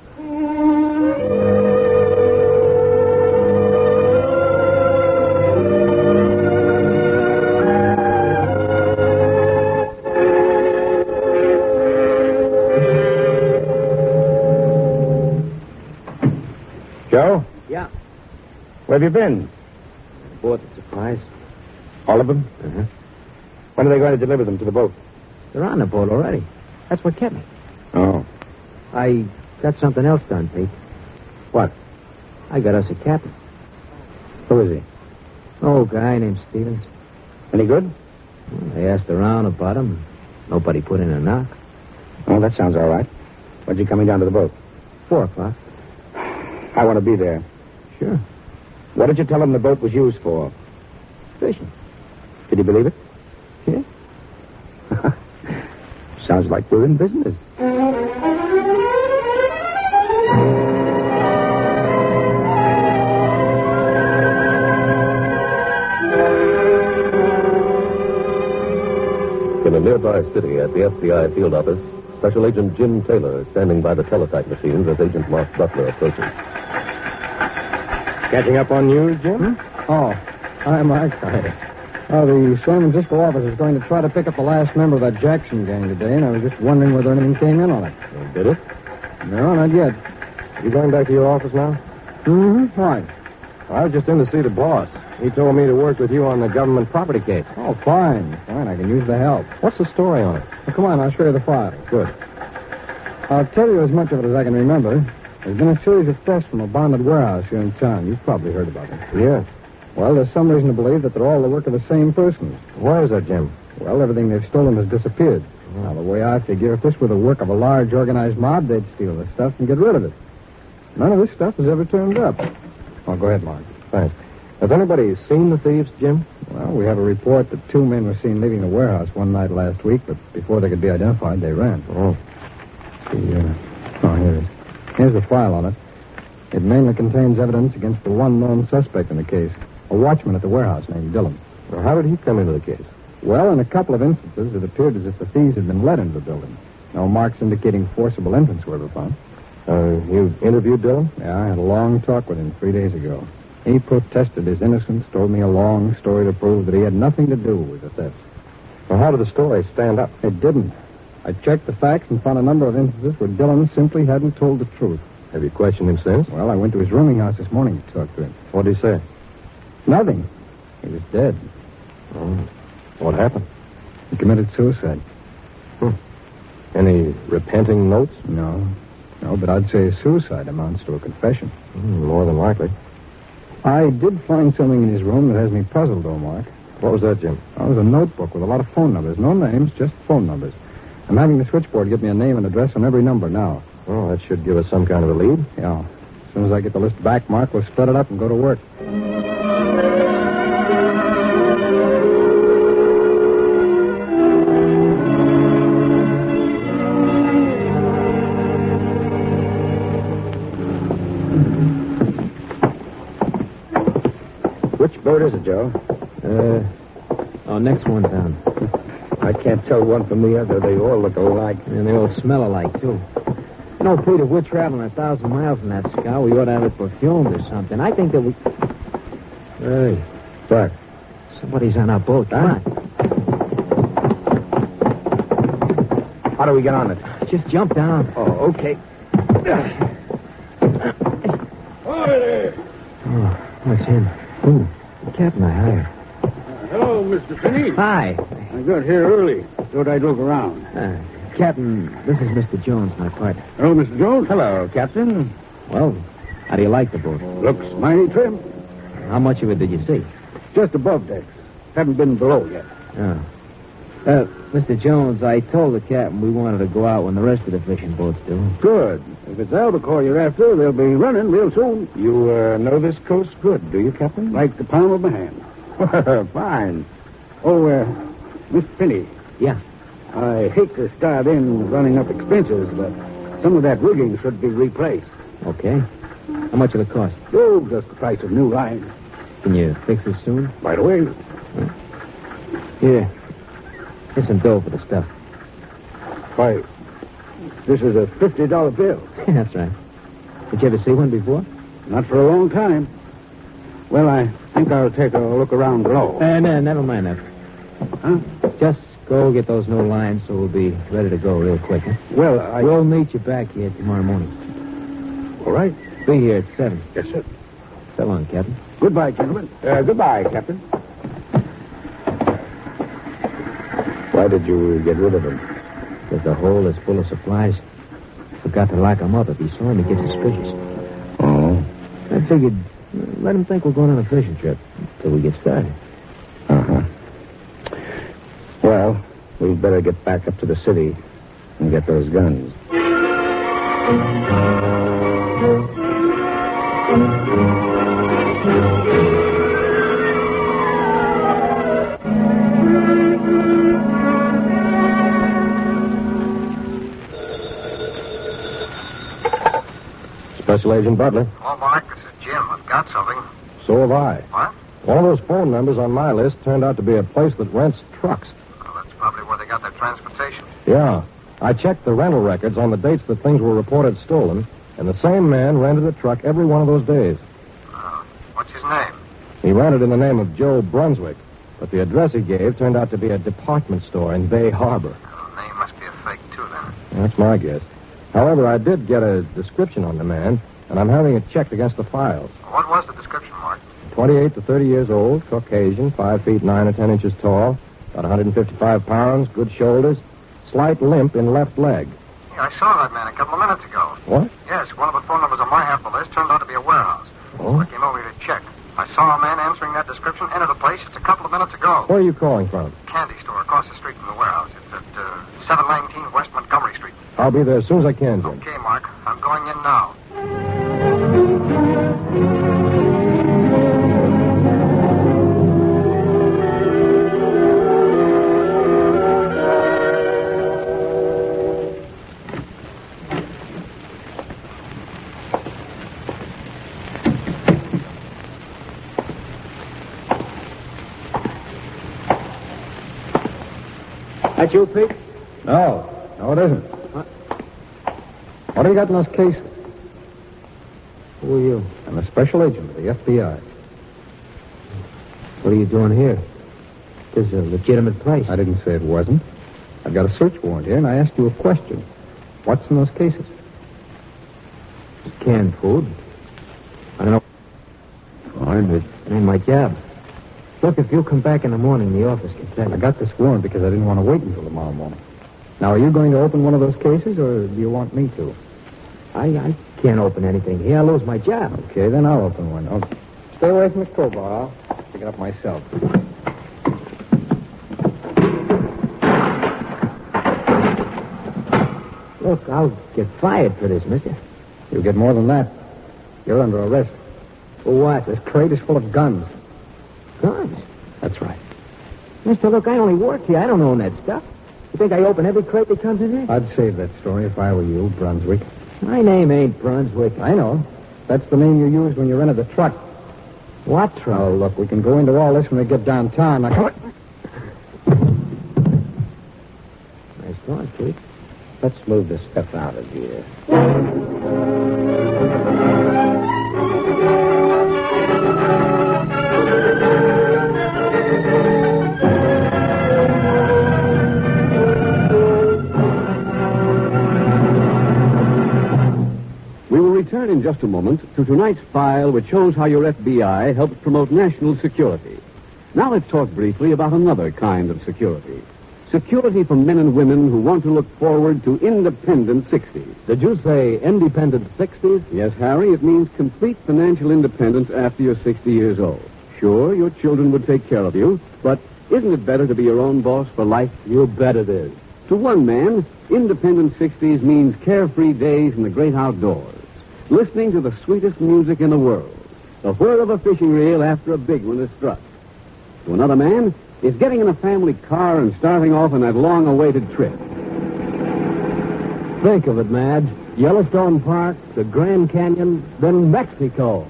Joe? Yeah. Where have you been? Bought the supplies. All of them? Uh-huh. When are they going to deliver them to the boat? They're on the boat already. That's what kept me. Oh. I got something else done, Pete. What? I got us a captain. Who is he? Oh, guy named Stevens. Any good? Well, I asked around about him. Nobody put in a knock. Oh, that sounds all right. When's he coming down to the boat? 4:00. I want to be there. Sure. What did you tell him the boat was used for? Fishing. Did he believe it? Yeah. Sounds like we're in business. In a nearby city at the FBI field office, Special Agent Jim Taylor is standing by the teletype machines as Agent Mark Butler approaches. Catching up on you, Jim? Oh, hi, Mark. Hi. Oh, the San Francisco office is going to try to pick up the last member of that Jackson gang today, and I was just wondering whether anything came in on it. Did it? No, not yet. You going back to your office now? Mm-hmm. Why? I was just in to see the boss. He told me to work with you on the government property case. Oh, fine. Fine, I can use the help. What's the story on it? Well, come on, I'll show you the file. Good. I'll tell you as much of it as I can remember. There's been a series of thefts from a bonded warehouse here in town. You've probably heard about them. Yeah. Well, there's some reason to believe that they're all the work of the same person. Why is that, Jim? Well, everything they've stolen has disappeared. Now, the way I figure, if this were the work of a large organized mob, they'd steal the stuff and get rid of it. None of this stuff has ever turned up. Oh, go ahead, Mark. Thanks. Has anybody seen the thieves, Jim? Well, we have a report that 2 men were seen leaving the warehouse one night last week, but before they could be identified, they ran. Oh. See, oh, here it is. Here's the file on it. It mainly contains evidence against the one known suspect in the case, a watchman at the warehouse named Dillon. Well, how did he come into the case? Well, in a couple of instances, it appeared as if the thieves had been led into the building. No marks indicating forcible entrance were ever found. You interviewed Dillon? Yeah, I had a long talk with him 3 days ago. He protested his innocence, told me a long story to prove that he had nothing to do with the theft. Well, how did the story stand up? It didn't. I checked the facts and found a number of instances where Dillon simply hadn't told the truth. Have you questioned him since? Well, I went to his rooming house this morning to talk to him. What did he say? Nothing. He was dead. Oh. What happened? He committed suicide. Any repenting notes? No, but I'd say suicide amounts to a confession. More than likely. I did find something in his room that has me puzzled, though, Mark. What was that, Jim? It was a notebook with a lot of phone numbers. No names, just phone numbers. I'm having the switchboard get me a name and address on every number now. Oh, that should give us some kind of a lead. Yeah. As soon as I get the list back, Mark, we'll split it up and go to work. Which boat is it, Joe? Next one down. I can't tell one from the other. They all look alike. And they all smell alike, too. You know, Pete, if we're traveling 1,000 miles in that scow, we ought to have it perfumed or something. I think that we... Hey. What? Somebody's on our boat. Come on. How do we get on it? Just jump down. Oh, okay. Hi there. Oh, that's him. Who? The captain I hired. Hello, Mr. Finney. Hi. I got here early. Thought I'd look around. Captain, this is Mr. Jones, my partner. Hello, Mr. Jones. Hello, Captain. Well, how do you like the boat? Looks mighty trim. How much of it did you see? Just above decks. Haven't been below yet. Oh. Mr. Jones, I told the captain we wanted to go out when the rest of the fishing boats do. Good. If it's albacore you're after, they'll be running real soon. You know this coast good, do you, Captain? Like the palm of my hand. Fine. Oh, Mr. Finney. Yeah? I hate to start in running up expenses, but some of that rigging should be replaced. Okay. How much will it cost? Oh, just the price of new lines. Can you fix it soon? Right away. Here. Here's some dough for the stuff. Why, this is a $50 bill. That's right. Did you ever see one before? Not for a long time. Well, I think I'll take a look around below. No, never mind that. Huh? Just go get those new lines so we'll be ready to go real quick, huh? Well, We'll meet you back here tomorrow morning. All right. Be here at 7. Yes, sir. So long, Captain. Goodbye, gentlemen. Goodbye, Captain. Why did you get rid of him? Because the hold is full of supplies. Forgot to lock him up. If he saw him, he'd get suspicious. Oh? I figured, let him think we're going on a fishing trip till we get started. Uh-huh. Well, we'd better get back up to the city and get those guns. Special Agent Butler. Oh, Mark, this is Jim. I've got something. So have I. What? One of those phone numbers on my list turned out to be a place that rents trucks. Well, that's probably where they got their transportation. Yeah. I checked the rental records on the dates that things were reported stolen, and the same man rented a truck every one of those days. What's his name? He rented in the name of Joe Brunswick, but the address he gave turned out to be a department store in Bay Harbor. The name must be a fake, too, then. That's my guess. However, I did get a description on the man, and I'm having it checked against the files. What was the description, Mark? 28 to 30 years old, Caucasian, 5 feet 9 or 10 inches tall, about 155 pounds, good shoulders, slight limp in left leg. Yeah, I saw that man a couple of minutes ago. What? Yes, one of the phone numbers on my half of the list turned out to be a warehouse. Oh? I came over here to check. I saw a man answering that description enter the place just a couple of minutes ago. Where are you calling from? Candy store across the street from the warehouse. It's at 719 West Montgomery Street. I'll be there as soon as I can, Jim. Okay, Mark. I'm going in now. That you, Pete? No, it isn't. What do you got in those cases? Who are you? I'm a special agent of the FBI. What are you doing here? This is a legitimate place. I didn't say it wasn't. I've got a search warrant here, and I asked you a question. What's in those cases? Canned food. I don't know. Fine, It ain't my job. Look, if you'll come back in the morning, the office can tell you. I got this warrant because I didn't want to wait until tomorrow morning. Now, are you going to open one of those cases, or do you want me to? I can't open anything here. I'll lose my job. Okay, then I'll open one. Oh, stay away from the crowbar. I'll pick it up myself. Look, I'll get fired for this, mister. You'll get more than that. You're under arrest. For what? This crate is full of guns. Guns? That's right. Mister, look, I only work here. I don't own that stuff. You think I open every crate that comes in here? I'd save that story if I were you, Brunswick. My name ain't Brunswick. I know. That's the name you used when you rented the truck. What truck? Oh, look, we can go into all this when we get downtown. Now, come on. Nice going, Pete. Let's move this stuff out of here. We will return in just a moment to tonight's file, which shows how your FBI helps promote national security. Now let's talk briefly about another kind of security. Security for men and women who want to look forward to independent 60s. Did you say independent 60s? Yes, Harry, it means complete financial independence after you're 60 years old. Sure, your children would take care of you, but isn't it better to be your own boss for life? You bet it is. To one man, independent 60s means carefree days in the great outdoors, listening to the sweetest music in the world, the whir of a fishing reel after a big one is struck. To another man, it's getting in a family car and starting off on that long-awaited trip. Think of it, Madge. Yellowstone Park, the Grand Canyon, then Mexico.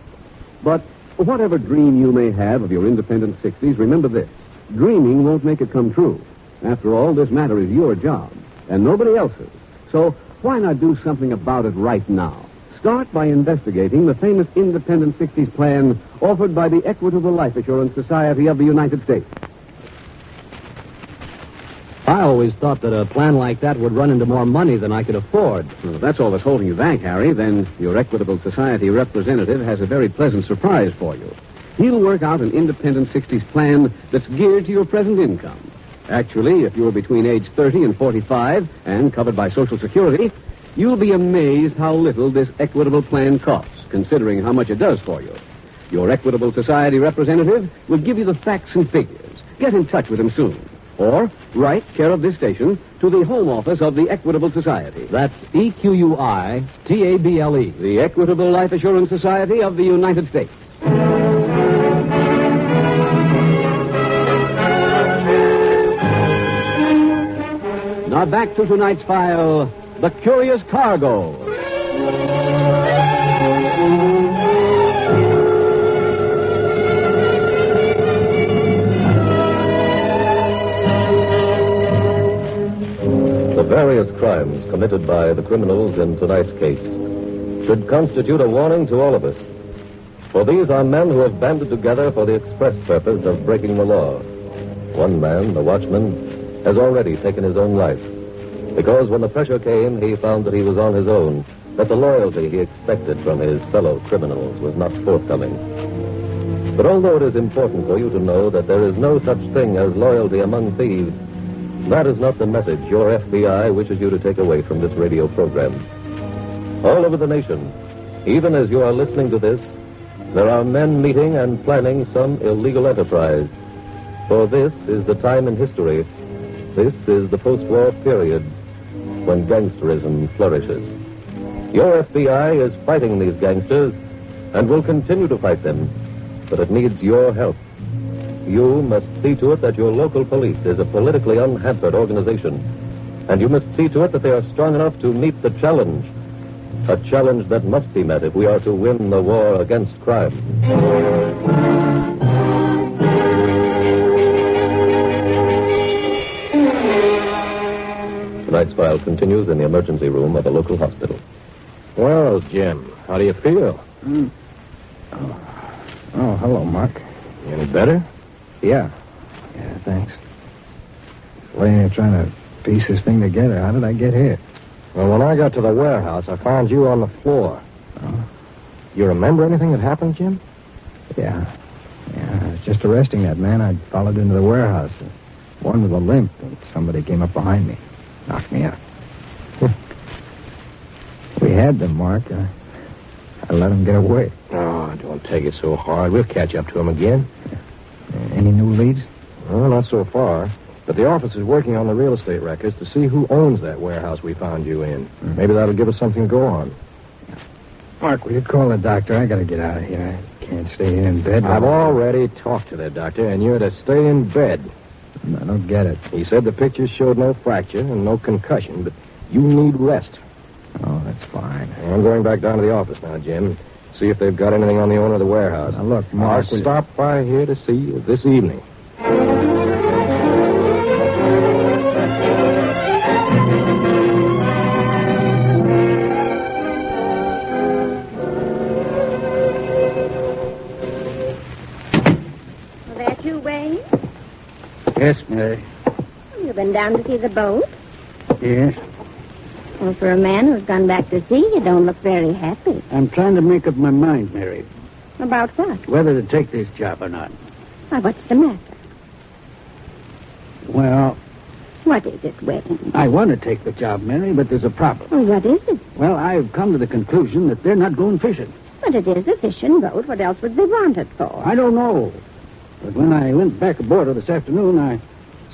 But whatever dream you may have of your independent 60s, remember this. Dreaming won't make it come true. After all, this matter is your job, and nobody else's. So why not do something about it right now? Start by investigating the famous Independent 60s plan offered by the Equitable Life Assurance Society of the United States. I always thought that a plan like that would run into more money than I could afford. Well, if that's all that's holding you back, Harry, then your Equitable Society representative has a very pleasant surprise for you. He'll work out an Independent 60s plan that's geared to your present income. Actually, if you're between age 30 and 45 and covered by Social Security, you'll be amazed how little this Equitable plan costs, considering how much it does for you. Your Equitable Society representative will give you the facts and figures. Get in touch with him soon. Or write, care of this station, to the home office of the Equitable Society. That's EQUITABLE. The Equitable Life Assurance Society of the United States. Now back to tonight's file, The Curious Cargo. The various crimes committed by the criminals in tonight's case should constitute a warning to all of us. For these are men who have banded together for the express purpose of breaking the law. One man, the watchman, has already taken his own life, because when the pressure came, he found that he was on his own, that the loyalty he expected from his fellow criminals was not forthcoming. But although it is important for you to know that there is no such thing as loyalty among thieves, that is not the message your FBI wishes you to take away from this radio program. All over the nation, even as you are listening to this, there are men meeting and planning some illegal enterprise. For this is the time in history, this is the post-war period, when gangsterism flourishes. Your FBI is fighting these gangsters and will continue to fight them, but it needs your help. You must see to it that your local police is a politically unhampered organization, and you must see to it that they are strong enough to meet the challenge, a challenge that must be met if we are to win the war against crime. Tonight's file continues in the emergency room of a local hospital. Well, Jim, how do you feel? Oh, hello, Mark. You any better? Yeah, thanks. Laying here trying to piece this thing together. How did I get here? Well, when I got to the warehouse, I found you on the floor. Oh. You remember anything that happened, Jim? Yeah, I was just arresting that man. I followed into the warehouse. One with a limp, and somebody came up behind me. Knocked me out. We had them, Mark. I let them get away. Oh, don't take it so hard. We'll catch up to him again. Any new leads? Well, not so far. But the office is working on the real estate records to see who owns that warehouse we found you in. Maybe that'll give us something to go on. Mark, will you call the doctor? I gotta get out of here. I can't stay here in bed. I've already talked to the doctor, and you're to stay in bed. I don't get it. He said the pictures showed no fracture and no concussion, but you need rest. Oh, that's fine. I'm going back down to the office now, Jim. See if they've got anything on the owner of the warehouse. Now, look, Mark... I'll stop by here to see you this evening. Well, that you, Wayne? Yes, Mary. You've been down to see the boat? Yes. Well, for a man who's gone back to sea, you don't look very happy. I'm trying to make up my mind, Mary, About what? whether to take this job or not. Why, what's the matter? Well, What is it, Wayne? I want to take the job, Mary, but there's a problem. Well, what is it? Well, I've come to the conclusion that they're not going fishing. But it is a fishing boat. What else would they want it for? I don't know. But when I went back aboard this afternoon, I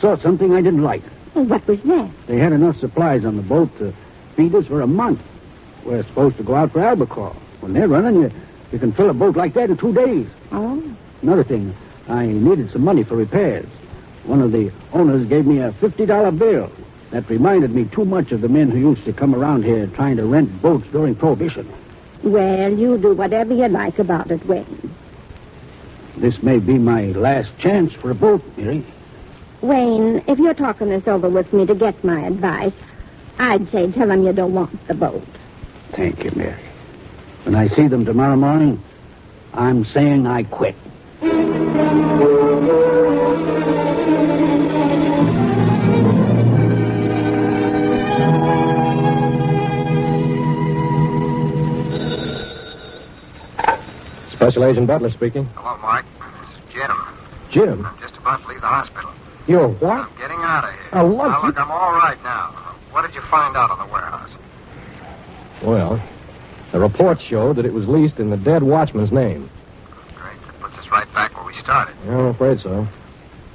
saw something I didn't like. Well, what was that? They had enough supplies on the boat to feed us for a month. We're supposed to go out for albacore. When they're running, you can fill a boat like that in 2 days. Oh. Another thing, I needed some money for repairs. One of the owners gave me a $50 bill. That reminded me too much of the men who used to come around here trying to rent boats during Prohibition. Well, you do whatever you like about it, Wayne. This may be my last chance for a boat, Mary. Wayne, if you're talking this over with me to get my advice, I'd say tell them you don't want the boat. Thank you, Mary. When I see them tomorrow morning, I'm saying I quit. Special Agent Butler speaking. Hello, Mike. This is Jim. Jim? I'm just about to leave the hospital. You're what? I'm getting out of here. Oh, look, Now, look, I'm all right now. What did you find out on the warehouse? Well, the report showed that it was leased in the dead watchman's name. Great. That puts us right back where we started. Yeah, I'm afraid so.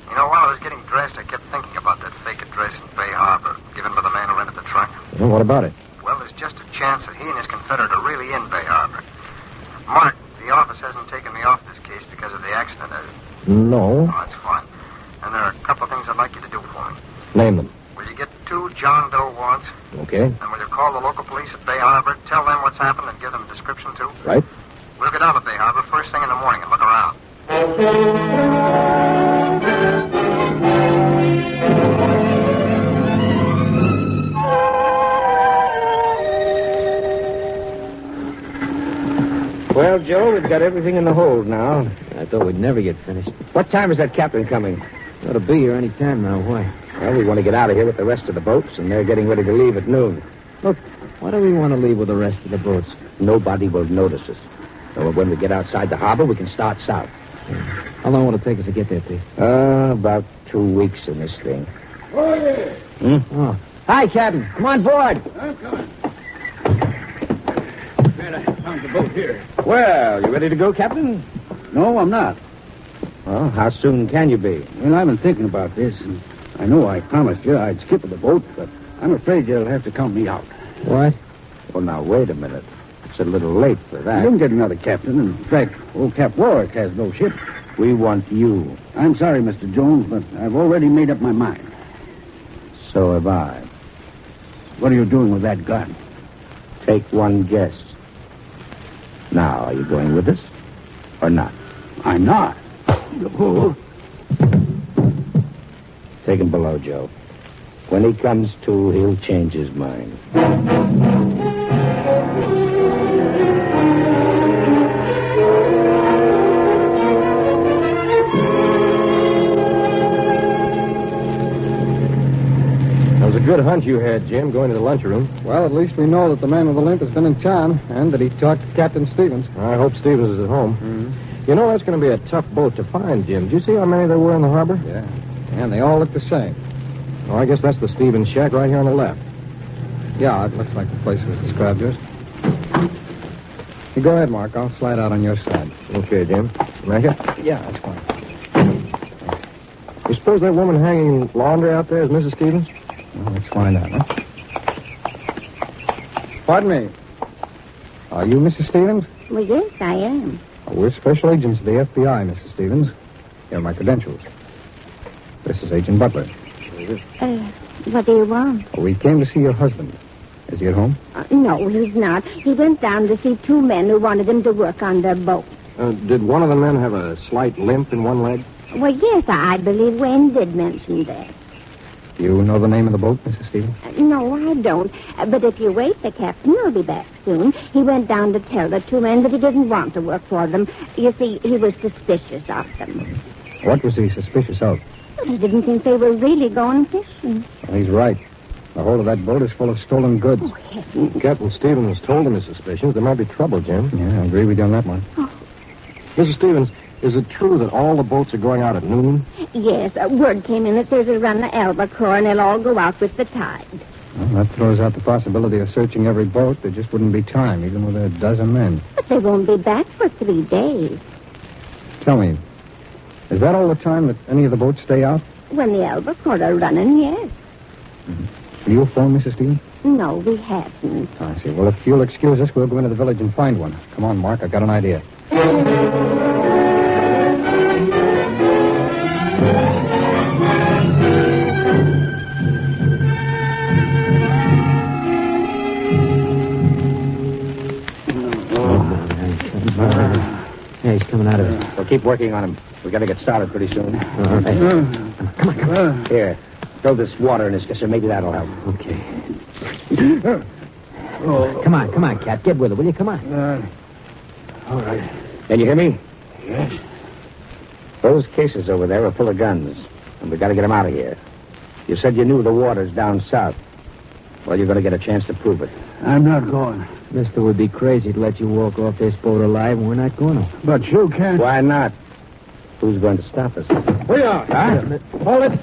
You know, while I was getting dressed, I kept thinking about that fake address in Bay Harbor, given by the man who rented the truck. Well, what about it? Well, there's just a chance that he and his confederate are really in Bay Harbor. Mark, the office hasn't taken me off this case because of the accident, has it? No. Oh, that's fine. And there are a couple of things I'd like you to do for me. Name them. Will you get 2 John Doe warrants? Okay. And will you call the local police at Bay Harbor, tell them what's happened, and give them a description, too? Right. We'll get down to Bay Harbor first thing in the morning and look around. Well, Joe, we've got everything in the hold now. I thought we'd never get finished. What time is that captain coming? Ought to be here any time now. Why? Well, we want to get out of here with the rest of the boats, and they're getting ready to leave at noon. Look, why do we want to leave with the rest of the boats? Nobody will notice us. So when we get outside the harbor, we can start south. How long will it take us to get there, Pete? About 2 weeks in this thing. Oh, yeah. Oh. Hi, Captain. Come on board. I'm coming. Man, I found the boat here. Well, you ready to go, Captain? No, I'm not. Well, how soon can you be? Well, I've been thinking about this, and I know I promised you I'd skip the boat, but I'm afraid you'll have to count me out. What? Well, now, wait a minute. It's a little late for that. You can get another captain. In fact, old Cap Warwick has no ship. We want you. I'm sorry, Mr. Jones, but I've already made up my mind. So have I. What are you doing with that gun? Take one guess. Now, are you going with us or not? I'm not. Take him below, Joe. When he comes to, he'll change his mind. That was a good hunch you had, Jim, going to the lunchroom. Well, at least we know that the man with the limp has been in town and that he talked to Captain Stevens. I hope Stevens is at home. Mm-hmm. You know, that's going to be a tough boat to find, Jim. Did you see how many there were in the harbor? Yeah. And they all look the same. Oh, I guess that's the Stevens shack right here on the left. Yeah, it looks like the place was described to us. You go ahead, Mark. I'll slide out on your side. Okay, Jim. Make it? Yeah, that's fine. You suppose that woman hanging laundry out there is Mrs. Stevens? Well, let's find out, huh? Pardon me. Are you Mrs. Stevens? Well, yes, I am. We're special agents of the FBI, Mrs. Stevens. Here are my credentials. This is Agent Butler. What do you want? We came to see your husband. Is he at home? No, he's not. He went down to see two men who wanted him to work on their boat. Did one of the men have a slight limp in one leg? Well, yes, I believe Wayne did mention that. Do you know the name of the boat, Mrs. Stevens? No, I don't. But if you wait, the captain will be back soon. He went down to tell the two men that he didn't want to work for them. You see, he was suspicious of them. What was he suspicious of? Well, he didn't think they were really going fishing. Well, he's right. The whole of that boat is full of stolen goods. Oh, heavens. Captain Stevens told him his suspicions. There might be trouble, Jim. Yeah, I agree with you on that one. Oh. Mrs. Stevens, is it true that all the boats are going out at noon? Yes, word came in that there's a run the albacore, and they'll all go out with the tide. Well, that throws out the possibility of searching every boat. There just wouldn't be time, even with a dozen men. But they won't be back for 3 days. Tell me, is that all the time that any of the boats stay out? When the albacore are running, yes. Mm-hmm. Will you phone Mrs. Stevens? No, we haven't. I see. Well, if you'll excuse us, we'll go into the village and find one. Come on, Mark. I've got an idea. Yeah, he's coming out of it. We'll keep working on him. We've got to get started pretty soon. All right. Come on. Here. Throw this water in his kisser. Maybe that'll help. Okay. Come on, Cat. Get with it, will you? Come on. All right. Can you hear me? Yes. Those cases over there are full of guns, and we've got to get them out of here. You said you knew the water's down south. Well, you're going to get a chance to prove it. I'm not going. Mister would be crazy to let you walk off this boat alive, and we're not going to. But you can't. Why not? Who's going to stop us? We are. Huh? Hold it.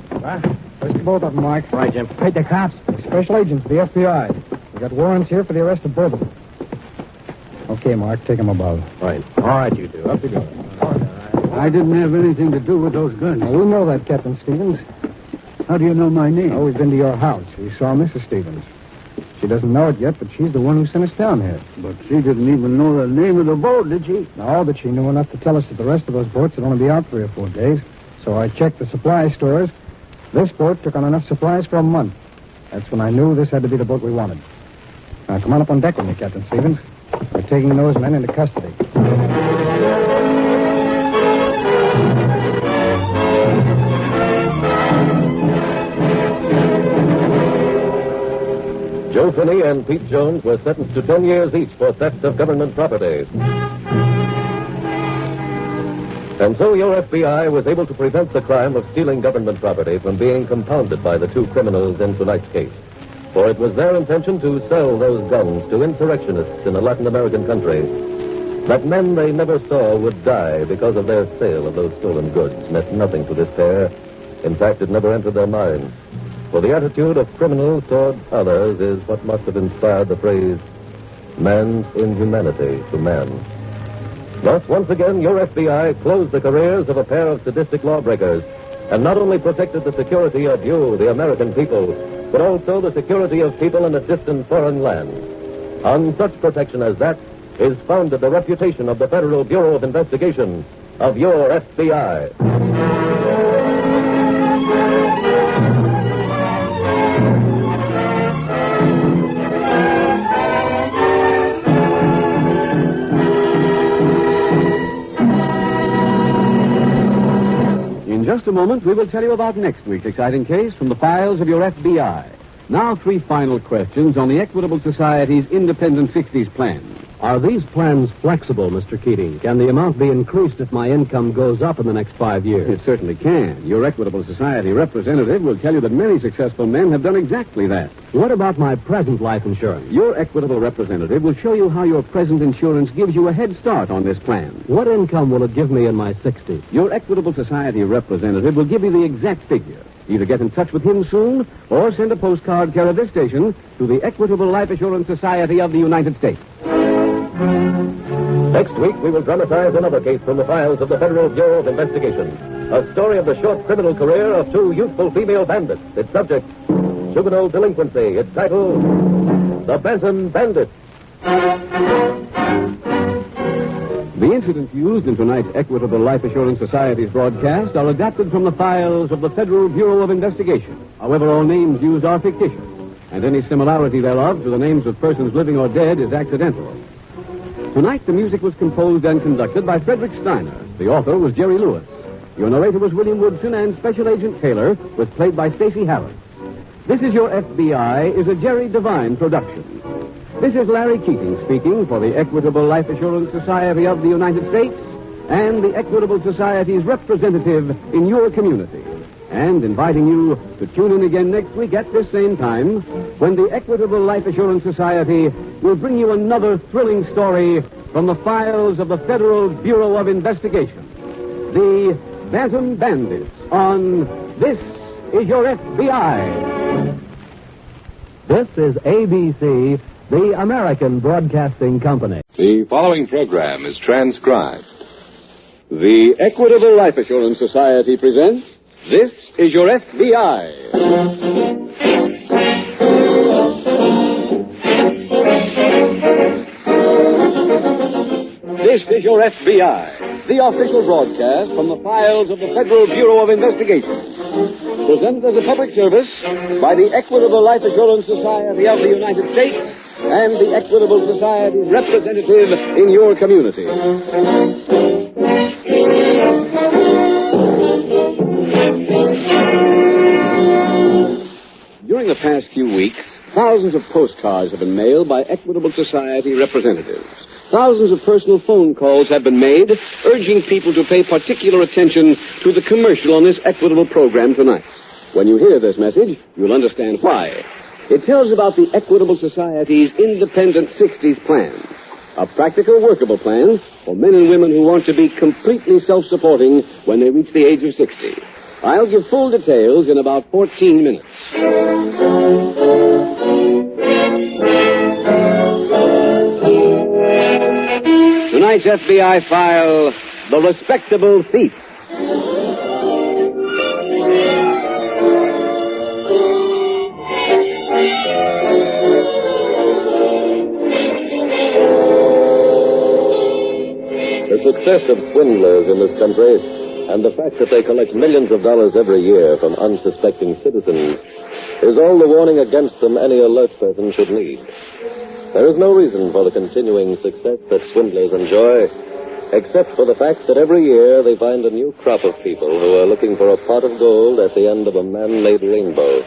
First both of them, Mike. Right, Jim. Hey, the cops. Special agents of the FBI. We got warrants here for the arrest of both of them. Okay, Mark, take them above. Right. All right, you two. Up you go. I didn't have anything to do with those guns. Now, we know that, Captain Stevens. How do you know my name? Oh, we've been to your house. We saw Mrs. Stevens. She doesn't know it yet, but she's the one who sent us down here. But she didn't even know the name of the boat, did she? No, but she knew enough to tell us that the rest of those boats would only be out 3 or 4 days. So I checked the supply stores. This boat took on enough supplies for a month. That's when I knew this had to be the boat we wanted. Now, come on up on deck with me, Captain Stevens. We're taking those men into custody. Joe Finney and Pete Jones were sentenced to 10 years each for theft of government property. And so your FBI was able to prevent the crime of stealing government property from being compounded by the two criminals in tonight's case. For it was their intention to sell those guns to insurrectionists in a Latin American country. That men they never saw would die because of their sale of those stolen goods meant nothing to this pair. In fact, it never entered their minds. For the attitude of criminals toward others is what must have inspired the phrase, man's inhumanity to man. Thus, once again, your FBI closed the careers of a pair of sadistic lawbreakers and not only protected the security of you, the American people, but also the security of people in a distant foreign land. On such protection as that is founded the reputation of the Federal Bureau of Investigation, of your FBI. In just just a moment, we will tell you about next week's exciting case from the files of your FBI. Now, 3 final questions on the Equitable Society's Independent 60s plan. Are these plans flexible, Mr. Keating? Can the amount be increased if my income goes up in the next 5 years? It certainly can. Your Equitable Society representative will tell you that many successful men have done exactly that. What about my present life insurance? Your Equitable representative will show you how your present insurance gives you a head start on this plan. What income will it give me in my 60s? Your Equitable Society representative will give you the exact figure. Either get in touch with him soon or send a postcard care of this station to the Equitable Life Assurance Society of the United States. Next week, we will dramatize another case from the files of the Federal Bureau of Investigation. A story of the short criminal career of 2 youthful female bandits. Its subject, juvenile delinquency. Its title, The Bantam Bandits. The incidents used in tonight's Equitable Life Assurance Society's broadcast are adapted from the files of the Federal Bureau of Investigation. However, all names used are fictitious, and any similarity thereof to the names of persons living or dead is accidental. Tonight, the music was composed and conducted by Frederick Steiner. The author was Jerry Lewis. Your narrator was William Woodson, and Special Agent Taylor was played by Stacey Harris. This Is Your FBI is a Jerry Devine production. This is Larry Keating speaking for the Equitable Life Assurance Society of the United States and the Equitable Society's representative in your community, and inviting you to tune in again next week at this same time when the Equitable Life Assurance Society will bring you another thrilling story from the files of the Federal Bureau of Investigation. The Bantam Bandits on This Is Your FBI. This is ABC, the American Broadcasting Company. The following program is transcribed. The Equitable Life Assurance Society presents This Is Your FBI. This is Your FBI, the official broadcast from the files of the Federal Bureau of Investigation. Presented as a public service by the Equitable Life Assurance Society of the United States and the Equitable Society's representative in your community. During the past few weeks, thousands of postcards have been mailed by Equitable Society representatives. Thousands of personal phone calls have been made, urging people to pay particular attention to the commercial on this Equitable program tonight. When you hear this message, you'll understand why. It tells about the Equitable Society's Independent 60s plan, a practical, workable plan for men and women who want to be completely self-supporting when they reach the age of 60. I'll give full details in about 14 minutes. Tonight's FBI file, The Respectable Thief. The success of swindlers in this country and the fact that they collect millions of dollars every year from unsuspecting citizens is all the warning against them any alert person should need. There is no reason for the continuing success that swindlers enjoy, except for the fact that every year they find a new crop of people who are looking for a pot of gold at the end of a man-made rainbow.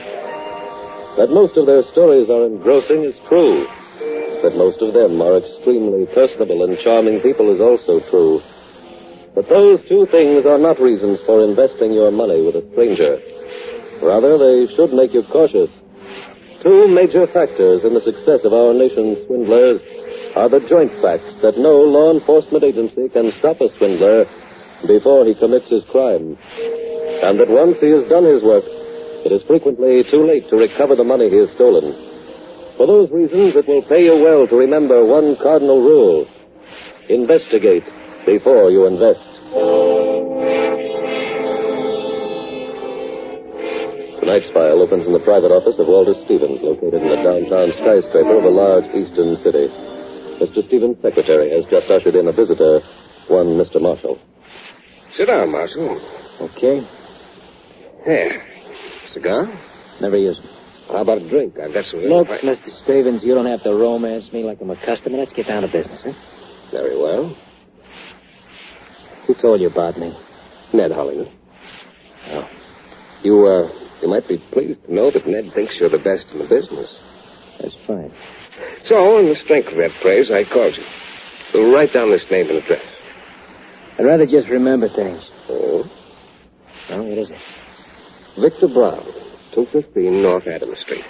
That most of their stories are engrossing is true. That most of them are extremely personable and charming people is also true. But those two things are not reasons for investing your money with a stranger. Rather, they should make you cautious. Two major factors in the success of our nation's swindlers are the joint facts that no law enforcement agency can stop a swindler before he commits his crime, and that once he has done his work, it is frequently too late to recover the money he has stolen. For those reasons, it will pay you well to remember one cardinal rule: investigate before you invest. Tonight's file opens in the private office of Walter Stevens, located in the downtown skyscraper of a large eastern city. Mr. Stevens' secretary has just ushered in a visitor, one Mr. Marshall. Sit down, Marshall. Okay. Here. Cigar? Never use them. How about a drink? I've got some... Look, Mr. Stevens, you don't have to romance me like I'm a customer. Let's get down to business, huh? Very well. Who told you about me? Ned Hollinger. Well, you might be pleased to know that Ned thinks you're the best in the business. That's fine. So, on the strength of that praise, I called you. So write down this name and address. I'd rather just remember things. Oh? Well, what is it? Victor Brown, 215 North Adams Street.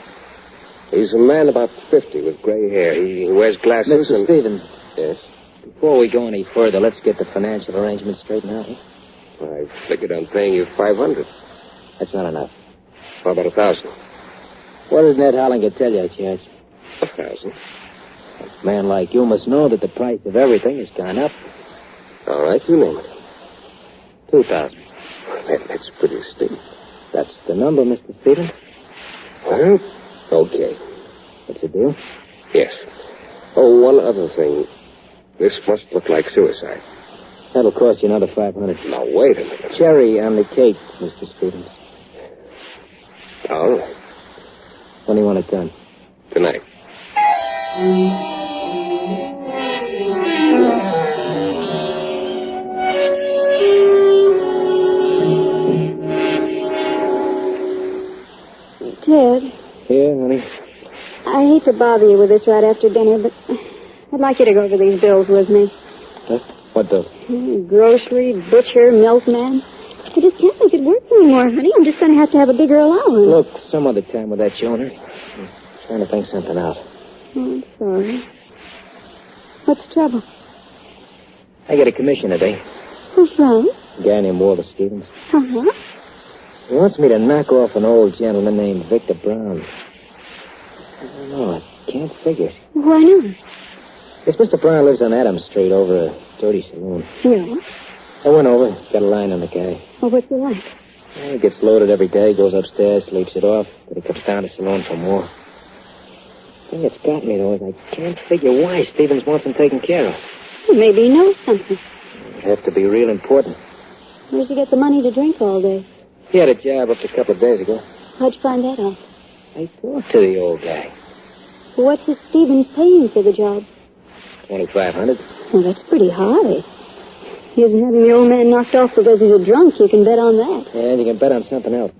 He's a man about 50 with gray hair. He wears glasses. Mr. Stevens. Yes? Before we go any further, let's get the financial arrangements straightened out. Huh? I figured on paying you $500. That's not enough. How about $1,000? What did Ned Hollinger tell you, Chance? $1,000. A man like you must know that the price of everything has gone up. All right, you name it. 2,000. That's pretty steep. That's the number, Mr. Stevens. Well, okay. What's the deal? Yes. Oh, one other thing. This must look like suicide. That'll cost you another $500. Now, wait a minute. Cherry on the cake, Mr. Stevens. All right. When do you want it done? Tonight. Ted. Here, honey. I hate to bother you with this right after dinner, but I'd like you to go over these bills with me. Huh? What bills? Grocery, butcher, milkman. I just can't make it work anymore, honey. I'm just going to have a bigger allowance. Look, some other time with that Joner. I'm trying to think something out. Oh, I'm sorry. What's the trouble? I get a commission today. Who's from? A guy named Walter Stevens. Uh-huh. He wants me to knock off an old gentleman named Victor Brown. I don't know. I can't figure it. Why not? This Mr. Brown lives on Adams Street over a dirty saloon. Yeah? I went over, got a line on the guy. Well, what's it like? Well, he gets loaded every day, goes upstairs, sleeps it off, then he comes down to the saloon for more. The thing that's got me, though, is I can't figure why Stevens wants him taken care of. Well, maybe he knows something. It'd have to be real important. Where does he get the money to drink all day? He had a job up to a couple of days ago. How'd you find that out? I talked to the old guy. Well, what's his Stevens paying for the job? $2,500. Well, that's pretty high. He isn't having the old man knocked off because he's a drunk. You can bet on that. And you can bet on something else.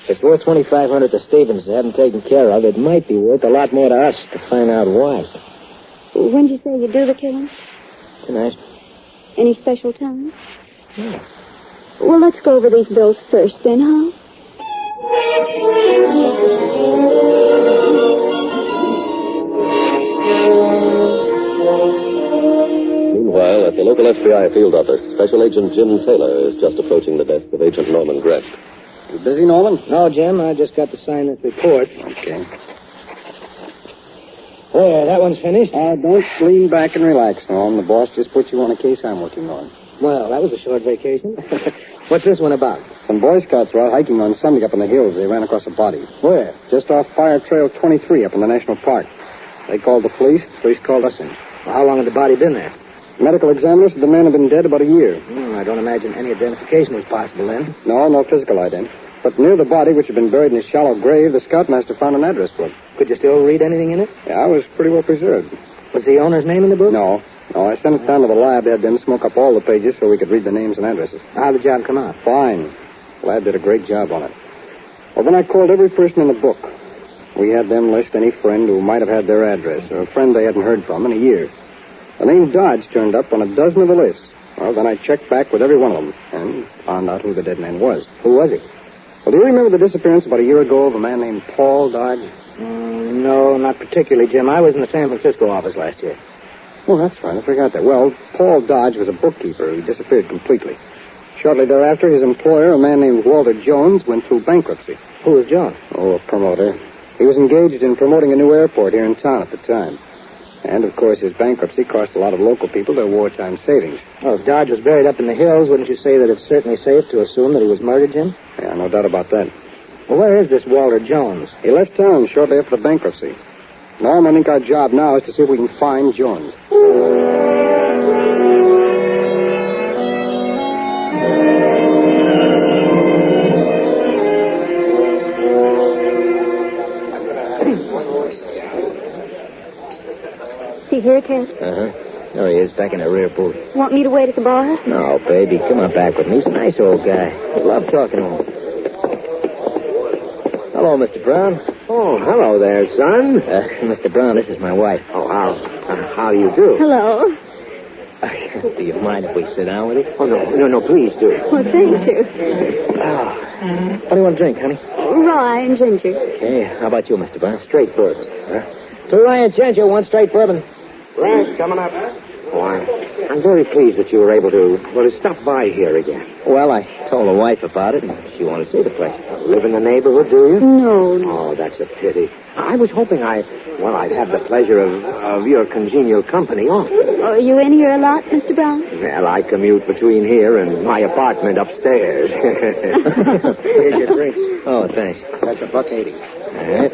If it's worth $2,500 to Stevens to have him taken care of, it might be worth a lot more to us to find out why. When did you say you do the killing? Tonight. Any special time? Yeah. Well, let's go over these bills first, then, huh? Meanwhile, at the local FBI field office, Special Agent Jim Taylor is just approaching the desk of Agent Norman Grant. You busy, Norman? No, Jim. I just got to sign this report. Okay. There, that one's finished. Don't lean back and relax, Norm. The boss just put you on a case I'm working on. Well, that was a short vacation. What's this one about? Some Boy Scouts were out hiking on Sunday up in the hills. They ran across a body. Where? Just off Fire Trail 23 up in the National Park. They called the police. The police called us in. Well, how long had the body been there? Medical examiner said the man had been dead about a year. I don't imagine any identification was possible then. No physical ident. But near the body, which had been buried in a shallow grave, the scoutmaster found an address book. Could you still read anything in it? Yeah, it was pretty well preserved. Was the owner's name in the book? No, I sent it down to the lab, had them smoke up all the pages so we could read the names and addresses. How'd the job come out? Fine. The lab did a great job on it. Well, then I called every person in the book. We had them list any friend who might have had their address, or a friend they hadn't heard from in a year. The name Dodge turned up on a dozen of the lists. Well, then I checked back with every one of them and found out who the dead man was. Who was he? Well, do you remember the disappearance about a year ago of a man named Paul Dodge? No, not particularly, Jim. I was in the San Francisco office last year. Oh, that's right. I forgot that. Well, Paul Dodge was a bookkeeper who disappeared completely. Shortly thereafter, his employer, a man named Walter Jones, went through bankruptcy. Who was Jones? Oh, a promoter. He was engaged in promoting a new airport here in town at the time. And, of course, his bankruptcy cost a lot of local people their wartime savings. Well, if Dodge was buried up in the hills, wouldn't you say that it's certainly safe to assume that he was murdered, Jim? Yeah, no doubt about that. Well, where is this Walter Jones? He left town shortly after the bankruptcy. Norm, I think our job now is to see if we can find Jones. See here, Ted? Uh-huh. There he is, back in the rear booth. Want me to wait at the bar? No, baby, come on back with me. He's a nice old guy. I love talking to him. Hello, Mr. Brown. Oh, hello there, son. Mr. Brown, this is my wife. Oh, how do you do? Hello. Do you mind if we sit down with you? Oh, no, please do. Well, thank you. What do you want to drink, honey? Rye and ginger. Okay, how about you, Mr. Brown? Straight bourbon. Huh? 2 rye and ginger, 1 straight bourbon. Right, coming up. Oh, I'm very pleased that you were able to stop by here again. Well, I told the wife about it, and she wanted to see the place. Live in the neighborhood, do you? No. Oh, that's a pity. I was hoping I'd have the pleasure of your congenial company often. Are you in here a lot, Mr. Brown? Well, I commute between here and my apartment upstairs. Here's your drinks. Oh, thanks. That's $1.80. All right.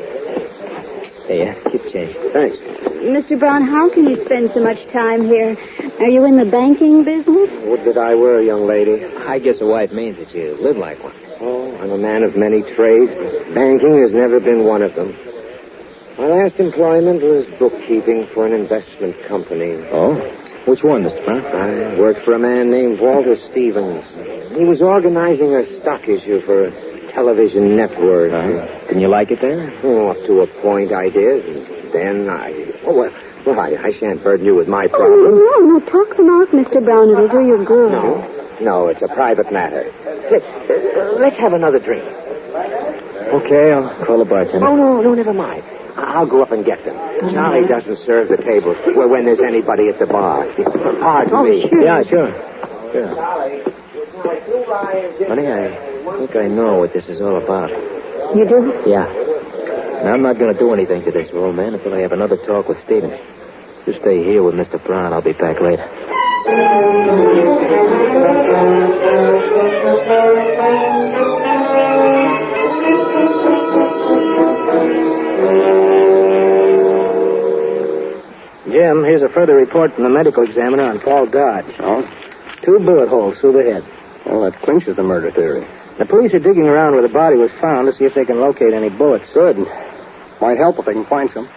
Hey, keep change. Thanks. Mr. Brown, how can you spend so much time here? Are you in the banking business? Would that I were, young lady. I guess a wife means that you live like one. Oh, I'm a man of many trades, but banking has never been one of them. My last employment was bookkeeping for an investment company. Oh? Which one, Mr. Brown? I worked for a man named Walter Stevens. He was organizing a stock issue for a television network. Didn't you like it there? Oh, up to a point I did. And then I shan't burden you with my problem. Oh, no, talk them out, Mr. Brown. It'll do you good. No, it's a private matter. Let's have another drink. Okay, I'll call the bartender. Oh, no, never mind. I'll go up and get them. Charlie doesn't serve the table when there's anybody at the bar. Pardon me. Sure. Yeah, sure. Honey, I think I know what this is all about. You do? Yeah. Now, I'm not going to do anything to this old man until I have another talk with Stevens. You stay here with Mr. Brown. I'll be back later. Jim, here's a further report from the medical examiner on Paul Dodge. Oh? 2 bullet holes through the head. Well, that clinches the murder theory. The police are digging around where the body was found to see if they can locate any bullets. Good. Might help if they can find some.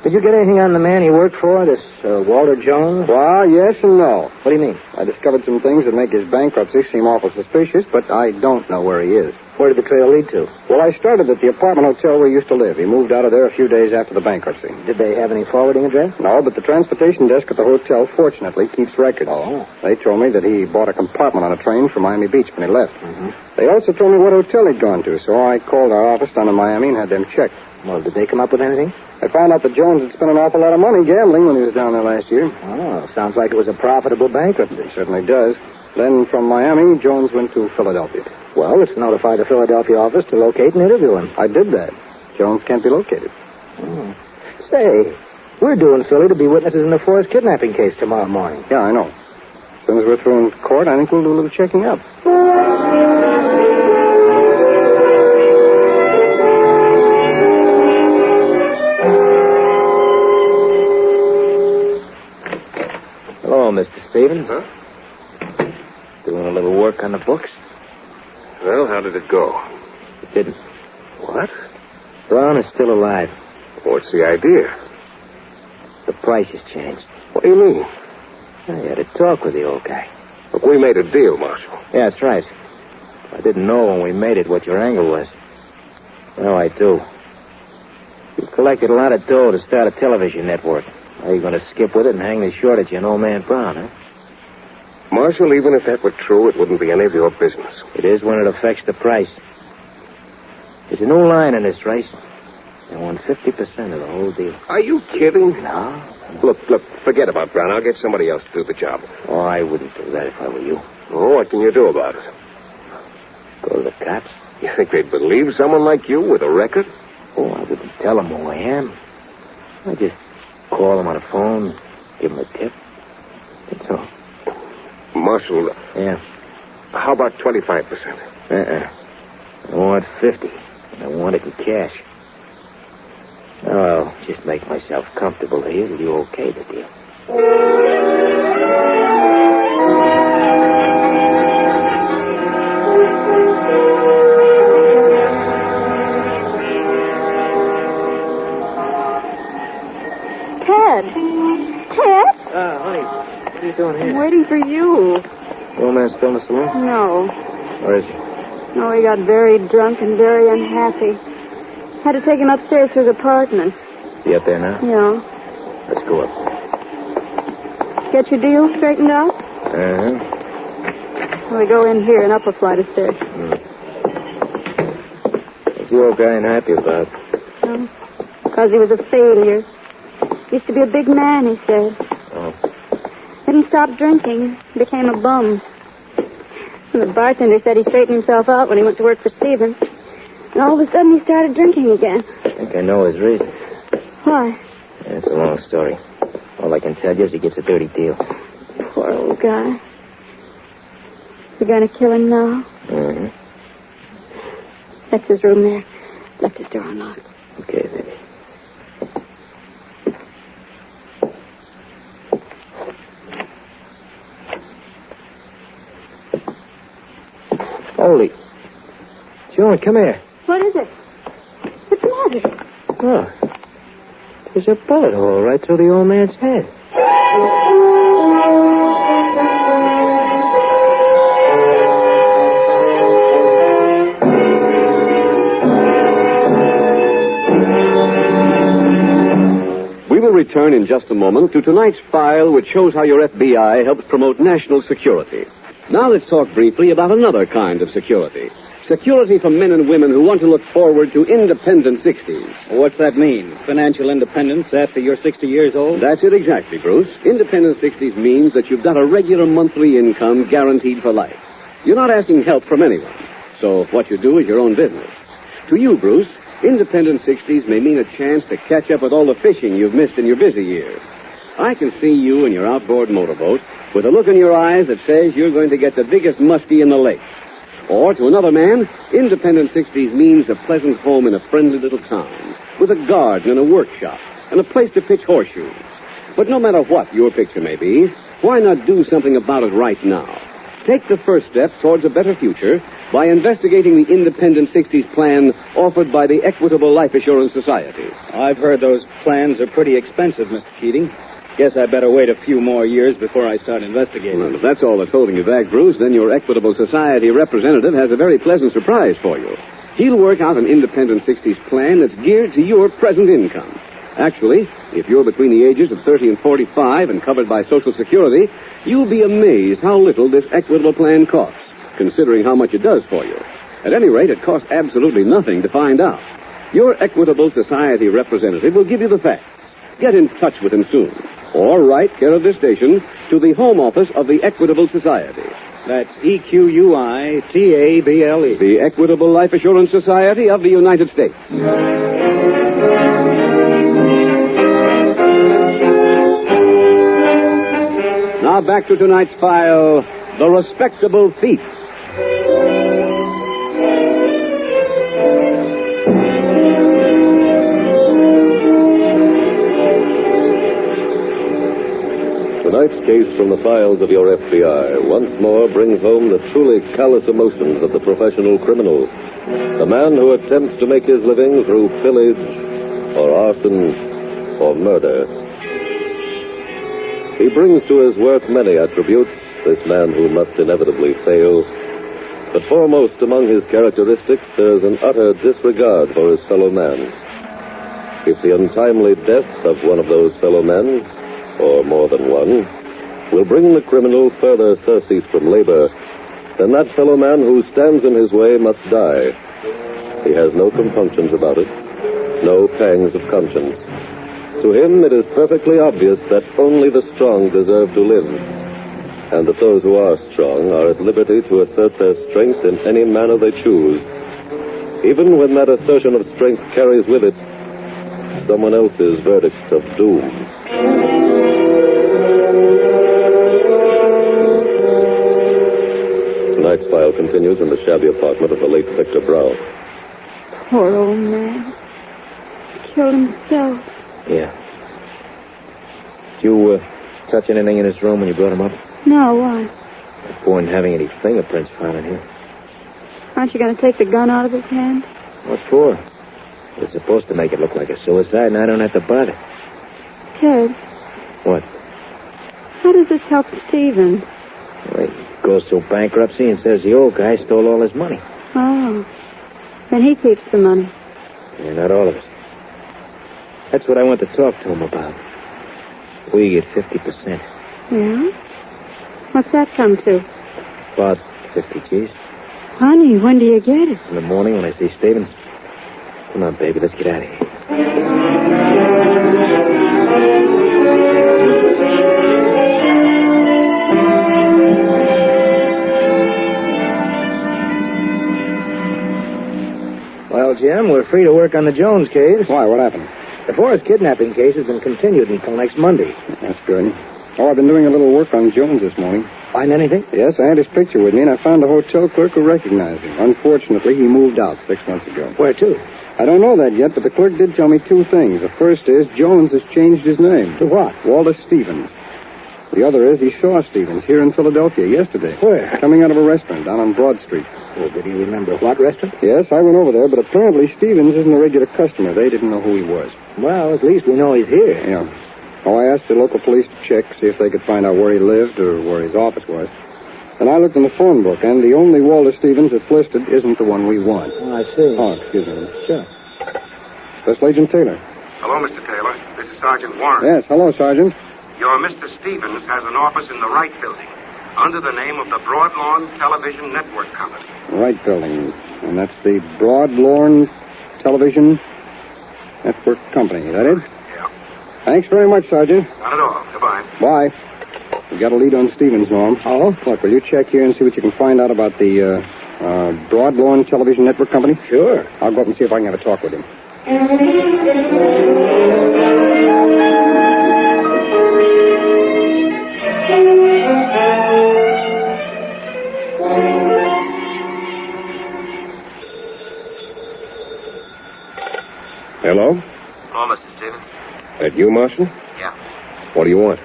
Did you get anything on the man he worked for, this Walter Jones? Well, yes and no. What do you mean? I discovered some things that make his bankruptcy seem awful suspicious, but I don't know where he is. Where did the trail lead to? Well, I started at the apartment hotel where he used to live. He moved out of there a few days after the bankruptcy. Did they have any forwarding address? No, but the transportation desk at the hotel, fortunately, keeps records. Oh. They told me that he bought a compartment on a train from Miami Beach when he left. Mm-hmm. They also told me what hotel he'd gone to, so I called our office down in Miami and had them checked. Well, did they come up with anything? I found out that Jones had spent an awful lot of money gambling when he was down there last year. Oh, sounds like it was a profitable bankruptcy. It certainly does. Then from Miami, Jones went to Philadelphia. Well, let's notify the Philadelphia office to locate and interview him. I did that. Jones can't be located. Oh. Say, we're due in Philly to be witnesses in the Forrest kidnapping case tomorrow morning. Yeah, I know. As soon as we're through in court, I think we'll do a little checking up. Hello, Mr. Stevens. Huh? Doing a little work on the books? Well, how did it go? It didn't. What? Brown is still alive. What's the idea? The price has changed. What do you mean? I had a talk with the old guy. Look, we made a deal, Marshal. Yeah, that's right. I didn't know when we made it what your angle was. Now I do. You collected a lot of dough to start a television network. Are you going to skip with it and hang the shortage on old man Brown, huh? Marshal, even if that were true, it wouldn't be any of your business. It is when it affects the price. There's a new line in this race. They want 50% of the whole deal. Are you kidding? No. Look, forget about Brown. I'll get somebody else to do the job. Oh, I wouldn't do that if I were you. Oh, what can you do about it? Go to the cops? You think they'd believe someone like you with a record? Oh, I wouldn't tell them who I am. I just call them on the phone, give them a tip. That's all. Marshal. Yeah? How about 25%? I want 50. And I want it in cash. Now, I'll just make myself comfortable here till you okay the deal. Ted. Ted? Honey, what are you doing I'm here? waiting for you. Old man still in the saloon? No. Where is he? No, he got very drunk and very unhappy. Had to take him upstairs to his apartment. He up there now? Yeah. Let's go up. Get your deal straightened out? Uh-huh. We go in here, an upper flight of stairs. What's the old guy unhappy about? Because he was a failure. Used to be a big man, he said. Oh. Then he stopped drinking, became a bum. And the bartender said he straightened himself out when he went to work for Stevens. And all of a sudden he started drinking again. I think I know his reason. Why? Yeah, it's a long story. All I can tell you is he gets a dirty deal. Poor old guy. We're going to kill him now. Mm-hmm. That's his room there. Left his door unlocked. Okay, baby. Holy. John, come here. What is it? What's the matter? Look. There's a bullet hole right through the old man's head. We will return in just a moment to tonight's file, which shows how your FBI helps promote national security. Now let's talk briefly about another kind of security. Security for men and women who want to look forward to independent 60s. What's that mean? Financial independence after you're 60 years old? That's it exactly, Bruce. Independent 60s means that you've got a regular monthly income guaranteed for life. You're not asking help from anyone. So what you do is your own business. To you, Bruce, independent 60s may mean a chance to catch up with all the fishing you've missed in your busy years. I can see you in your outboard motorboat with a look in your eyes that says you're going to get the biggest muskie in the lake. Or, to another man, independent 60s means a pleasant home in a friendly little town, with a garden and a workshop, and a place to pitch horseshoes. But no matter what your picture may be, why not do something about it right now? Take the first step towards a better future by investigating the Independent 60s plan offered by the Equitable Life Assurance Society. I've heard those plans are pretty expensive, Mr. Keating. Guess I better wait a few more years before I start investigating. Well, if that's all that's holding you back, Bruce, then your Equitable Society representative has a very pleasant surprise for you. He'll work out an Independent 60s plan that's geared to your present income. Actually, if you're between the ages of 30 and 45 and covered by Social Security, you'll be amazed how little this Equitable plan costs, considering how much it does for you. At any rate, it costs absolutely nothing to find out. Your Equitable Society representative will give you the facts. Get in touch with him soon. Or write care of this station to the Home Office of the Equitable Society. That's EQUITABLE. The Equitable Life Assurance Society of the United States. Now back to tonight's file, The Respectable Thief. Tonight's case from the files of your FBI once more brings home the truly callous emotions of the professional criminal. The man who attempts to make his living through pillage or arson or murder. He brings to his work many attributes, this man who must inevitably fail. But foremost among his characteristics, there is an utter disregard for his fellow man. If the untimely death of one of those fellow men, or more than one, will bring the criminal further surcease from labor, then that fellow man who stands in his way must die. He has no compunctions about it, no pangs of conscience. To him, it is perfectly obvious that only the strong deserve to live, and that those who are strong are at liberty to assert their strength in any manner they choose, even when that assertion of strength carries with it someone else's verdict of doom. Tonight's file continues in the shabby apartment of the late Victor Brown. Poor old man. Killed himself. Yeah. Did you touch anything in his room when you brought him up? No, why? That boy isn't having any fingerprints found in here. Aren't you going to take the gun out of his hand? What for? It's supposed to make it look like a suicide, and I don't have to bother. Ted, this help Stephen? Well, he goes through bankruptcy and says the old guy stole all his money. Oh. Then he keeps the money. Yeah, not all of it. That's what I want to talk to him about. We get 50%. Yeah? What's that come to? About 50 G's. Honey, when do you get it? In the morning when I see Stevens. Come on, baby, let's get out of here. Well, Jim, we're free to work on the Jones case. Why? What happened? The Forrest kidnapping case has been continued until next Monday. That's good. Oh, I've been doing a little work on Jones this morning. Find anything? Yes, I had his picture with me, and I found a hotel clerk who recognized him. Unfortunately, he moved out 6 months ago. Where to? I don't know that yet, but the clerk did tell me two things. The first is Jones has changed his name. To what? Walter Stevens. The other is he saw Stevens here in Philadelphia yesterday. Where? Coming out of a restaurant down on Broad Street. Well, did he remember what restaurant? Yes, I went over there, but apparently Stevens isn't a regular customer. They didn't know who he was. Well, at least we know he's here. Yeah. Oh, I asked the local police to check, see if they could find out where he lived or where his office was. And I looked in the phone book, and the only Walter Stevens that's listed isn't the one we want. Oh, I see. Oh, excuse me. Sure. Special Agent Taylor. Hello, Mr. Taylor. This is Sergeant Warren. Yes, hello, Sergeant. Your Mr. Stevens has an office in the Wright Building under the name of the Broadlawn Television Network Company. Wright Building. And that's the Broadlawn Television Network Company. Is that it? Yeah. Thanks very much, Sergeant. Not at all. Goodbye. Bye. We got a lead on Stevens, Norm. Oh? Look, will you check here and see what you can find out about the Broadlawn Television Network Company? Sure. I'll go up and see if I can have a talk with him. Hello? Hello, Mr. Stevens. That you, Marshal? Yeah. What do you want?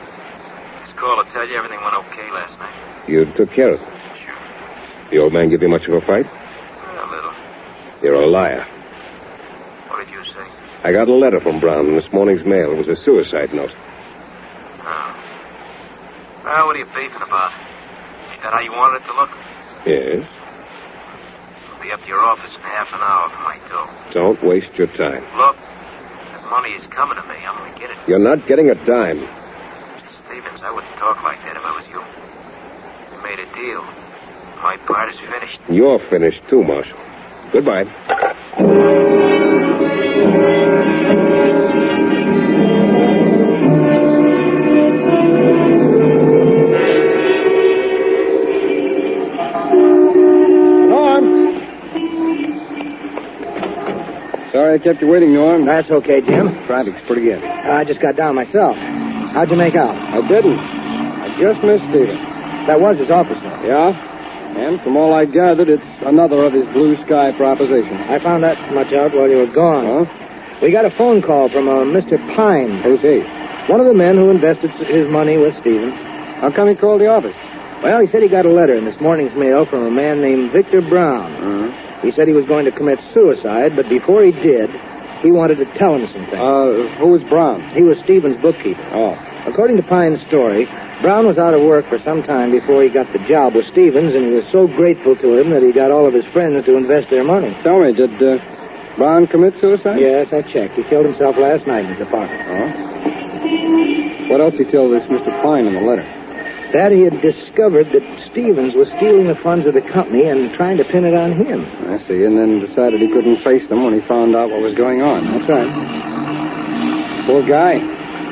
Just called to tell you everything went okay last night. You took care of it. Sure. The old man give you much of a fight? A little. You're a liar. What did you say? I got a letter from Brown in this morning's mail. It was a suicide note. Oh. Well, what are you beefing about? Is that how you wanted it to look? Yes? I'll be up to your office in half an hour for my dough. Don't waste your time. Look, that money is coming to me. I'm going to get it. You're not getting a dime. Mr. Stevens, I wouldn't talk like that if I was you. We made a deal. My part is finished. You're finished, too, Marshal. Goodbye. Sorry I kept you waiting, Norm. That's okay, Jim. Traffic's pretty good. I just got down myself. How'd you make out? I didn't. I just missed Stevens. That was his office, though. Yeah? And from all I gathered, it's another of his blue sky propositions. I found that much out while you were gone. Huh? We got a phone call from a Mr. Pine. Who's he? One of the men who invested his money with Stevens. How come he called the office? Well, he said he got a letter in this morning's mail from a man named Victor Brown. Uh-huh. He said he was going to commit suicide, but before he did, he wanted to tell him something. Who was Brown? He was Stevens' bookkeeper. Oh. According to Pine's story, Brown was out of work for some time before he got the job with Stevens, and he was so grateful to him that he got all of his friends to invest their money. Tell me, did Brown commit suicide? Yes, I checked. He killed himself last night in his apartment. Oh? What else he told this Mr. Pine in the letter? That he had discovered that Stevens was stealing the funds of the company and trying to pin it on him. I see, and then decided he couldn't face them when he found out what was going on. That's right. Poor guy.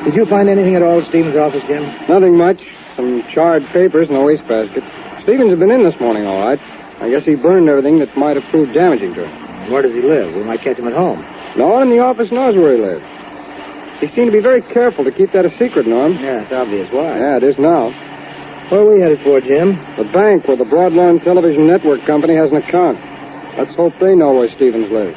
Did you find anything at all at Stevens' office, Jim? Nothing much. Some charred papers in a wastebasket. Stevens had been in this morning, all right. I guess he burned everything that might have proved damaging to him. Where does he live? We might catch him at home. No one in the office knows where he lives. He seemed to be very careful to keep that a secret, Norm. Yeah, it's obvious why. Yeah, it is now. Where are we headed for, Jim? The bank where the Broadlawn Television Network Company has an account. Let's hope they know where Stevens lives.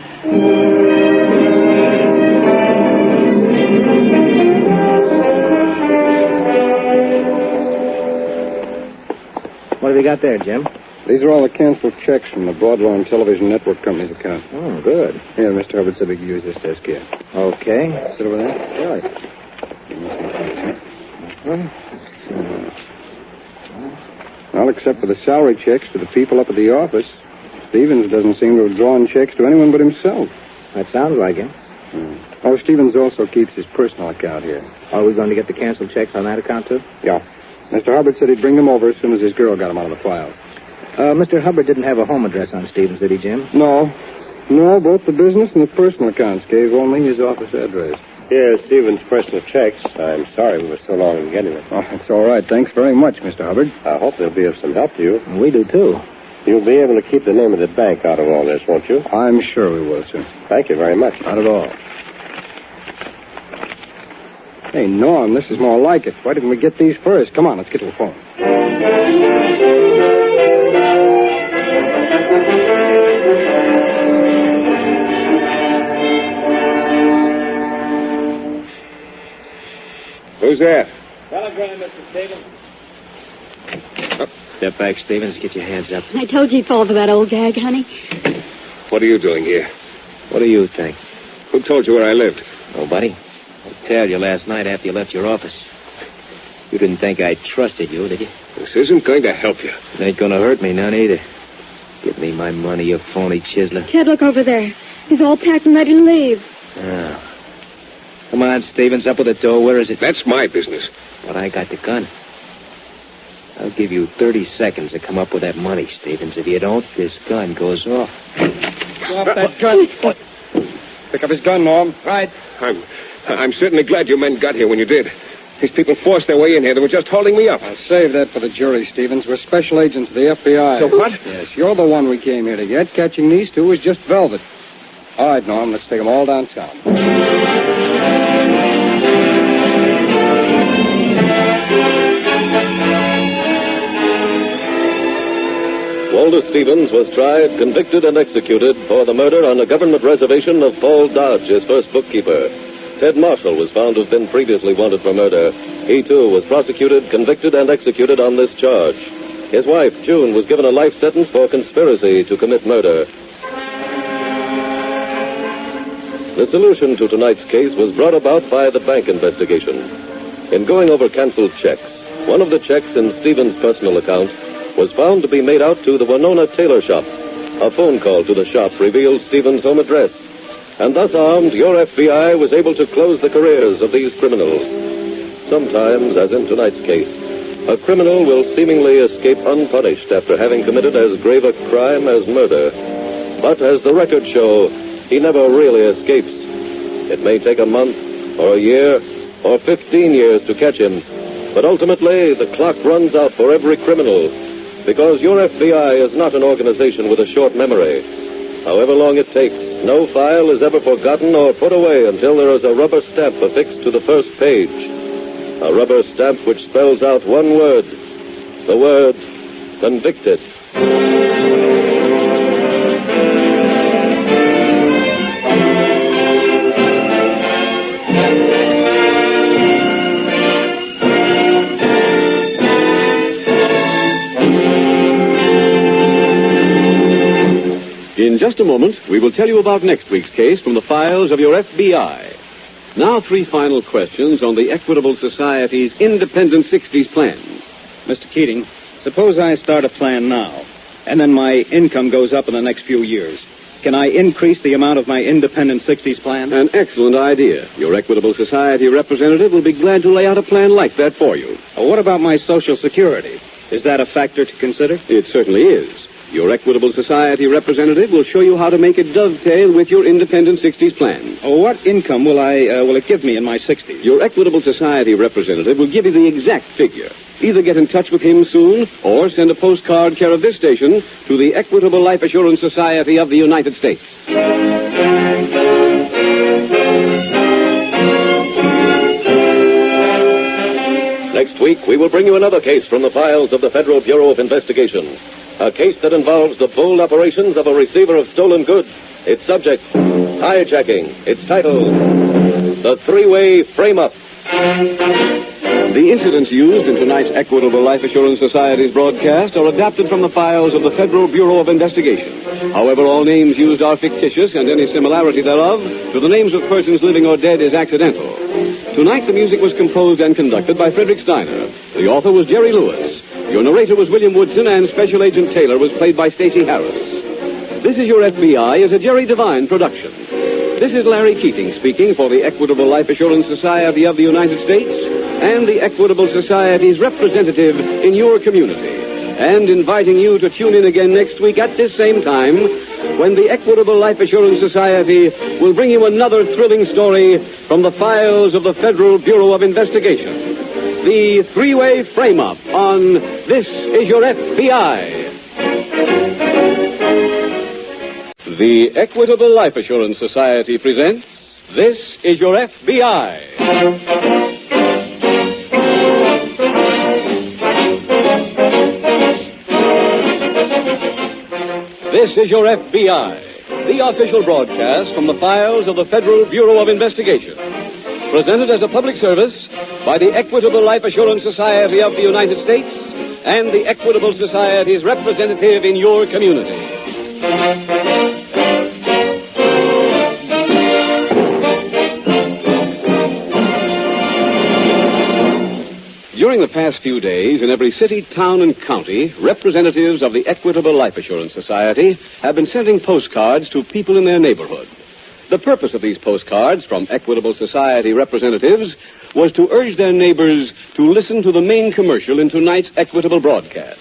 What have you got there, Jim? These are all the canceled checks from the Broadlawn Television Network Company's account. Oh, good. Here, Mr. Hubbard said we could use this desk here. Okay. Sit over there. Really? Well, except for the salary checks to the people up at the office. Stevens doesn't seem to have drawn checks to anyone but himself. That sounds like it. Oh, Stevens also keeps his personal account here. Are we going to get the canceled checks on that account, too? Yeah. Mr. Hubbard said he'd bring them over as soon as his girl got them out of the files. Mr. Hubbard didn't have a home address on Stevens, did he, Jim? No, both the business and the personal accounts gave only his office address. Here's Stevens' personal checks. I'm sorry we were so long in getting them. Oh, it's all right. Thanks very much, Mr. Hubbard. I hope they'll be of some help to you. We do, too. You'll be able to keep the name of the bank out of all this, won't you? I'm sure we will, sir. Thank you very much. Not at all. Hey, Norm, this is more like it. Why didn't we get these first? Come on, let's get to the phone. Who's that? Telegram, Mr. Stevens. Step back, Stevens. Get your hands up. I told you he'd fall for that old gag, honey. What are you doing here? What do you think? Who told you where I lived? Nobody. I told you last night after you left your office. You didn't think I trusted you, did you? This isn't going to help you. It ain't going to hurt me none either. Give me my money, you phony chiseler. Ted, look over there. He's all packed and ready to leave. Oh. Come on, Stevens, up with the door. Where is it? That's my business. But I got the gun. I'll give you 30 seconds to come up with that money, Stevens. If you don't, this gun goes off. Drop that gun. Pick up his gun, Norm. Right. I'm certainly glad you men got here when you did. These people forced their way in here. They were just holding me up. I'll save that for the jury, Stevens. We're special agents of the FBI. So what? Yes, you're the one we came here to get. Catching these two was just velvet. All right, Norm, let's take them all downtown. Walter Stevens was tried, convicted, and executed for the murder on a government reservation of Paul Dodge, his first bookkeeper. Ted Marshall was found to have been previously wanted for murder. He, too, was prosecuted, convicted, and executed on this charge. His wife, June, was given a life sentence for conspiracy to commit murder. The solution to tonight's case was brought about by the bank investigation. In going over canceled checks, one of the checks in Stevens' personal account was found to be made out to the Winona Tailor Shop. A phone call to the shop revealed Stevens' home address. And thus armed, your FBI was able to close the careers of these criminals. Sometimes, as in tonight's case, a criminal will seemingly escape unpunished after having committed as grave a crime as murder. But as the records show, he never really escapes. It may take a month, or a year, or 15 years to catch him. But ultimately, the clock runs out for every criminal, because your FBI is not an organization with a short memory. However long it takes, no file is ever forgotten or put away until there is a rubber stamp affixed to the first page. A rubber stamp which spells out one word. The word, convicted. In just a moment, we will tell you about next week's case from the files of your FBI. Now, 3 final questions on the Equitable Society's Independent 60s plan. Mr. Keating, suppose I start a plan now, and then my income goes up in the next few years. Can I increase the amount of my Independent 60s plan? An excellent idea. Your Equitable Society representative will be glad to lay out a plan like that for you. What about my Social Security? Is that a factor to consider? It certainly is. Your Equitable Society representative will show you how to make it dovetail with your Independent 60s plan. What income will it give me in my 60s? Your Equitable Society representative will give you the exact figure. Either get in touch with him soon or send a postcard care of this station to the Equitable Life Assurance Society of the United States. Next week, we will bring you another case from the files of the Federal Bureau of Investigation. A case that involves the bold operations of a receiver of stolen goods. Its subject, hijacking. Its title, The Three-Way Frame-Up. The incidents used in tonight's Equitable Life Assurance Society's broadcast are adapted from the files of the Federal Bureau of Investigation. However, all names used are fictitious, and any similarity thereof to the names of persons living or dead is accidental. Tonight, the music was composed and conducted by Frederick Steiner. The author was Jerry Lewis. Your narrator was William Woodson, and Special Agent Taylor was played by Stacey Harris. This Is Your FBI is a Jerry Devine production. This is Larry Keating speaking for the Equitable Life Assurance Society of the United States and the Equitable Society's representative in your community, and inviting you to tune in again next week at this same time when the Equitable Life Assurance Society will bring you another thrilling story from the files of the Federal Bureau of Investigation. The three-way frame-up on This Is Your FBI. The Equitable Life Assurance Society presents This Is Your FBI. This is Your FBI, the official broadcast from the files of the Federal Bureau of Investigation. Presented as a public service by the Equitable Life Assurance Society of the United States and the Equitable Society's representative in your community. During the past few days, in every city, town, and county, representatives of the Equitable Life Assurance Society have been sending postcards to people in their neighborhood. The purpose of these postcards from Equitable Society representatives was to urge their neighbors to listen to the main commercial in tonight's Equitable broadcast.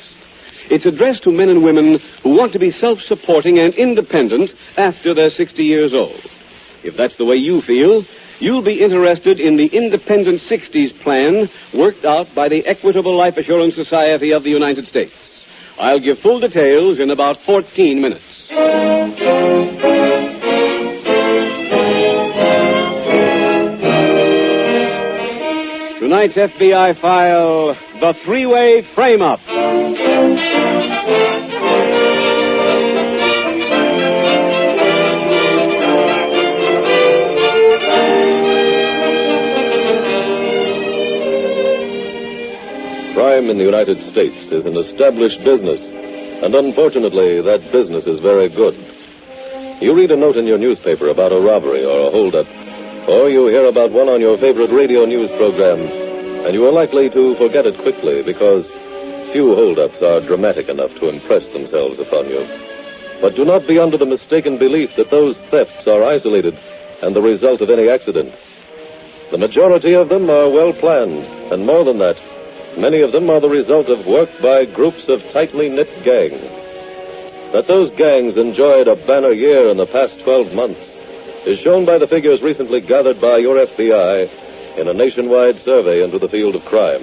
It's addressed to men and women who want to be self-supporting and independent after they're 60 years old. If that's the way you feel, you'll be interested in the Independent 60s plan worked out by the Equitable Life Assurance Society of the United States. I'll give full details in about 14 minutes. Tonight's FBI file, The Three-Way Frame-Up. Crime in the United States is an established business, and unfortunately, that business is very good. You read a note in your newspaper about a robbery or a holdup, or you hear about one on your favorite radio news program, and you are likely to forget it quickly because few holdups are dramatic enough to impress themselves upon you. But do not be under the mistaken belief that those thefts are isolated and the result of any accident. The majority of them are well planned, and more than that, many of them are the result of work by groups of tightly knit gangs. That those gangs enjoyed a banner year in the past 12 months is shown by the figures recently gathered by your FBI in a nationwide survey into the field of crime.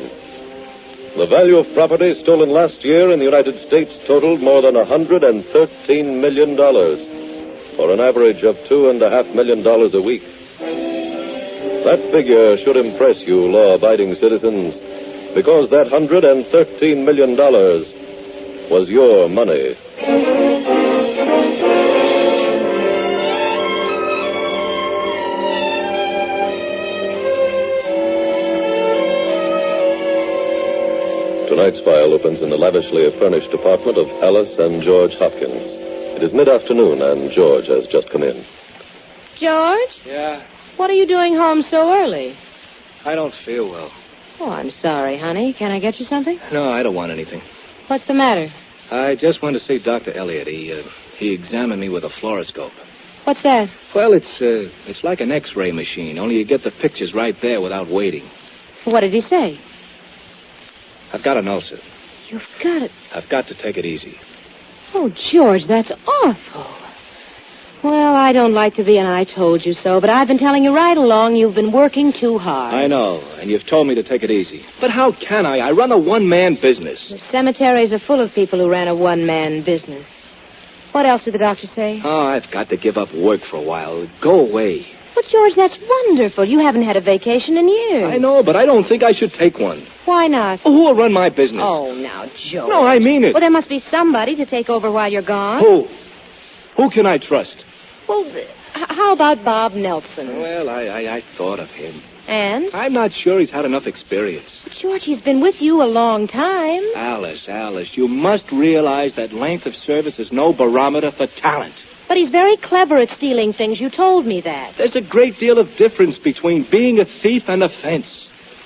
The value of property stolen last year in the United States totaled more than $113 million, or an average of $2.5 million a week. That figure should impress you, law-abiding citizens, because that $113 million was your money. Tonight's file opens in the lavishly furnished apartment of Alice and George Hopkins. It is mid-afternoon, and George has just come in. George? Yeah? What are you doing home so early? I don't feel well. Oh, I'm sorry, honey. Can I get you something? No, I don't want anything. What's the matter? I just went to see Dr. Elliott. He examined me with a fluoroscope. What's that? Well, it's like an X-ray machine, only you get the pictures right there without waiting. What did he say? I've got an ulcer. You've got it. I've got to take it easy. Oh, George, that's awful. Well, I don't like to be an I told you so, but I've been telling you right along you've been working too hard. I know, and you've told me to take it easy. But how can I? I run a one-man business. The cemeteries are full of people who ran a one-man business. What else did the doctor say? Oh, I've got to give up work for a while. Go away. But, George, that's wonderful. You haven't had a vacation in years. I know, but I don't think I should take one. Why not? Who will run my business? Oh, now, George. No, I mean it. Well, there must be somebody to take over while you're gone. Who? Who can I trust? Well, how about Bob Nelson? Well, I thought of him. And? I'm not sure he's had enough experience. But, George, he's been with you a long time. Alice, you must realize that length of service is no barometer for talent. But he's very clever at stealing things. You told me that. There's a great deal of difference between being a thief and a fence.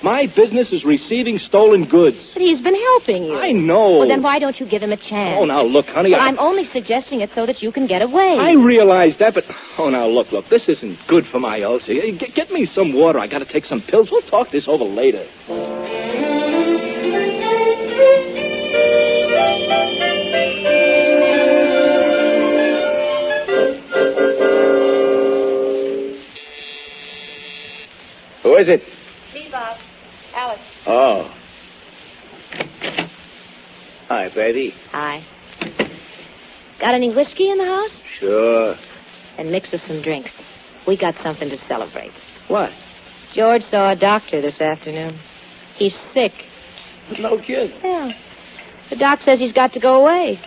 My business is receiving stolen goods. But he's been helping you. I know. Well, then why don't you give him a chance? Oh, now, look, honey. Well, I'm only suggesting it so that you can get away. I realize that, but... Oh, now, look. This isn't good for my ulcer. Get me some water. I got to take some pills. We'll talk this over later. Who is it? Me, Bob. Alice. Oh. Hi, baby. Hi. Got any whiskey in the house? Sure. Then mix us some drinks. We got something to celebrate. What? George saw a doctor this afternoon. He's sick. No kid. Yeah. The doc says he's got to go away.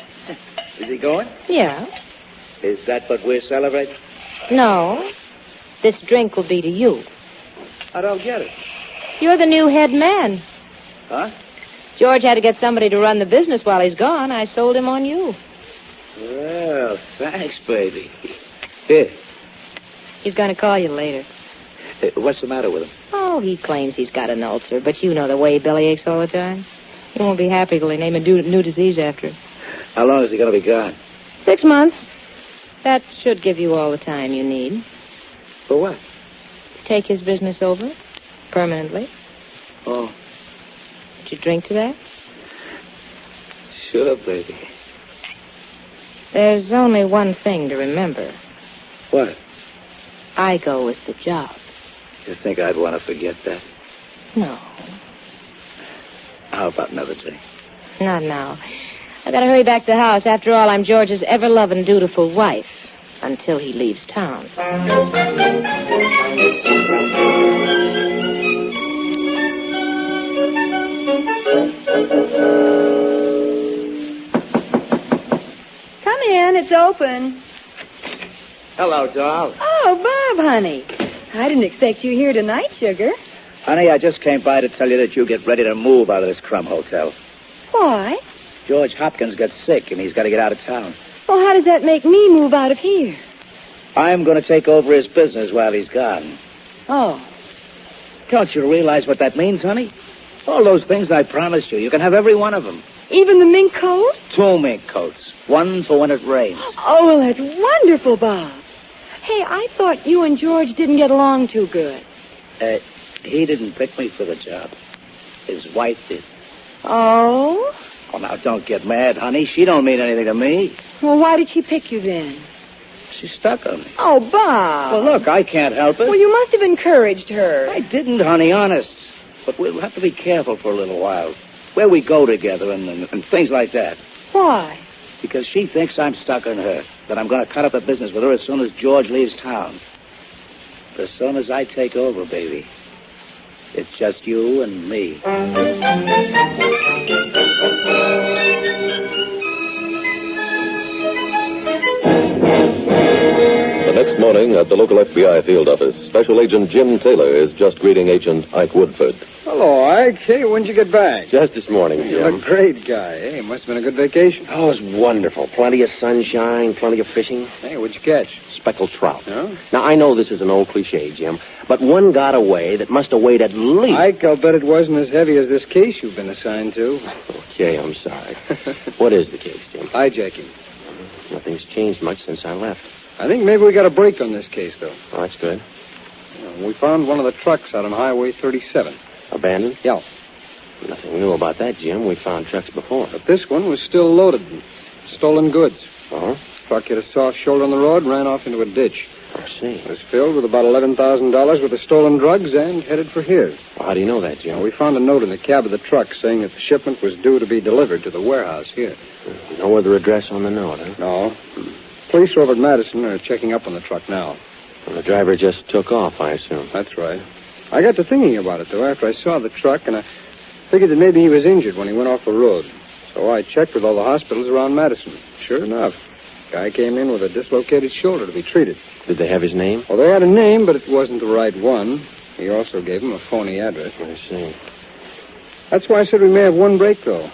Is he going? Yeah. Is that what we're celebrating? No. This drink will be to you. I don't get it. You're the new head man. Huh? George had to get somebody to run the business while he's gone. I sold him on you. Well, thanks, baby. Here. He's going to call you later. What's the matter with him? Oh, he claims he's got an ulcer, but you know the way he belly aches all the time. He won't be happy till they name a new disease after him. How long is he going to be gone? 6 months. That should give you all the time you need. For what? Take his business over. Permanently. Oh. Would you drink to that? Sure, baby. There's only one thing to remember. What? I go with the job. You think I'd want to forget that? No. How about another drink? Not now. I gotta hurry back to the house. After all, I'm George's ever-loving, dutiful wife. Until he leaves town. Come in. It's open. Hello, doll. Oh, Bob, honey. I didn't expect you here tonight, sugar. Honey, I just came by to tell you that you get ready to move out of this crumb hotel. Why? George Hopkins got sick, and he's got to get out of town. Well, how does that make me move out of here? I'm going to take over his business while he's gone. Oh. Don't you realize what that means, honey? All those things I promised you. You can have every one of them. Even the mink coat? 2 mink coats. One for when it rains. Oh, well, that's wonderful, Bob. Hey, I thought you and George didn't get along too good. He didn't pick me for the job. His wife did. Oh? Oh, now, don't get mad, honey. She don't mean anything to me. Well, why did she pick you then? She's stuck on me. Oh, Bob. Well, look, I can't help it. Well, you must have encouraged her. I didn't, honey, honest. But we'll have to be careful for a little while. Where we go together and things like that. Why? Because she thinks I'm stuck on her. That I'm going to cut up the business with her as soon as George leaves town. As soon as I take over, baby. It's just you and me. The next morning at the local FBI field office, Special Agent Jim Taylor is just greeting Agent Ike Woodford. Hello, Ike. Hey, when'd you get back? Just this morning, Jim. You're a great guy. Hey, must have been a good vacation. Oh, it was wonderful. Plenty of sunshine, plenty of fishing. Hey, what'd you catch? Speckled trout. Huh? Now, I know this is an old cliche, Jim, but one got away that must have weighed at least... Ike, I'll bet it wasn't as heavy as this case you've been assigned to. Okay, I'm sorry. What is the case, Jim? Hijacking. Nothing's changed much since I left. I think maybe we got a break on this case, though. Oh, that's good. We found one of the trucks out on Highway 37. Abandoned? Yeah. Nothing new about that, Jim. We found trucks before. But this one was still loaded. Stolen goods. Oh? Truck hit a soft shoulder on the road and ran off into a ditch. I see. It was filled with about $11,000 worth of stolen drugs and headed for here. Well, how do you know that, Jim? We found a note in the cab of the truck saying that the shipment was due to be delivered to the warehouse here. No other address on the note, huh? No. Police over at Madison are checking up on the truck now. Well, the driver just took off, I assume. That's right. I got to thinking about it, though, after I saw the truck, and I figured that maybe he was injured when he went off the road. So I checked with all the hospitals around Madison. Sure enough, guy came in with a dislocated shoulder to be treated. Did they have his name? Well, they had a name, but it wasn't the right one. He also gave him a phony address. I see. That's why I said we may have one break, though.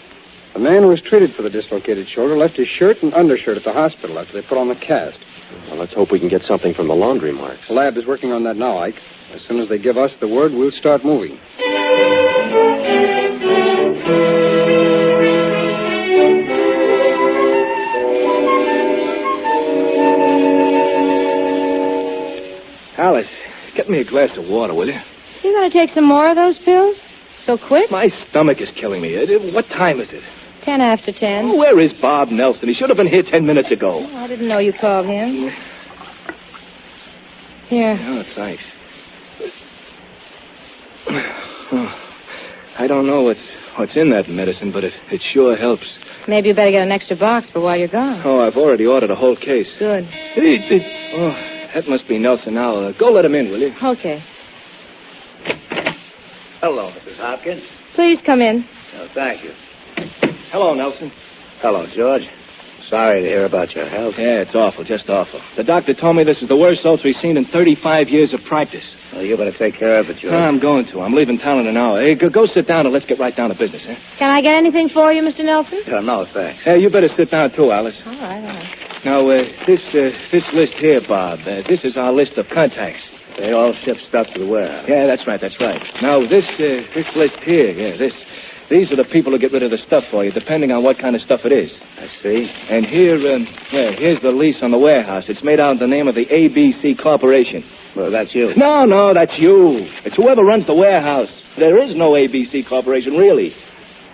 The man who was treated for the dislocated shoulder left his shirt and undershirt at the hospital after they put on the cast. Well, let's hope we can get something from the laundry marks. The lab is working on that now, Ike. As soon as they give us the word, we'll start moving. Alice, get me a glass of water, will you? You gonna take some more of those pills? So quick? My stomach is killing me. What time is it? 10 after 10. Oh, where is Bob Nelson? He should have been here 10 minutes ago. Oh, I didn't know you called him. Here. Oh, thanks. Oh, I don't know what's in that medicine, but it sure helps. Maybe you better get an extra box for while you're gone. Oh, I've already ordered a whole case. Good. Oh, that must be Nelson now. Go let him in, will you? Okay. Hello, Mrs. Hopkins. Please come in. Oh, thank you. Hello, Nelson. Hello, George. Sorry to hear about your health. Yeah, it's awful, just awful. The doctor told me this is the worst ulcer he's seen in 35 years of practice. Well, you better take care of it, George. I'm going to. I'm leaving town in an hour. Hey, go sit down and let's get right down to business, eh? Can I get anything for you, Mr. Nelson? No, thanks. Hey, you better sit down, too, Alice. All right. Now, this list here, Bob, this is our list of contacts. They all ship stuff to the warehouse. Yeah, that's right. Now, this list here, these are the people who get rid of the stuff for you, depending on what kind of stuff it is. I see. And here's the lease on the warehouse. It's made out in the name of the ABC Corporation. Well, that's you. No, that's you. It's whoever runs the warehouse. There is no ABC Corporation, really.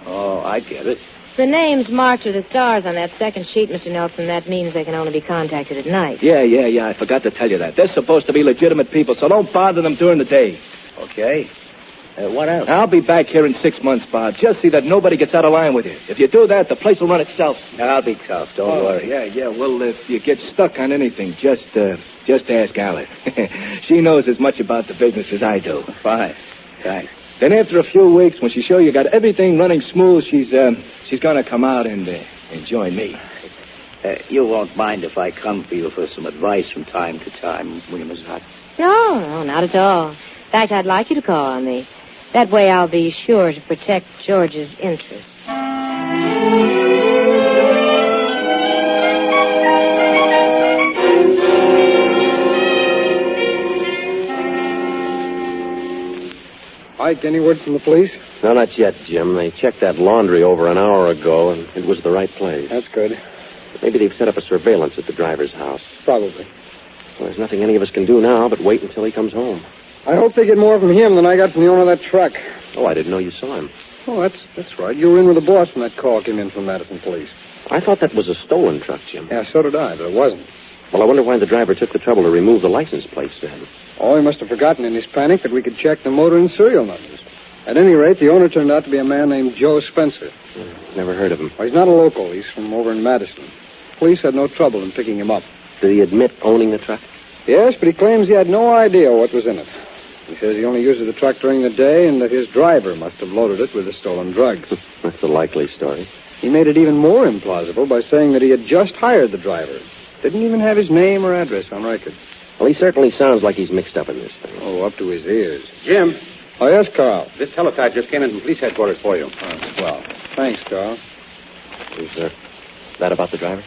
Oh, I get it. The name's marked with the stars on that second sheet, Mr. Nelson. That means they can only be contacted at night. Yeah. I forgot to tell you that. They're supposed to be legitimate people, so don't bother them during the day. Okay. What else? I'll be back here in 6 months, Bob. Just see that nobody gets out of line with you. If you do that, the place will run itself. I'll be tough. Don't worry. Yeah. Well, if you get stuck on anything, just ask Alice. She knows as much about the business as I do. Fine. Thanks. Then after a few weeks, when she's sure you got everything running smooth, she's going to come out and join me. You won't mind if I come for you for some advice from time to time, will you, Miss Hart? No, not at all. In fact, I'd like you to call on me. That way I'll be sure to protect George's interests. Ike, any word from the police? No, not yet, Jim. They checked that laundry over an hour ago, and it was the right place. That's good. Maybe they've set up a surveillance at the driver's house. Probably. Well, there's nothing any of us can do now but wait until he comes home. I hope they get more from him than I got from the owner of that truck. Oh, I didn't know you saw him. Oh, that's right. You were in with the boss when that call came in from Madison Police. I thought that was a stolen truck, Jim. Yeah, so did I, but it wasn't. Well, I wonder why the driver took the trouble to remove the license plates then. Oh, he must have forgotten in his panic that we could check the motor and serial numbers. At any rate, the owner turned out to be a man named Joe Spencer. Never heard of him. Well, he's not a local. He's from over in Madison. Police had no trouble in picking him up. Did he admit owning the truck? Yes, but he claims he had no idea what was in it. He says he only uses the truck during the day and that his driver must have loaded it with the stolen drugs. That's a likely story. He made it even more implausible by saying that he had just hired the driver. Didn't even have his name or address on record. Well, he certainly sounds like he's mixed up in this thing. Oh, up to his ears. Jim. Oh, yes, Carl. This teletype just came in from police headquarters for you. Oh, well, thanks, Carl. Is that about the driver?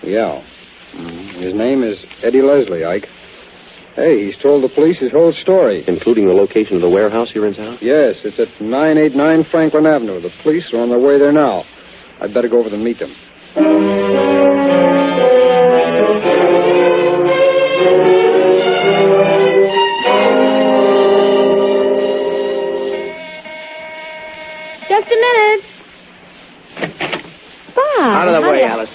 Yeah. His name is Eddie Leslie, Ike. Hey, he's told the police his whole story. Including the location of the warehouse here in town? Yes, it's at 989 Franklin Avenue. The police are on their way there now. I'd better go over and meet them. Just a minute. Bob. Out of the way, Alice.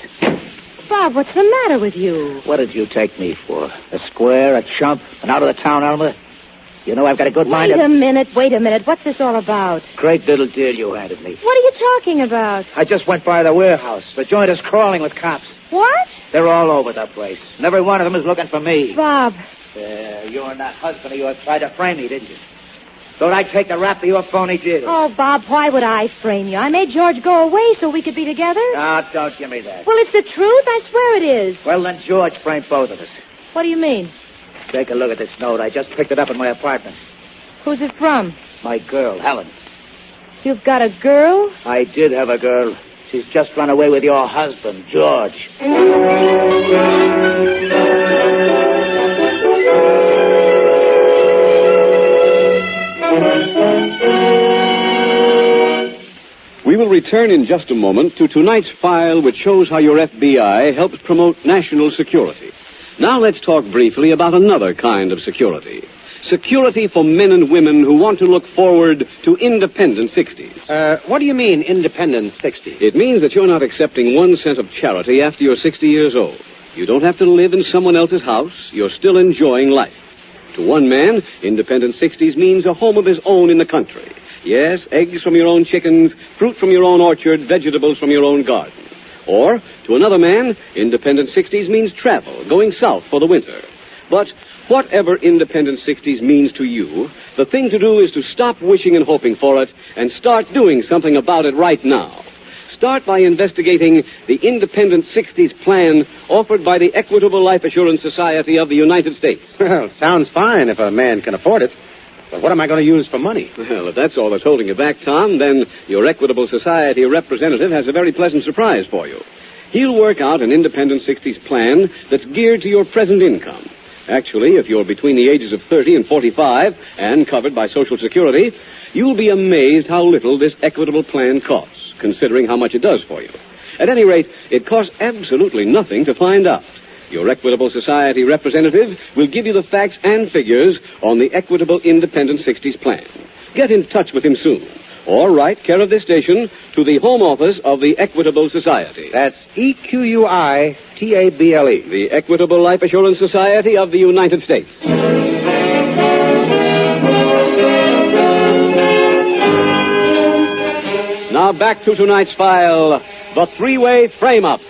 Bob, what's the matter with you? What did you take me for? A square, a chump, an out-of-the-town element? You know I've got a good mind. Wait a minute. What's this all about? Great little deal you handed me. What are you talking about? I just went by the warehouse. The joint is crawling with cops. What? They're all over the place. And every one of them is looking for me. Bob. You and that husband of yours tried to frame me, didn't you? Thought I'd take the rap for your phony deal. Oh, Bob, why would I frame you? I made George go away so we could be together. No, don't give me that. Well, it's the truth. I swear it is. Well, then George framed both of us. What do you mean? Take a look at this note. I just picked it up in my apartment. Who's it from? My girl, Helen. You've got a girl? I did have a girl. She's just run away with your husband, George. We will return in just a moment to tonight's file, which shows how your FBI helps promote national security. Now let's talk briefly about another kind of security. Security for men and women who want to look forward to independent 60s. What do you mean, independent 60s? It means that you're not accepting 1 cent of charity after you're 60 years old. You don't have to live in someone else's house. You're still enjoying life. To one man, independent 60s means a home of his own in the country. Yes, eggs from your own chickens, fruit from your own orchard, vegetables from your own garden. Or, to another man, independent 60s means travel, going south for the winter. But whatever independent 60s means to you, the thing to do is to stop wishing and hoping for it and start doing something about it right now. Start by investigating the Independent 60s plan offered by the Equitable Life Assurance Society of the United States. Well, sounds fine if a man can afford it. But what am I going to use for money? Well, if that's all that's holding you back, Tom, then your Equitable Society representative has a very pleasant surprise for you. He'll work out an Independent 60s plan that's geared to your present income. Actually, if you're between the ages of 30 and 45 and covered by Social Security, you'll be amazed how little this Equitable plan costs, considering how much it does for you. At any rate, it costs absolutely nothing to find out. Your Equitable Society representative will give you the facts and figures on the Equitable Independent 60s plan. Get in touch with him soon. Or write care of this station to the Home Office of the Equitable Society. That's EQUITABLE. The Equitable Life Assurance Society of the United States. Now back to tonight's file, the three-way frame-up.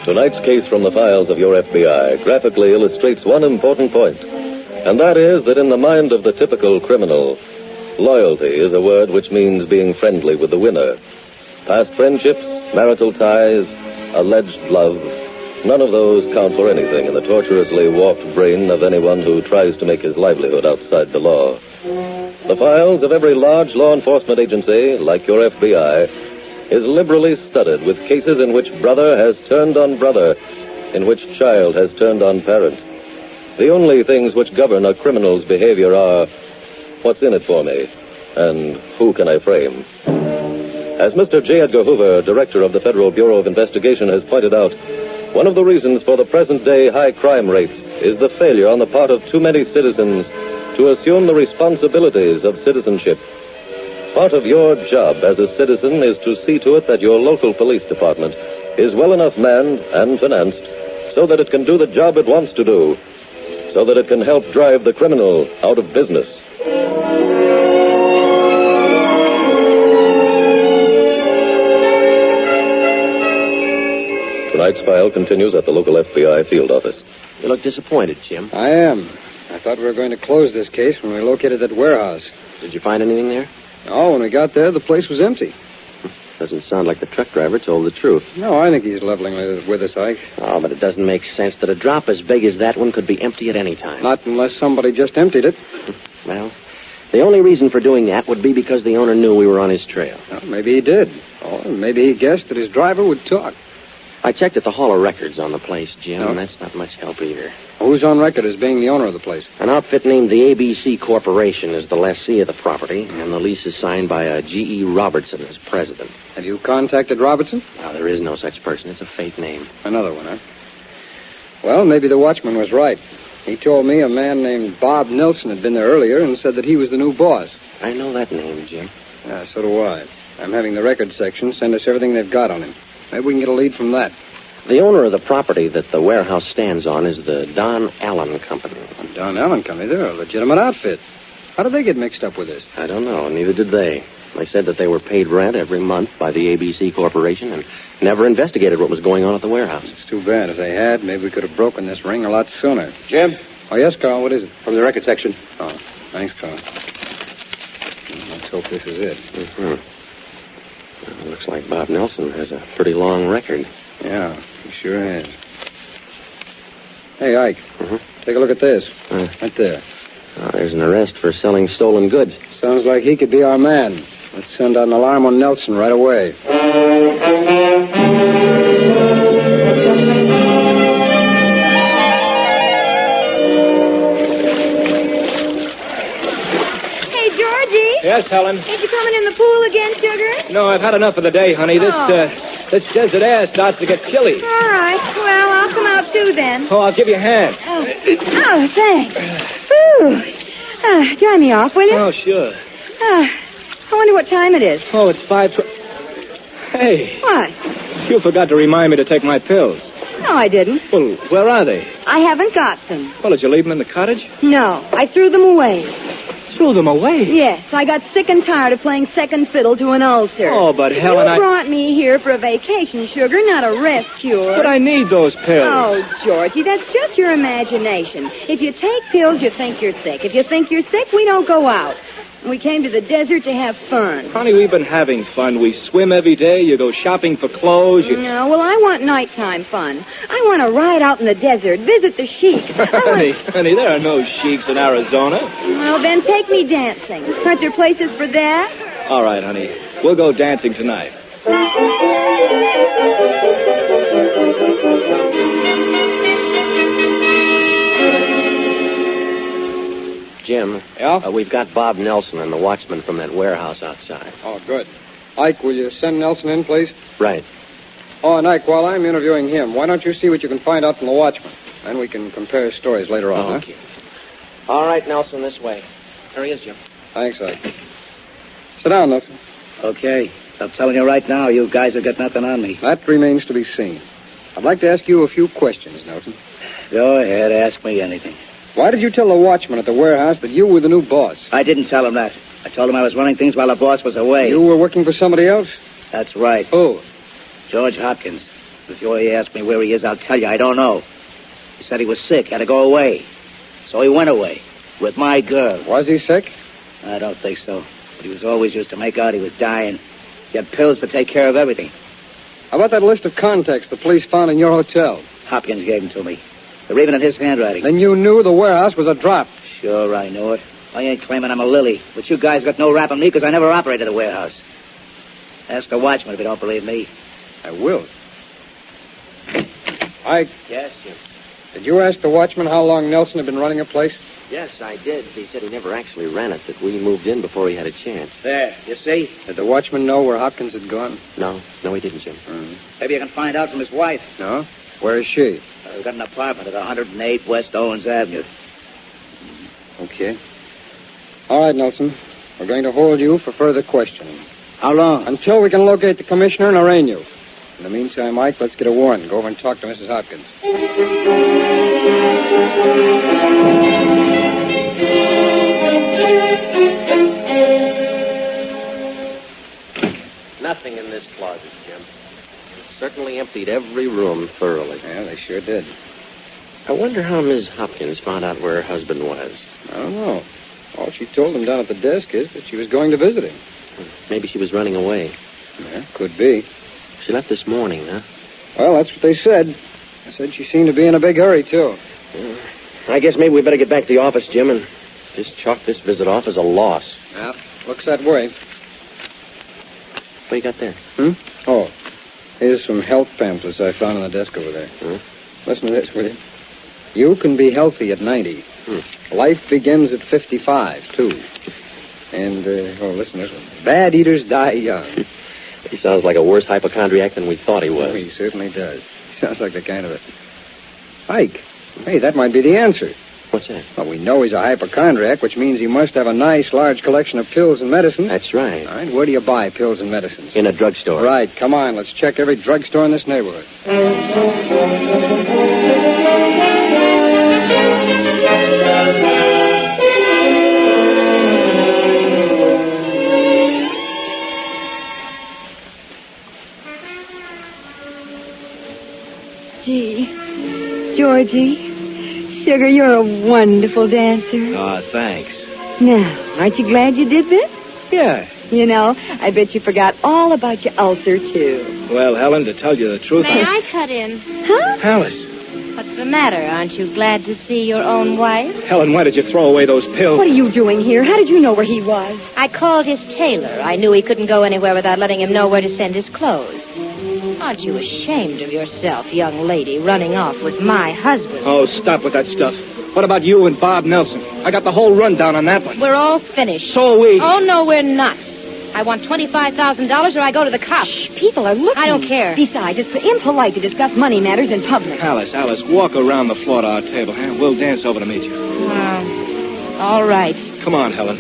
Tonight's case from the files of your FBI graphically illustrates one important point, and that is that in the mind of the typical criminal, loyalty is a word which means being friendly with the winner. Past friendships, marital ties, alleged love, none of those count for anything in the tortuously warped brain of anyone who tries to make his livelihood outside the law. The files of every large law enforcement agency, like your FBI, is liberally studded with cases in which brother has turned on brother, in which child has turned on parent. The only things which govern a criminal's behavior are, what's in it for me, and who can I frame? As Mr. J. Edgar Hoover, director of the Federal Bureau of Investigation, has pointed out, one of the reasons for the present-day high crime rates is the failure on the part of too many citizens to assume the responsibilities of citizenship. Part of your job as a citizen is to see to it that your local police department is well enough manned and financed so that it can do the job it wants to do, so that it can help drive the criminal out of business. Tonight's file continues at the local FBI field office. You look disappointed, Jim. I am. I thought we were going to close this case when we located that warehouse. Did you find anything there? No, when we got there, the place was empty. Doesn't sound like the truck driver told the truth. No, I think he's leveling with us, Ike. Oh, but it doesn't make sense that a drop as big as that one could be empty at any time. Not unless somebody just emptied it. Well, the only reason for doing that would be because the owner knew we were on his trail. Well, maybe he did. Or maybe he guessed that his driver would talk. I checked at the Hall of Records on the place, Jim, and that's not much help either. Who's on record as being the owner of the place? An outfit named the ABC Corporation is the lessee of the property, and the lease is signed by a G.E. Robertson as president. Have you contacted Robertson? No, there is no such person. It's a fake name. Another one, huh? Well, maybe the watchman was right. He told me a man named Bob Nelson had been there earlier and said that he was the new boss. I know that name, Jim. Yeah, so do I. I'm having the record section send us everything they've got on him. Maybe we can get a lead from that. The owner of the property that the warehouse stands on is the Don Allen Company. The Don Allen Company? They're a legitimate outfit. How did they get mixed up with this? I don't know. Neither did they. They said that they were paid rent every month by the ABC Corporation and never investigated what was going on at the warehouse. It's too bad. If they had, maybe we could have broken this ring a lot sooner. Jim? Oh, yes, Carl. What is it? From the record section. Oh, thanks, Carl. Let's hope this is it. Mm-hmm. Well, looks like Bob Nelson has a pretty long record. Yeah, he sure has. Hey, Ike. Mm-hmm. Take a look at this. Right there. Oh, there's an arrest for selling stolen goods. Sounds like he could be our man. Let's send out an alarm on Nelson right away. Yes, Helen. Ain't you coming in the pool again, Sugar? No, I've had enough of the day, honey. This desert air starts to get chilly. All right. Well, I'll come out too then. Oh, I'll give you a hand. Oh, thanks. Whew. Dry me off, will you? Oh, sure. I wonder what time it is. Oh, it's 5:12. Hey. What? You forgot to remind me to take my pills. No, I didn't. Well, where are they? I haven't got them. Well, did you leave them in the cottage? No, I threw them away. Threw them away? Yes, I got sick and tired of playing second fiddle to an ulcer. Oh, but Helen, You brought me here for a vacation, Sugar, not a rest cure. But I need those pills. Oh, Georgie, that's just your imagination. If you take pills, you think you're sick. If you think you're sick, we don't go out. We came to the desert to have fun. Honey, we've been having fun. We swim every day. You go shopping for clothes. No, well, I want nighttime fun. I want to ride out in the desert, visit the sheiks. Honey, there are no sheiks in Arizona. Well, then take me dancing. Aren't there places for that? All right, honey. We'll go dancing tonight. Jim. Yeah? We've got Bob Nelson and the watchman from that warehouse outside. Oh, good. Ike, will you send Nelson in, please? Right. Oh, and Ike, while I'm interviewing him, why don't you see what you can find out from the watchman? Then we can compare stories later on, Okay. All right, Nelson, this way. There he is, Jim. Thanks, Ike. Sit down, Nelson. Okay. I'm telling you right now, you guys have got nothing on me. That remains to be seen. I'd like to ask you a few questions, Nelson. Go ahead, ask me anything. Why did you tell the watchman at the warehouse that you were the new boss? I didn't tell him that. I told him I was running things while the boss was away. You were working for somebody else? That's right. Who? George Hopkins. Before he asked me where he is, I'll tell you, I don't know. He said he was sick, had to go away. So he went away. With my girl. Was he sick? I don't think so. But he was always used to make out he was dying. He had pills to take care of everything. How about that list of contacts the police found in your hotel? Hopkins gave them to me. They're even in his handwriting. Then you knew the warehouse was a drop. Sure, I knew it. I ain't claiming I'm a lily. But you guys got no rap on me because I never operated a warehouse. Ask the watchman if you don't believe me. I will. Ike. Yes, Jim. Did you ask the watchman how long Nelson had been running a place? Yes, I did. He said he never actually ran it, that we moved in before he had a chance. There, you see? Did the watchman know where Hopkins had gone? No, he didn't, Jim. Maybe you can find out from his wife. No? Where is she? We've got an apartment at 108 West Owens Avenue. Okay. All right, Nelson. We're going to hold you for further questioning. How long? Until we can locate the commissioner and arraign you. In the meantime, Mike, let's get a warrant. Go over and talk to Mrs. Hopkins. Nothing in this closet, Jim. It certainly emptied every room thoroughly. Yeah, they sure did. I wonder how Miss Hopkins found out where her husband was. I don't know. All she told him down at the desk is that she was going to visit him. Maybe she was running away. Yeah, could be. She left this morning, huh? Well, that's what they said. They said she seemed to be in a big hurry, too. I guess maybe we better get back to the office, Jim, and just chalk this visit off as a loss. Yeah, looks that way. What you got there? Oh, here's some health pamphlets I found on the desk over there. Listen to this, will you? You can be healthy at 90. Life begins at 55, too. And, listen to this one. Bad eaters die young. He sounds like a worse hypochondriac than we thought he was. Oh, he certainly does. He sounds like the kind of a... Ike, hey, that might be the answer. What's that? Well, we know he's a hypochondriac, which means he must have a nice, large collection of pills and medicines. That's right. All right, where do you buy pills and medicines? In a drugstore. Right, come on, let's check every drugstore in this neighborhood. Gee, Georgie, Sugar, you're a wonderful dancer. Oh, thanks. Now, aren't you glad you did this? Yeah. You know, I bet you forgot all about your ulcer, too. Well, Helen, to tell you the truth... May I cut in? Huh? Alice. What's the matter? Aren't you glad to see your own wife? Helen, why did you throw away those pills? What are you doing here? How did you know where he was? I called his tailor. I knew he couldn't go anywhere without letting him know where to send his clothes. Aren't you ashamed of yourself, young lady, running off with my husband? Oh, stop with that stuff. What about you and Bob Nelson? I got the whole rundown on that one. We're all finished. So are we. Oh, no, we're not. I want $25,000 or I go to the cops. People are looking. I don't care. Besides, it's impolite to discuss money matters in public. Alice, walk around the floor to our table, huh? We'll dance over to meet you. All right. Come on, Helen.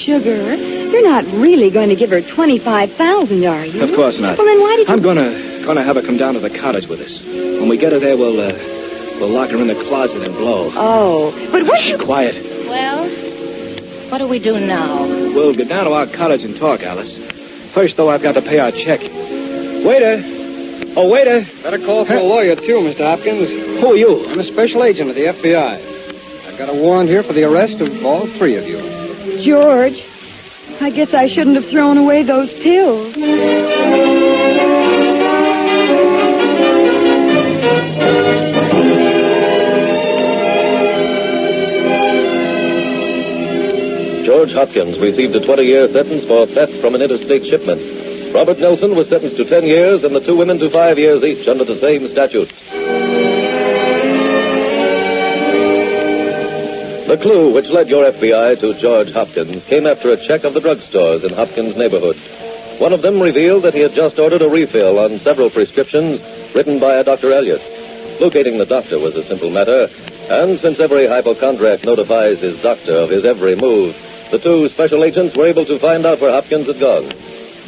Sugar, you're not really going to give her $25,000, are you? Of course not. Well, then why did you... I'm gonna have her come down to the cottage with us. When we get her there, we'll lock her in the closet and blow. Oh, but what... Shh, quiet. Well, what do we do now? We'll go down to our cottage and talk, Alice. First, though, I've got to pay our check. Waiter! Oh, waiter! Better call for a lawyer, too, Mr. Hopkins. Who are you? I'm a special agent of the FBI. I've got a warrant here for the arrest of all three of you. George, I guess I shouldn't have thrown away those pills. George Hopkins received a 20-year sentence for theft from an interstate shipment. Robert Nelson was sentenced to 10 years and the two women to 5 years each under the same statute. The clue which led your FBI to George Hopkins came after a check of the drugstores in Hopkins' neighborhood. One of them revealed that he had just ordered a refill on several prescriptions written by a Dr. Elliott. Locating the doctor was a simple matter, and since every hypochondriac notifies his doctor of his every move, the two special agents were able to find out where Hopkins had gone.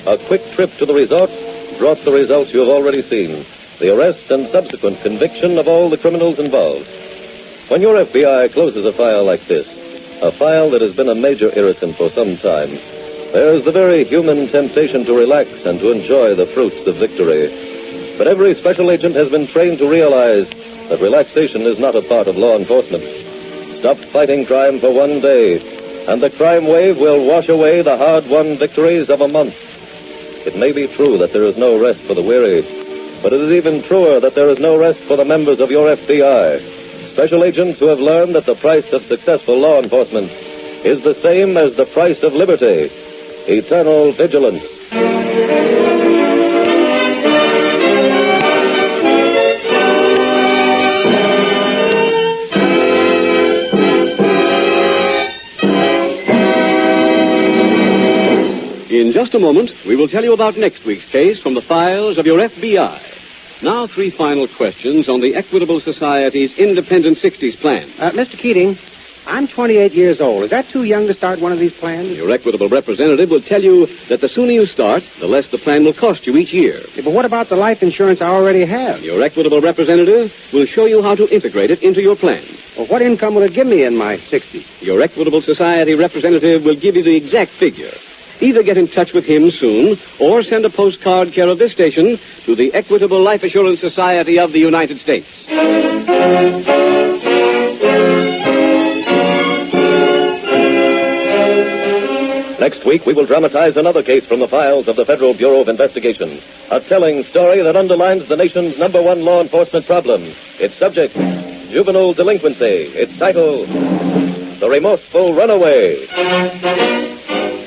A quick trip to the resort brought the results you have already seen, the arrest and subsequent conviction of all the criminals involved. When your FBI closes a file like this, a file that has been a major irritant for some time, there's the very human temptation to relax and to enjoy the fruits of victory. But every special agent has been trained to realize that relaxation is not a part of law enforcement. Stop fighting crime for one day, and the crime wave will wash away the hard-won victories of a month. It may be true that there is no rest for the weary, but it is even truer that there is no rest for the members of your FBI. Special agents who have learned that the price of successful law enforcement is the same as the price of liberty, eternal vigilance. In just a moment, we will tell you about next week's case from the files of your FBI. Now, 3 final questions on the Equitable Society's Independent 60s plan. Mr. Keating, I'm 28 years old. Is that too young to start one of these plans? Your Equitable representative will tell you that the sooner you start, the less the plan will cost you each year. Yeah, but what about the life insurance I already have? Your Equitable representative will show you how to integrate it into your plan. Well, what income will it give me in my 60s? Your Equitable Society representative will give you the exact figure. Either get in touch with him soon or send a postcard care of this station to the Equitable Life Assurance Society of the United States. Next week, we will dramatize another case from the files of the Federal Bureau of Investigation. A telling story that underlines the nation's #1 law enforcement problem. Its subject, juvenile delinquency. Its title, The Remorseful Runaway.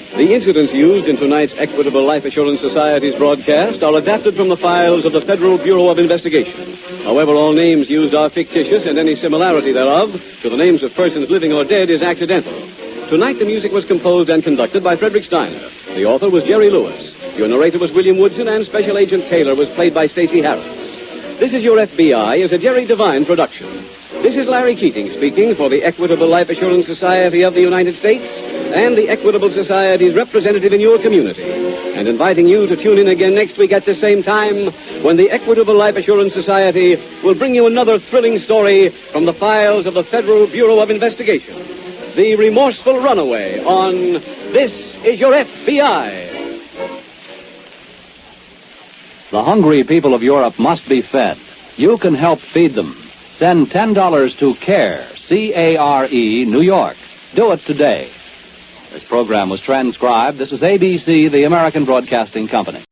The incidents used in tonight's Equitable Life Assurance Society's broadcast are adapted from the files of the Federal Bureau of Investigation. However, all names used are fictitious, and any similarity thereof to the names of persons living or dead is accidental. Tonight, the music was composed and conducted by Frederick Steiner. The author was Jerry Lewis. Your narrator was William Woodson, and Special Agent Taylor was played by Stacey Harris. This Is Your FBI is a Jerry Devine production. This is Larry Keating speaking for the Equitable Life Assurance Society of the United States and the Equitable Society's representative in your community, and inviting you to tune in again next week at the same time when the Equitable Life Assurance Society will bring you another thrilling story from the files of the Federal Bureau of Investigation. The Remorseful Runaway on This Is Your FBI. The hungry people of Europe must be fed. You can help feed them. Send $10 to CARE, C-A-R-E, New York. Do it today. This program was transcribed. This is ABC, the American Broadcasting Company.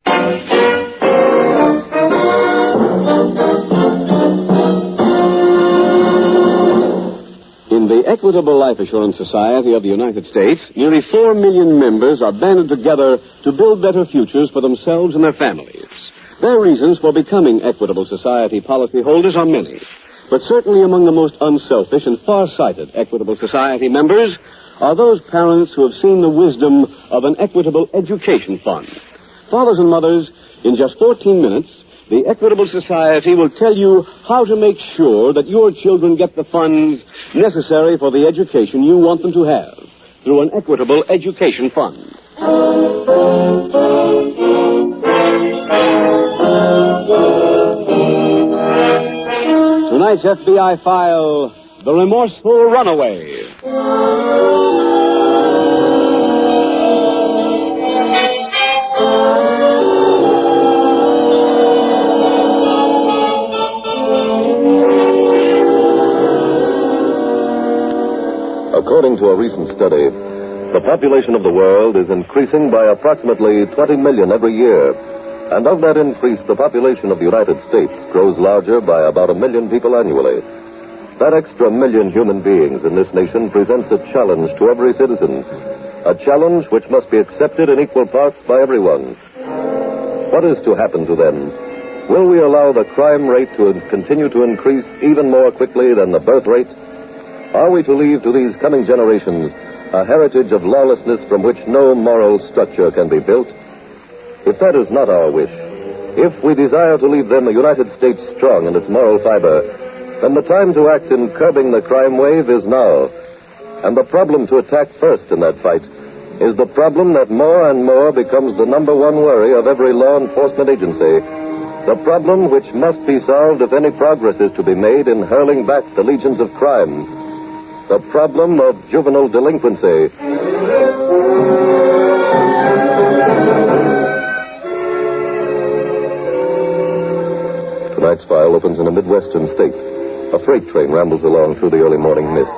In the Equitable Life Assurance Society of the United States, nearly 4 million members are banded together to build better futures for themselves and their families. Their reasons for becoming Equitable Society policyholders are many. But certainly among the most unselfish and far-sighted Equitable Society members are those parents who have seen the wisdom of an Equitable Education Fund. Fathers and mothers, in just 14 minutes, the Equitable Society will tell you how to make sure that your children get the funds necessary for the education you want them to have through an Equitable Education Fund. Tonight's FBI file, The Remorseful Runaway. According to a recent study, the population of the world is increasing by approximately 20 million every year. And of that increase, the population of the United States grows larger by about 1 million people annually. That extra million human beings in this nation presents a challenge to every citizen. A challenge which must be accepted in equal parts by everyone. What is to happen to them? Will we allow the crime rate to continue to increase even more quickly than the birth rate? Are we to leave to these coming generations a heritage of lawlessness from which no moral structure can be built? If that is not our wish, if we desire to leave them a United States strong in its moral fiber, then the time to act in curbing the crime wave is now. And the problem to attack first in that fight is the problem that more and more becomes the number one worry of every law enforcement agency. The problem which must be solved if any progress is to be made in hurling back the legions of crime. The problem of juvenile delinquency. Tonight's file opens in a Midwestern state. A freight train rambles along through the early morning mist.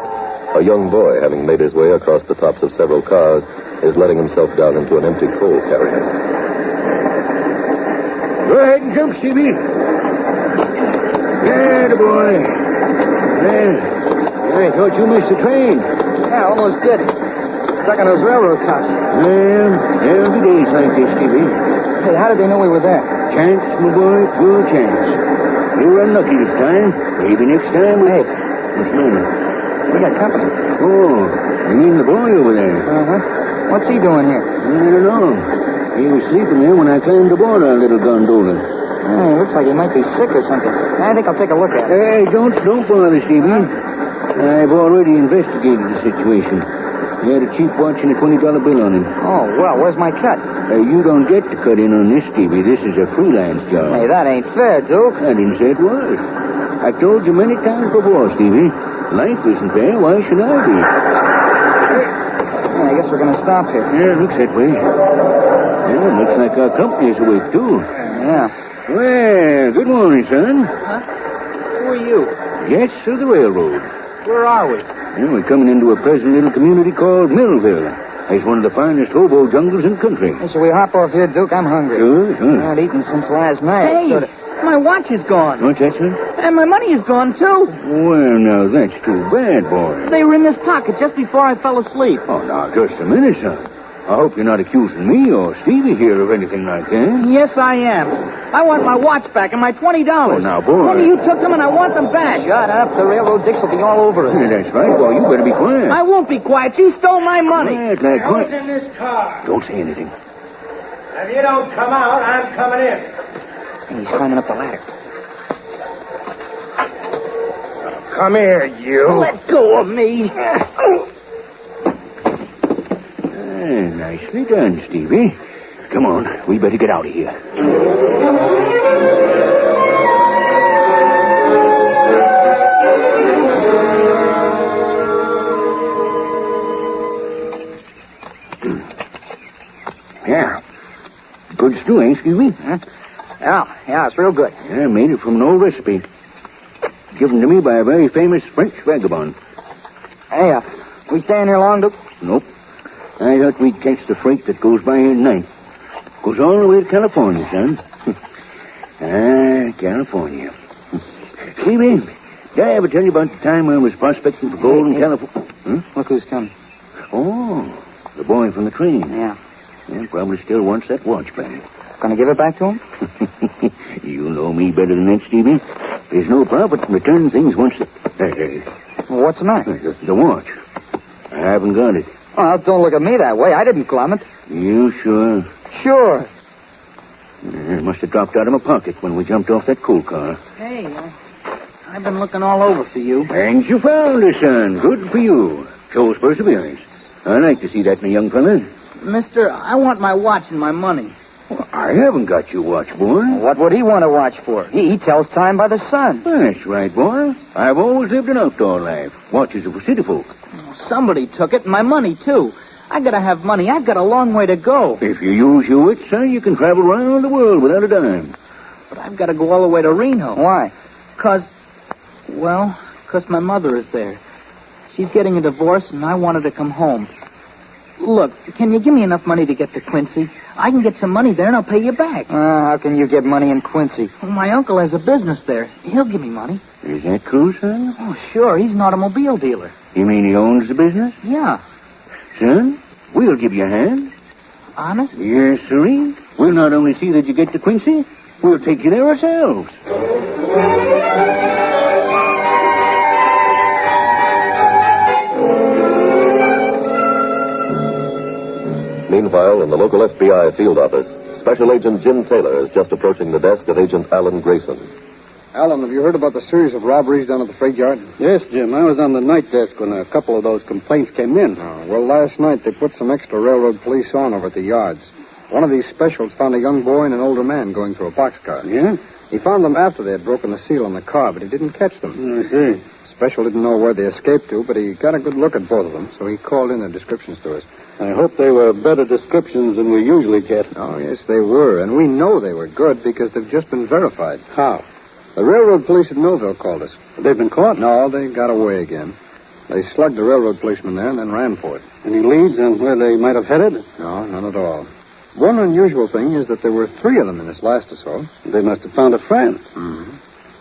A young boy, having made his way across the tops of several cars, is letting himself down into an empty coal carrier. Go ahead and jump, Stevie. There, the boy. There. I thought you missed the train. Yeah, almost did. Stuck on those railroad cops. Well, every day's like this, Stevie. Hey, how did they know we were there? Chance, my boy, pure chance. You were unlucky this time. Maybe next time we... Hey. What's the matter? We got company. Oh, you mean the boy over there? Uh-huh. What's he doing here? I don't know. He was sleeping there when I climbed aboard our little gondola. Hey, looks like he might be sick or something. I think I'll take a look at him. Hey, don't bother, Stevie. I've already investigated the situation. He had a chief watching a $20 bill on him. Oh, well, where's my cut? You don't get to cut in on this, Stevie. This is a freelance job. Hey, that ain't fair, Duke. I didn't say it was. I've told you many times before, Stevie. Life isn't fair. Why should I be? Yeah, I guess we're going to stop here. Yeah, looks that way. Yeah, looks like our company's awake, too. Yeah. Well, good morning, son. Huh? Who are you? Yes, sir, the railroad. Where are we? Yeah, we're coming into a pleasant little community called Millville. It's one of the finest hobo jungles in the country. Hey, shall we hop off here, Duke? I'm hungry. Sure. Not eaten since last night. Hey, my watch is gone. What's that, sir? And my money is gone, too. Well, now, that's too bad, boy. They were in this pocket just before I fell asleep. Oh, now, just a minute, son. I hope you're not accusing me or Stevie here of anything like that. Yes, I am. I want my watch back and my $20. Oh, now, boy. Maybe you took them and I want them back. Shut up. The railroad dicks will be all over us. Yeah, that's right. Well, you better be quiet. I won't be quiet. You stole my money. Quiet, lad, I was quiet. in this car. Don't say anything. If you don't come out, I'm coming in. He's climbing up the ladder. Come here, you. Let go of me. Nicely done, Stevie. Come on, we better get out of here. Yeah. Good stew, ain't Stevie? Huh? Yeah, it's real good. Yeah, made it from an old recipe. Given to me by a very famous French vagabond. Hey, we staying here long, Duke? Nope. I thought we'd catch the freight that goes by here tonight. Goes all the way to California, son. California. Stevie, did I ever tell you about the time I was prospecting for gold in California? Huh? Look who's coming. Oh, the boy from the train. Yeah. Probably still wants that watch back. Gonna give it back to him? You know me better than that, Stevie. There's no profit in returning things once... Hey. What's the matter? The watch. I haven't got it. Oh, don't look at me that way. I didn't glum it. You sure? Sure. It must have dropped out of my pocket when we jumped off that coal car. Hey, I've been looking all over for you. And you found it, son. Good for you. Shows perseverance. I like to see that in a young fella. Mister, I want my watch and my money. Well, I haven't got your watch, boy. What would he want a watch for? He tells time by the sun. That's right, boy. I've always lived an outdoor life. Watches are for city folk. Somebody took it, and my money, too. I gotta have money. I've got a long way to go. If you use your wits, son, you can travel around the world without a dime. But I've got to go all the way to Reno. Why? Because my mother is there. She's getting a divorce, and I wanted to come home. Look, can you give me enough money to get to Quincy? I can get some money there, and I'll pay you back. How can you get money in Quincy? Well, my uncle has a business there. He'll give me money. Is that true, son? Oh, sure. He's an automobile dealer. You mean he owns the business? Yeah. Son, we'll give you a hand. Honest? Yes, sirree. We'll not only see that you get to Quincy, we'll take you there ourselves. Meanwhile, in the local FBI field office, Special Agent Jim Taylor is just approaching the desk of Agent Alan Grayson. Alan, have you heard about the series of robberies down at the freight yard? Yes, Jim. I was on the night desk when a couple of those complaints came in. Well, last night they put some extra railroad police on over at the yards. One of these specials found a young boy and an older man going through a boxcar. Yeah? He found them after they had broken the seal on the car, but he didn't catch them. I see. Special didn't know where they escaped to, but he got a good look at both of them, so he called in their descriptions to us. I hope they were better descriptions than we usually get. Oh, yes, they were, and we know they were good because they've just been verified. How? The railroad police at Millville called us. They've been caught? No, they got away again. They slugged the railroad policeman there and then ran for it. Any leads on where they might have headed? No, none at all. One unusual thing is that there were 3 of them in this last assault. They must have found a friend. Mm-hmm.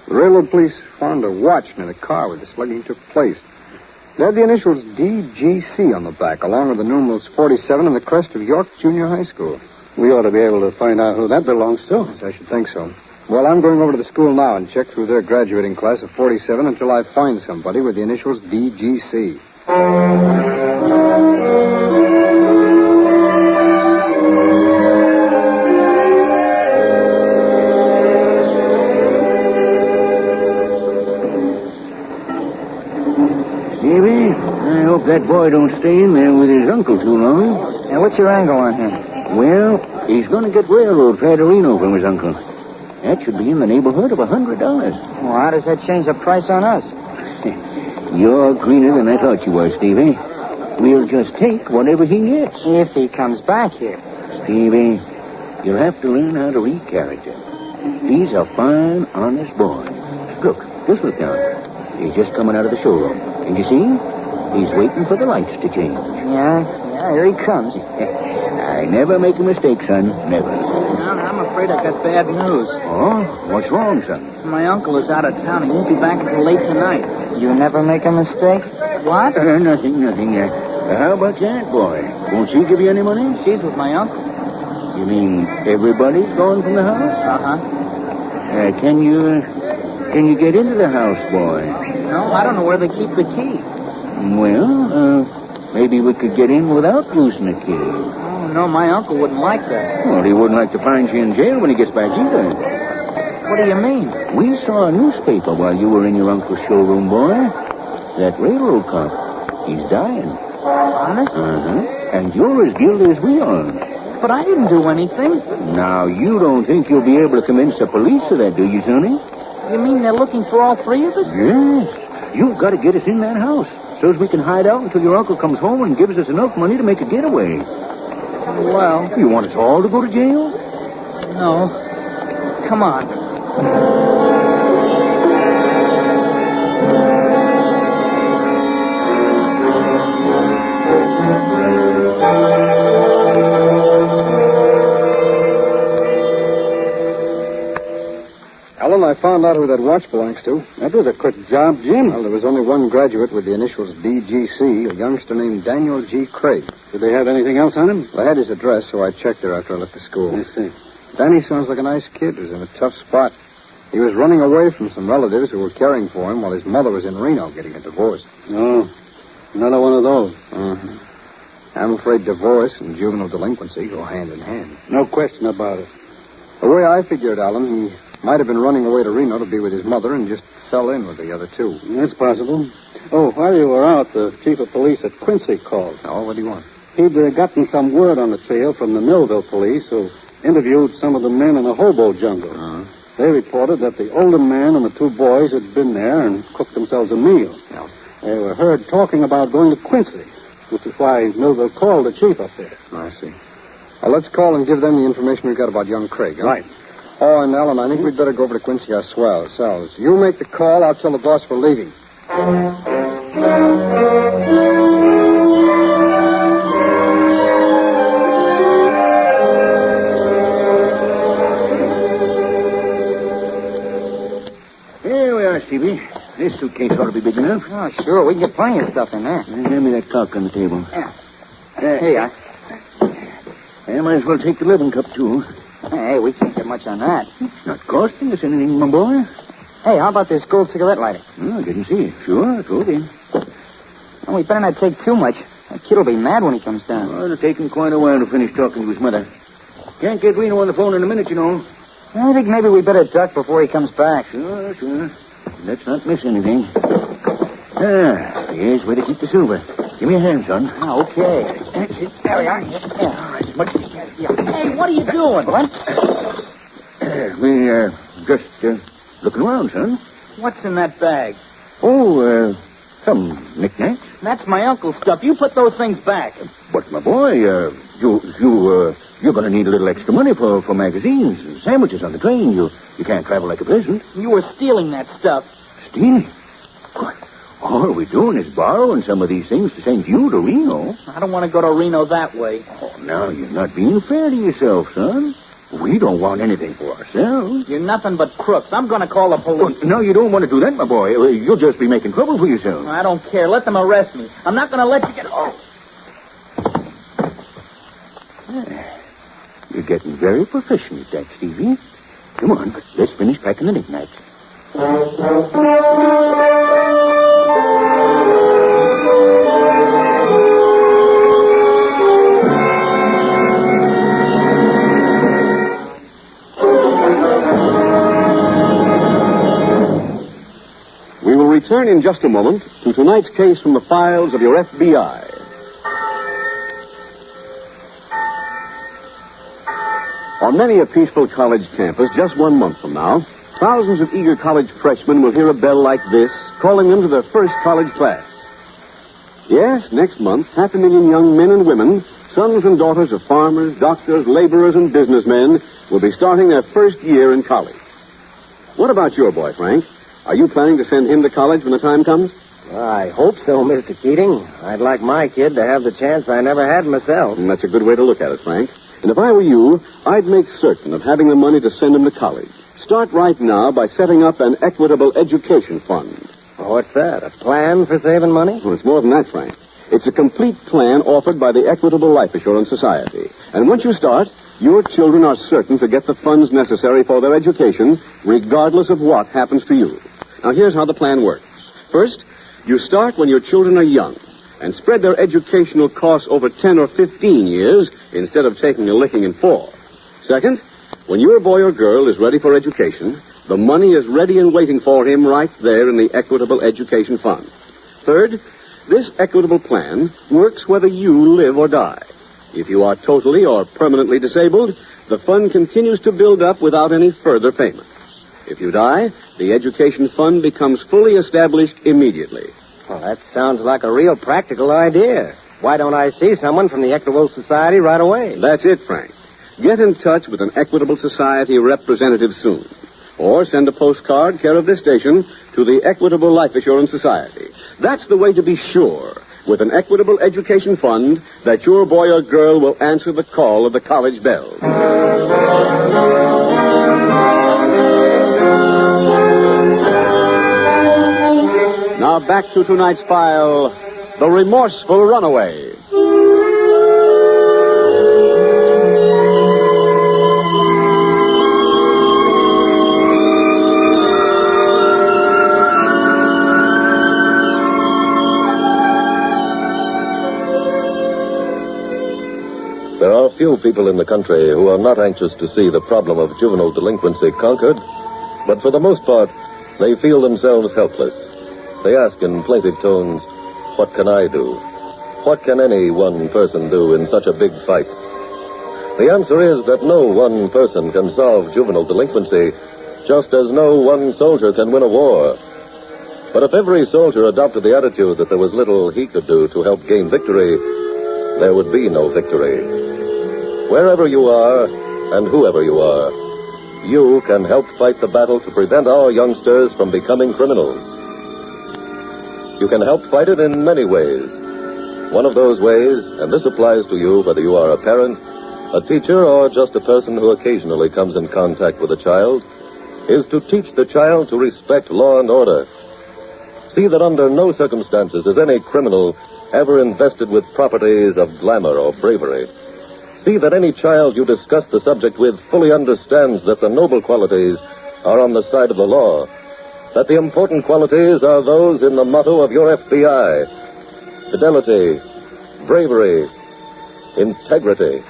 The railroad police found a watch near the car where the slugging took place. It had the initials DGC on the back, along with the numerals 47 and the crest of York Junior High School. We ought to be able to find out who that belongs to. Yes, I should think so. Well, I'm going over to the school now and check through their graduating class of 47 until I find somebody with the initials DGC. Davy, I hope that boy don't stay in there with his uncle too long. Now, what's your angle on him? Well, he's going to get railroad fare to Reno from his uncle. That should be in the neighborhood of $100. Well, how does that change the price on us? You're greener than I thought you were, Stevie. We'll just take whatever he gets. If he comes back here. Stevie, you'll have to learn how to read character. He's a fine, honest boy. Look, just look down. He's just coming out of the showroom. And you see? He's waiting for the lights to change. Yeah, here he comes. I never make a mistake, son. Never. I'm afraid I've got bad news. Oh? What's wrong, son? My uncle is out of town. He won't be back until late tonight. You never make a mistake? What? Nothing. How about that, boy? Won't she give you any money? She's with my uncle. You mean everybody's gone from the house? Uh-huh. Can you get into the house, boy? No, I don't know where they keep the key. Well, maybe we could get in without using a key. Oh, no, my uncle wouldn't like that. Well, he wouldn't like to find you in jail when he gets back either. What do you mean? We saw a newspaper while you were in your uncle's showroom, boy. That railroad cop, he's dying. Honest? Uh-huh. And you're as guilty as we are. But I didn't do anything. Now, you don't think you'll be able to convince the police of that, do you, Sonny? You mean they're looking for all 3 of us? Yes. You've got to get us in that house so as we can hide out until your uncle comes home and gives us enough money to make a getaway. Well... You want us all to go to jail? No. Come on. Alan, I found out who that watch belongs to. That was a quick job, Jim. Well, there was only one graduate with the initials DGC, a youngster named Daniel G. Craig. Did they have anything else on him? I had his address, so I checked there after I left the school. I see. Danny sounds like a nice kid who's in a tough spot. He was running away from some relatives who were caring for him while his mother was in Reno getting a divorce. Oh, another one of those. Uh-huh. I'm afraid divorce and juvenile delinquency go hand in hand. No question about it. The way I figured, Alan, he might have been running away to Reno to be with his mother and just fell in with the other two. That's possible. Oh, while you were out, the chief of police at Quincy called. Oh, what do you want? He'd gotten some word on the trail from the Millville police, who interviewed some of the men in the hobo jungle. Uh-huh. They reported that the older man and the two boys had been there and cooked themselves a meal. Yeah. They were heard talking about going to Quincy, which is why Millville called the chief up there. I see. Let's call and give them the information we've got about young Craig. Huh? Right. Oh, and Alan, I think we'd better go over to Quincy ourselves. You make the call. I'll tell the boss we're leaving. Here we are, Stevie. This suitcase ought to be big enough. Oh, sure. We can get plenty of stuff in there. Hand me that cock on the table. Yeah. Here. I might as well take the living cup, too. Hey, we can't get much on that. Not costing us anything, my boy. Hey, how about this gold cigarette lighter? Oh, I didn't see it. Sure, throw it in. Well, we better not take too much. That kid'll be mad when he comes down. Oh, it'll take him quite a while to finish talking to his mother. Can't get Reno on the phone in a minute, you know. I think maybe we better duck before he comes back. Sure. Let's not miss anything. Here's where to keep the silver. Give me a hand, son. Oh, okay. There we are. All right, as much as you can. Hey, what are you doing? What? We're just looking around, son. What's in that bag? Oh, some knickknacks. That's my uncle's stuff. You put those things back. But, my boy, you're going to need a little extra money for magazines and sandwiches on the train. You can't travel like a peasant. You were stealing that stuff. Stealing? What? All we're doing is borrowing some of these things to send you to Reno. I don't want to go to Reno that way. Oh, now, you're not being fair to yourself, son. We don't want anything for ourselves. You're nothing but crooks. I'm going to call the police. Oh, no, you don't want to do that, my boy. You'll just be making trouble for yourself. I don't care. Let them arrest me. I'm not going to let you get... Oh. You're getting very proficient at that, Stevie. Come on, let's finish packing the knickknacks. We will return in just a moment to tonight's case from the files of your FBI. On many a peaceful college campus, just 1 month from now, thousands of eager college freshmen will hear a bell like this, calling them to their first college class. Yes, next month, 500,000 young men and women, sons and daughters of farmers, doctors, laborers, and businessmen, will be starting their first year in college. What about your boy, Frank? Are you planning to send him to college when the time comes? I hope so, Mr. Keating. I'd like my kid to have the chance I never had myself. And that's a good way to look at it, Frank. And if I were you, I'd make certain of having the money to send him to college. Start right now by setting up an equitable education fund. What's that, a plan for saving money? Well, it's more than that, Frank. It's a complete plan offered by the Equitable Life Assurance Society. And once you start, your children are certain to get the funds necessary for their education, regardless of what happens to you. Now, here's how the plan works. First, you start when your children are young and spread their educational costs over 10 or 15 years instead of taking a licking in 4. Second, when your boy or girl is ready for education, the money is ready and waiting for him right there in the Equitable Education Fund. Third, this equitable plan works whether you live or die. If you are totally or permanently disabled, the fund continues to build up without any further payments. If you die, the education fund becomes fully established immediately. Well, that sounds like a real practical idea. Why don't I see someone from the Equitable Society right away? That's it, Frank. Get in touch with an Equitable Society representative soon. Or send a postcard, care of this station, to the Equitable Life Assurance Society. That's the way to be sure, with an Equitable Education Fund, that your boy or girl will answer the call of the college bell. Now back to tonight's file, The Remorseful Runaway. few people in the country who are not anxious to see the problem of juvenile delinquency conquered, but for the most part, they feel themselves helpless. They ask in plaintive tones, "What can I do? What can any one person do in such a big fight?" The answer is that no one person can solve juvenile delinquency, just as no one soldier can win a war. But if every soldier adopted the attitude that there was little he could do to help gain victory, there would be no victory. Wherever you are, and whoever you are, you can help fight the battle to prevent our youngsters from becoming criminals. You can help fight it in many ways. One of those ways, and this applies to you whether you are a parent, a teacher, or just a person who occasionally comes in contact with a child, is to teach the child to respect law and order. See that under no circumstances is any criminal ever invested with properties of glamour or bravery. See that any child you discuss the subject with fully understands that the noble qualities are on the side of the law, that the important qualities are those in the motto of your FBI: fidelity, bravery, integrity.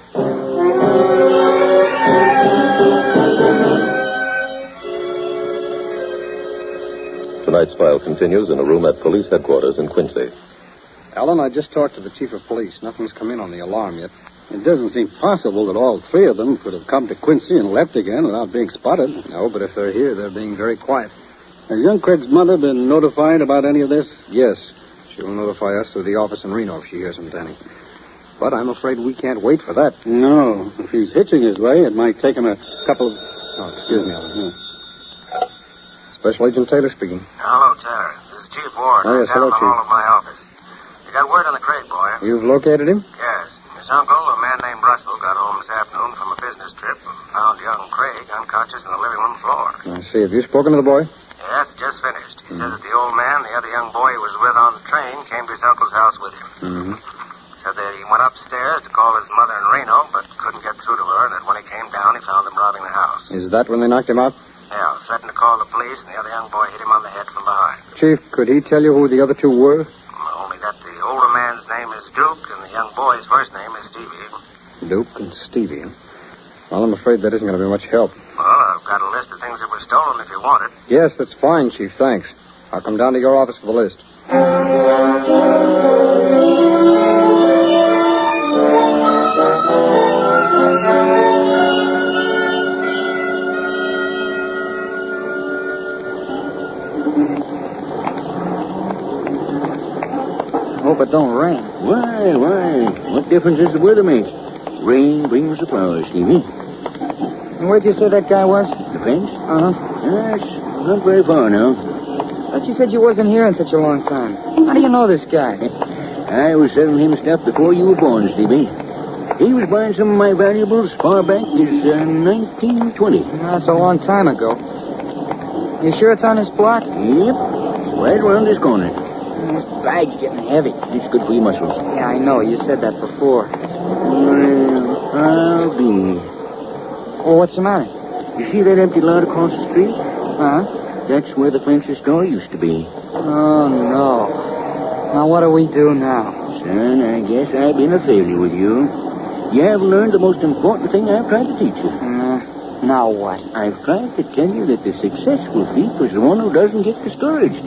Tonight's file continues in a room at police headquarters in Quincy. Alan, I just talked to the chief of police. Nothing's come in on the alarm yet. It doesn't seem possible that all three of them could have come to Quincy and left again without being spotted. No, but if they're here, they're being very quiet. Has young Craig's mother been notified about any of this? Yes. She will notify us through the office in Reno if she hears from Danny. But I'm afraid we can't wait for that. No. If he's hitching his way, it might take him a couple of... Oh, excuse me, Alan. Special Agent Taylor speaking. Hello, Taylor. This is Chief Ward. Oh, yes, down hello, in the Chief. hall of my office. You got word on the Craig boy? You've located him? Yes. His uncle, a man named Russell, got home this afternoon from a business trip and found young Craig unconscious on the living room floor. I see. Have you spoken to the boy? Yes, just finished. He said that the old man, the other young boy he was with on the train, came to his uncle's house with him. Mm-hmm. Said that he went upstairs to call his mother in Reno, but couldn't get through to her, and that when he came down, he found them robbing the house. Is that when they knocked him out? Yeah, threatened to call the police, and the other young boy hit him on the head from behind. Chief, could he tell you who the other two were? Only that the older man's name is Duke, and the young boy's first name is Stevie. Duke and Stevie. Well, I'm afraid that isn't going to be much help. Well, I've got a list of things that were stolen if you want it. Yes, that's fine, Chief. Thanks. I'll come down to your office for the list. Hope it don't rain. Why? What difference does the weather make? Rain brings the flowers, Stevie. Where'd you say that guy was? The fence? Uh-huh. Yes, not very far now. Thought you said you wasn't here in such a long time. How do you know this guy? I was selling him stuff before you were born, Stevie. He was buying some of my valuables far back as 1920. That's a long time ago. You sure it's on this block? Yep. Right around this corner. This bag's getting heavy. It's good for your muscles. Yeah, I know. You said that before. Well, I'll be. Well, what's the matter? You see that empty lot across the street? Huh? That's where the fencer store used to be. Oh, no. Now, what do we do now? Son, I guess I've been a failure with you. You have learned the most important thing I've tried to teach you. Now what? I've tried to tell you that the successful thief is the one who doesn't get discouraged.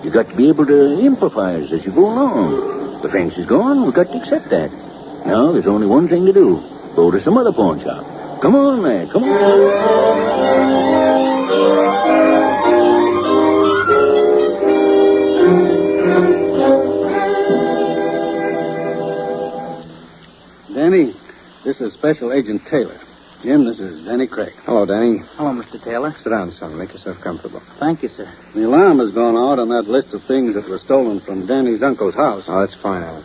You've got to be able to improvise as you go along. The fence is gone, we've got to accept that. Now, there's only one thing to do. Go to some other pawn shop. Come on, lad, come on. Danny, this is Special Agent Taylor. Jim, this is Danny Craig. Hello, Danny. Hello, Mr. Taylor. Sit down, son. Make yourself comfortable. Thank you, sir. The alarm has gone out on that list of things that were stolen from Danny's uncle's house. Oh, that's fine, Alan.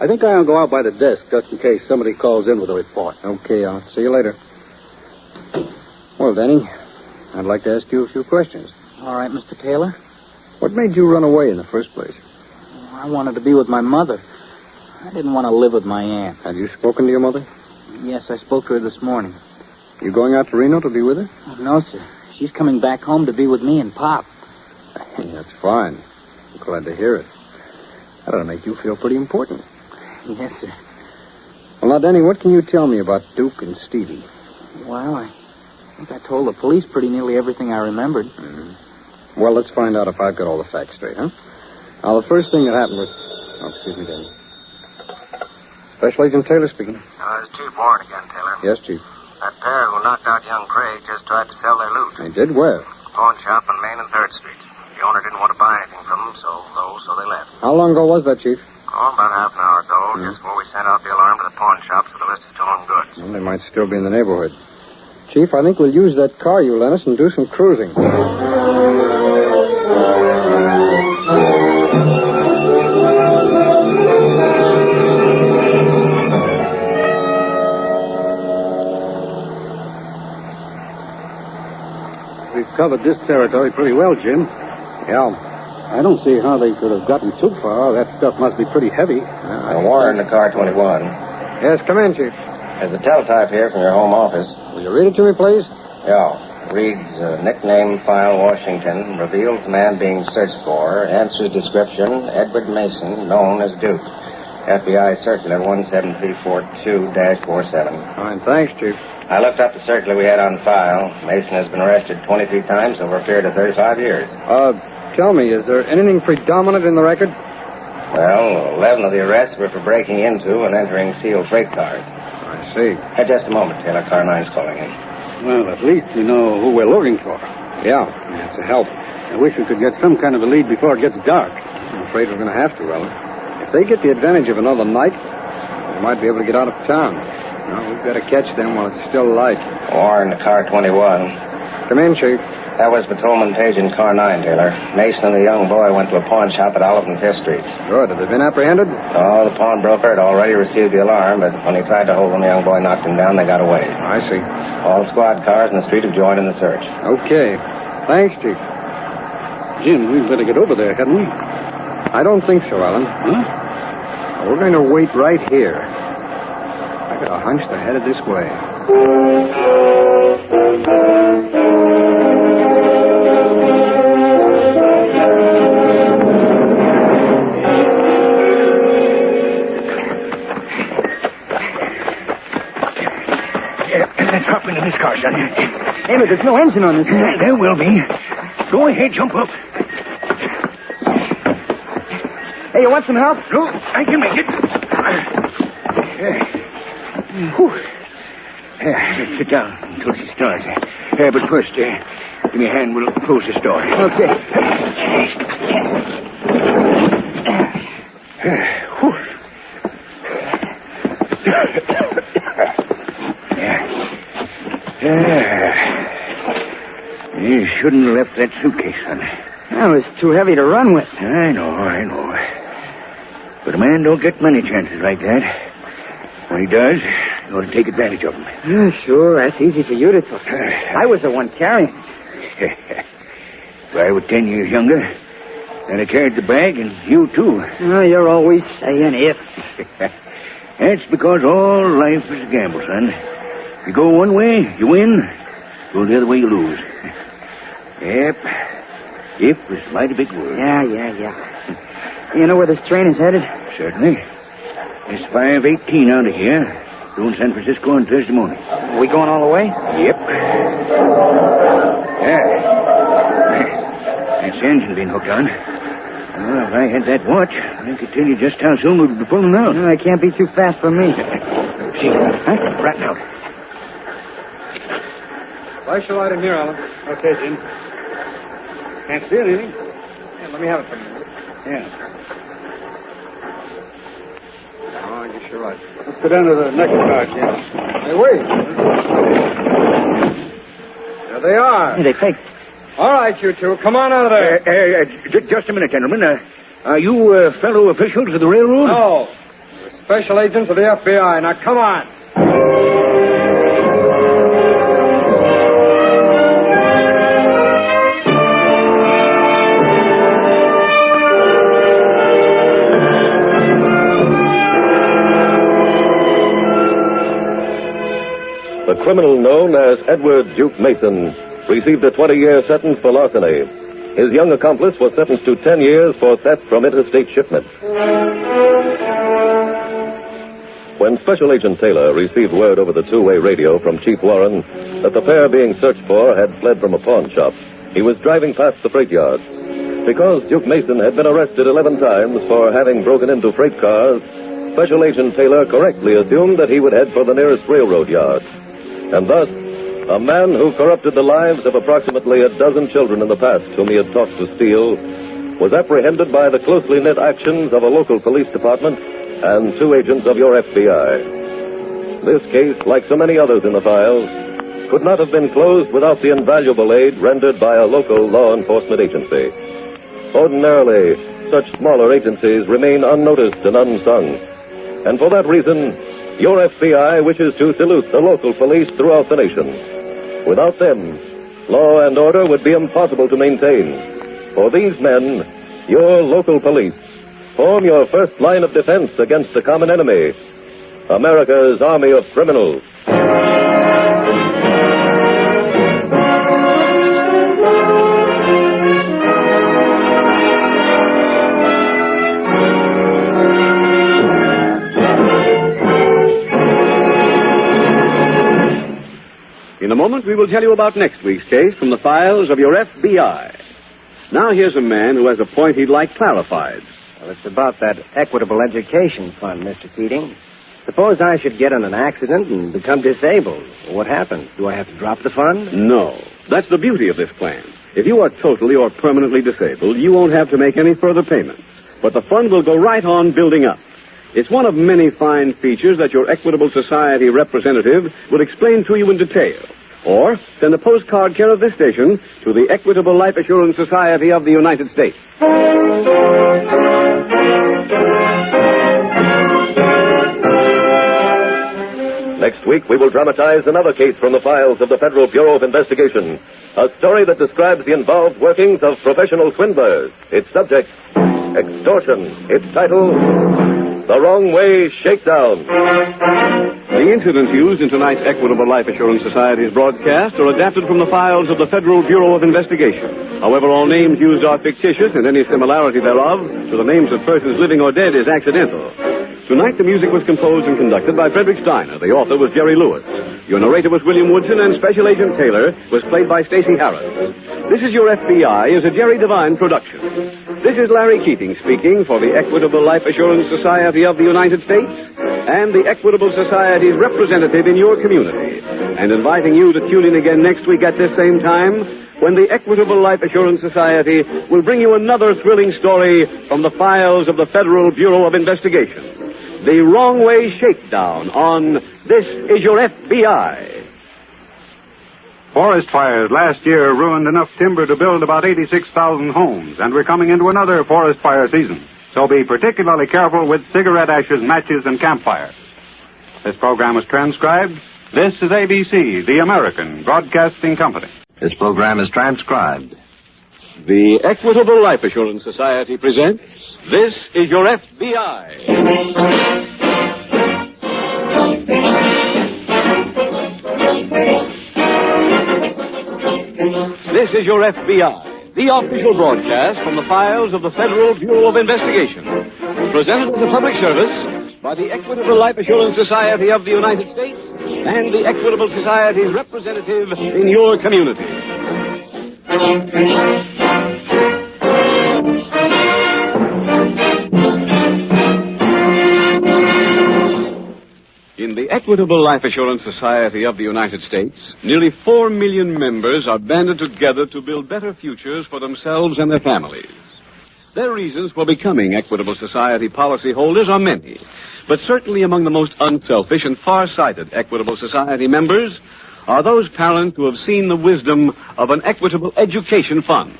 I think I'll go out by the desk just in case somebody calls in with a report. Okay, I'll see you later. Well, Danny, I'd like to ask you a few questions. All right, Mr. Taylor. What made you run away in the first place? I wanted to be with my mother. I didn't want to live with my aunt. Have you spoken to your mother? Yes, I spoke to her this morning. You going out to Reno to be with her? Oh, no, sir. She's coming back home to be with me and Pop. That's fine. I'm glad to hear it. That ought to make you feel pretty important. Yes, sir. Well, now, Denny, what can you tell me about Duke and Stevie? Well, I think I told the police pretty nearly everything I remembered. Mm-hmm. Well, let's find out if I've got all the facts straight, huh? Now, the first thing that happened was... Oh, excuse me, Denny. Special Agent Taylor speaking. It's Chief Warren again, Taylor. Yes, Chief. That pair who knocked out young Craig just tried to sell their loot. They did where? Pawn shop on Main and 3rd Street. The owner didn't want to buy anything from them, so they left. How long ago was that, Chief? About half an hour ago, just before we sent out the alarm to the pawn shop, so the list is still on goods. Well, they might still be in the neighborhood. Chief, I think we'll use that car you lent us and do some cruising. We've covered this territory pretty well, Jim. Yeah. I don't see how they could have gotten too far. That stuff must be pretty heavy. Warren to car 21. Yes, come in, Chief. There's a teletype here from your home office. Will you read it to me, please? Yeah. Reads, nickname file Washington, reveals man being searched for, answers description, Edward Mason, known as Duke. FBI circular 17342-47. Fine, thanks, Chief. I looked up the circular we had on file. Mason has been arrested 23 times over a period of 35 years. Tell me, is there anything predominant in the record? Well, 11 of the arrests were for breaking into and entering sealed freight cars. I see. Just a moment, Taylor. Car 9's calling in. Well, at least we know who we're looking for. Yeah. That's a help. I wish we could get some kind of a lead before it gets dark. I'm afraid we're going to have to, Ellen. If they get the advantage of another night, we might be able to get out of town. No, we've got to catch them while it's still light. Warren to car 21. Come in, Chief. That was Patrolman Page in car 9, Taylor. Mason and the young boy went to a pawn shop at Olive and 5th Street. Good. Have they been apprehended? Oh, the pawnbroker had already received the alarm, but when he tried to hold them, the young boy knocked him down. They got away. I see. All squad cars in the street have joined in the search. Okay. Thanks, Chief. Jim, we'd better get over there, hadn't we? I don't think so, Alan. Huh? We're going to wait right here. I got a hunch they're headed this way. Let's hop into this car, son. Hey, but there's no engine on this. There will be. Go ahead, jump up. Hey, you want some help? No, I can make it. Let's sit down until she starts. But first, give me a hand. We'll close this door. Okay. You shouldn't have left that suitcase, son. That was too heavy to run with. I know. But a man don't get many chances like that. When he does, you ought to take advantage of him. Yeah, sure. That's easy for you to talk. I was the one carrying. If I were 10 years younger, I'd have carried the bag, and you, too. Oh, you're always saying if. That's because all life is a gamble, son. You go one way, you win. Go the other way, you lose. Yep. If is a mighty big word. Yeah. You know where this train is headed? Certainly. It's 5:18 out of here. Going to San Francisco on Thursday morning. Are we going all the way? Yep. That's the engine being hooked on. Well, if I had that watch, I could tell you just how soon we'd be pulling out. No, I can't be too fast for me. See, right now. Flash your light in here, Alan. Okay, Jim. Can't see anything. Yeah, let me have it for a minute. Yeah. Oh, I guess you're right. Let's go down to the next car, Jim. Hey, wait. There they are. Hey, they faked. All right, you two. Come on out of there. Just a minute, gentlemen. Are you fellow officials of the railroad? No. We're special agents of the FBI. Now, come on. The criminal known as Edward Duke Mason received a 20-year sentence for larceny. His young accomplice was sentenced to 10 years for theft from interstate shipment. When Special Agent Taylor received word over the two-way radio from Chief Warren that the pair being searched for had fled from a pawn shop, he was driving past the freight yards. Because Duke Mason had been arrested 11 times for having broken into freight cars, Special Agent Taylor correctly assumed that he would head for the nearest railroad yard. And thus, a man who corrupted the lives of approximately a dozen children in the past whom he had taught to steal was apprehended by the closely knit actions of a local police department and 2 agents of your FBI. This case, like so many others in the files, could not have been closed without the invaluable aid rendered by a local law enforcement agency. Ordinarily, such smaller agencies remain unnoticed and unsung. And for that reason, your FBI wishes to salute the local police throughout the nation. Without them, law and order would be impossible to maintain. For these men, your local police, form your first line of defense against the common enemy, America's army of criminals. In a moment, we will tell you about next week's case from the files of your FBI. Now here's a man who has a point he'd like clarified. Well, it's about that Equitable Education Fund, Mr. Keating. Suppose I should get in an accident and become disabled. What happens? Do I have to drop the fund? No. That's the beauty of this plan. If you are totally or permanently disabled, you won't have to make any further payments. But the fund will go right on building up. It's one of many fine features that your Equitable Society representative will explain to you in detail. Or send a postcard care of this station to the Equitable Life Assurance Society of the United States. Next week, we will dramatize another case from the files of the Federal Bureau of Investigation. A story that describes the involved workings of professional swindlers. Its subject, extortion. Its title, The Wrong Way Shakedown. The incidents used in tonight's Equitable Life Assurance Society's broadcast are adapted from the files of the Federal Bureau of Investigation. However, all names used are fictitious, and any similarity thereof to the names of persons living or dead is accidental. Tonight, the music was composed and conducted by Frederick Steiner. The author was Jerry Lewis. Your narrator was William Woodson, and Special Agent Taylor was played by Stacey Harris. This Is Your FBI is a Jerry Devine production. This is Larry Keating speaking for the Equitable Life Assurance Society of the United States and the Equitable Society's representative in your community, and inviting you to tune in again next week at this same time when the Equitable Life Assurance Society will bring you another thrilling story from the files of the Federal Bureau of Investigation. The Wrong Way Shakedown on This Is Your FBI. Forest fires last year ruined enough timber to build about 86,000 homes, and we're coming into another forest fire season. So be particularly careful with cigarette ashes, matches, and campfires. This program was transcribed. This is ABC, the American Broadcasting Company. This program is transcribed. The Equitable Life Assurance Society presents This Is Your FBI. This Is Your FBI, the official broadcast from the files of the Federal Bureau of Investigation. Presented as a public service by the Equitable Life Assurance Society of the United States and the Equitable Society's representative in your community. In the Equitable Life Assurance Society of the United States, nearly 4 million members are banded together to build better futures for themselves and their families. Their reasons for becoming Equitable Society policyholders are many, but certainly among the most unselfish and far-sighted Equitable Society members are those parents who have seen the wisdom of an Equitable Education Fund.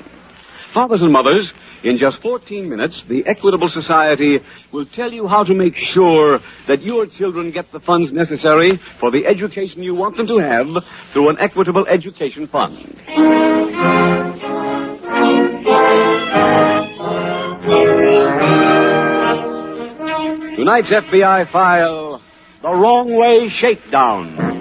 Fathers and mothers, in just 14 minutes, the Equitable Society will tell you how to make sure that your children get the funds necessary for the education you want them to have through an Equitable Education Fund. Tonight's FBI file, The Wrong Way Shakedown.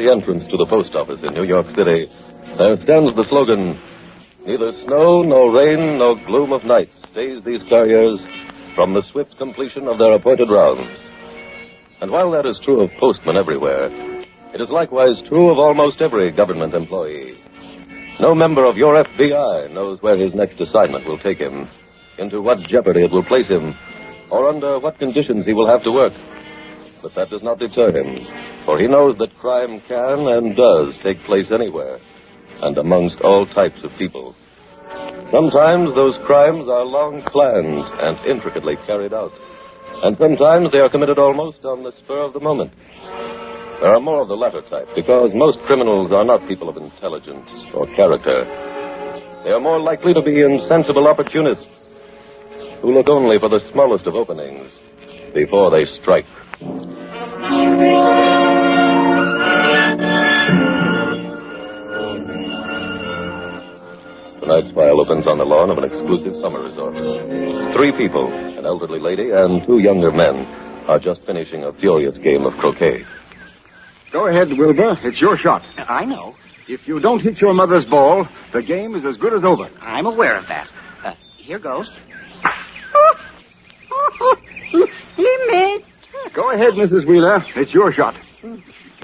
the entrance to the post office in New York City, there stands the slogan, "Neither snow, nor rain, nor gloom of night stays these couriers from the swift completion of their appointed rounds." And while that is true of postmen everywhere, it is likewise true of almost every government employee. No member of your FBI knows where his next assignment will take him, into what jeopardy it will place him, or under what conditions he will have to work. But that does not deter him, for he knows that crime can and does take place anywhere, and amongst all types of people. Sometimes those crimes are long planned and intricately carried out, and sometimes they are committed almost on the spur of the moment. There are more of the latter type, because most criminals are not people of intelligence or character. They are more likely to be insensible opportunists who look only for the smallest of openings before they strike. Tonight's file opens on the lawn of an exclusive summer resort. 3 people, an elderly lady and 2 younger men, are just finishing a furious game of croquet. Go ahead, Wilbur. It's your shot. I know. If you don't hit your mother's ball, the game is as good as over. I'm aware of that. Here goes. He missed. Go ahead, Mrs. Wheeler. It's your shot.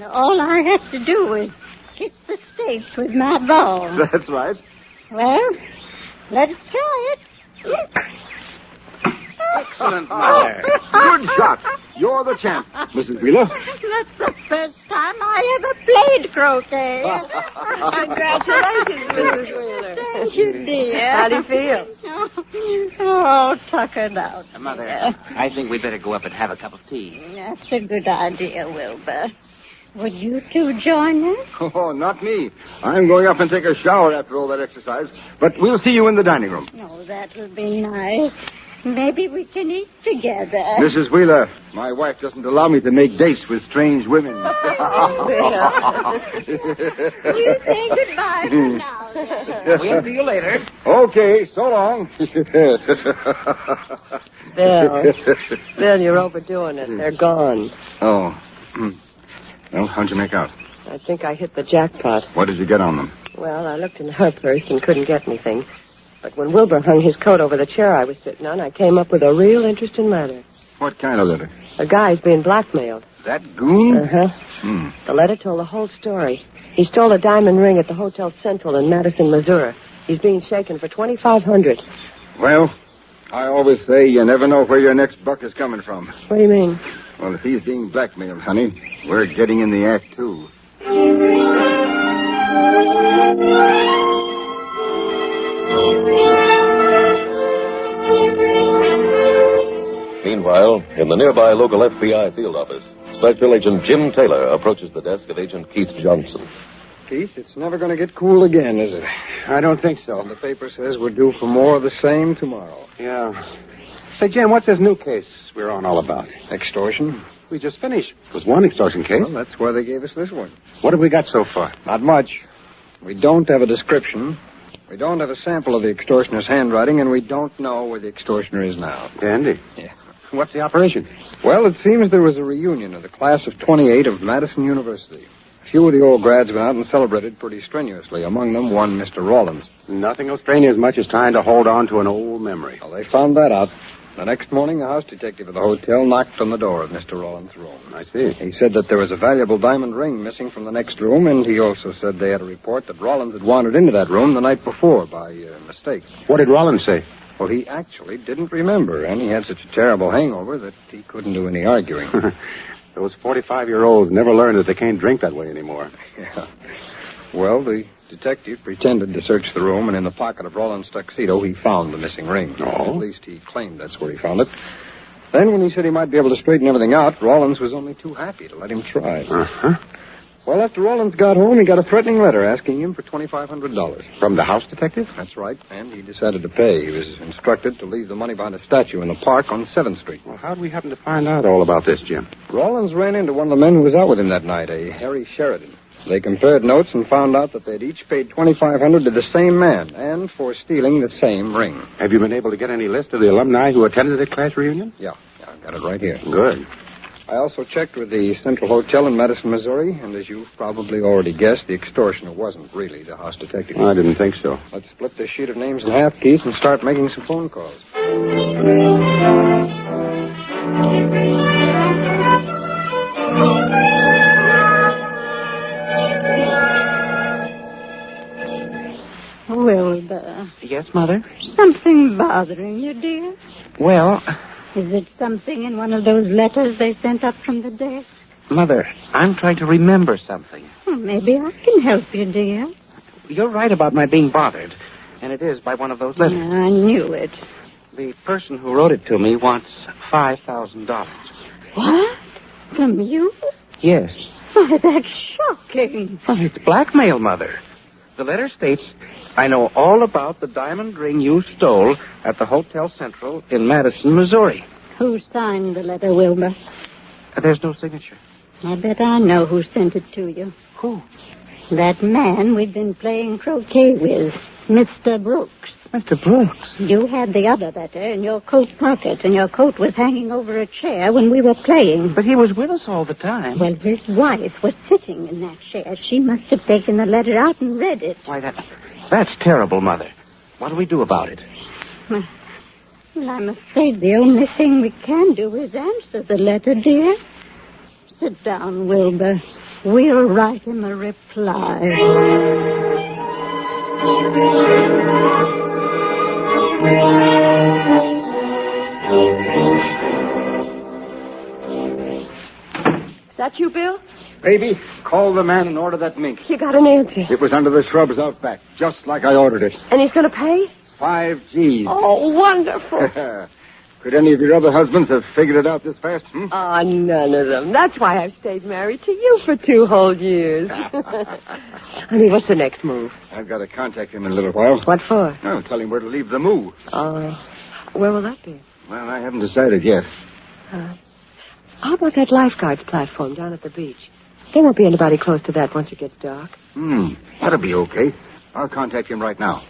All I have to do is hit the stakes with my ball. That's right. Well, let's try it. Excellent, Mother. Good shot. You're the champ, Mrs. Wheeler. That's the first time I ever played croquet. Congratulations, Mrs. Wheeler. Thank you, dear. How do you feel? Oh, tuckered out. Mother, I think we better go up and have a cup of tea. That's a good idea, Wilbur. Would you two join us? Oh, not me. I'm going up and take a shower after all that exercise. But we'll see you in the dining room. Oh, that would be nice. Maybe we can eat together. Mrs. Wheeler, my wife doesn't allow me to make dates with strange women. You say goodbye for now. We'll see you later. Okay, so long. Bill, you're overdoing it. They're gone. Oh. Well, how'd you make out? I think I hit the jackpot. What did you get on them? Well, I looked in her purse and couldn't get anything. But when Wilbur hung his coat over the chair I was sitting on, I came up with a real interesting letter. What kind of letter? A guy's being blackmailed. That goon? Uh-huh. The letter told the whole story. He stole a diamond ring at the Hotel Central in Madison, Missouri. He's being shaken for $2,500. Well, I always say you never know where your next buck is coming from. What do you mean? Well, if he's being blackmailed, honey, we're getting in the act, too. Meanwhile, in the nearby local FBI field office, Special Agent Jim Taylor approaches the desk of Agent Keith Johnson. Keith, it's never going to get cool again, is it? I don't think so. And the paper says we're due for more of the same tomorrow. Yeah. Say, Jim, what's this new case we're on all about? Extortion? We just finished. It was one extortion case. Well, that's why they gave us this one. What have we got so far? Not much. We don't have a description. We don't have a sample of the extortioner's handwriting, and we don't know where the extortioner is now. Dandy. Yeah. What's the operation? Well, it seems there was a reunion of the class of 28 of Madison University. A few of the old grads went out and celebrated pretty strenuously. Among them, one Mr. Rawlins. Nothing will strain you as much as trying to hold on to an old memory. Well, they found that out. The next morning, the house detective at the hotel knocked on the door of Mr. Rawlins' room. I see. He said that there was a valuable diamond ring missing from the next room, and he also said they had a report that Rawlins had wandered into that room the night before by mistake. What did Rawlins say? Well, he actually didn't remember, and he had such a terrible hangover that he couldn't do any arguing. Those 45-year-olds never learn that they can't drink that way anymore. Yeah. Well, the detective pretended to search the room, and in the pocket of Rawlins' tuxedo, he found the missing ring. Oh? At least he claimed that's where he found it. Then, when he said he might be able to straighten everything out, Rawlins was only too happy to let him try. Uh-huh. Well, after Rawlins got home, he got a threatening letter asking him for $2,500. From the house detective? That's right, and he decided to pay. He was instructed to leave the money behind a statue in the park on 7th Street. Well, how did we happen to find out all about this, Jim? Rawlins ran into one of the men who was out with him that night, a Harry Sheridan. They compared notes and found out that they'd each paid $2,500 to the same man, and for stealing the same ring. Have you been able to get any list of the alumni who attended the class reunion? Yeah, I've got it right here. Good. I also checked with the Central Hotel in Madison, Missouri, and as you've probably already guessed, the extortioner wasn't really the house detective. I didn't think so. Let's split this sheet of names in half, Keith, and start making some phone calls. Wilbur. Yes, Mother? Something bothering you, dear? Well, Is it something in one of those letters they sent up from the desk? Mother, I'm trying to remember something. Well, maybe I can help you, dear. You're right about my being bothered, and it is by one of those letters. I knew it. The person who wrote it to me wants $5,000. What? From you? Yes. Why, that's shocking. Well, it's blackmail, Mother. The letter states, I know all about the diamond ring you stole at the Hotel Central in Madison, Missouri. Who signed the letter, Wilbur? There's no signature. I bet I know who sent it to you. Who? That man we've been playing croquet with, Mr. Brooks. Mr. Brooks? You had the other letter in your coat pocket, and your coat was hanging over a chair when we were playing. But he was with us all the time. Well, his wife was sitting in that chair. She must have taken the letter out and read it. Why, that's terrible, Mother. What do we do about it? Well, I'm afraid the only thing we can do is answer the letter, dear. Sit down, Wilbur. We'll write him a reply. Is that you, Bill? Baby, call the man and order that mink. You got an answer. It was under the shrubs out back, just like I ordered it. And he's going to pay? 5 G's. Oh, wonderful. Could any of your other husbands have figured it out this fast? Oh, none of them. That's why I've stayed married to you for 2 whole years. Honey, what's the next move? I've got to contact him in a little while. What for? Oh, tell him where to leave the moo. Where will that be? Well, I haven't decided yet. How about that lifeguards platform down at the beach? There won't be anybody close to that once it gets dark. That'll be okay. I'll contact him right now.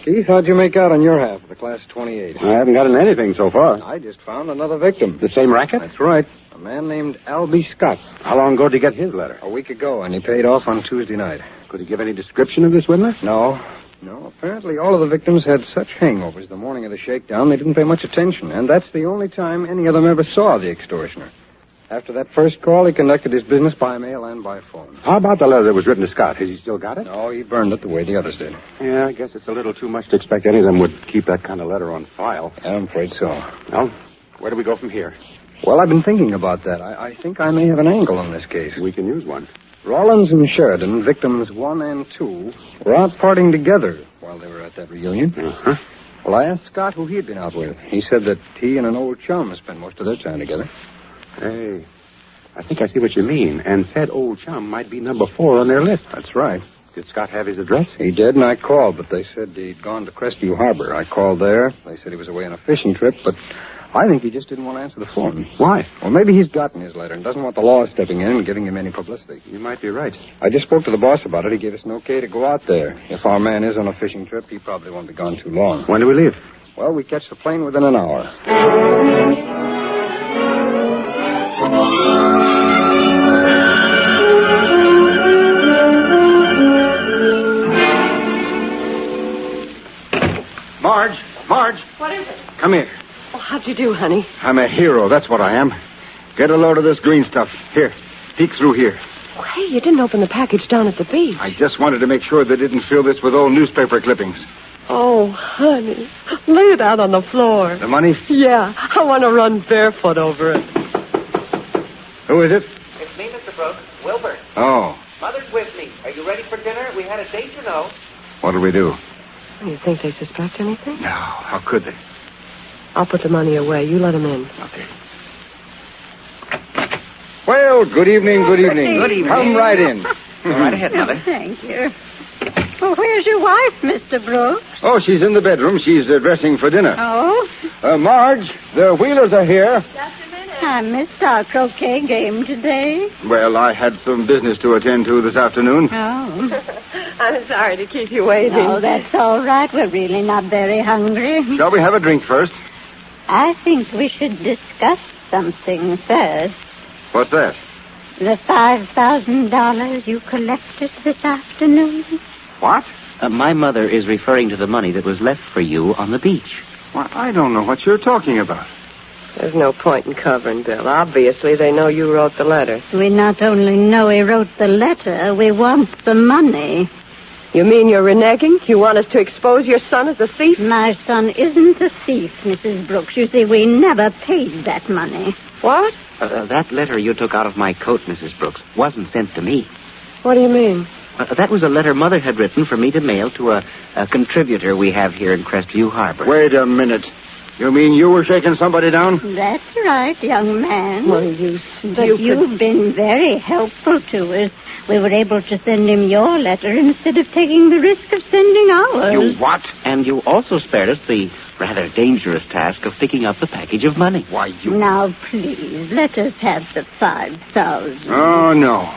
Keith, how'd you make out on your half of the class 28? I haven't gotten anything so far. I just found another victim. The same racket? That's right. A man named Albie Scott. How long ago did he get his letter? A week ago, and he paid off on Tuesday night. Could he give any description of this witness? No. Apparently all of the victims had such hangovers the morning of the shakedown they didn't pay much attention, and that's the only time any of them ever saw the extortioner. After that first call, he conducted his business by mail and by phone. How about the letter that was written to Scott? Has he still got it? No, he burned it the way the others did. Yeah, I guess it's a little too much to expect any of them would keep that kind of letter on file. I'm afraid so. Well, where do we go from here? Well, I've been thinking about that. I think I may have an angle on this case. We can use one. Rollins and Sheridan, victims 1 and 2, were out partying together while they were at that reunion. Uh-huh. Well, I asked Scott who he'd been out with. He said that he and an old chum spent most of their time together. Hey, I think I see what you mean. And said old chum might be number 4 on their list. That's right. Did Scott have his address? He did, and I called, but they said he'd gone to Crestview Harbor. I called there. They said he was away on a fishing trip, but I think he just didn't want to answer the phone. Why? Well, maybe he's gotten his letter and doesn't want the law stepping in and giving him any publicity. You might be right. I just spoke to the boss about it. He gave us an okay to go out there. If our man is on a fishing trip, he probably won't be gone too long. When do we leave? Well, we catch the plane within an hour. Marge. What is it? Come here. Oh, how'd you do, honey? I'm a hero, that's what I am. Get a load of this green stuff. Here, peek through here. Oh, hey, you didn't open the package down at the beach. I just wanted to make sure they didn't fill this with old newspaper clippings. Oh, honey. Lay it out on the floor. The money? Yeah, I want to run barefoot over it. Who is it? It's me, Mr. Brooks. Wilbur. Oh. Mother's with me. Are you ready for dinner? We had a date, you know. What'll we do? You think they suspect anything? No, how could they? I'll put the money away. You let them in. Okay. Well, good evening. Good evening. Come right in. Go right ahead, Mother. Thank you. Well, where's your wife, Mr. Brooks? Oh, she's in the bedroom. She's dressing for dinner. Oh? Marge, the Wheelers are here. Just a minute. I missed our croquet game today. Well, I had some business to attend to this afternoon. Oh. I'm sorry to keep you waiting. Oh, that's all right. We're really not very hungry. Shall we have a drink first? I think we should discuss something first. What's that? The $5,000 you collected this afternoon. What? My mother is referring to the money that was left for you on the beach. Well, I don't know what you're talking about. There's no point in covering, Bill. Obviously, they know you wrote the letter. We not only know he wrote the letter, we want the money. You mean you're reneging? You want us to expose your son as a thief? My son isn't a thief, Mrs. Brooks. You see, we never paid that money. What? That letter you took out of my coat, Mrs. Brooks, wasn't sent to me. What do you mean? That was a letter Mother had written for me to mail to a contributor we have here in Crestview Harbor. Wait a minute. You mean you were shaking somebody down? That's right, young man. Well, you stupid... But you've been very helpful to us. We were able to send him your letter instead of taking the risk of sending ours. You what? And you also spared us the rather dangerous task of picking up the package of money. Why, you... Now, please, let us have the 5,000. Oh, no.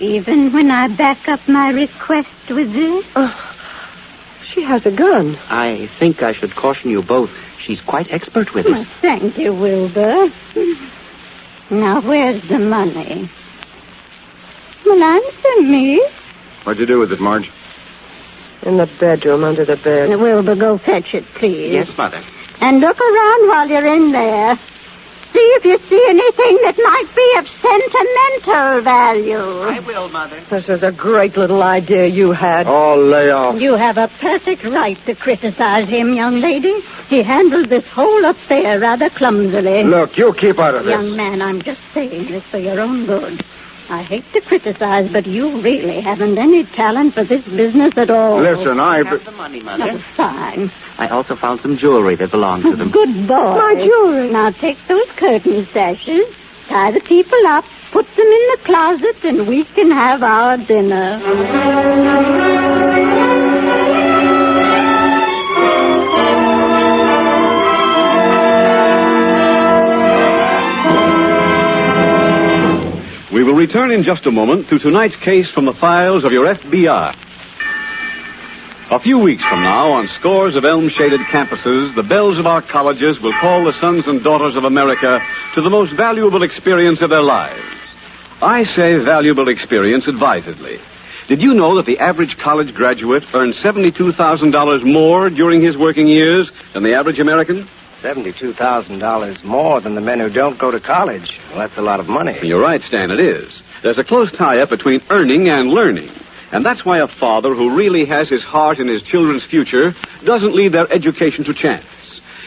Even when I back up my request with this? She has a gun. I think I should caution you both. She's quite expert with it. Well, thank you, Wilbur. Now, where's the money? Well, answer me. What'd you do with it, Marge? In the bedroom, under the bed. Wilbur, go fetch it, please. Yes, Mother. And look around while you're in there. See if you see anything that might be of sentimental value. I will, Mother. This is a great little idea you had. Oh, lay off. You have a perfect right to criticize him, young lady. He handled this whole affair rather clumsily. Look, you keep out of this. Young man, I'm just saying this for your own good. I hate to criticize, but you really haven't any talent for this business at all. Listen, I have the money, Mother. That's fine. I also found some jewelry that belonged to them. Good boy. My jewelry. Now take those curtain sashes, tie the people up, put them in the closet, and we can have our dinner. We will return in just a moment to tonight's case from the files of your FBI. A few weeks from now, on scores of elm-shaded campuses, the bells of our colleges will call the sons and daughters of America to the most valuable experience of their lives. I say valuable experience advisedly. Did you know that the average college graduate earns $72,000 more during his working years than the average American? $72,000 more than the men who don't go to college. Well, that's a lot of money. You're right, Stan, it is. There's a close tie-up between earning and learning. And that's why a father who really has his heart in his children's future doesn't leave their education to chance.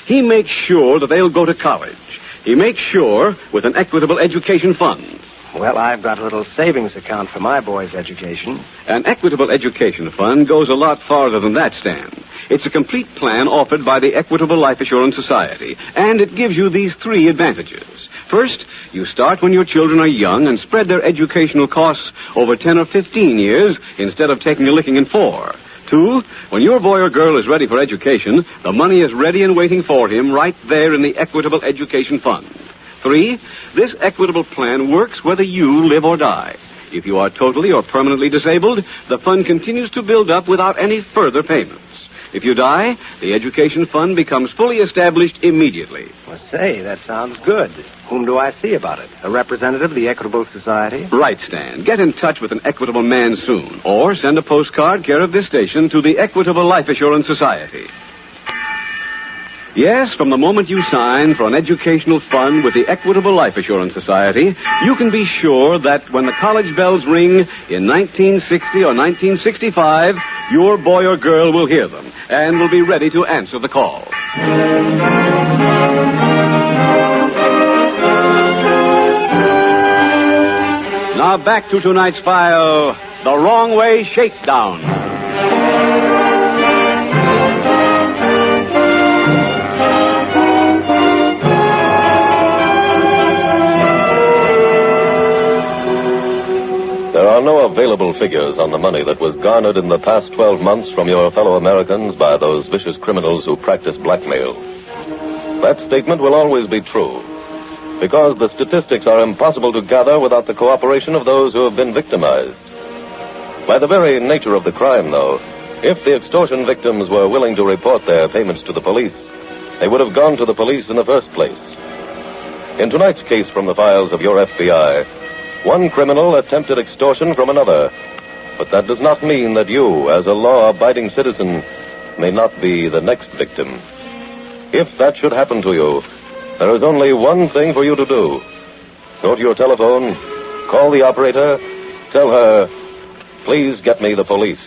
He makes sure that they'll go to college. He makes sure with an equitable education fund. Well, I've got a little savings account for my boy's education. An equitable education fund goes a lot farther than that, Stan. It's a complete plan offered by the Equitable Life Assurance Society, and it gives you these 3 advantages. First, you start when your children are young and spread their educational costs over 10 or 15 years instead of taking a licking in 4. 2, when your boy or girl is ready for education, the money is ready and waiting for him right there in the Equitable Education Fund. 3, this equitable plan works whether you live or die. If you are totally or permanently disabled, the fund continues to build up without any further payments. If you die, the education fund becomes fully established immediately. Well, say, that sounds good. Whom do I see about it? A representative of the Equitable Society? Right, Stan. Get in touch with an equitable man soon, or send a postcard care of this station to the Equitable Life Assurance Society. Yes, from the moment you sign for an educational fund with the Equitable Life Assurance Society, you can be sure that when the college bells ring in 1960 or 1965, your boy or girl will hear them and will be ready to answer the call. Now back to tonight's file, The Wrong Way Shakedown. There are no available figures on the money that was garnered in the past 12 months from your fellow Americans by those vicious criminals who practice blackmail. That statement will always be true. because the statistics are impossible to gather without the cooperation of those who have been victimized. By the very nature of the crime, though, if the extortion victims were willing to report their payments to the police, they would have gone to the police in the first place. In tonight's case from the files of your FBI, one criminal attempted extortion from another, but that does not mean that you, as a law-abiding citizen, may not be the next victim. If that should happen to you, there is only one thing for you to do. Go to your telephone, call the operator, tell her, please get me the police.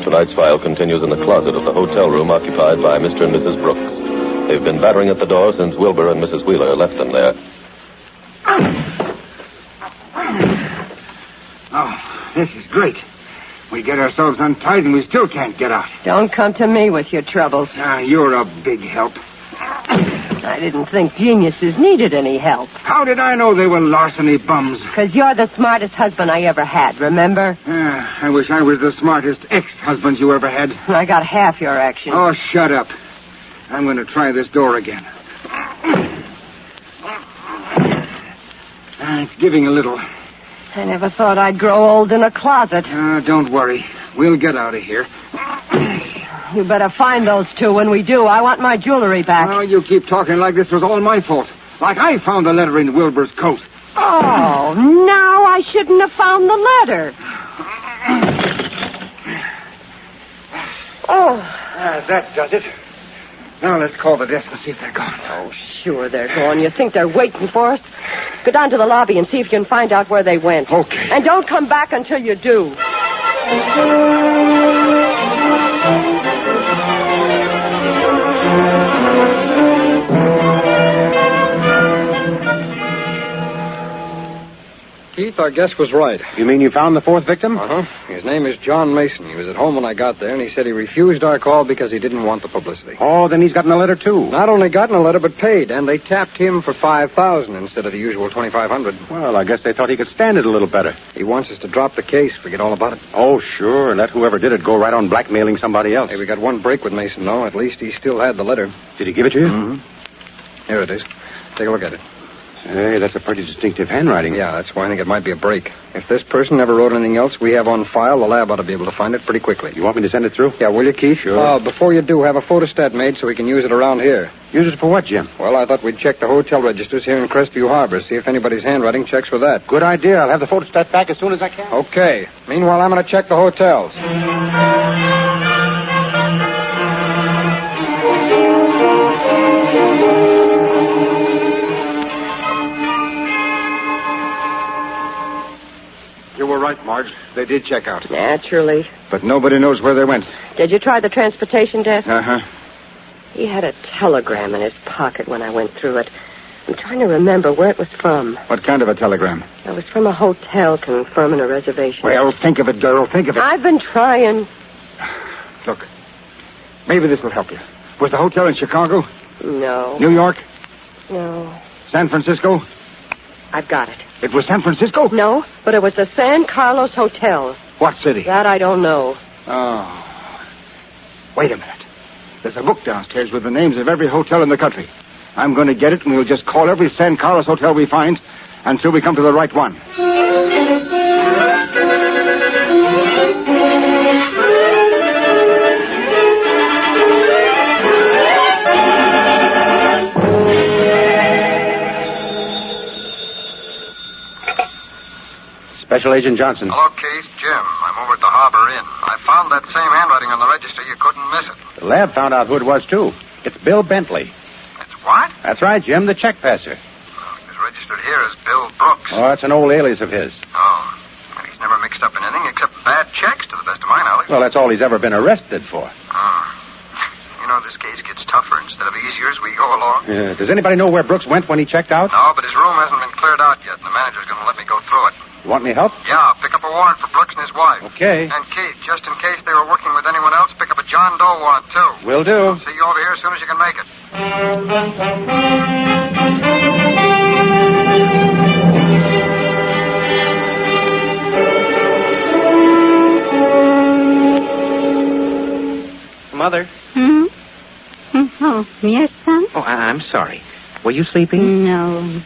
Tonight's file continues in the closet of the hotel room occupied by Mr. and Mrs. Brooks. They've been battering at the door since Wilbur and Mrs. Wheeler left them there. Oh, this is great. We get ourselves untied and we still can't get out. Don't come to me with your troubles. You're a big help. I didn't think geniuses needed any help. How did I know they were larceny bums? Because you're the smartest husband I ever had, remember? I wish I was the smartest ex-husband you ever had. I got half your action. Oh, shut up. I'm going to try this door again. It's giving a little. I never thought I'd grow old in a closet. Don't worry. We'll get out of here. You better find those two. When we do, I want my jewelry back. Oh, you keep talking like this was all my fault. Like I found the letter in Wilbur's coat. Oh, now I shouldn't have found the letter. That does it. Now let's call the desk and see if they're gone. Oh, sure they're gone. You think they're waiting for us? Go down to the lobby and see if you can find out where they went. Okay. And don't come back until you do. Keith, our guess was right. You mean you found the fourth victim? Uh-huh. His name is John Mason. He was at home when I got there, and he said he refused our call because he didn't want the publicity. Oh, then he's gotten a letter, too. Not only gotten a letter, but paid, and they tapped him for $5,000 instead of the usual $2,500. Well, I guess they thought he could stand it a little better. He wants us to drop the case, forget all about it. Oh, sure, and let whoever did it go right on blackmailing somebody else. Hey, we got one break with Mason, though. At least he still had the letter. Did he give it to you? Mm-hmm. Here it is. Take a look at it. Hey, that's a pretty distinctive handwriting. Yeah, that's why I think it might be a break. If this person never wrote anything else we have on file, the lab ought to be able to find it pretty quickly. You want me to send it through? Yeah, will you, Keith? Sure. Before you do, have a photostat made so we can use it around here. Use it for what, Jim? Well, I thought we'd check the hotel registers here in Crestview Harbor, see if anybody's handwriting checks for that. Good idea. I'll have the photostat back as soon as I can. Okay. Meanwhile, I'm going to check the hotels. You were right, Marge. They did check out. Naturally. But nobody knows where they went. Did you try the transportation desk? Uh-huh. He had a telegram in his pocket when I went through it. I'm trying to remember where it was from. What kind of a telegram? It was from a hotel confirming a reservation. Well, think of it, girl. Think of it. I've been trying. Look, maybe this will help you. Was the hotel in Chicago? No. New York? No. San Francisco? I've got it. It was San Francisco? No, but it was the San Carlos Hotel. What city? That I don't know. Oh. Wait a minute. There's a book downstairs with the names of every hotel in the country. I'm going to get it, and we'll just call every San Carlos hotel we find until we come to the right one. Special Agent Johnson. Hello, Keith. Jim. I'm over at the Harbor Inn. I found that same handwriting on the register. You couldn't miss it. The lab found out who it was, too. It's Bill Bentley. It's what? That's right, Jim, the check passer. He's registered here as Bill Brooks. Oh, that's an old alias of his. Oh. Well, he's never mixed up in anything except bad checks, to the best of my knowledge. Well, that's all he's ever been arrested for. Oh. You know, this case gets tougher instead of easier as we go along. Yeah. Does anybody know where Brooks went when he checked out? No, but his room hasn't been cleared out yet, and the manager's going to let me go through it. You want me help? Yeah, pick up a warrant for Brooks and his wife. Okay. And Keith, just in case they were working with anyone else, pick up a John Doe warrant, too. Will do. I'll see you over here as soon as you can make it. I'm sorry. Were you sleeping? No.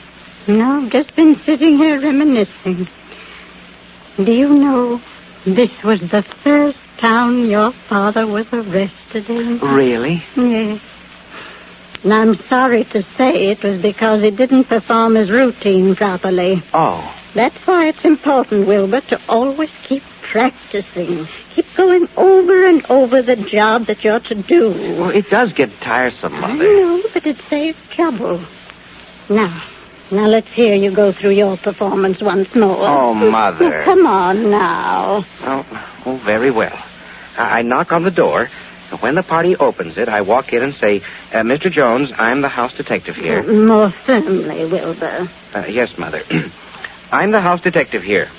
No, I've just been sitting here reminiscing. Do you know, this was the first town your father was arrested in? Really? Yes. And I'm sorry to say it was because he didn't perform his routine properly. Oh. That's why it's important, Wilbur, to always keep practicing. Keep going over and over the job that you're to do. Well, it does get tiresome, Mother. I know, but it saves trouble. Now let's hear you go through your performance once more. Oh, Mother. Come on now. Oh, very well. I knock on the door. When the party opens it, I walk in and say, Mr. Jones, I'm the house detective here. More firmly, Wilbur. Yes, Mother. I'm the house detective here.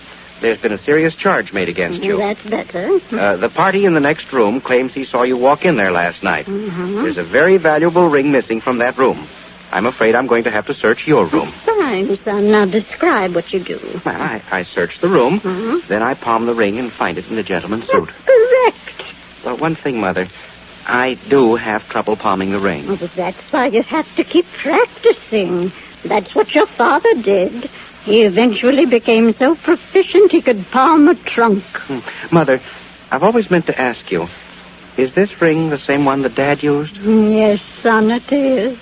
There's been a serious charge made against you. That's better. The party in the next room claims he saw you walk in there last night. Mm-hmm. There's a very valuable ring missing from that room. I'm afraid I'm going to have to search your room. Fine, son. Now describe what you do. Well, I search the room, then I palm the ring and find it in the gentleman's suit. Correct. Well, one thing, Mother. I do have trouble palming the ring. Well, that's why you have to keep practicing. That's what your father did. He eventually became so proficient he could palm a trunk. Mother, I've always meant to ask you, is this ring the same one that Dad used? Yes, son, it is.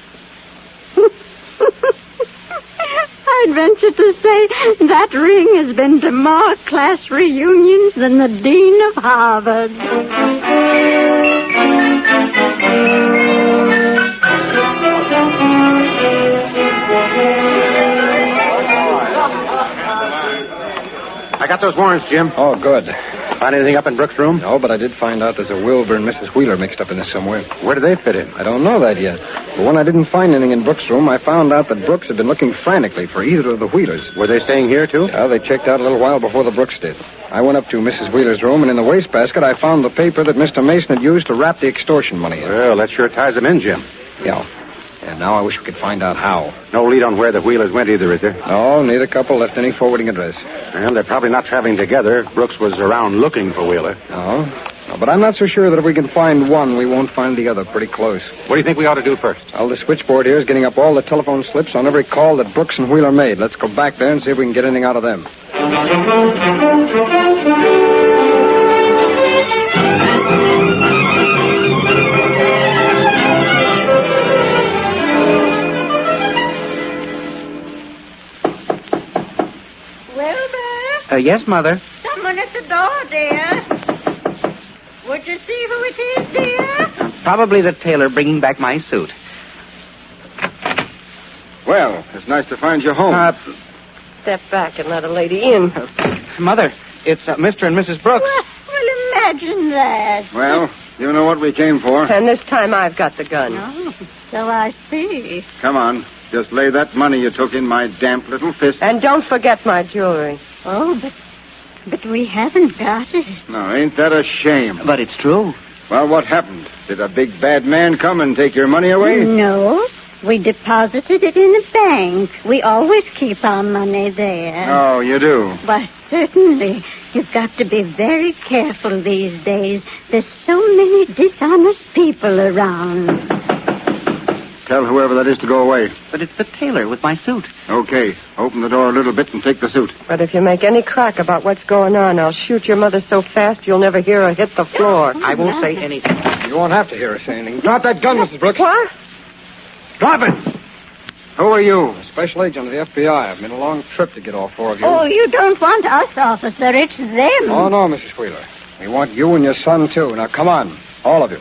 I'd venture to say that ring has been to more class reunions than the Dean of Harvard. I got those warrants, Jim. Oh, good. Find anything up in Brooks' room? No, but I did find out there's a Wilbur and Mrs. Wheeler mixed up in this somewhere. Where do they fit in? I don't know that yet. But when I didn't find anything in Brooks' room, I found out that Brooks had been looking frantically for either of the Wheelers. Were they staying here, too? Yeah, they checked out a little while before the Brooks did. I went up to Mrs. Wheeler's room, and in the wastebasket, I found the paper that Mr. Mason had used to wrap the extortion money in. Well, that sure ties them in, Jim. Yeah. And now I wish we could find out how. No lead on where the Wheelers went either, is there? No, neither couple left any forwarding address. Well, they're probably not traveling together. Brooks was around looking for Wheeler. No, but I'm not so sure that if we can find one, we won't find the other pretty close. What do you think we ought to do first? Well, the switchboard here is getting up all the telephone slips on every call that Brooks and Wheeler made. Let's go back there and see if we can get anything out of them. Yes, Mother. Someone at the door, dear. Would you see who it is, dear? Probably the tailor bringing back my suit. Well, it's nice to find you home. Step back and let a lady in. Mother, it's Mr. and Mrs. Brooks. Well, imagine that. Well, you know what we came for. And this time I've got the gun. Oh, so I see. Come on. Just lay that money you took in my damp little fist. And don't forget my jewelry. Oh, but we haven't got it. No, ain't that a shame? But it's true. Well, what happened? Did a big bad man come and take your money away? No. We deposited it in a bank. We always keep our money there. Oh, you do? Why, certainly. You've got to be very careful these days. There's so many dishonest people around. Tell whoever that is to go away. But it's the tailor with my suit. Okay. Open the door a little bit and take the suit. But if you make any crack about what's going on, I'll shoot your mother so fast you'll never hear her hit the floor. I won't say anything. You won't have to hear us say anything. Drop that gun, Mrs. Brooks. What? Drop it! Who are you? A special agent of the FBI. I've been a long trip to get all four of you. Oh, you don't want us, officer. It's them. Oh, no, Mrs. Wheeler. We want you and your son, too. Now, come on. All of you.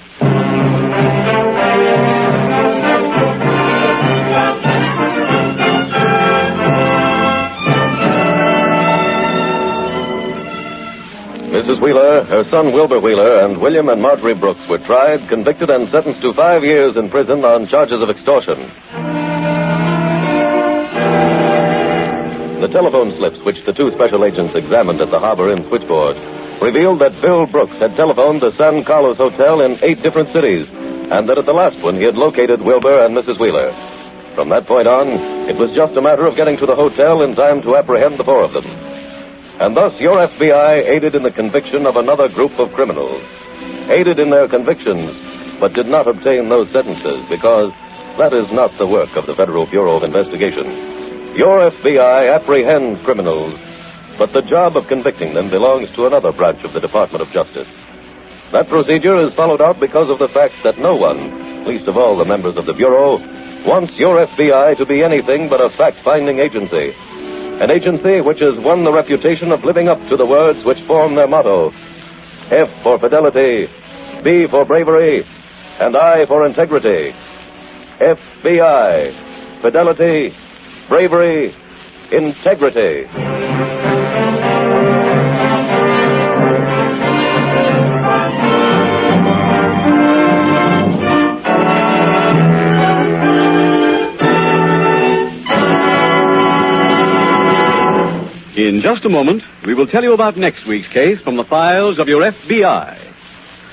Mrs. Wheeler, her son Wilbur Wheeler, and William and Marjorie Brooks were tried, convicted, and sentenced to 5 years in prison on charges of extortion. The telephone slips which the two special agents examined at the Harbor Inn switchboard revealed that Bill Brooks had telephoned the San Carlos Hotel in 8 different cities, and that at the last one he had located Wilbur and Mrs. Wheeler. From that point on, it was just a matter of getting to the hotel in time to apprehend the four of them. And thus your FBI aided in the conviction of another group of criminals. Aided in their convictions, but did not obtain those sentences because, that is not the work of the Federal Bureau of Investigation. Your FBI apprehends criminals, but the job of convicting them belongs to another branch of the Department of Justice. That procedure is followed out because of the fact that no one, least of all the members of the Bureau, wants your FBI to be anything but a fact-finding agency. An agency which has won the reputation of living up to the words which form their motto. F for fidelity, B for bravery, and I for integrity. FBI, fidelity, bravery, integrity. In just a moment, we will tell you about next week's case from the files of your FBI.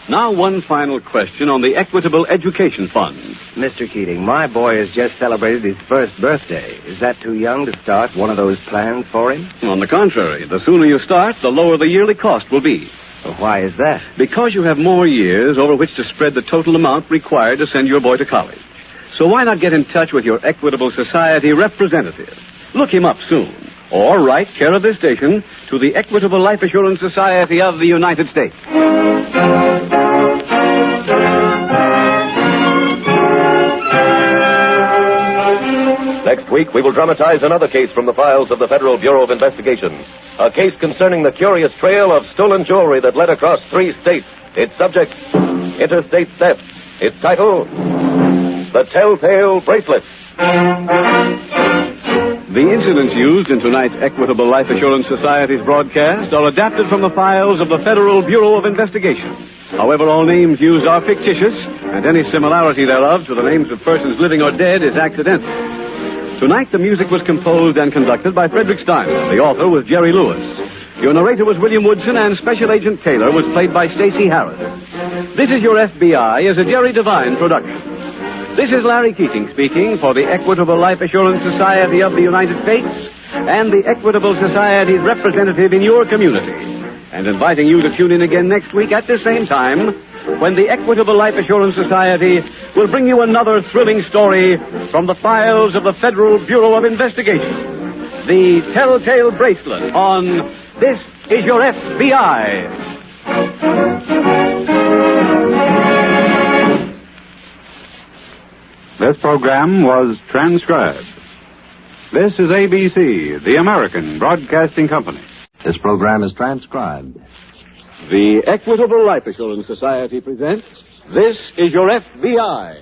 Now, one final question on the Equitable Education Fund. Mr. Keating, my boy has just celebrated his first birthday. Is that too young to start one of those plans for him? On the contrary, the sooner you start, the lower the yearly cost will be. Well, why is that? Because you have more years over which to spread the total amount required to send your boy to college. So why not get in touch with your Equitable Society representative? Look him up soon. Or write care of this station to the Equitable Life Assurance Society of the United States. Next week, we will dramatize another case from the files of the Federal Bureau of Investigation. A case concerning the curious trail of stolen jewelry that led across 3 states. Its subject, interstate theft. Its title, The Tell-Tale Bracelet. The incidents used in tonight's Equitable Life Assurance Society's broadcast are adapted from the files of the Federal Bureau of Investigation. However, all names used are fictitious, and any similarity thereof to the names of persons living or dead is accidental. Tonight, the music was composed and conducted by Frederick Steiner. The author was Jerry Lewis. Your narrator was William Woodson, and Special Agent Taylor was played by Stacey Harris. This is Your FBI is a Jerry Devine production. This is Larry Keating speaking for the Equitable Life Assurance Society of the United States and the Equitable Society's representative in your community, and inviting you to tune in again next week at the same time when the Equitable Life Assurance Society will bring you another thrilling story from the files of the Federal Bureau of Investigation. The Tell-Tale Bracelet on This Is Your FBI. This program was transcribed. This is ABC, the American Broadcasting Company. This program is transcribed. The Equitable Life Assurance Society presents This Is Your FBI.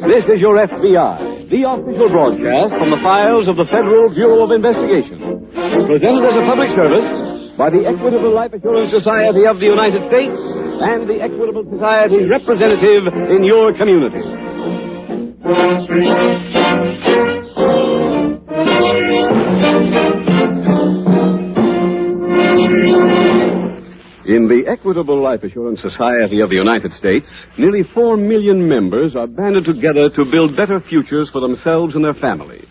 This is Your FBI, the official broadcast from the files of the Federal Bureau of Investigation. Presented as a public service by the Equitable Life Assurance Society of the United States and the Equitable Society's representative in your community. In the Equitable Life Assurance Society of the United States, nearly 4 million members are banded together to build better futures for themselves and their families.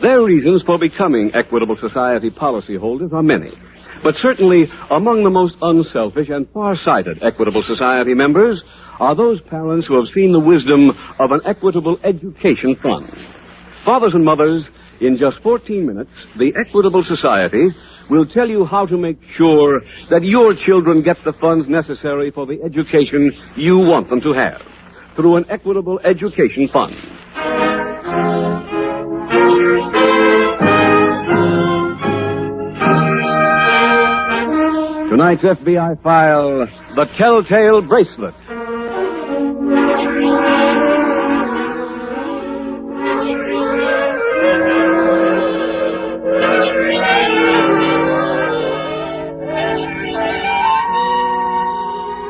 Their reasons for becoming Equitable Society policyholders are many. But certainly, among the most unselfish and far-sighted Equitable Society members are those parents who have seen the wisdom of an Equitable Education Fund. Fathers and mothers, in just 14 minutes, the Equitable Society will tell you how to make sure that your children get the funds necessary for the education you want them to have through an Equitable Education Fund. Tonight's FBI file, The Tell-Tale Bracelet.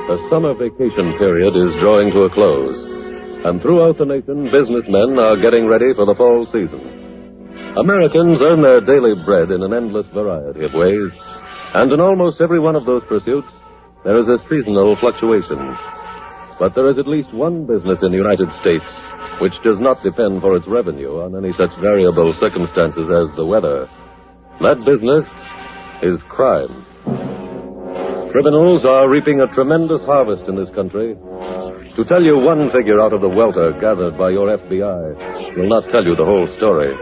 The summer vacation period is drawing to a close, and throughout the nation, businessmen are getting ready for the fall season. Americans earn their daily bread in an endless variety of ways, and in almost every one of those pursuits, there is a seasonal fluctuation. But there is at least one business in the United States which does not depend for its revenue on any such variable circumstances as the weather. That business is crime. Criminals are reaping a tremendous harvest in this country. To tell you one figure out of the welter gathered by your FBI will not tell you the whole story,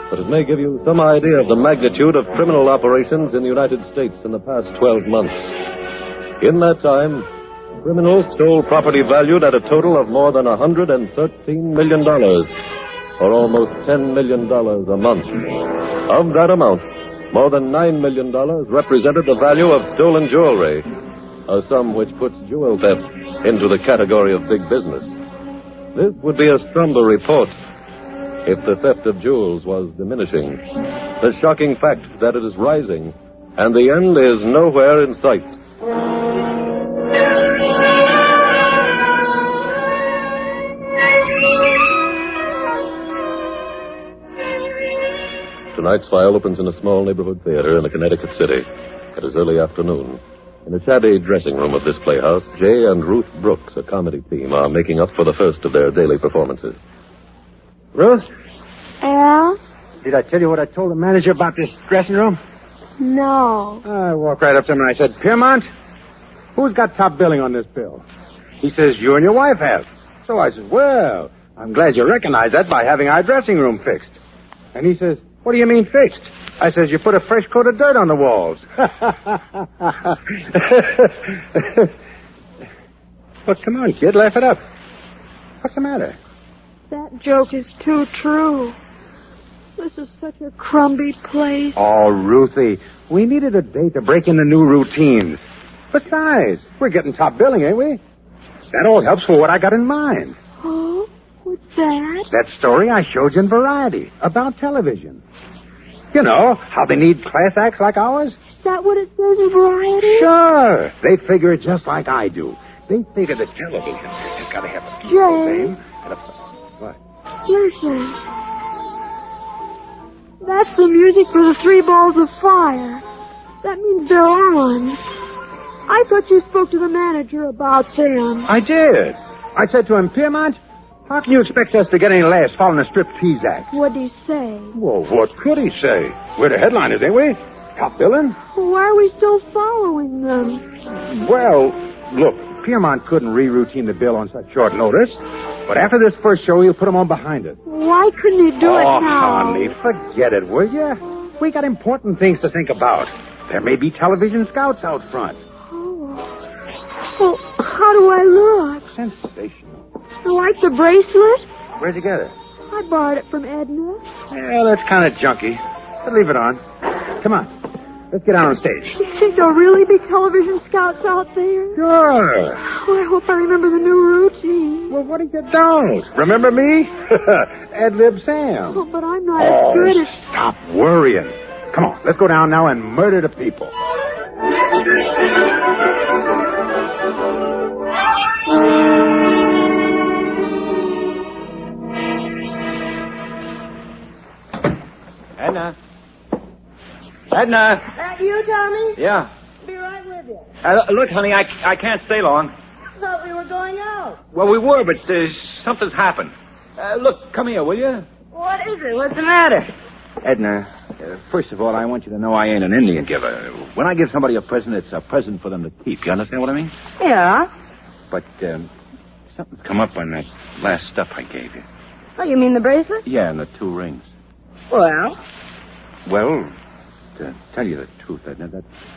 but it may give you some idea of the magnitude of criminal operations in the United States in the past 12 months. In that time, criminals stole property valued at a total of more than $113 million, or almost $10 million a month. Of that amount, more than $9 million represented the value of stolen jewelry, a sum which puts jewel theft into the category of big business. This would be a somber report if the theft of jewels was diminishing. The shocking fact that it is rising, and the end is nowhere in sight. Tonight's file opens in a small neighborhood theater in a Connecticut city. It is early afternoon. In the shabby dressing room of this playhouse, Jay and Ruth Brooks, a comedy team, are making up for the first of their daily performances. Ruth? Al? Did I tell you what I told the manager about this dressing room? No. I walked right up to him and I said, Piermont, who's got top billing on this bill? He says, you and your wife have. So I said, well, I'm glad you recognize that by having our dressing room fixed. And he says, what do you mean fixed? I says, you put a fresh coat of dirt on the walls. Well, come on, kid, laugh it up. What's the matter? That joke is too true. This is such a crumby place. Oh, Ruthie, we needed a day to break in the new routines. Besides, we're getting top billing, ain't we? That all helps for what I got in mind. Oh, what's that? That story I showed you in Variety about television. You know, how they need class acts like ours? Is that what it says in Variety? Sure. They figure it just like I do. They figure that television has got to have a Jay. name and a... What? Listen. That's the music for the 3 balls of fire. That means they're on. I thought you spoke to the manager about them. I did. I said to him, Piermont, how can you expect us to get any laughs following a striptease act? What'd he say? Well, what could he say? We're the headliners, ain't we? Top billing? Why are we still following them? Well, look, Piermont couldn't re-routine the bill on such short notice. But after this first show, he'll put them on behind it. Why couldn't he do it now? Oh, honey, forget it, will you? We got important things to think about. There may be television scouts out front. Well, how do I look? Sensational. Like the bracelet? Where'd you get it? I borrowed it from Edna. Yeah, that's kind of junky. But leave it on. Come on. Let's get out on stage. You think there'll really be television scouts out there? Sure. Oh, I hope I remember the new routine. Well, what if you don't? Remember me? Ad-lib Sam. Oh, but I'm not as good as... Stop worrying. Come on, let's go down now and murder the people. Edna. Edna. That you, Tommy? Yeah. Be right with you. Look, honey, I can't stay long. I thought we were going out. Well, we were, but something's happened. Look, come here, will you? What is it? What's the matter? Edna, first of all, I want you to know I ain't an Indian giver. When I give somebody a present, it's a present for them to keep. You understand what I mean? Yeah. But something's come up on that last stuff I gave you. Oh, you mean the bracelet? Yeah, and the 2 rings. Well? Well, to tell you the truth, Edna,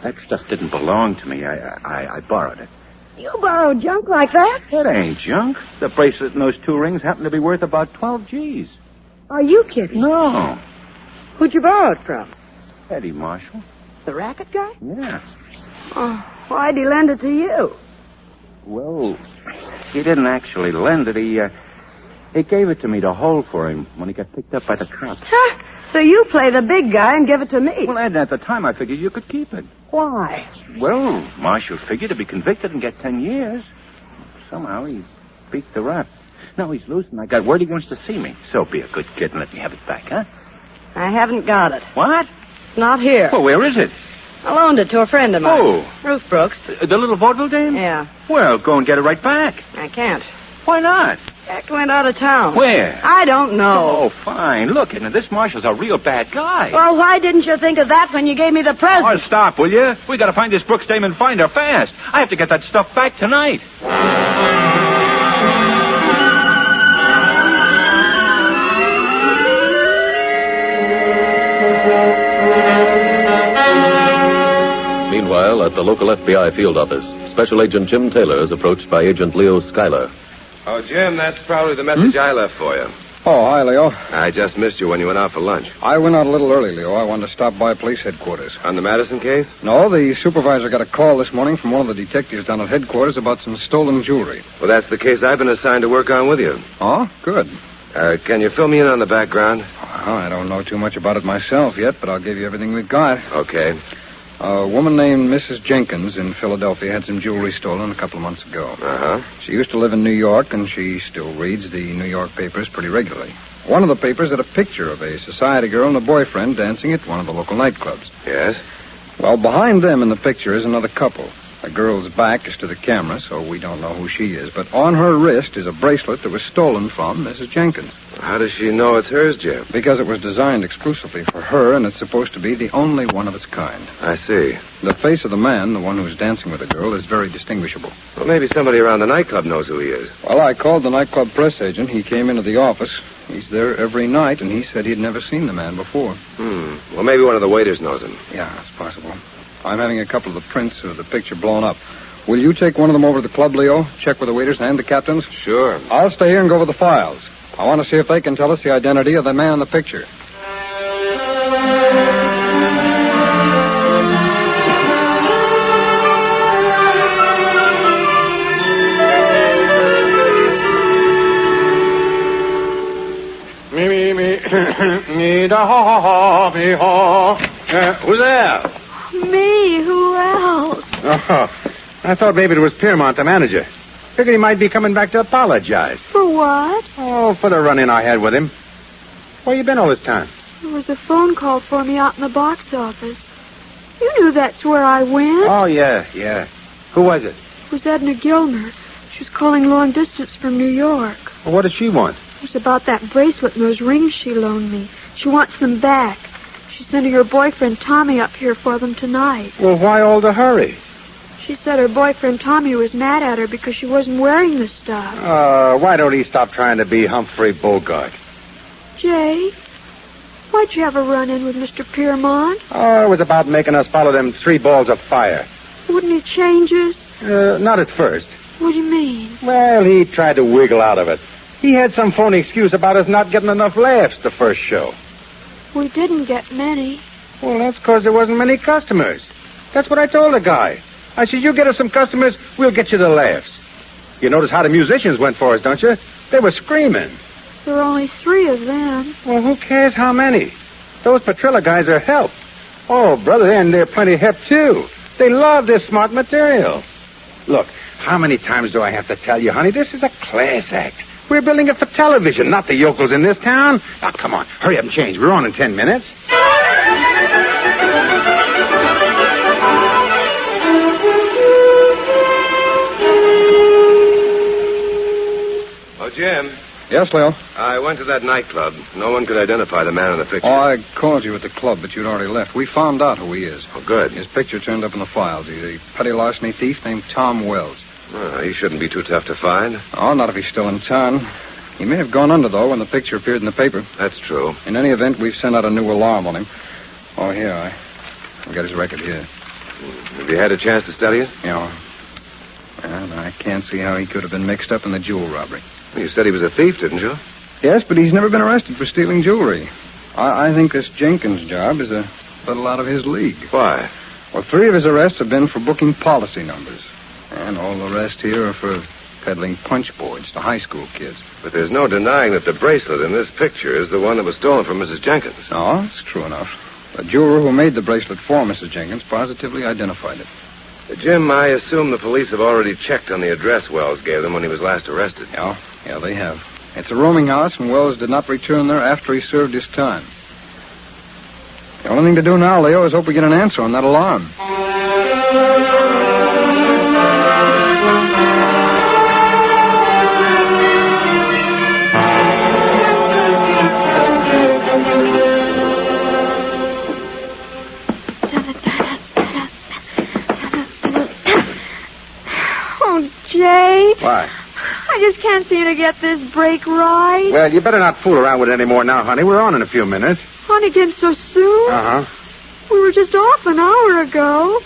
that stuff didn't belong to me. I borrowed it. You borrowed junk like that? It ain't junk. The bracelet and those 2 rings happen to be worth about 12 G's. Are you kidding? No. Who'd you borrow it from? Eddie Marshall. The racket guy? Yeah. Oh, why'd he lend it to you? Well, he didn't actually lend it. He gave it to me to hold for him when he got picked up by the cops. Huh? So you play the big guy and give it to me? Well, Edna, at the time I figured you could keep it. Why? Well, Marshall figured to be convicted and get 10 years. Somehow he beat the rap. Now he's loose, and I got word he wants to see me. So be a good kid and let me have it back, huh? I haven't got it. What? It's not here. Well, where is it? I loaned it to a friend of mine. Oh. Ruth Brooks. The little vaudeville dame? Yeah. Well, go and get it right back. I can't. Why not? Jack went out of town. Where? I don't know. Oh, fine. Look, and this marshal's a real bad guy. Well, why didn't you think of that when you gave me the present? Oh, stop, will you? We gotta find this Brooks dame and find her fast. I have to get that stuff back tonight. Meanwhile, at the local FBI field office, Special Agent Jim Taylor is approached by Agent Leo Schuyler. Oh, Jim, that's probably the message I left for you. Oh, hi, Leo. I just missed you when you went out for lunch. I went out a little early, Leo. I wanted to stop by police headquarters. On the Madison case? No, the supervisor got a call this morning from one of the detectives down at headquarters about some stolen jewelry. Well, that's the case I've been assigned to work on with you. Oh, good. Can you fill me in on the background? Well, I don't know too much about it myself yet, but I'll give you everything we've got. Okay. A woman named Mrs. Jenkins in Philadelphia had some jewelry stolen a couple of months ago. Uh-huh. She used to live in New York, and she still reads the New York papers pretty regularly. One of the papers had a picture of a society girl and a boyfriend dancing at one of the local nightclubs. Yes? Well, behind them in the picture is another couple. The girl's back is to the camera, so we don't know who she is. But on her wrist is a bracelet that was stolen from Mrs. Jenkins. How does she know it's hers, Jim? Because it was designed exclusively for her, and it's supposed to be the only one of its kind. I see. The face of the man, the one who's dancing with the girl, is very distinguishable. Well, maybe somebody around the nightclub knows who he is. Well, I called the nightclub press agent. He came into the office. He's there every night, and he said he'd never seen the man before. Well, maybe one of the waiters knows him. Yeah, it's possible. I'm having a couple of the prints of the picture blown up. Will you take one of them over to the club, Leo? Check with the waiters and the captains? Sure. I'll stay here and go over the files. I want to see if they can tell us the identity of the man in the picture. Me da ha ha me ha. Who's there? Me? Who else? Oh, I thought maybe it was Piermont, the manager. Figured he might be coming back to apologize. For what? Oh, for the run-in I had with him. Where you been all this time? There was a phone call for me out in the box office. You knew that's where I went. Oh, yeah. Who was it? It was Edna Gilmer. She was calling long distance from New York. Well, what did she want? It was about that bracelet and those rings she loaned me. She wants them back. She's sending her boyfriend Tommy up here for them tonight. Well, why all the hurry? She said her boyfriend Tommy was mad at her because she wasn't wearing the stuff. Why don't he stop trying to be Humphrey Bogart? Jay, why'd you have a run-in with Mr. Piermont? Oh, it was about making us follow them 3 balls of fire. Wouldn't he change us? Not at first. What do you mean? Well, he tried to wiggle out of it. He had some phony excuse about us not getting enough laughs the first show. We didn't get many. Well, that's because there wasn't many customers. That's what I told the guy. I said, you get us some customers, we'll get you the laughs. You notice how the musicians went for us, don't you? They were screaming. There were only 3 of them. Well, who cares how many? Those Petrilla guys are help. Oh, brother, and they're plenty hip, too. They love this smart material. Look, how many times do I have to tell you, honey, this is a class act. We're building it for television, not the yokels in this town. Now, come on, hurry up and change. We're on in 10 minutes. Oh, Jim. Yes, Leo? I went to that nightclub. No one could identify the man in the picture. Oh, I called you at the club, but you'd already left. We found out who he is. Oh, good. His picture turned up in the files. He's a petty larceny thief named Tom Wells. Well, he shouldn't be too tough to find. Oh, not if he's still in town. He may have gone under, though, when the picture appeared in the paper. That's true. In any event, we've sent out a new alarm on him. Oh, here, I've got his record here. Have you had a chance to study it? Yeah. And I can't see how he could have been mixed up in the jewel robbery. Well, you said he was a thief, didn't you? Yes, but he's never been arrested for stealing jewelry. I think this Jenkins job is a little out of his league. Why? Well, 3 of his arrests have been for booking policy numbers. And all the rest here are for peddling punch boards to high school kids. But there's no denying that the bracelet in this picture is the one that was stolen from Mrs. Jenkins. No, it's true enough. The jeweler who made the bracelet for Mrs. Jenkins positively identified it. Jim, I assume the police have already checked on the address Wells gave them when he was last arrested. Yeah, they have. It's a rooming house, and Wells did not return there after he served his time. The only thing to do now, Leo, is hope we get an answer on that alarm. Jay. Why? I just can't seem to get this break right. Well, you better not fool around with it anymore now, honey. We're on in a few minutes. On again so soon? Uh-huh. We were just off an hour ago.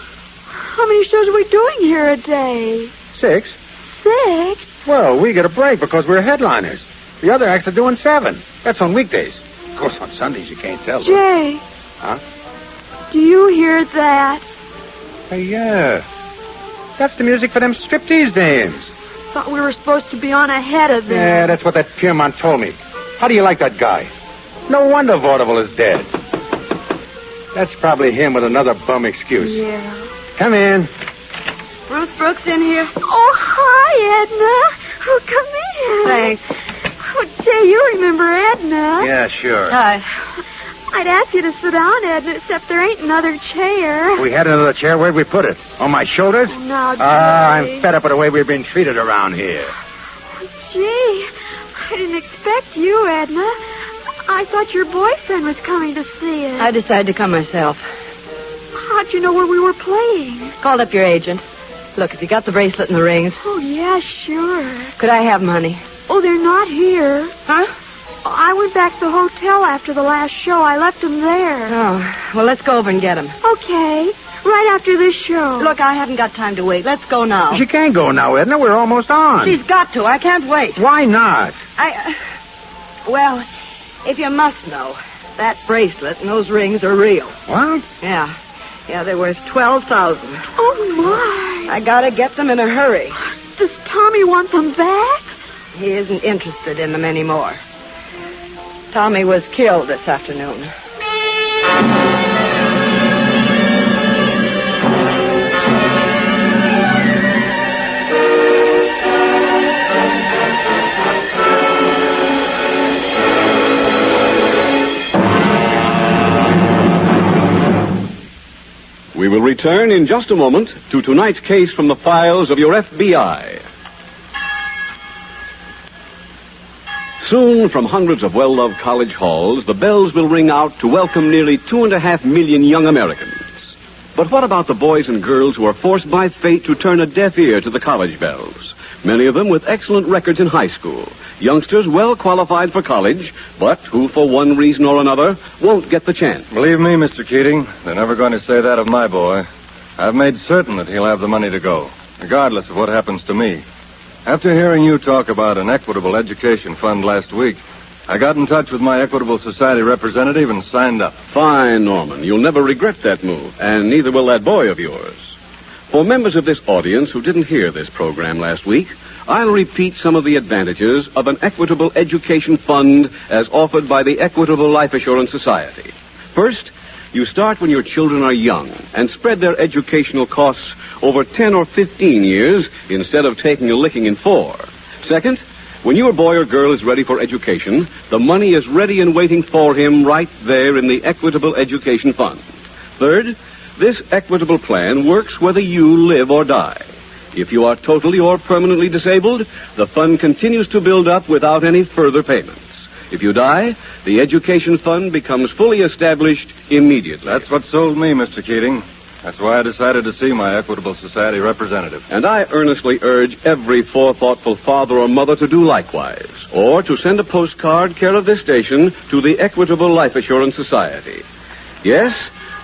How many shows are we doing here a day? 6. 6? Well, we get a break because we're headliners. The other acts are doing 7. That's on weekdays. Of course, on Sundays you can't tell. Jay. Huh? Do you hear that? Hey, yeah. That's the music for them striptease dames. Thought we were supposed to be on ahead of them. Yeah, that's what that Piermont told me. How do you like that guy? No wonder Vaudeville is dead. That's probably him with another bum excuse. Yeah. Come in. Ruth Brooks in here. Oh, hi, Edna. Oh, come in. Thanks. Oh, Jay, you remember Edna. Yeah, sure. Hi. I'd ask you to sit down, Edna, except there ain't another chair. We had another chair. Where'd we put it? On my shoulders? Oh, now, Jay. I'm fed up with the way we've been treated around here. Oh, gee, I didn't expect you, Edna. I thought your boyfriend was coming to see us. I decided to come myself. How'd you know where we were playing? Called up your agent. Look, have you got the bracelet and the rings? Oh, yeah, sure. Could I have money? Oh, they're not here. Huh? I went back to the hotel after the last show. I left them there. Oh, well, let's go over and get them. Okay, right after this show. Look, I haven't got time to wait. Let's go now. She can't go now, Edna. We're almost on. She's got to. I can't wait. Why not? Well, if you must know, that bracelet and those rings are real. What? Yeah. Yeah, they're worth $12,000. Oh, my. I gotta get them in a hurry. Does Tommy want them back? He isn't interested in them anymore. Tommy was killed this afternoon. We will return in just a moment to tonight's case from the files of your FBI. Soon, from hundreds of well-loved college halls, the bells will ring out to welcome nearly 2.5 million young Americans. But what about the boys and girls who are forced by fate to turn a deaf ear to the college bells? Many of them with excellent records in high school. Youngsters well qualified for college, but who, for one reason or another, won't get the chance. Believe me, Mr. Keating, they're never going to say that of my boy. I've made certain that he'll have the money to go, regardless of what happens to me. After hearing you talk about an equitable education fund last week, I got in touch with my Equitable Society representative and signed up. Fine, Norman. You'll never regret that move, and neither will that boy of yours. For members of this audience who didn't hear this program last week, I'll repeat some of the advantages of an equitable education fund as offered by the Equitable Life Assurance Society. First, you start when your children are young and spread their educational costs over 10 or 15 years instead of taking a licking in 4. Second, when your boy or girl is ready for education, the money is ready and waiting for him right there in the Equitable Education Fund. Third, this equitable plan works whether you live or die. If you are totally or permanently disabled, the fund continues to build up without any further payments. If you die, the education fund becomes fully established immediately. That's what sold me, Mr. Keating. That's why I decided to see my Equitable Society representative. And I earnestly urge every forethoughtful father or mother to do likewise, or to send a postcard care of this station to the Equitable Life Assurance Society. Yes,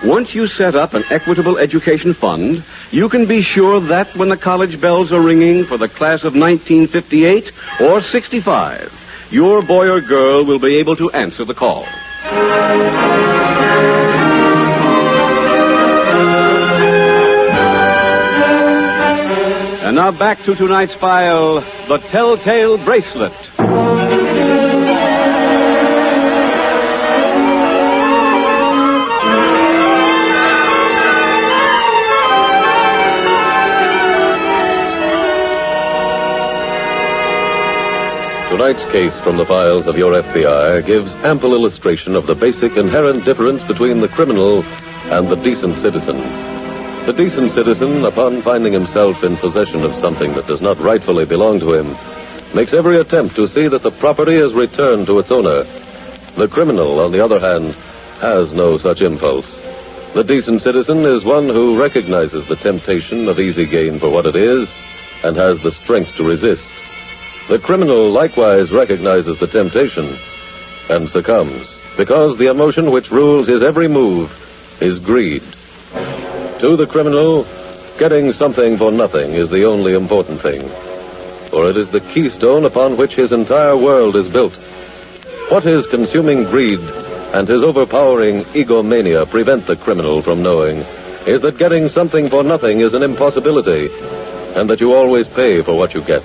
once you set up an equitable education fund, you can be sure that when the college bells are ringing for the class of 1958 or 65, your boy or girl will be able to answer the call. And now back to tonight's file, the Tell-Tale Bracelet. Tonight's case from the files of your FBI gives ample illustration of the basic inherent difference between the criminal and the decent citizen. The decent citizen, upon finding himself in possession of something that does not rightfully belong to him, makes every attempt to see that the property is returned to its owner. The criminal, on the other hand, has no such impulse. The decent citizen is one who recognizes the temptation of easy gain for what it is and has the strength to resist. The criminal likewise recognizes the temptation and succumbs, because the emotion which rules his every move is greed. To the criminal, getting something for nothing is the only important thing, for it is the keystone upon which his entire world is built. What his consuming greed and his overpowering egomania prevent the criminal from knowing is that getting something for nothing is an impossibility, and that you always pay for what you get.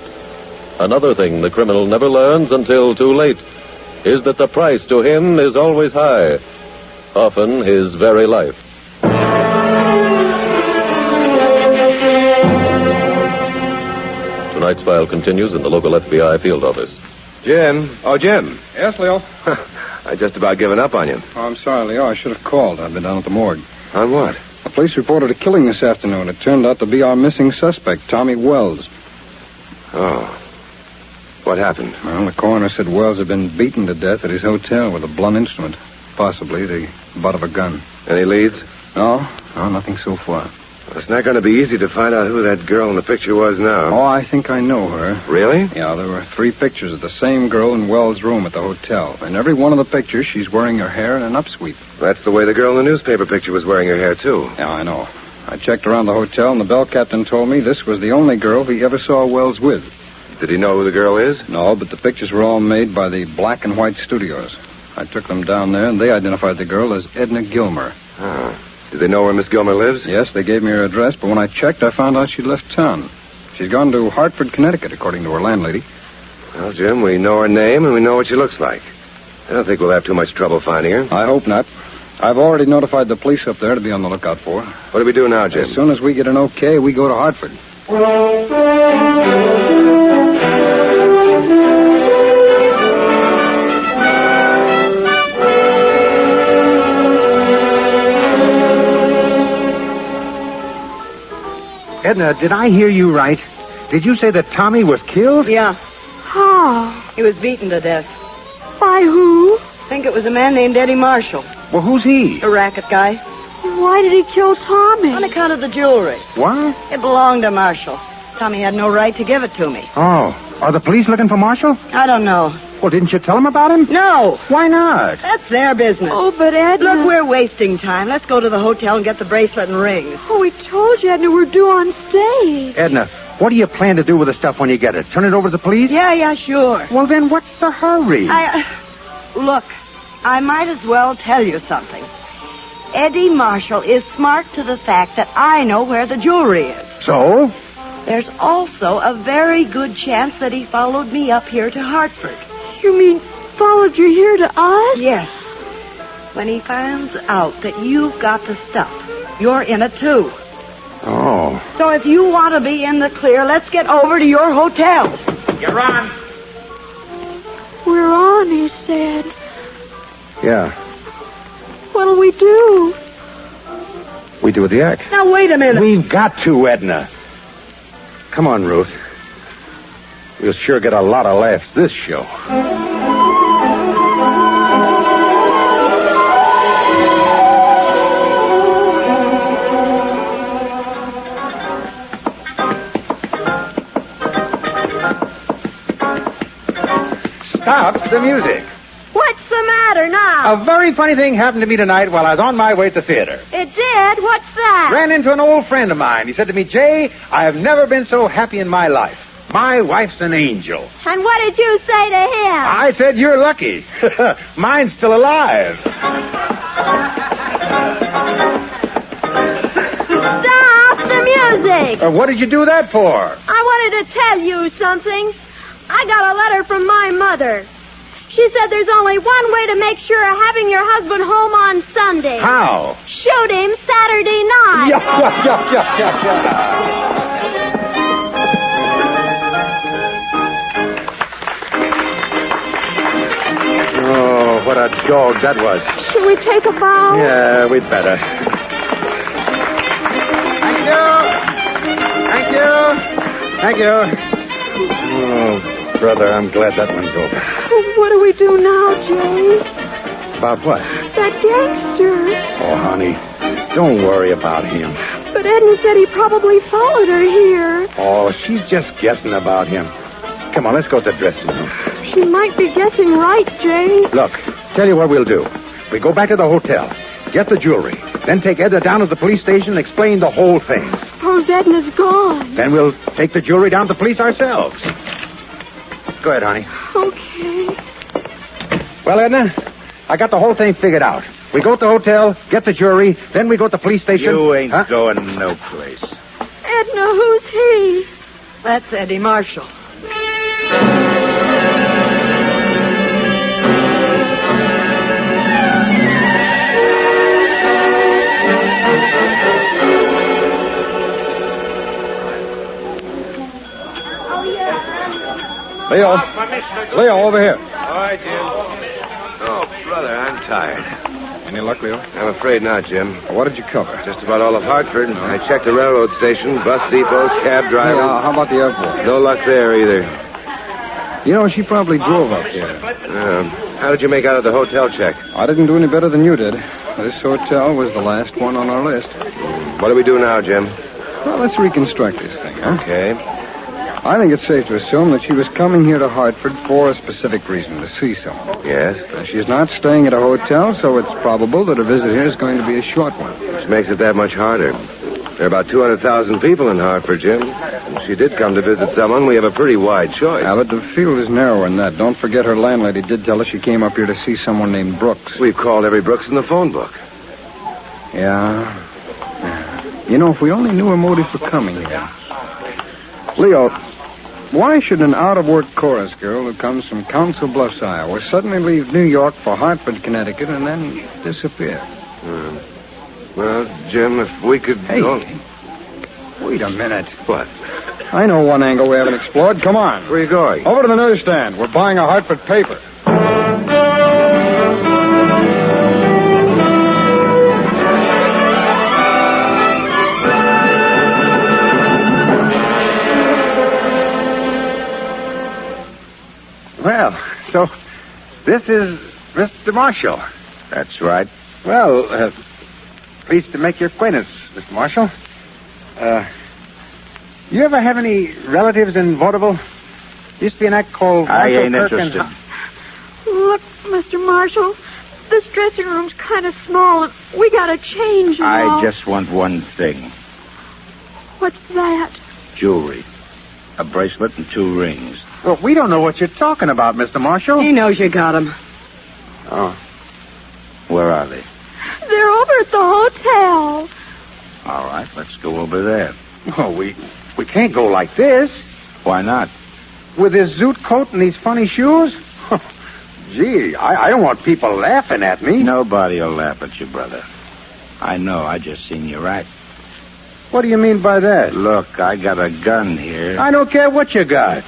Another thing the criminal never learns until too late is that the price to him is always high, often his very life. Tonight's file continues in the local FBI field office. Jim. Oh, Jim. Yes, Leo? I just about given up on you. Oh, I'm sorry, Leo. I should have called. I've been down at the morgue. On what? The police reported a killing this afternoon. It turned out to be our missing suspect, Tommy Wells. Oh. What happened? Well, the coroner said Wells had been beaten to death at his hotel with a blunt instrument. Possibly the butt of a gun. Any leads? No, nothing so far. Well, it's not going to be easy to find out who that girl in the picture was now. Oh, I think I know her. Really? Yeah, there were 3 pictures of the same girl in Wells' room at the hotel. In every one of the pictures, she's wearing her hair in an upsweep. That's the way the girl in the newspaper picture was wearing her hair, too. Yeah, I know. I checked around the hotel, and the bell captain told me this was the only girl he ever saw Wells with. Did he know who the girl is? No, but the pictures were all made by the Black and White Studios. I took them down there, and they identified the girl as Edna Gilmer. Oh. Did they know where Miss Gilmer lives? Yes, they gave me her address, but when I checked, I found out she'd left town. She's gone to Hartford, Connecticut, according to her landlady. Well, Jim, we know her name, and we know what she looks like. I don't think we'll have too much trouble finding her. I hope not. I've already notified the police up there to be on the lookout for her. What do we do now, Jim? As soon as we get an okay, we go to Hartford. Edna, did I hear you right? Did you say that Tommy was killed? Yeah. How? He was beaten to death. By who? I think it was a man named Eddie Marshall. Well, who's he? A racket guy. Why did he kill Tommy? On account of the jewelry. What? It belonged to Marshall. Tommy had no right to give it to me. Oh. Are the police looking for Marshall? I don't know. Well, didn't you tell them about him? No. Why not? That's their business. Oh, but Edna... Look, we're wasting time. Let's go to the hotel and get the bracelet and rings. Oh, we told you, Edna, we're due on stage. Edna, what do you plan to do with the stuff when you get it? Turn it over to the police? Yeah, sure. Well, then what's the hurry? Look, I might as well tell you something. Eddie Marshall is smart to the fact that I know where the jewelry is. So? There's also a very good chance that he followed me up here to Hartford. You mean followed you here to us? Yes. When he finds out that you've got the stuff, you're in it too. Oh. So if you want to be in the clear, let's get over to your hotel. You're on. We're on, he said. Yeah. What'll we do? We do the act. Now, wait a minute. We've got to, Edna. Come on, Ruth. We'll sure get a lot of laughs this show. Stop the music. What's the matter now? A very funny thing happened to me tonight while I was on my way to the theater. It did? What's that? Ran into an old friend of mine. He said to me, Jay, I have never been so happy in my life. My wife's an angel. And what did you say to him? I said, you're lucky. Mine's still alive. Stop the music! What did you do that for? I wanted to tell you something. I got a letter from my mother. She said there's only one way to make sure of having your husband home on Sunday. How? Shoot him Saturday night. Oh, what a dog that was. Should we take a bow? Yeah, we'd better. Thank you. Oh, brother, I'm glad that one's over. What do we do now, Jay? About what? That gangster. Oh, honey, don't worry about him. But Edna said he probably followed her here. Oh, she's just guessing about him. Come on, let's go to the dressing room. She might be guessing right, Jay. Look, tell you what we'll do. We go back to the hotel, get the jewelry, then take Edna down to the police station and explain the whole thing. Suppose Edna's gone. Then we'll take the jewelry down to the police ourselves. Go ahead, honey. Okay. Well, Edna, I got the whole thing figured out. We go to the hotel, get the jewelry, then we go to the police station. You ain't going no place. Edna, who's he? That's Eddie Marshall. Leo, over here. All right, Jim. Oh, brother, I'm tired. Any luck, Leo? I'm afraid not, Jim. What did you cover? Just about all of Hartford. I checked the railroad station, bus depots, cab drivers. How about the airport? No luck there either. You know, she probably drove up here. How did you make out of the hotel check? I didn't do any better than you did. This hotel was the last one on our list. What do we do now, Jim? Well, let's reconstruct this thing, huh? Okay. I think it's safe to assume that she was coming here to Hartford for a specific reason, to see someone. Yes? She's not staying at a hotel, so it's probable that her visit here is going to be a short one. Which makes it that much harder. There are about 200,000 people in Hartford, Jim. If she did come to visit someone, we have a pretty wide choice. Yeah, but the field is narrower than that. Don't forget her landlady did tell us she came up here to see someone named Brooks. We've called every Brooks in the phone book. Yeah. You know, if we only knew her motive for coming here. Leo, why should an out-of-work chorus girl who comes from Council Bluffs, Iowa, suddenly leave New York for Hartford, Connecticut, and then disappear? Well, Jim, if we could... Hey, wait a minute. What? I know one angle we haven't explored. Come on. Where are you going? Over to the newsstand. We're buying a Hartford paper. Well, so this is Mr. Marshall. That's right. Well, pleased to make your acquaintance, Mr. Marshall. You ever have any relatives in vaudeville? Used to be an act called... I ain't interested. Look, Mr. Marshall, this dressing room's kind of small, and we gotta change, I just want one thing. What's that? Jewelry. A bracelet and 2 rings. Well, we don't know what you're talking about, Mr. Marshall. He knows you got him. Oh. Where are they? They're over at the hotel. All right, let's go over there. Oh, we can't go like this. Why not? With this zoot coat and these funny shoes? Gee, I don't want people laughing at me. Nobody will laugh at you, brother. I know, I just seen you act. What do you mean by that? Look, I got a gun here. I don't care what you got.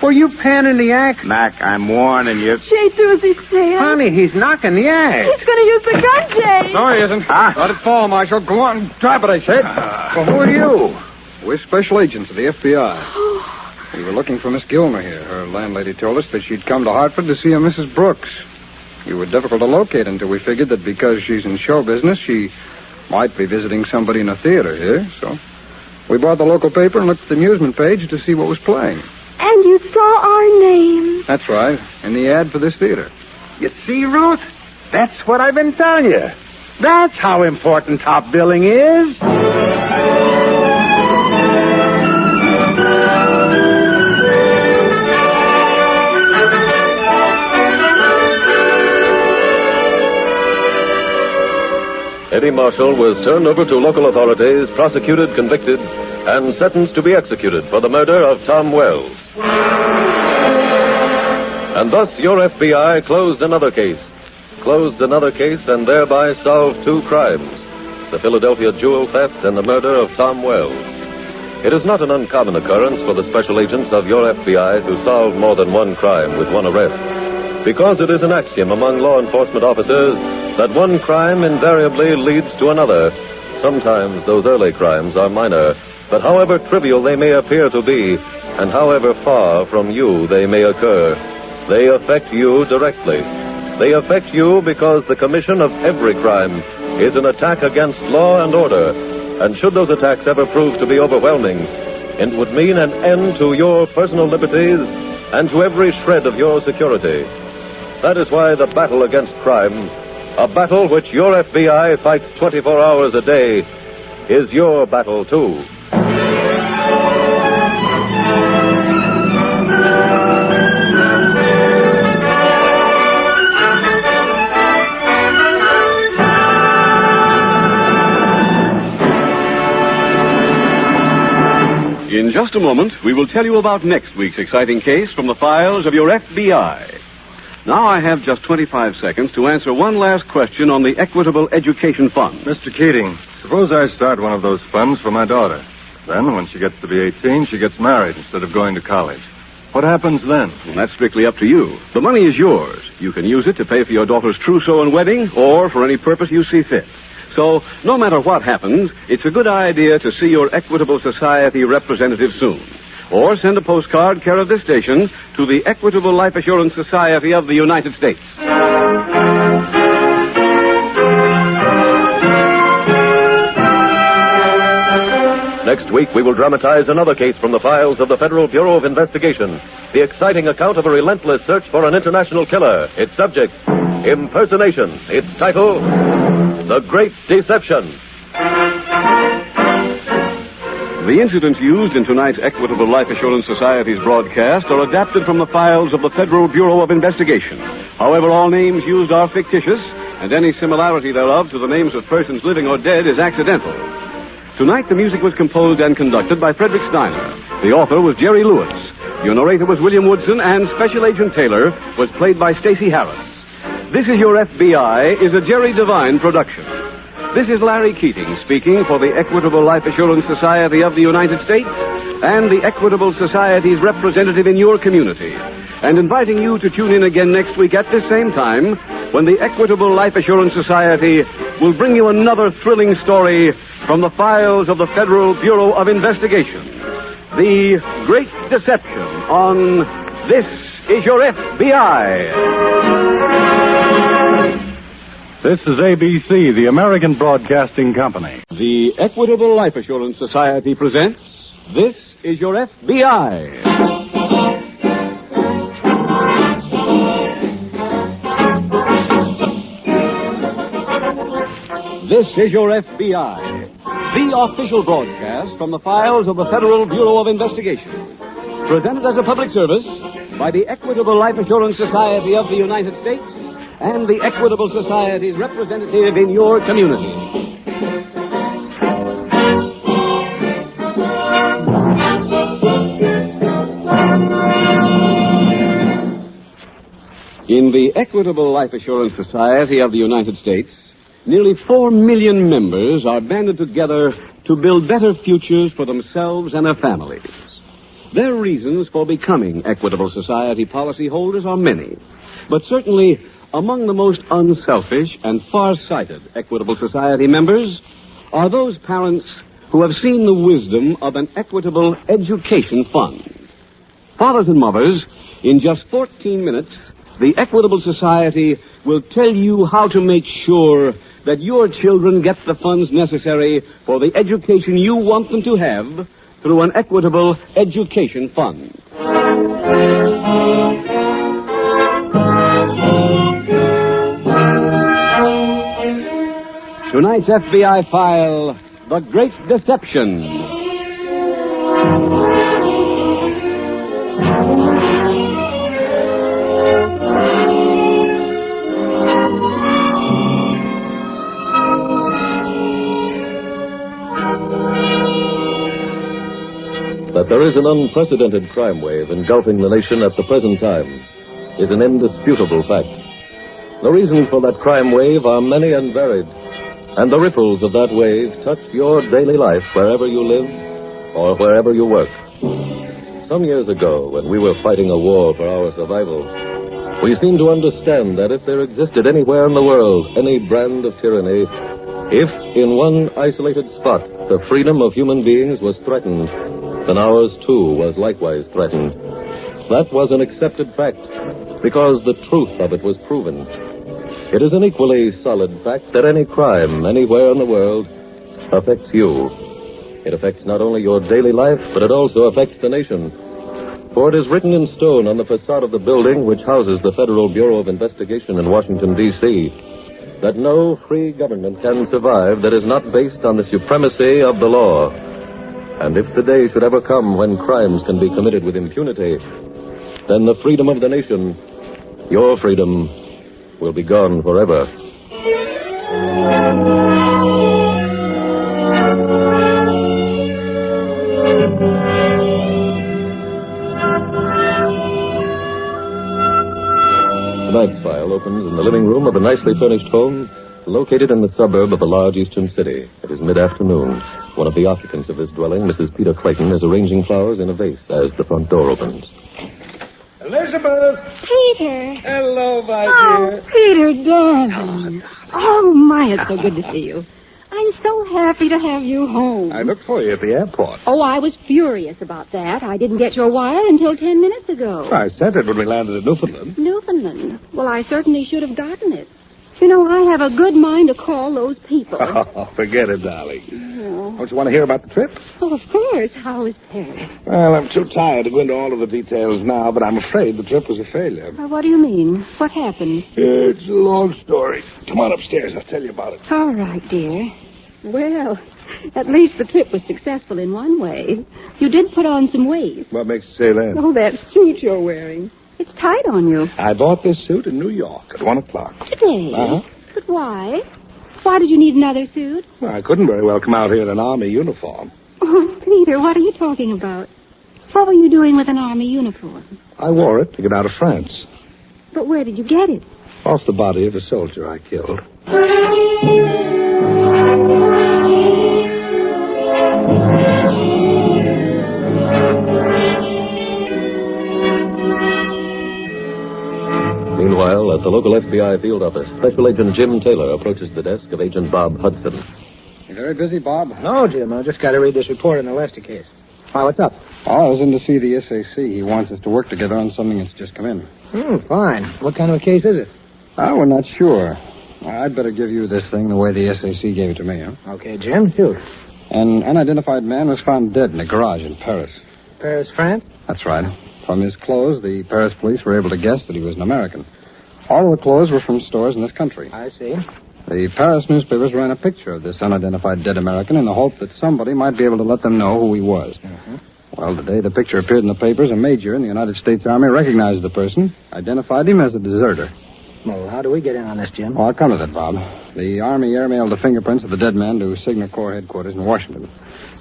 Were you panning the act? Mac, I'm warning you. Jay, do as he says. Honey, he's knocking the act. He's going to use the gun, Jay. No, he isn't. Let it fall, Marshal. Go on. Drop it, I said. Well, who are you? We're special agents of the FBI. We were looking for Miss Gilmer here. Her landlady told us that she'd come to Hartford to see a Mrs. Brooks. You were difficult to locate until we figured that because she's in show business, she might be visiting somebody in a theater here. So we bought the local paper and looked at the amusement page to see what was playing. And you saw our name. That's right, in the ad for this theater. You see, Ruth? That's what I've been telling you. That's how important top billing is. Eddie Marshall was turned over to local authorities, prosecuted, convicted, and sentenced to be executed for the murder of Tom Wells. And thus your FBI closed another case, and thereby solved 2 crimes, the Philadelphia jewel theft and the murder of Tom Wells. It is not an uncommon occurrence for the special agents of your FBI to solve more than one crime with one arrest, because it is an axiom among law enforcement officers that one crime invariably leads to another. Sometimes those early crimes are minor, but however trivial they may appear to be, and however far from you they may occur, they affect you directly. They affect you because the commission of every crime is an attack against law and order, And should those attacks ever prove to be overwhelming, it would mean an end to your personal liberties and to every shred of your security. That is why the battle against crime, a battle which your FBI fights 24 hours a day, is your battle, too. In just a moment, we will tell you about next week's exciting case from the files of your FBI. Now I have just 25 seconds to answer one last question on the Equitable Education Fund. Mr. Keating, suppose I start one of those funds for my daughter. Then, when she gets to be 18, she gets married instead of going to college. What happens then? Well, that's strictly up to you. The money is yours. You can use it to pay for your daughter's trousseau and wedding, or for any purpose you see fit. So, no matter what happens, it's a good idea to see your Equitable Society representative soon. Or send a postcard care of this station to the Equitable Life Assurance Society of the United States. Next week, we will dramatize another case from the files of the Federal Bureau of Investigation. The exciting account of a relentless search for an international killer. Its subject, impersonation. Its title, The Great Deception. The incidents used in tonight's Equitable Life Assurance Society's broadcast are adapted from the files of the Federal Bureau of Investigation. However, all names used are fictitious, and any similarity thereof to the names of persons living or dead is accidental. Tonight, the music was composed and conducted by Frederick Steiner. The author was Jerry Lewis. Your narrator was William Woodson, and Special Agent Taylor was played by Stacey Harris. This Is Your FBI is a Jerry Devine production. This is Larry Keating speaking for the Equitable Life Assurance Society of the United States and the Equitable Society's representative in your community, and inviting you to tune in again next week at this same time when the Equitable Life Assurance Society will bring you another thrilling story from the files of the Federal Bureau of Investigation. The Great Deception on This Is Your FBI. This is ABC, the American Broadcasting Company. The Equitable Life Assurance Society presents This Is Your FBI. This is Your FBI, the official broadcast from the files of the Federal Bureau of Investigation. Presented as a public service by the Equitable Life Assurance Society of the United States and the Equitable Society's representative in your community. In the Equitable Life Assurance Society of the United States, nearly 4 million members are banded together to build better futures for themselves and their families. Their reasons for becoming Equitable Society policyholders are many, but certainly among the most unselfish and far-sighted Equitable Society members are those parents who have seen the wisdom of an Equitable Education Fund. Fathers and mothers, in just 14 minutes, the Equitable Society will tell you how to make sure that your children get the funds necessary for the education you want them to have through an Equitable Education Fund. Tonight's FBI file, The Great Deception. That there is an unprecedented crime wave engulfing the nation at the present time is an indisputable fact. The reasons for that crime wave are many and varied, and the ripples of that wave touch your daily life wherever you live or wherever you work. Some years ago, when we were fighting a war for our survival, we seemed to understand that if there existed anywhere in the world any brand of tyranny, if in one isolated spot the freedom of human beings was threatened, then ours too was likewise threatened. That was an accepted fact, because the truth of it was proven. It is an equally solid fact that any crime anywhere in the world affects you. It affects not only your daily life, but it also affects the nation. For it is written in stone on the facade of the building which houses the Federal Bureau of Investigation in Washington, D.C., that no free government can survive that is not based on the supremacy of the law. And if the day should ever come when crimes can be committed with impunity, then the freedom of the nation, your freedom, will be gone forever. Tonight's file opens in the living room of a nicely furnished home located in the suburb of a large eastern city. It is mid-afternoon. One of the occupants of this dwelling, Mrs. Peter Clayton, is arranging flowers in a vase as the front door opens. Elizabeth! Peter! Hello, my Oh, Peter, darling. Oh, my, it's so good to see you. I'm so happy to have you home. I looked for you at the airport. Oh, I was furious about that. I didn't get your wire until 10 minutes ago. I sent it when we landed at Newfoundland. Newfoundland? Well, I certainly should have gotten it. You know, I have a good mind to call those people. Oh, forget it, darling. Oh. Don't you want to hear about the trip? Oh, of course. How is Perry? Well, I'm too tired to go into all of the details now, but I'm afraid the trip was a failure. What do you mean? What happened? It's a long story. Come on upstairs. I'll tell you about it. All right, dear. Well, at least the trip was successful in one way. You did put on some weight. What makes you say that? Oh, that suit you're wearing. It's tight on you. I bought this suit in New York at 1 o'clock. Today? Uh-huh. But why? Why did you need another suit? Well, I couldn't very well come out here in an army uniform. Oh, Peter, what are you talking about? What were you doing with an army uniform? I wore it to get out of France. But where did you get it? Off the body of a soldier I killed. Meanwhile, at the local FBI field office, Special Agent Jim Taylor approaches the desk of Agent Bob Hudson. You very busy, Bob? No, Jim. I just got to read this report on the Lester case. Why, what's up? Oh, I was in to see the SAC. He wants us to work together on something that's just come in. Fine. What kind of a case is it? We're not sure. I'd better give you this thing the way the SAC gave it to me, huh? Okay, Jim, shoot. An unidentified man was found dead in a garage in Paris. Paris, France? That's right. From his clothes, the Paris police were able to guess that he was an American. All of the clothes were from stores in this country. I see. The Paris newspapers ran a picture of this unidentified dead American in the hope that somebody might be able to let them know who he was. Uh-huh. Well, today the picture appeared in the papers. A major in the United States Army recognized the person, identified him as a deserter. Well, how do we get in on this, Jim? Well, I'll come to that, Bob. The Army airmailed the fingerprints of the dead man to Signal Corps headquarters in Washington.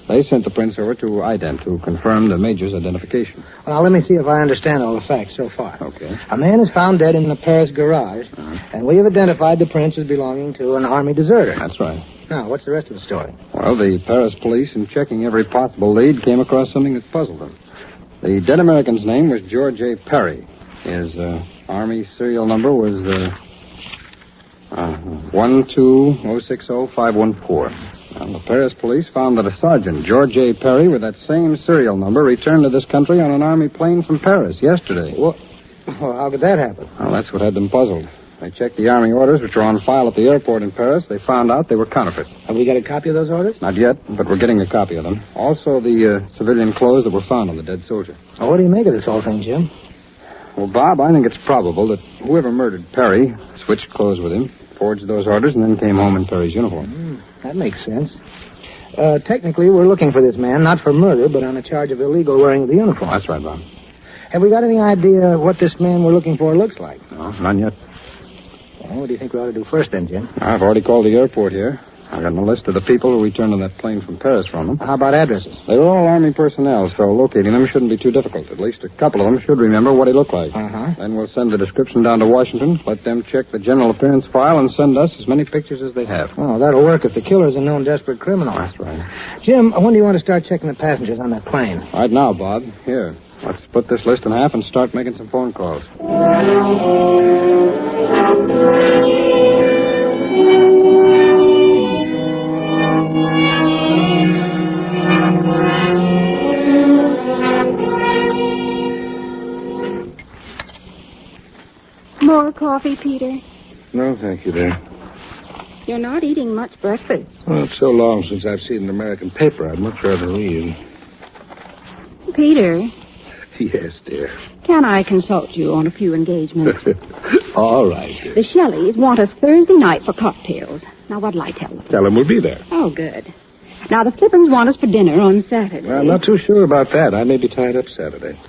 They sent the prints over to IDENT to confirm the major's identification. Well, now, let me see if I understand all the facts so far. Okay. A man is found dead in the Paris garage, and we have identified the prints as belonging to an Army deserter. That's right. Now, what's the rest of the story? Well, the Paris police, in checking every possible lead, came across something that puzzled them. The dead American's name was George A. Perry. His Army serial number was 12060-514. And the Paris police found that a sergeant, George A. Perry, with that same serial number, returned to this country on an Army plane from Paris yesterday. Well, how could that happen? Well, that's what had them puzzled. They checked the Army orders, which are on file at the airport in Paris. They found out they were counterfeit. Have we got a copy of those orders? Not yet, but we're getting a copy of them. Also, the civilian clothes that were found on the dead soldier. Well, what do you make of this whole thing, Jim? Well, Bob, I think it's probable that whoever murdered Perry switched clothes with him, forged those orders, and then came home in Perry's uniform. That makes sense. Technically, we're looking for this man, not for murder, but on a charge of illegal wearing of the uniform. That's right, Bob. Have we got any idea what this man we're looking for looks like? No, none yet. Well, what do you think we ought to do first, then, Jim? I've already called the airport here. I've got a list of the people who returned on that plane from Paris from them. How about addresses? They were all Army personnel, so locating them shouldn't be too difficult. At least a couple of them should remember what he looked like. Uh-huh. Then we'll send the description down to Washington, let them check the general appearance file, and send us as many pictures as they have. Oh, that'll work if the killer's a known desperate criminal. That's right. Jim, when do you want to start checking the passengers on that plane? Right now, Bob. Here. Let's split this list in half and start making some phone calls. More coffee, Peter? No, thank you, dear. You're not eating much breakfast. Well, it's so long since I've seen an American paper, I'd much rather read. Peter. Yes, dear. Can I consult you on a few engagements? All right, dear. The Shelleys want us Thursday night for cocktails. Now, what'll I tell them? Tell them we'll be there. Oh, good. Now, the Flippins want us for dinner on Saturday. Well, I'm not too sure about that. I may be tied up Saturday.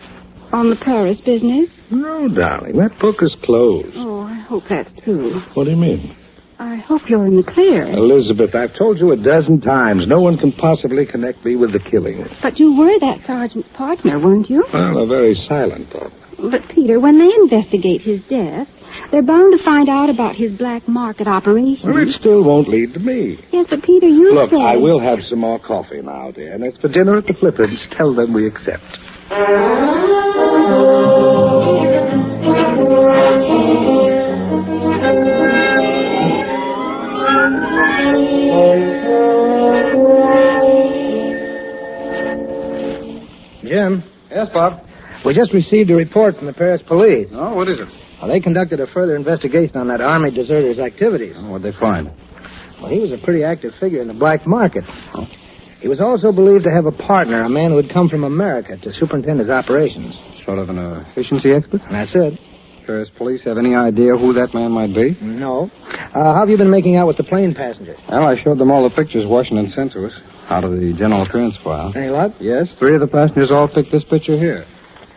On the Paris business? No, darling. That book is closed. Oh, I hope that's true. What do you mean? I hope you're in the clear. Elizabeth, I've told you a dozen times. No one can possibly connect me with the killing. But you were that sergeant's partner, weren't you? Well, a very silent partner. But, Peter, when they investigate his death, they're bound to find out about his black market operations. Well, it still won't lead to me. Yes, but, Peter, you Look, said... I will have some more coffee now, dear. And it's for dinner at the Flippins. Tell them we accept. Jim? Yes, Bob? We just received a report from the Paris police. Oh, what is it? Well, they conducted a further investigation on that army deserter's activities. Oh, what'd they find? Well, he was a pretty active figure in the black market. Oh. He was also believed to have a partner, a man who had come from America to superintend his operations. Sort of an efficiency expert? That's it. Paris police have any idea who that man might be? No. How have you been making out with the plane passengers? Well, I showed them all the pictures Washington sent to us out of the general appearance file. Any luck? Yes, 3 of the passengers all picked this picture here.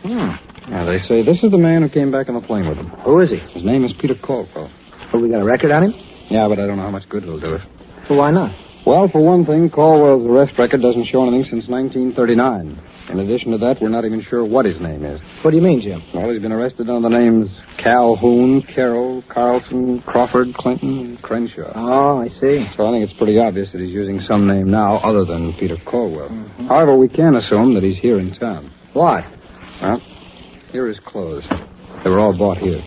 Hmm. Yeah, they say this is the man who came back on the plane with them. Who is he? His name is Peter Caldwell. Oh, we got a record on him? Yeah, but I don't know how much good it'll do us. Well, why not? Well, for one thing, Caldwell's arrest record doesn't show anything since 1939. In addition to that, we're not even sure what his name is. What do you mean, Jim? Well, he's been arrested on the names Calhoun, Carroll, Carlson, Crawford, Clinton, and Crenshaw. Oh, I see. So I think it's pretty obvious that he's using some name now other than Peter Caldwell. Mm-hmm. However, we can assume that he's here in town. Why? Well, here are his clothes. They were all bought here.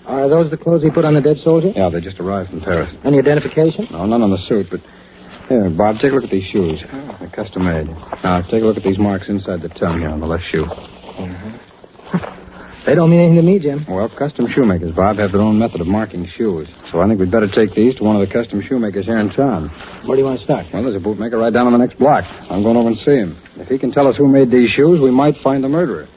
Are those the clothes he put on the dead soldier? Yeah, they just arrived from Paris. Any identification? No, none on the suit, but... Here, Bob, take a look at these shoes. They're custom made. Now, take a look at these marks inside the tongue here on the left shoe. They don't mean anything to me, Jim. Well, custom shoemakers, Bob, have their own method of marking shoes. So I think we'd better take these to one of the custom shoemakers here in town. Where do you want to start? Well, there's a bootmaker right down on the next block. I'm going over and see him. If he can tell us who made these shoes, we might find the murderer.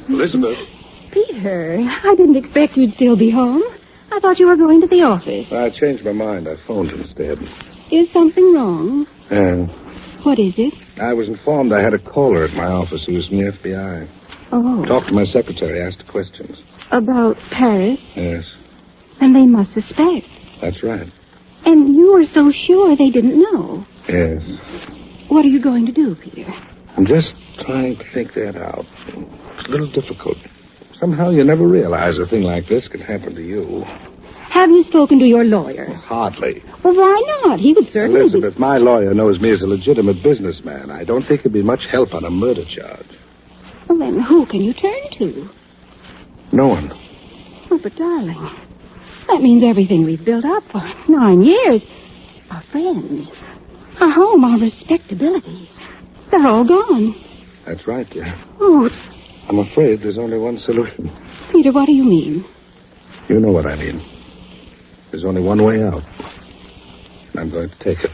Elizabeth. Peter, I didn't expect you'd still be home. I thought you were going to the office. I changed my mind. I phoned instead. Is something wrong? What is it? I was informed I had a caller at my office who was from the FBI. Oh. Talked to my secretary, asked questions. About Paris? Yes. And they must suspect. That's right. And you were so sure they didn't know. Yes. What are you going to do, Peter? I'm just trying to think that out. It's a little difficult. Somehow you never realize a thing like this could happen to you. Have you spoken to your lawyer? Hardly. Well, why not? He would certainly Elizabeth, my lawyer knows me as a legitimate businessman. I don't think he'd be much help on a murder charge. Well, then who can you turn to? No one. Oh, but, darling, that means everything we've built up for 9 years. Our friends, our home, our respectability. They're all gone. That's right, dear. Oh, I'm afraid there's only one solution. Peter, what do you mean? You know what I mean. There's only one way out. I'm going to take it.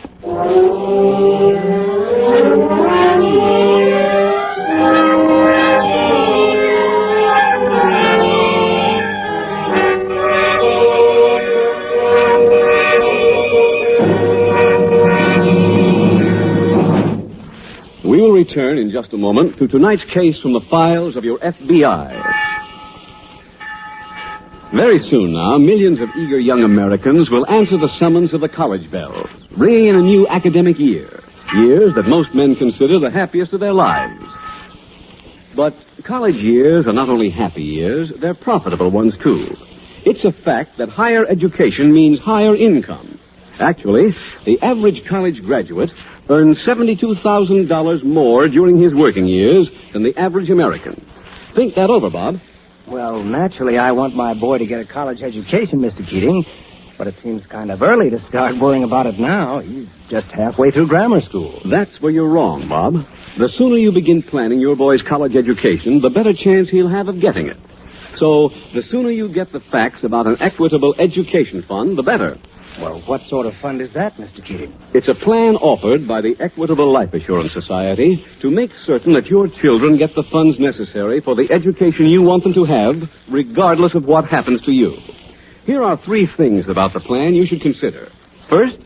We will return in just a moment to tonight's case from the files of your FBI. Very soon now, millions of eager young Americans will answer the summons of the college bells, ringing in a new academic year. Years that most men consider the happiest of their lives. But college years are not only happy years, they're profitable ones too. It's a fact that higher education means higher income. Actually, the average college graduate earns $72,000 more during his working years than the average American. Think that over, Bob. Well, naturally, I want my boy to get a college education, Mr. Keating. But it seems kind of early to start worrying about it now. He's just halfway through grammar school. That's where you're wrong, Bob. The sooner you begin planning your boy's college education, the better chance he'll have of getting it. So, the sooner you get the facts about an equitable education fund, the better. Well, what sort of fund is that, Mr. Keating? It's a plan offered by the Equitable Life Assurance Society to make certain that your children get the funds necessary for the education you want them to have, regardless of what happens to you. Here are 3 things about the plan you should consider. First,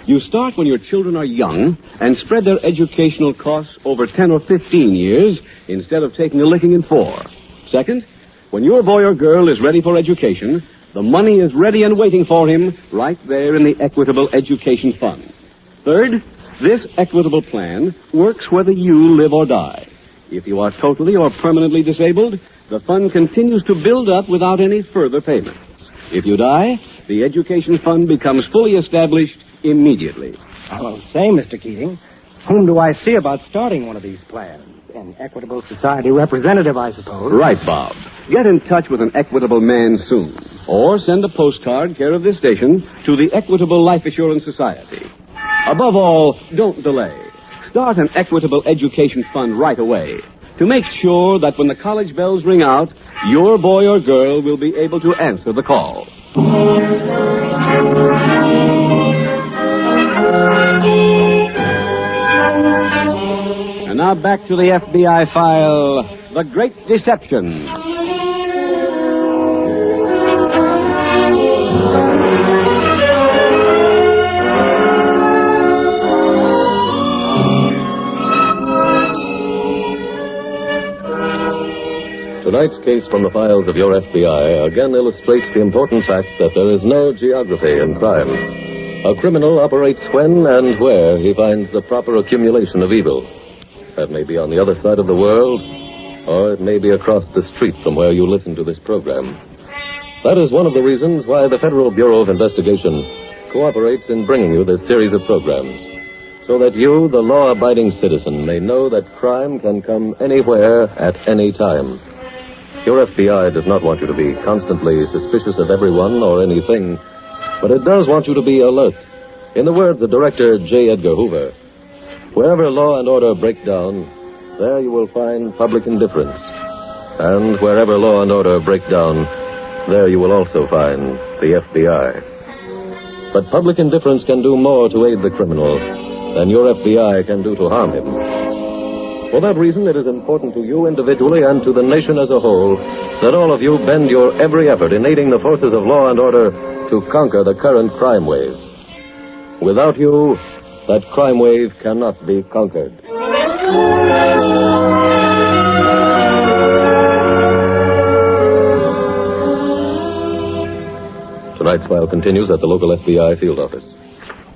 you start when your children are young and spread their educational costs over 10 or 15 years instead of taking a licking in 4. Second, when your boy or girl is ready for education, the money is ready and waiting for him right there in the Equitable Education Fund. Third, this equitable plan works whether you live or die. If you are totally or permanently disabled, the fund continues to build up without any further payments. If you die, the education fund becomes fully established immediately. Well, say, Mr. Keating, whom do I see about starting one of these plans? An Equitable Society representative, I suppose. Right, Bob. Get in touch with an Equitable man soon. Or send a postcard, care of this station, to the Equitable Life Assurance Society. Above all, don't delay. Start an Equitable Education Fund right away to make sure that when the college bells ring out, your boy or girl will be able to answer the call. And now back to the FBI file, The Great Deception. Tonight's case from the files of your FBI again illustrates the important fact that there is no geography in crime. A criminal operates when and where he finds the proper accumulation of evil. That may be on the other side of the world, or it may be across the street from where you listen to this program. That is one of the reasons why the Federal Bureau of Investigation cooperates in bringing you this series of programs, so that you, the law-abiding citizen, may know that crime can come anywhere at any time. Your FBI does not want you to be constantly suspicious of everyone or anything, but it does want you to be alert. In the words of Director J. Edgar Hoover, wherever law and order break down, there you will find public indifference. And wherever law and order break down, there you will also find the FBI. But public indifference can do more to aid the criminal than your FBI can do to harm him. For that reason, it is important to you individually and to the nation as a whole that all of you bend your every effort in aiding the forces of law and order to conquer the current crime wave. Without you, that crime wave cannot be conquered. Tonight's file continues at the local FBI field office.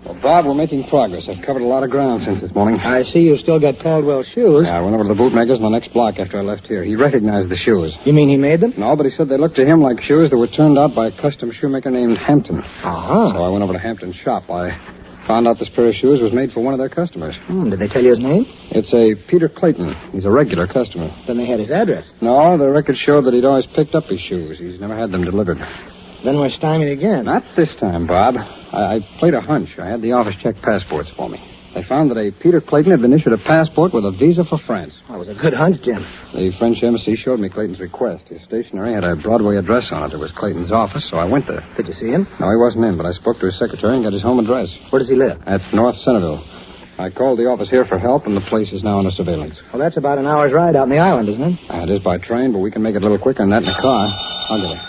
Well, Bob, we're making progress. I've covered a lot of ground since this morning. I see you've still got Caldwell's shoes. Yeah, I went over to the bootmaker's on the next block after I left here. He recognized the shoes. You mean he made them? No, but he said they looked to him like shoes that were turned out by a custom shoemaker named Hampton. Uh-huh. So I went over to Hampton's shop. I found out this pair of shoes was made for one of their customers. Did they tell you his name? It's a Peter Clayton. He's a regular customer. Then they had his address. No, the record showed that he'd always picked up his shoes. He's never had them delivered. Then we're stymied again. Not this time, Bob. I played a hunch. I had the office check passports for me. They found that a Peter Clayton had been issued a passport with a visa for France. That was a good hunch, Jim. The French embassy showed me Clayton's request. His stationery had a Broadway address on it. It was Clayton's office, so I went there. Did you see him? No, he wasn't in, but I spoke to his secretary and got his home address. Where does he live? At North Centerville. I called the office here for help, and the place is now under surveillance. Well, that's about an hour's ride out in the island, isn't it? It is by train, but we can make it a little quicker than that in a car. I'll get it.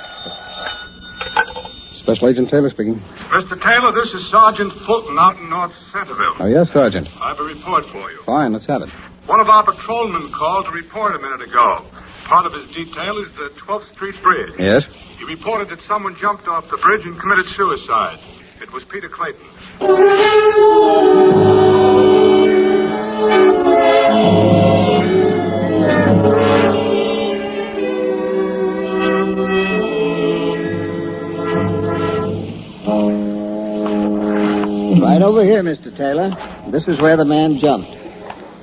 Special Agent Taylor speaking. Mr. Taylor, this is Sergeant Fulton out in North Centerville. Oh, yes, Sergeant. I have a report for you. Fine, let's have it. One of our patrolmen called to report a minute ago. Part of his detail is the 12th Street Bridge. Yes? He reported that someone jumped off the bridge and committed suicide. It was Peter Clayton. Right over here, Mr. Taylor. This is where the man jumped.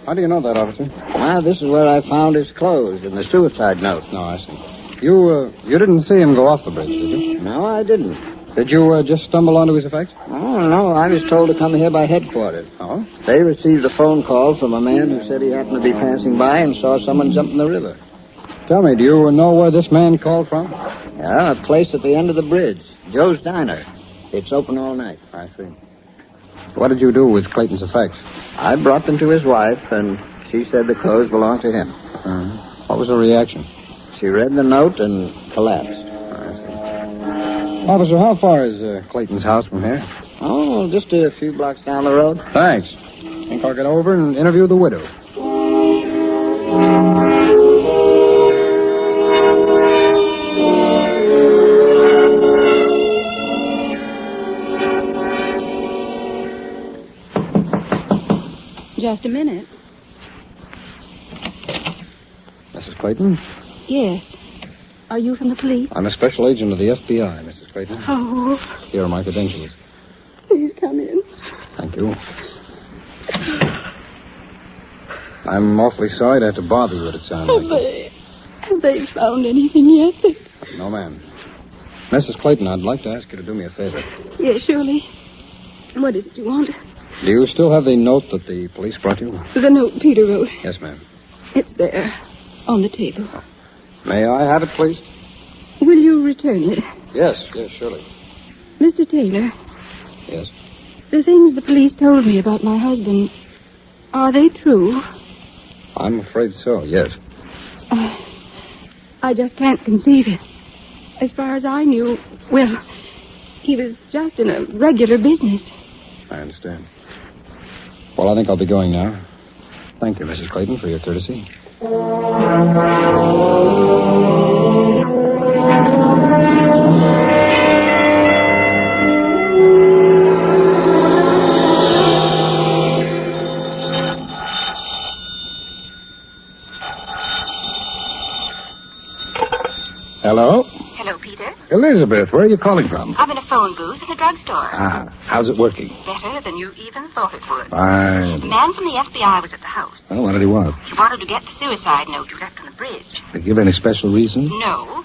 How do you know that, officer? Well, this is where I found his clothes in the suicide note. No, I see. You didn't see him go off the bridge, did you? No, I didn't. Did you just stumble onto his effects? Oh, no. I was told to come here by headquarters. Oh? They received a phone call from a man who said he happened to be passing by and saw someone jump in the river. Tell me, do you know where this man called from? Yeah, a place at the end of the bridge. Joe's Diner. It's open all night. I see. What did you do with Clayton's effects? I brought them to his wife, and she said the clothes belonged to him. What was her reaction? She read the note and collapsed. Officer, how far is Clayton's house from here? Oh, just a few blocks down the road. Thanks. Think I'll get over and interview the widow. Just a minute. Mrs. Clayton? Yes. Are you from the police? I'm a special agent of the FBI, Mrs. Clayton. Oh. Here are my credentials. Please come in. Thank you. I'm awfully sorry to have to bother you, but it sounds like Have they found anything yet? No, ma'am. Mrs. Clayton, I'd like to ask you to do me a favor. Yes, surely. What is it you want? Do you still have the note that the police brought you? The note Peter wrote. Yes, ma'am. It's there, on the table. May I have it, please? Will you return it? Yes, surely. Mr. Taylor? Yes? The things the police told me about my husband, are they true? I'm afraid so, yes. I just can't conceive it. As far as I knew, well, he was just in a regular business. I understand. Well, I think I'll be going now. Thank you, Mrs. Clayton, for your courtesy. Hello? Hello, Peter. Elizabeth, where are you calling from? I'm in a phone booth in a drugstore. How's it working? Better than you even thought it would. Fine. The man from the FBI was at the house. Well, what did he want? He wanted to get the suicide note you left on the bridge. Did he give any special reason? No.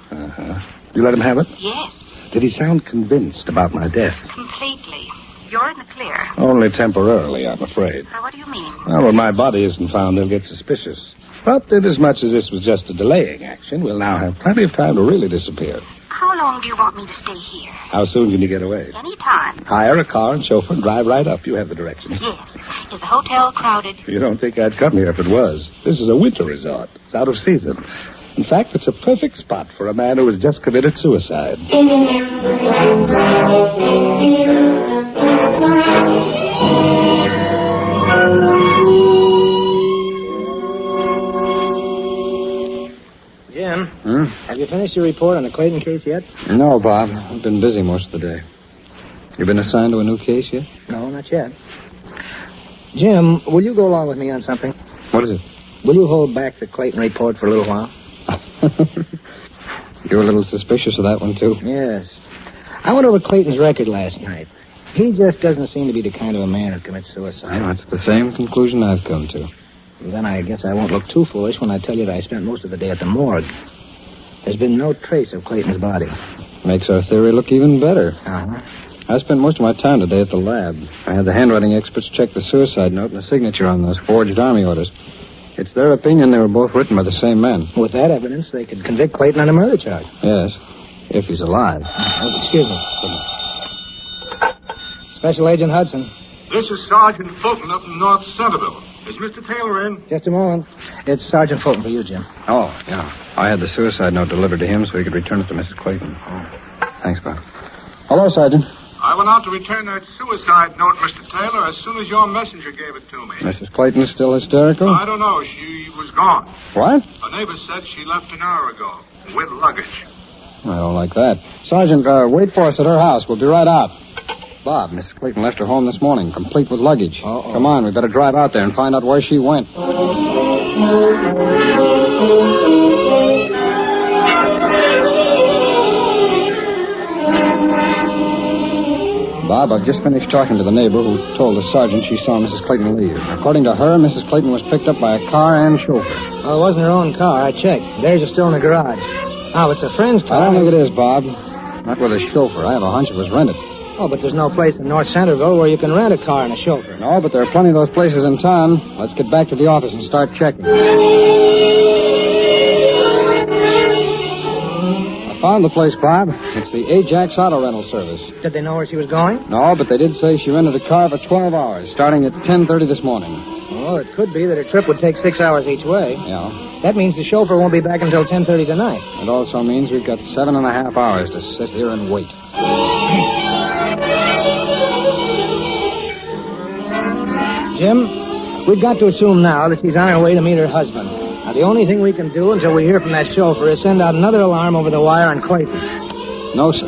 You let him have it? Yes, Did he sound convinced about my death? completely. You're in the clear. Only temporarily, I'm afraid. Now, what do you mean? Well, when my body isn't found, they'll get suspicious. But inasmuch as this was just a delaying action, we'll now have plenty of time to really disappear. How long do you want me to stay here? How soon can you get away? Any time. Hire a car and chauffeur and drive right up. You have the directions. Yes. Is the hotel crowded? You don't think I'd come here if it was. This is a winter resort. It's out of season. In fact, it's a perfect spot for a man who has just committed suicide. Jim, have you finished your report on the Clayton case yet? No, Bob. I've been busy most of the day. You been assigned to a new case yet? No, not yet. Jim, will you go along with me on something? What is it? Will you hold back the Clayton report for a little while? You're a little suspicious of that one, too. Yes. I went over Clayton's record last night. He just doesn't seem to be the kind of a man who commits suicide. That's the same conclusion I've come to. Well, then I guess I won't look too foolish when I tell you that I spent most of the day at the morgue. There's been no trace of Clayton's body. Makes our theory look even better. Uh-huh. I spent most of my time today at the lab. I had the handwriting experts check the suicide note and the signature on those forged army orders. It's their opinion they were both written by the same man. With that evidence, they could convict Clayton on a murder charge. Yes, if he's alive. Excuse me. Special Agent Hudson. This is Sergeant Fulton up in North Centerville. Is Mr. Taylor in? Just a moment. It's Sergeant Fulton for you, Jim. Oh, yeah. I had the suicide note delivered to him so he could return it to Mrs. Clayton. Thanks, Bob. Hello, Sergeant. I went out to return that suicide note, Mr. Taylor, as soon as your messenger gave it to me. Mrs. Clayton is still hysterical? I don't know. She was gone. What? A neighbor said she left an hour ago with luggage. I don't like that. Sergeant, wait for us at her house. We'll be right out. Bob, Mrs. Clayton left her home this morning, complete with luggage. Uh-oh. Come on, we better drive out there and find out where she went. Bob, I've just finished talking to the neighbor who told the sergeant she saw Mrs. Clayton leave. According to her, Mrs. Clayton was picked up by a car and chauffeur. Oh, it wasn't her own car. I checked. Theirs is still in the garage. Oh, it's a friend's car. I don't think it is, Bob. Not with a chauffeur. I have a hunch it was rented. Oh, but there's no place in North Centerville where you can rent a car and a chauffeur. No, but there are plenty of those places in town. Let's get back to the office and start checking. I found the place, Bob. It's the Ajax Auto Rental Service. Did they know where she was going? No, but they did say she rented a car for 12 hours, starting at 10:30 this morning. Well, it could be that her trip would take 6 hours each way. Yeah. That means the chauffeur won't be back until 10:30 tonight. It also means we've got 7.5 hours to sit here and wait. Jim, we've got to assume now that she's on her way to meet her husband. Now, the only thing we can do until we hear from that chauffeur is send out another alarm over the wire on Clayton. No, sir.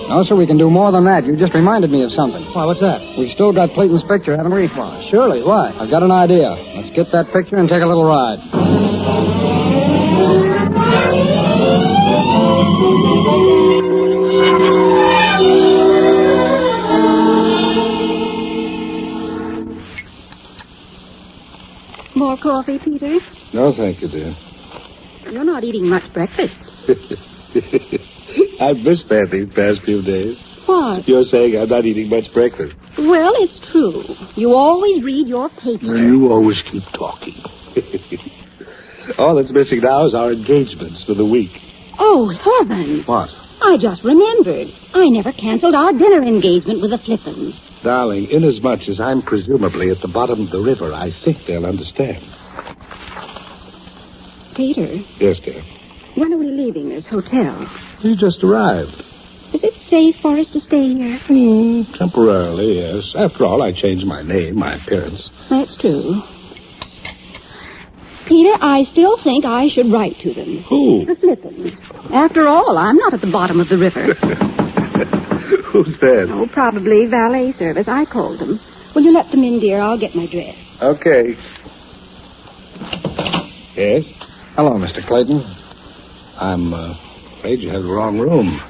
No, sir, we can do more than that. You just reminded me of something. Why, what's that? We've still got Clayton's picture, haven't we? Well, surely. Why? I've got an idea. Let's get that picture and take a little ride. More coffee, Peter? No, thank you, dear. You're not eating much breakfast. I've missed that these past few days. What? You're saying I'm not eating much breakfast. Well, it's true. You always read your paper. You always keep talking. All that's missing now is our engagements for the week. Oh, heavens. What? I just remembered. I never canceled our dinner engagement with the Flippins. Darling, inasmuch as I'm presumably at the bottom of the river, I think they'll understand. Peter. Yes, dear. When are we leaving this hotel? You just arrived. Is it safe for us to stay here? Temporarily, yes. After all, I changed my name, my appearance. That's true. Peter, I still think I should write to them. Who? The Flippins. After all, I'm not at the bottom of the river. Who's that? Oh, probably valet service. I called them. Will you let them in, dear? I'll get my dress. Okay. Yes? Hello, Mr. Clayton. I'm afraid you have the wrong room.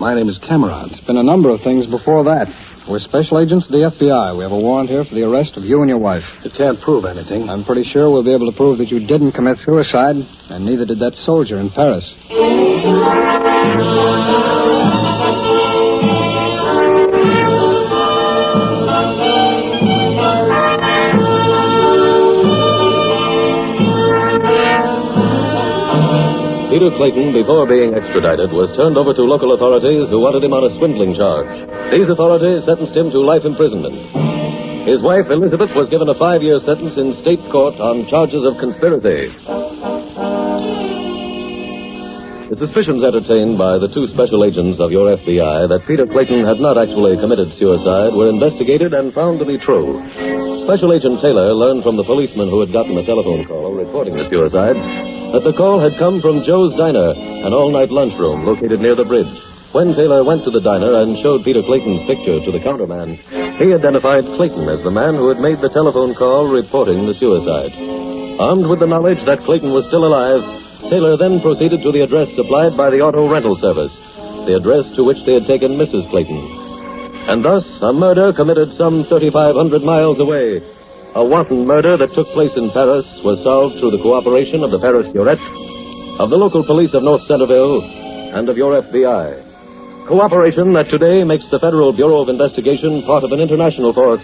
My name is Cameron. It's been a number of things before that. We're special agents of the FBI. We have a warrant here for the arrest of you and your wife. It can't prove anything. I'm pretty sure we'll be able to prove that you didn't commit suicide, and neither did that soldier in Paris. Peter Clayton, before being extradited, was turned over to local authorities who wanted him on a swindling charge. These authorities sentenced him to life imprisonment. His wife, Elizabeth, was given a 5-year sentence in state court on charges of conspiracy. The suspicions entertained by the 2 special agents of your FBI that Peter Clayton had not actually committed suicide were investigated and found to be true. Special Agent Taylor learned from the policeman who had gotten the telephone call reporting the suicide that the call had come from Joe's Diner, an all-night lunchroom located near the bridge. When Taylor went to the diner and showed Peter Clayton's picture to the counterman, he identified Clayton as the man who had made the telephone call reporting the suicide. Armed with the knowledge that Clayton was still alive, Taylor then proceeded to the address supplied by the auto rental service, the address to which they had taken Mrs. Clayton. And thus, a murder committed some 3,500 miles away, a wanton murder that took place in Paris, was solved through the cooperation of the Paris Surete, of the local police of North Centerville, and of your FBI. Cooperation that today makes the Federal Bureau of Investigation part of an international force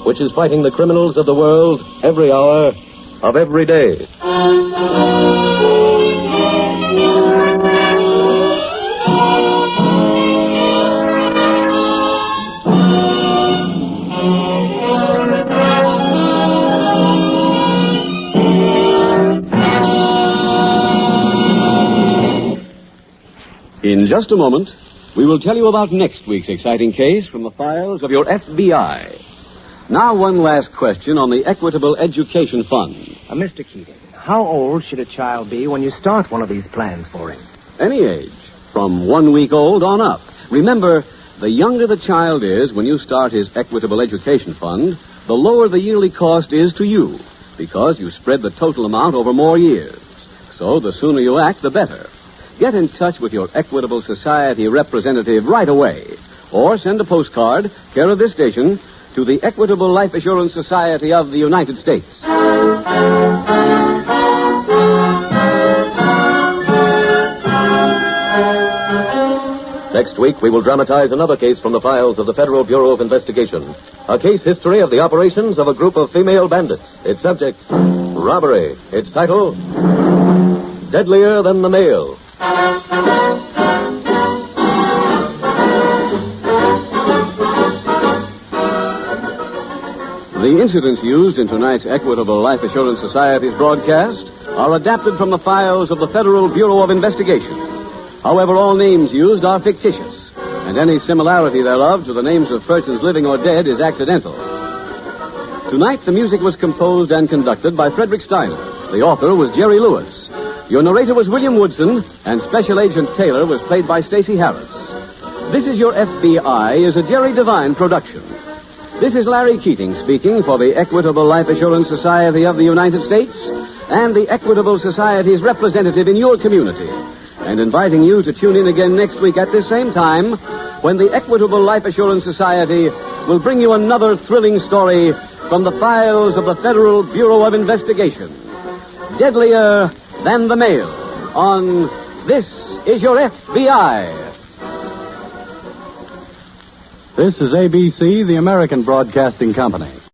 which is fighting the criminals of the world every hour of every day. In just a moment, we will tell you about next week's exciting case from the files of your FBI. Now, one last question on the Equitable Education Fund. Mr. Keating, how old should a child be when you start one of these plans for him? Any age, from 1 week old on up. Remember, the younger the child is when you start his Equitable Education Fund, the lower the yearly cost is to you, because you spread the total amount over more years. So the sooner you act, the better. Get in touch with your Equitable Society representative right away, or send a postcard, care of this station, to the Equitable Life Assurance Society of the United States. Next week, we will dramatize another case from the files of the Federal Bureau of Investigation. A case history of the operations of a group of female bandits. Its subject, robbery. Its title, Deadlier Than the Male. The incidents used in tonight's Equitable Life Assurance Society's broadcast are adapted from the files of the Federal Bureau of Investigation. However, all names used are fictitious, and any similarity thereof to the names of persons living or dead is accidental. Tonight, the music was composed and conducted by Frederick Steiner. The author was Jerry Lewis. Your narrator was William Woodson, and Special Agent Taylor was played by Stacey Harris. This Is Your FBI is a Jerry Devine production. This is Larry Keating speaking for the Equitable Life Assurance Society of the United States and the Equitable Society's representative in your community, and inviting you to tune in again next week at this same time when the Equitable Life Assurance Society will bring you another thrilling story from the files of the Federal Bureau of Investigation. Deadlier Than the Male on This Is Your FBI. This is ABC, the American Broadcasting Company.